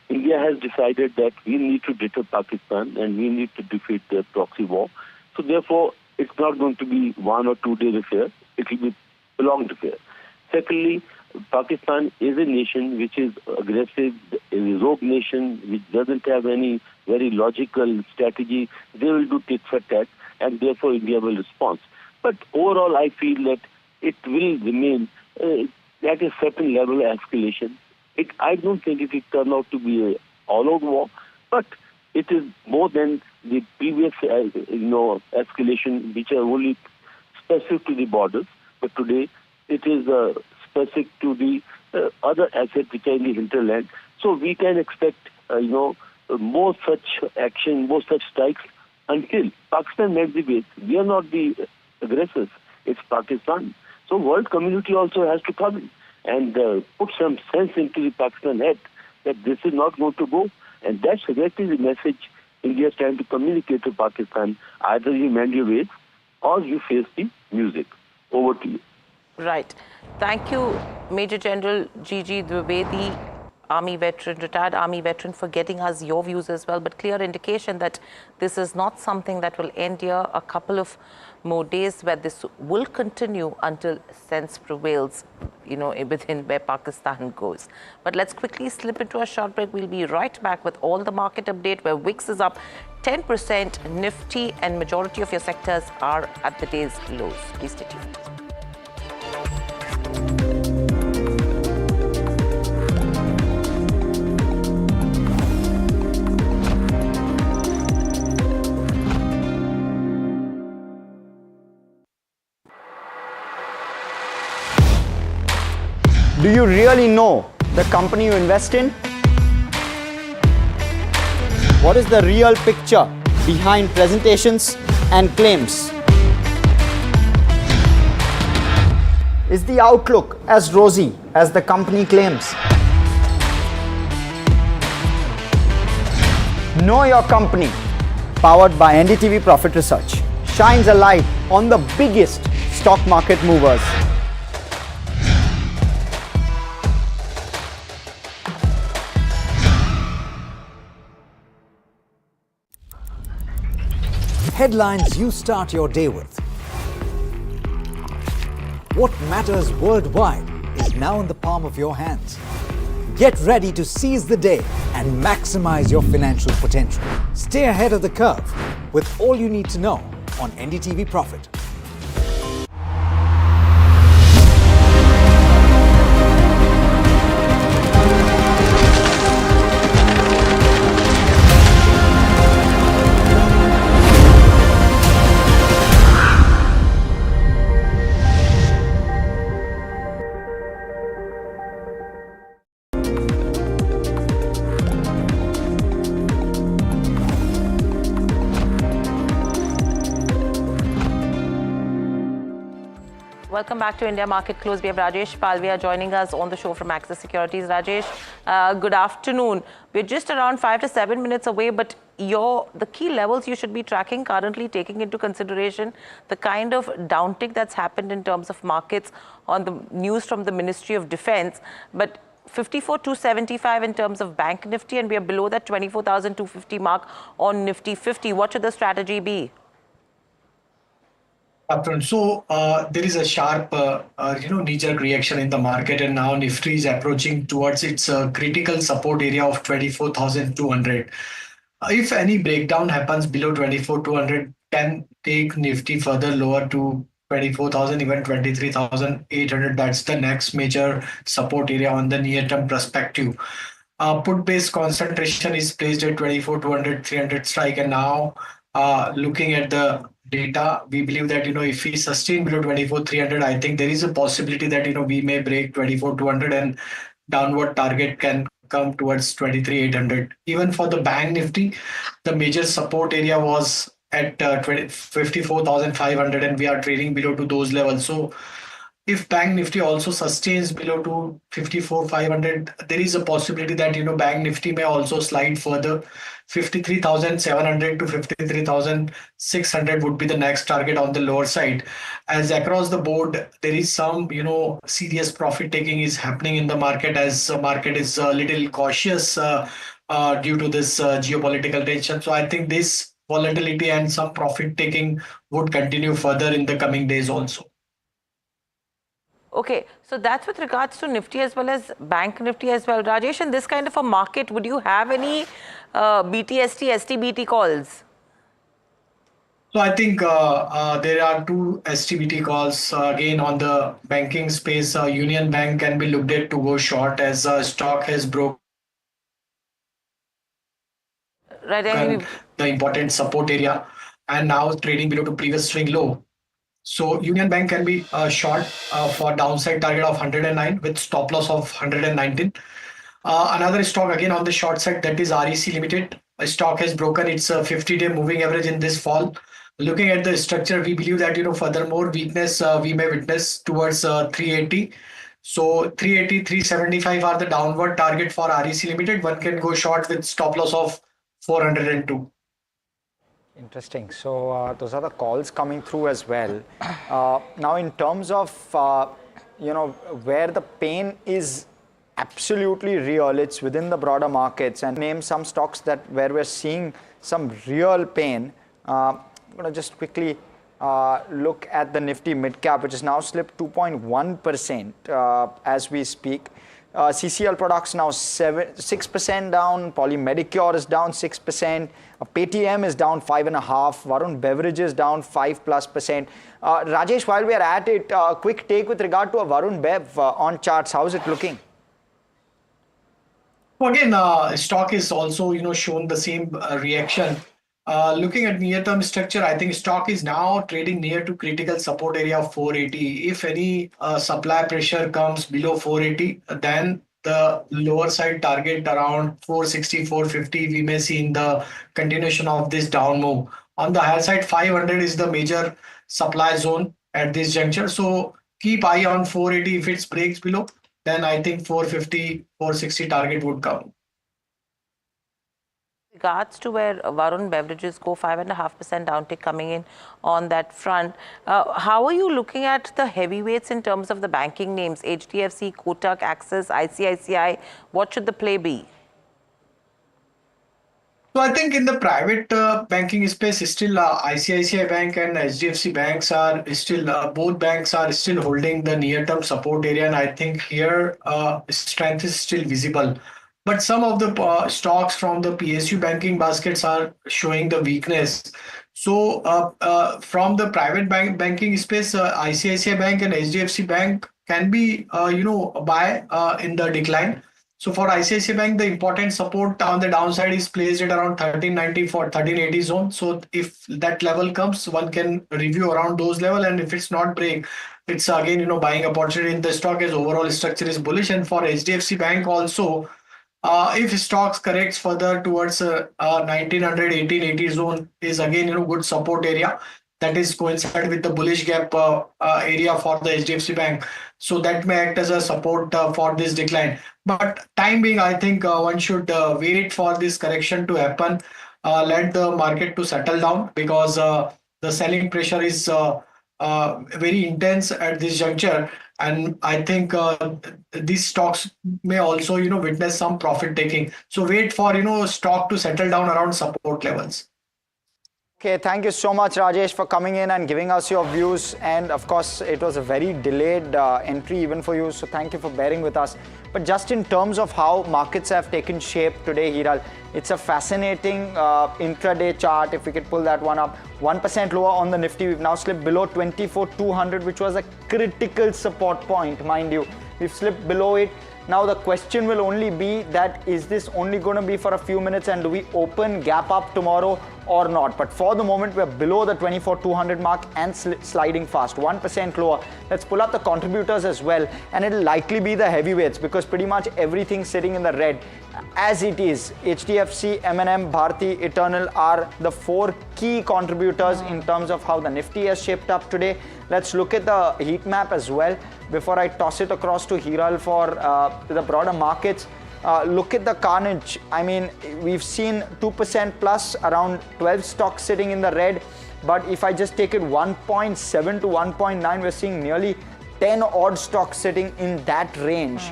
India has decided that we need to deter Pakistan and we need to defeat the proxy war. So therefore, it's not going to be 1 or 2 day affair. It will be a prolonged affair. Secondly, Pakistan is a nation which is aggressive, a rogue nation which doesn't have any very logical strategy. They will do tit for tat, and therefore India will respond. But overall, I feel that it will remain at a certain level of escalation. I don't think it will turn out to be an all-out war, but it is more than the previous escalation, which are only specific to the borders. But today, it is specific to the other assets which are in the hinterland. So we can expect, more such action, more such strikes until Pakistan makes the base. We are not the aggressors. It's Pakistan. So world community also has to come in and put some sense into the Pakistan head that this is not going to go. And that's exactly the message India is trying to communicate to Pakistan. Either you mend your ways or you face the music. Over to you. Right. Thank you, Major General G.G. Dwivedi, Army veteran, retired Army veteran, for getting us your views as well. But clear indication that this is not something that will end here. A couple of more days where this will continue until sense prevails, within where Pakistan goes. But let's quickly slip into a short break. We'll be right back with all the market update, where VIX is up 10%, Nifty and majority of your sectors are at the day's lows. Please stay tuned. Do you really know the company you invest in? What is the real picture behind presentations and claims? Is the outlook as rosy as the company claims? Know Your Company, powered by NDTV Profit Research, shines a light on the biggest stock market movers. Headlines you start your day with. What matters worldwide is now in the palm of your hands. Get ready to seize the day and maximize your financial potential. Stay ahead of the curve with all you need to know on NDTV Profit. Welcome back to India Market Close. We have Rajesh Palvia joining us on the show from Axis Securities. Rajesh, good afternoon. We're just around 5 to 7 minutes away, but the key levels you should be tracking currently, taking into consideration the kind of downtick that's happened in terms of markets on the news from the Ministry of Defense. But 54,275 in terms of Bank Nifty, and we are below that 24,250 mark on Nifty 50. What should the strategy be? So there is a sharp, knee-jerk reaction in the market, and now Nifty is approaching towards its critical support area of 24,200. If any breakdown happens below 24,200, can take Nifty further lower to 24,000, even 23,800. That's the next major support area on the near-term perspective. Put-based concentration is placed at 24,200, 300 strike, and now looking at the data, we believe that if we sustain below 24,300, I think there is a possibility that we may break 24,200 and downward target can come towards 23,800. Even for the Bank Nifty, the major support area was at 54,500, and we are trading below to those levels. So if Bank Nifty also sustains below to 54,500, there is a possibility that Bank Nifty may also slide further. 53,700 to 53,600 would be the next target on the lower side. As across the board, there is some serious profit taking is happening in the market, as the market is a little cautious due to this geopolitical tension. So I think this volatility and some profit taking would continue further in the coming days also. Okay, so that's with regards to Nifty as well as Bank Nifty as well. Rajesh, in this kind of a market, would you have any BTST, STBT calls? So I think there are two STBT calls again on the banking space. Union Bank can be looked at to go short as stock has broken the important support area and now trading below to previous swing low. So Union Bank can be short for downside target of 109 with stop loss of 119. Another stock again on the short side, that is REC Limited. A stock has broken its 50-day moving average in this fall. Looking at the structure, we believe that furthermore weakness we may witness towards 380. So 380, 375 are the downward target for REC Limited. One can go short with stop loss of 402. Interesting. So those are the calls coming through as well. Now, in terms of where the pain is absolutely real, it's within the broader markets, and name some stocks where we're seeing some real pain. I'm going to just quickly look at the Nifty mid cap, which has now slipped 2.1% as we speak. CCL products now 6% down. Poly Medicure is down 6%. Paytm is down 5.5%. Varun Beverages down 5+%. Rajesh, while we are at it, quick take with regard to a Varun Bev on charts. How is it looking? Well, again, stock is also shown the same reaction. Looking at near-term structure, I think stock is now trading near to critical support area of 480. If any supply pressure comes below 480, then the lower side target around 460, 450, we may see in the continuation of this down move. On the higher side, 500 is the major supply zone at this juncture. So keep eye on 480. If it breaks below, then I think 450, 460 target would come. Regards to where Varun Beverages go, 5.5% downtick coming in on that front. How are you looking at the heavyweights in terms of the banking names? HDFC, Kotak, Axis, ICICI. What should the play be? So I think in the private banking space, still ICICI Bank and HDFC banks are still, both banks are still holding the near-term support area. And I think here strength is still visible. But some of the stocks from the PSU banking baskets are showing the weakness. So from the private banking space, ICICI Bank and HDFC Bank can be, buy in the decline. So for ICICI Bank, the important support on the downside is placed at around 1390 for 1380 zone. So if that level comes, one can review around those level. And if it's not break, it's again, buying opportunity in the stock as overall structure is bullish. And for HDFC Bank also, if stocks corrects further towards 1900, 1880 zone is again, good support area. That is coincide with the bullish gap area for the HDFC Bank. So that may act as a support for this decline. But time being, I think one should wait for this correction to happen, let the market to settle down because the selling pressure is very intense at this juncture. And I think these stocks may also, witness some profit taking. So wait for, stock to settle down around support levels. Okay, thank you so much, Rajesh, for coming in and giving us your views. And of course, it was a very delayed entry even for you. So thank you for bearing with us. But just in terms of how markets have taken shape today, Hiral, it's a fascinating intraday chart. If we could pull that one up, 1% lower on the Nifty. We've now slipped below 24,200, which was a critical support point, mind you. We've slipped below it. Now the question will only be that is this only going to be for a few minutes and do we open gap up tomorrow or not? But for the moment we're below the 24,200 mark and sliding fast, 1% lower. Let's pull up the contributors as well, and it'll likely be the heavyweights because pretty much everything's sitting in the red as it is. HDFC, M&M, Bharti, Eternal are the four key contributors in terms of how the Nifty has shaped up today. Let's look at the heat map as well before I toss it across to Hiral for the broader markets. Look at the carnage. I mean, we've seen 2% plus, around 12 stocks sitting in the red. But if I just take it 1.7 to 1.9, we're seeing nearly 10 odd stocks sitting in that range.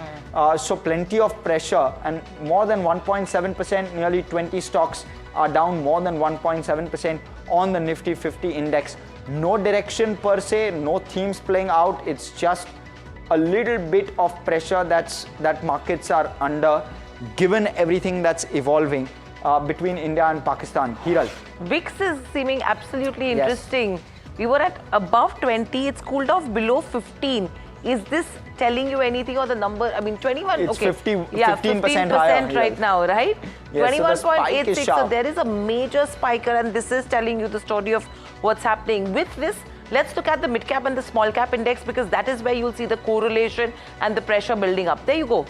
So plenty of pressure, and more than 1.7%, nearly 20 stocks are down more than 1.7% on the Nifty 50 index. No direction per se, no themes playing out. It's just a little bit of pressure that markets are under, given everything that's evolving between India and Pakistan. Hiral. VIX is seeming absolutely interesting. Yes. We were at above 20. It's cooled off below 15. Is this telling you anything, or the number? I mean, 21. It's okay. 15% higher right now, right? Yes, 21.86. So there is a major spike, and this is telling you the story of what's happening. With this, let's look at the mid cap and the small cap index, because that is where you'll see the correlation and the pressure building up. There you go.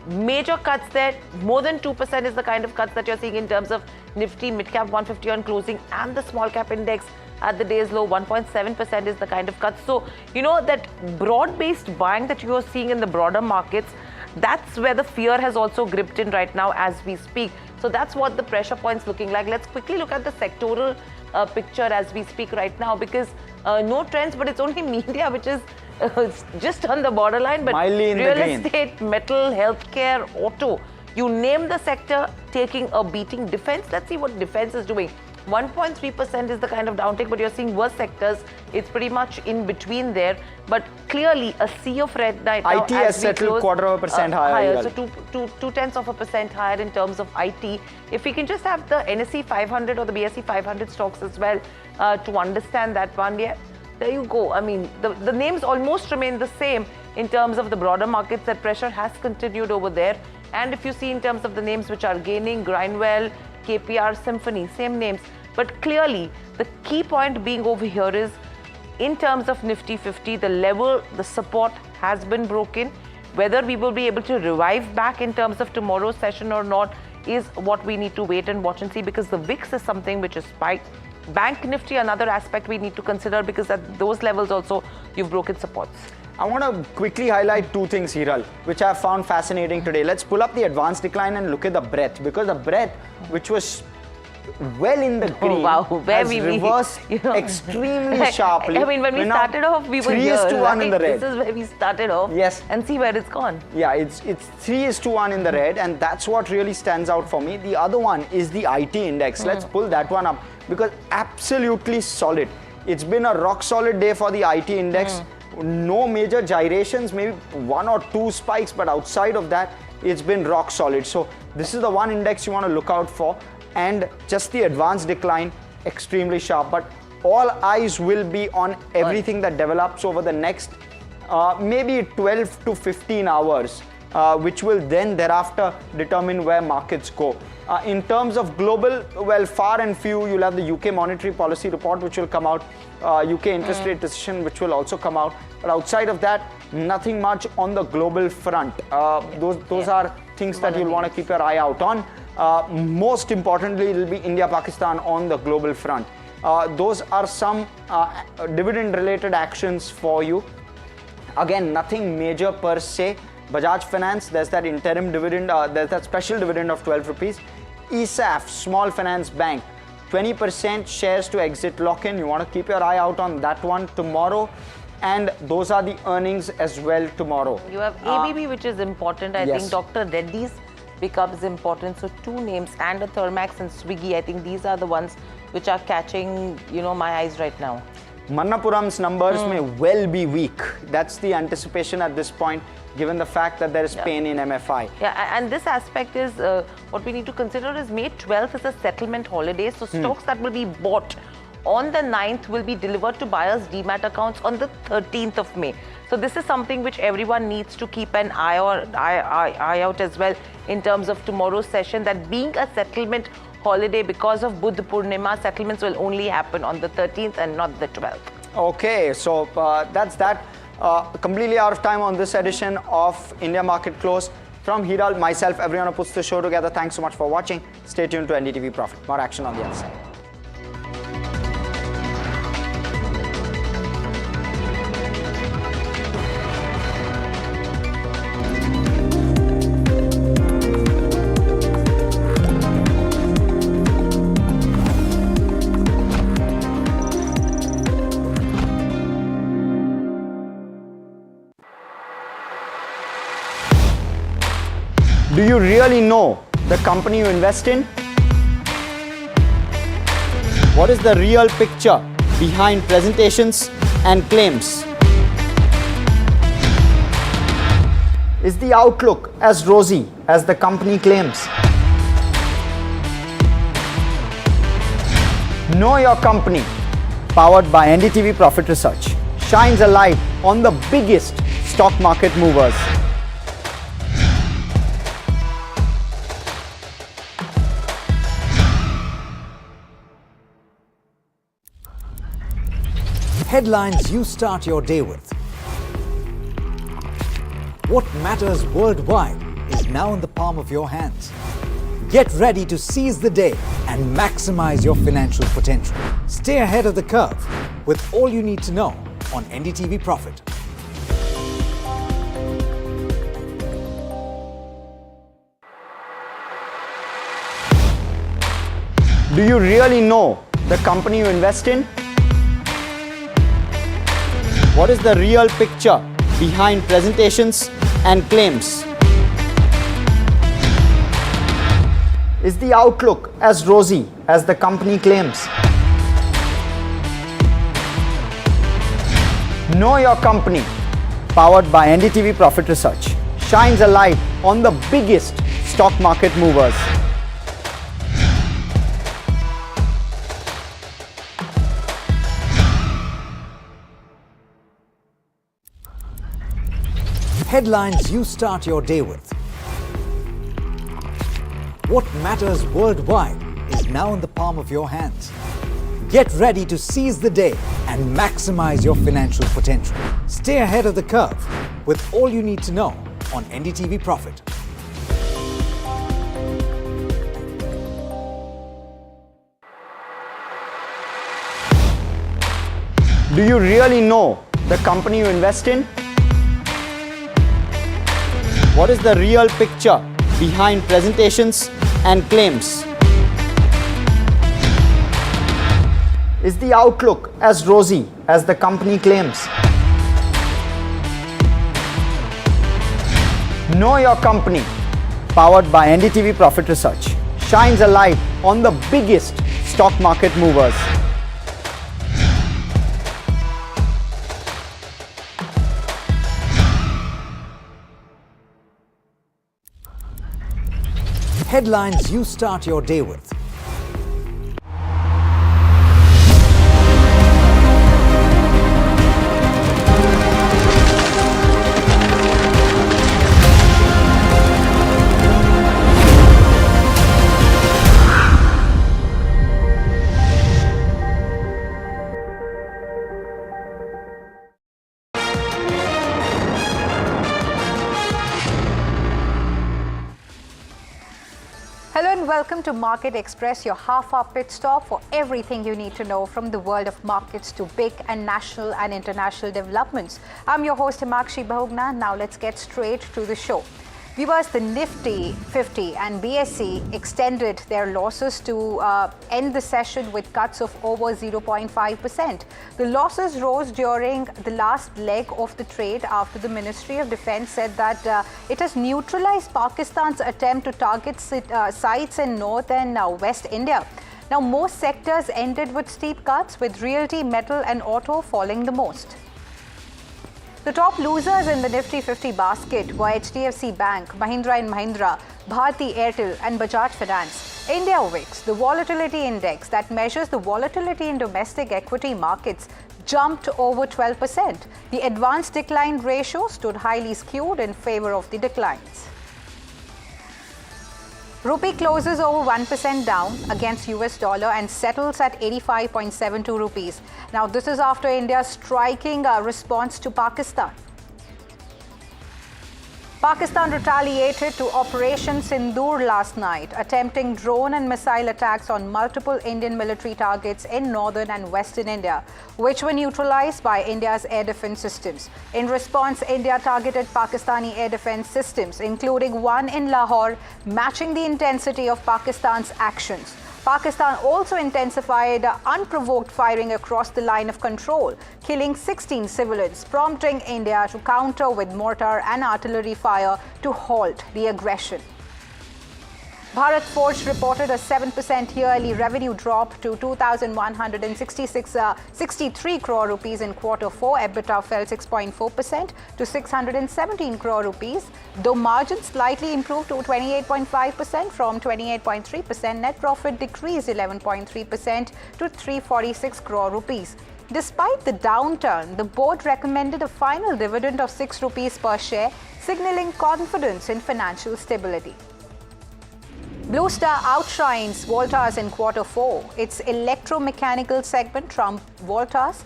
Major cuts there. More than 2% is the kind of cuts that you're seeing in terms of Nifty, mid cap 150 on closing, and the small cap index at the day's low. 1.7% is the kind of cuts. So, that broad-based buying that you are seeing in the broader markets, that's where the fear has also gripped in right now as we speak. So that's what the pressure point's looking like. Let's quickly look at the sectoral picture as we speak right now, because no trends, but it's only media which is just on the borderline. But real estate, metal, healthcare, auto, you name the sector taking a beating. Defense, let's see what defense is doing. 1.3% is the kind of downtick, but you're seeing worse sectors. It's pretty much in between there, but clearly a sea of red right now. IT has settled 0.25% higher. So 0.2% higher in terms of IT. If we can just have the NSE 500 or the BSE 500 stocks as well to understand that one. Yeah, there you go. I mean, the names almost remain the same in terms of the broader markets. That pressure has continued over there. And if you see in terms of the names which are gaining, Grindwell, KPR, Symphony, same names. But clearly, the key point being over here is, in terms of Nifty 50, the level, the support has been broken. Whether we will be able to revive back in terms of tomorrow's session or not is what we need to wait and watch and see, because the VIX is something which is spiked. Bank Nifty, another aspect we need to consider, because at those levels also you've broken supports. I want to quickly highlight two things, Hiral, which I found fascinating today. Let's pull up the advanced decline and look at the breadth, because the breadth, which was well in the green, has reversed extremely sharply. I mean, when we started off, we were here, 3:1 in the red. This is where we started off. Yes. And see where it's gone. Yeah, it's 3:1 in the red, and that's what really stands out for me. The other one is the IT index. Let's pull that one up, because absolutely solid. It's been a rock solid day for the IT index. No major gyrations, maybe one or two spikes, but outside of that, it's been rock solid. So this is the one index you want to look out for, and just the advanced decline, extremely sharp. But all eyes will be on everything that develops over the next maybe 12 to 15 hours, which will then thereafter determine where markets go. In terms of global, well, far and few. You'll have the UK monetary policy report, which will come out, UK interest rate decision, which will also come out. But outside of that, nothing much on the global front. Those are things that you'll want to keep your eye out on. Most importantly, it will be India-Pakistan on the global front. Those are some dividend-related actions for you. Again, nothing major per se. Bajaj Finance, there's that interim dividend, there's that special dividend of 12 rupees. ESAF, Small Finance Bank, 20% shares to exit lock-in. You want to keep your eye out on that one tomorrow. And those are the earnings as well tomorrow. You have ABB, which is important. I yes. think Dr. Reddy's becomes important. So two names, and a Thermax and Swiggy. I think these are the ones which are catching, my eyes right now. Manappuram's numbers may well be weak. That's the anticipation at this point, given the fact that there is pain in MFI. Yeah, and this aspect is what we need to consider is May 12th is a settlement holiday. So stocks that will be bought on the 9th will be delivered to buyers' demat accounts on the 13th of May. So this is something which everyone needs to keep an eye out as well in terms of tomorrow's session, that being a settlement holiday because of Buddha Purnima, settlements will only happen on the 13th and not the 12th. Okay, so that's that. Completely out of time on this edition of India Market Close. From Hiral, myself, everyone who puts the show together, thanks so much for watching. Stay tuned to NDTV Profit. More action on the other side. Do you really know the company you invest in? What is the real picture behind presentations and claims? Is the outlook as rosy as the company claims? Know Your Company, powered by NDTV Profit Research, shines a light on the biggest stock market movers. Headlines you start your day with. What matters worldwide is now in the palm of your hands. Get ready to seize the day and maximize your financial potential. Stay ahead of the curve with all you need to know on NDTV Profit. Do you really know the company you invest in? What is the real picture behind presentations and claims? Is the outlook as rosy as the company claims? Know Your Company, powered by NDTV Profit Research, shines a light on the biggest stock market movers. Headlines you start your day with. What matters worldwide is now in the palm of your hands. Get ready to seize the day and maximize your financial potential. Stay ahead of the curve with all you need to know on NDTV Profit. Do you really know the company you invest in? What is the real picture behind presentations and claims? Is the outlook as rosy as the company claims? Know Your Company, powered by NDTV Profit Research, shines a light on the biggest stock market movers. Headlines you start your day with. Hello and welcome to Market Express, your half-hour pit stop for everything you need to know from the world of markets to big and national and international developments. I'm your host Himakshi Bahugna. Now let's get straight to the show. Viewers, the Nifty 50 and BSE extended their losses to end the session with cuts of over 0.5%. The losses rose during the last leg of the trade after the Ministry of Defence said that it has neutralized Pakistan's attempt to target sites in North and West India. Now, most sectors ended with steep cuts, with realty, metal and auto falling the most. The top losers in the Nifty 50 basket were HDFC Bank, Mahindra & Mahindra, Bharti Airtel and Bajaj Finance. India VIX, the volatility index that measures the volatility in domestic equity markets, jumped over 12%. The advanced decline ratio stood highly skewed in favor of the declines. Rupee closes over 1% down against US dollar and settles at 85.72 rupees. Now, this is after India's striking response to Pakistan. Pakistan retaliated to Operation Sindoor last night, attempting drone and missile attacks on multiple Indian military targets in northern and western India, which were neutralized by India's air defense systems. In response, India targeted Pakistani air defense systems, including one in Lahore, matching the intensity of Pakistan's actions. Pakistan also intensified unprovoked firing across the line of control, killing 16 civilians, prompting India to counter with mortar and artillery fire to halt the aggression. Bharat Forge reported a 7% yearly revenue drop to 2,163 crore rupees in Q4. EBITDA fell 6.4% to 617 crore rupees, though margins slightly improved to 28.5% from 28.3%. Net profit decreased 11.3% to 346 crore rupees. Despite the downturn, the board recommended a final dividend of 6 rupees per share, signaling confidence in financial stability. Blue Star outshines Voltas in Q4. Its electromechanical segment trumps Voltas.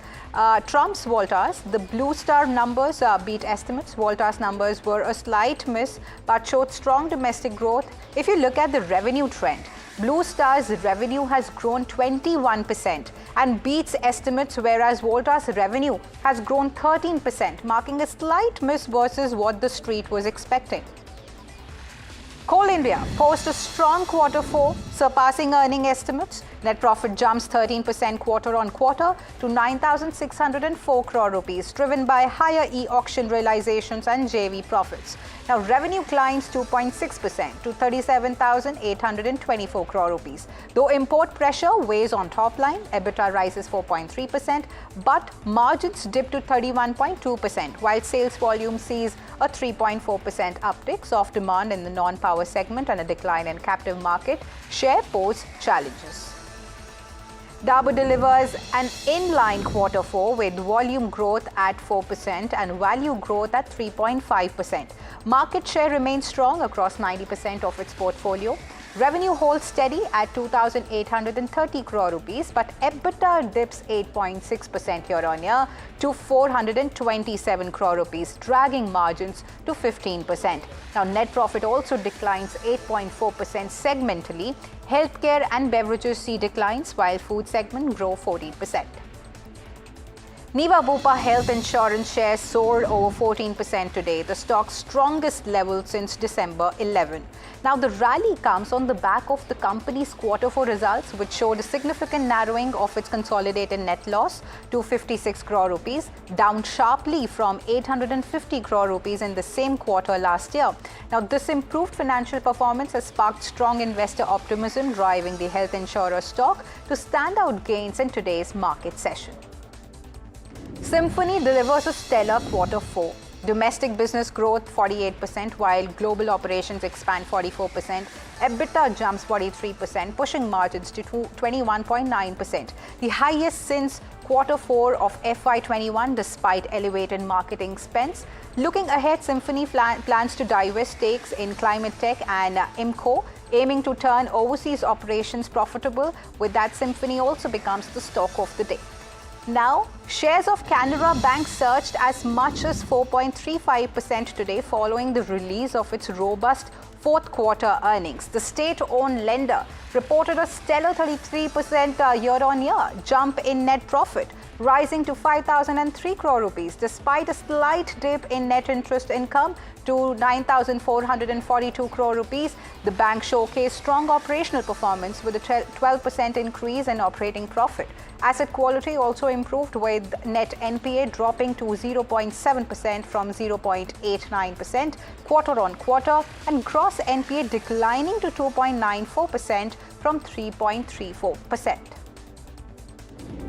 The Blue Star numbers beat estimates. Voltas numbers were a slight miss but showed strong domestic growth. If you look at the revenue trend, Blue Star's revenue has grown 21% and beats estimates, whereas Voltas' revenue has grown 13%, marking a slight miss versus what the street was expecting. Coal India posts a strong Q4, surpassing earning estimates. Net profit jumps 13% quarter-on-quarter to 9,604 crore rupees, driven by higher e-auction realizations and JV profits. Now, revenue climbs 2.6% to 37,824 crore rupees. Though import pressure weighs on top line, EBITDA rises 4.3%, but margins dip to 31.2%, while sales volume sees a 3.4% uptick. Soft demand in the non-power segment and a decline in captive market share pose challenges. Dabur delivers an in-line Q4 with volume growth at 4% and value growth at 3.5%. Market share remains strong across 90% of its portfolio. Revenue holds steady at 2,830 crore rupees, but EBITDA dips 8.6% year-on-year to 427 crore rupees, dragging margins to 15%. Now, net profit also declines 8.4% segmentally. Healthcare and beverages see declines, while food segment grow 14%. Niva Bupa Health Insurance shares soared over 14% today, the stock's strongest level since December 11. Now, the rally comes on the back of the company's Q4 results, which showed a significant narrowing of its consolidated net loss to 56 crore rupees, down sharply from 850 crore rupees in the same quarter last year. Now, this improved financial performance has sparked strong investor optimism, driving the health insurer stock to standout gains in today's market session. Symphony delivers a stellar Q4. Domestic business growth 48%, while global operations expand 44%. EBITDA jumps 43%, pushing margins to 21.9%, the highest since Q4 of FY21 despite elevated marketing spends. Looking ahead, Symphony plans to divest stakes in Climate Tech and IMCO, aiming to turn overseas operations profitable. With that, Symphony also becomes the stock of the day. Now, shares of Canara Bank surged as much as 4.35% today following the release of its robust Q4 earnings. The state-owned lender reported a stellar 33% year-on-year jump in net profit, rising to 5,003 crore rupees despite a slight dip in net interest income to 9,442 crore rupees. The bank showcased strong operational performance with a 12% increase in operating profit. Asset quality also improved, with net NPA dropping to 0.7% from 0.89% quarter-on-quarter, and gross NPA declining to 2.94% from 3.34%.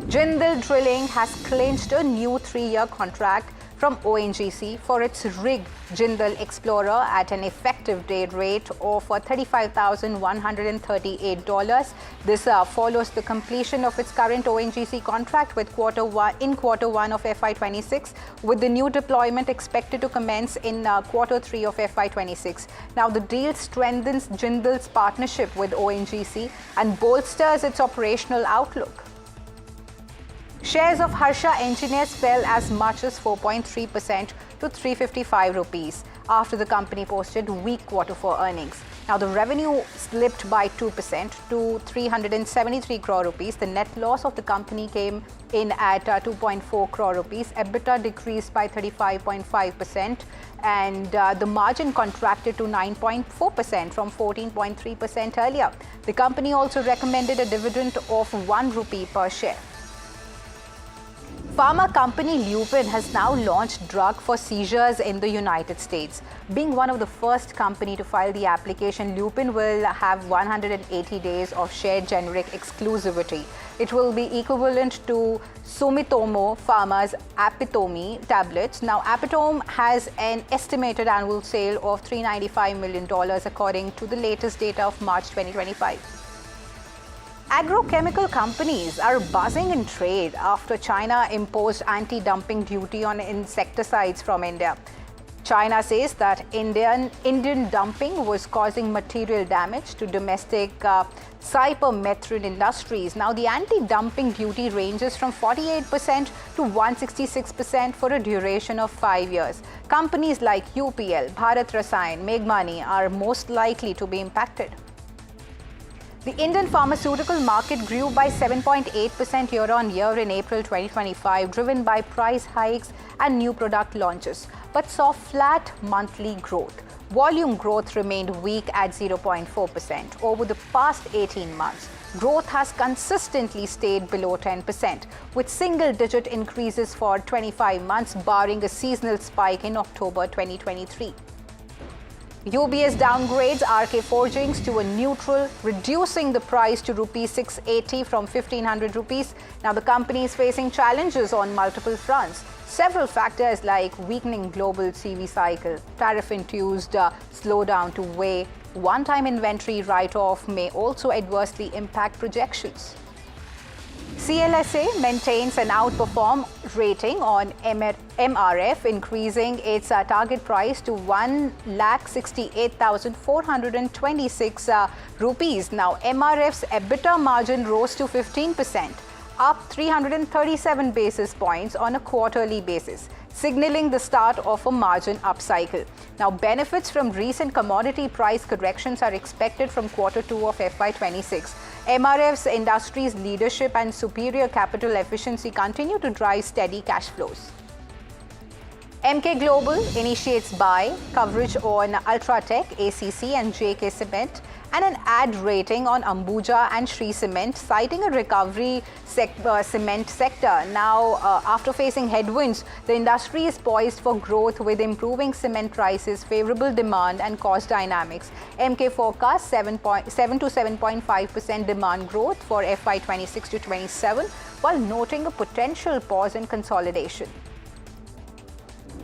Jindal Drilling has clinched a new 3-year contract from ONGC for its rig Jindal Explorer at an effective day rate of $35,138. This follows the completion of its current ONGC contract with Q1 of FY26, with the new deployment expected to commence in Q3 of FY26. Now, the deal strengthens Jindal's partnership with ONGC and bolsters its operational outlook. Shares of Harsha Engineers fell as much as 4.3% to 355 rupees after the company posted weak Q4 earnings. Now, the revenue slipped by 2% to 373 crore rupees. The net loss of the company came in at 2.4 crore rupees. EBITDA decreased by 35.5%, and the margin contracted to 9.4% from 14.3% earlier. The company also recommended a dividend of 1 rupee per share. Pharma company Lupin has now launched drug for seizures in the United States. Being one of the first company to file the application, Lupin will have 180 days of shared generic exclusivity. It will be equivalent to Sumitomo Pharma's Apitomi tablets. Now, Apitome has an estimated annual sale of $395 million according to the latest data of March 2025. Agrochemical companies are buzzing in trade after China imposed anti-dumping duty on insecticides from India. China says that Indian dumping was causing material damage to domestic cypermethrin industries. Now, the anti-dumping duty ranges from 48% to 166% for a duration of 5 years. Companies like UPL, Bharat Rasayan, Meghmani are most likely to be impacted. The Indian pharmaceutical market grew by 7.8% year-on-year in April 2025, driven by price hikes and new product launches, but saw flat monthly growth. Volume growth remained weak at 0.4%. Over the past 18 months, growth has consistently stayed below 10%, with single-digit increases for 25 months, barring a seasonal spike in October 2023. UBS downgrades RK Forgings to a neutral, reducing the price to Rs 680 from 1500 rupees. Now, the company is facing challenges on multiple fronts. Several factors like weakening global CV cycle, tariff-induced slowdown to weigh, one-time inventory write-off may also adversely impact projections. CLSA maintains an outperform rating on MRF, increasing its target price to 1,68,426 rupees. Now, MRF's EBITDA margin rose to 15%, up 337 basis points on a quarterly basis, signaling the start of a margin upcycle. Now, benefits from recent commodity price corrections are expected from Q2 of FY26. MRF's industry's leadership and superior capital efficiency continue to drive steady cash flows. MK Global initiates buy coverage on Ultratech, ACC and JK Cement, and an ad rating on Ambuja and Shree Cement, citing a recovery cement sector. Now, after facing headwinds, the industry is poised for growth with improving cement prices, favorable demand and cost dynamics. MK forecasts 7 to 7.5% demand growth for FY26 to 27, while noting a potential pause in consolidation.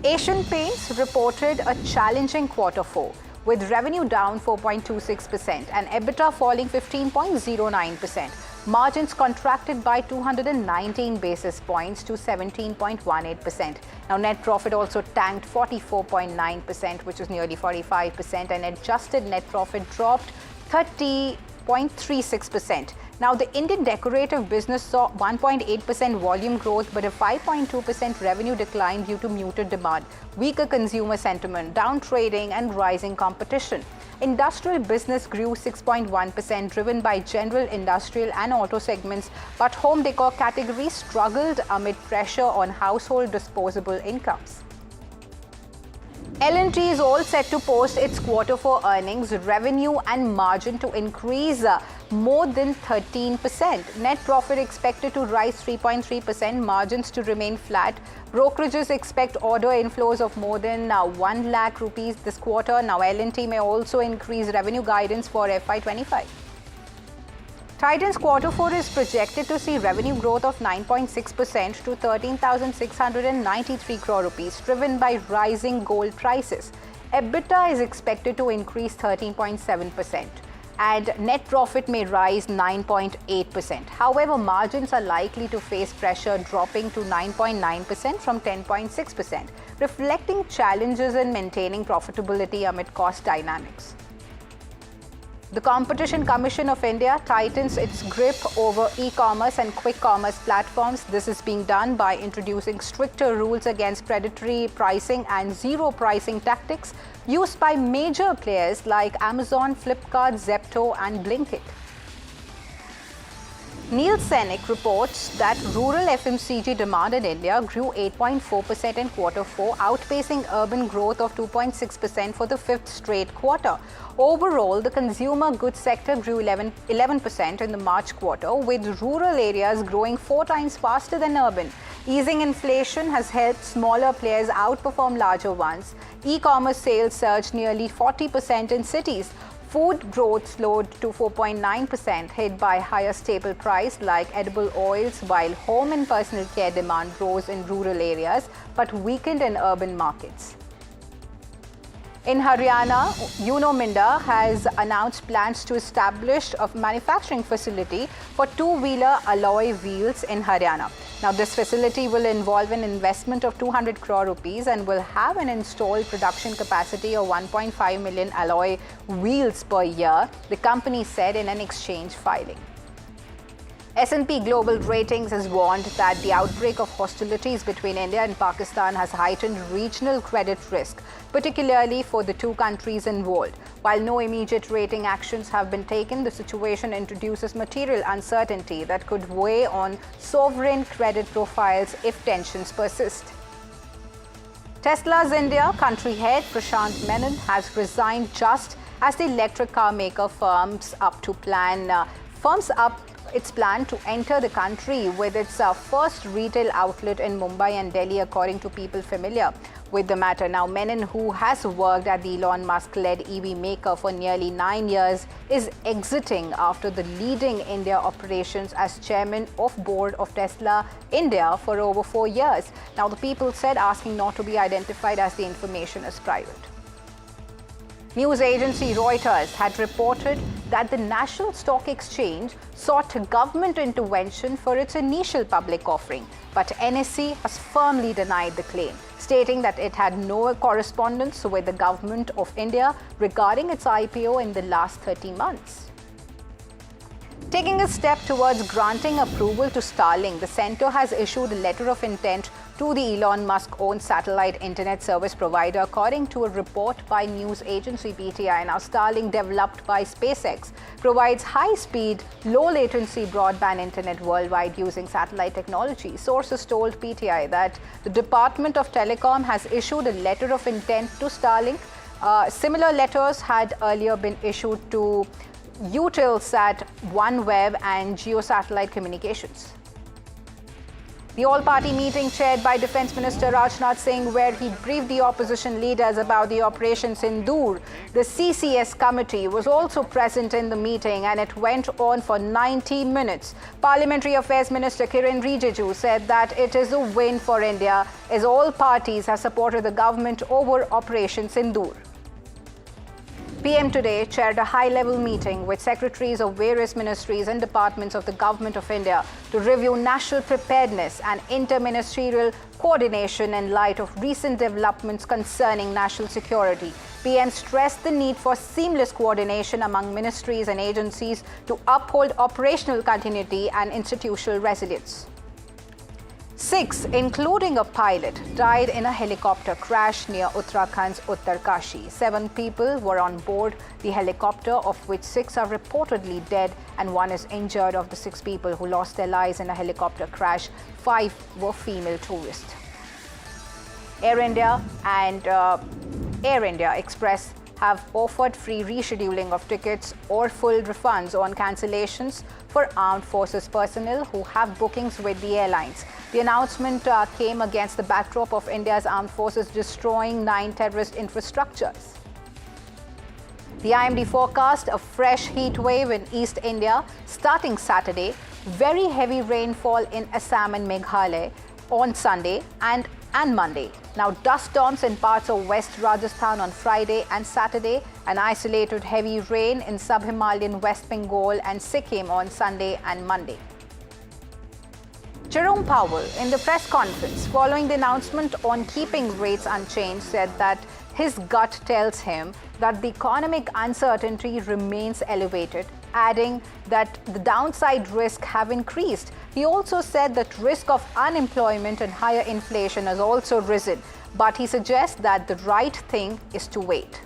Asian Paints reported a challenging Q4, with revenue down 4.26% and EBITDA falling 15.09%. Margins contracted by 219 basis points to 17.18%. Now, net profit also tanked 44.9%, which is nearly 45%, and adjusted net profit dropped 30.36%. Now, the Indian decorative business saw 1.8% volume growth, but a 5.2% revenue decline due to muted demand, weaker consumer sentiment, down trading and rising competition. Industrial business grew 6.1%, driven by general industrial and auto segments, but home decor categories struggled amid pressure on household disposable incomes. L&T is all set to post its Q4 earnings, revenue and margin to increase more than 13%. Net profit expected to rise 3.3%, margins to remain flat. Brokerages expect order inflows of more than 1 lakh rupees this quarter. Now, L&T may also increase revenue guidance for FY25. Titan's Q4 is projected to see revenue growth of 9.6% to 13,693 crore rupees, driven by rising gold prices. EBITDA is expected to increase 13.7%, and net profit may rise 9.8%. However, margins are likely to face pressure, dropping to 9.9% from 10.6%, reflecting challenges in maintaining profitability amid cost dynamics. The Competition Commission of India tightens its grip over e-commerce and quick commerce platforms. This is being done by introducing stricter rules against predatory pricing and zero pricing tactics used by major players like Amazon, Flipkart, Zepto and Blinkit. Nielsen reports that rural FMCG demand in India grew 8.4% in Q4, outpacing urban growth of 2.6% for the fifth straight quarter. Overall, the consumer goods sector grew 11% in the March quarter, with rural areas growing 4 times faster than urban. Easing inflation has helped smaller players outperform larger ones. E-commerce sales surged nearly 40% in cities. Food growth slowed to 4.9%, hit by higher staple price like edible oils, while home and personal care demand rose in rural areas but weakened in urban markets. In Haryana, Uno Minda has announced plans to establish a manufacturing facility for two-wheeler alloy wheels in Haryana. Now, this facility will involve an investment of 200 crore rupees and will have an installed production capacity of 1.5 million alloy wheels per year, the company said in an exchange filing. S&P Global Ratings has warned that the outbreak of hostilities between India and Pakistan has heightened regional credit risk, particularly for the two countries involved. While no immediate rating actions have been taken, the situation introduces material uncertainty that could weigh on sovereign credit profiles if tensions persist. Tesla's India country head Prashant Menon has resigned just as the electric car maker firms up its plan to enter the country with its first retail outlet in Mumbai and Delhi, according to people familiar with the matter. Now, Menon, who has worked at the Elon Musk-led EV maker for nearly 9 years, is exiting after the leading India operations as chairman of board of Tesla India for over 4 years. Now, the people said, asking not to be identified as the information is private. News agency Reuters had reported that the National Stock Exchange sought government intervention for its initial public offering, but NSE has firmly denied the claim, stating that it had no correspondence with the Government of India regarding its IPO in the last 30 months. Taking a step towards granting approval to Starlink, the centre has issued a letter of intent to the Elon Musk-owned satellite internet service provider, according to a report by news agency PTI. Now, Starlink, developed by SpaceX, provides high-speed, low-latency broadband internet worldwide using satellite technology. Sources told PTI that the Department of Telecom has issued a letter of intent to Starlink. Similar letters had earlier been issued to Eutelsat, OneWeb and Geosatellite Communications. The all-party meeting chaired by Defence Minister Rajnath Singh, where he briefed the opposition leaders about the Operation Sindoor. The CCS committee was also present in the meeting, and it went on for 90 minutes. Parliamentary Affairs Minister Kiren Rijiju said that it is a win for India, as all parties have supported the government over Operation Sindoor. PM today chaired a high-level meeting with secretaries of various ministries and departments of the Government of India to review national preparedness and inter-ministerial coordination in light of recent developments concerning national security. PM stressed the need for seamless coordination among ministries and agencies to uphold operational continuity and institutional resilience. 6, including a pilot, died in a helicopter crash near Uttarakhand's Uttarkashi. 7 people were on board the helicopter, of which 6 are reportedly dead and 1 is injured. Of the 6 people who lost their lives in a helicopter crash, 5 were female tourists. Air India and Air India Express have offered free rescheduling of tickets or full refunds on cancellations for armed forces personnel who have bookings with the airlines. The announcement came against the backdrop of India's armed forces destroying 9 terrorist infrastructures. The IMD forecast a fresh heat wave in East India starting Saturday, very heavy rainfall in Assam and Meghalaya on Sunday and Monday. Now, dust storms in parts of West Rajasthan on Friday and Saturday, and isolated heavy rain in sub-Himalayan West Bengal and Sikkim on Sunday and Monday. Jerome Powell, in the press conference following the announcement on keeping rates unchanged, said that his gut tells him that the economic uncertainty remains elevated, adding that the downside risks have increased. He also said that risk of unemployment and higher inflation has also risen, but he suggests that the right thing is to wait.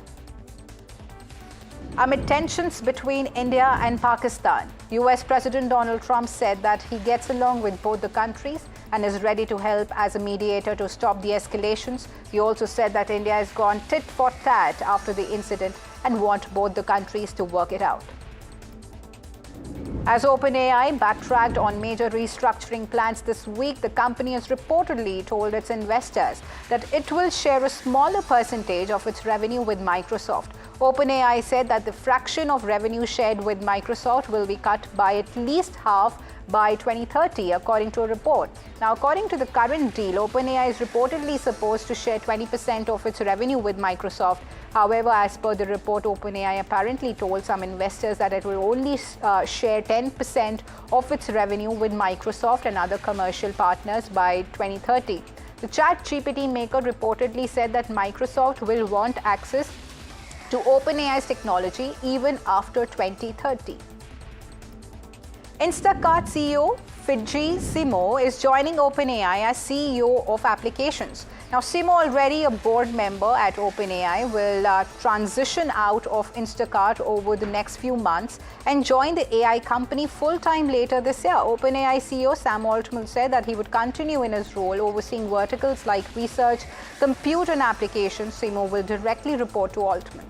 Amid tensions between India and Pakistan, US President Donald Trump said that he gets along with both the countries and is ready to help as a mediator to stop the escalations. He also said that India has gone tit for tat after the incident and want both the countries to work it out. As OpenAI backtracked on major restructuring plans this week, the company has reportedly told its investors that it will share a smaller percentage of its revenue with Microsoft. OpenAI said that the fraction of revenue shared with Microsoft will be cut by at least half by 2030, according to a report. Now, according to the current deal, OpenAI is reportedly supposed to share 20% of its revenue with Microsoft. However, as per the report, OpenAI apparently told some investors that it will only share 10% of its revenue with Microsoft and other commercial partners by 2030. The ChatGPT maker reportedly said that Microsoft will want access to OpenAI's technology even after 2030. Instacart CEO Fidji Simo is joining OpenAI as CEO of applications. Now, Simo, already a board member at OpenAI, will transition out of Instacart over the next few months and join the AI company full-time later this year. OpenAI CEO Sam Altman said that he would continue in his role overseeing verticals like research, compute and applications. Simo will directly report to Altman.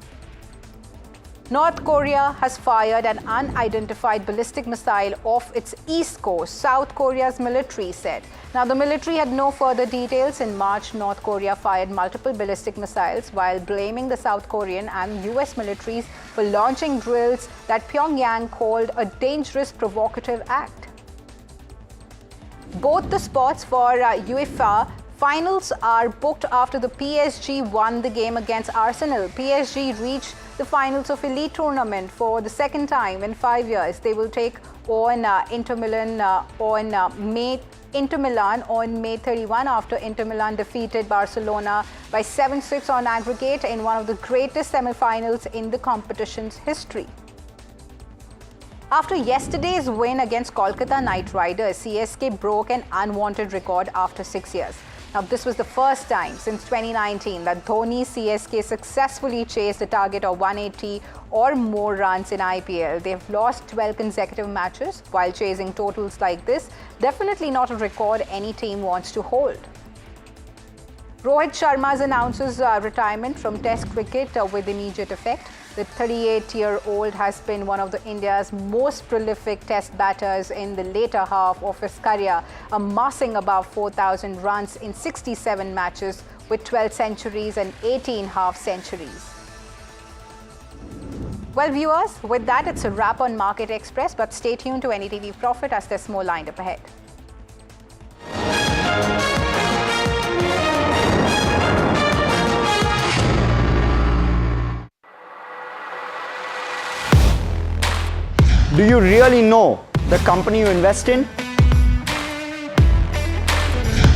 North Korea has fired an unidentified ballistic missile off its east coast, South Korea's military said. Now, the military had no further details. In March, North Korea fired multiple ballistic missiles while blaming the South Korean and US militaries for launching drills that Pyongyang called a dangerous, provocative act. Both the spots for UEFA finals are booked after the PSG won the game against Arsenal. PSG reached the finals of Elite Tournament for the second time in 5 years. They will take on Inter Milan on May 31 after Inter Milan defeated Barcelona by 7-6 on aggregate in one of the greatest semi-finals in the competition's history. After yesterday's win against Kolkata Knight Riders, CSK broke an unwanted record after 6 years. Now, this was the first time since 2019 that Dhoni's CSK successfully chased a target of 180 or more runs in IPL. They've lost 12 consecutive matches while chasing totals like this. Definitely not a record any team wants to hold. Rohit Sharma announces retirement from Test cricket with immediate effect. The 38-year-old has been one of India's most prolific Test batters in the later half of his career, amassing above 4,000 runs in 67 matches with 12 centuries and 18 half centuries. Well, viewers, with that, it's a wrap on Market Express, but stay tuned to NDTV Profit as there's more lined up ahead. Do you really know the company you invest in?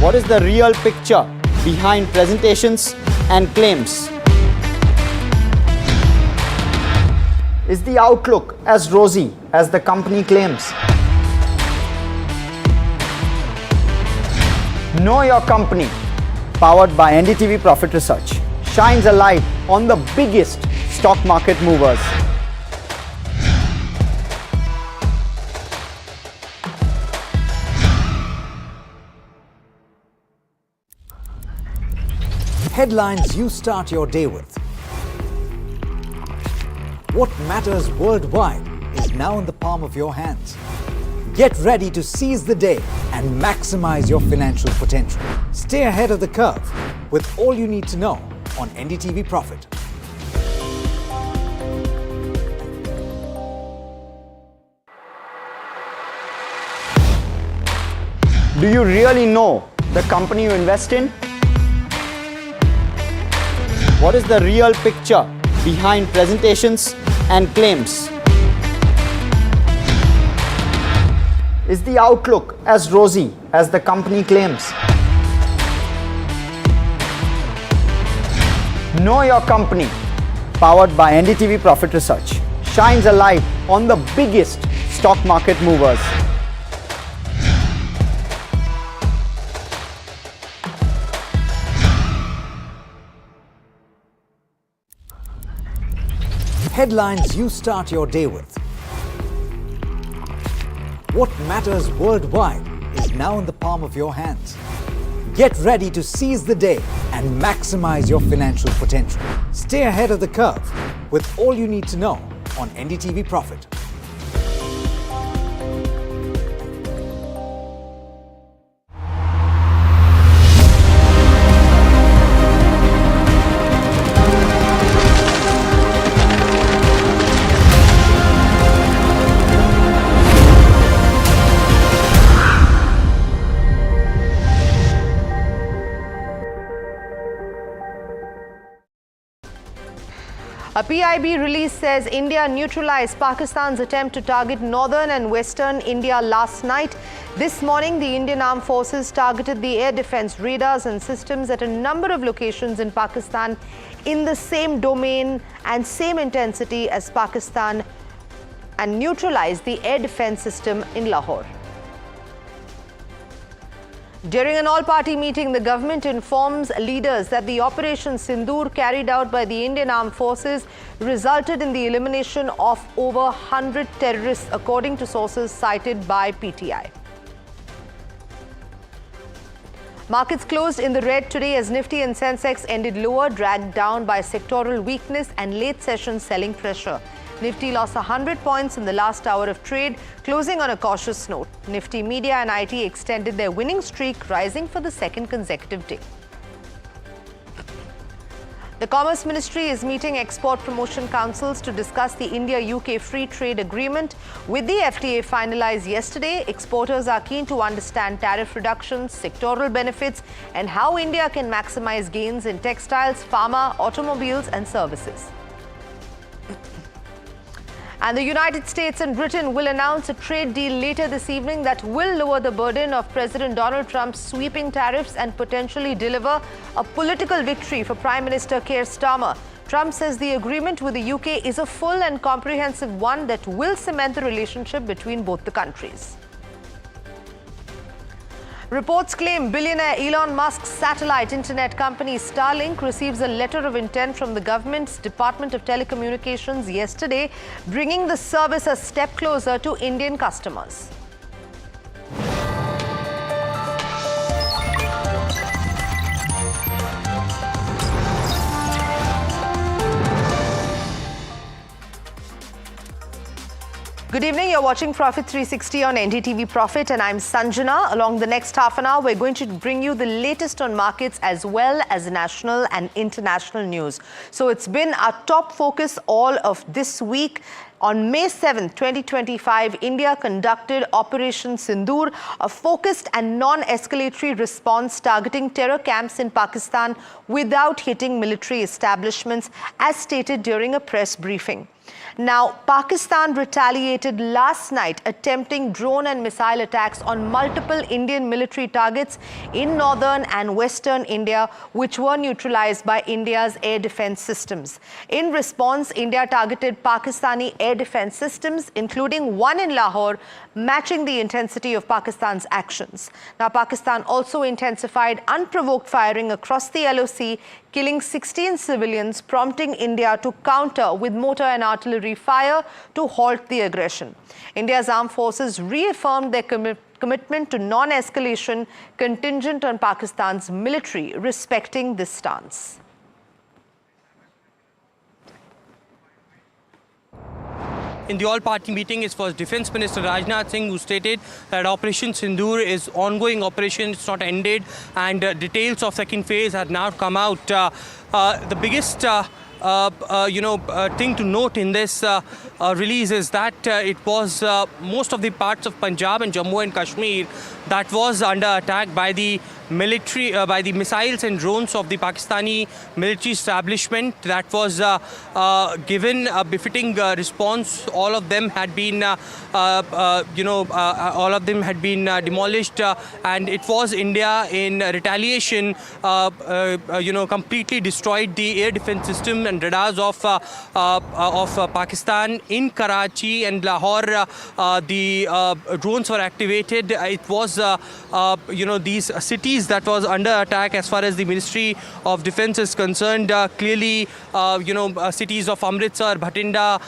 What is the real picture behind presentations and claims? Is the outlook as rosy as the company claims? Know Your Company, powered by NDTV Profit Research, shines a light on the biggest stock market movers. Headlines you start your day with. What matters worldwide is now in the palm of your hands. Get ready to seize the day and maximize your financial potential. Stay ahead of the curve with all you need to know on NDTV Profit. Do you really know the company you invest in? What is the real picture behind presentations and claims? Is the outlook as rosy as the company claims? Know Your Company, powered by NDTV Profit Research, shines a light on the biggest stock market movers. Headlines you start your day with. What matters worldwide is now in the palm of your hands. Get ready to seize the day and maximize your financial potential. Stay ahead of the curve with all you need to know on NDTV Profit. A PIB release says India neutralized Pakistan's attempt to target northern and western India last night. This morning, the Indian Armed Forces targeted the air defense radars and systems at a number of locations in Pakistan in the same domain and same intensity as Pakistan and neutralized the air defense system in Lahore. During an all-party meeting, the government informs leaders that the Operation Sindoor carried out by the Indian Armed Forces resulted in the elimination of over 100 terrorists, according to sources cited by PTI. Markets closed in the red today as Nifty and Sensex ended lower, dragged down by sectoral weakness and late session selling pressure. Nifty lost 100 points in the last hour of trade, closing on a cautious note. Nifty Media and IT extended their winning streak, rising for the second consecutive day. The Commerce Ministry is meeting export promotion councils to discuss the India-UK free trade agreement. With the FTA finalized yesterday, exporters are keen to understand tariff reductions, sectoral benefits, and how India can maximize gains in textiles, pharma, automobiles, and services. And the United States and Britain will announce a trade deal later this evening that will lower the burden of President Donald Trump's sweeping tariffs and potentially deliver a political victory for Prime Minister Keir Starmer. Trump says the agreement with the UK is a full and comprehensive one that will cement the relationship between both the countries. Reports claim billionaire Elon Musk's satellite internet company Starlink receives a letter of intent from the government's Department of Telecommunications yesterday, bringing the service a step closer to Indian customers. Good evening, you're watching Profit 360 on NDTV Profit and I'm Sanjana. Along the next half an hour, we're going to bring you the latest on markets as well as national and international news. So it's been our top focus all of this week. On May 7th, 2025, India conducted Operation Sindoor, a focused and non-escalatory response targeting terror camps in Pakistan without hitting military establishments, as stated during a press briefing. Now, Pakistan retaliated last night, attempting drone and missile attacks on multiple Indian military targets in northern and western India, which were neutralized by India's air defense systems. In response, India targeted Pakistani air defense systems, including one in Lahore, matching the intensity of Pakistan's actions. Now, Pakistan also intensified unprovoked firing across the LOC, killing 16 civilians, prompting India to counter with mortar and artillery fire to halt the aggression. India's armed forces reaffirmed their commitment to non-escalation, contingent on Pakistan's military respecting this stance. In the all-party meeting, it was Defence Minister Rajnath Singh who stated that Operation Sindoor is ongoing operation, it's not ended, and details of second phase have now come out. The biggest thing to note in this release is that it was most of the parts of Punjab and Jammu and Kashmir that was under attack by the military, by the missiles and drones of the Pakistani military establishment. That was given a befitting response. All of them had been, demolished, and it was India in retaliation, completely destroyed the air defense system and radars of Pakistan in Karachi and Lahore. The drones were activated. It was, these cities that was under attack as far as the Ministry of Defence is concerned. Clearly, cities of Amritsar, Bhatinda,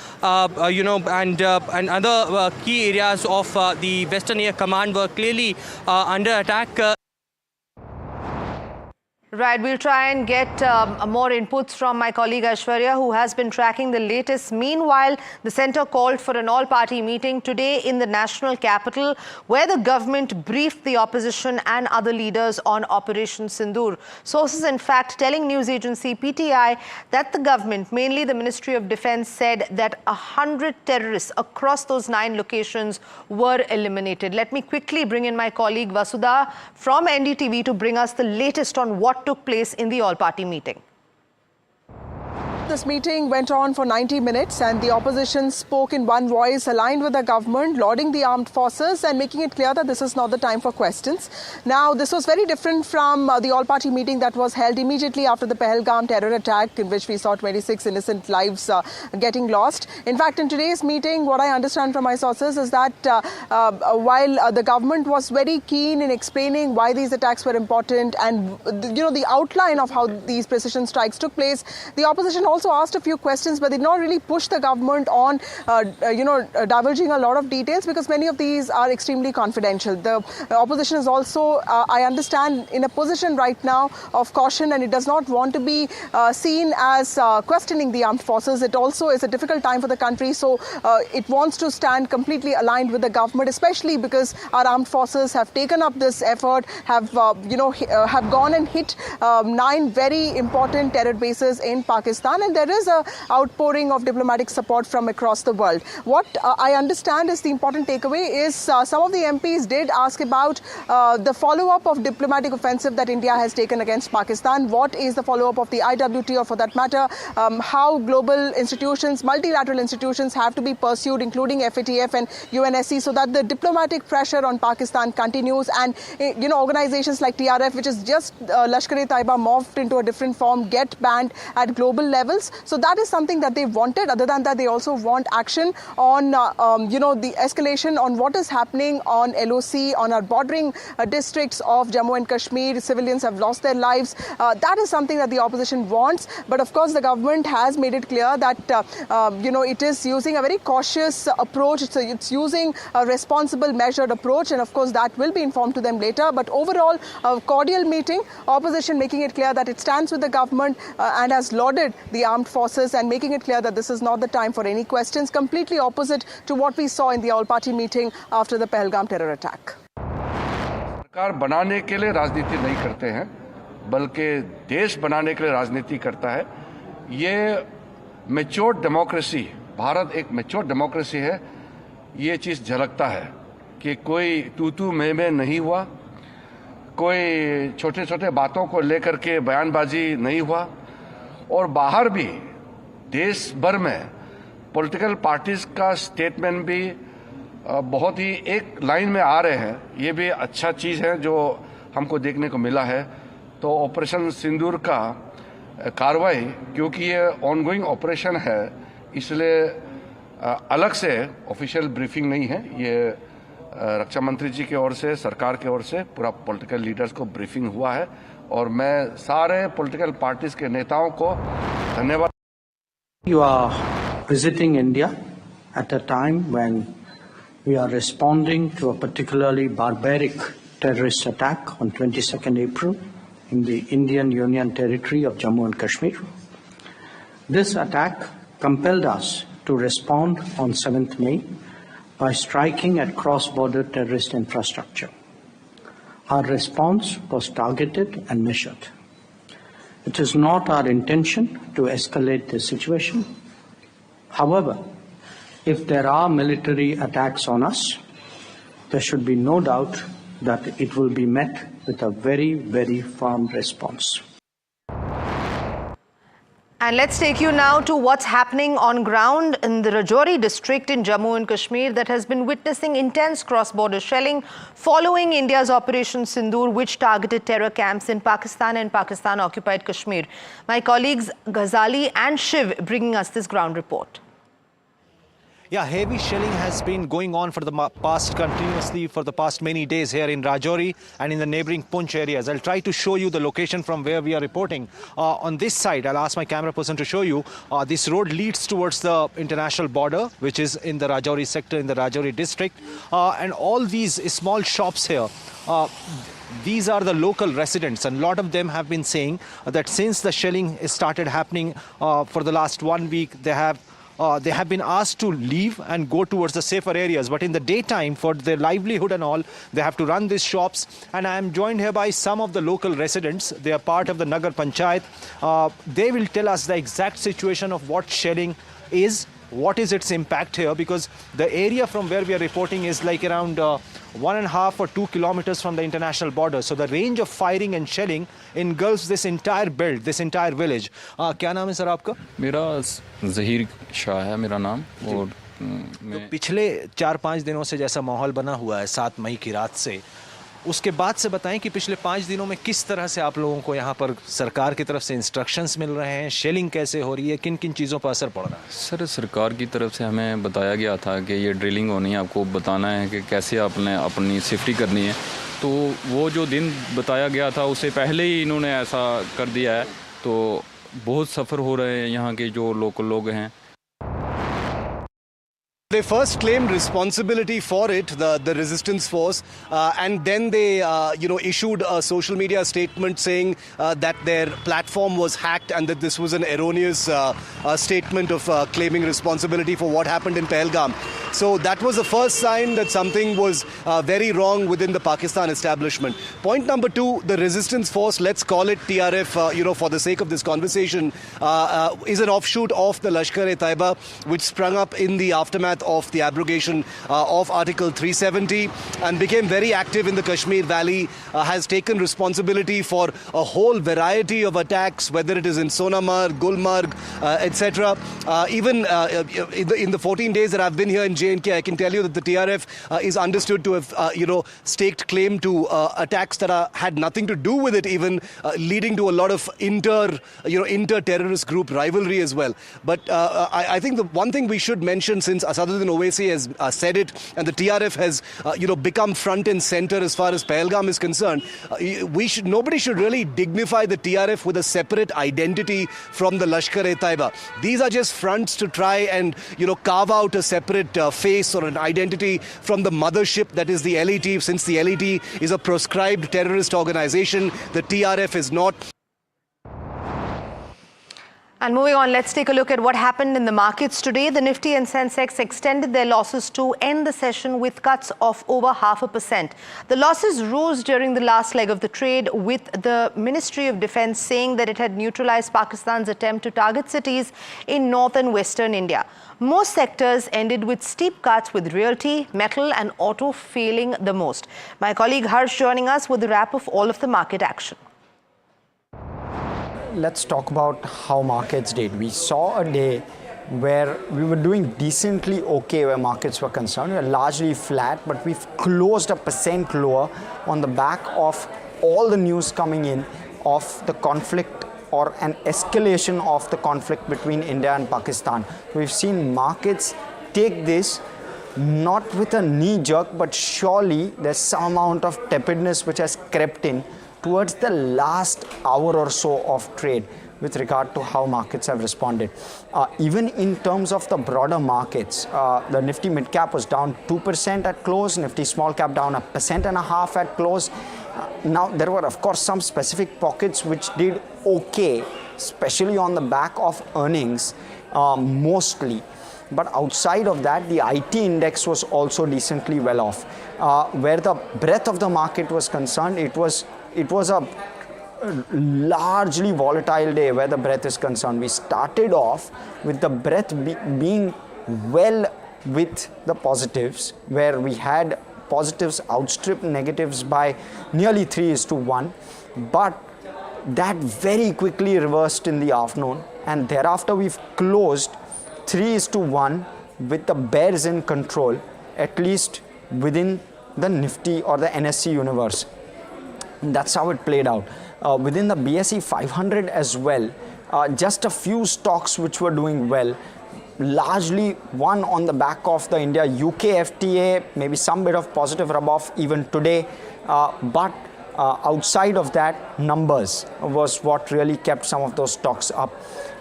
and other key areas of the Western Air Command were clearly under attack. Right, we'll try and get more inputs from my colleague Aishwarya, who has been tracking the latest. Meanwhile, the centre called for an all-party meeting today in the national capital, where the government briefed the opposition and other leaders on Operation Sindoor. Sources, in fact, telling news agency PTI that the government, mainly the Ministry of Defence, said that 100 terrorists across those 9 locations were eliminated. Let me quickly bring in my colleague Vasudha from NDTV to bring us the latest on what took place in the all-party meeting. This meeting went on for 90 minutes and the opposition spoke in one voice, aligned with the government, lauding the armed forces and making it clear that this is not the time for questions. Now, this was very different from the all-party meeting that was held immediately after the Pahalgam terror attack, in which we saw 26 innocent lives getting lost. In fact, in today's meeting, what I understand from my sources is that while the government was very keen in explaining why these attacks were important and the outline of how these precision strikes took place, the opposition also asked a few questions, but did not really push the government on, divulging a lot of details, because many of these are extremely confidential. The opposition is also, I understand, in a position right now of caution, and it does not want to be seen as questioning the armed forces. It also is a difficult time for the country, so it wants to stand completely aligned with the government, especially because our armed forces have taken up this effort, have gone and hit 9 very important terror bases in Pakistan, and and there is a outpouring of diplomatic support from across the world. What I understand is the important takeaway is some of the MPs did ask about the follow-up of diplomatic offensive that India has taken against Pakistan. What is the follow-up of the IWT, or for that matter, how global institutions, multilateral institutions have to be pursued, including FATF and UNSC, so that the diplomatic pressure on Pakistan continues, and organizations like TRF, which is just Lashkar-e-Taiba morphed into a different form, get banned at global levels. So that is something that they wanted. Other than that, they also want action on the escalation on what is happening on LOC, on our bordering districts of Jammu and Kashmir. Civilians have lost their lives. That is something that the opposition wants. But of course, the government has made it clear that it is using a very cautious approach. It's using a responsible, measured approach, and of course that will be informed to them later. But overall, a cordial meeting, opposition making it clear that it stands with the government and has lauded the armed forces, and making it clear that this is not the time for any questions, completely opposite to what we saw in the all-party meeting after the Pahalgam terror attack. सरकार बनाने के लिए राजनीति नहीं करते हैं, बल्कि देश बनाने के लिए राजनीति करता है। ये मैच्योर डेमोक्रेसी, भारत एक मैच्योर डेमोक्रेसी है, ये चीज़ झलकता है कि कोई तू मैं नहीं हुआ, कोई छोटे छोटे बातों को लेकर के बयानबाजी नहीं हुआ, और बाहर भी देश भर में पॉलिटिकल पार्टीज का स्टेटमेंट भी बहुत ही एक लाइन में आ रहे हैं। ये भी अच्छा चीज़ है जो हमको देखने को मिला है। तो ऑपरेशन सिंदूर का कार्रवाई, क्योंकि ये ऑनगोइंग ऑपरेशन है, इसलिए अलग से ऑफिशियल ब्रीफिंग नहीं है। ये रक्षा मंत्री जी की ओर से, सरकार की ओर से पूरा पॉलिटिकल लीडर्स को ब्रीफिंग हुआ है, और मैं सारे पॉलिटिकल पार्टीज के नेताओं को धन्यवाद। You are visiting India at a time when we are responding to a particularly barbaric terrorist attack on 22nd April in the Indian Union territory of Jammu and Kashmir. This attack compelled us to respond on 7th May by striking at cross-border terrorist infrastructure. Our response was targeted and measured. It is not our intention to escalate the situation. However, if there are military attacks on us, there should be no doubt that it will be met with a very, very firm response. And let's take you now to what's happening on ground in the Rajouri district in Jammu and Kashmir that has been witnessing intense cross-border shelling following India's Operation Sindoor, which targeted terror camps in Pakistan and Pakistan-occupied Kashmir. My colleagues Ghazali and Shiv bringing us this ground report. Yeah, heavy shelling has been going on for the past many days here in Rajouri and in the neighboring Poonch areas. I'll try to show you the location from where we are reporting. On this side, I'll ask my camera person to show you, this road leads towards the international border, which is in the Rajouri sector, in the Rajouri district. And all these small shops here, these are the local residents, and a lot of them have been saying that since the shelling started happening for the last 1 week, they have been asked to leave and go towards the safer areas. But in the daytime, for their livelihood and all, they have to run these shops. And I am joined here by some of the local residents. They are part of the Nagar Panchayat. They will tell us the exact situation of what shelling is, what is its impact here, because the area from where we are reporting is like around 1.5 or 2 kilometers from the international border. So the range of firing and shelling engulfs this entire belt, this entire village. क्या नाम है sir आपका? मेरा ज़हीर शाह है मेरा नाम। और तो पिछले 4-5 दिनों से जैसा माहौल बना हुआ है 7 मई की रात से, उसके बाद से बताएं कि पिछले 5 दिनों में किस तरह से आप लोगों को यहाँ पर सरकार की तरफ से इंस्ट्रक्शंस मिल रहे हैं, शेलिंग कैसे हो रही है, किन किन चीज़ों पर असर पड़ रहा है? सर, सरकार की तरफ से हमें बताया गया था कि ये ड्रिलिंग होनी है, आपको बताना है कि कैसे आपने अपनी सेफ्टी करनी है। तो वो जो दिन बताया गया था उससे पहले ही इन्होंने ऐसा कर दिया है, तो बहुत सफ़र हो रहे हैं यहाँ के जो लोकल लोग हैं। They first claimed responsibility for it, the resistance force, and then they, issued a social media statement saying that their platform was hacked and that this was an erroneous statement of claiming responsibility for what happened in Pahalgam. So that was the first sign that something was very wrong within the Pakistan establishment. Point number two, the resistance force, let's call it TRF, for the sake of this conversation, is an offshoot of the Lashkar-e-Taiba, which sprung up in the aftermath of the abrogation of Article 370 and became very active in the Kashmir Valley, has taken responsibility for a whole variety of attacks, whether it is in Sonamarg, Gulmarg, etc. Even in the 14 days that I've been here in J&K, I can tell you that the TRF is understood to have, staked claim to attacks that had nothing to do with it, even leading to a lot of inter-terrorist group rivalry as well. But I think the one thing we should mention, since Asaduddin Owaisi has said it, and the TRF has, become front and center as far as Pahalgam is concerned, nobody should really dignify the TRF with a separate identity from the Lashkar-e-Taiba. These are just fronts to try and, carve out a separate face or an identity from the mothership that is the LET. Since the LET is a proscribed terrorist organization, the TRF is not. And moving on, let's take a look at what happened in the markets today. The Nifty and Sensex extended their losses to end the session with cuts of over 0.5%. The losses rose during the last leg of the trade, with the Ministry of Defence saying that it had neutralized Pakistan's attempt to target cities in north and western India. Most sectors ended with steep cuts, with realty, metal and auto failing the most. My colleague Harsh joining us with a wrap of all of the market action. Let's talk about how markets did. We saw a day where we were doing decently okay where markets were concerned. We were largely flat, but we've closed 1% lower on the back of all the news coming in of the conflict or an escalation of the conflict between India and Pakistan. We've seen markets take this not with a knee jerk, but surely there's some amount of tepidness which has crept in towards the last hour or so of trade with regard to how markets have responded. Even in terms of the broader markets, the Nifty mid cap was down 2% at close, Nifty small cap down 1.5% at close. Now there were of course some specific pockets which did okay, especially on the back of earnings mostly. But outside of that, the IT index was also decently well off. Where the breadth of the market was concerned, it was a largely volatile day where the breadth is concerned. We started off with the breadth being well with the positives, where we had positives outstrip negatives by nearly 3:1. But that very quickly reversed in the afternoon, and thereafter we've closed 3:1 with the bears in control, at least within the Nifty or the NSE universe. That's how it played out. Within the BSE 500 as well, just a few stocks which were doing well, largely one on the back of the India-UK FTA, maybe some bit of positive rub-off even today, but outside of that, numbers was what really kept some of those stocks up.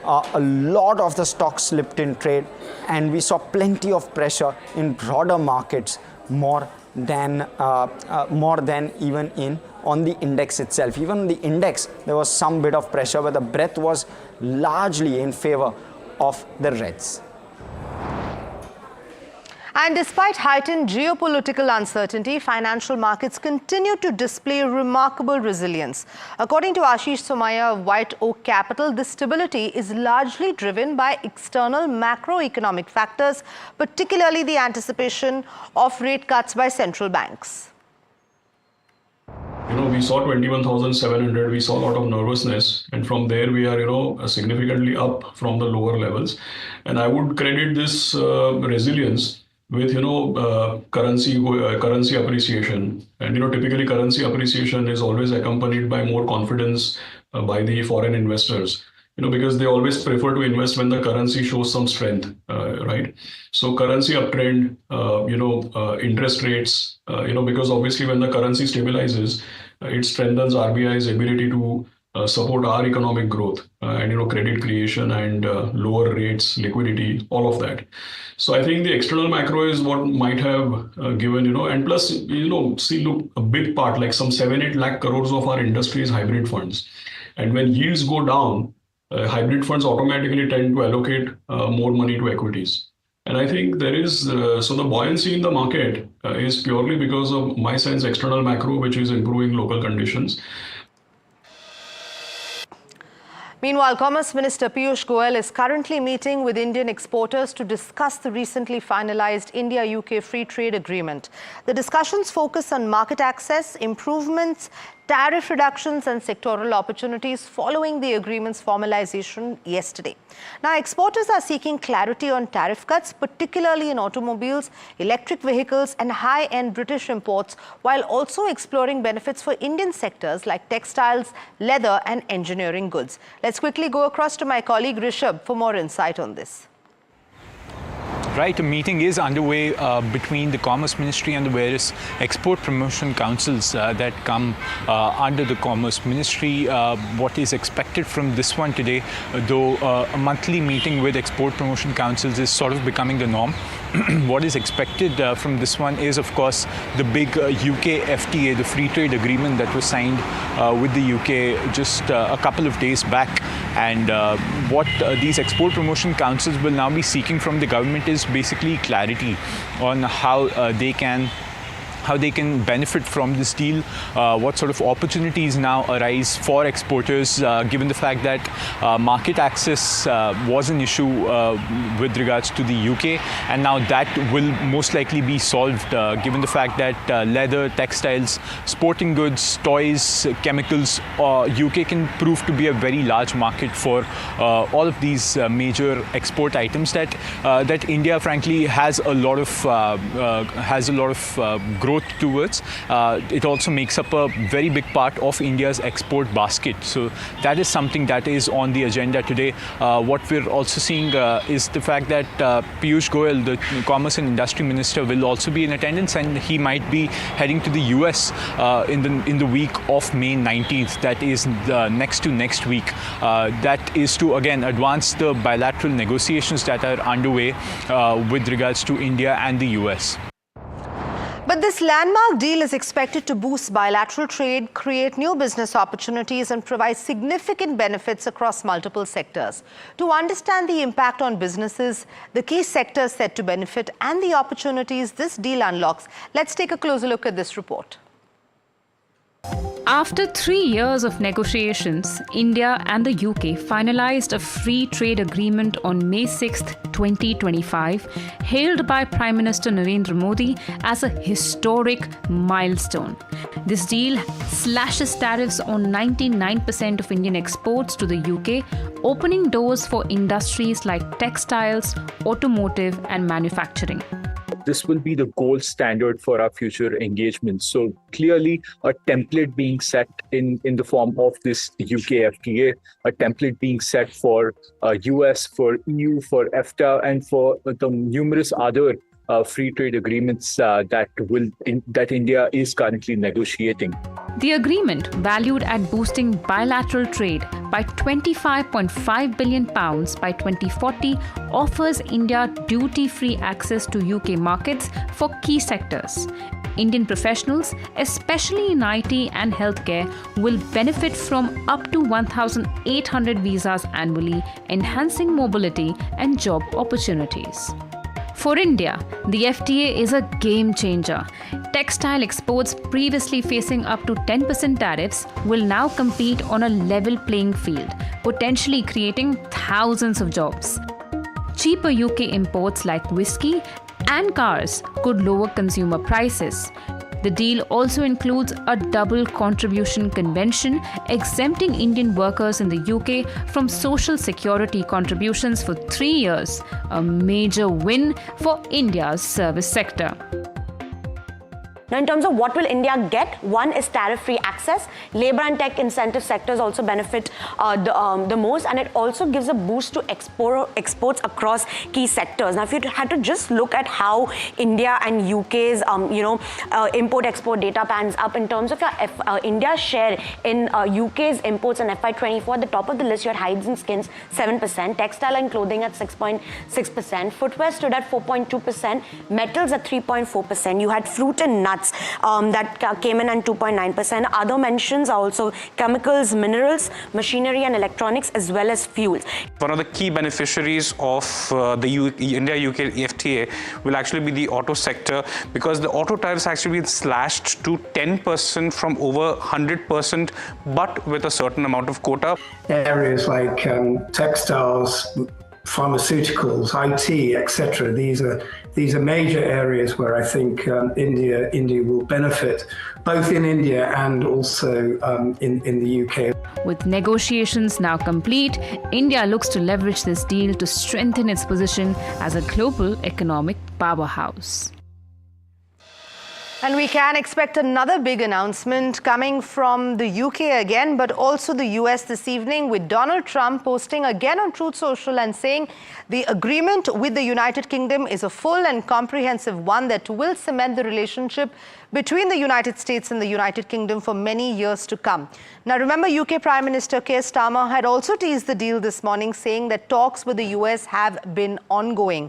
A lot of the stocks slipped in trade, and we saw plenty of pressure in broader markets, more than even on the index itself. Even the index, there was some bit of pressure where the breadth was largely in favor of the reds. And despite heightened geopolitical uncertainty, financial markets continue to display remarkable resilience. According to Ashish Somaya of White Oak Capital, this stability is largely driven by external macroeconomic factors, particularly the anticipation of rate cuts by central banks. We saw 21,700, we saw a lot of nervousness, and from there we are, significantly up from the lower levels. And I would credit this resilience with, currency appreciation. And, typically currency appreciation is always accompanied by more confidence by the foreign investors, because they always prefer to invest when the currency shows some strength, right? So currency uptrend, interest rates, because obviously when the currency stabilizes, it strengthens RBI's ability to support our economic growth and credit creation and lower rates, liquidity, all of that. So I think the external macro is what might have given, and plus, see, look, a big part, like some 7-8 lakh crores of our industry is hybrid funds. And when yields go down, hybrid funds automatically tend to allocate more money to equities. And I think there is, so the buoyancy in the market is purely because of, my sense, external macro, which is improving local conditions. Meanwhile, Commerce Minister Piyush Goyal is currently meeting with Indian exporters to discuss the recently finalized India-UK Free Trade Agreement. The discussions focus on market access, improvements, tariff reductions and sectoral opportunities following the agreement's formalization yesterday. Now, exporters are seeking clarity on tariff cuts, particularly in automobiles, electric vehicles and high-end British imports, while also exploring benefits for Indian sectors like textiles, leather and engineering goods. Let's quickly go across to my colleague Rishabh for more insight on this. Right, a meeting is underway between the Commerce Ministry and the various export promotion councils that come under the Commerce Ministry. What is expected from this one today, though a monthly meeting with export promotion councils is sort of becoming the norm. What is expected from this one is, of course, the big UK FTA, the free trade agreement that was signed with the UK just a couple of days back. And what these export promotion councils will now be seeking from the government is basically clarity on how they can benefit from this deal, what sort of opportunities now arise for exporters, given the fact that market access was an issue with regards to the UK, and now that will most likely be solved, given the fact that leather, textiles, sporting goods, toys, chemicals, UK can prove to be a very large market for all of these major export items that India, frankly, has a lot of growth towards. It also makes up a very big part of India's export basket. So that is something that is on the agenda today. What we're also seeing is the fact that Piyush Goyal, the Commerce and Industry Minister, will also be in attendance, and he might be heading to the US in the week of May 19th. That is next week. That is to again advance the bilateral negotiations that are underway with regards to India and the US. But this landmark deal is expected to boost bilateral trade, create new business opportunities and provide significant benefits across multiple sectors. To understand the impact on businesses, the key sectors set to benefit and the opportunities this deal unlocks, let's take a closer look at this report. After 3 years of negotiations, India and the UK finalized a free trade agreement on May 6, 2025, hailed by Prime Minister Narendra Modi as a historic milestone. This deal slashes tariffs on 99% of Indian exports to the UK, opening doors for industries like textiles, automotive and manufacturing. This will be the gold standard for our future engagements. So clearly a template being set in the form of this UK FTA, a template being set for US, for EU, for EFTA, and for the numerous other free trade agreements that India is currently negotiating. The agreement, valued at boosting bilateral trade by £25.5 billion by 2040, offers India duty-free access to UK markets for key sectors. Indian professionals, especially in IT and healthcare, will benefit from up to 1,800 visas annually, enhancing mobility and job opportunities. For India, the FTA is a game changer. Textile exports previously facing up to 10% tariffs will now compete on a level playing field, potentially creating thousands of jobs. Cheaper UK imports like whiskey and cars could lower consumer prices. The deal also includes a double contribution convention exempting Indian workers in the UK from social security contributions for 3 years, a major win for India's service sector. Now, in terms of what will India get, one is tariff-free access. Labor and tech incentive sectors also benefit the most, and it also gives a boost to exports across key sectors. Now, if you had to just look at how India and UK's import-export data pans up in terms of India's share in UK's imports in FY24, at the top of the list you had hides and skins 7%, textile and clothing at 6.6%, footwear stood at 4.2%, metals at 3.4%. You had fruit and nuts that came in at 2.9%. Other mentions are also chemicals, minerals, machinery and electronics, as well as fuels. One of the key beneficiaries of the India-UK FTA will actually be the auto sector, because the auto tariffs actually been slashed to 10% from over 100%, but with a certain amount of quota. Areas like textiles, pharmaceuticals, IT, etc. These are major areas where I think India will benefit, both in India and also in the UK. With negotiations now complete, India looks to leverage this deal to strengthen its position as a global economic powerhouse. And we can expect another big announcement coming from the UK again, but also the US this evening, with Donald Trump posting again on Truth Social and saying the agreement with the United Kingdom is a full and comprehensive one that will cement the relationship between the United States and the United Kingdom for many years to come. Now, remember, UK Prime Minister Keir Starmer had also teased the deal this morning, saying that talks with the US have been ongoing.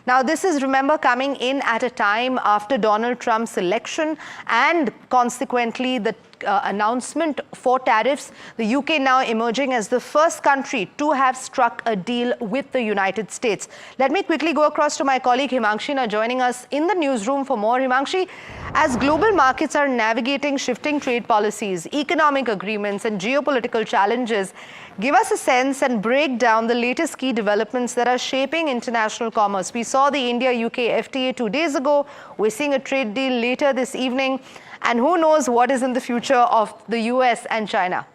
Now, this is, remember, coming in at a time after Donald Trump's election and consequently the announcement for tariffs, the UK now emerging as the first country to have struck a deal with the United States. Let me quickly go across to my colleague Himangshi, now joining us in the newsroom for more. Himangshi, as global markets are navigating shifting trade policies, economic agreements and geopolitical challenges, give us a sense and break down the latest key developments that are shaping international commerce. We saw the India-UK FTA 2 days ago. We're seeing a trade deal later this evening. And who knows what is in the future of the US and China?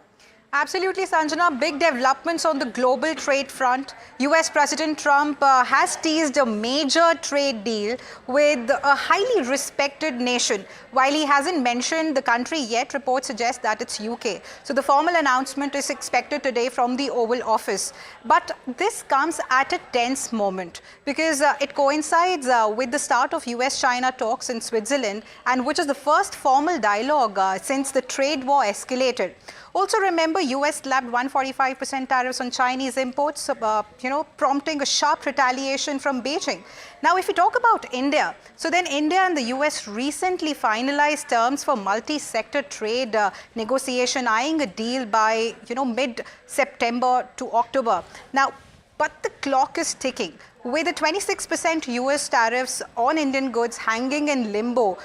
Absolutely, Sanjana. Big developments on the global trade front. US President Trump has teased a major trade deal with a highly respected nation. While he hasn't mentioned the country yet, reports suggest that it's UK. So the formal announcement is expected today from the Oval Office. But this comes at a tense moment because it coincides with the start of US-China talks in Switzerland, and which is the first formal dialogue since the trade war escalated. Also, remember, US slapped 145% tariffs on Chinese imports, prompting a sharp retaliation from Beijing. Now, if we talk about India, so then India and the US recently finalized terms for multi-sector trade negotiation, eyeing a deal by, mid-September to October. Now, but the clock is ticking, with the 26% US tariffs on Indian goods hanging in limbo,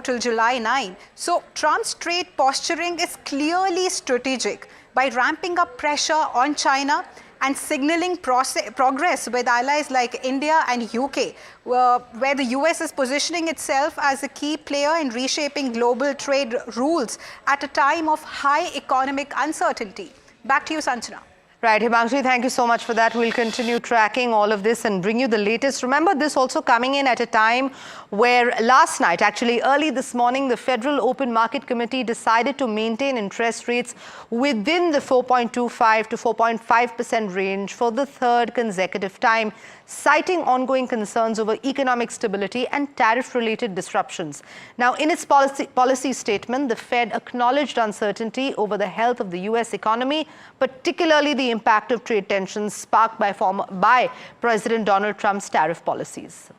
till July 9. So Trump's trade posturing is clearly strategic by ramping up pressure on China and signaling progress with allies like India and UK, where the US is positioning itself as a key player in reshaping global trade rules at a time of high economic uncertainty. Back to you, Sanjana. Right, Himangshi, thank you so much for that. We'll continue tracking all of this and bring you the latest. Remember, this also coming in at a time where last night, actually early this morning, the Federal Open Market Committee decided to maintain interest rates within the 4.25 to 4.5% range for the third consecutive time, citing ongoing concerns over economic stability and tariff-related disruptions. Now, in its policy statement, the Fed acknowledged uncertainty over the health of the US economy, particularly the impact of trade tensions sparked by President Donald Trump's tariff policies.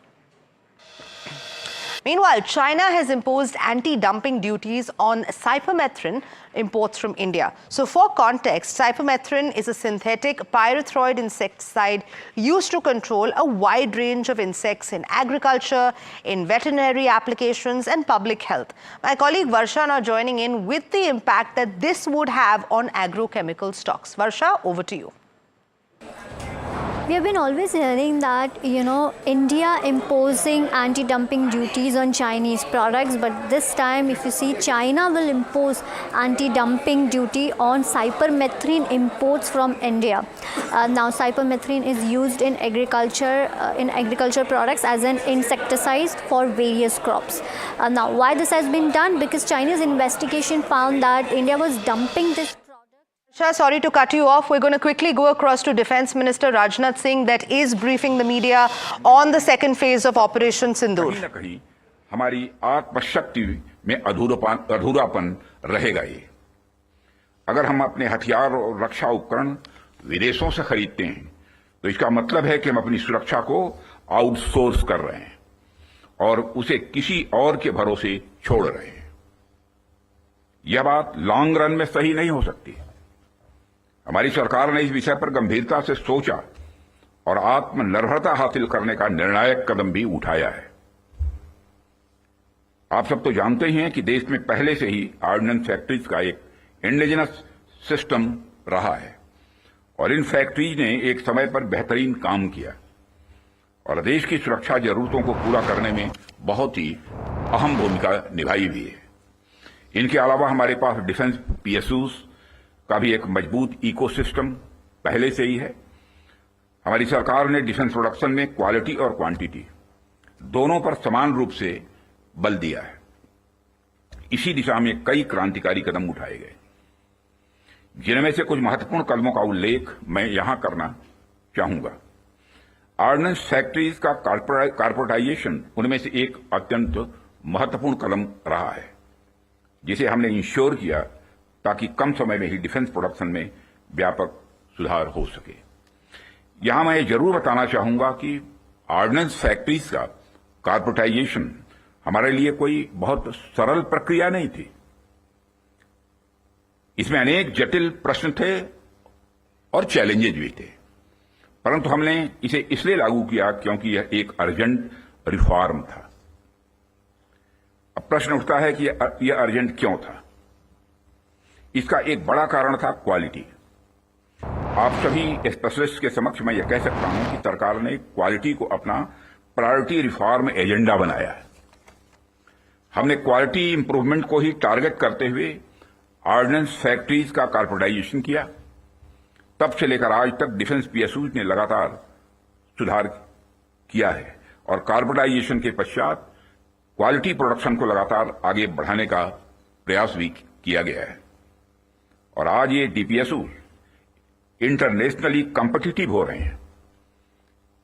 Meanwhile, China has imposed anti-dumping duties on cypermethrin imports from India. So for context, cypermethrin is a synthetic pyrethroid insecticide used to control a wide range of insects in agriculture, in veterinary applications and public health. My colleague Varsha now joining in with the impact that this would have on agrochemical stocks. Varsha, over to you. We have been always hearing that, India imposing anti-dumping duties on Chinese products, but this time if you see, China will impose anti-dumping duty on cypermethrin imports from India. Now cypermethrin is used in agriculture products as an insecticide for various crops. Now why this has been done? Because Chinese investigation found that India was dumping this. Sorry to cut you off. We're going to quickly go across to Defence Minister Rajnath Singh that is briefing the media on the second phase of Operation Sindoor. कहीं न कहीं हमारी आत्मशक्ति में अधूरापन रहेगा ये। अगर हम अपने हथियार और रक्षा उपकरण विदेशों से खरीदते हैं तो इसका मतलब है कि हम अपनी सुरक्षा को आउटसोर्स कर रहे हैं और उसे किसी और के भरोसे छोड़ रहे हैं। यह बात लॉन्ग रन में सही नहीं हो सकती। हमारी सरकार ने इस विषय पर गंभीरता से सोचा और आत्मनिर्भरता हासिल करने का निर्णायक कदम भी उठाया है। आप सब तो जानते ही हैं कि देश में पहले से ही ऑर्डिनेंस फैक्ट्रीज का एक इंडिजिनस सिस्टम रहा है और इन फैक्ट्रीज ने एक समय पर बेहतरीन काम किया और देश की सुरक्षा जरूरतों को पूरा करने में बहुत ही अहम भूमिका निभाई भी है। इनके अलावा हमारे पास डिफेंस पीएसयूज का भी एक मजबूत इकोसिस्टम पहले से ही है। हमारी सरकार ने डिफेंस प्रोडक्शन में क्वालिटी और क्वांटिटी दोनों पर समान रूप से बल दिया है। इसी दिशा में कई क्रांतिकारी कदम उठाए गए, जिनमें से कुछ महत्वपूर्ण कदमों का उल्लेख मैं यहां करना चाहूंगा। ऑर्डिनेंस फैक्ट्रीज का कॉर्पोरेटाइजेशन उनमें से एक अत्यंत महत्वपूर्ण कदम रहा है, जिसे हमने इंश्योर किया ताकि कम समय में ही डिफेंस प्रोडक्शन में व्यापक सुधार हो सके। यहां मैं जरूर बताना चाहूंगा कि ऑर्डिनेंस फैक्ट्रीज का कॉर्पोरेटाइजेशन हमारे लिए कोई बहुत सरल प्रक्रिया नहीं थी। इसमें अनेक जटिल प्रश्न थे और चैलेंजेज भी थे, परंतु हमने इसे इसलिए लागू किया क्योंकि यह एक अर्जेंट रिफॉर्म था। अब प्रश्न उठता है कि यह अर्जेंट क्यों था। इसका एक बड़ा कारण था क्वालिटी। आप सभी स्पेशलिस्ट के समक्ष मैं यह कह सकता हूं कि सरकार ने क्वालिटी को अपना प्रायोरिटी रिफॉर्म एजेंडा बनाया है। हमने क्वालिटी इंप्रूवमेंट को ही टारगेट करते हुए ऑर्डिनेंस फैक्ट्रीज का कॉर्पोरेटाइजेशन किया। तब से लेकर आज तक डिफेंस पीएसयूज ने लगातार सुधार किया है और कॉर्पोरेटाइजेशन के पश्चात क्वालिटी प्रोडक्शन को लगातार आगे बढ़ाने का प्रयास भी किया गया है और आज ये डीपीएसयू इंटरनेशनली कॉम्पिटिटिव हो रहे हैं।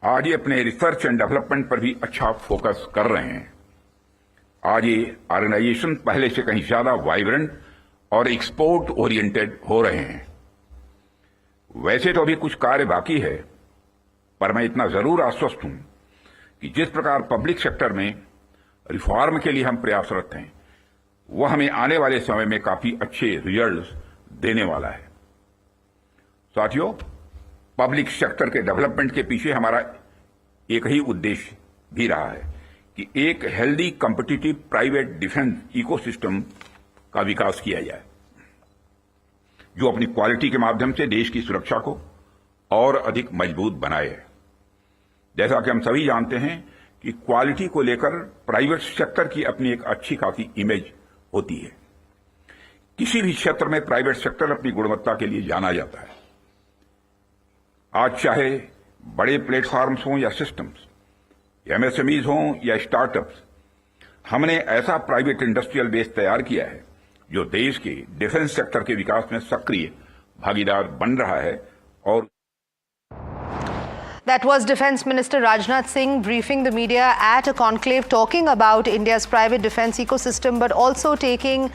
आज ये अपने रिसर्च एंड डेवलपमेंट पर भी अच्छा फोकस कर रहे हैं। आज ये ऑर्गेनाइजेशन पहले से कहीं ज्यादा वाइब्रेंट और एक्सपोर्ट ओरिएंटेड हो रहे हैं। वैसे तो अभी कुछ कार्य बाकी है, पर मैं इतना जरूर आश्वस्त हूं कि जिस प्रकार पब्लिक सेक्टर में रिफॉर्म के लिए हम प्रयासरत हैं, वह हमें आने वाले समय में काफी अच्छे रिजल्ट्स देने वाला है। साथियों, पब्लिक सेक्टर के डेवलपमेंट के पीछे हमारा एक ही उद्देश्य भी रहा है कि एक healthy competitive private defence ecosystem का विकास किया जाए, जो अपनी क्वालिटी के माध्यम से देश की सुरक्षा को और अधिक मजबूत बनाए। जैसा कि हम सभी जानते हैं कि क्वालिटी को लेकर प्राइवेट सेक्टर की अपनी एक अच्छी खासी इमेज होती है। किसी भी क्षेत्र में प्राइवेट सेक्टर अपनी गुणवत्ता के लिए जाना जाता है। आज चाहे बड़े प्लेटफॉर्म्स हों या सिस्टम्स, एमएसएमईज हों या स्टार्टअप्स, हमने ऐसा प्राइवेट इंडस्ट्रियल बेस तैयार किया है जो देश के डिफेंस सेक्टर के विकास में सक्रिय भागीदार बन रहा है। और That was Defence Minister Rajnath Singh briefing the media at a conclave talking about India's private defence ecosystem, but also taking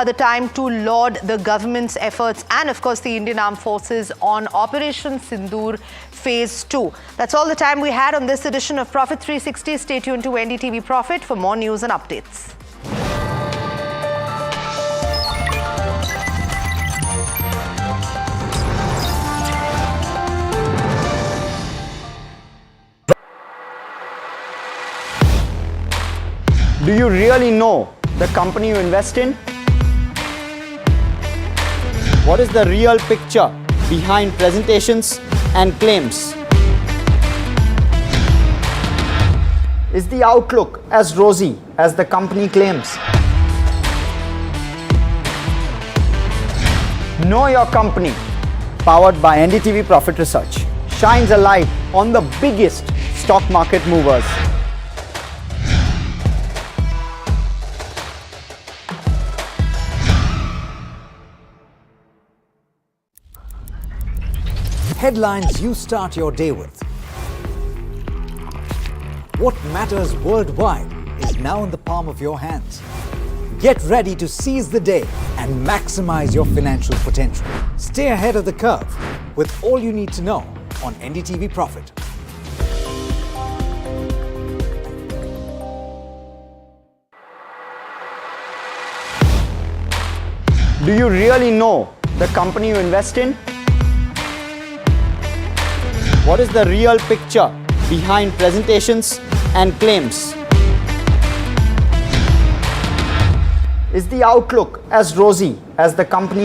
the time to laud the government's efforts and, of course, the Indian Armed Forces on Operation Sindoor Phase 2. That's all the time we had on this edition of Profit 360. Stay tuned to NDTV Profit for more news and updates. Do you really know the company you invest in? What is the real picture behind presentations and claims? Is the outlook as rosy as the company claims? Know Your Company, powered by NDTV Profit Research, shines a light on the biggest stock market movers. Headlines you start your day with. What matters worldwide is now in the palm of your hands. Get ready to seize the day and maximize your financial potential. Stay ahead of the curve with all you need to know on NDTV Profit. Do you really know the company you invest in? What is the real picture behind presentations and claims? Is the outlook as rosy as the company?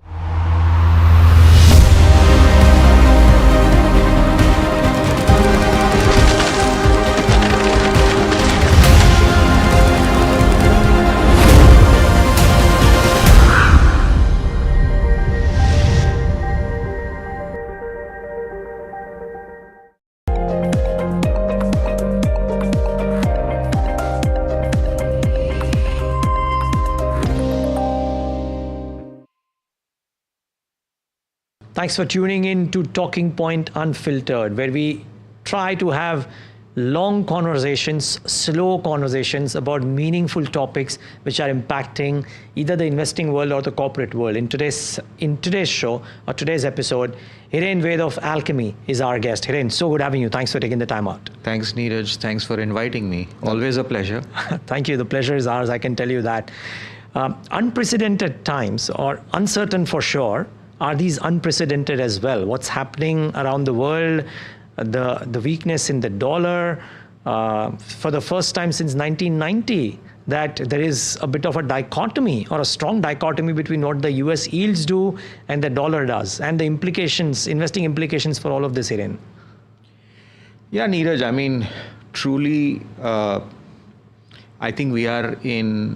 Thanks for tuning in to Talking Point Unfiltered, where we try to have long conversations, slow conversations about meaningful topics which are impacting either the investing world or the corporate world. In today's show or today's episode, Hiren Ved of Alchemy is our guest. Hiren, so good having you. Thanks for taking the time out. Thanks, Neeraj. Thanks for inviting me. Always a pleasure. Thank you. The pleasure is ours. I can tell you that. Unprecedented times, or uncertain for sure, are these unprecedented as well? What's happening around the world, the weakness in the dollar, for the first time since 1990, that there is a bit of a dichotomy or a strong dichotomy between what the US yields do and the dollar does, and the implications, investing implications for all of this, Hiren. Yeah, Neeraj, I mean, truly, I think we are in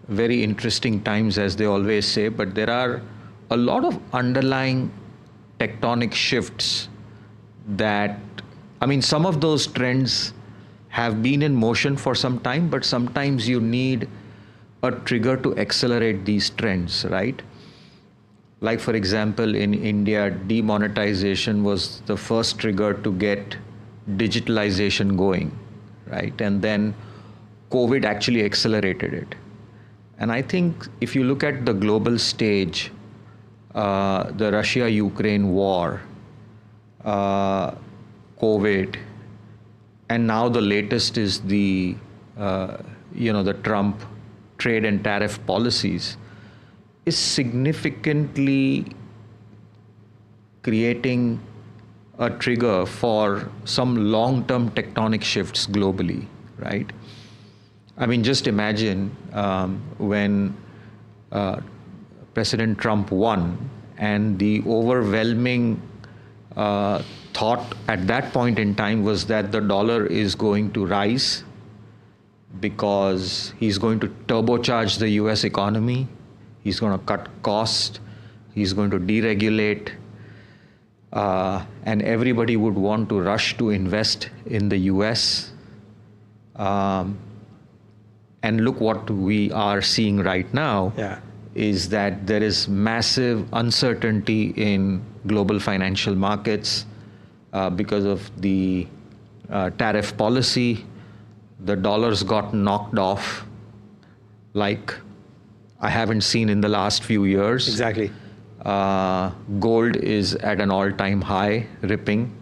very interesting times, as they always say, but there are a lot of underlying tectonic shifts that, I mean, some of those trends have been in motion for some time, but sometimes you need a trigger to accelerate these trends, right? Like, for example, in India, demonetization was the first trigger to get digitalization going, right? And then COVID actually accelerated it. And I think if you look at the global stage, the Russia-Ukraine war, COVID, and now the latest is the Trump trade and tariff policies, is significantly creating a trigger for some long-term tectonic shifts globally, right? I mean, just imagine when President Trump won, and the overwhelming thought at that point in time was that the dollar is going to rise because he's going to turbocharge the US economy, he's going to cut costs, he's going to deregulate, and everybody would want to rush to invest in the US. And look what we are seeing right now. Yeah. Is that there is massive uncertainty in global financial markets because of the tariff policy. The dollars got knocked off like I haven't seen in the last few years. Exactly. Gold is at an all-time high, ripping.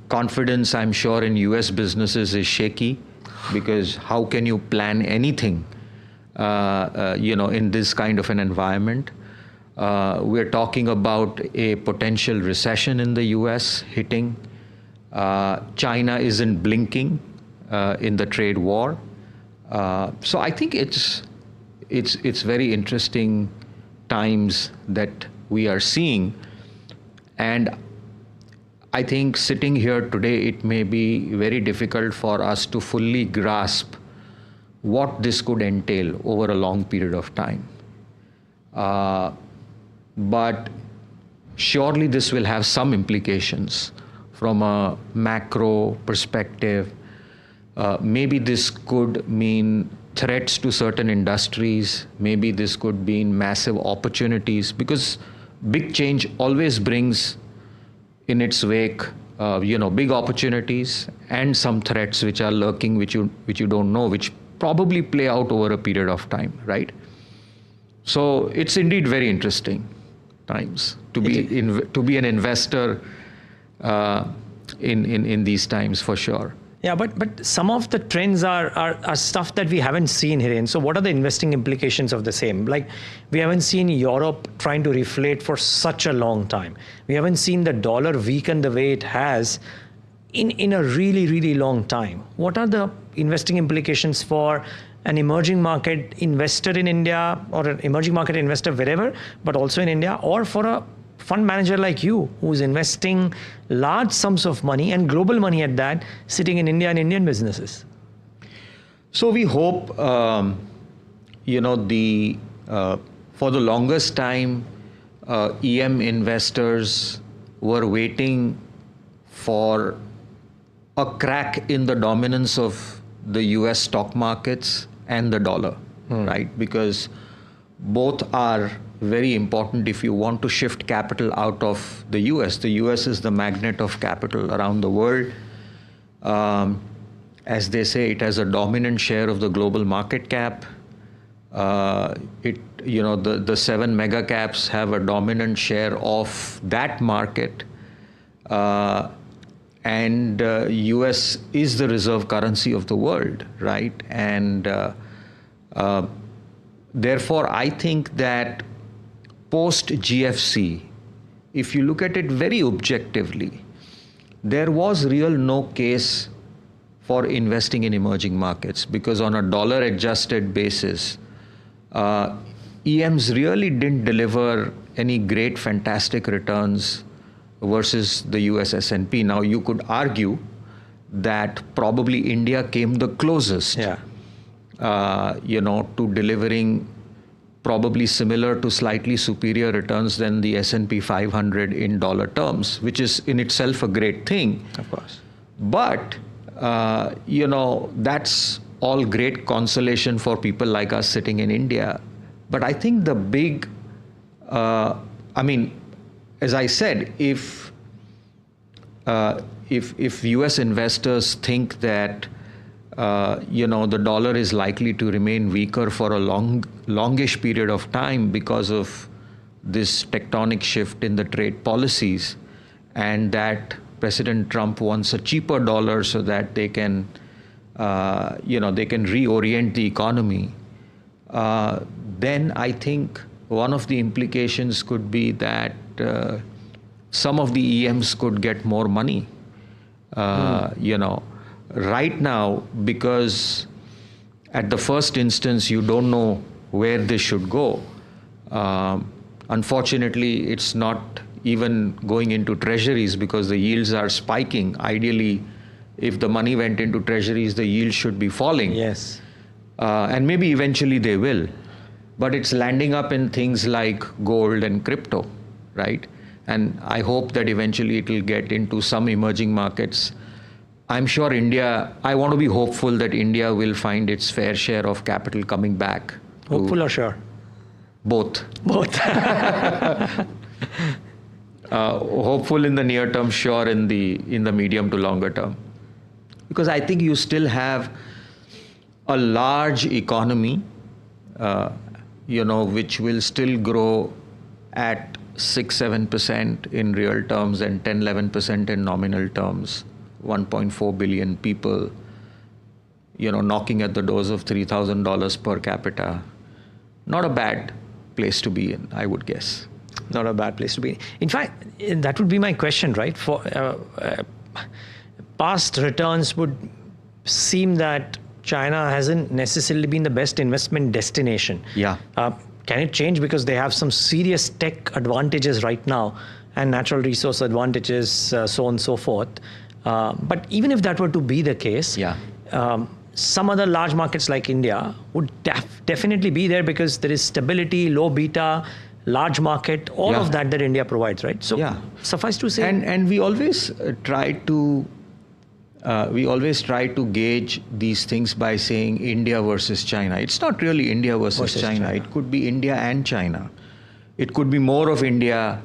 Confidence, I'm sure, in US businesses is shaky, because how can you plan anything in this kind of an environment? We're talking about a potential recession in the US hitting. China isn't blinking in the trade war. So I think it's very interesting times that we are seeing. And I think sitting here today, it may be very difficult for us to fully grasp what this could entail over a long period of time. But surely this will have some implications from a macro perspective. Maybe this could mean threats to certain industries. Maybe this could mean massive opportunities, because big change always brings in its wake, big opportunities and some threats which are lurking, which you don't know, which probably play out over a period of time, right? So it's indeed very interesting times to be an investor in these times, for sure. Yeah, but some of the trends are stuff that we haven't seen, Hiren. So what are the investing implications of the same? Like, we haven't seen Europe trying to reflate for such a long time. We haven't seen the dollar weaken the way it has in a really, really long time. What are the investing implications for an emerging market investor in India, or an emerging market investor wherever, but also in India, or for a fund manager like you, who's investing large sums of money and global money at that, sitting in India and Indian businesses? So we hope, for the longest time, EM investors were waiting for a crack in the dominance of the US stock markets and the dollar, right? Because both are very important if you want to shift capital out of the US. The US is the magnet of capital around the world. As they say, it has a dominant share of the global market cap. The 7 mega caps have a dominant share of that market. And US is the reserve currency of the world, right? And therefore, I think that post-GFC, if you look at it very objectively, there was no case for investing in emerging markets, because on a dollar-adjusted basis, EMs really didn't deliver any great, fantastic returns versus the US S&P. Now, you could argue that probably India came the closest, to delivering probably similar to slightly superior returns than the S&P 500 in dollar terms, which is in itself a great thing. Of course. But, that's all great consolation for people like us sitting in India. But I think the big, as I said, if US investors think that the dollar is likely to remain weaker for a longish period of time because of this tectonic shift in the trade policies, and that President Trump wants a cheaper dollar so that they can, they can reorient the economy, then I think one of the implications could be that some of the EMs could get more money, right now, because at the first instance, you don't know where this should go. Unfortunately, it's not even going into treasuries because the yields are spiking. Ideally, if the money went into treasuries, the yields should be falling. Yes. And maybe eventually they will. But it's landing up in things like gold and crypto, right? And I hope that eventually it will get into some emerging markets. I'm sure I want to be hopeful that India will find its fair share of capital coming back. Hopeful or sure? Both. Both. Hopeful in the near term, sure in the medium to longer term. Because I think you still have a large economy, which will still grow at 6-7% in real terms and 10-11% in nominal terms. 1.4 billion people, knocking at the doors of $3,000 per capita. Not a bad place to be in, I would guess. Not a bad place to be in. In fact, that would be my question, right? For past returns would seem that China hasn't necessarily been the best investment destination. Yeah. Can it change because they have some serious tech advantages right now? and natural resource advantages, so on and so forth. But even if that were to be the case, some other large markets like India would definitely be there because there is stability, low beta, large market, all of that India provides, right? So suffice to say, and we always try to gauge these things by saying India versus China. It's not really India versus China. It could be India and China. It could be more of India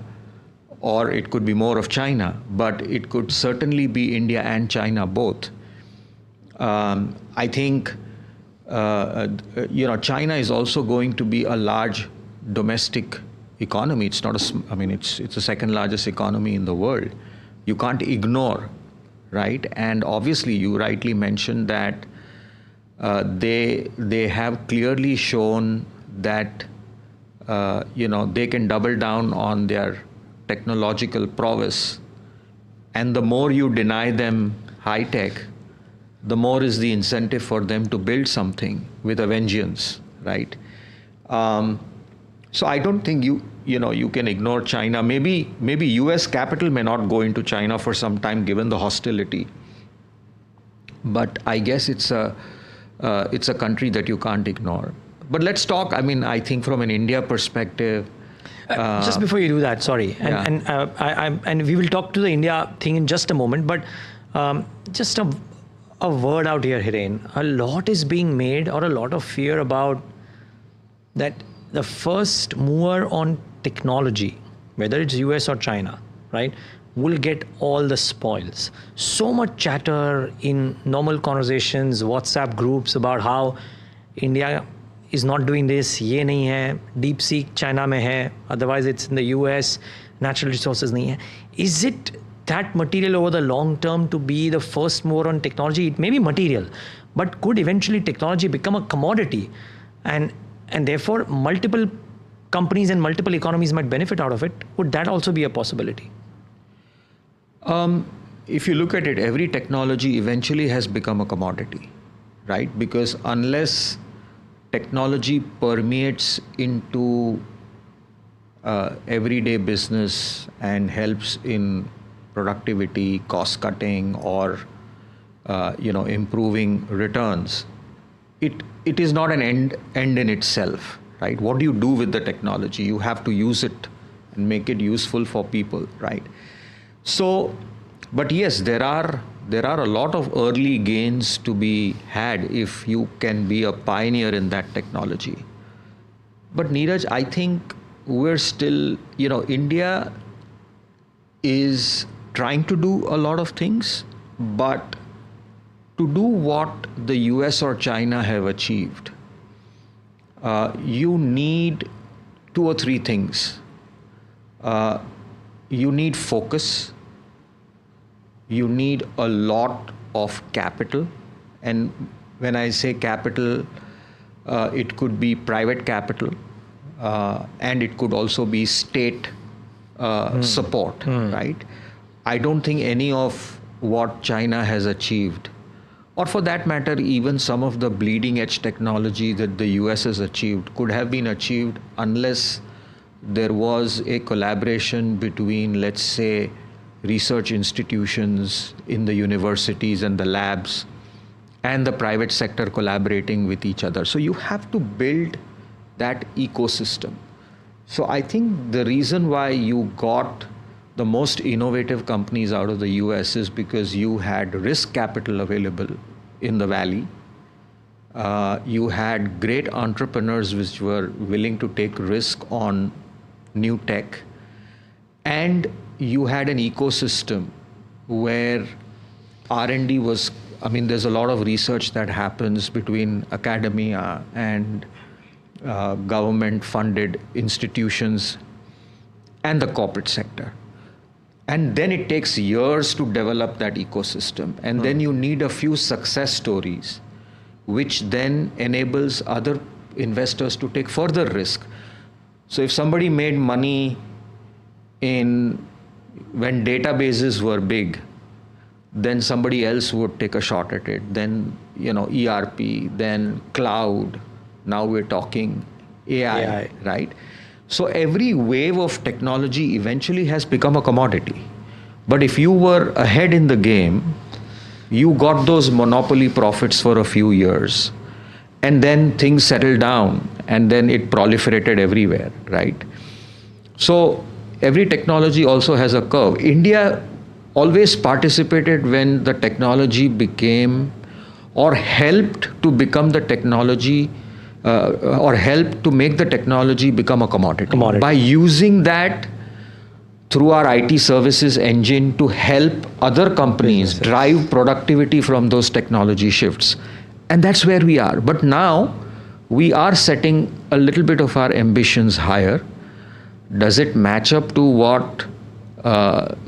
or it could be more of China, but it could certainly be India and China both. I think, China is also going to be a large domestic economy. It's not it's the second largest economy in the world. You can't ignore, right? And obviously, you rightly mentioned that they have clearly shown that, they can double down on their technological prowess. And the more you deny them high tech, the more is the incentive for them to build something with a vengeance, right? So I don't think you can ignore China. Maybe US capital may not go into China for some time given the hostility. But I guess it's a country that you can't ignore. But let's talk, I think from an India perspective. Just before you do that, sorry, and we will talk to the India thing in just a moment, but just a word out here, Hiren. A lot is being made, or a lot of fear about that the first mover on technology, whether it's US or China, right, will get all the spoils. So much chatter in normal conversations, WhatsApp groups about how India is not doing this, ye nahi hai, DeepSeek China mein hai, otherwise it's in the US, natural resources nahi hai. Is it that material over the long term to be the first mover on technology? It may be material, but could eventually technology become a commodity, and therefore multiple companies and multiple economies might benefit out of it? Would that also be a possibility? If you look at it, every technology eventually has become a commodity, right? Because unless technology permeates into everyday business and helps in productivity, cost cutting, or improving returns, it is not an end in itself, right? What do you do with the technology? You have to use it and make it useful for people, right? So, but yes, there are a lot of early gains to be had if you can be a pioneer in that technology. But Neeraj, I think we're still, India is trying to do a lot of things, but to do what the US or China have achieved, you need 2 or 3 things. You need focus, you need a lot of capital, and when I say capital, it could be private capital, and it could also be state support, right? I don't think any of what China has achieved, or for that matter, even some of the bleeding edge technology that the US has achieved, could have been achieved unless there was a collaboration between, let's say, research institutions in the universities and the labs and the private sector collaborating with each other. So you have to build that ecosystem. So I think the reason why you got the most innovative companies out of the US is because you had risk capital available in the valley. You had great entrepreneurs which were willing to take risk on new tech, and you had an ecosystem where R&D was, there's a lot of research that happens between academia and government-funded institutions and the corporate sector. And then it takes years to develop that ecosystem. And then you need a few success stories, which then enables other investors to take further risk. So if somebody made money when databases were big, then somebody else would take a shot at it. Then, ERP, then cloud. Now we're talking AI, right? So every wave of technology eventually has become a commodity. But if you were ahead in the game, you got those monopoly profits for a few years, and then things settled down, and then it proliferated everywhere, right? So every technology also has a curve. India always participated when the technology became, or helped to become the technology, or helped to make the technology become a commodity. By using that through our IT services engine to help other companies drive productivity from those technology shifts. And that's where we are. But now we are setting a little bit of our ambitions higher. Does it match up to what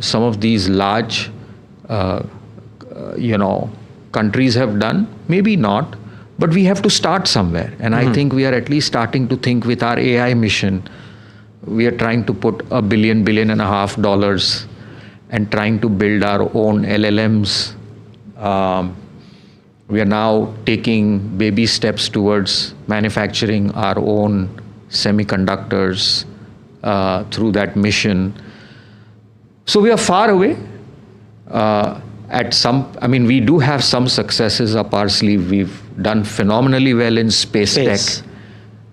some of these large, countries have done? Maybe not, but we have to start somewhere. And I think we are at least starting to think with our AI mission. We are trying to put $1 billion, $1.5 billion and trying to build our own LLMs. We are now taking baby steps towards manufacturing our own semiconductors through that mission. So we are far away. We do have some successes up our sleeve. We've done phenomenally well in space tech.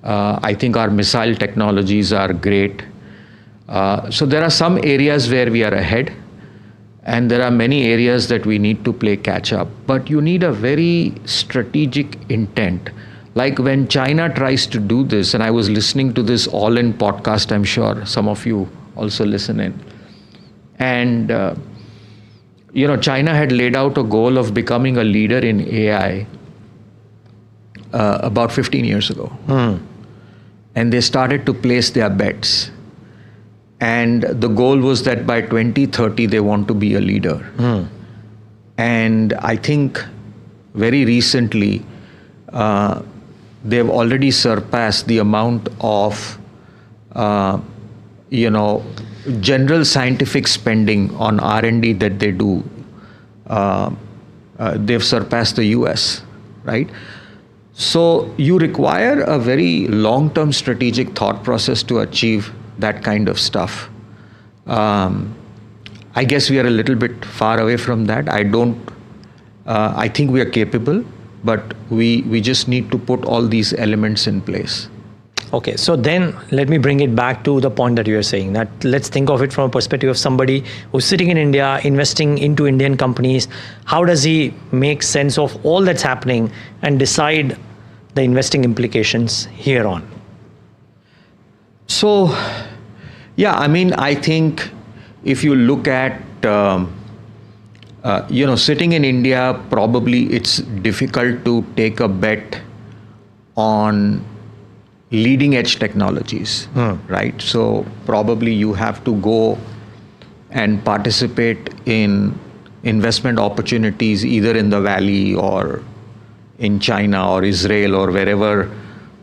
I think our missile technologies are great. So there are some areas where we are ahead, and there are many areas that we need to play catch up. But you need a very strategic intent. Like when China tries to do this, and I was listening to this All-In podcast, I'm sure some of you also listen in. And, China had laid out a goal of becoming a leader in AI about 15 years ago. And they started to place their bets. And the goal was that by 2030, they want to be a leader. And I think very recently, they've already surpassed the amount of, general scientific spending on R&D that they do. They've surpassed the US, right? So you require a very long-term strategic thought process to achieve that kind of stuff. I guess we are a little bit far away from that. I think we are capable, but we just need to put all these elements in place. Okay, so then let me bring it back to the point that you are saying, that let's think of it from a perspective of somebody who's sitting in India, investing into Indian companies. How does he make sense of all that's happening and decide the investing implications here on? So, I think if you look at, sitting in India, probably it's difficult to take a bet on leading edge technologies, right? So probably you have to go and participate in investment opportunities either in the Valley or in China or Israel or wherever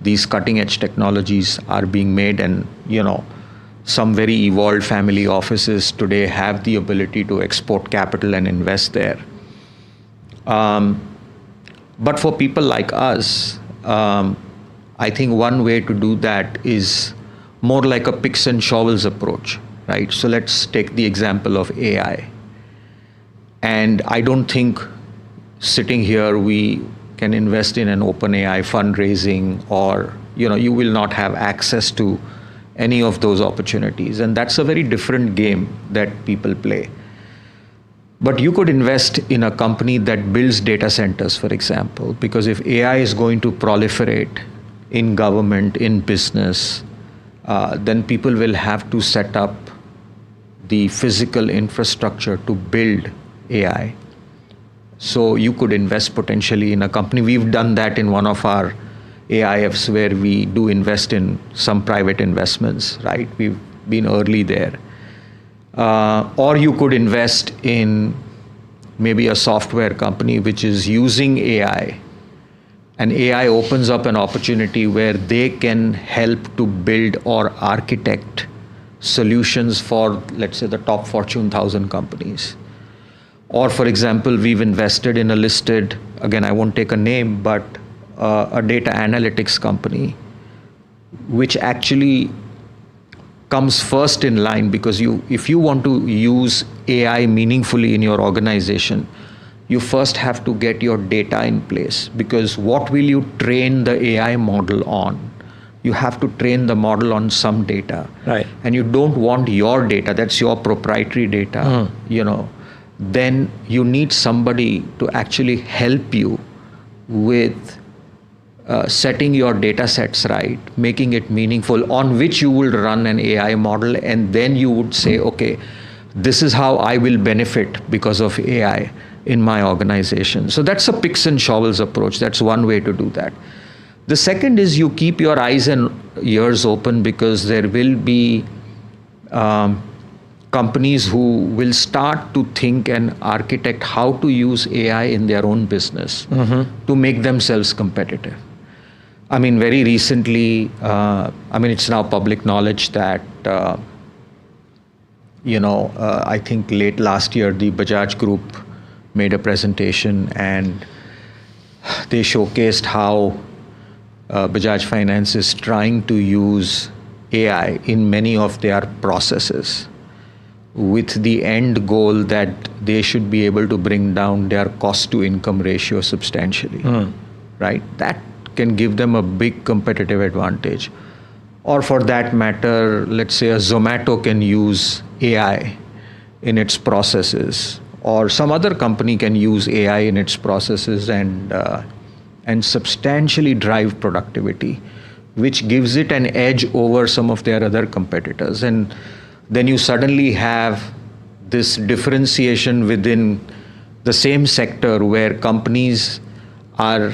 these cutting edge technologies are being made. And, some very evolved family offices today have the ability to export capital and invest there. But for people like us, I think one way to do that is more like a picks and shovels approach, right? So let's take the example of AI. And I don't think sitting here we can invest in an open AI fundraising, or, you will not have access to any of those opportunities. And that's a very different game that people play. But you could invest in a company that builds data centers, for example, because if AI is going to proliferate in government, in business, then people will have to set up the physical infrastructure to build AI. So you could invest potentially in a company. We've done that in one of our AIFs where we do invest in some private investments, right? We've been early there. Or you could invest in maybe a software company which is using AI. And AI opens up an opportunity where they can help to build or architect solutions for, let's say, the top Fortune 1000 companies. Or, for example, we've invested in a listed, again, I won't take a name, but a data analytics company, which actually comes first in line, because if you want to use AI meaningfully in your organization, you first have to get your data in place, because what will you train the AI model on? You have to train the model on some data. Right. And you don't want your data, that's your proprietary data, then you need somebody to actually help you with setting your data sets right, making it meaningful, on which you will run an AI model, and then you would say, okay, this is how I will benefit because of AI in my organization. So that's a picks and shovels approach. That's one way to do that. The second is you keep your eyes and ears open, because there will be companies who will start to think and architect how to use AI in their own business to make themselves competitive. I mean, very recently, it's now public knowledge that, I think late last year, the Bajaj Group made a presentation and they showcased how Bajaj Finance is trying to use AI in many of their processes, with the end goal that they should be able to bring down their cost to income ratio substantially, right? That can give them a big competitive advantage. Or for that matter, let's say a Zomato can use AI in its processes, or some other company can use AI in its processes and substantially drive productivity, which gives it an edge over some of their other competitors. And then you suddenly have this differentiation within the same sector where companies are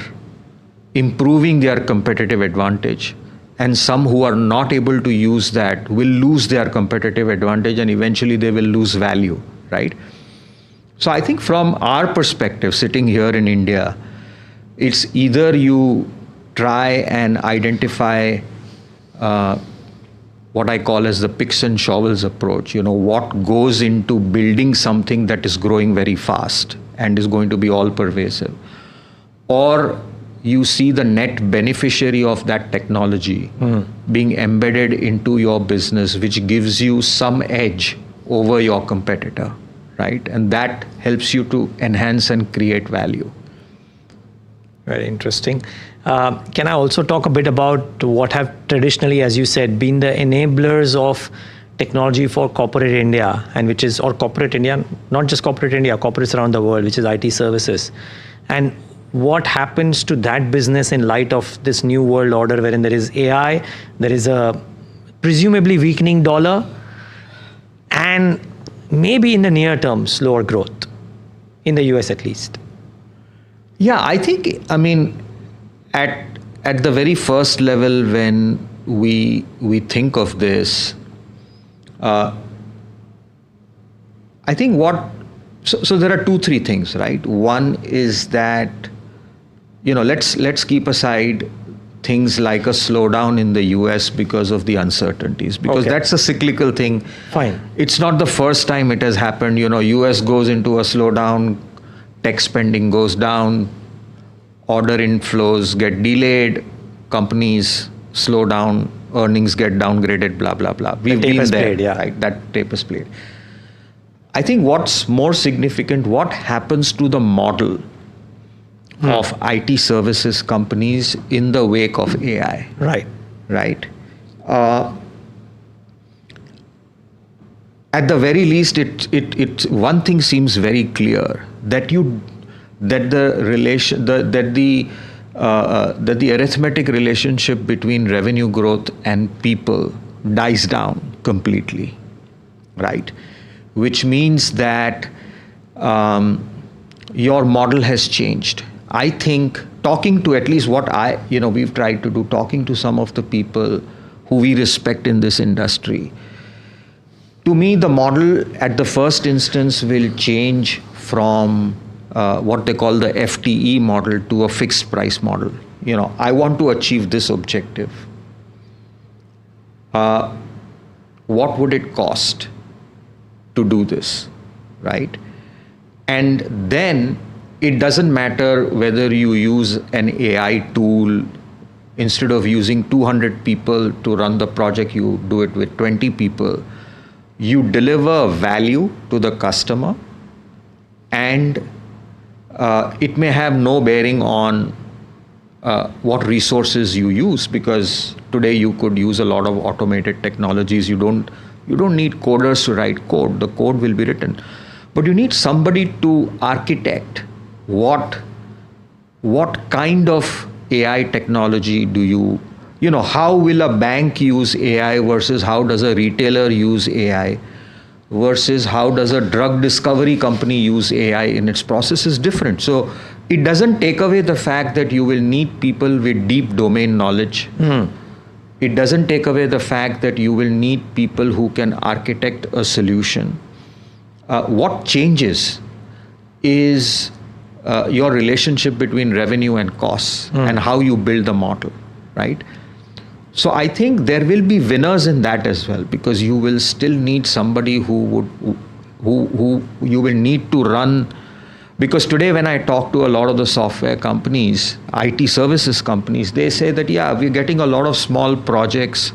improving their competitive advantage, and some who are not able to use that will lose their competitive advantage, and eventually they will lose value, right? So I think from our perspective, sitting here in India, it's either you try and identify what I call as the picks and shovels approach, what goes into building something that is growing very fast and is going to be all pervasive, or you see the net beneficiary of that technology being embedded into your business, which gives you some edge over your competitor, right? And that helps you to enhance and create value. Very interesting. Can I also talk a bit about what have traditionally, as you said, been the enablers of technology for corporate India, and which is, or corporate India, not just corporate India, corporates around the world, which is IT services. And what happens to that business in light of this new world order wherein there is AI, there is a presumably weakening dollar, and maybe in the near term, slower growth, in the US at least? Yeah, I think, at the very first level, when we think of this, I think so there are 2-3 things, right? One is that, let's keep aside things like a slowdown in the US because of the uncertainties, because that's a cyclical thing. Fine. It's not the first time it has happened. US goes into a slowdown, tech spending goes down, order inflows get delayed, companies slow down, earnings get downgraded, blah, blah, blah. We've been there, right? That tape is played. I think what's more significant, what happens to the model of IT services companies in the wake of AI? Right. At the very least, one thing seems very clear, that the arithmetic relationship between revenue growth and people dies down completely, right? Which means that your model has changed. I think talking to at least what we've tried to do, talking to some of the people who we respect in this industry, to me, the model at the first instance will change from what they call the FTE model to a fixed price model. I want to achieve this objective. What would it cost to do this, right? And then it doesn't matter whether you use an AI tool instead of using 200 people to run the project, you do it with 20 people. You deliver value to the customer, and it may have no bearing on what resources you use, because today you could use a lot of automated technologies. You don't need coders to write code. The code will be written, but you need somebody to architect what kind of AI technology do you how will a bank use AI versus how does a retailer use AI versus how does a drug discovery company use AI in its process is different. So it doesn't take away the fact that you will need people with deep domain knowledge. It doesn't take away the fact that you will need people who can architect a solution. What changes is your relationship between revenue and costs and how you build the model, right? So I think there will be winners in that as well, because you will still need somebody who you will need to run. Because today when I talk to a lot of the software companies, IT services companies, they say that, yeah, we're getting a lot of small projects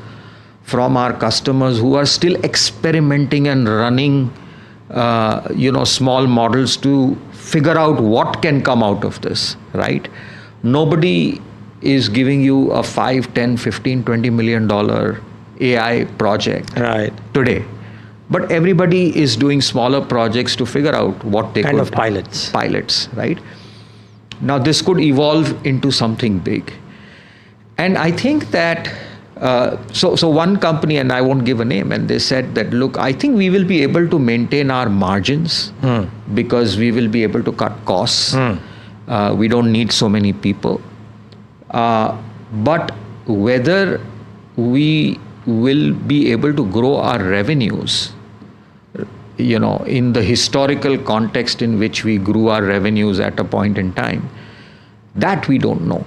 from our customers who are still experimenting and running, small models to figure out what can come out of this, right? Nobody is giving you a $5, $10, $15, $20 million AI project today. But everybody is doing smaller projects to figure out what they kind of pilots. Pilots, right? Now this could evolve into something big. And I think that, so one company, and I won't give a name, and they said that, look, I think we will be able to maintain our margins because we will be able to cut costs. We don't need so many people. But whether we will be able to grow our revenues, in the historical context in which we grew our revenues at a point in time, that we don't know,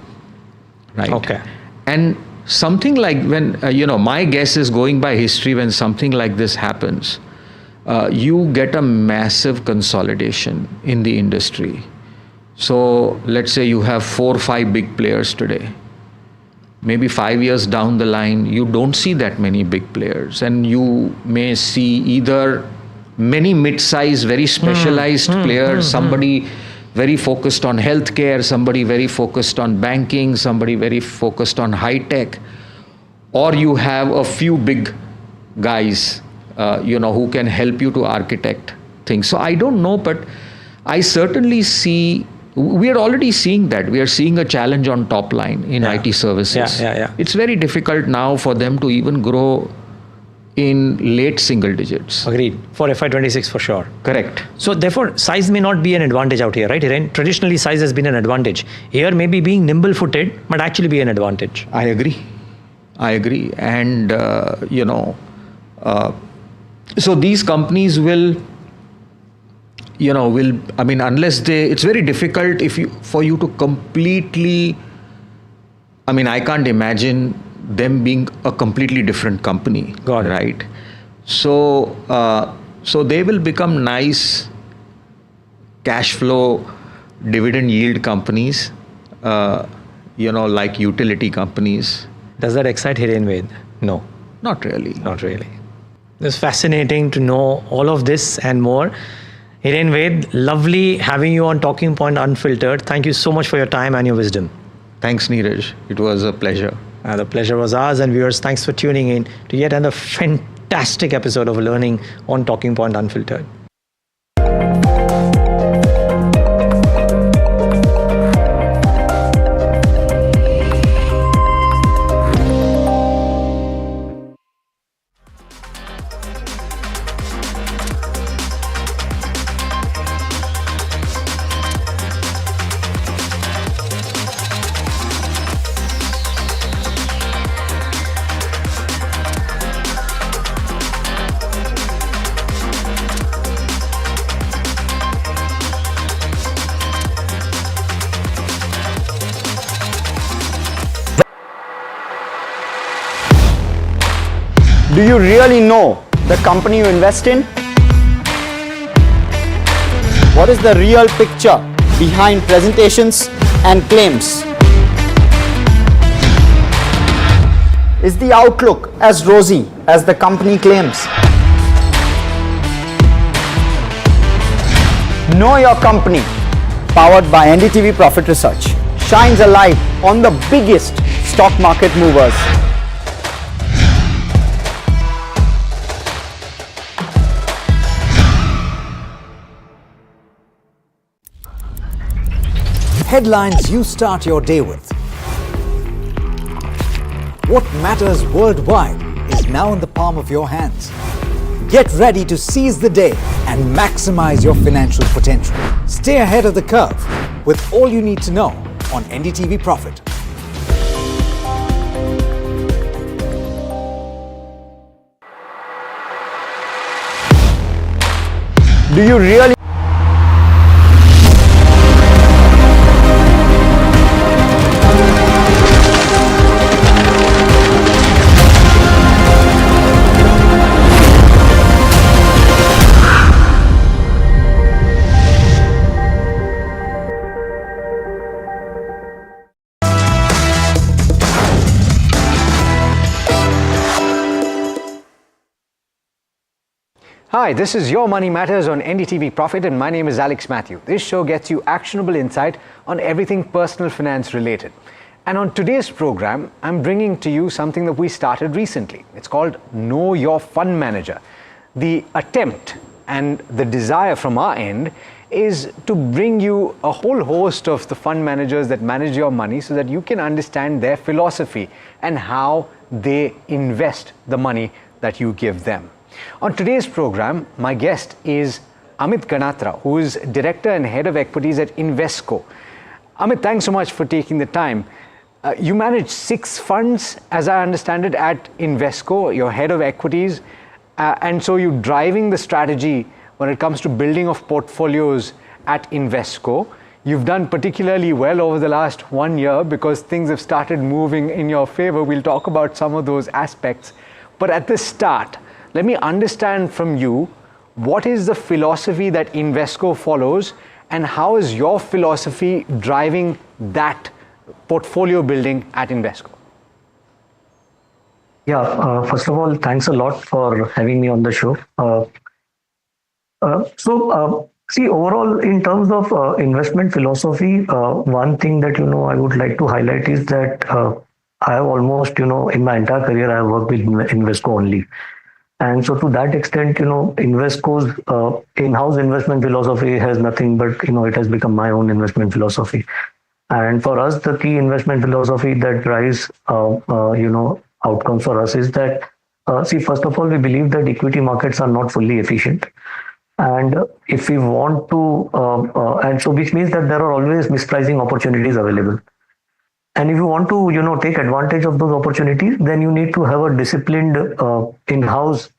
right? Okay. And something like when, my guess is, going by history, when something like this happens, you get a massive consolidation in the industry. So let's say you have 4 or 5 big players today. Maybe 5 years down the line, you don't see that many big players, and you may see either many mid-sized, very specialized players, somebody very focused on healthcare, somebody very focused on banking, somebody very focused on high tech, or you have a few big guys, who can help you to architect things. So I don't know, but I certainly see, we are already seeing that. We are seeing a challenge on top line in IT services. It's very difficult now for them to even grow in late single digits. Agreed. For FY26 for sure. Correct. So therefore, size may not be an advantage out here, right, Hiren? Traditionally, size has been an advantage. Here, maybe being nimble-footed might actually be an advantage. I agree. And, so these companies will, unless it's very difficult for you to completely, I can't imagine them being a completely different company. Got it. Right? So they will become nice cash flow, dividend yield companies, like utility companies. Does that excite Hiren Ved? No. Not really. Not really. It's fascinating to know all of this and more. Hiren Ved, lovely having you on Talking Point Unfiltered. Thank you so much for your time and your wisdom. Thanks, Neeraj. It was a pleasure. The pleasure was ours. And viewers, thanks for tuning in to yet another fantastic episode of Learning on Talking Point Unfiltered. Do you really know the company you invest in? What is the real picture behind presentations and claims? Is the outlook as rosy as the company claims? Know Your Company, powered by NDTV Profit Research, shines a light on the biggest stock market movers. Headlines you start your day with. What matters worldwide is now in the palm of your hands. Get ready to seize the day and maximize your financial potential. Stay ahead of the curve with all you need to know on NDTV Profit. Do you really Hi, this is Your Money Matters on NDTV Profit and my name is Alex Matthew. This show gets you actionable insight on everything personal finance related. And on today's program, I'm bringing to you something that we started recently. It's called Know Your Fund Manager. The attempt and the desire from our end is to bring you a whole host of the fund managers that manage your money so that you can understand their philosophy and how they invest the money that you give them. On today's program, my guest is Amit Ganatra, who is Director and Head of Equities at Invesco. Amit, thanks so much for taking the time. You manage 6 funds, as I understand it, at Invesco. You're Head of Equities, and so you're driving the strategy when it comes to building of portfolios at Invesco. You've done particularly well over the last 1 year because things have started moving in your favor. We'll talk about some of those aspects. But at the start, let me understand from you, what is the philosophy that Invesco follows and how is your philosophy driving that portfolio building at Invesco? Yeah, first of all, thanks a lot for having me on the show. See, overall, in terms of investment philosophy, one thing that, I would like to highlight is that I have almost, in my entire career, I have worked with Invesco only. And so to that extent, Invesco's in-house investment philosophy has nothing but, it has become my own investment philosophy. And for us, the key investment philosophy that drives, outcomes for us is that, see, first of all, we believe that equity markets are not fully efficient. And if we want to, and so which means that there are always mispricing opportunities available. And if you want to, take advantage of those opportunities, then you need to have a disciplined in-house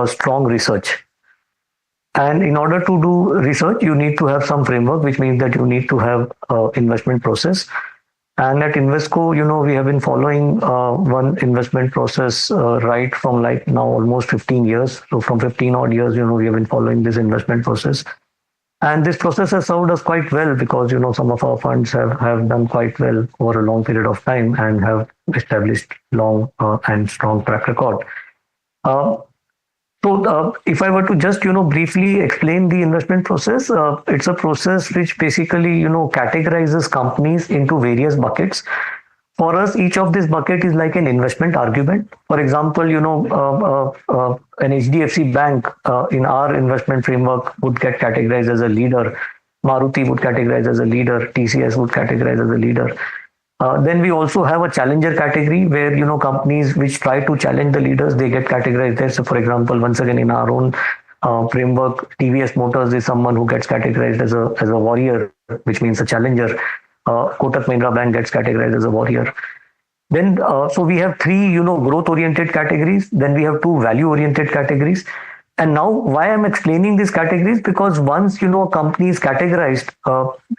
strong research. And in order to do research, you need to have some framework, which means that you need to have investment process. And at Invesco, we have been following one investment process right from like now almost 15 years. So from 15 odd years, we have been following this investment process. And this process has served us quite well because, some of our funds have done quite well over a long period of time and have established long and strong track record. So if I were to just, briefly explain the investment process, it's a process which basically, categorizes companies into various buckets. For us, each of this bucket is like an investment argument. For example, an HDFC bank in our investment framework would get categorized as a leader. Maruti would categorize as a leader. TCS would categorize as a leader. Then we also have a challenger category where, companies which try to challenge the leaders, they get categorized there. So for example, once again, in our own framework, TVS Motors is someone who gets categorized as a warrior, which means a challenger. Kotak Mahindra Bank gets categorized as a warrior. Then, so we have 3, growth-oriented categories. Then we have 2 value-oriented categories. And now, why I'm explaining these categories? Because once, a company is categorized,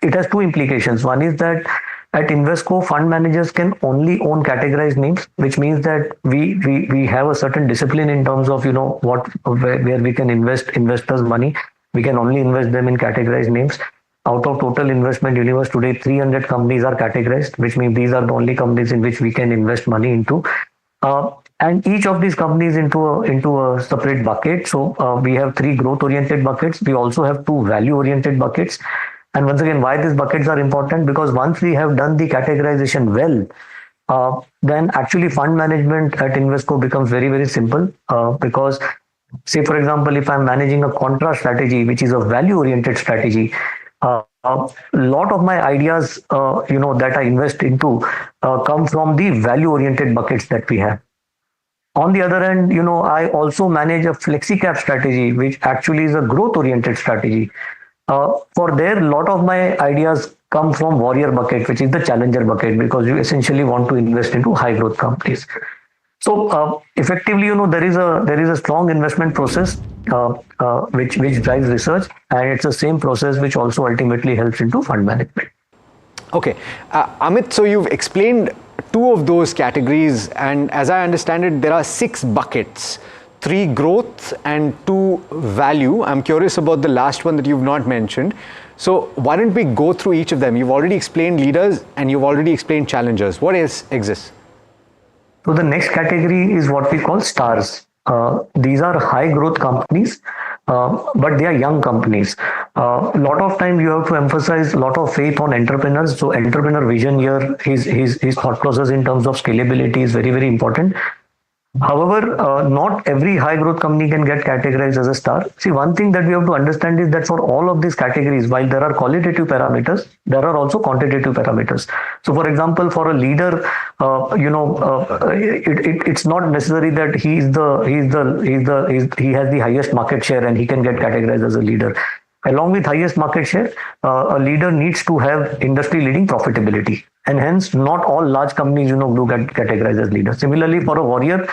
it has 2 implications. One is that at Invesco, fund managers can only own categorized names, which means that we have a certain discipline in terms of, where we can invest investors' money. We can only invest them in categorized names. Out of total investment universe today, 300 companies are categorized, which means these are the only companies in which we can invest money into. And each of these companies into a separate bucket. So we have 3 growth-oriented buckets. We also have 2 value-oriented buckets. And once again, why these buckets are important? Because once we have done the categorization well, then actually fund management at Invesco becomes very, very simple. Because say, for example, if I'm managing a contra strategy, which is a value-oriented strategy, a lot of my ideas, that I invest into come from the value-oriented buckets that we have. On the other hand, I also manage a flexi cap strategy, which actually is a growth-oriented strategy. For there, a lot of my ideas come from warrior bucket, which is the challenger bucket, because you essentially want to invest into high growth companies. So effectively, there is a strong investment process which drives research, and it's the same process which also ultimately helps into fund management. Okay, Amit, so you've explained 2 of those categories, and as I understand it, there are 6 buckets, 3 growth and 2 value. I'm curious about the last one that you've not mentioned. So why don't we go through each of them? You've already explained leaders and you've already explained challengers. What else exists? So the next category is what we call stars. These are high growth companies, but they are young companies. A lot of time you have to emphasize a lot of faith on entrepreneurs. So entrepreneur vision here, his thought process in terms of scalability is very, very important. However, not every high growth company can get categorized as a star. See, one thing that we have to understand is that for all of these categories, while there are qualitative parameters, there are also quantitative parameters. So, for example, for a leader, it's not necessary that he has the highest market share and he can get categorized as a leader. Along with highest market share, a leader needs to have industry-leading profitability. And hence, not all large companies, do get categorized as leaders. Similarly, for a warrior,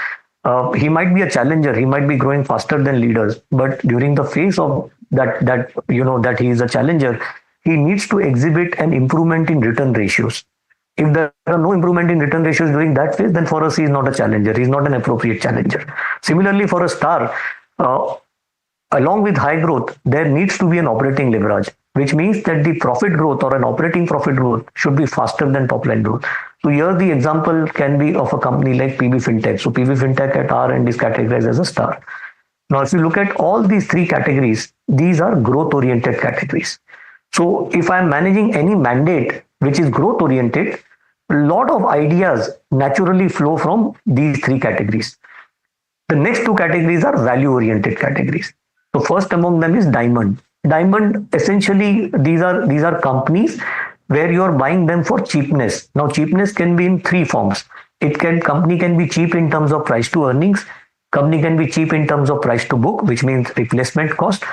he might be a challenger. He might be growing faster than leaders. But during the phase of that he is a challenger, he needs to exhibit an improvement in return ratios. If there are no improvement in return ratios during that phase, then for us, he is not a challenger. He is not an appropriate challenger. Similarly, for a star, along with high growth, there needs to be an operating leverage, which means that the profit growth or an operating profit growth should be faster than top line growth. So here the example can be of a company like PB Fintech. So PB Fintech at our end is categorized as a star. Now, if you look at all these 3 categories, these are growth oriented categories. So if I'm managing any mandate which is growth oriented, a lot of ideas naturally flow from these 3 categories. The next 2 categories are value oriented categories. So first among them is Diamond. Diamond, essentially, these are companies where you are buying them for cheapness. Now, cheapness can be in 3 forms. Company can be cheap in terms of price to earnings. Company can be cheap in terms of price to book, which means replacement cost.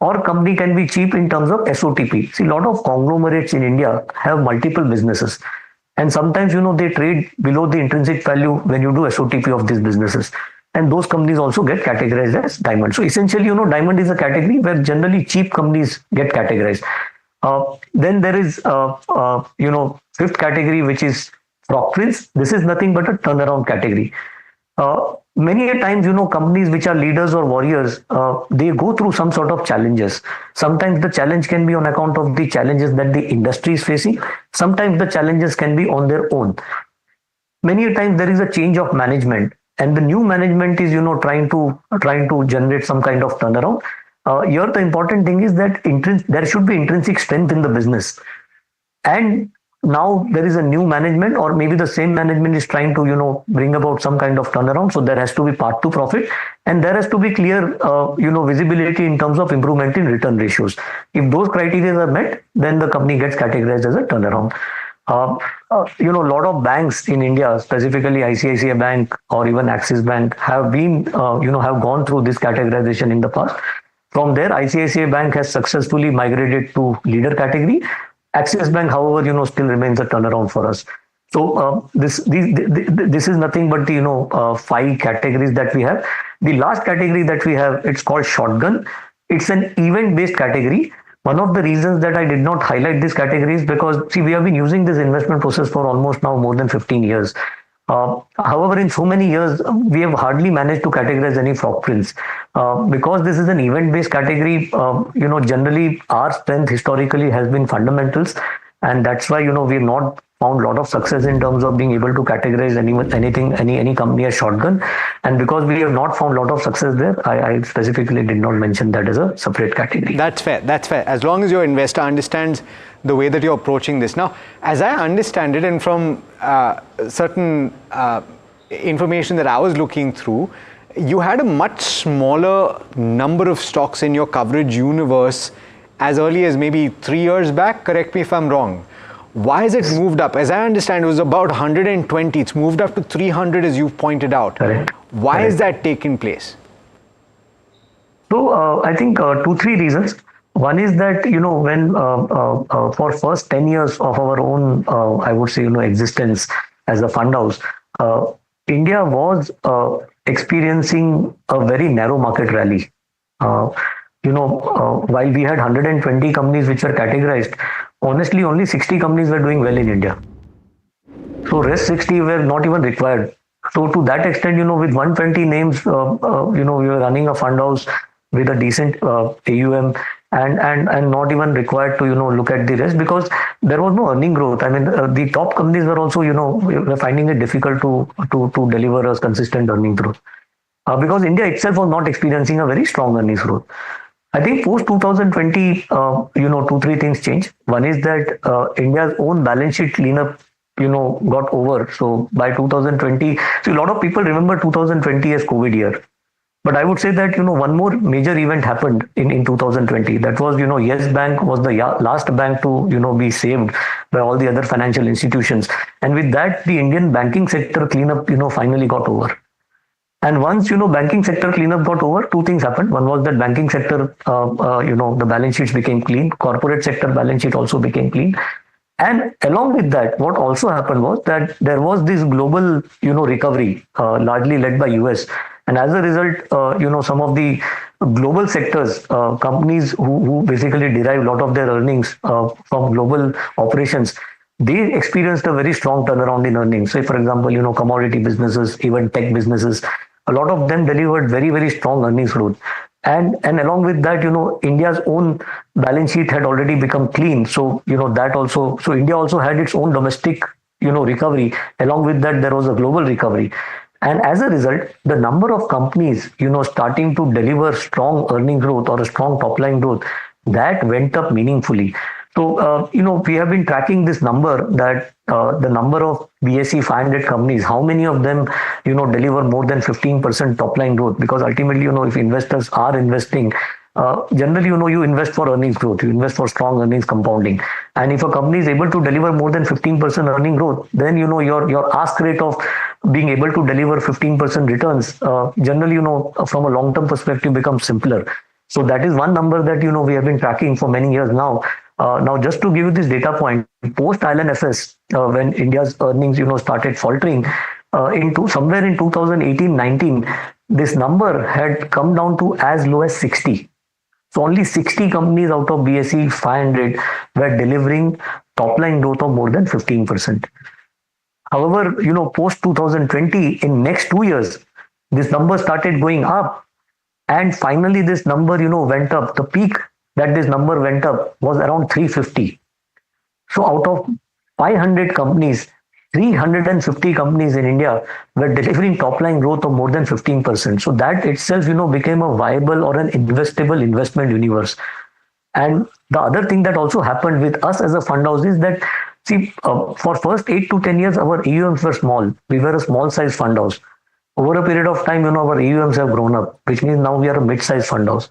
Or company can be cheap in terms of SOTP. See, a lot of conglomerates in India have multiple businesses. And sometimes, they trade below the intrinsic value when you do SOTP of these businesses. And those companies also get categorized as diamond. So essentially, diamond is a category where generally cheap companies get categorized. Then there is, 5th category, which is frog prince. This is nothing but a turnaround category. Many a times, companies which are leaders or warriors, they go through some sort of challenges. Sometimes the challenge can be on account of the challenges that the industry is facing. Sometimes the challenges can be on their own. Many a times there is a change of management. And the new management is, trying to generate some kind of turnaround. Here, the important thing is that there should be intrinsic strength in the business. And now there is a new management, or maybe the same management is trying to, bring about some kind of turnaround. So there has to be path to profit, and there has to be clear, visibility in terms of improvement in return ratios. If those criteria are met, then the company gets categorized as a turnaround. A lot of banks in India, specifically ICICI Bank or even Axis Bank, have been, have gone through this categorization in the past. From there, ICICI Bank has successfully migrated to leader category. Axis Bank, however, still remains a turnaround for us. So this is nothing but the 5 categories that we have. The last category that we have, it's called shotgun. It's an event-based category. One of the reasons that I did not highlight this category is because, see, we have been using this investment process for almost now more than 15 years. However, in so many years, we have hardly managed to categorize any frog prints. Because this is an event-based category, generally our strength historically has been fundamentals. And that's why, we have not found a lot of success in terms of being able to categorize any company as shotgun. And because we have not found a lot of success there, I specifically did not mention that as a separate category. That's fair. That's fair. As long as your investor understands the way that you're approaching this. Now, as I understand it, and from certain information that I was looking through, you had a much smaller number of stocks in your coverage universe as early as maybe 3 years back. Correct me if I'm wrong. Why has it moved up? As I understand, it was about 120. It's moved up to 300, as you've pointed out. Correct. Why has that taken place? So I think 2-3 reasons. One is that, when for first 10 years of our own, I would say, existence as a fund house, India was experiencing a very narrow market rally. While we had 120 companies which were categorized, honestly, only 60 companies were doing well in India. So rest 60 were not even required. So to that extent, with 120 names, we were running a fund house with a decent AUM and not even required to, look at the rest, because there was no earning growth. I mean, the top companies were also, were finding it difficult to deliver a consistent earning growth. Because India itself was not experiencing a very strong earnings growth. I think post 2020, 2-3 things changed. One is that India's own balance sheet cleanup, got over. So by 2020, a lot of people remember 2020 as COVID year. But I would say that, one more major event happened in 2020. That was, Yes Bank was the last bank to, be saved by all the other financial institutions. And with that, the Indian banking sector cleanup, finally got over. And once, banking sector cleanup got over, 2 things happened. One was that banking sector, the balance sheets became clean. Corporate sector balance sheet also became clean. And along with that, what also happened was that there was this global, recovery, largely led by US. And as a result, some of the global sectors, companies who basically derive a lot of their earnings from global operations, they experienced a very strong turnaround in earnings. Say, for example, commodity businesses, even tech businesses, a lot of them delivered very, very strong earnings growth. And along with that, India's own balance sheet had already become clean. So, that also, so India also had its own domestic, recovery. Along with that, there was a global recovery. And as a result, the number of companies, starting to deliver strong earning growth or a strong top line growth, that went up meaningfully. So, we have been tracking this number, that the number of BSE 500 companies, how many of them, deliver more than 15% top line growth? Because ultimately, if investors are investing, generally, you invest for earnings growth, you invest for strong earnings compounding. And if a company is able to deliver more than 15% earning growth, then, your ask rate of being able to deliver 15% returns, generally, from a long-term perspective becomes simpler. So that is one number that, we have been tracking for many years now. Now, just to give you this data point, post IL&FS, when India's earnings, started faltering, somewhere in 2018-19, this number had come down to as low as 60. So only 60 companies out of BSE 500 were delivering top line growth of more than 15%. However, post 2020, in next 2 years, this number started going up, and finally this number, went up. The peak that this number went up was around 350. So out of 500 companies, 350 companies in India were delivering top line growth of more than 15%. So that itself, became a viable or an investable investment universe. And the other thing that also happened with us as a fund house is that, for first 8 to 10 years, our AUMs were small. We were a small size fund house. Over a period of time, our AUMs have grown up, which means now we are a mid-size fund house.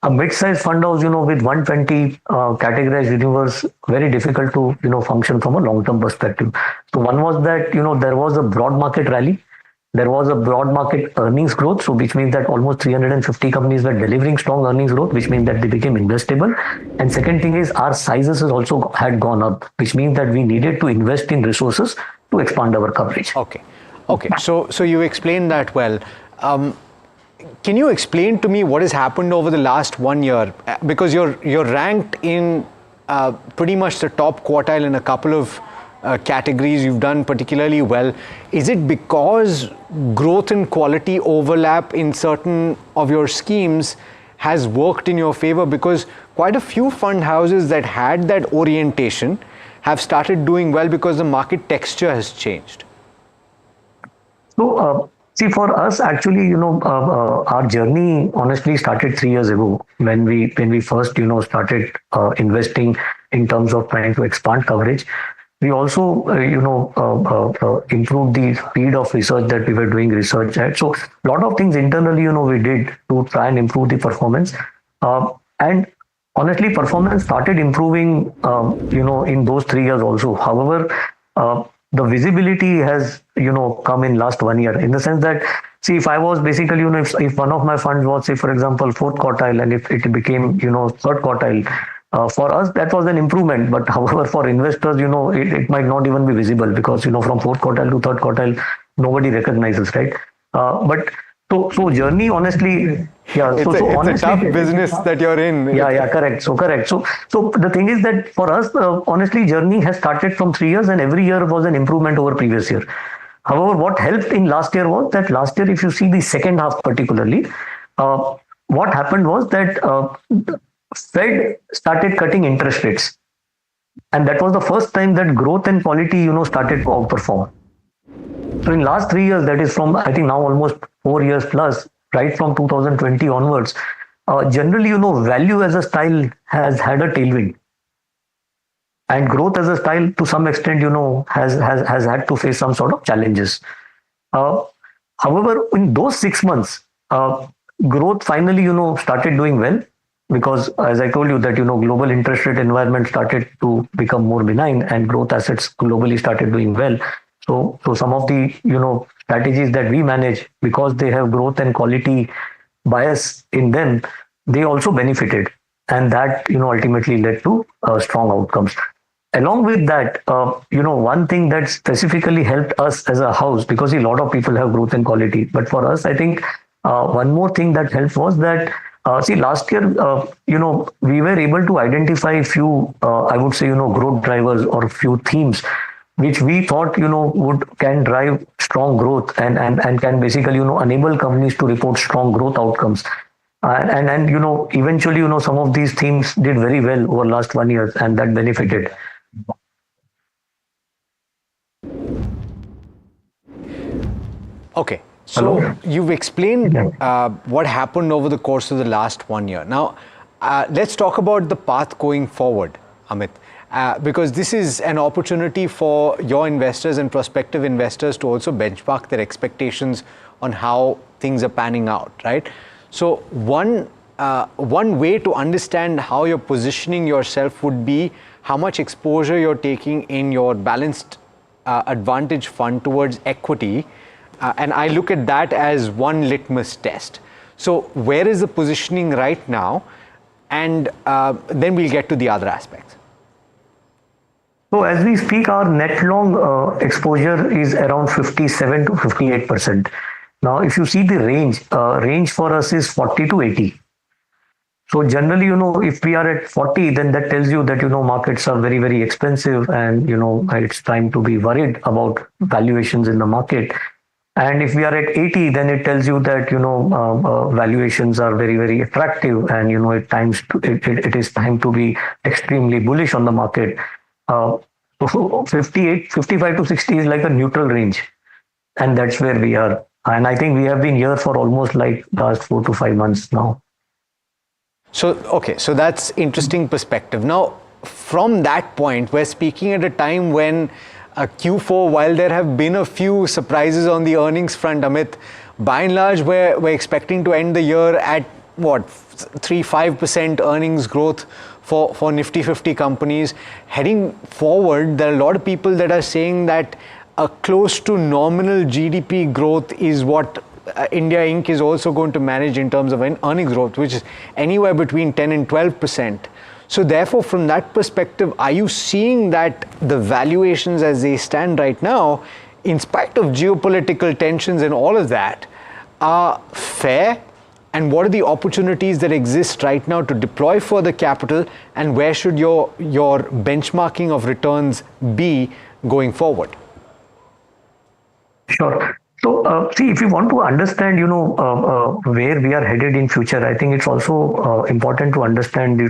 A mid-size fund house, with 120 categorized universe, very difficult to, function from a long-term perspective. So one was that, there was a broad market rally. There was a broad market earnings growth. So which means that almost 350 companies were delivering strong earnings growth, which means that they became investable. And second thing is our sizes also had gone up, which means that we needed to invest in resources to expand our coverage. Okay. So you explained that well. Can you explain to me what has happened over the last 1 year? Because you're ranked in pretty much the top quartile in a couple of categories. You've done particularly well. Is it because growth and quality overlap in certain of your schemes has worked in your favor? Because quite a few fund houses that had that orientation have started doing well because the market texture has changed? So, see, for us, actually, our journey honestly started 3 years ago when we first, started investing in terms of trying to expand coverage. We also, improved the speed of research that we were doing research at. So, a lot of things internally, we did to try and improve the performance. And honestly, performance started improving, in those 3 years also. However, the visibility has, come in last 1 year, in the sense that, see, if I was basically, if one of my funds was, say, for example, fourth quartile, and if it became, third quartile, for us, that was an improvement. But however, for investors, it might not even be visible because, from fourth quartile to third quartile, nobody recognizes, right? But so journey, honestly, yeah. It's a tough business that you're in. Yeah, correct. So the thing is that for us, honestly, journey has started from 3 years, and every year was an improvement over previous year. However, what helped in last year was that last year, if you see the second half particularly, what happened was that Fed started cutting interest rates, and that was the first time that growth and quality, started to outperform. So in last 3 years, that is from, I think now almost 4 years plus, right from 2020 onwards, generally, value as a style has had a tailwind. And growth as a style, to some extent, has had to face some sort of challenges. However, in those 6 months, growth finally, started doing well, because as I told you that, global interest rate environment started to become more benign, and growth assets globally started doing well. So some of the, strategies that we manage, because they have growth and quality bias in them, they also benefited. And that, ultimately led to strong outcomes. Along with that, one thing that specifically helped us as a house, because a lot of people have growth and quality, but for us, I think one more thing that helped was that, last year, we were able to identify a few, I would say, growth drivers or a few themes which we thought, can drive strong growth and can basically, enable companies to report strong growth outcomes. And eventually, some of these themes did very well over last 1 year, and that benefited. Okay. So you've explained what happened over the course of the last 1 year. Now, let's talk about the path going forward, Amit. Because this is an opportunity for your investors and prospective investors to also benchmark their expectations on how things are panning out, right? So one way to understand how you're positioning yourself would be how much exposure you're taking in your balanced advantage fund towards equity. And I look at that as one litmus test. So where is the positioning right now? And then we'll get to the other aspects. So as we speak, our net long exposure is around 57 to 58%. Now, if you see the range for us is 40 to 80. So generally, if we are at 40, then that tells you that, markets are very, very expensive, and, it's time to be worried about valuations in the market. And if we are at 80, then it tells you that, valuations are very, very attractive, and, it is time to be extremely bullish on the market. So 55 to 60 is like a neutral range, and that's where we are. And I think we have been here for almost like last 4 to 5 months now. So, okay, so that's interesting perspective. Now, from that point, we're speaking at a time when Q4, while there have been a few surprises on the earnings front, Amit, by and large, we're expecting to end the year at what, 3-5% earnings growth for Nifty 50 companies. Heading forward, there are a lot of people that are saying that a close to nominal GDP growth is what India Inc. is also going to manage in terms of an earnings growth, which is anywhere between 10 and 12%. So therefore, from that perspective, are you seeing that the valuations as they stand right now, in spite of geopolitical tensions and all of that, are fair? And what are the opportunities that exist right now to deploy further capital, and where should your benchmarking of returns be going forward? Sure. So, see, if you want to understand, where we are headed in future, I think it's also important to understand,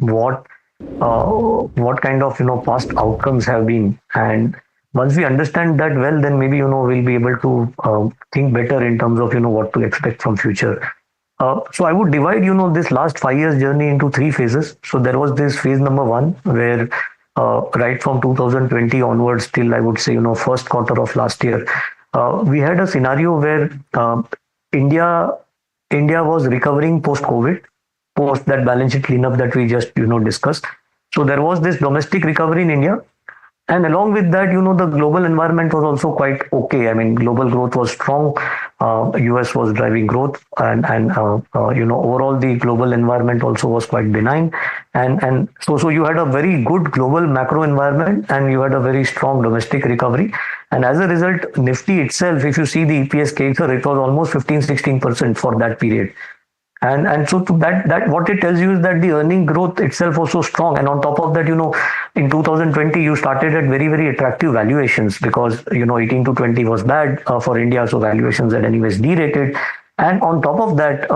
what what kind of past outcomes have been, and once we understand that well, then maybe we'll be able to think better in terms of what to expect from future. So I would divide this last 5 years journey into three phases. So there was this phase number one where right from 2020 onwards till I would say first quarter of last year, we had a scenario where India India was recovering post COVID, post that balance sheet cleanup that we just discussed. So there was this domestic recovery in India, and along with that, the global environment was also quite okay. I mean, global growth was strong. US was driving growth, and overall the global environment also was quite benign, and so you had a very good global macro environment, and you had a very strong domestic recovery, and as a result, Nifty itself, if you see the EPS CAGR, it was almost 15-16% for that period. And so to that what it tells you is that the earning growth itself was so strong, and on top of that, in 2020 you started at very very attractive valuations, because 18 to 20 was bad for India, so valuations had anyways derated. And on top of that,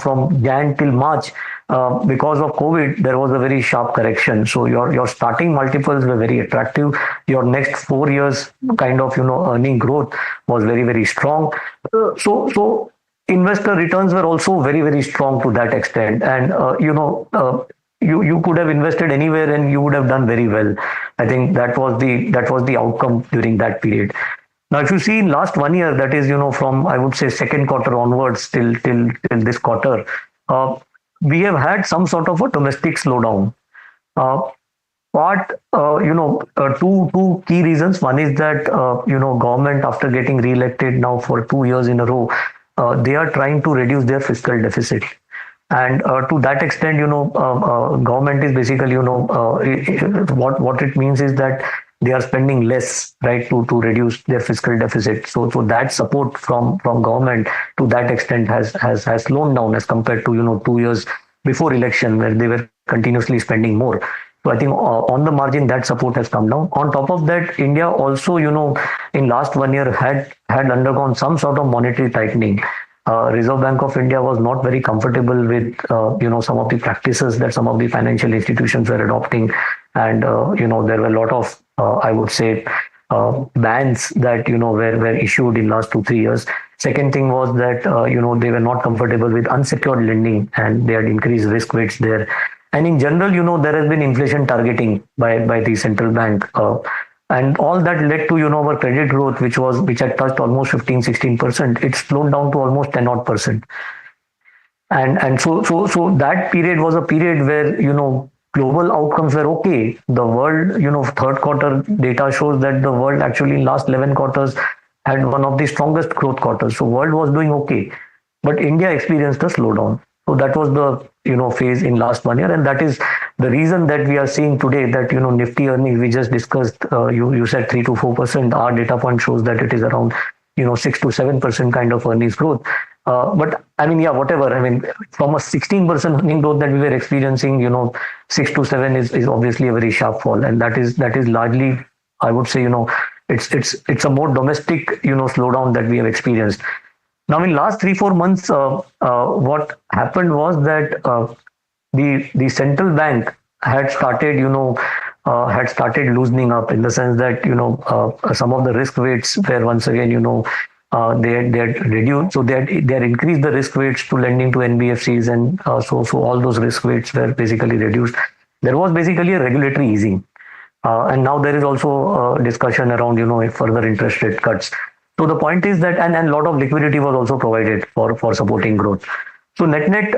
from Jan till March, because of COVID, there was a very sharp correction. So your starting multiples were very attractive. Your next 4 years kind of earning growth was very very strong. So investor returns were also very very strong to that extent, and you could have invested anywhere and you would have done very well. I think that was the outcome during that period. Now if you see in last 1 year, that is from I would say second quarter onwards till this quarter, we have had some sort of a domestic slowdown. Two key reasons. One is that government, after getting re-elected now for 2 years in a row, they are trying to reduce their fiscal deficit, and to that extent, government is basically what it means is that they are spending less, right, to reduce their fiscal deficit. So that support from government to that extent has slowed down as compared to 2 years before election, where they were continuously spending more. So I think on the margin that support has come down. On top of that, India also, in last 1 year had undergone some sort of monetary tightening. Reserve Bank of India was not very comfortable with some of the practices that some of the financial institutions were adopting, and there were a lot of I would say bans that were issued in last 2-3 years. Second thing was that they were not comfortable with unsecured lending, and they had increased risk weights there. And in general, there has been inflation targeting by the central bank. And all that led to, our credit growth, which had touched almost 15-16%. It slowed down to almost 10 odd percent. And so that period was a period where, global outcomes were okay. The world, third quarter data shows that the world actually in last 11 quarters had one of the strongest growth quarters. So world was doing okay, but India experienced a slowdown. So that was the phase in last 1 year, and that is the reason that we are seeing today that Nifty earnings we just discussed. You said 3 to 4%. Our data point shows that it is around 6 to 7% kind of earnings growth. But I mean, yeah, whatever. I mean, from a 16% earning growth that we were experiencing, 6 to 7 is obviously a very sharp fall, and that is largely, I would say, it's a more domestic slowdown that we have experienced. Now, in last 3-4 months, what happened was that the central bank had started loosening up, in the sense that some of the risk weights were once again they had reduced, so they had increased the risk weights to lending to NBFCs, and so all those risk weights were basically reduced. There was basically a regulatory easing, and now there is also discussion around further interest rate cuts. So the point is that, and a lot of liquidity was also provided for supporting growth. So net,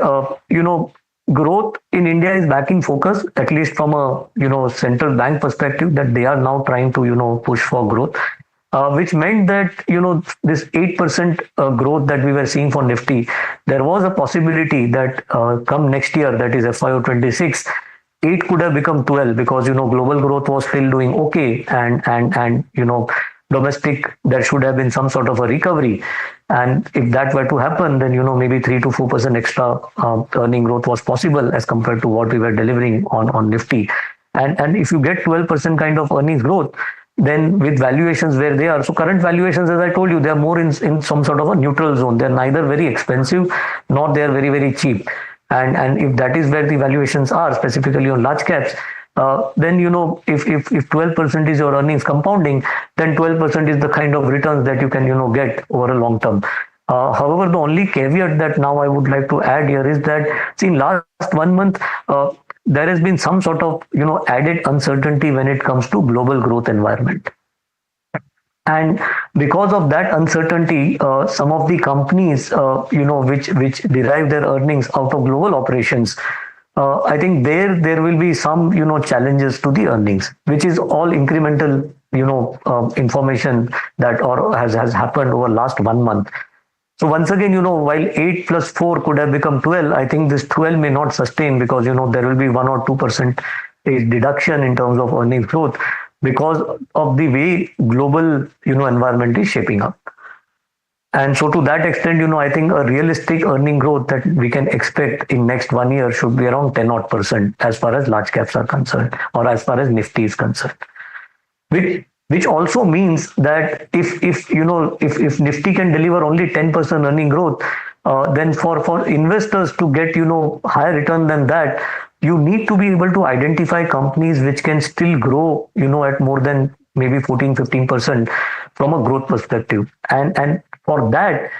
growth in India is back in focus, at least from a central bank perspective, that they are now trying to push for growth, which meant that this 8% growth that we were seeing for Nifty, there was a possibility that come next year, that is FY26, 8 could have become 12, because global growth was still doing okay, and domestic, there should have been some sort of a recovery. And if that were to happen, then maybe 3 to 4% extra earning growth was possible as compared to what we were delivering on Nifty. And if you get 12% kind of earnings growth, then with valuations where they are, so current valuations, as I told you, they are more in some sort of a neutral zone. They're neither very expensive nor they are very very cheap. And if that is where the valuations are, specifically on large caps, then if 12% is your earnings compounding, then 12% is the kind of returns that you can get over a long term. However, the only caveat that now I would like to add here is that, see, in last 1 month, there has been some sort of added uncertainty when it comes to global growth environment. And because of that uncertainty, some of the companies, which derive their earnings out of global operations, I think there will be some, challenges to the earnings, which is all incremental, information that has happened over last 1 month. So once again, while 8 plus 4 could have become 12, I think this 12 may not sustain because, there will be 1 or 2% deduction in terms of earnings growth because of the way global, environment is shaping up. And so to that extent, I think a realistic earning growth that we can expect in next 1 year should be around 10 odd % as far as large caps are concerned, or as far as Nifty is concerned. Which also means that if Nifty can deliver only 10% earning growth, then for investors to get higher return than that, you need to be able to identify companies which can still grow at more than maybe 14-15% from a growth perspective, and for that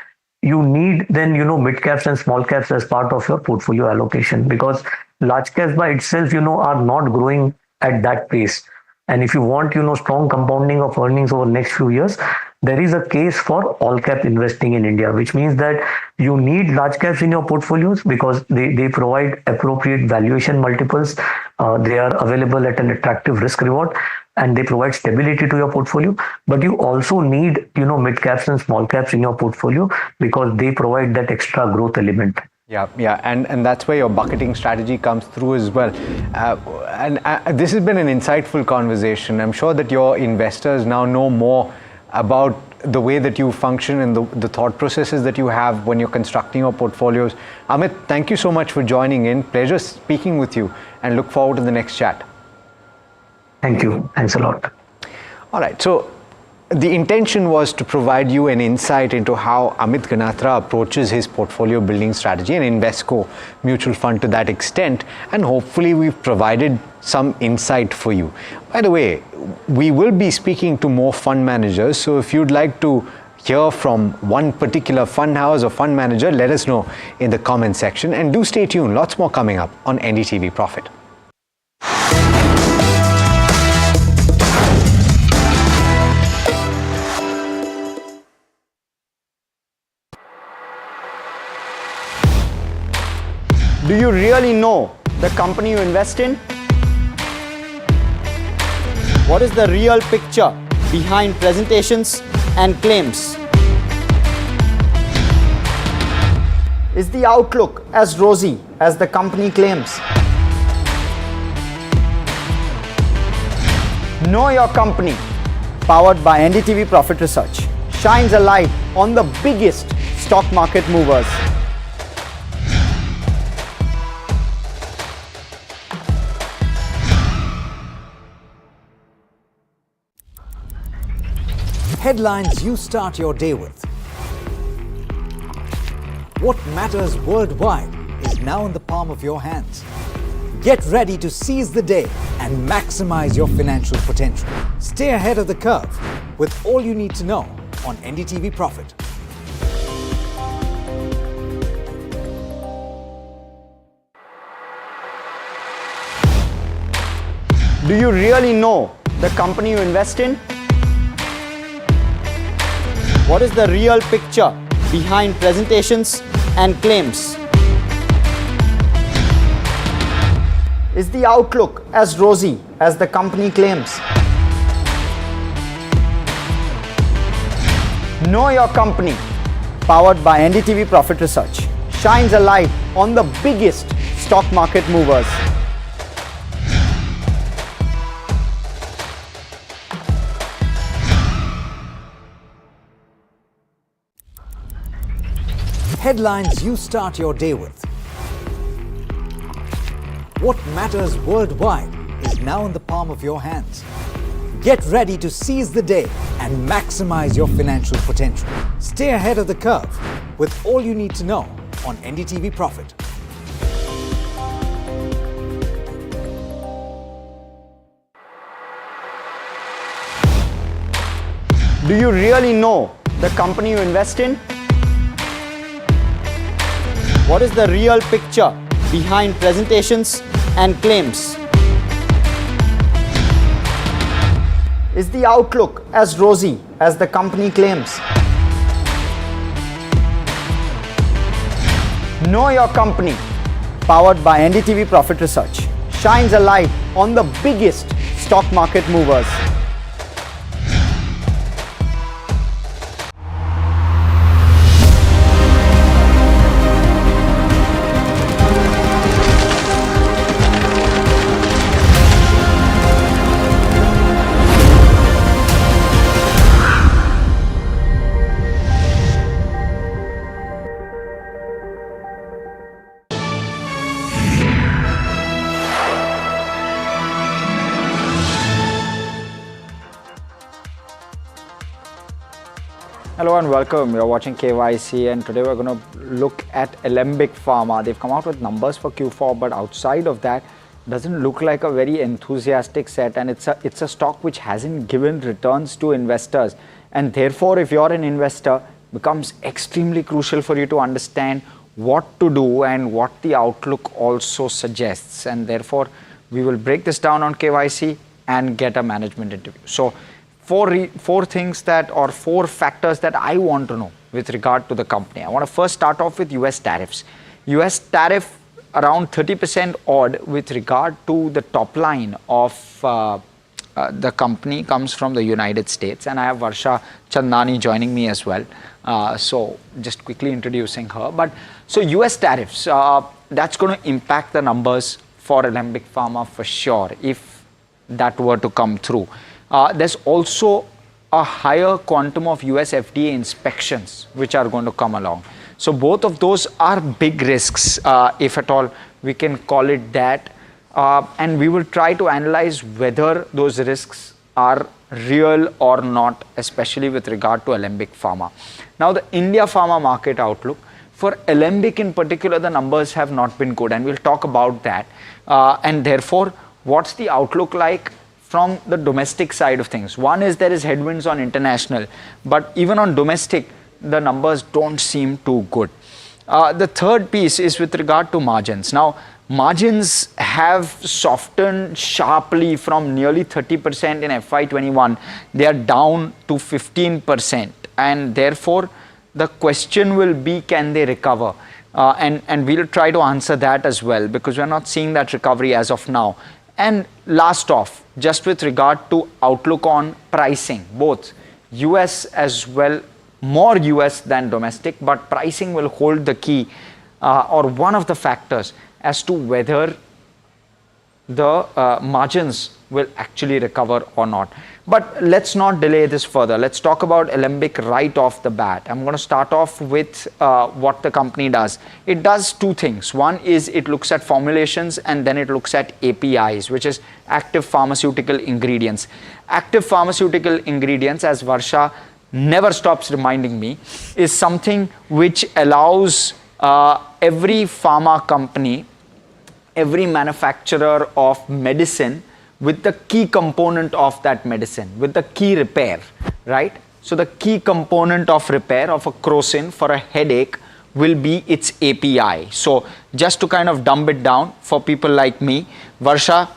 you need then mid caps and small caps as part of your portfolio allocation, because large caps by itself are not growing at that pace. And if you want, strong compounding of earnings over the next few years, there is a case for all cap investing in India, which means that you need large caps in your portfolios because they provide appropriate valuation multiples. They are available at an attractive risk reward and they provide stability to your portfolio. But you also need, mid caps and small caps in your portfolio because they provide that extra growth element. Yeah, and that's where your bucketing strategy comes through as well. This has been an insightful conversation. I'm sure that your investors now know more about the way that you function and the thought processes that you have when you're constructing your portfolios. Amit, thank you so much for joining in. Pleasure speaking with you and look forward to the next chat. Thank you. Thanks a lot. All right, so the intention was to provide you an insight into how Amit Ganatra approaches his portfolio building strategy and Invesco mutual fund to that extent, and hopefully we've provided some insight for you. By the way, we will be speaking to more fund managers, so if you'd like to hear from one particular fund house or fund manager, let us know in the comment section, and do stay tuned, lots more coming up on NDTV Profit. Do you really know the company you invest in? What is the real picture behind presentations and claims? Is the outlook as rosy as the company claims? Know Your Company, powered by NDTV Profit Research, shines a light on the biggest stock market movers. Headlines you start your day with. What matters worldwide is now in the palm of your hands. Get ready to seize the day and maximize your financial potential. Stay ahead of the curve with all you need to know on NDTV Profit. Do you really know the company you invest in? What is the real picture behind presentations and claims? Is the outlook as rosy as the company claims? Know Your Company, powered by NDTV Profit Research, shines a light on the biggest stock market movers. Headlines you start your day with. What matters worldwide is now in the palm of your hands. Get ready to seize the day and maximize your financial potential. Stay ahead of the curve with all you need to know on NDTV Profit. Do you really know the company you invest in? What is the real picture behind presentations and claims? Is the outlook as rosy as the company claims? Know Your Company, powered by NDTV Profit Research, shines a light on the biggest stock market movers. Hello and welcome. You're watching KYC, and today we're going to look at Alembic Pharma. They've come out with numbers for Q4, but outside of that, doesn't look like a very enthusiastic set, and it's a stock which hasn't given returns to investors, and therefore if you're an investor, becomes extremely crucial for you to understand what to do and what the outlook also suggests, and therefore we will break this down on KYC and get a management interview. So four factors that I want to know with regard to the company. I want to first start off with US tariffs. US tariff around 30% odd with regard to the top line of the company comes from the United States, and I have Varsha Chandani joining me as well. So just quickly introducing her. But so US tariffs, that's going to impact the numbers for Alembic Pharma for sure if that were to come through. There's also a higher quantum of US FDA inspections which are going to come along. So both of those are big risks, if at all we can call it that. And we will try to analyze whether those risks are real or not, especially with regard to Alembic Pharma. Now the India pharma market outlook, for Alembic in particular, the numbers have not been good, and we'll talk about that. And therefore, what's the outlook like from the domestic side of things? One is there is headwinds on international, but even on domestic, the numbers don't seem too good. The third piece is with regard to margins. Now, margins have softened sharply from nearly 30% in FY21. They are down to 15%, and therefore the question will be, can they recover? And we'll try to answer that as well, because we're not seeing that recovery as of now. And last off, just with regard to outlook on pricing, both US as well, more US than domestic, but pricing will hold the key or one of the factors as to whether the margins will actually recover or not. But let's not delay this further. Let's talk about Alembic right off the bat. I'm going to start off with what the company does. It does two things. One is it looks at formulations, and then it looks at APIs, which is active pharmaceutical ingredients. Active pharmaceutical ingredients, as Varsha never stops reminding me, is something which allows every pharma company, every manufacturer of medicine, with the key component of that medicine, with the key repair, right? So the key component of repair of a crocin for a headache will be its API. So just to kind of dumb it down for people like me, Varsha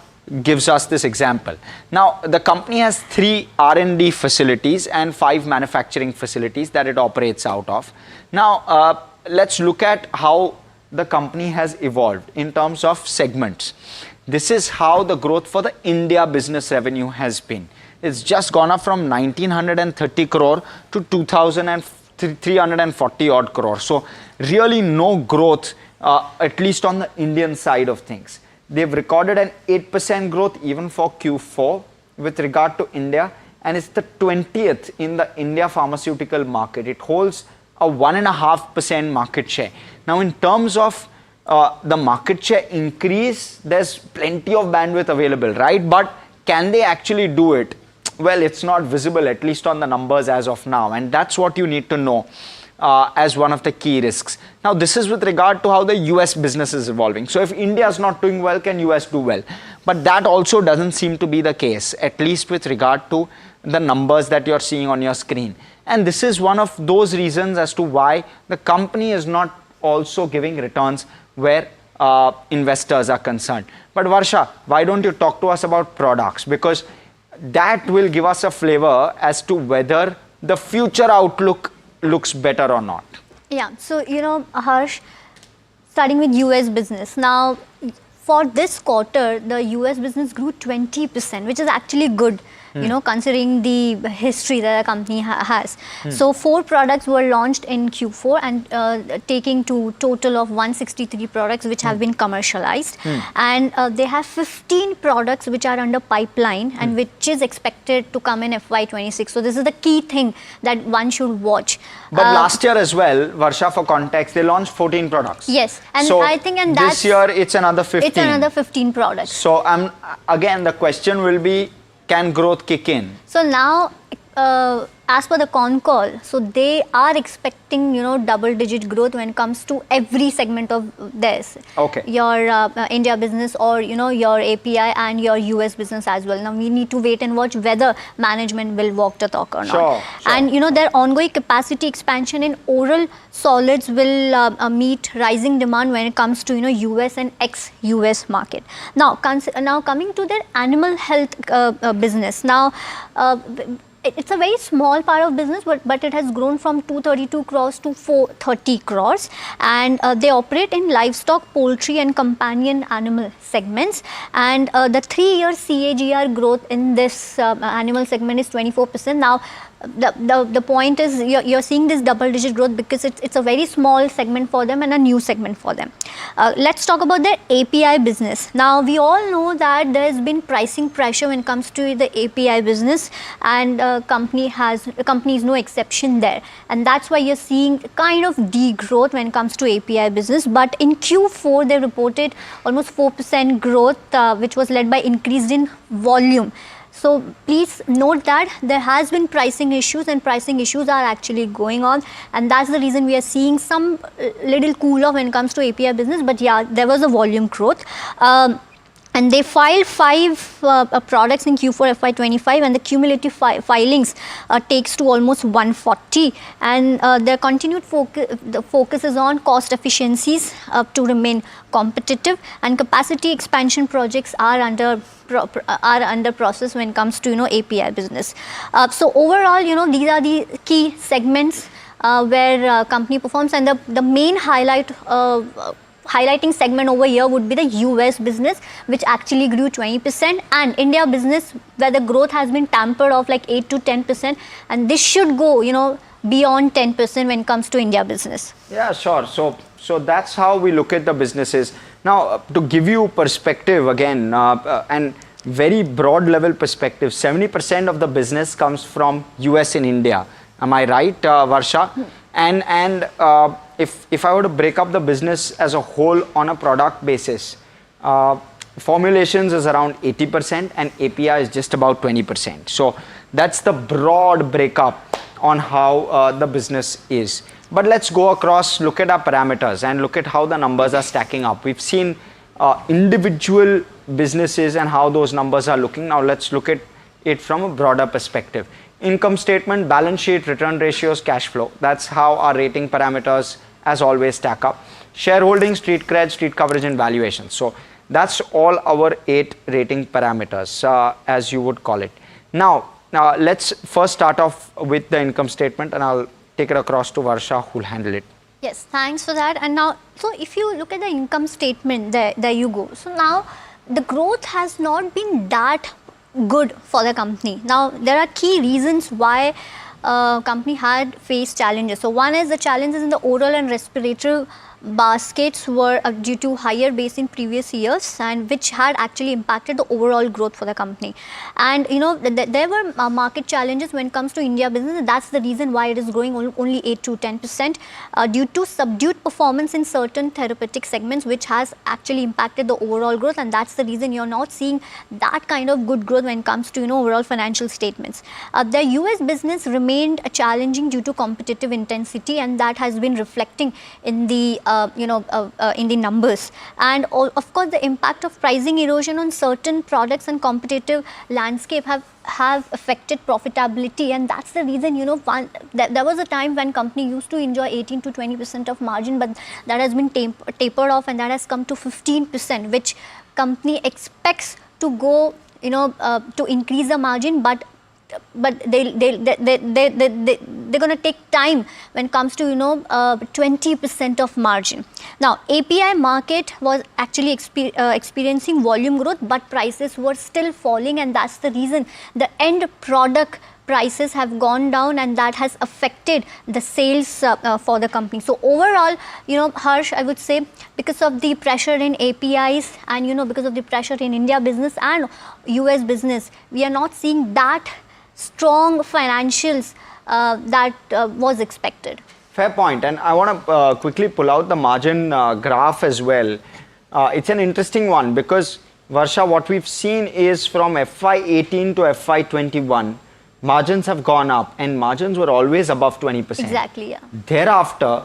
gives us this example. Now, the company has 3 R&D facilities and 5 manufacturing facilities that it operates out of. Now, let's look at how the company has evolved in terms of segments. This is how the growth for the India business revenue has been. It's just gone up from 1930 crore to 2,340 odd crore. So really no growth, at least on the Indian side of things. They've recorded an 8% growth even for Q4 with regard to India, and it's the 20th in the India pharmaceutical market. It holds a 1.5% market share. Now, in terms of the market share increase, there's plenty of bandwidth available, right? But can they actually do it? Well, it's not visible, at least on the numbers as of now, and that's what you need to know. as one of the key risks. Now, this is with regard to how the US business is evolving. So, if India is not doing well, can US do well? But that also doesn't seem to be the case, at least with regard to the numbers that you're seeing on your screen. And this is one of those reasons as to why the company is not also giving returns where investors are concerned. But Varsha, why don't you talk to us about products? Because that will give us a flavor as to whether the future outlook looks better or not. Yeah, so Harsh, starting with US business. Now, for this quarter, the US business grew 20%, which is actually good. Considering the history that the company has. So 4 products were launched in Q4 and taking to total of 163 products which have been commercialized. And they have 15 products which are under pipeline and which is expected to come in FY26. So this is the key thing that one should watch. But last year as well, Varsha, for context, they launched 14 products. Yes, and so I think this year it's another 15. It's another 15 products. So again, the question will be, can growth kick in? So now, as per the con call, so they are expecting, double-digit growth when it comes to every segment of theirs. Okay. Your India business or, your API and your US business as well. Now, we need to wait and watch whether management will walk the talk or not. Sure. And, their ongoing capacity expansion in oral solids will meet rising demand when it comes to, US and ex-US market. Now, coming to their animal health business. Now, it's a very small part of business, but it has grown from 232 crores to 430 crores. And they operate in livestock, poultry and companion animal segments. And the 3-year CAGR growth in this animal segment is 24%. Now, the point is you're seeing this double-digit growth because it's a very small segment for them and a new segment for them. Let's talk about their API business. Now, we all know that there has been pricing pressure when it comes to the API business, and company is no exception there. And that's why you're seeing kind of degrowth when it comes to API business. But in Q4, they reported almost 4% growth, which was led by increase in volume. So please note that there has been pricing issues, and pricing issues are actually going on, and that's the reason we are seeing some little cool off when it comes to API business. But yeah, there was a volume growth. And they filed 5 products in Q4 FY25, and the cumulative filings takes to almost 140. And their continued focus is on cost efficiencies to remain competitive, and capacity expansion projects are under process when it comes to API business. So overall, these are the key segments where company performs, and the main highlighting segment over here would be the US business, which actually grew 20%, and India business, where the growth has been tampered of like 8 to 10%, and this should go, beyond 10% when it comes to India business. Yeah, sure. So that's how we look at the businesses. Now, to give you perspective again, and very broad level perspective, 70% of the business comes from US and India. Am I right, Varsha? And if I were to break up the business as a whole on a product basis, formulations is around 80% and API is just about 20%. So that's the broad breakup on how the business is. But let's go across, look at our parameters and look at how the numbers are stacking up. We've seen individual businesses and how those numbers are looking. Now let's look at it from a broader perspective. Income statement, balance sheet, return ratios, cash flow. That's how our rating parameters as always stack up. Shareholding, street cred, street coverage and valuation. So that's all our 8 rating parameters, as you would call it. Now let's first start off with the income statement, and I'll take it across to Varsha, who'll handle it. Yes, thanks for that. And now, so if you look at the income statement, there you go. So now the growth has not been that good for the company. Now there are key reasons why company had faced challenges. So one is the challenges in the oral and respiratory baskets were due to higher base in previous years, and which had actually impacted the overall growth for the company. And there were market challenges when it comes to India business, and that's the reason why it is growing only 8 to 10% due to subdued performance in certain therapeutic segments, which has actually impacted the overall growth, and that's the reason you're not seeing that kind of good growth when it comes to overall financial statements. The US business remained challenging due to competitive intensity, and that has been reflecting in the in the numbers. And of course, the impact of pricing erosion on certain products and competitive landscape have affected profitability, and that's the reason there was a time when company used to enjoy 18 to 20% of margin, but that has been tapered off, and that has come to 15%, which company expects to go to increase the margin, but they're going to take time when it comes to 20% of margin. Now, API market was actually experiencing volume growth, but prices were still falling, and that's the reason the end product prices have gone down, and that has affected the sales for the company. So overall, Harsh, I would say because of the pressure in APIs and because of the pressure in India business and US business, we are not seeing that strong financials that was expected. Fair point. And I want to quickly pull out the margin graph as well. It's an interesting one because, Varsha, what we've seen is from FY18 to FY21, margins have gone up, and margins were always above 20%. Exactly, yeah. Thereafter,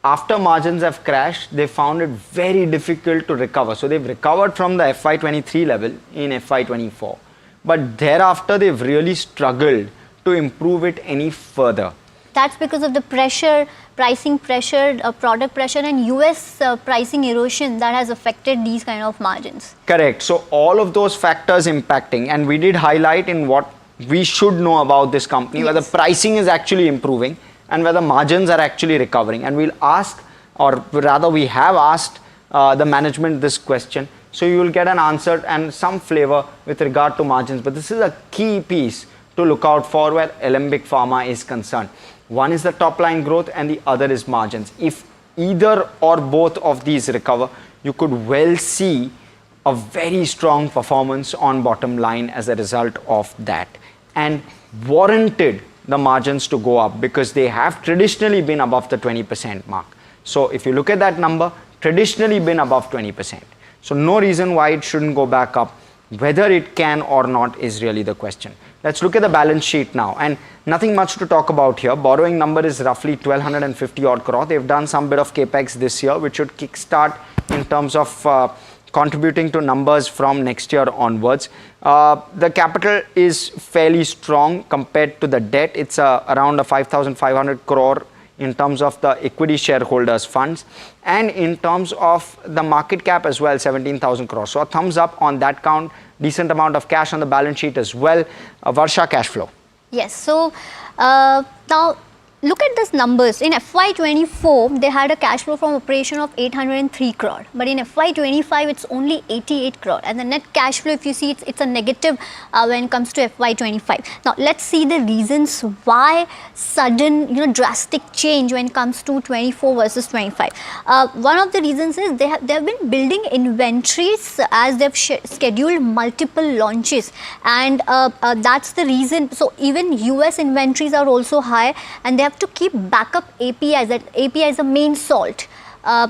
after margins have crashed, they found it very difficult to recover. So they've recovered from the FY23 level in FY24. But thereafter, they've really struggled to improve it any further. That's because of the pressure, pricing pressure, product pressure, and US pricing erosion that has affected these kind of margins. Correct. So all of those factors impacting, and we did highlight in what we should know about this company, whether pricing is actually improving and whether margins are actually recovering. And we'll ask, or rather we have asked the management this question. So you will get an answer and some flavor with regard to margins. But this is a key piece to look out for where Alembic Pharma is concerned. One is the top line growth and the other is margins. If either or both of these recover, you could well see a very strong performance on bottom line as a result of that, and warranted the margins to go up because they have traditionally been above the 20% mark. So if you look at that number, traditionally been above 20%. So no reason why it shouldn't go back up. Whether it can or not is really the question. Let's look at the balance sheet now, and nothing much to talk about here. Borrowing number is roughly 1250 odd crore. They've done some bit of capex this year, which should kickstart in terms of contributing to numbers from next year onwards. The capital is fairly strong compared to the debt. It's around a 5,500 crore in terms of the equity shareholders funds, and in terms of the market cap as well, 17,000 crores. So a thumbs up on that count. Decent amount of cash on the balance sheet as well. Varsha, cash flow. Yes, so now look at these numbers. In FY24, they had a cash flow from operation of 803 crore. But in FY25, it's only 88 crore. And the net cash flow, if you see, it's a negative when it comes to FY25. Now, let's see the reasons why sudden, drastic change when it comes to 24 versus 25. One of the reasons is they have been building inventories as they've scheduled multiple launches. And that's the reason. So even US inventories are also high, and they have to keep backup APIs. That API is the main salt.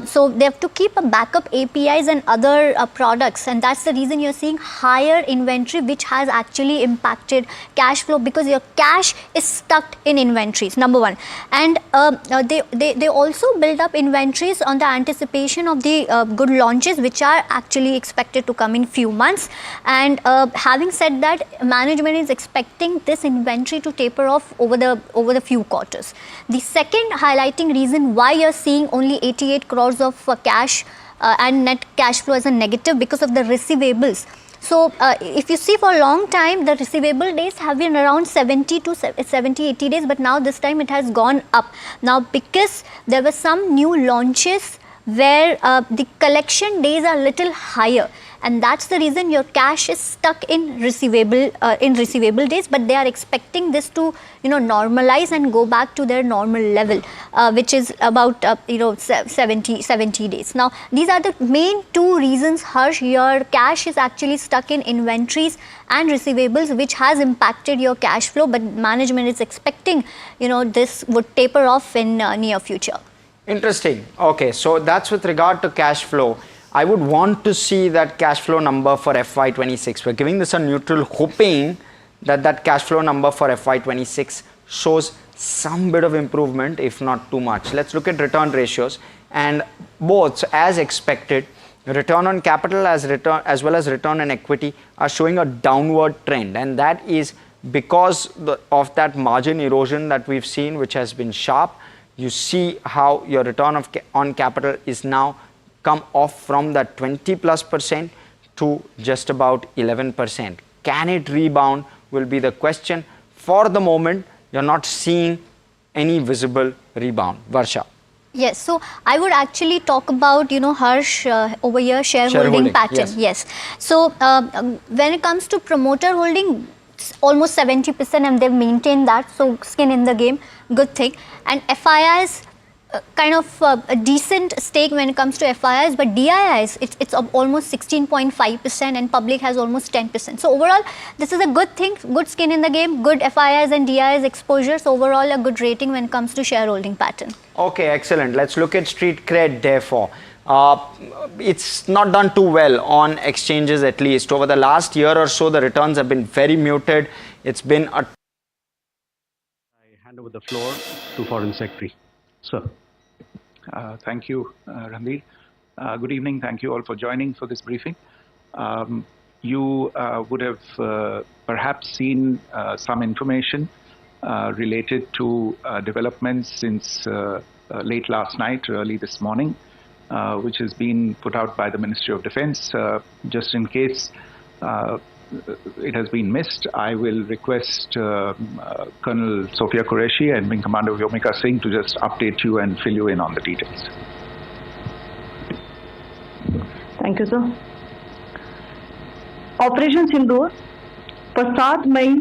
So they have to keep a backup APIs and other products, and that's the reason you're seeing higher inventory, which has actually impacted cash flow because your cash is stuck in inventories, number one. And they also build up inventories on the anticipation of the good launches, which are actually expected to come in few months. And having said that, management is expecting this inventory to taper off over the few quarters. The second highlighting reason why you're seeing only 88 crores of cash and net cash flow as a negative because of the receivables. So if you see, for a long time the receivable days have been around 70 to 80 days, but now this time it has gone up. Now because there were some new launches where the collection days are little higher, and that's the reason your cash is stuck in receivable days. But they are expecting this to normalize and go back to their normal level, which is about 70 days. Now these are the main two reasons, Harsh. Your cash is actually stuck in inventories and receivables, which has impacted your cash flow, but management is expecting this would taper off in near future. Interesting. Okay, so that's with regard to cash flow. I would want to see that cash flow number for FY26. We're giving this a neutral, hoping that that cash flow number for FY26 shows some bit of improvement, if not too much. Let's look at return ratios, and both, as expected, return on capital as well as return on equity are showing a downward trend, and that is because of that margin erosion that we've seen, which has been sharp. You see how your return on capital is now come off from that 20+% to just about 11%. Can it rebound will be the question. For the moment, you're not seeing any visible rebound. Varsha. Yes, so I would actually talk about, Harsh, over here, shareholding pattern. Yes. So when it comes to promoter holding, almost 70%, and they've maintained that, so skin in the game, good thing. And FIIs, kind of a decent stake when it comes to FIIs, but DIIs, it's almost 16.5%, and public has almost 10%. So overall, this is a good thing, good skin in the game, good FIIs and DIIs exposure. So overall, a good rating when it comes to shareholding pattern. Okay, excellent. Let's look at street cred, therefore. It's not done too well on exchanges, at least. Over the last year or so, the returns have been very muted. It's been a... I hand over the floor to Foreign Secretary. Sir. Thank you, Ranveer. Good evening. Thank you all for joining for this briefing. You would have perhaps seen some information related to developments since late last night, early this morning, which has been put out by the Ministry of Defense. Just in case it has been missed, I will request Colonel Sophia Qureshi and Wing Commander Vyomika Singh to just update you and fill you in on the details. Thank you, sir. Operation Sindoor पर 7 मई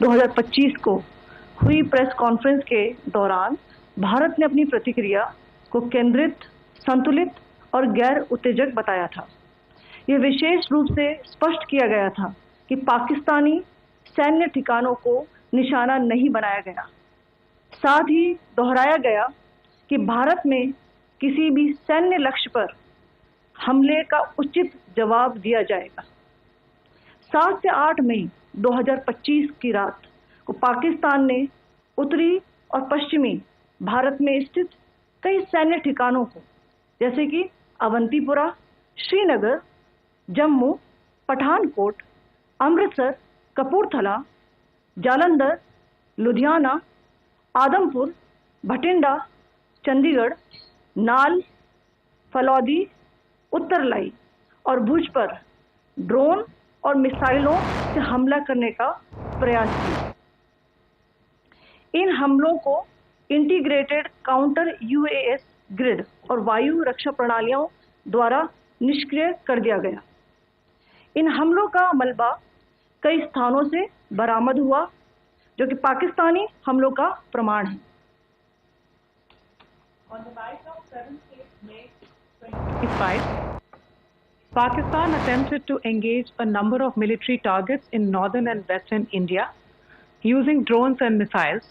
2025 को हुई press conference के दौरान भारत ने अपनी प्रतिक्रिया को केंद्रित, संतुलित और गैर उत्तेजक बताया था। यह विशेष रूप से स्पष्ट किया गया था कि पाकिस्तानी सैन्य ठिकानों को निशाना नहीं बनाया गया। साथ ही दोहराया गया कि भारत में किसी भी सैन्य लक्ष्य पर हमले का उचित जवाब दिया जाएगा। 7 से 8 मई 2025 की रात को पाकिस्तान ने उत्तरी और पश्चिमी भारत में स्थित कई सैन्य ठिकानों को, जैसे कि अवंतीपुरा, श्रीनगर, जम्मू, पठानकोट, अमृतसर, कपूरथला, जालंधर, लुधियाना, आदमपुर, भटिंडा, चंडीगढ़, नाल, फलौदी, उत्तरलाई और भुज पर ड्रोन और मिसाइलों से हमला करने का प्रयास किया। इन हमलों को इंटीग्रेटेड काउंटर यूएएस ग्रिड और वायु रक्षा प्रणालियों द्वारा निष्क्रिय कर दिया गया। इन हमलों का मलबा कई स्थानों से बरामद हुआ, जो कि पाकिस्तानी हमलों का प्रमाण है। On the night of 7th May 2025, Pakistan attempted to engage a number of military targets in northern and western India using drones and missiles.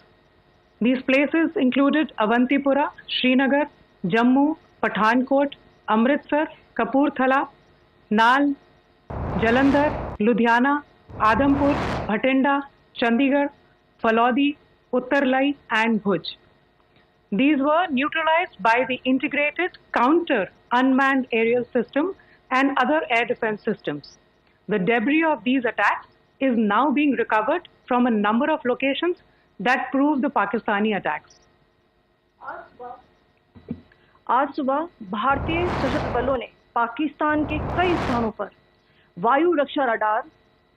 These places included Avantipura, Srinagar, Jammu, Pathankot, Amritsar, Kapurthala, Nal, Jalandhar, Ludhiana, Adhampur, Bhatinda, Chandigarh, Falodi, Uttarlai and Bhuj. These were neutralized by the integrated counter unmanned aerial system and other air defense systems. The debris of these attacks is now being recovered from a number of locations that prove the Pakistani attacks. आज सुबह भारतीय सशस्त्र बलों ने पाकिस्तान के कई स्थानों पर वायु रक्षा रडार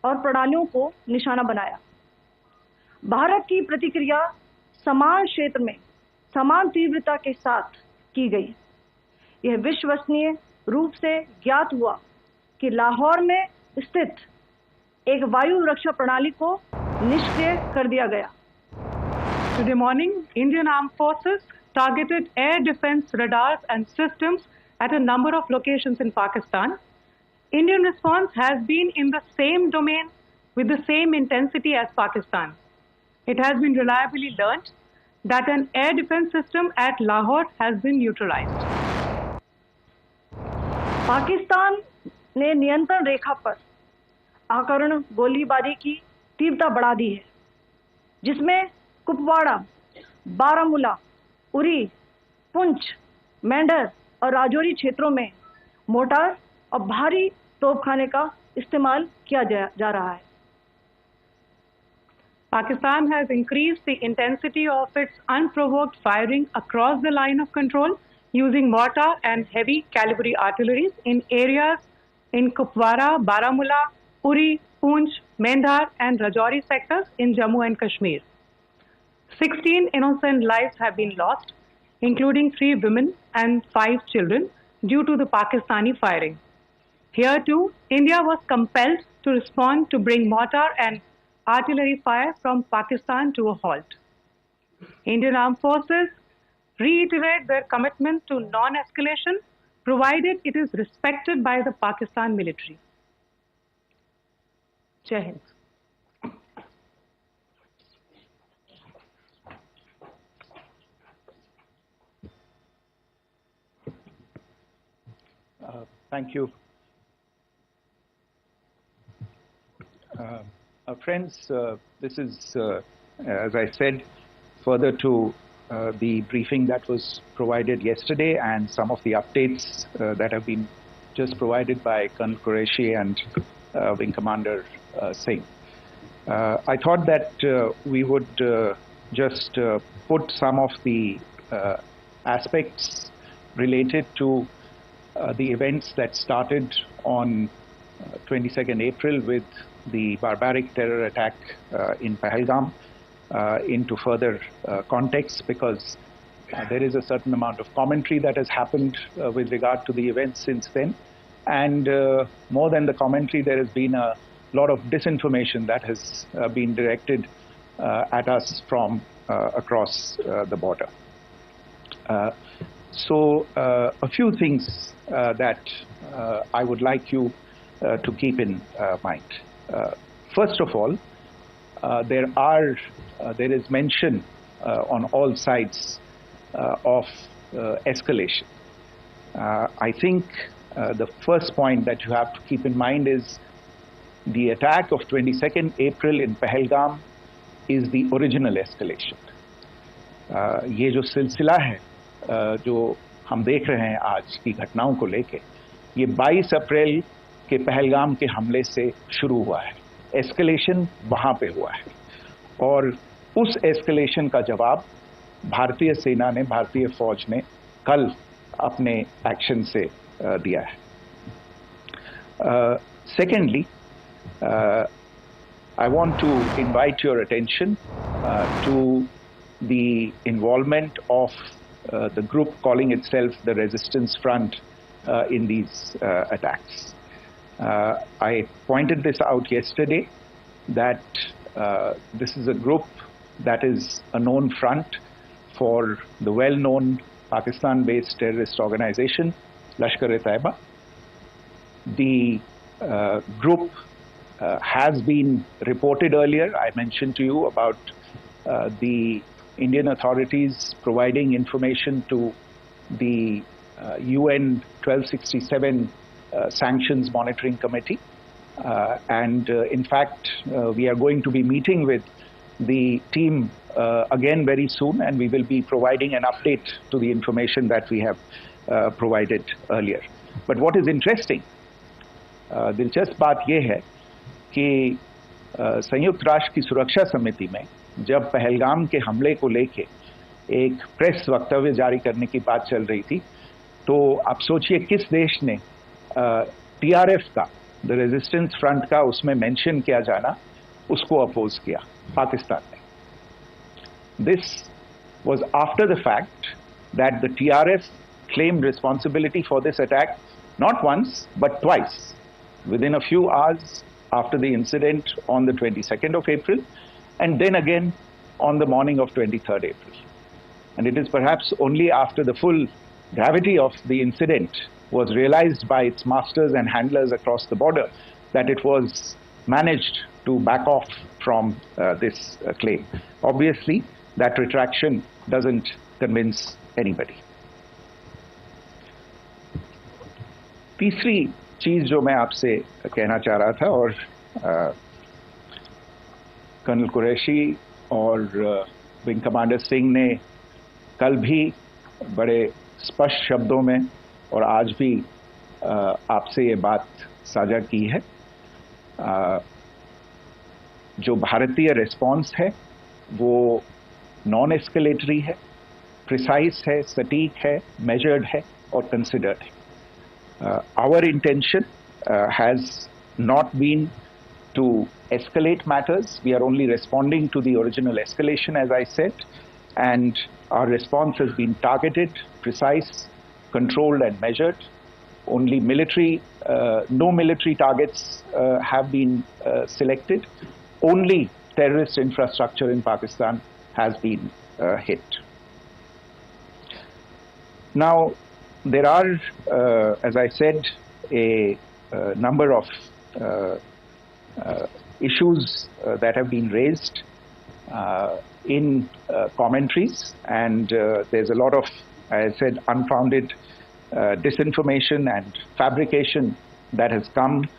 और प्रणालियों को निशाना बनाया। भारत की प्रतिक्रिया समान क्षेत्र में समान तीव्रता के साथ की गई। यह विश्वसनीय रूप से ज्ञात हुआ कि लाहौर में स्थित एक वायु रक्षा प्रणाली को निष्क्रिय कर दिया गया। Today morning, Indian Armed Forces targeted air defense radars and systems at a number of locations in Pakistan. Indian response has been in the same domain with the same intensity as Pakistan. It has been reliably learnt that an air defense system at Lahore has been neutralized. Pakistan ने नियंत्रण रेखा पर आकरण गोलीबारी की तीव्रता बढ़ा दी है, जिसमें कुपवाड़ा, बारामूला, उरी, पुंछ, मेंढर और राजौरी क्षेत्रों में मोर्टार और भारी तोपखाने का इस्तेमाल किया जा रहा है। Pakistan has increased the intensity of its unprovoked firing across the line of control using mortar and heavy calibre artilleries in areas in Kupwara, Baramulla, Uri, Poonch, Mendhar and Rajouri sectors in Jammu and Kashmir. 16 innocent lives have been lost, including 3 women and 5 children, due to the Pakistani firing. Here too, India was compelled to respond to bring mortar and artillery fire from Pakistan to a halt. Indian Armed Forces reiterate their commitment to non-escalation, provided it is respected by the Pakistan military. Jai Hind. Thank you. Friends, this is, as I said, further to the briefing that was provided yesterday and some of the updates that have been just provided by Colonel Qureshi and Wing Commander Singh. I thought that we would just put some of the aspects related to the events that started on 22nd April with the barbaric terror attack in Pahalgam into further context, because there is a certain amount of commentary that has happened with regard to the events since then. And more than the commentary, there has been a lot of disinformation that has been directed at us from across the border. So a few things that I would like you to keep in mind. First of all, there is mention on all sides of escalation. I think the first point that you have to keep in mind is the attack of 22nd April in Pahalgam is the original escalation. ये जो सिलसिला है जो हम देख रहे हैं आज की घटनाओं को लेके, ये 22 अप्रैल के पहलगाम के हमले से शुरू हुआ है। एस्केलेशन वहाँ पे हुआ है और उस एस्केलेशन का जवाब भारतीय सेना ने, भारतीय फौज ने कल अपने एक्शन से दिया है। Secondly, I want to invite your attention to the involvement of the group calling itself the Resistance Front in these attacks. I pointed this out yesterday that this is a group that is a known front for the well-known Pakistan-based terrorist organization, Lashkar-e-Taiba. The group has been reported earlier. I mentioned to you about the Indian authorities providing information to the UN 1267 Sanctions Monitoring Committee. And in fact, we are going to be meeting with the team again very soon, and we will be providing an update to the information that we have provided earlier. But what is interesting, दिलचस्प बात यह है कि संयुक्त राष्ट्र की सुरक्षा समिति में जब पहलगाम के हमले को लेके एक प्रेस वक्तव्य जारी करने की बात चल रही थी, तो आप सोचिए किस देश ने टीआरएफ का, द रेजिस्टेंस फ्रंट का उसमें मेंशन किया जाना, उसको अपोज किया, पाकिस्तान ने। This was after the fact that the TRF claimed responsibility for this attack not once but twice, within a few hours after the incident on the 22nd of April, and then again on the morning of 23rd April. And it is perhaps only after the full gravity of the incident was realized by its masters and handlers across the border that it was managed to back off from this claim. Obviously, that retraction doesn't convince anybody. तीसरी चीज जो मैं आपसे कहना चाह रहा था, और कर्नल कुरैशी और विंग कमांडर सिंह ने कल भी बड़े स्पष्ट शब्दों में और आज भी आपसे ये बात साझा की है। जो भारतीय रिस्पॉन्स है वो नॉन एस्केलेटरी है, प्रिसाइज है, सटीक है, मेजर्ड है और कंसिडर्ड है। Our intention has not been to escalate matters. We are only responding to the original escalation, as I said, and our response has been targeted, precise, controlled and measured. Only no military targets have been selected. Only terrorist infrastructure in Pakistan has been hit. Now, there are, as I said, a number of issues that have been raised in commentaries, and there's a lot of, as I said, unfounded disinformation and fabrication that has come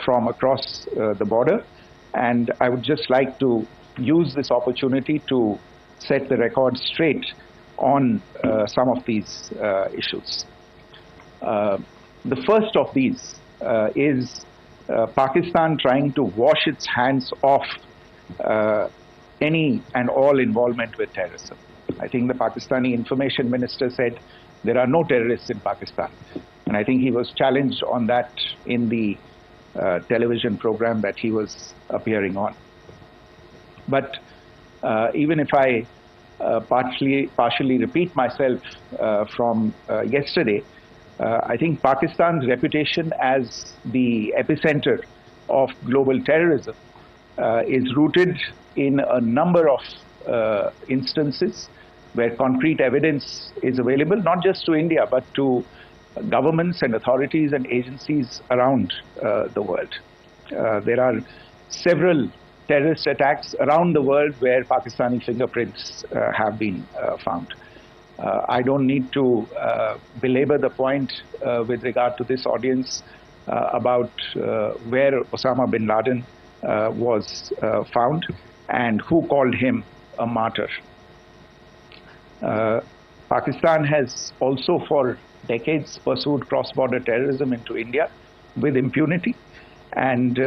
from across the border. And I would just like to use this opportunity to set the record straight on some of these issues. The first of these is Pakistan trying to wash its hands off any and all involvement with terrorism. I think the Pakistani information minister said there are no terrorists in Pakistan. And I think he was challenged on that in the television program that he was appearing on. But even if I partially repeat myself from yesterday, I think Pakistan's reputation as the epicenter of global terrorism is rooted in a number of instances where concrete evidence is available, not just to India, but to governments and authorities and agencies around the world. There are several terrorist attacks around the world where Pakistani fingerprints have been found. I don't need to belabor the point with regard to this audience about where Osama bin Laden was found and who called him a martyr. Pakistan has also for decades pursued cross-border terrorism into India with impunity, and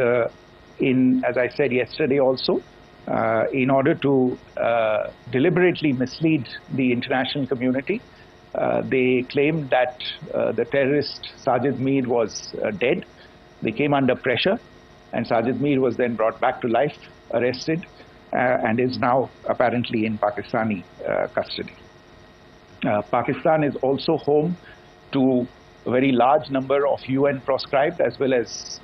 as I said yesterday also, in order to deliberately mislead the international community, they claimed that the terrorist Sajid Mir was dead. They came under pressure, and Sajid Mir was then brought back to life, arrested, and is now apparently in Pakistani custody. Pakistan is also home to a very large number of UN proscribed as well as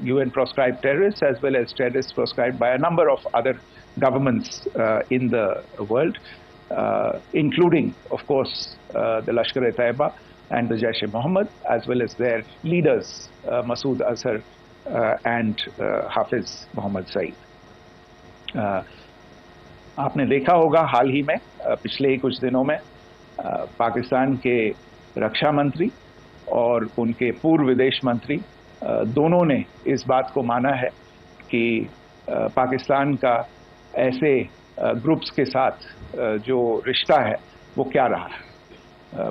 UN proscribed terrorists, as well as terrorists proscribed by a number of other governments in the world, including, of course, the Lashkar-e-Taiba and the Jaish-e-Mohammed, as well as their leaders, Masood Azhar and Hafiz Mohammed Saeed. आपने देखा होगा हाल ही में पिछले ही कुछ दिनों में पाकिस्तान के रक्षा मंत्री और उनके पूर्व विदेश मंत्री दोनों ने इस बात को माना है कि पाकिस्तान का ऐसे ग्रुप्स के साथ जो रिश्ता है वो क्या रहा है.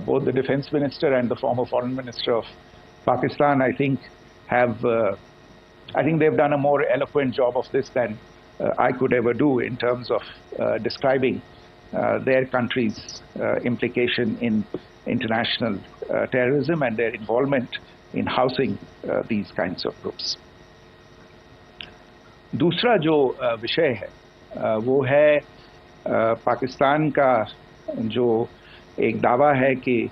Both the defense minister and the former foreign minister of Pakistan, I think they've done a more eloquent job of this than I could ever do in terms of describing their country's implication in international terrorism and their involvement in housing these kinds of groups. दूसरा जो विषय है वो है पाकिस्तान का जो एक दावा है कि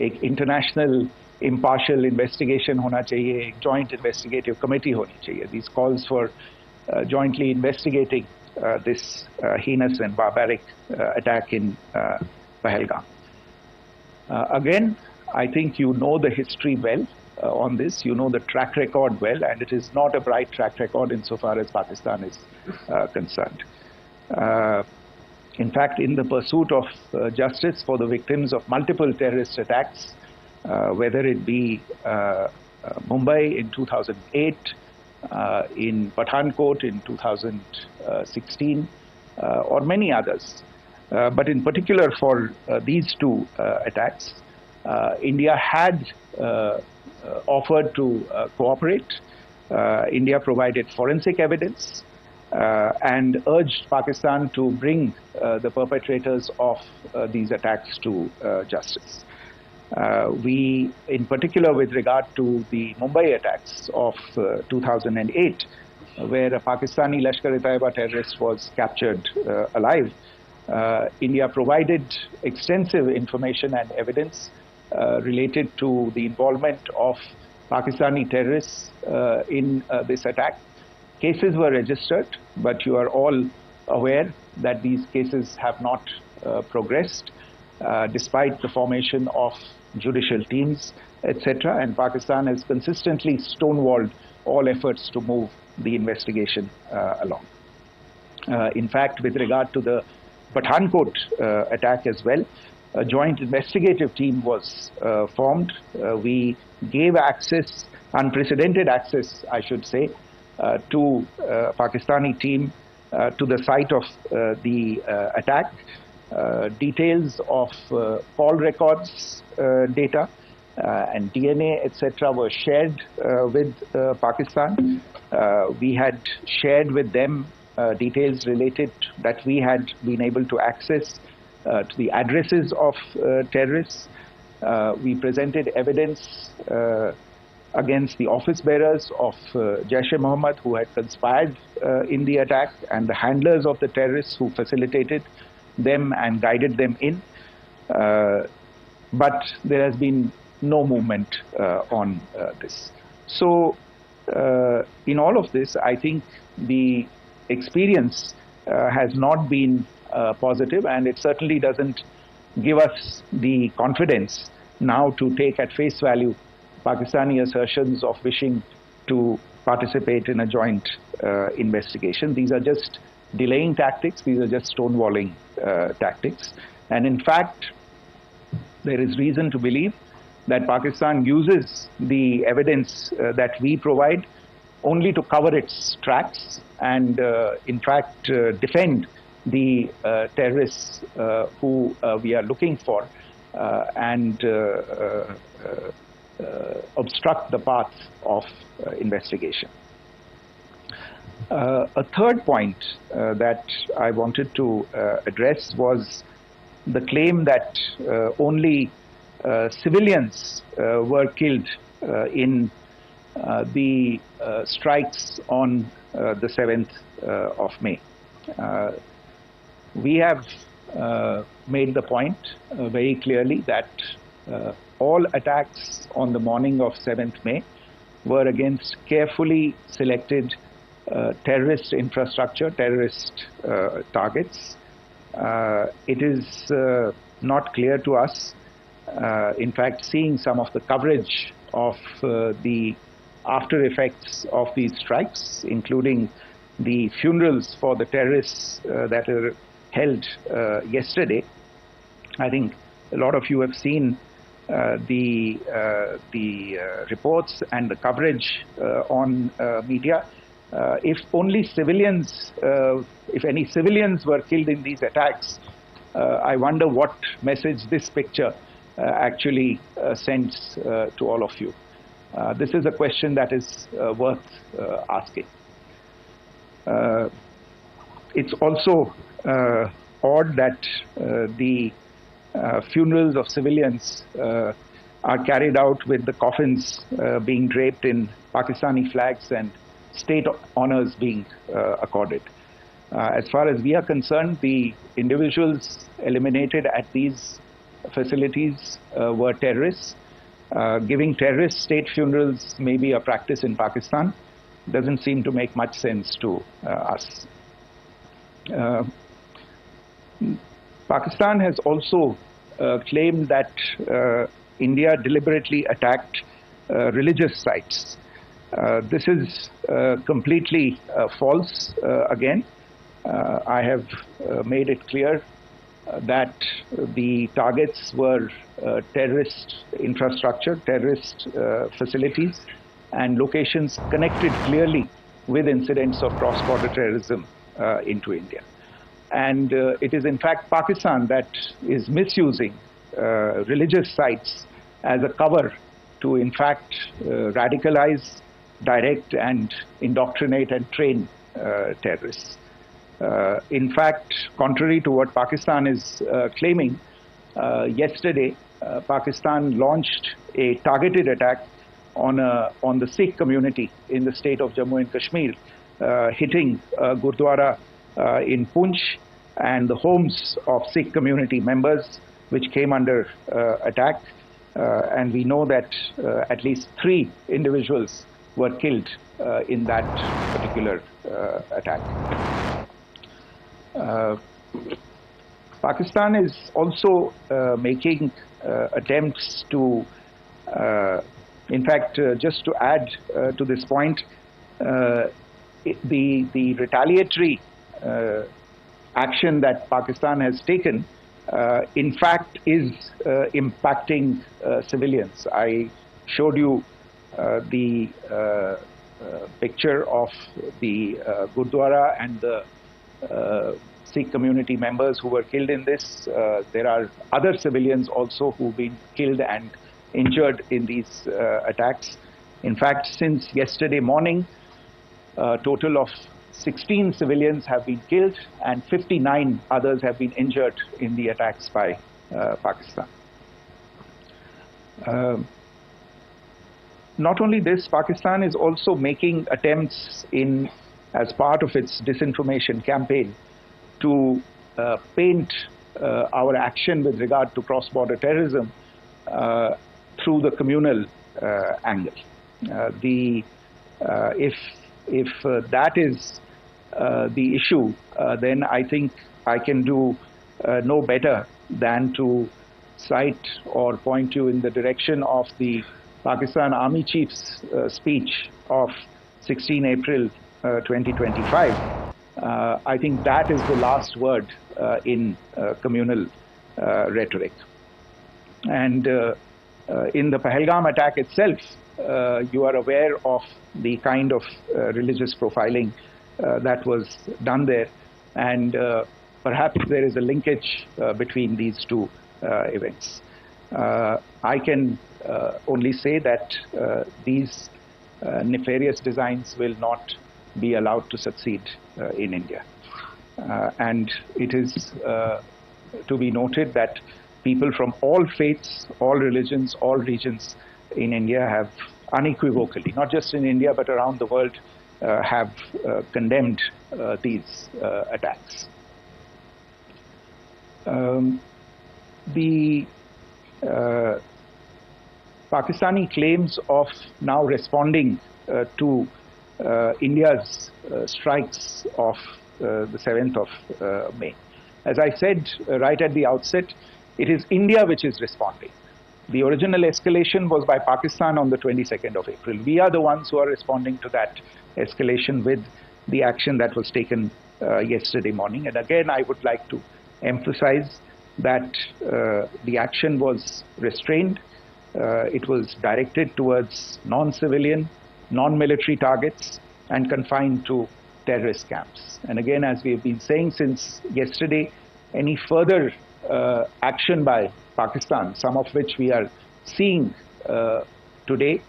एक इंटरनेशनल impartial investigation होना चाहिए, एक joint investigative committee होनी चाहिए. These calls for jointly investigating this heinous and barbaric attack in Pahalgam. Again, I think you know the history well on this. You know the track record well, and it is not a bright track record insofar as Pakistan is concerned. In fact, in the pursuit of justice for the victims of multiple terrorist attacks, whether it be Mumbai in 2008, in Pathankot in 2016, or many others. But in particular for these two attacks, India had offered to cooperate. India provided forensic evidence and urged Pakistan to bring the perpetrators of these attacks to justice. We, in particular with regard to the Mumbai attacks of 2008, where a Pakistani Lashkar-e-Taiba terrorist was captured alive, India provided extensive information and evidence related to the involvement of Pakistani terrorists in this attack. Cases were registered, but you are all aware that these cases have not progressed, despite the formation of judicial teams, etc. And Pakistan has consistently stonewalled all efforts to move the investigation along. In fact, with regard to the Pathankot attack as well, a joint investigative team was formed. We gave access, unprecedented access, I should say, to Pakistani team to the site of the attack. Details of call records data and DNA, etc. were shared with Pakistan. We had shared with them details related that we had been able to access to the addresses of terrorists. We presented evidence against the office bearers of Jaish-e-Mohammed who had conspired in the attack, and the handlers of the terrorists who facilitated them and guided them in. But there has been no movement on this. So in all of this, I think the experience has not been positive, and it certainly doesn't give us the confidence now to take at face value Pakistani assertions of wishing to participate in a joint investigation. These are just delaying tactics. These are just stonewalling tactics. And in fact, there is reason to believe that Pakistan uses the evidence that we provide only to cover its tracks and, in fact, defend the terrorists who we are looking for and obstruct the path of investigation. A third point that I wanted to address was the claim that only civilians were killed in the strikes on the 7th of May. We have made the point very clearly that all attacks on the morning of 7th May were against carefully selected terrorist infrastructure, terrorist targets. It is not clear to us, in fact, seeing some of the coverage of the after effects of these strikes, including the funerals for the terrorists that are held yesterday. I think a lot of you have seen the reports and the coverage on media. If only civilians, if any civilians were killed in these attacks, I wonder what message this picture actually sends to all of you. This is a question that is worth asking. It's also odd that the funerals of civilians are carried out with the coffins being draped in Pakistani flags and state honors being accorded. As far as we are concerned, the individuals eliminated at these facilities were terrorists. Giving terrorist state funerals may be a practice in Pakistan. Doesn't seem to make much sense to us. Pakistan has also claimed that India deliberately attacked religious sites. This is completely false again. I have made it clear that the targets were terrorist infrastructure, terrorist facilities, and locations connected clearly with incidents of cross-border terrorism into India. And it is in fact Pakistan that is misusing religious sites as a cover to in fact radicalize, direct and indoctrinate and train terrorists. In fact, contrary to what Pakistan is claiming, yesterday Pakistan launched a targeted attack on the Sikh community in the state of Jammu and Kashmir, hitting Gurdwara in Poonch and the homes of Sikh community members which came under attack. And we know that at least 3 individuals were killed in that particular attack. Pakistan is also making attempts to, in fact, just to add to this point, the retaliatory action that Pakistan has taken, in fact, is impacting civilians. I showed you the picture of the Gurdwara and the Sikh community members who were killed in this. There are other civilians also who've been killed and injured in these attacks. In fact, since yesterday morning, a total of 16 civilians have been killed and 59 others have been injured in the attacks by Pakistan. Not only this, Pakistan is also making attempts as part of its disinformation campaign to paint our action with regard to cross-border terrorism through the communal angle. If that is the issue, then I think I can do no better than to cite or point you in the direction of the Pakistan Army Chief's speech of 16 April 2025. I think that is the last word in communal rhetoric. And in the Pahalgam attack itself, you are aware of the kind of religious profiling that was done there, and perhaps there is a linkage between these two events. I can only say that these nefarious designs will not be allowed to succeed in India. And it is to be noted that people from all faiths, all religions, all regions in India have unequivocally, not just in India but around the world, have condemned these attacks. The Pakistani claims of now responding to India's strikes of the 7th of May. As I said right at the outset, it is India which is responding. The original escalation was by Pakistan on the 22nd of April. We are the ones who are responding to that escalation with the action that was taken yesterday morning. And again, I would like to emphasize that the action was restrained. It was directed towards non-civilian, non-military targets and confined to terrorist camps. And again, as we have been saying since yesterday, any further action by Pakistan, some of which we are seeing today,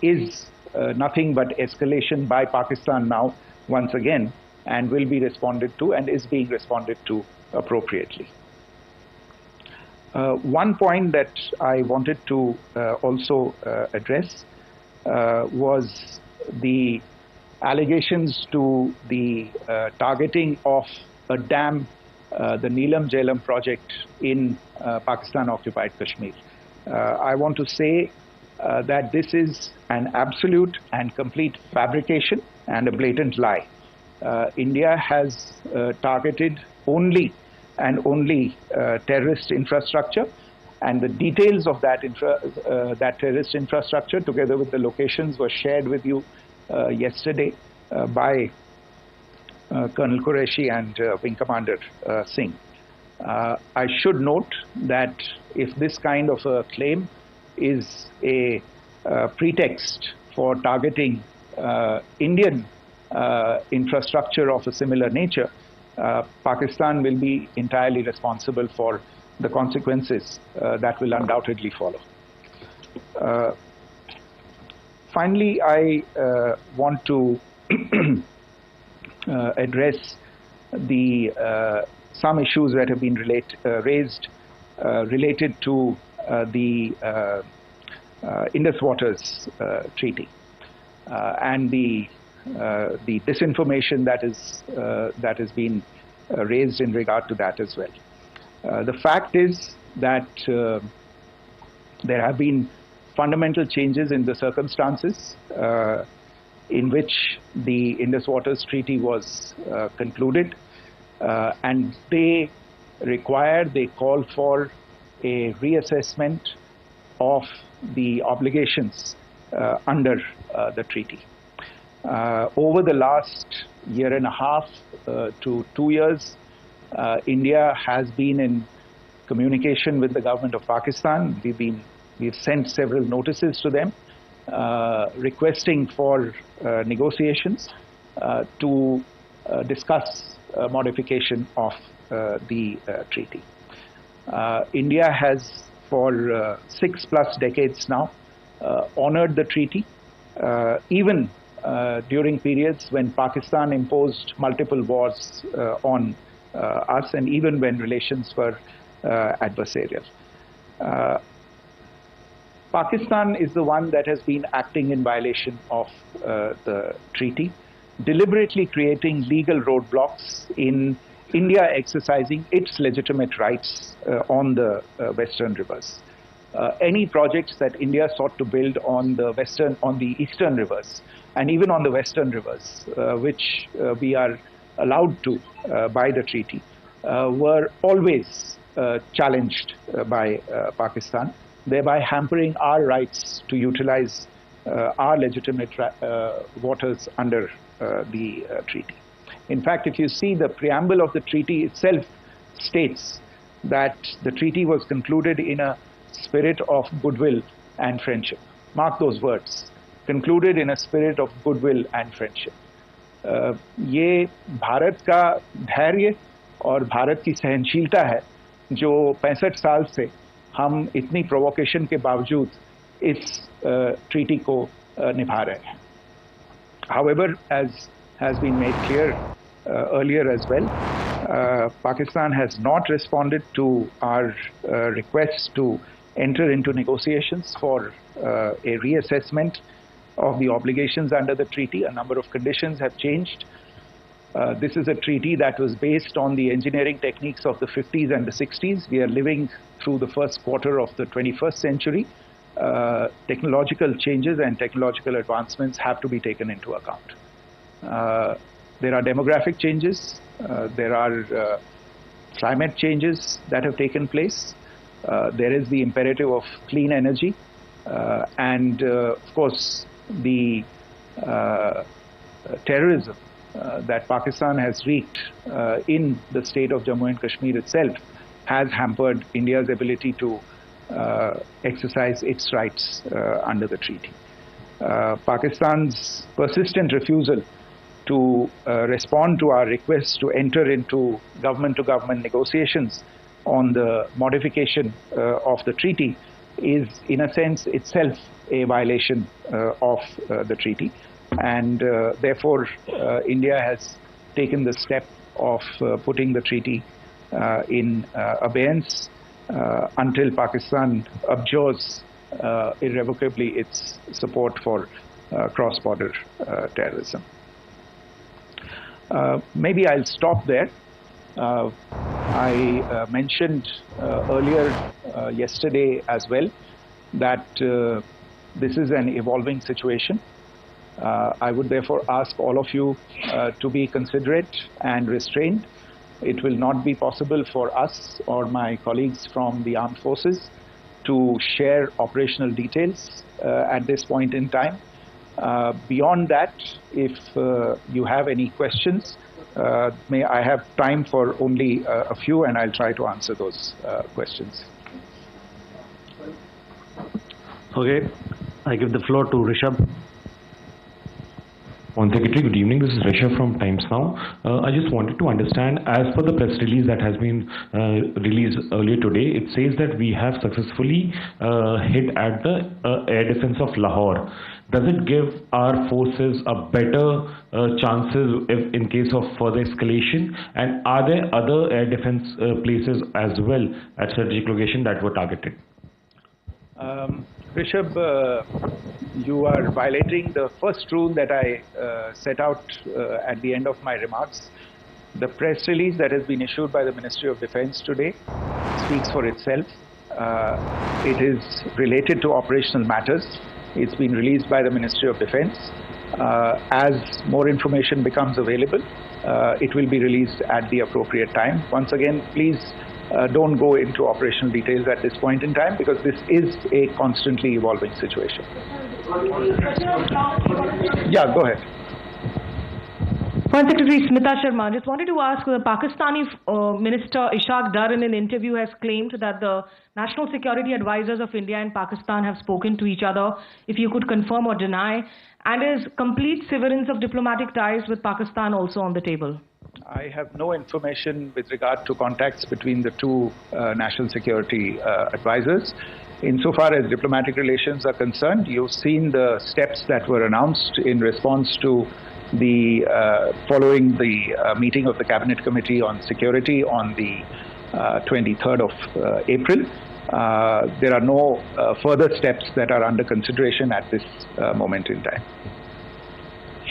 is nothing but escalation by Pakistan now, once again, and will be responded to and is being responded to appropriately. One point that I wanted to also address was the allegations to the targeting of a dam the Neelam Jhelum project in Pakistan-occupied Kashmir. I want to say that this is an absolute and complete fabrication and a blatant lie. India has targeted only and only terrorist infrastructure, and the details of that terrorist infrastructure, together with the locations, were shared with you yesterday by Colonel Qureshi and Wing Commander Singh. I should note that if this kind of a claim is a pretext for targeting Indian infrastructure of a similar nature, Pakistan will be entirely responsible for the consequences that will undoubtedly follow. Finally, I want to address some issues that have been raised related to the Indus Waters Treaty and the disinformation that has been raised in regard to that as well. The fact is that there have been fundamental changes in the circumstances in which the Indus Waters Treaty was concluded, and they call for a reassessment of the obligations under the treaty. Over the last year and a half to 2 years, India has been in communication with the government of Pakistan. We've sent several notices to them requesting for negotiations to discuss modification of the treaty. India has for 6+ decades now honored the treaty, even during periods when Pakistan imposed multiple wars on us, and even when relations were adversarial. Pakistan is the one that has been acting in violation of the treaty, deliberately creating legal roadblocks in India exercising its legitimate rights on the Western rivers. Any projects that India sought to build on the Eastern rivers, and even on the Western rivers, which we are allowed to by the treaty, were always challenged by Pakistan, thereby hampering our rights to utilize our legitimate waters under the treaty. In fact, if you see, the preamble of the treaty itself states that the treaty was concluded in a spirit of goodwill and friendship. Mark those words, concluded in a spirit of goodwill and friendship. ये भारत का धैर्य और भारत की सहनशीलता है जो 65 साल से हम इतनी प्रोवोकेशन के बावजूद इस ट्रीटी को निभा रहे हैं. However, as has been made clear earlier as well, Pakistan has not responded to our request to enter into negotiations for a reassessment of the obligations under the treaty. A number of conditions have changed. This is a treaty that was based on the engineering techniques of the 50s and the 60s. We are living through the first quarter of the 21st century. Technological changes and technological advancements have to be taken into account. There are demographic changes. There are climate changes that have taken place. There is the imperative of clean energy. And of course, the terrorism that Pakistan has wreaked in the state of Jammu and Kashmir itself has hampered India's ability to exercise its rights under the treaty. Pakistan's persistent refusal to respond to our request to enter into government-to-government negotiations on the modification of the treaty is, in a sense, itself a violation of the treaty. And therefore, India has taken the step of putting the treaty in abeyance until Pakistan abjures irrevocably its support for cross-border terrorism. Maybe I'll stop there. I mentioned earlier yesterday as well that this is an evolving situation. I would therefore ask all of you to be considerate and restrained. It will not be possible for us or my colleagues from the armed forces to share operational details at this point in time. Beyond that, if you have any questions, may I have time for only a few, and I'll try to answer those questions. Okay, I give the floor to Rishabh. One Secretary, good evening. This is Rishabh from Times Now. I just wanted to understand, as per the press release that has been released earlier today, it says that we have successfully hit at the air defense of Lahore. Does it give our forces a better chances if, in case of further escalation? And are there other air defense places as well at strategic location that were targeted? Rishabh, you are violating the first rule that I set out at the end of my remarks. The press release that has been issued by the Ministry of Defense today speaks for itself. It is related to operational matters. It's been released by the Ministry of Defense. As more information becomes available, it will be released at the appropriate time. Once again, please don't go into operational details at this point in time, because this is a constantly evolving situation. Yeah, go ahead. Foreign Secretary Smita Sharma, just wanted to ask, the Pakistani Minister Ishaq Dar in an interview has claimed that the national security advisors of India and Pakistan have spoken to each other. If you could confirm or deny, and is complete severance of diplomatic ties with Pakistan also on the table? I have no information with regard to contacts between the two national security advisors. Insofar as diplomatic relations are concerned, you've seen the steps that were announced in response to the following the meeting of the Cabinet Committee on Security on the 23rd of April. There are no further steps that are under consideration at this moment in time.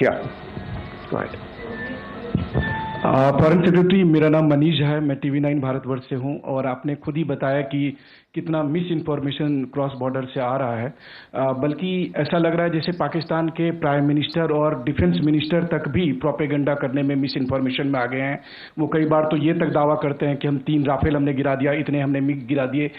Yeah, go ahead. Foreign secretary, मेरा नाम मनीष है, मैं TV9 Bharatvarsh से हूं, और आपने खुद ही बताया कि कितना मिस इन्फॉर्मेशन क्रॉस बॉर्डर से आ रहा है, बल्कि ऐसा लग रहा है जैसे पाकिस्तान के प्राइम मिनिस्टर और डिफेंस मिनिस्टर तक भी प्रोपेगेंडा करने में मिस इन्फॉर्मेशन में आ गए हैं। वो कई बार तो ये तक दावा करते हैं कि हम 3 राफेल हमने गिरा दिया, इतने हमने मिग गिरा दिए,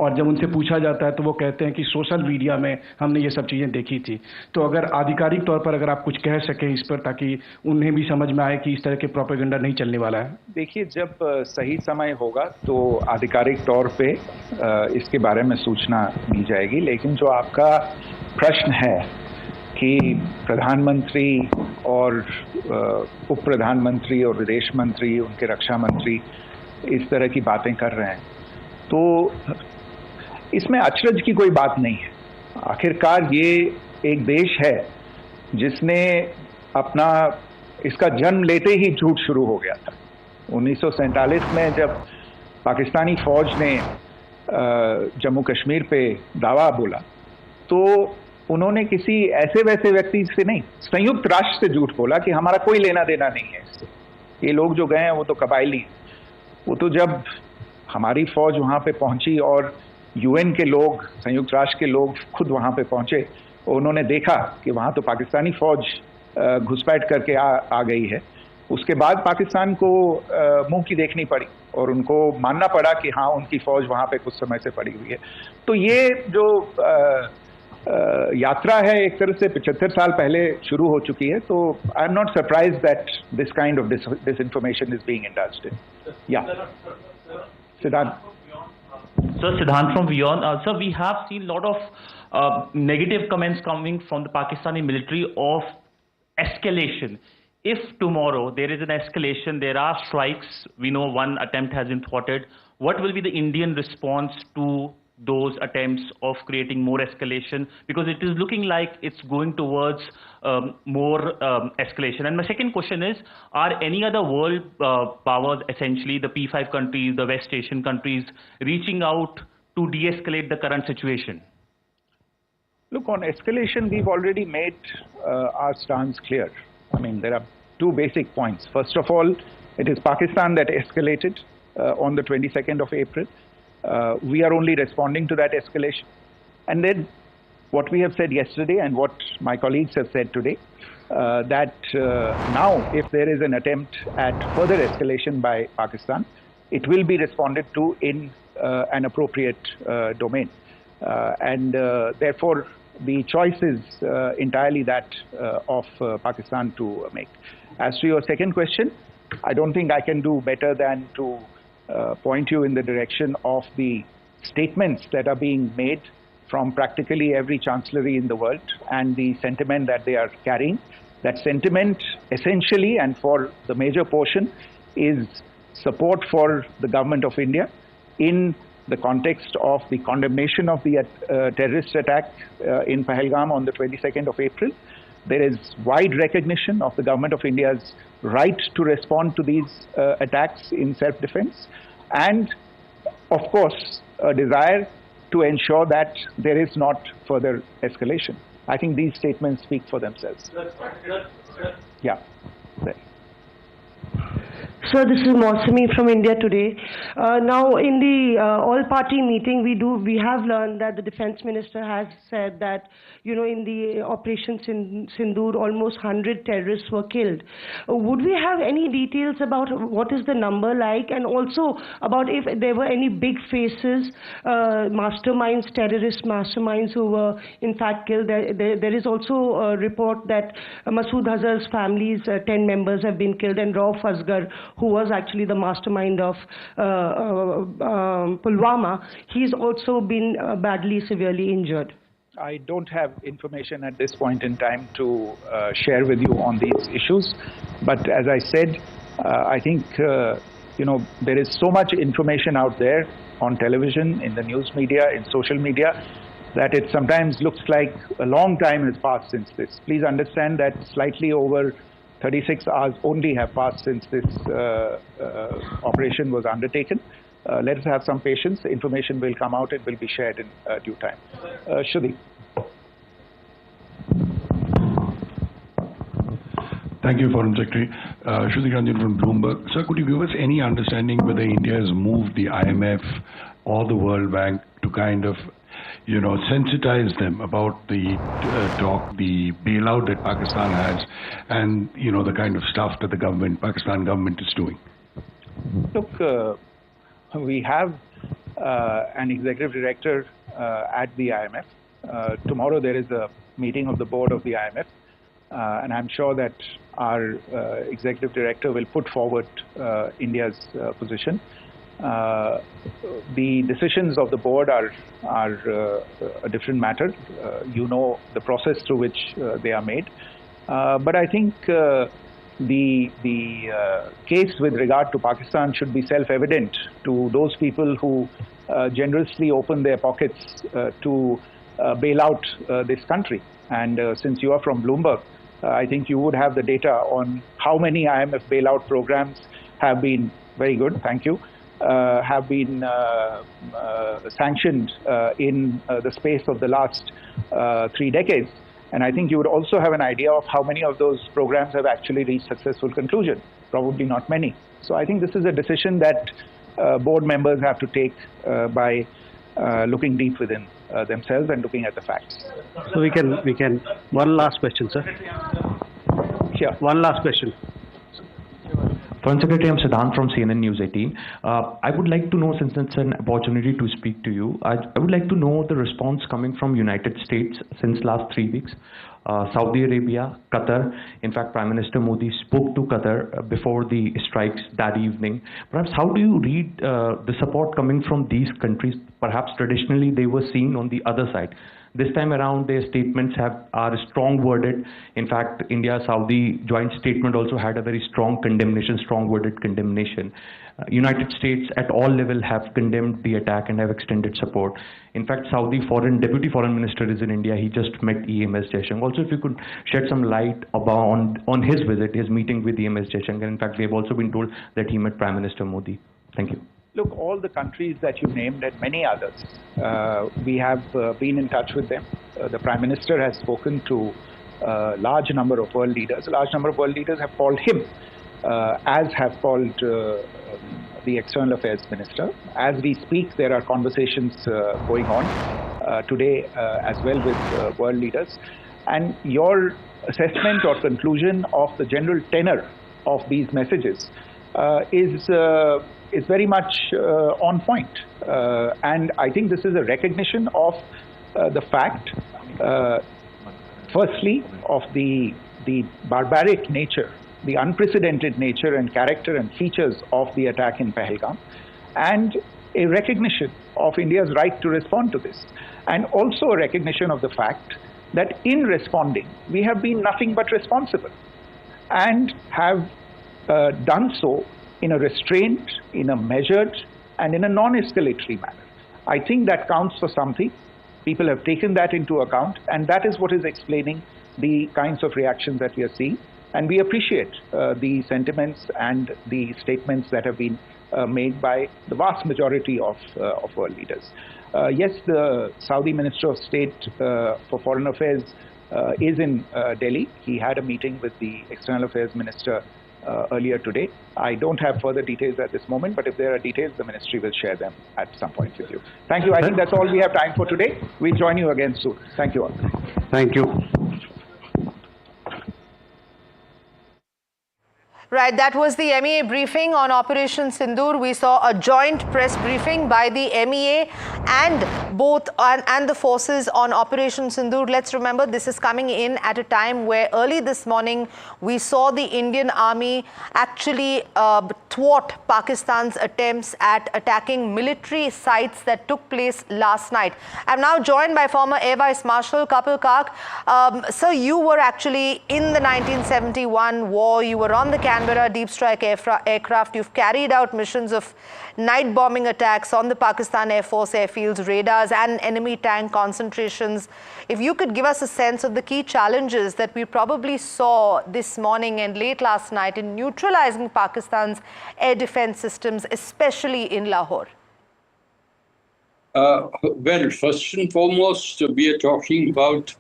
और जब उनसे पूछा जाता है तो वो कहते हैं कि सोशल मीडिया में हमने ये सब चीज़ें देखी थी। तो अगर आधिकारिक तौर पर अगर आप कुछ कह सकें इस पर, ताकि उन्हें भी समझ में आए कि इस तरह के प्रोपेगेंडा नहीं चलने वाला है। देखिए, जब सही समय होगा तो आधिकारिक तौर पे इसके बारे में सूचना दी जाएगी, लेकिन जो आपका प्रश्न है कि प्रधानमंत्री और उप प्रधानमंत्री और विदेश मंत्री, उनके रक्षा मंत्री इस तरह की बातें कर रहे हैं, तो इसमें अचरज की कोई बात नहीं है। आखिरकार ये एक देश है जिसने अपना, इसका जन्म लेते ही झूठ शुरू हो गया था। 1947 में जब पाकिस्तानी फौज ने जम्मू कश्मीर पे दावा बोला, तो उन्होंने किसी ऐसे वैसे व्यक्ति से नहीं, संयुक्त राष्ट्र से झूठ बोला कि हमारा कोई लेना देना नहीं है इससे, ये लोग जो गए हैं वो तो कबायली हैं। वो तो जब हमारी फौज वहाँ पे पहुंची और UN के लोग, संयुक्त राष्ट्र के लोग खुद वहाँ पे पहुंचे, उन्होंने देखा कि वहाँ तो पाकिस्तानी फौज घुसपैठ करके आ गई है, उसके बाद पाकिस्तान को मुंह की देखनी पड़ी और उनको मानना पड़ा कि हाँ, उनकी फौज वहाँ पे कुछ समय से पड़ी हुई है। तो ये जो यात्रा है एक तरह से 75 साल पहले शुरू हो चुकी है, तो I am not surprise that this kind of disinformation is being indulged in. Yeah. Siddhant. Sir, Siddhant from Beyond. Sir, we have seen a lot of negative comments coming from the Pakistani military of escalation. If tomorrow there is an escalation, there are strikes, we know one attempt has been thwarted, what will be the Indian response to those attempts of creating more escalation? Because it is looking like it's going towards more escalation. And my second question is, are any other world powers, essentially the P5 countries, the West Asian countries, reaching out to de-escalate the current situation? Look, on escalation, we've already made our stance clear. I mean, there are 2 basic points. First of all, it is Pakistan that escalated. on the 22nd of April. We are only responding to that escalation. And then what we have said yesterday and what my colleagues have said today, that now if there is an attempt at further escalation by Pakistan, it will be responded to in an appropriate domain. And therefore, the choice is entirely that of Pakistan to make. As to your second question, I don't think I can do better than to point you in the direction of the statements that are being made from practically every chancellery in the world and the sentiment that they are carrying. That sentiment essentially and for the major portion is support for the government of India in the context of the condemnation of the terrorist attack in Pahalgam on the 22nd of April. There is wide recognition of the government of India's right to respond to these attacks in self-defense, and of course a desire to ensure that there is not further escalation. I think these statements speak for themselves. Yeah. There. Sir, this is Mausami from India Today. Now, in the all-party meeting, we have learned that the defense minister has said that, in the Operation Sindoor, almost 100 terrorists were killed. Would we have any details about what is the number like, and also about if there were any big faces, masterminds, terrorist masterminds who were in fact killed? There is also a report that Masood Azhar's family's 10 members have been killed, and Rauf Asghar, who was actually the mastermind of Pulwama, he's also been badly, severely injured. I don't have information at this point in time to share with you on these issues. But as I said, I think, there is so much information out there on television, in the news media, in social media, that it sometimes looks like a long time has passed since this. Please understand that slightly over 36 hours only have passed since this operation was undertaken. Let us have some patience. Information will come out. It will be shared in due time. Shruti. Thank you, Foreign Secretary. Shruti Ranjan from Bloomberg. Sir, could you give us any understanding whether India has moved the IMF or the World Bank to kind of, sensitize them about the the bailout that Pakistan has and, the kind of stuff that the Pakistan government is doing? Look, we have an executive director at the IMF. Tomorrow there is a meeting of the board of the IMF, and I'm sure that our executive director will put forward India's position. The decisions of the board are a different matter. The process through which they are made. But I think the case with regard to Pakistan should be self-evident to those people who generously open their pockets to bail out this country. And since you are from Bloomberg, I think you would have the data on how many IMF bailout programs have been, very good, thank you, have been sanctioned in the space of the last 3 decades. And I think you would also have an idea of how many of those programs have actually reached successful conclusion. Probably not many. So I think this is a decision that board members have to take by looking deep within themselves and looking at the facts. So we can, one last question, sir. Sure. One last question. Foreign Secretary, I'm Siddhant from CNN News 18. I would like to know, since it's an opportunity to speak to you, I would like to know the response coming from United States since last 3 weeks. Saudi Arabia, Qatar. In fact, Prime Minister Modi spoke to Qatar before the strikes that evening. Perhaps how do you read the support coming from these countries? Perhaps traditionally they were seen on the other side. This time around, their statements are strong worded. In fact, India-Saudi joint statement also had a very strong condemnation, strong worded condemnation. United States at all levels have condemned the attack and have extended support. In fact, Saudi Deputy Foreign Minister is in India. He just met EMS Jaishankar. Also, if you could shed some light on his visit, his meeting with EMS Jaishankar. In fact, we have also been told that he met Prime Minister Modi. Thank you. Look, all the countries that you named and many others, we have been in touch with them. The Prime Minister has spoken to a large number of world leaders. A large number of world leaders have called him, as have called the External Affairs Minister. As we speak, there are conversations going on today as well with world leaders. And your assessment or conclusion of the general tenor of these messages is very much on point. And I think this is a recognition of the fact, firstly, of the barbaric nature, the unprecedented nature and character and features of the attack in Pahalgam, and a recognition of India's right to respond to this, and also a recognition of the fact that in responding, we have been nothing but responsible and have done so in a restrained, in a measured, and in a non-escalatory manner. I think that counts for something. People have taken that into account, and that is what is explaining the kinds of reactions that we are seeing. And we appreciate the sentiments and the statements that have been made by the vast majority of world leaders. Yes, the Saudi Minister of State for Foreign Affairs is in Delhi. He had a meeting with the External Affairs Minister earlier today. I don't have further details at this moment, but if there are details, the ministry will share them at some point with you. Thank you. I think that's all we have time for today. We'll join you again soon. Thank you all. Thank you. Right, that was the MEA briefing on Operation Sindoor. We saw a joint press briefing by the MEA and the forces on Operation Sindoor. Let's remember, this is coming in at a time where early this morning we saw the Indian Army actually thwart Pakistan's attempts at attacking military sites that took place last night. I'm now joined by former Air Vice Marshal Kapil Kark. Sir, you were actually in the 1971 war. You were on the Canberra deep strike aircraft. You've carried out missions of night bombing attacks on the Pakistan Air Force airfields, radars and enemy tank concentrations. If you could give us a sense of the key challenges that we probably saw this morning and late last night in neutralizing Pakistan's air defense systems, especially in Lahore. Well, first and foremost, we are talking about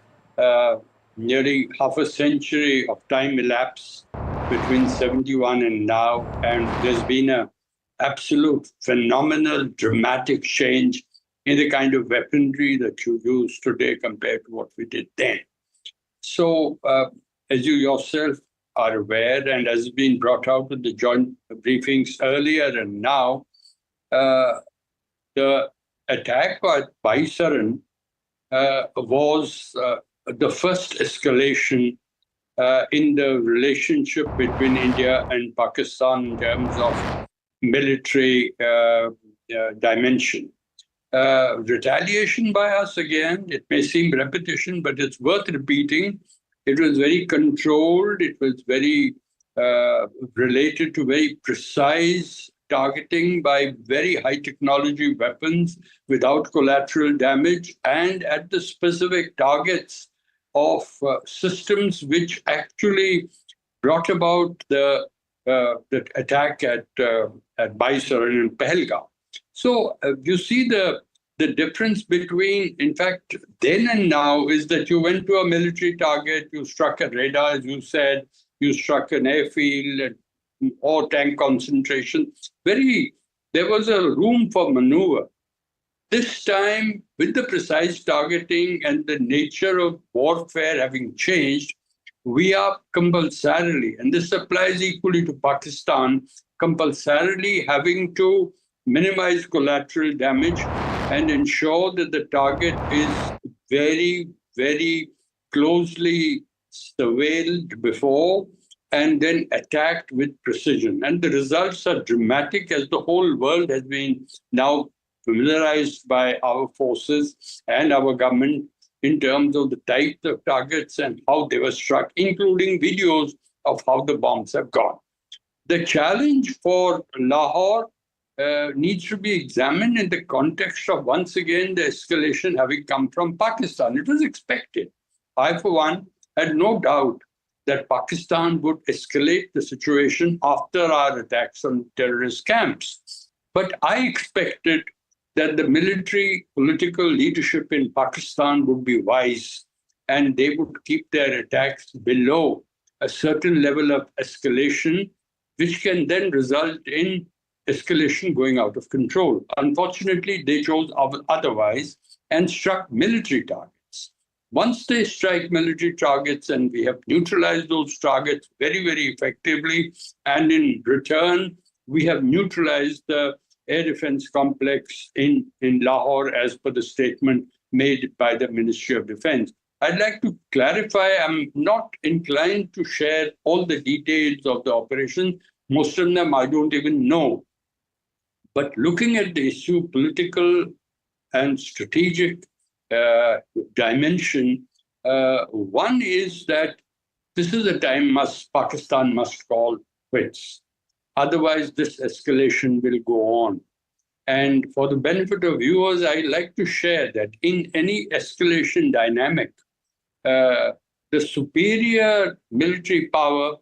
nearly half a century of time elapsed between 71 and now, and there's been an absolute phenomenal, dramatic change in the kind of weaponry that you use today compared to what we did then. So, as you yourself are aware, and as has been brought out in the joint briefings earlier and now, the attack at Baisaran was the first escalation in the relationship between India and Pakistan in terms of military dimension. Retaliation by us, again, it may seem repetition, but it's worth repeating. It was very controlled. It was very related to very precise targeting by very high technology weapons without collateral damage and at the specific targets of systems which actually brought about the attack at Baisaran and Pahalgam. So you see the difference between, in fact, then and now is that you went to a military target, you struck a radar, as you said, you struck an airfield or tank concentration. There was a room for maneuver. This time, with the precise targeting and the nature of warfare having changed, we are compulsorily, and this applies equally to Pakistan, compulsorily having to minimize collateral damage and ensure that the target is very, very closely surveilled before and then attacked with precision. And the results are dramatic, as the whole world has been now familiarized by our forces and our government in terms of the types of targets and how they were struck, including videos of how the bombs have gone. The challenge for Lahore needs to be examined in the context of, once again, the escalation having come from Pakistan. It was expected. I, for one, had no doubt that Pakistan would escalate the situation after our attacks on terrorist camps. But I expected that the military political leadership in Pakistan would be wise and they would keep their attacks below a certain level of escalation, which can then result in escalation going out of control. Unfortunately, they chose otherwise and struck military targets. Once they strike military targets, and we have neutralized those targets very, very effectively, and in return, we have neutralized the air defense complex in Lahore as per the statement made by the Ministry of Defense. I'd like to clarify, I'm not inclined to share all the details of the operation. Most of them I don't even know. But looking at the issue, political and strategic dimension, one is that this is a time Pakistan must call quits. Otherwise, this escalation will go on. And for the benefit of viewers, I'd like to share that in any escalation dynamic, the superior military power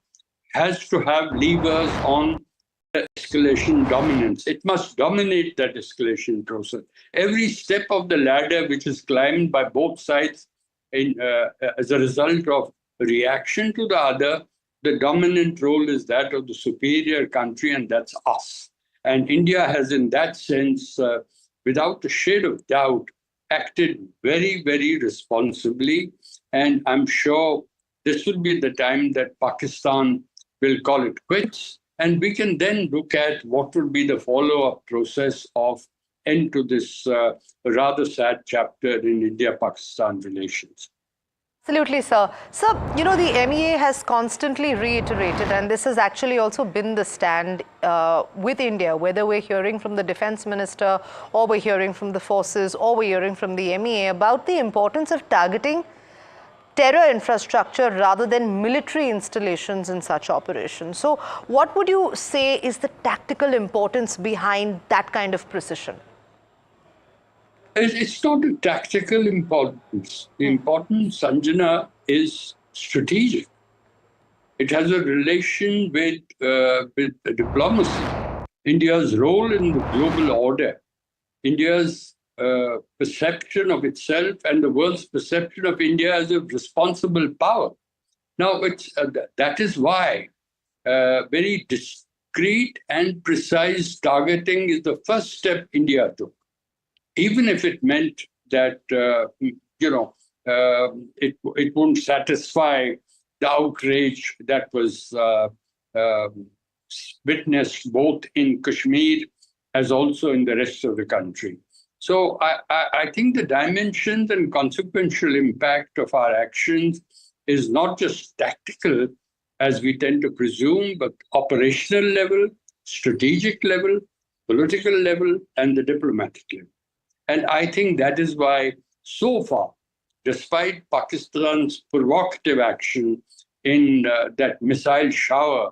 has to have levers on the escalation dominance. It must dominate that escalation process. Every step of the ladder which is climbed by both sides as a result of reaction to the other, the dominant role is that of the superior country, and that's us. And India has, in that sense, without a shade of doubt, acted very, very responsibly. And I'm sure this will be the time that Pakistan will call it quits. And we can then look at what will be the follow-up process of end to this rather sad chapter in India-Pakistan relations. Absolutely, sir. Sir, you know, the MEA has constantly reiterated, and this has actually also been the stand with India, whether we're hearing from the defense minister, or we're hearing from the forces, or we're hearing from the MEA, about the importance of targeting terror infrastructure rather than military installations in such operations. So what would you say is the tactical importance behind that kind of precision? It's not a tactical importance. The importance, Sanjana, is strategic. It has a relation with diplomacy. India's role in the global order, India's perception of itself and the world's perception of India as a responsible power. Now, that is why very discreet and precise targeting is the first step India took. Even if it meant that, it won't satisfy the outrage that was witnessed both in Kashmir as also in the rest of the country. So I think the dimensions and consequential impact of our actions is not just tactical, as we tend to presume, but operational level, strategic level, political level, and the diplomatic level. And I think that is why, so far, despite Pakistan's provocative action in that missile shower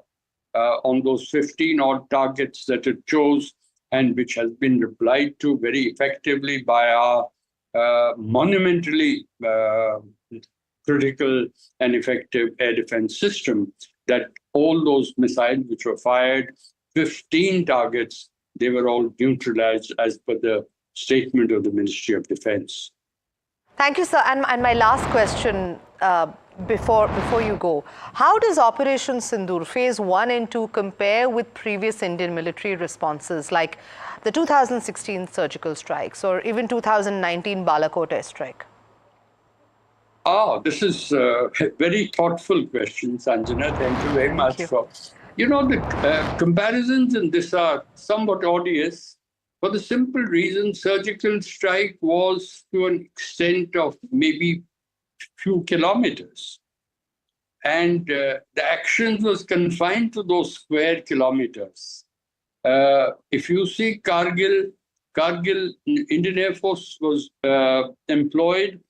on those 15-odd targets that it chose, and which has been replied to very effectively by our monumentally critical and effective air defense system, that all those missiles which were fired, 15 targets, they were all neutralized as per the statement of the Ministry of Defense. Thank you, sir. And my last question before you go. How does Operation Sindoor Phase 1 and 2 compare with previous Indian military responses, like the 2016 surgical strikes or even 2019 Balakot airstrike? This is a very thoughtful question, Sanjana. Thank you very much for. You know, the comparisons in this are somewhat odious. For the simple reason, surgical strike was to an extent of maybe few kilometers. And the actions was confined to those square kilometers. If you see Kargil, Indian Air Force was employed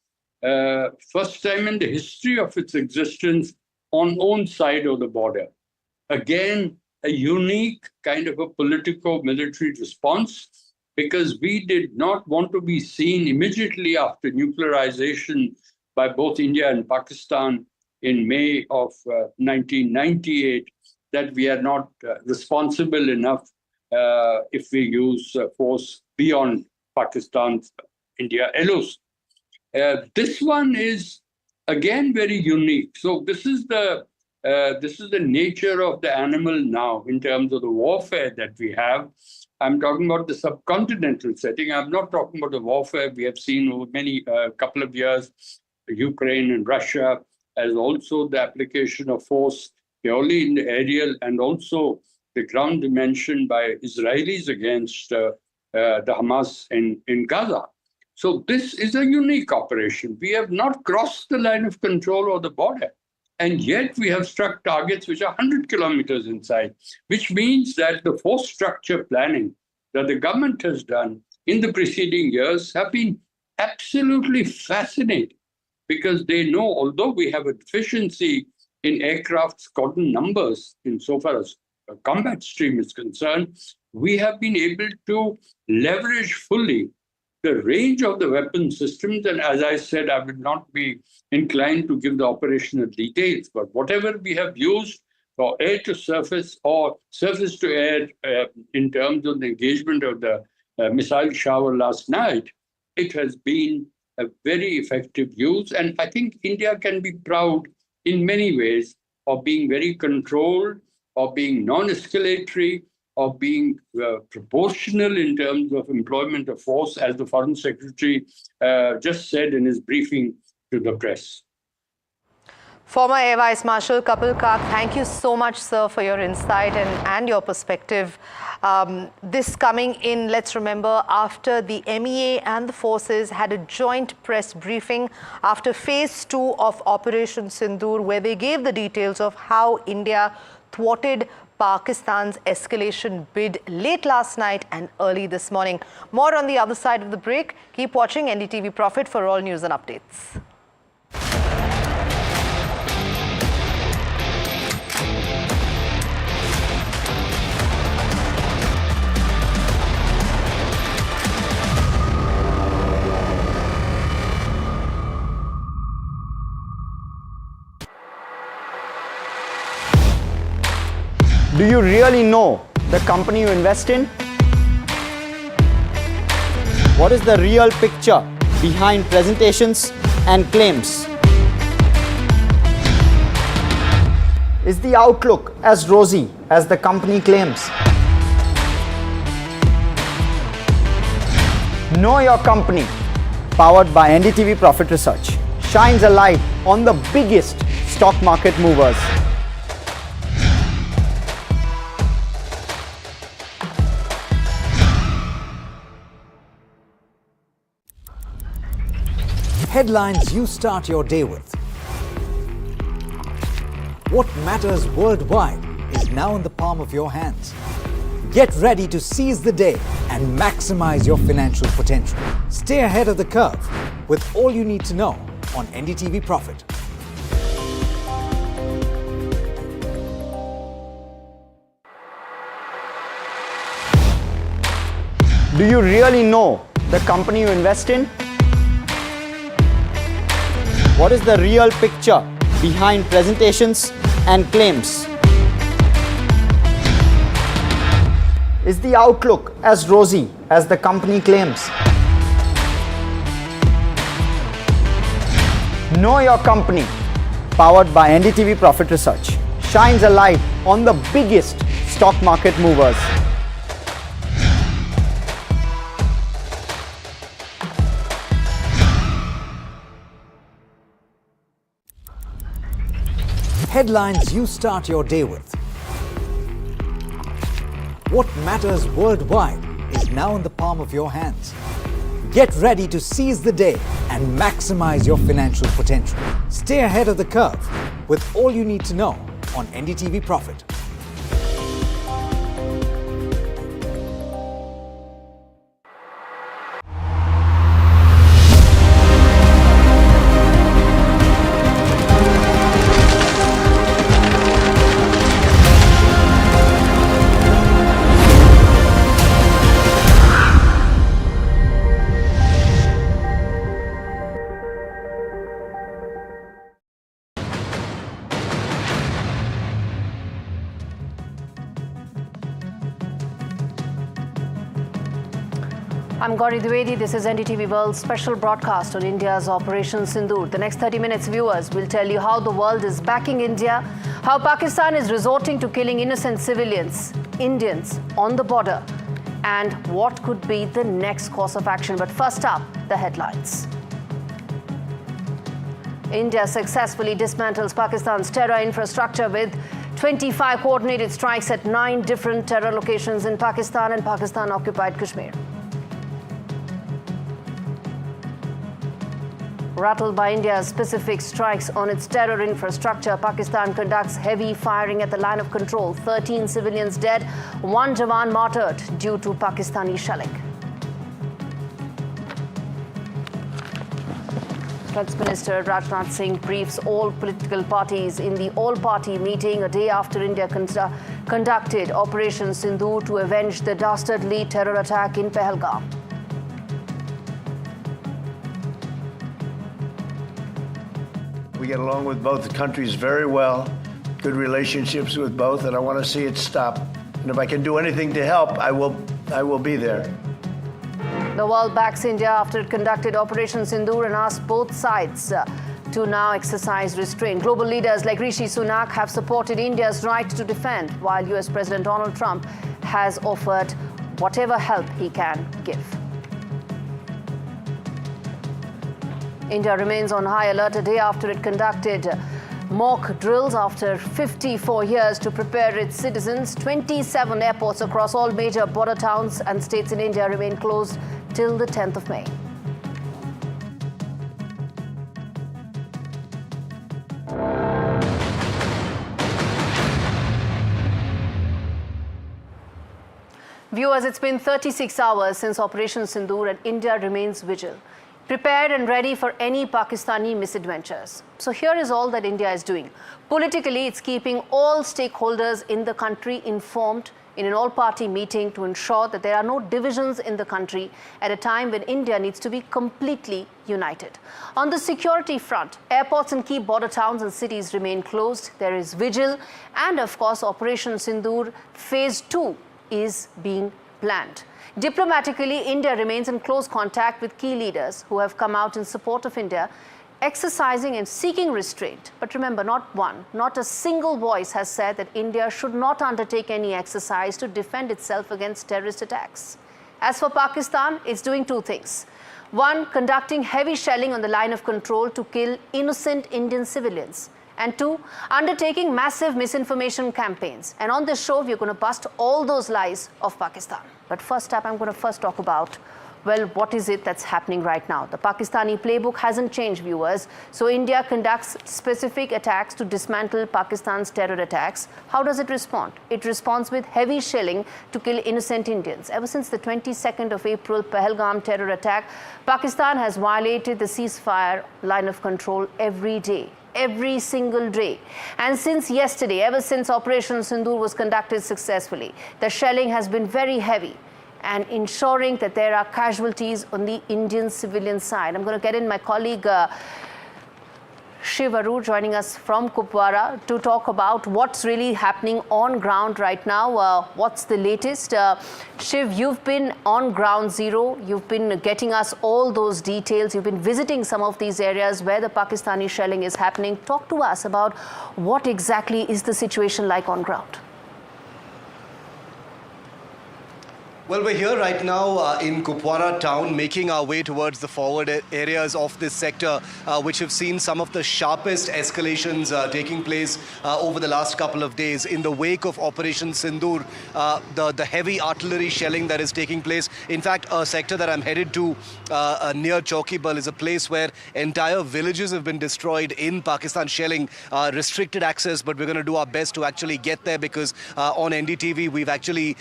first time in the history of its existence on own side of the border. Again, a unique kind of a politico-military response, because we did not want to be seen immediately after nuclearization by both India and Pakistan in May of 1998, that we are not responsible enough if we use force beyond Pakistan's India LOC. This one is, again, very unique. So this is the This is the nature of the animal now in terms of the warfare that we have. I'm talking about the subcontinental setting. I'm not talking about the warfare we have seen over many couple of years, Ukraine and Russia, as also the application of force purely in the aerial and also the ground dimension by Israelis against the Hamas in Gaza. So this is a unique operation. We have not crossed the line of control or the border. And yet we have struck targets which are 100 kilometers inside, which means that the force structure planning that the government has done in the preceding years have been absolutely fascinating, because they know, although we have a deficiency in aircraft's cordon numbers insofar as a combat stream is concerned, we have been able to leverage fully the range of the weapon systems. And as I said, I would not be inclined to give the operational details, but whatever we have used for air to surface or surface to air in terms of the engagement of the missile shower last night, it has been a very effective use. And I think India can be proud in many ways of being very controlled, of being non-escalatory, of being proportional in terms of employment of force, as the Foreign Secretary just said in his briefing to the press. Former Air Vice Marshal Kapil Kak, thank you so much, sir, for your insight and your perspective. This coming in, let's remember, after the MEA and the forces had a joint press briefing after phase 2 of Operation Sindoor, where they gave the details of how India thwarted Pakistan's escalation bid late last night and early this morning. More on the other side of the break. Keep watching NDTV Profit for all news and updates. Do you really know the company you invest in? What is the real picture behind presentations and claims? Is the outlook as rosy as the company claims? Know Your Company, powered by NDTV Profit Research, shines a light on the biggest stock market movers. Headlines you start your day with. What matters worldwide is now in the palm of your hands. Get ready to seize the day and maximize your financial potential. Stay ahead of the curve with all you need to know on NDTV Profit. Do you really know the company you invest in? What is the real picture behind presentations and claims? Is the outlook as rosy as the company claims? Know Your Company, powered by NDTV Profit Research, shines a light on the biggest stock market movers. Headlines you start your day with. What matters worldwide is now in the palm of your hands. Get ready to seize the day and maximize your financial potential. Stay ahead of the curve with all you need to know on NDTV Profit. I'm Gauri Dwivedi. This is NDTV World's special broadcast on India's Operation Sindoor. The next 30 minutes, viewers, will tell you how the world is backing India, how Pakistan is resorting to killing innocent civilians, Indians, on the border, and what could be the next course of action. But first up, the headlines. India successfully dismantles Pakistan's terror infrastructure with 25 coordinated strikes at 9 different terror locations in Pakistan and Pakistan-occupied Kashmir. Rattled by India's specific strikes on its terror infrastructure, Pakistan conducts heavy firing at the line of control. 13 civilians dead, 1 Jawan martyred due to Pakistani shelling. Defence Minister Rajnath Singh briefs all political parties in the all-party meeting a day after India conducted Operation Sindoor to avenge the dastardly terror attack in Pahalgam. We get along with both countries very well, good relationships with both, and I want to see it stop. And if I can do anything to help, I will be there. The world backs India after it conducted Operation Sindoor and asked both sides to now exercise restraint. Global leaders like Rishi Sunak have supported India's right to defend, while US President Donald Trump has offered whatever help he can give. India remains on high alert a day after it conducted mock drills after 54 years to prepare its citizens. 27 airports across all major border towns and states in India remain closed till the 10th of May. Viewers, it's been 36 hours since Operation Sindoor and India remains vigilant, prepared and ready for any Pakistani misadventures. So here is all that India is doing. Politically, it's keeping all stakeholders in the country informed in an all-party meeting to ensure that there are no divisions in the country at a time when India needs to be completely united. On the security front, airports and key border towns and cities remain closed. There is vigil, and of course, Operation Sindoor Phase 2 is being planned. Diplomatically, India remains in close contact with key leaders who have come out in support of India, exercising and seeking restraint. But remember, not a single voice has said that India should not undertake any exercise to defend itself against terrorist attacks. As for Pakistan, it's doing 2 things. 1, conducting heavy shelling on the line of control to kill innocent Indian civilians. And 2, undertaking massive misinformation campaigns. And on this show, we're going to bust all those lies of Pakistan. But first up, I'm going to first talk about, well, what is it that's happening right now? The Pakistani playbook hasn't changed, viewers. So India conducts specific attacks to dismantle Pakistan's terror attacks. How does it respond? It responds with heavy shelling to kill innocent Indians. Ever since the 22nd of April Pahalgam terror attack, Pakistan has violated the ceasefire line of control every day. Every single day. And since yesterday, ever since Operation Sindoor was conducted successfully, the shelling has been very heavy and ensuring that there are casualties on the Indian civilian side. I'm going to get in my colleague Shiv Arur joining us from Kupwara to talk about what's really happening on ground right now. What's the latest? Shiv, you've been on ground zero. You've been getting us all those details. You've been visiting some of these areas where the Pakistani shelling is happening. Talk to us about what exactly is the situation like on ground. Well, we're here right now in Kupwara town, making our way towards the forward areas of this sector, which have seen some of the sharpest escalations taking place over the last couple of days. In the wake of Operation Sindoor, the heavy artillery shelling that is taking place. In fact, a sector that I'm headed to near Chaukibal is a place where entire villages have been destroyed in Pakistan shelling, restricted access, but we're going to do our best to actually get there because on NDTV, we've actually,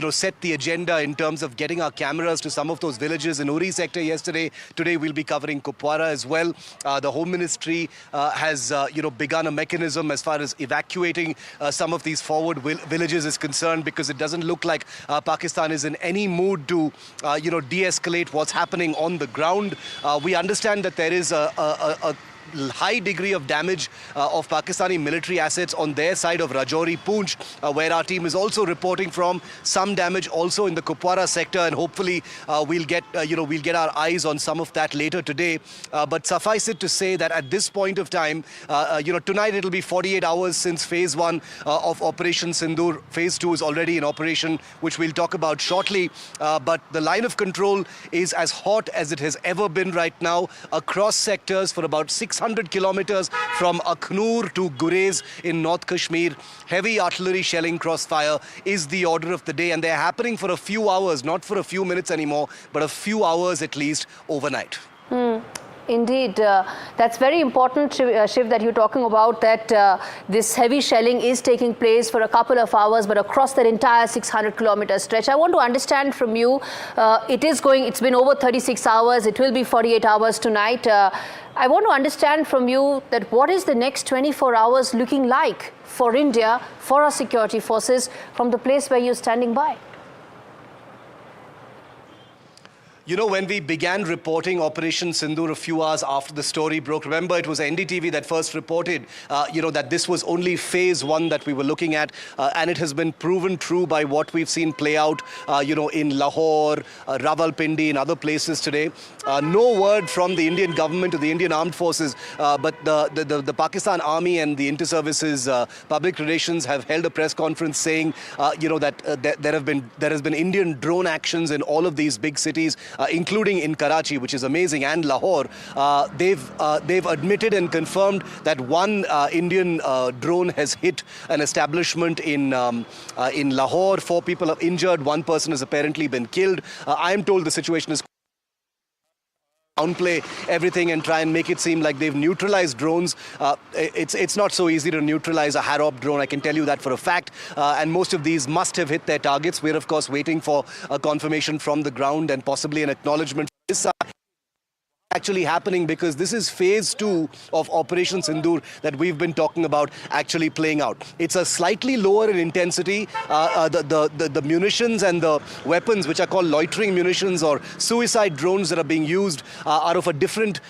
set the agenda in terms of getting our cameras to some of those villages in Uri sector yesterday. Today we'll be covering Kupwara as well. The Home Ministry has begun a mechanism as far as evacuating some of these forward villages is concerned, because it doesn't look like Pakistan is in any mood to de-escalate what's happening on the ground. We understand that there is high degree of damage of Pakistani military assets on their side of Rajouri, Poonch, where our team is also reporting from. Some damage also in the Kupwara sector, and hopefully we'll get our eyes on some of that later today. But suffice it to say that at this point of time, tonight it'll be 48 hours since phase 1 of Operation Sindoor. Phase 2 is already in operation, which we'll talk about shortly. But the line of control is as hot as it has ever been right now across sectors for about 600 kilometers from Akhnur to Gurez in North Kashmir. Heavy artillery shelling crossfire is the order of the day, and they're happening for a few hours, not for a few minutes anymore, but a few hours at least overnight. Indeed, that's very important, Shiv, that you're talking about, that this heavy shelling is taking place for a couple of hours, but across that entire 600-kilometer stretch. I want to understand from you, it's been over 36 hours, it will be 48 hours tonight. I want to understand from you that what is the next 24 hours looking like for India, for our security forces, from the place where you're standing by? You know, when we began reporting Operation Sindoor a few hours after the story broke, remember it was NDTV that first reported, that this was only phase 1 that we were looking at. And it has been proven true by what we've seen play out, in Lahore, Rawalpindi, and other places today. No word from the Indian government or the Indian armed forces, but the Pakistan Army and the inter-services public relations have held a press conference saying, that there has been Indian drone actions in all of these big cities, including in Karachi, which is amazing, and Lahore. They've admitted and confirmed that one Indian drone has hit an establishment in Lahore. 4 people are injured. 1 person has apparently been killed. I am told the situation is downplay everything and try and make it seem like they've neutralized drones. It's not so easy to neutralize a Harop drone, I can tell you that for a fact. And most of these must have hit their targets. We're, of course, waiting for a confirmation from the ground and possibly an acknowledgement from this side. Actually happening, because this is phase 2 of Operation Sindoor that we've been talking about actually playing out. It's a slightly lower in intensity. The munitions and the weapons, which are called loitering munitions or suicide drones that are being used, are of a different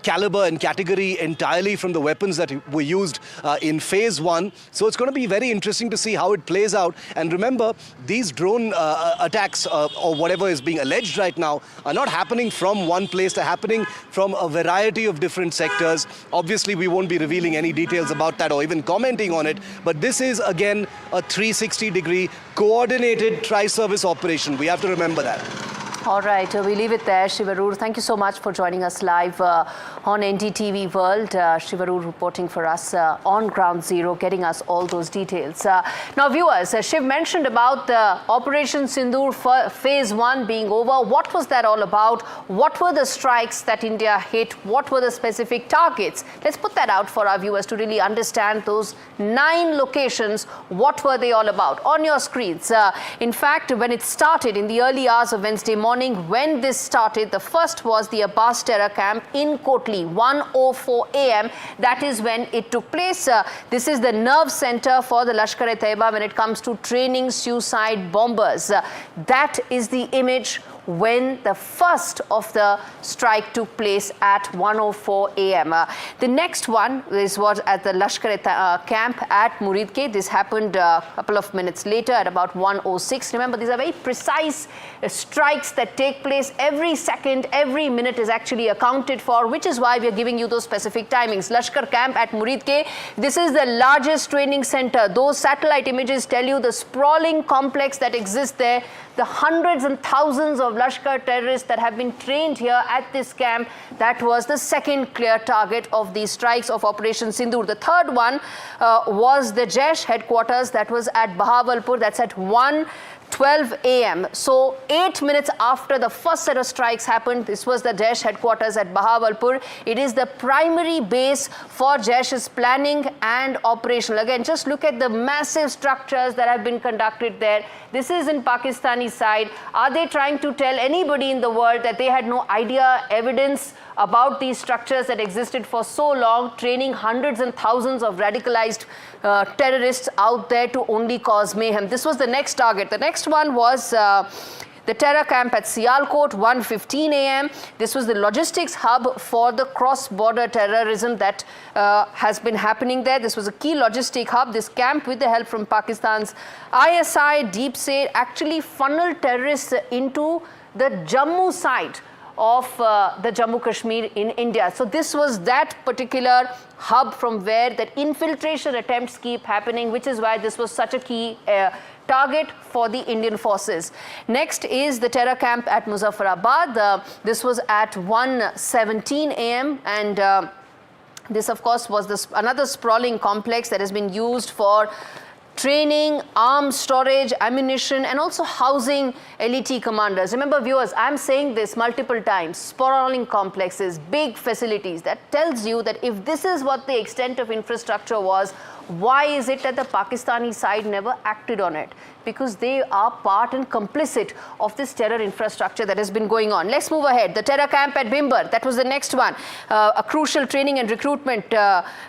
caliber and category entirely from the weapons that were used in phase 1. So it's going to be very interesting to see how it plays out. And remember, these drone attacks or whatever is being alleged right now are not happening from one place, to happening from a variety of different sectors. Obviously, we won't be revealing any details about that or even commenting on it, but this is, again, a 360-degree coordinated tri-service operation. We have to remember that. All right, we leave it there. Shiv Arur, thank you so much for joining us live on NDTV World. Shiv Arur reporting for us on Ground Zero, getting us all those details. Now, viewers, Shiv mentioned about the Operation Sindoor phase 1 being over. What was that all about? What were the strikes that India hit? What were the specific targets? Let's put that out for our viewers to really understand those 9 locations. What were they all about? On your screens. In fact, when it started in the early hours of Wednesday morning, when this started, the first was the Abbas Terror Camp in Kotli, 1:04 a.m. That is when it took place. This is the nerve center for the Lashkar-e-Taiba when it comes to training suicide bombers. That is the image when the first of the strike took place at 1:04 a.m. The next one was at the Lashkar camp at Muridke. This happened a couple of minutes later at about 1:06. Remember, these are very precise strikes that take place every second, every minute is actually accounted for, which is why we are giving you those specific timings. Lashkar camp at Muridke, this is the largest training center. Those satellite images tell you the sprawling complex that exists there, the hundreds and thousands of Lashkar terrorists that have been trained here at this camp. That was the second clear target of these strikes of Operation Sindoor. The third one was the Jaish headquarters that was at Bahawalpur. That's at 1:12 a.m. So 8 minutes after the first set of strikes happened, this was the Jaish headquarters at Bahawalpur. It is the primary base for Jaish's planning and operational. Again, just look at the massive structures that have been conducted there. This is in Pakistani side. Are they trying to tell anybody in the world that they had no idea, evidence about these structures that existed for so long, training hundreds and thousands of radicalized terrorists out there to only cause mayhem? This was the next target. The next one was The terror camp at Sialkot, 1:15 a.m. This was the logistics hub for the cross-border terrorism that has been happening there. This was a key logistic hub. This camp, with the help from Pakistan's ISI, Deep State, actually funneled terrorists into the Jammu side of the Jammu Kashmir in India. So this was that particular hub from where that infiltration attempts keep happening, which is why this was such a key target for the Indian forces. Next is the terror camp at Muzaffarabad. This was at 1:17 a.m. and this, of course, was another sprawling complex that has been used for training, arms storage, ammunition, and also housing LET commanders. Remember, viewers, I'm saying this multiple times, sprawling complexes, big facilities. That tells you that if this is what the extent of infrastructure was, why is it that the Pakistani side never acted on it? Because they are part and complicit of this terror infrastructure that has been going on. Let's move ahead. The terror camp at Bimber, that was the next one. A crucial training and recruitment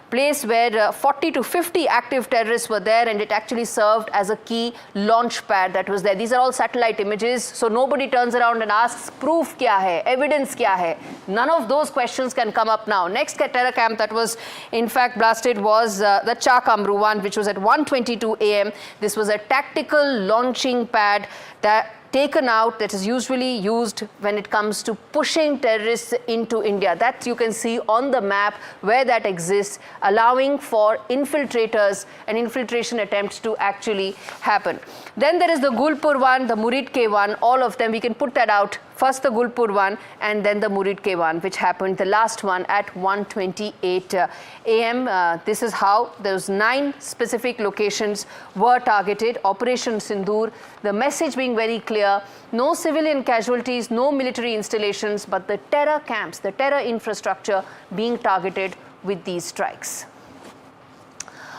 place where 40 to 50 active terrorists were there, and it actually served as a key launch pad that was there. These are all satellite images, so nobody turns around and asks, proof kya hai, evidence kya hai? None of those questions can come up now. Next terror camp that was in fact blasted was the Chakamru one, which was at 1:22 a.m. This was a tactical launching pad that taken out that is usually used when it comes to pushing terrorists into India. That you can see on the map where that exists, allowing for infiltrators and infiltration attempts to actually happen. Then there is the Gulpur one, the Murid-K one, all of them. We can put that out. First the Gulpur one and then the Murid-K one, which happened, the last one, at 1:28 a.m. This is how those 9 specific locations were targeted. Operation Sindoor, the message being very clear, no civilian casualties, no military installations, but the terror camps, the terror infrastructure being targeted with these strikes.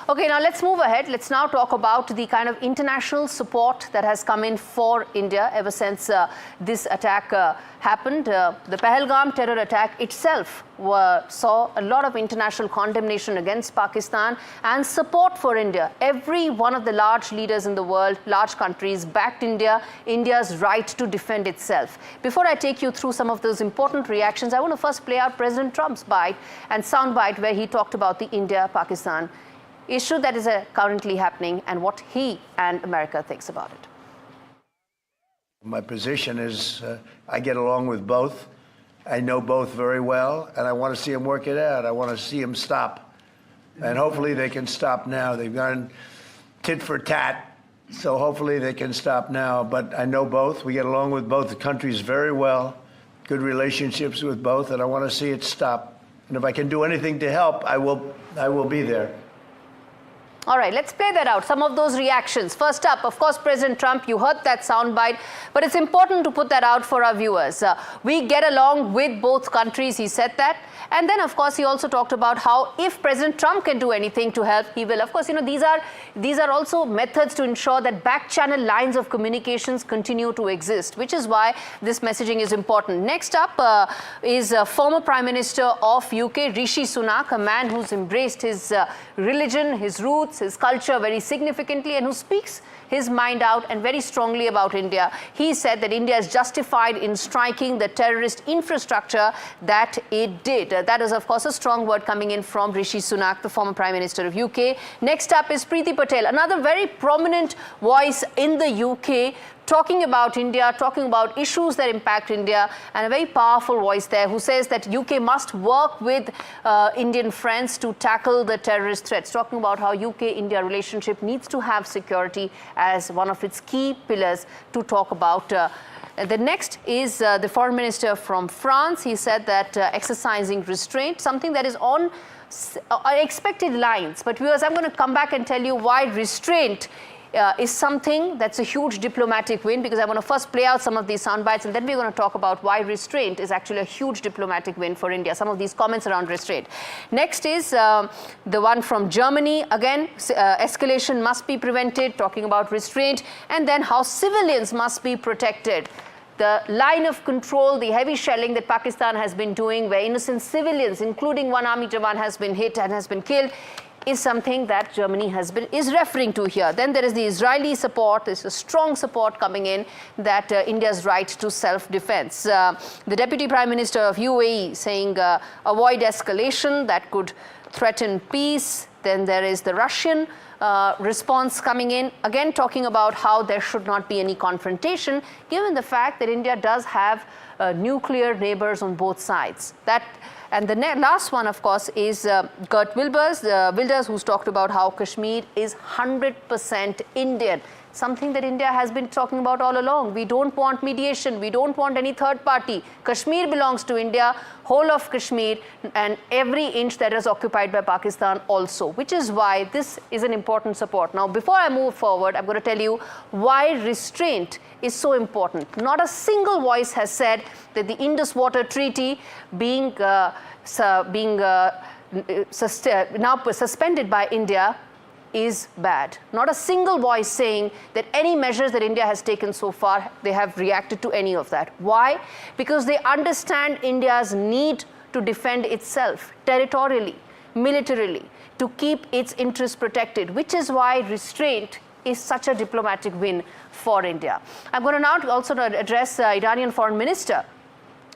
Okay, now let's move ahead. Let's now talk about the kind of international support that has come in for India ever since this attack happened. The Pahalgam terror attack itself saw a lot of international condemnation against Pakistan and support for India. Every one of the large leaders in the world, large countries, backed India's right to defend itself. Before I take you through some of those important reactions, I want to first play out President Trump's bite and soundbite where he talked about the India-Pakistan issue that is currently happening and what he and America thinks about it. My position is I get along with both. I know both very well, and I want to see them work it out. I want to see them stop. And hopefully they can stop now. They've gone tit for tat, so hopefully they can stop now. But I know both. We get along with both the countries very well, good relationships with both, and I want to see it stop. And if I can do anything to help, I will be there. All right, let's play that out, some of those reactions. First up, of course, President Trump, you heard that soundbite, but it's important to put that out for our viewers. We get along with both countries, he said that. And then, of course, he also talked about how if President Trump can do anything to help, he will. Of course, you know, these are also methods to ensure that back-channel lines of communications continue to exist, which is why this messaging is important. Next up is former Prime Minister of UK, Rishi Sunak, a man who's embraced his religion, his roots, his culture very significantly, and who speaks his mind out and very strongly about India. He said that India is justified in striking the terrorist infrastructure that it did. That is, of course, a strong word coming in from Rishi Sunak, the former Prime Minister of UK. Next up is Priti Patel, another very prominent voice in the UK, talking about India, talking about issues that impact India, and a very powerful voice there who says that UK must work with Indian friends to tackle the terrorist threats, talking about how UK-India relationship needs to have security as one of its key pillars to talk about. The next is the foreign minister from France. He said that exercising restraint, something that is on expected lines. But viewers, I'm going to come back and tell you why restraint is something that's a huge diplomatic win, because I want to first play out some of these sound bites and then we're going to talk about why restraint is actually a huge diplomatic win for India, some of these comments around restraint. Next is the one from Germany. Again, escalation must be prevented, talking about restraint, and then how civilians must be protected. the line of control, the heavy shelling that Pakistan has been doing, where innocent civilians, including one army jawan, has been hit and has been killed, is something that Germany is referring to here. Then there is the Israeli support. There's a strong support coming in that India's right to self-defense. The Deputy Prime Minister of UAE saying avoid escalation that could threaten peace. Then there is the Russian response coming in, again talking about how there should not be any confrontation, given the fact that India does have nuclear neighbors on both sides. And the last one, of course, is Geert Wilders, who's talked about how Kashmir is 100% Indian, something that India has been talking about all along. We don't want mediation. We don't want any third party. Kashmir belongs to India, whole of Kashmir, and every inch that is occupied by Pakistan also, which is why this is an important support. Now, before I move forward, I'm going to tell you why restraint is so important. Not a single voice has said that the Indus Water Treaty being now suspended by India is bad. Not a single voice saying that any measures that India has taken so far, they have reacted to any of that. Why? Because they understand India's need to defend itself territorially, militarily, to keep its interests protected, which is why restraint is such a diplomatic win for India. I'm going to now also address Iranian Foreign Minister,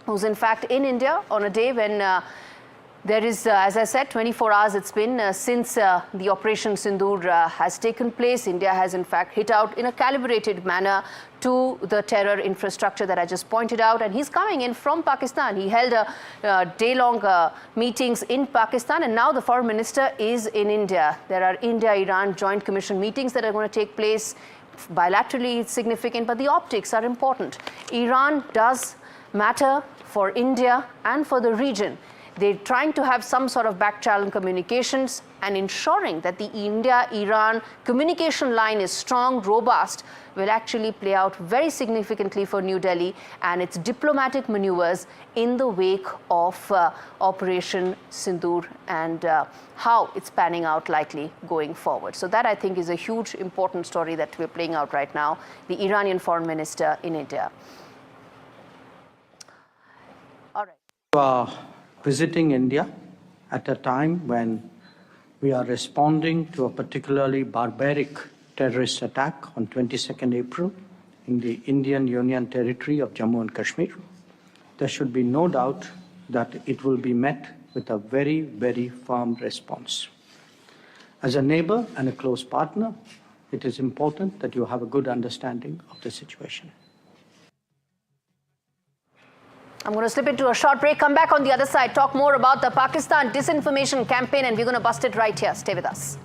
who's in fact in India on a day when there is, as I said, 24 hours it's been since the Operation Sindoor has taken place. India has in fact hit out in a calibrated manner to the terror infrastructure that I just pointed out. And he's coming in from Pakistan. He held a day-long meetings in Pakistan, and now the foreign minister is in India. There are India-Iran Joint Commission meetings that are going to take place. Bilaterally, it's significant, but the optics are important. Iran does matter for India and for the region. They're trying to have some sort of back-channel communications, and ensuring that the India-Iran communication line is strong, robust, will actually play out very significantly for New Delhi and its diplomatic maneuvers in the wake of Operation Sindoor and how it's panning out likely going forward. So that, I think, is a huge, important story that we're playing out right now, the Iranian foreign minister in India. All right. Visiting India at a time when we are responding to a particularly barbaric terrorist attack on 22nd April in the Indian Union territory of Jammu and Kashmir. There should be no doubt that it will be met with a very, very firm response. As a neighbor and a close partner, it is important that you have a good understanding of the situation. I'm going to slip into a short break, come back on the other side, talk more about the Pakistan disinformation campaign, and we're going to bust it right here. Stay with us.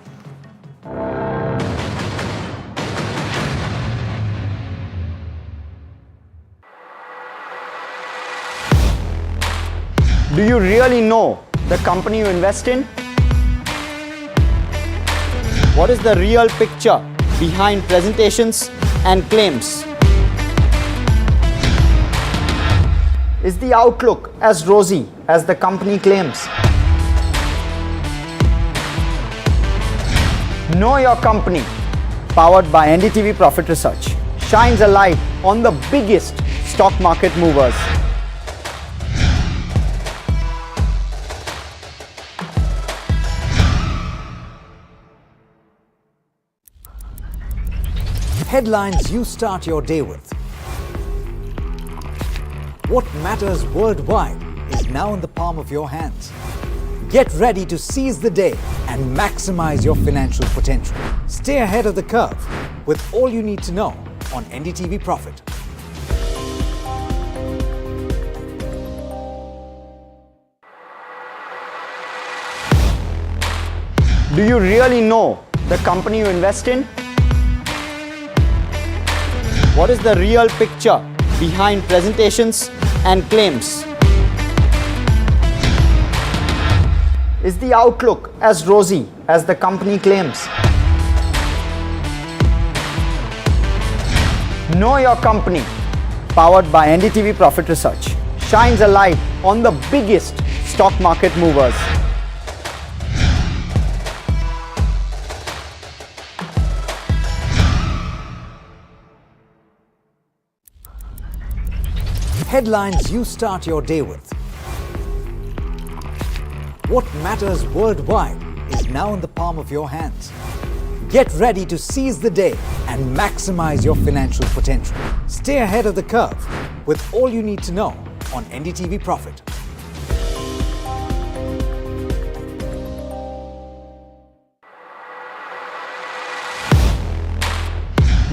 Do you really know the company you invest in? What is the real picture behind presentations and claims? Is the outlook as rosy as the company claims? Know Your Company, powered by NDTV Profit Research, shines a light on the biggest stock market movers. Headlines you start your day with. What matters worldwide is now in the palm of your hands. Get ready to seize the day and maximize your financial potential. Stay ahead of the curve with all you need to know on NDTV Profit. Do you really know the company you invest in? What is the real picture behind presentations and claims? Is the outlook as rosy as the company claims? Know Your Company, powered by NDTV Profit Research, shines a light on the biggest stock market movers. Headlines you start your day with. What matters worldwide is now in the palm of your hands. Get ready to seize the day and maximize your financial potential. Stay ahead of the curve with all you need to know on NDTV Profit.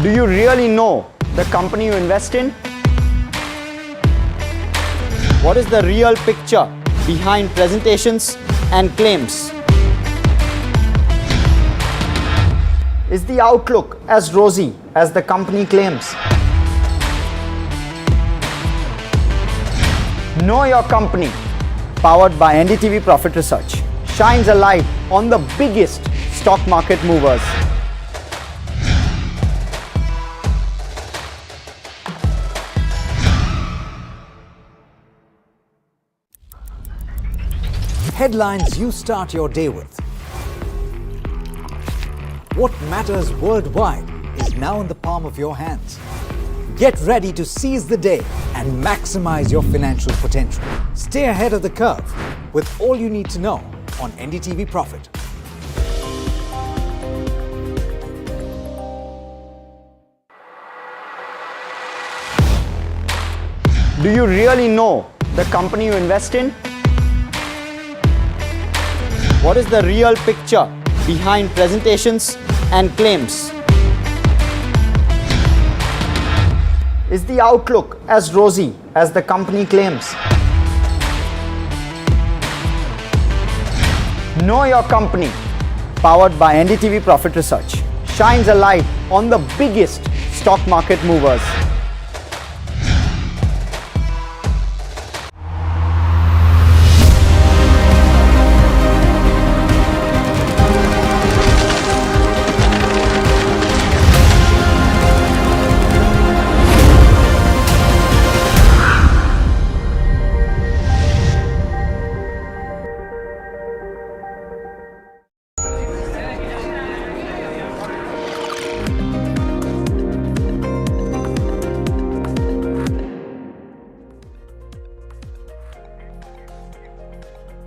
Do you really know the company you invest in? What is the real picture behind presentations and claims? Is the outlook as rosy as the company claims? Know Your Company, powered by NDTV Profit Research, shines a light on the biggest stock market movers. Headlines you start your day with. What matters worldwide is now in the palm of your hands. Get ready to seize the day and maximize your financial potential. Stay ahead of the curve with all you need to know on NDTV Profit. Do you really know the company you invest in? What is the real picture behind presentations and claims? Is the outlook as rosy as the company claims? Know Your Company, powered by NDTV Profit Research, shines a light on the biggest stock market movers.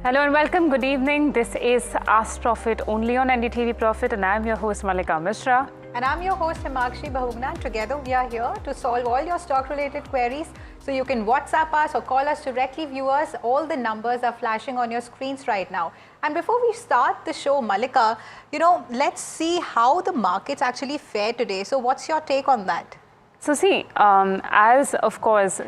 Hello and welcome. Good evening. This is Ask Profit only on NDTV Profit, and I'm your host Malika Mishra. And I'm your host Himakshi Bahugna, and together we are here to solve all your stock related queries. So you can WhatsApp us or call us directly, viewers. All the numbers are flashing on your screens right now. And before we start the show, Malika, let's see how the markets actually fare today. So what's your take on that? So see, as of course,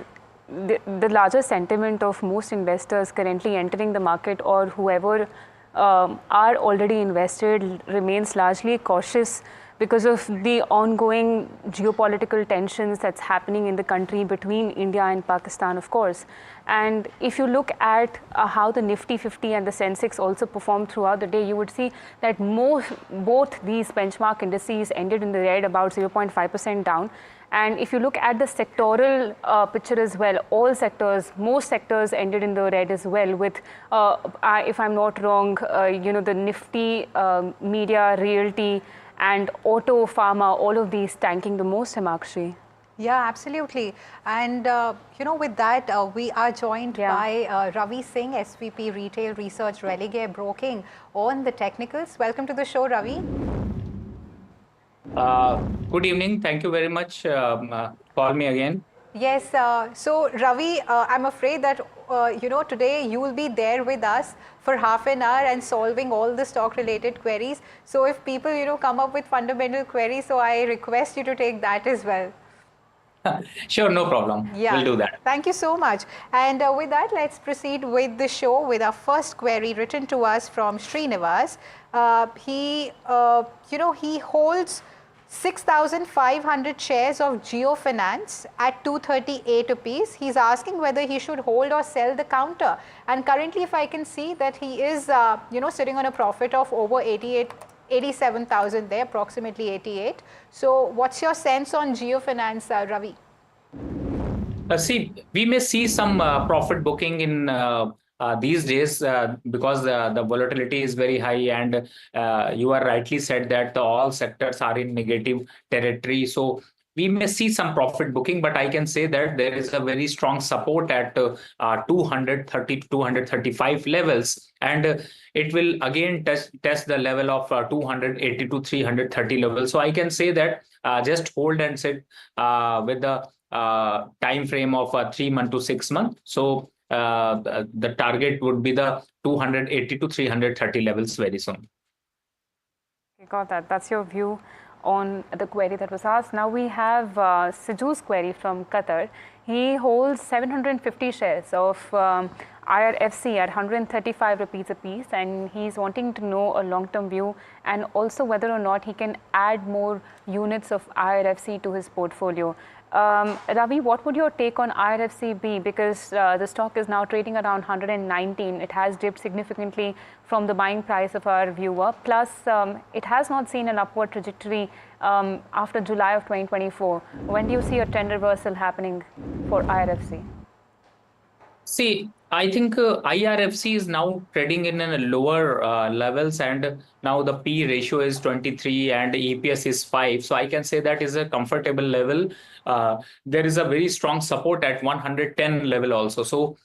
the larger sentiment of most investors currently entering the market or whoever are already invested remains largely cautious because of the ongoing geopolitical tensions that's happening in the country between India and Pakistan, of course. And if you look at how the Nifty 50 and the Sensex also performed throughout the day, you would see that both these benchmark indices ended in the red, about 0.5% down. And if you look at the sectoral picture as well, most sectors ended in the red as well with, if I'm not wrong, the Nifty, media, realty, and auto, pharma, all of these tanking the most, Himakshi. Yeah, absolutely. And, with that, we are joined by Ravi Singh, SVP Retail Research, Religare Broking, on the technicals. Welcome to the show, Ravi. Good evening. Thank you very much. Call me again. Yes. So, Ravi, I'm afraid that, today you will be there with us for half an hour and solving all the stock related queries. So, if people, come up with fundamental queries, so I request you to take that as well. Sure, no problem. Yeah. We'll do that. Thank you so much. And with that, let's proceed with the show with our first query written to us from Srinivas. He holds 6,500 shares of Jio Finance at 238 rupees. He's asking whether he should hold or sell the counter. And currently, if I can see that he is, sitting on a profit of over 87,000 there, approximately 88. So what's your sense on Jio Finance, Ravi? See, we may see some profit booking in these days because the volatility is very high, and you are rightly said that all sectors are in negative territory. So we may see some profit booking, but I can say that there is a very strong support at 230 to 235 levels, and it will again test the level of 280 to 330 levels. So I can say that just hold and sit with the time frame of 3 months to 6 months. So the target would be the 280 to 330 levels very soon. Got that. That's your view on the query that was asked. Now we have Siju's query from Qatar. He holds 750 shares of IRFC at 135 rupees a piece, and he's wanting to know a long-term view and also whether or not he can add more units of IRFC to his portfolio. Ravi, what would your take on IRFC be? Because the stock is now trading around 119. It has dipped significantly from the buying price of our viewer. Plus, it has not seen an upward trajectory after July of 2024. When do you see a trend reversal happening for IRFC? See, I think IRFC is now trading in a lower levels, and now the P ratio is 23 and EPS is 5. So I can say that is a comfortable level. There is a very strong support at 110 level also. So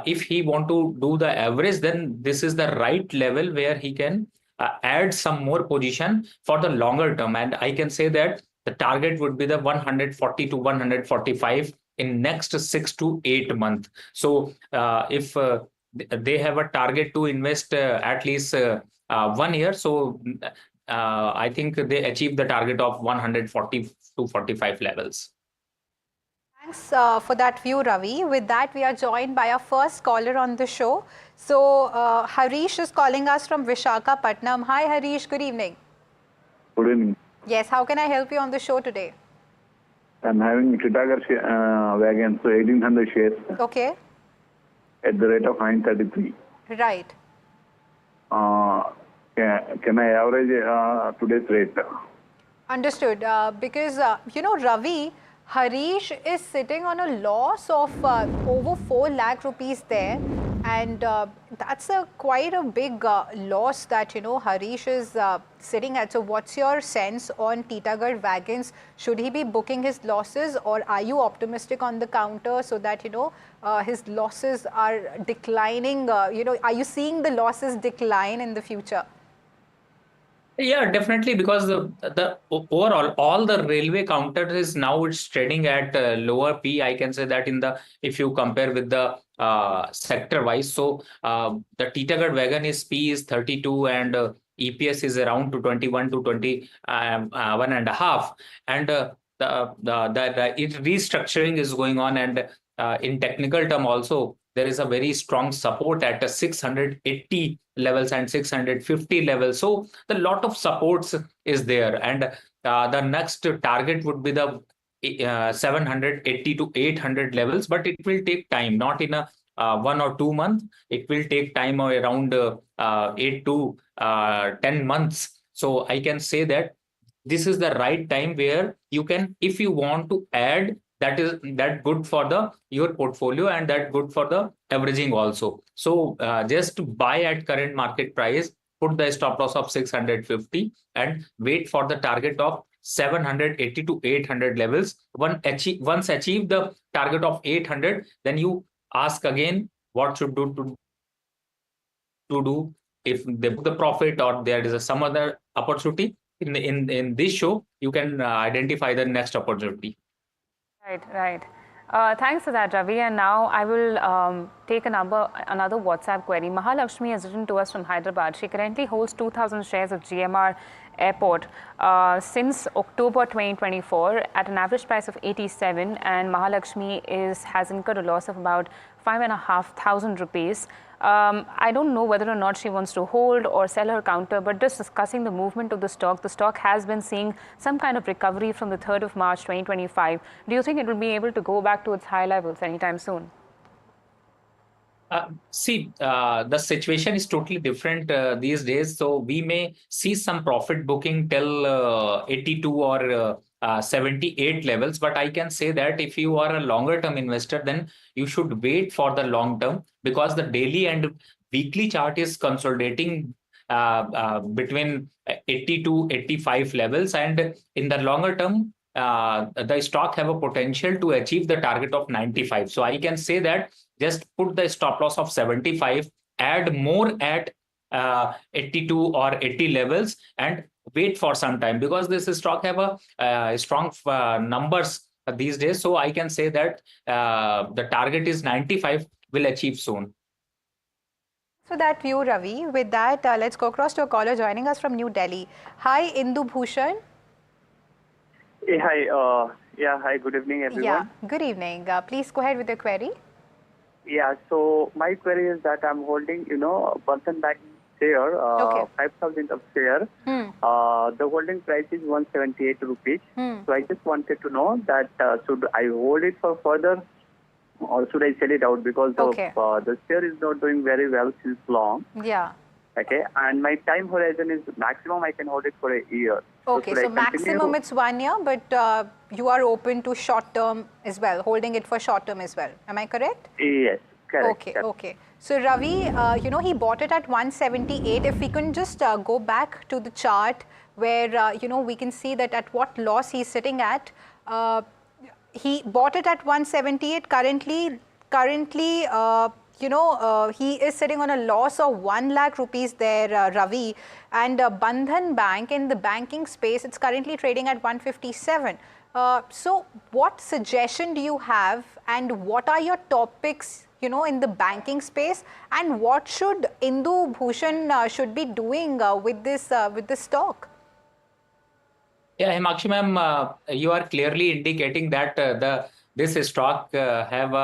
if he want to do the average, then this is the right level where he can add some more position for the longer term. And I can say that the target would be the 140 to 145 in next 6 to 8 months. So if they have a target to invest at least 1 year, so I think they achieve the target of 140 to 45 levels. Thanks for that view, Ravi. With that, we are joined by our first caller on the show. So Harish is calling us from Visakhapatnam. Hi Harish, good evening. Good evening. Yes, how can I help you on the show today? I'm having Titagar wagon, so 1800 shares. Okay. At the rate of 933. Right. Can I average today's rate? Understood. Because, Ravi, Harish is sitting on a loss of over 4 lakh rupees there. And that's quite a big loss that, Harish is sitting at. So what's your sense on Titagarh Wagons? Should he be booking his losses, or are you optimistic on the counter so that, his losses are declining? Are you seeing the losses decline in the future? Yeah, definitely, because the overall all the railway counter is now it's trading at lower P. I can say that if you compare with the sector wise. So the Titagarh wagon P is 32 and EPS is around to 21 to 21.5, and the restructuring is going on, and in technical term also there is a very strong support at 680 levels and 650 levels. So the lot of supports is there, and the next target would be the 780 to 800 levels, but it will take time, not in a 1 or 2 months. It will take time of around 8 to 10 months. So I can say that this is the right time where you can, if you want to add, that good for your portfolio, and that good for the averaging also. So just buy at current market price, put the stop loss of 650 and wait for the target of 780 to 800 levels. Once achieve the target of 800, then you ask again what should do to do if they book the profit or there is some other opportunity. In this show, you can identify the next opportunity. Right. Thanks for that, Ravi. And now I will take another WhatsApp query. Mahalakshmi has written to us from Hyderabad. She currently holds 2,000 shares of GMR Airport since October 2024 at an average price of 87, and Mahalakshmi has incurred a loss of about 5,500 rupees. I don't know whether or not she wants to hold or sell her counter, but just discussing the movement of the stock has been seeing some kind of recovery from the 3rd of March 2025. Do you think it will be able to go back to its high levels anytime soon? The situation is totally different these days. So we may see some profit booking till 82 or 78 levels. But I can say that if you are a longer term investor, then you should wait for the long term, because the daily and weekly chart is consolidating between 80 to 85 levels. And in the longer term, the stock have a potential to achieve the target of 95. So I can say that just put the stop loss of 75, add more at 82 or 80 levels, and wait for some time, because this stock have a strong numbers these days. So I can say that the target is 95, will achieve soon. So that view, Ravi. With that, let's go across to a caller joining us from New Delhi. Hi, Indu Bhushan. Hey, hi. Yeah, hi. Good evening, everyone. Yeah, good evening. Please go ahead with your query. Yeah, so my query is that I'm holding, Bandhan Bank share, 5,000 of share. The holding price is 178 rupees. So I just wanted to know that should I hold it for further, or should I sell it out, because the share is not doing very well since long. Yeah. Okay, and my time horizon is maximum I can hold it for a year. Okay, so maximum it's 1 year, but you are open to short term as well, holding it for short term as well. Am I correct? Yes, correct. Okay, okay. So Ravi, he bought it at 178. If we can just go back to the chart where, we can see that at what loss he's sitting at. He bought it at 178. Currently, he is sitting on a loss of 1 lakh rupees there, Ravi. And Bandhan Bank, in the banking space, it's currently trading at 157. So what suggestion do you have, and what are your top picks, in the banking space, and what should Indu Bhushan should be doing with this stock? Yeah, Himakshi ma'am, you are clearly indicating that this stock have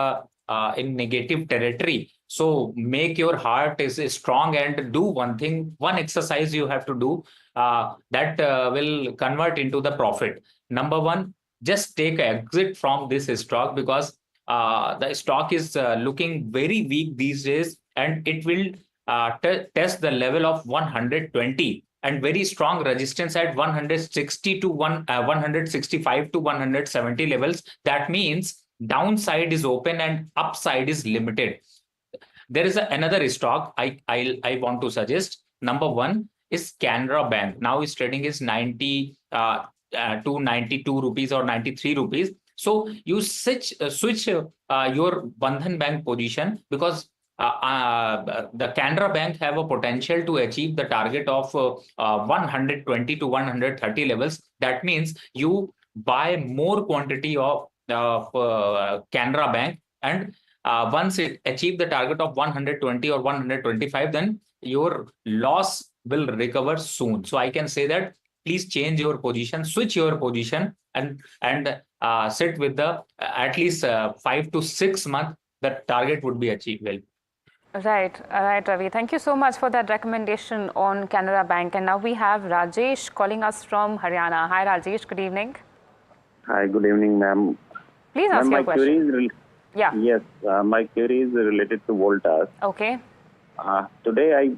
in negative territory. So make your heart is strong and do one thing, one exercise you have to do that will convert into the profit. Number one, just take an exit from this stock, because the stock is looking very weak these days, and it will test the level of 120 and very strong resistance at 160 to 165 to 170 levels. That means downside is open and upside is limited. There is another stock I want to suggest. Number one is Canara Bank. Now its trading is 90 to 92 rupees or 93 rupees. So you switch your Bandhan Bank position, because the Canara Bank have a potential to achieve the target of 120 to 130 levels. That means you buy more quantity of Canara Bank, and once it achieve the target of 120 or 125, then your loss will recover soon. So I can say that please change your position, switch your position, and sit with the at least 5 to 6 months. The target would be achieved well. Right, Ravi. Thank you so much for that recommendation on Canara Bank. And now we have Rajesh calling us from Haryana. Hi, Rajesh. Good evening. Hi, good evening, ma'am. Please ask your question. Yes, my query is related to Voltas. Okay. Today I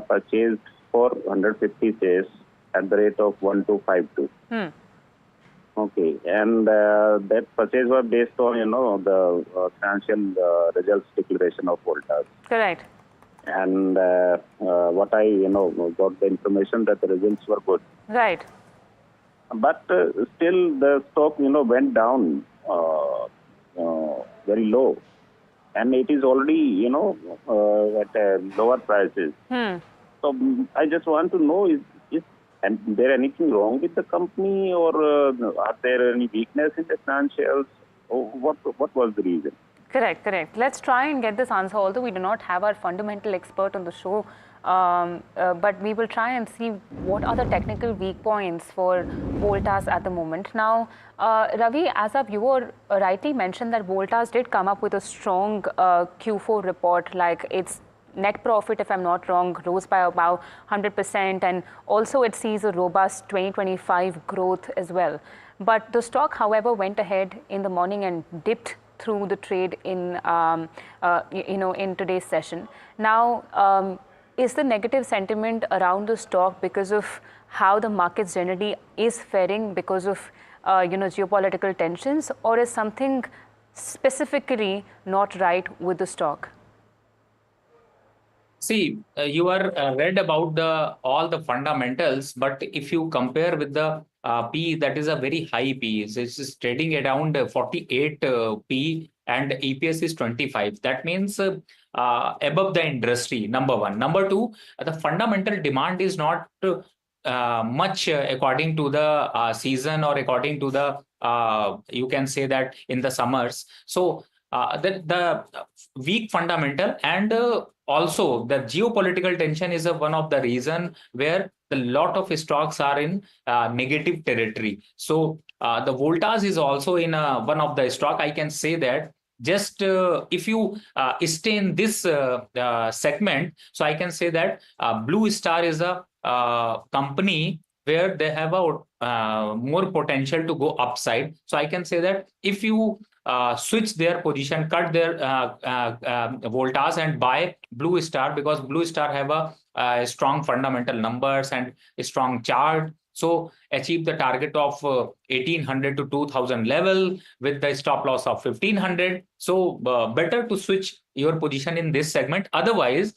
purchased 450 shares at the rate of 1252. Okay, and that purchase was based on, the financial results declaration of Voltas. Correct. And what I, got the information that the results were good. Right. But still the stock, went down very low. And it is already, at lower prices. So I just want to know, is there anything wrong with the company, or are there any weakness in the financials? What was the reason? Correct. Let's try and get this answer, although we do not have our fundamental expert on the show. But we will try and see what are the technical weak points for Voltas at the moment. Now, Ravi, as of you rightly mentioned that Voltas did come up with a strong Q4 report, like its net profit, if I'm not wrong, rose by about 100%, and also it sees a robust 2025 growth as well. But the stock, however, went ahead in the morning and dipped through the trade in in today's session. Now, is the negative sentiment around the stock because of how the markets generally is faring because of geopolitical tensions, or is something specifically not right with the stock? See, you are read about the all the fundamentals, but if you compare with the P, that is a very high P. It is trading around 48 P and EPS is 25. That means above the industry, number one. Number two, the fundamental demand is not much according to the season or according to the, you can say that in the summers. So the weak fundamental and also the geopolitical tension is one of the reason where a lot of stocks are in negative territory. So the Voltas is also in one of the stock. I can say that just if you stay in this segment, so I can say that Blue Star is a company where they have a more potential to go upside. So I can say that if you switch their position, cut their Voltas and buy Blue Star, because Blue Star have a strong fundamental numbers and a strong chart. So achieve the target of 1800 to 2000 level with the stop loss of 1500. So better to switch your position in this segment. Otherwise,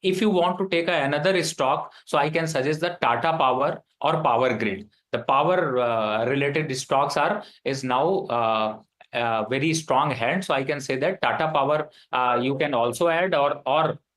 if you want to take another stock, so I can suggest the Tata Power or Power Grid. The power related stocks is now very strong hand. So I can say that Tata Power you can also add, or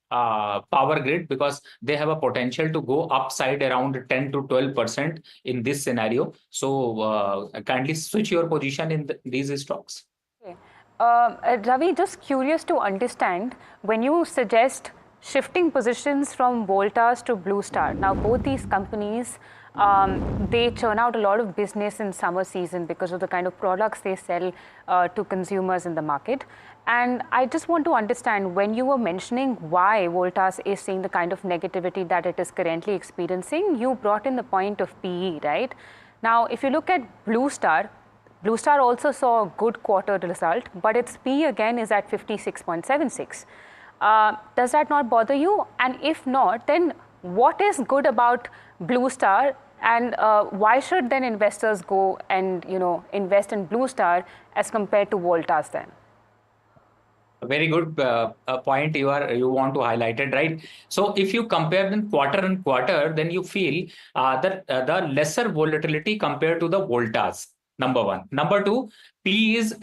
Power Grid, because they have a potential to go upside around 10 to 12% in this scenario. So kindly switch your position in these stocks. Okay. Ravi, just curious to understand, when you suggest shifting positions from Voltas to Blue Star, now both these companies, they churn out a lot of business in summer season because of the kind of products they sell to consumers in the market. And I just want to understand, when you were mentioning why Voltas is seeing the kind of negativity that it is currently experiencing, you brought in the point of PE, right? Now, if you look at Blue Star also saw a good quarter result, but its P again is at 56.76. Does that not bother you? And if not, then what is good about Blue Star, and why should then investors go and invest in Blue Star as compared to Voltas then? A very good point you want to highlight it, right? So if you compare them quarter and quarter, then you feel that the lesser volatility compared to the Voltas. Number one. Number two, P is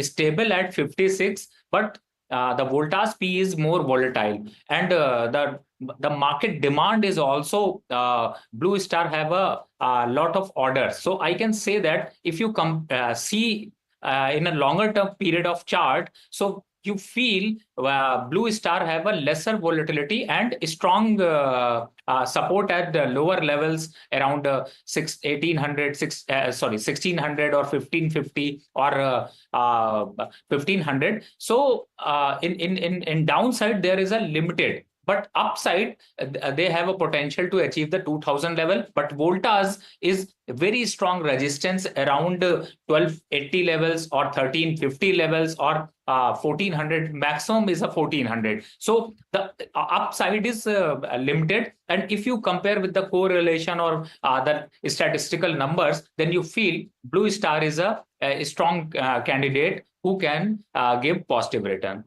stable at 56, but the Voltas P is more volatile, and the market demand is also Blue Star have a lot of orders. So I can say that if you see in a longer term period of chart, so you feel Blue Star have a lesser volatility and strong support at the lower levels around 1600 or 1550 or 1500. So in downside there is a limited, but upside they have a potential to achieve the 2000 level. But Voltas is very strong resistance around 1280 levels or 1350 levels or 1400. Maximum is a 1400. So the upside is limited. And if you compare with the correlation or the statistical numbers, then you feel Blue Star is a strong candidate who can give positive return.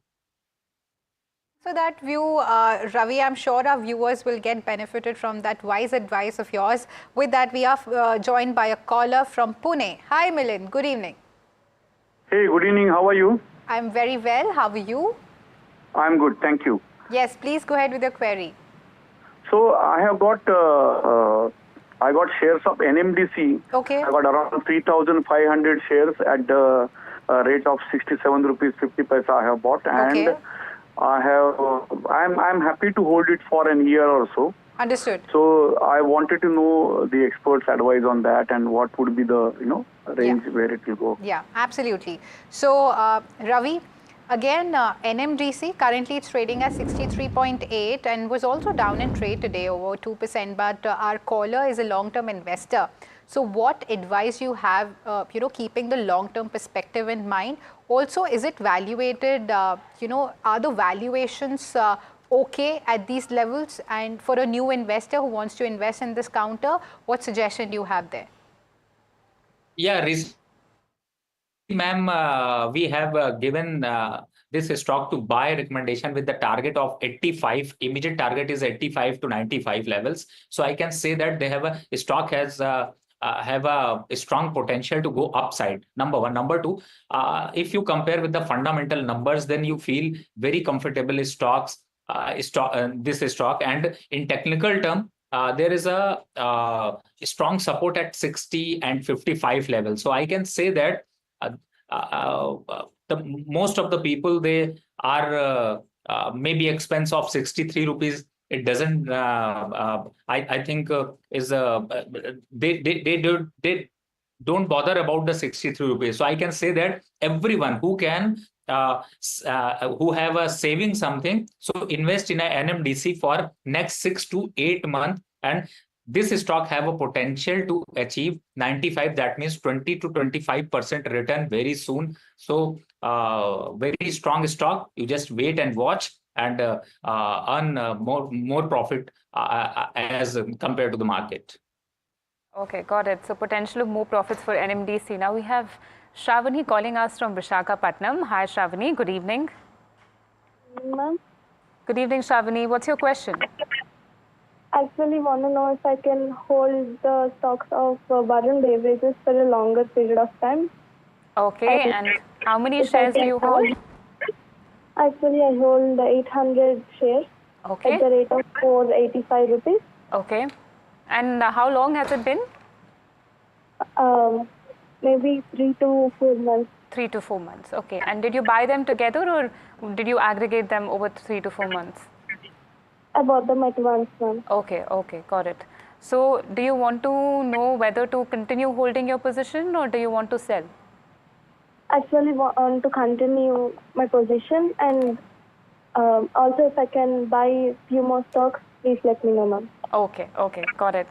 So that view, Ravi, I'm sure our viewers will get benefited from that wise advice of yours. With that, we are joined by a caller from Pune. Hi, Milind. Good evening. Hey, good evening. How are you? I'm very well. How are you? I'm good. Thank you. Yes, please go ahead with your query. So I have got shares of NMDC. Okay. I got around 3,500 shares at the rate of 67 rupees 50 paisa I have bought, and okay. I'm happy to hold it for a year or so. Understood. So I wanted to know the experts' advice on that and what would be the range where it will go. Yeah, absolutely. So Ravi, again NMDC currently it's trading at 63.8 and was also down in trade today over 2%. But our caller is a long-term investor. So what advice you have, keeping the long-term perspective in mind? Also, is it valuated, are the valuations okay at these levels? And for a new investor who wants to invest in this counter, what suggestion do you have there? Yeah, ma'am, we have given this stock to buy recommendation with the target of 85. Immediate target is 85 to 95 levels. So I can say that they have a stock has have a strong potential to go upside. Number one. Number two, if you compare with the fundamental numbers, then you feel very comfortable in stocks. This stock, and in technical term, there is a strong support at 60 and 55 levels. So I can say that most of the people, they are maybe expense of 63 rupees. It doesn't. I think is they don't bother about the 63 rupees. So I can say that everyone who can who have a saving something, so invest in a NMDC for next 6 to 8 months, and this stock have a potential to achieve 95. That means 20 to 25% return very soon. So very strong stock. You just wait and watch and earn more profit as compared to the market. Okay, got it. So potential of more profits for NMDC. Now we have Shravani calling us from Visakhapatnam. Hi Shravani, good evening. Ma'am. Good evening Shravani, what's your question? Actually want to know if I can hold the stocks of Varun Beverages for a longer period of time. Okay, and how many shares do you hold? Actually, I hold 800 shares at the rate of 485 rupees. Okay. And how long has it been? Maybe 3 to 4 months. 3 to 4 months. Okay. And did you buy them together or did you aggregate them over 3 to 4 months? I bought them at once, ma'am. Okay, okay, got it. So do you want to know whether to continue holding your position or do you want to sell? Actually, want to continue my position, and also if I can buy few more stocks, please let me know, ma'am. Okay, okay, got it.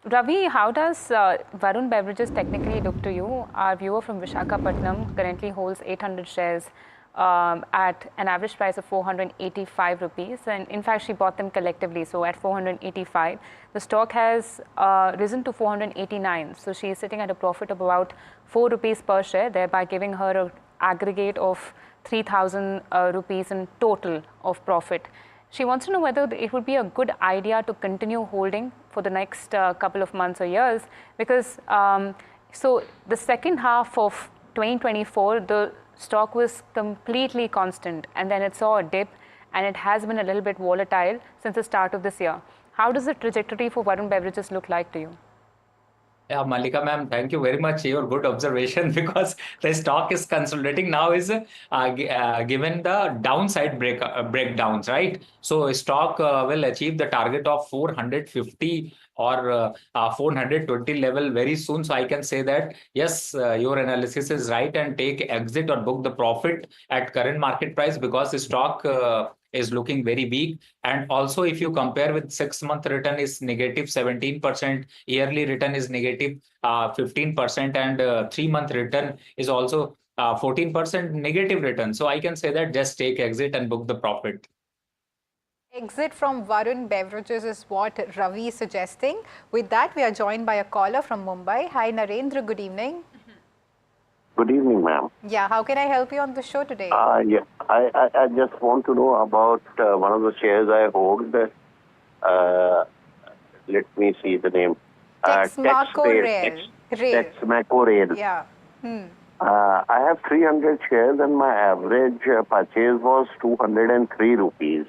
Ravi, how does Varun Beverages technically look to you? Our viewer from Visakhapatnam currently holds 800 shares at an average price of 485 rupees. And in fact, she bought them collectively. So at 485, the stock has risen to 489. So she is sitting at a profit of about 4 rupees per share, thereby giving her an aggregate of 3,000 rupees in total of profit. She wants to know whether it would be a good idea to continue holding for the next couple of months or years, because so the second half of 2024, the stock was completely constant, and then it saw a dip, and it has been a little bit volatile since the start of this year. How does the trajectory for Varun Beverages look like to you? Yeah, Malika ma'am, thank you very much. Your good observation, because the stock is consolidating now, is given the downside breakdowns, right? So stock will achieve the target of 450 or 420 level very soon. So I can say that yes, your analysis is right, and take exit or book the profit at current market price, because the stock is looking very weak. And also, if you compare with 6-month return is negative 17%, yearly return is negative 15%, and 3-month return is also 14% negative return. So I can say that just take exit and book the profit. Exit from Varun Beverages is what Ravi is suggesting. With that, we are joined by a caller from Mumbai. Hi Narendra, good evening. Good evening, ma'am. Yeah, how can I help you on the show today? Yeah, I just want to know about one of the shares I hold. Let me see the name. Texmaco Rail. Texmaco Rail. Yeah. I have 300 shares and my average purchase was 203 rupees.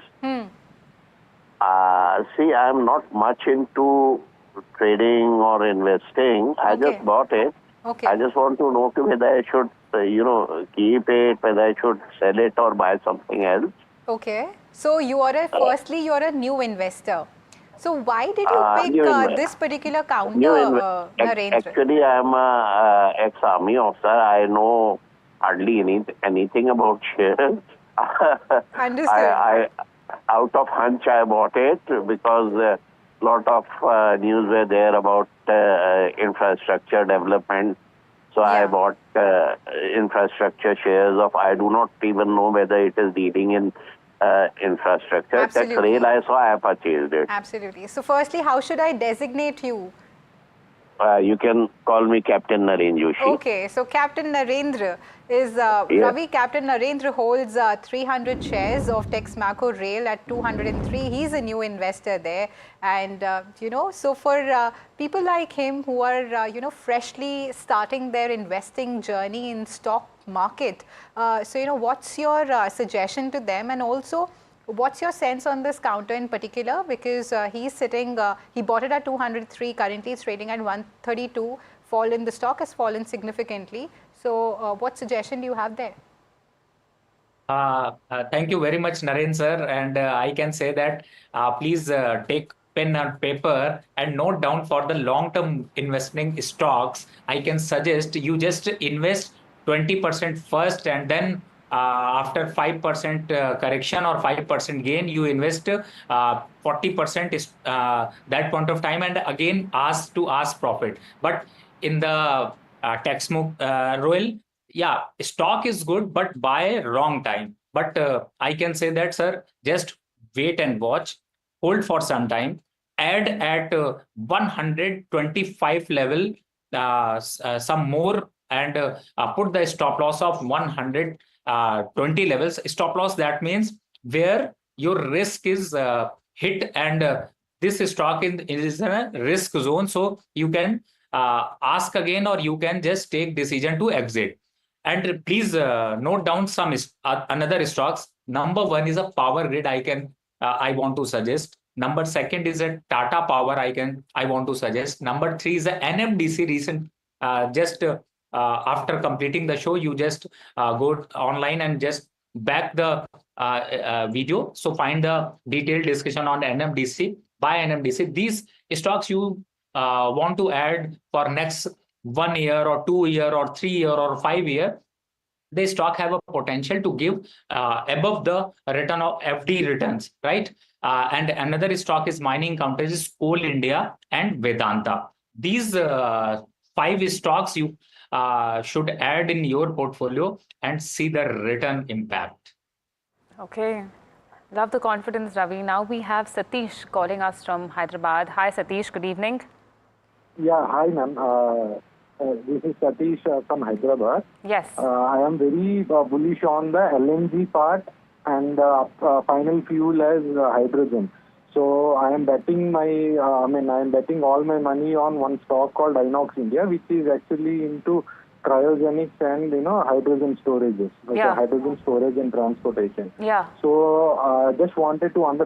See, I'm not much into trading or investing. I just bought it. Okay. I just want to know whether I should, keep it, whether I should sell it or buy something else. Okay. So you are firstly, you're a new investor. So why did you pick this particular counter, Narendra? Actually, I'm a ex-army officer. I know hardly anything about shares. Understood. Out of hunch, I bought it because a lot of news were there about infrastructure development. So I bought infrastructure shares of, I do not even know whether it is leading in infrastructure. That rail I saw, I purchased it. Absolutely. So firstly, how should I designate you? You can call me Captain Naren Joshi. Okay, so Captain Narendra is Ravi. Captain Narendra holds 300 shares of Texmaco Rail at 203. He's a new investor there, and so for people like him who are freshly starting their investing journey in stock market, so what's your suggestion to them, and also what's your sense on this counter in particular? Because he's sitting, he bought it at 203, currently it's trading at 132. The stock has fallen significantly. So what suggestion do you have there? Thank you very much, Naren sir. And I can say that please take pen and paper and note down for the long-term investing stocks. I can suggest you just invest 20% first, and then after 5% correction or 5% gain, you invest 40% is that point of time, and again ask profit. But in the Texmaco Royal, yeah, stock is good, but buy wrong time. But I can say that, sir, just wait and watch, hold for some time, add at 125 level some more, and put the stop loss of 120 levels. Stop loss, that means where your risk is hit, and this stock is in a risk zone, so you can ask again, or you can just take decision to exit. And please note down some another stocks. Number one is a Power Grid. I want to suggest. Number second is a Tata Power. I want to suggest. Number three is a NMDC. Recent just after completing the show, you just go online and just back the video. So find the detailed discussion on NMDC. Buy NMDC. These stocks you want to add for next 1 year or 2 year or 3 year or 5 year, the stock have a potential to give above the return of FD returns, right? And another stock is mining companies, is Coal India and Vedanta. These 5 stocks you should add in your portfolio and see the return impact. Okay. Love the confidence, Ravi. Now we have Satish calling us from Hyderabad. Hi, Satish. Good evening. Yeah, hi, ma'am. This is Satish from Hyderabad. Yes. I am very bullish on the LNG part and final fuel as hydrogen. So I am betting I am betting all my money on one stock called Inox India, which is actually into cryogenics and hydrogen storages, like hydrogen storage and transportation. Yeah. So just wanted to understand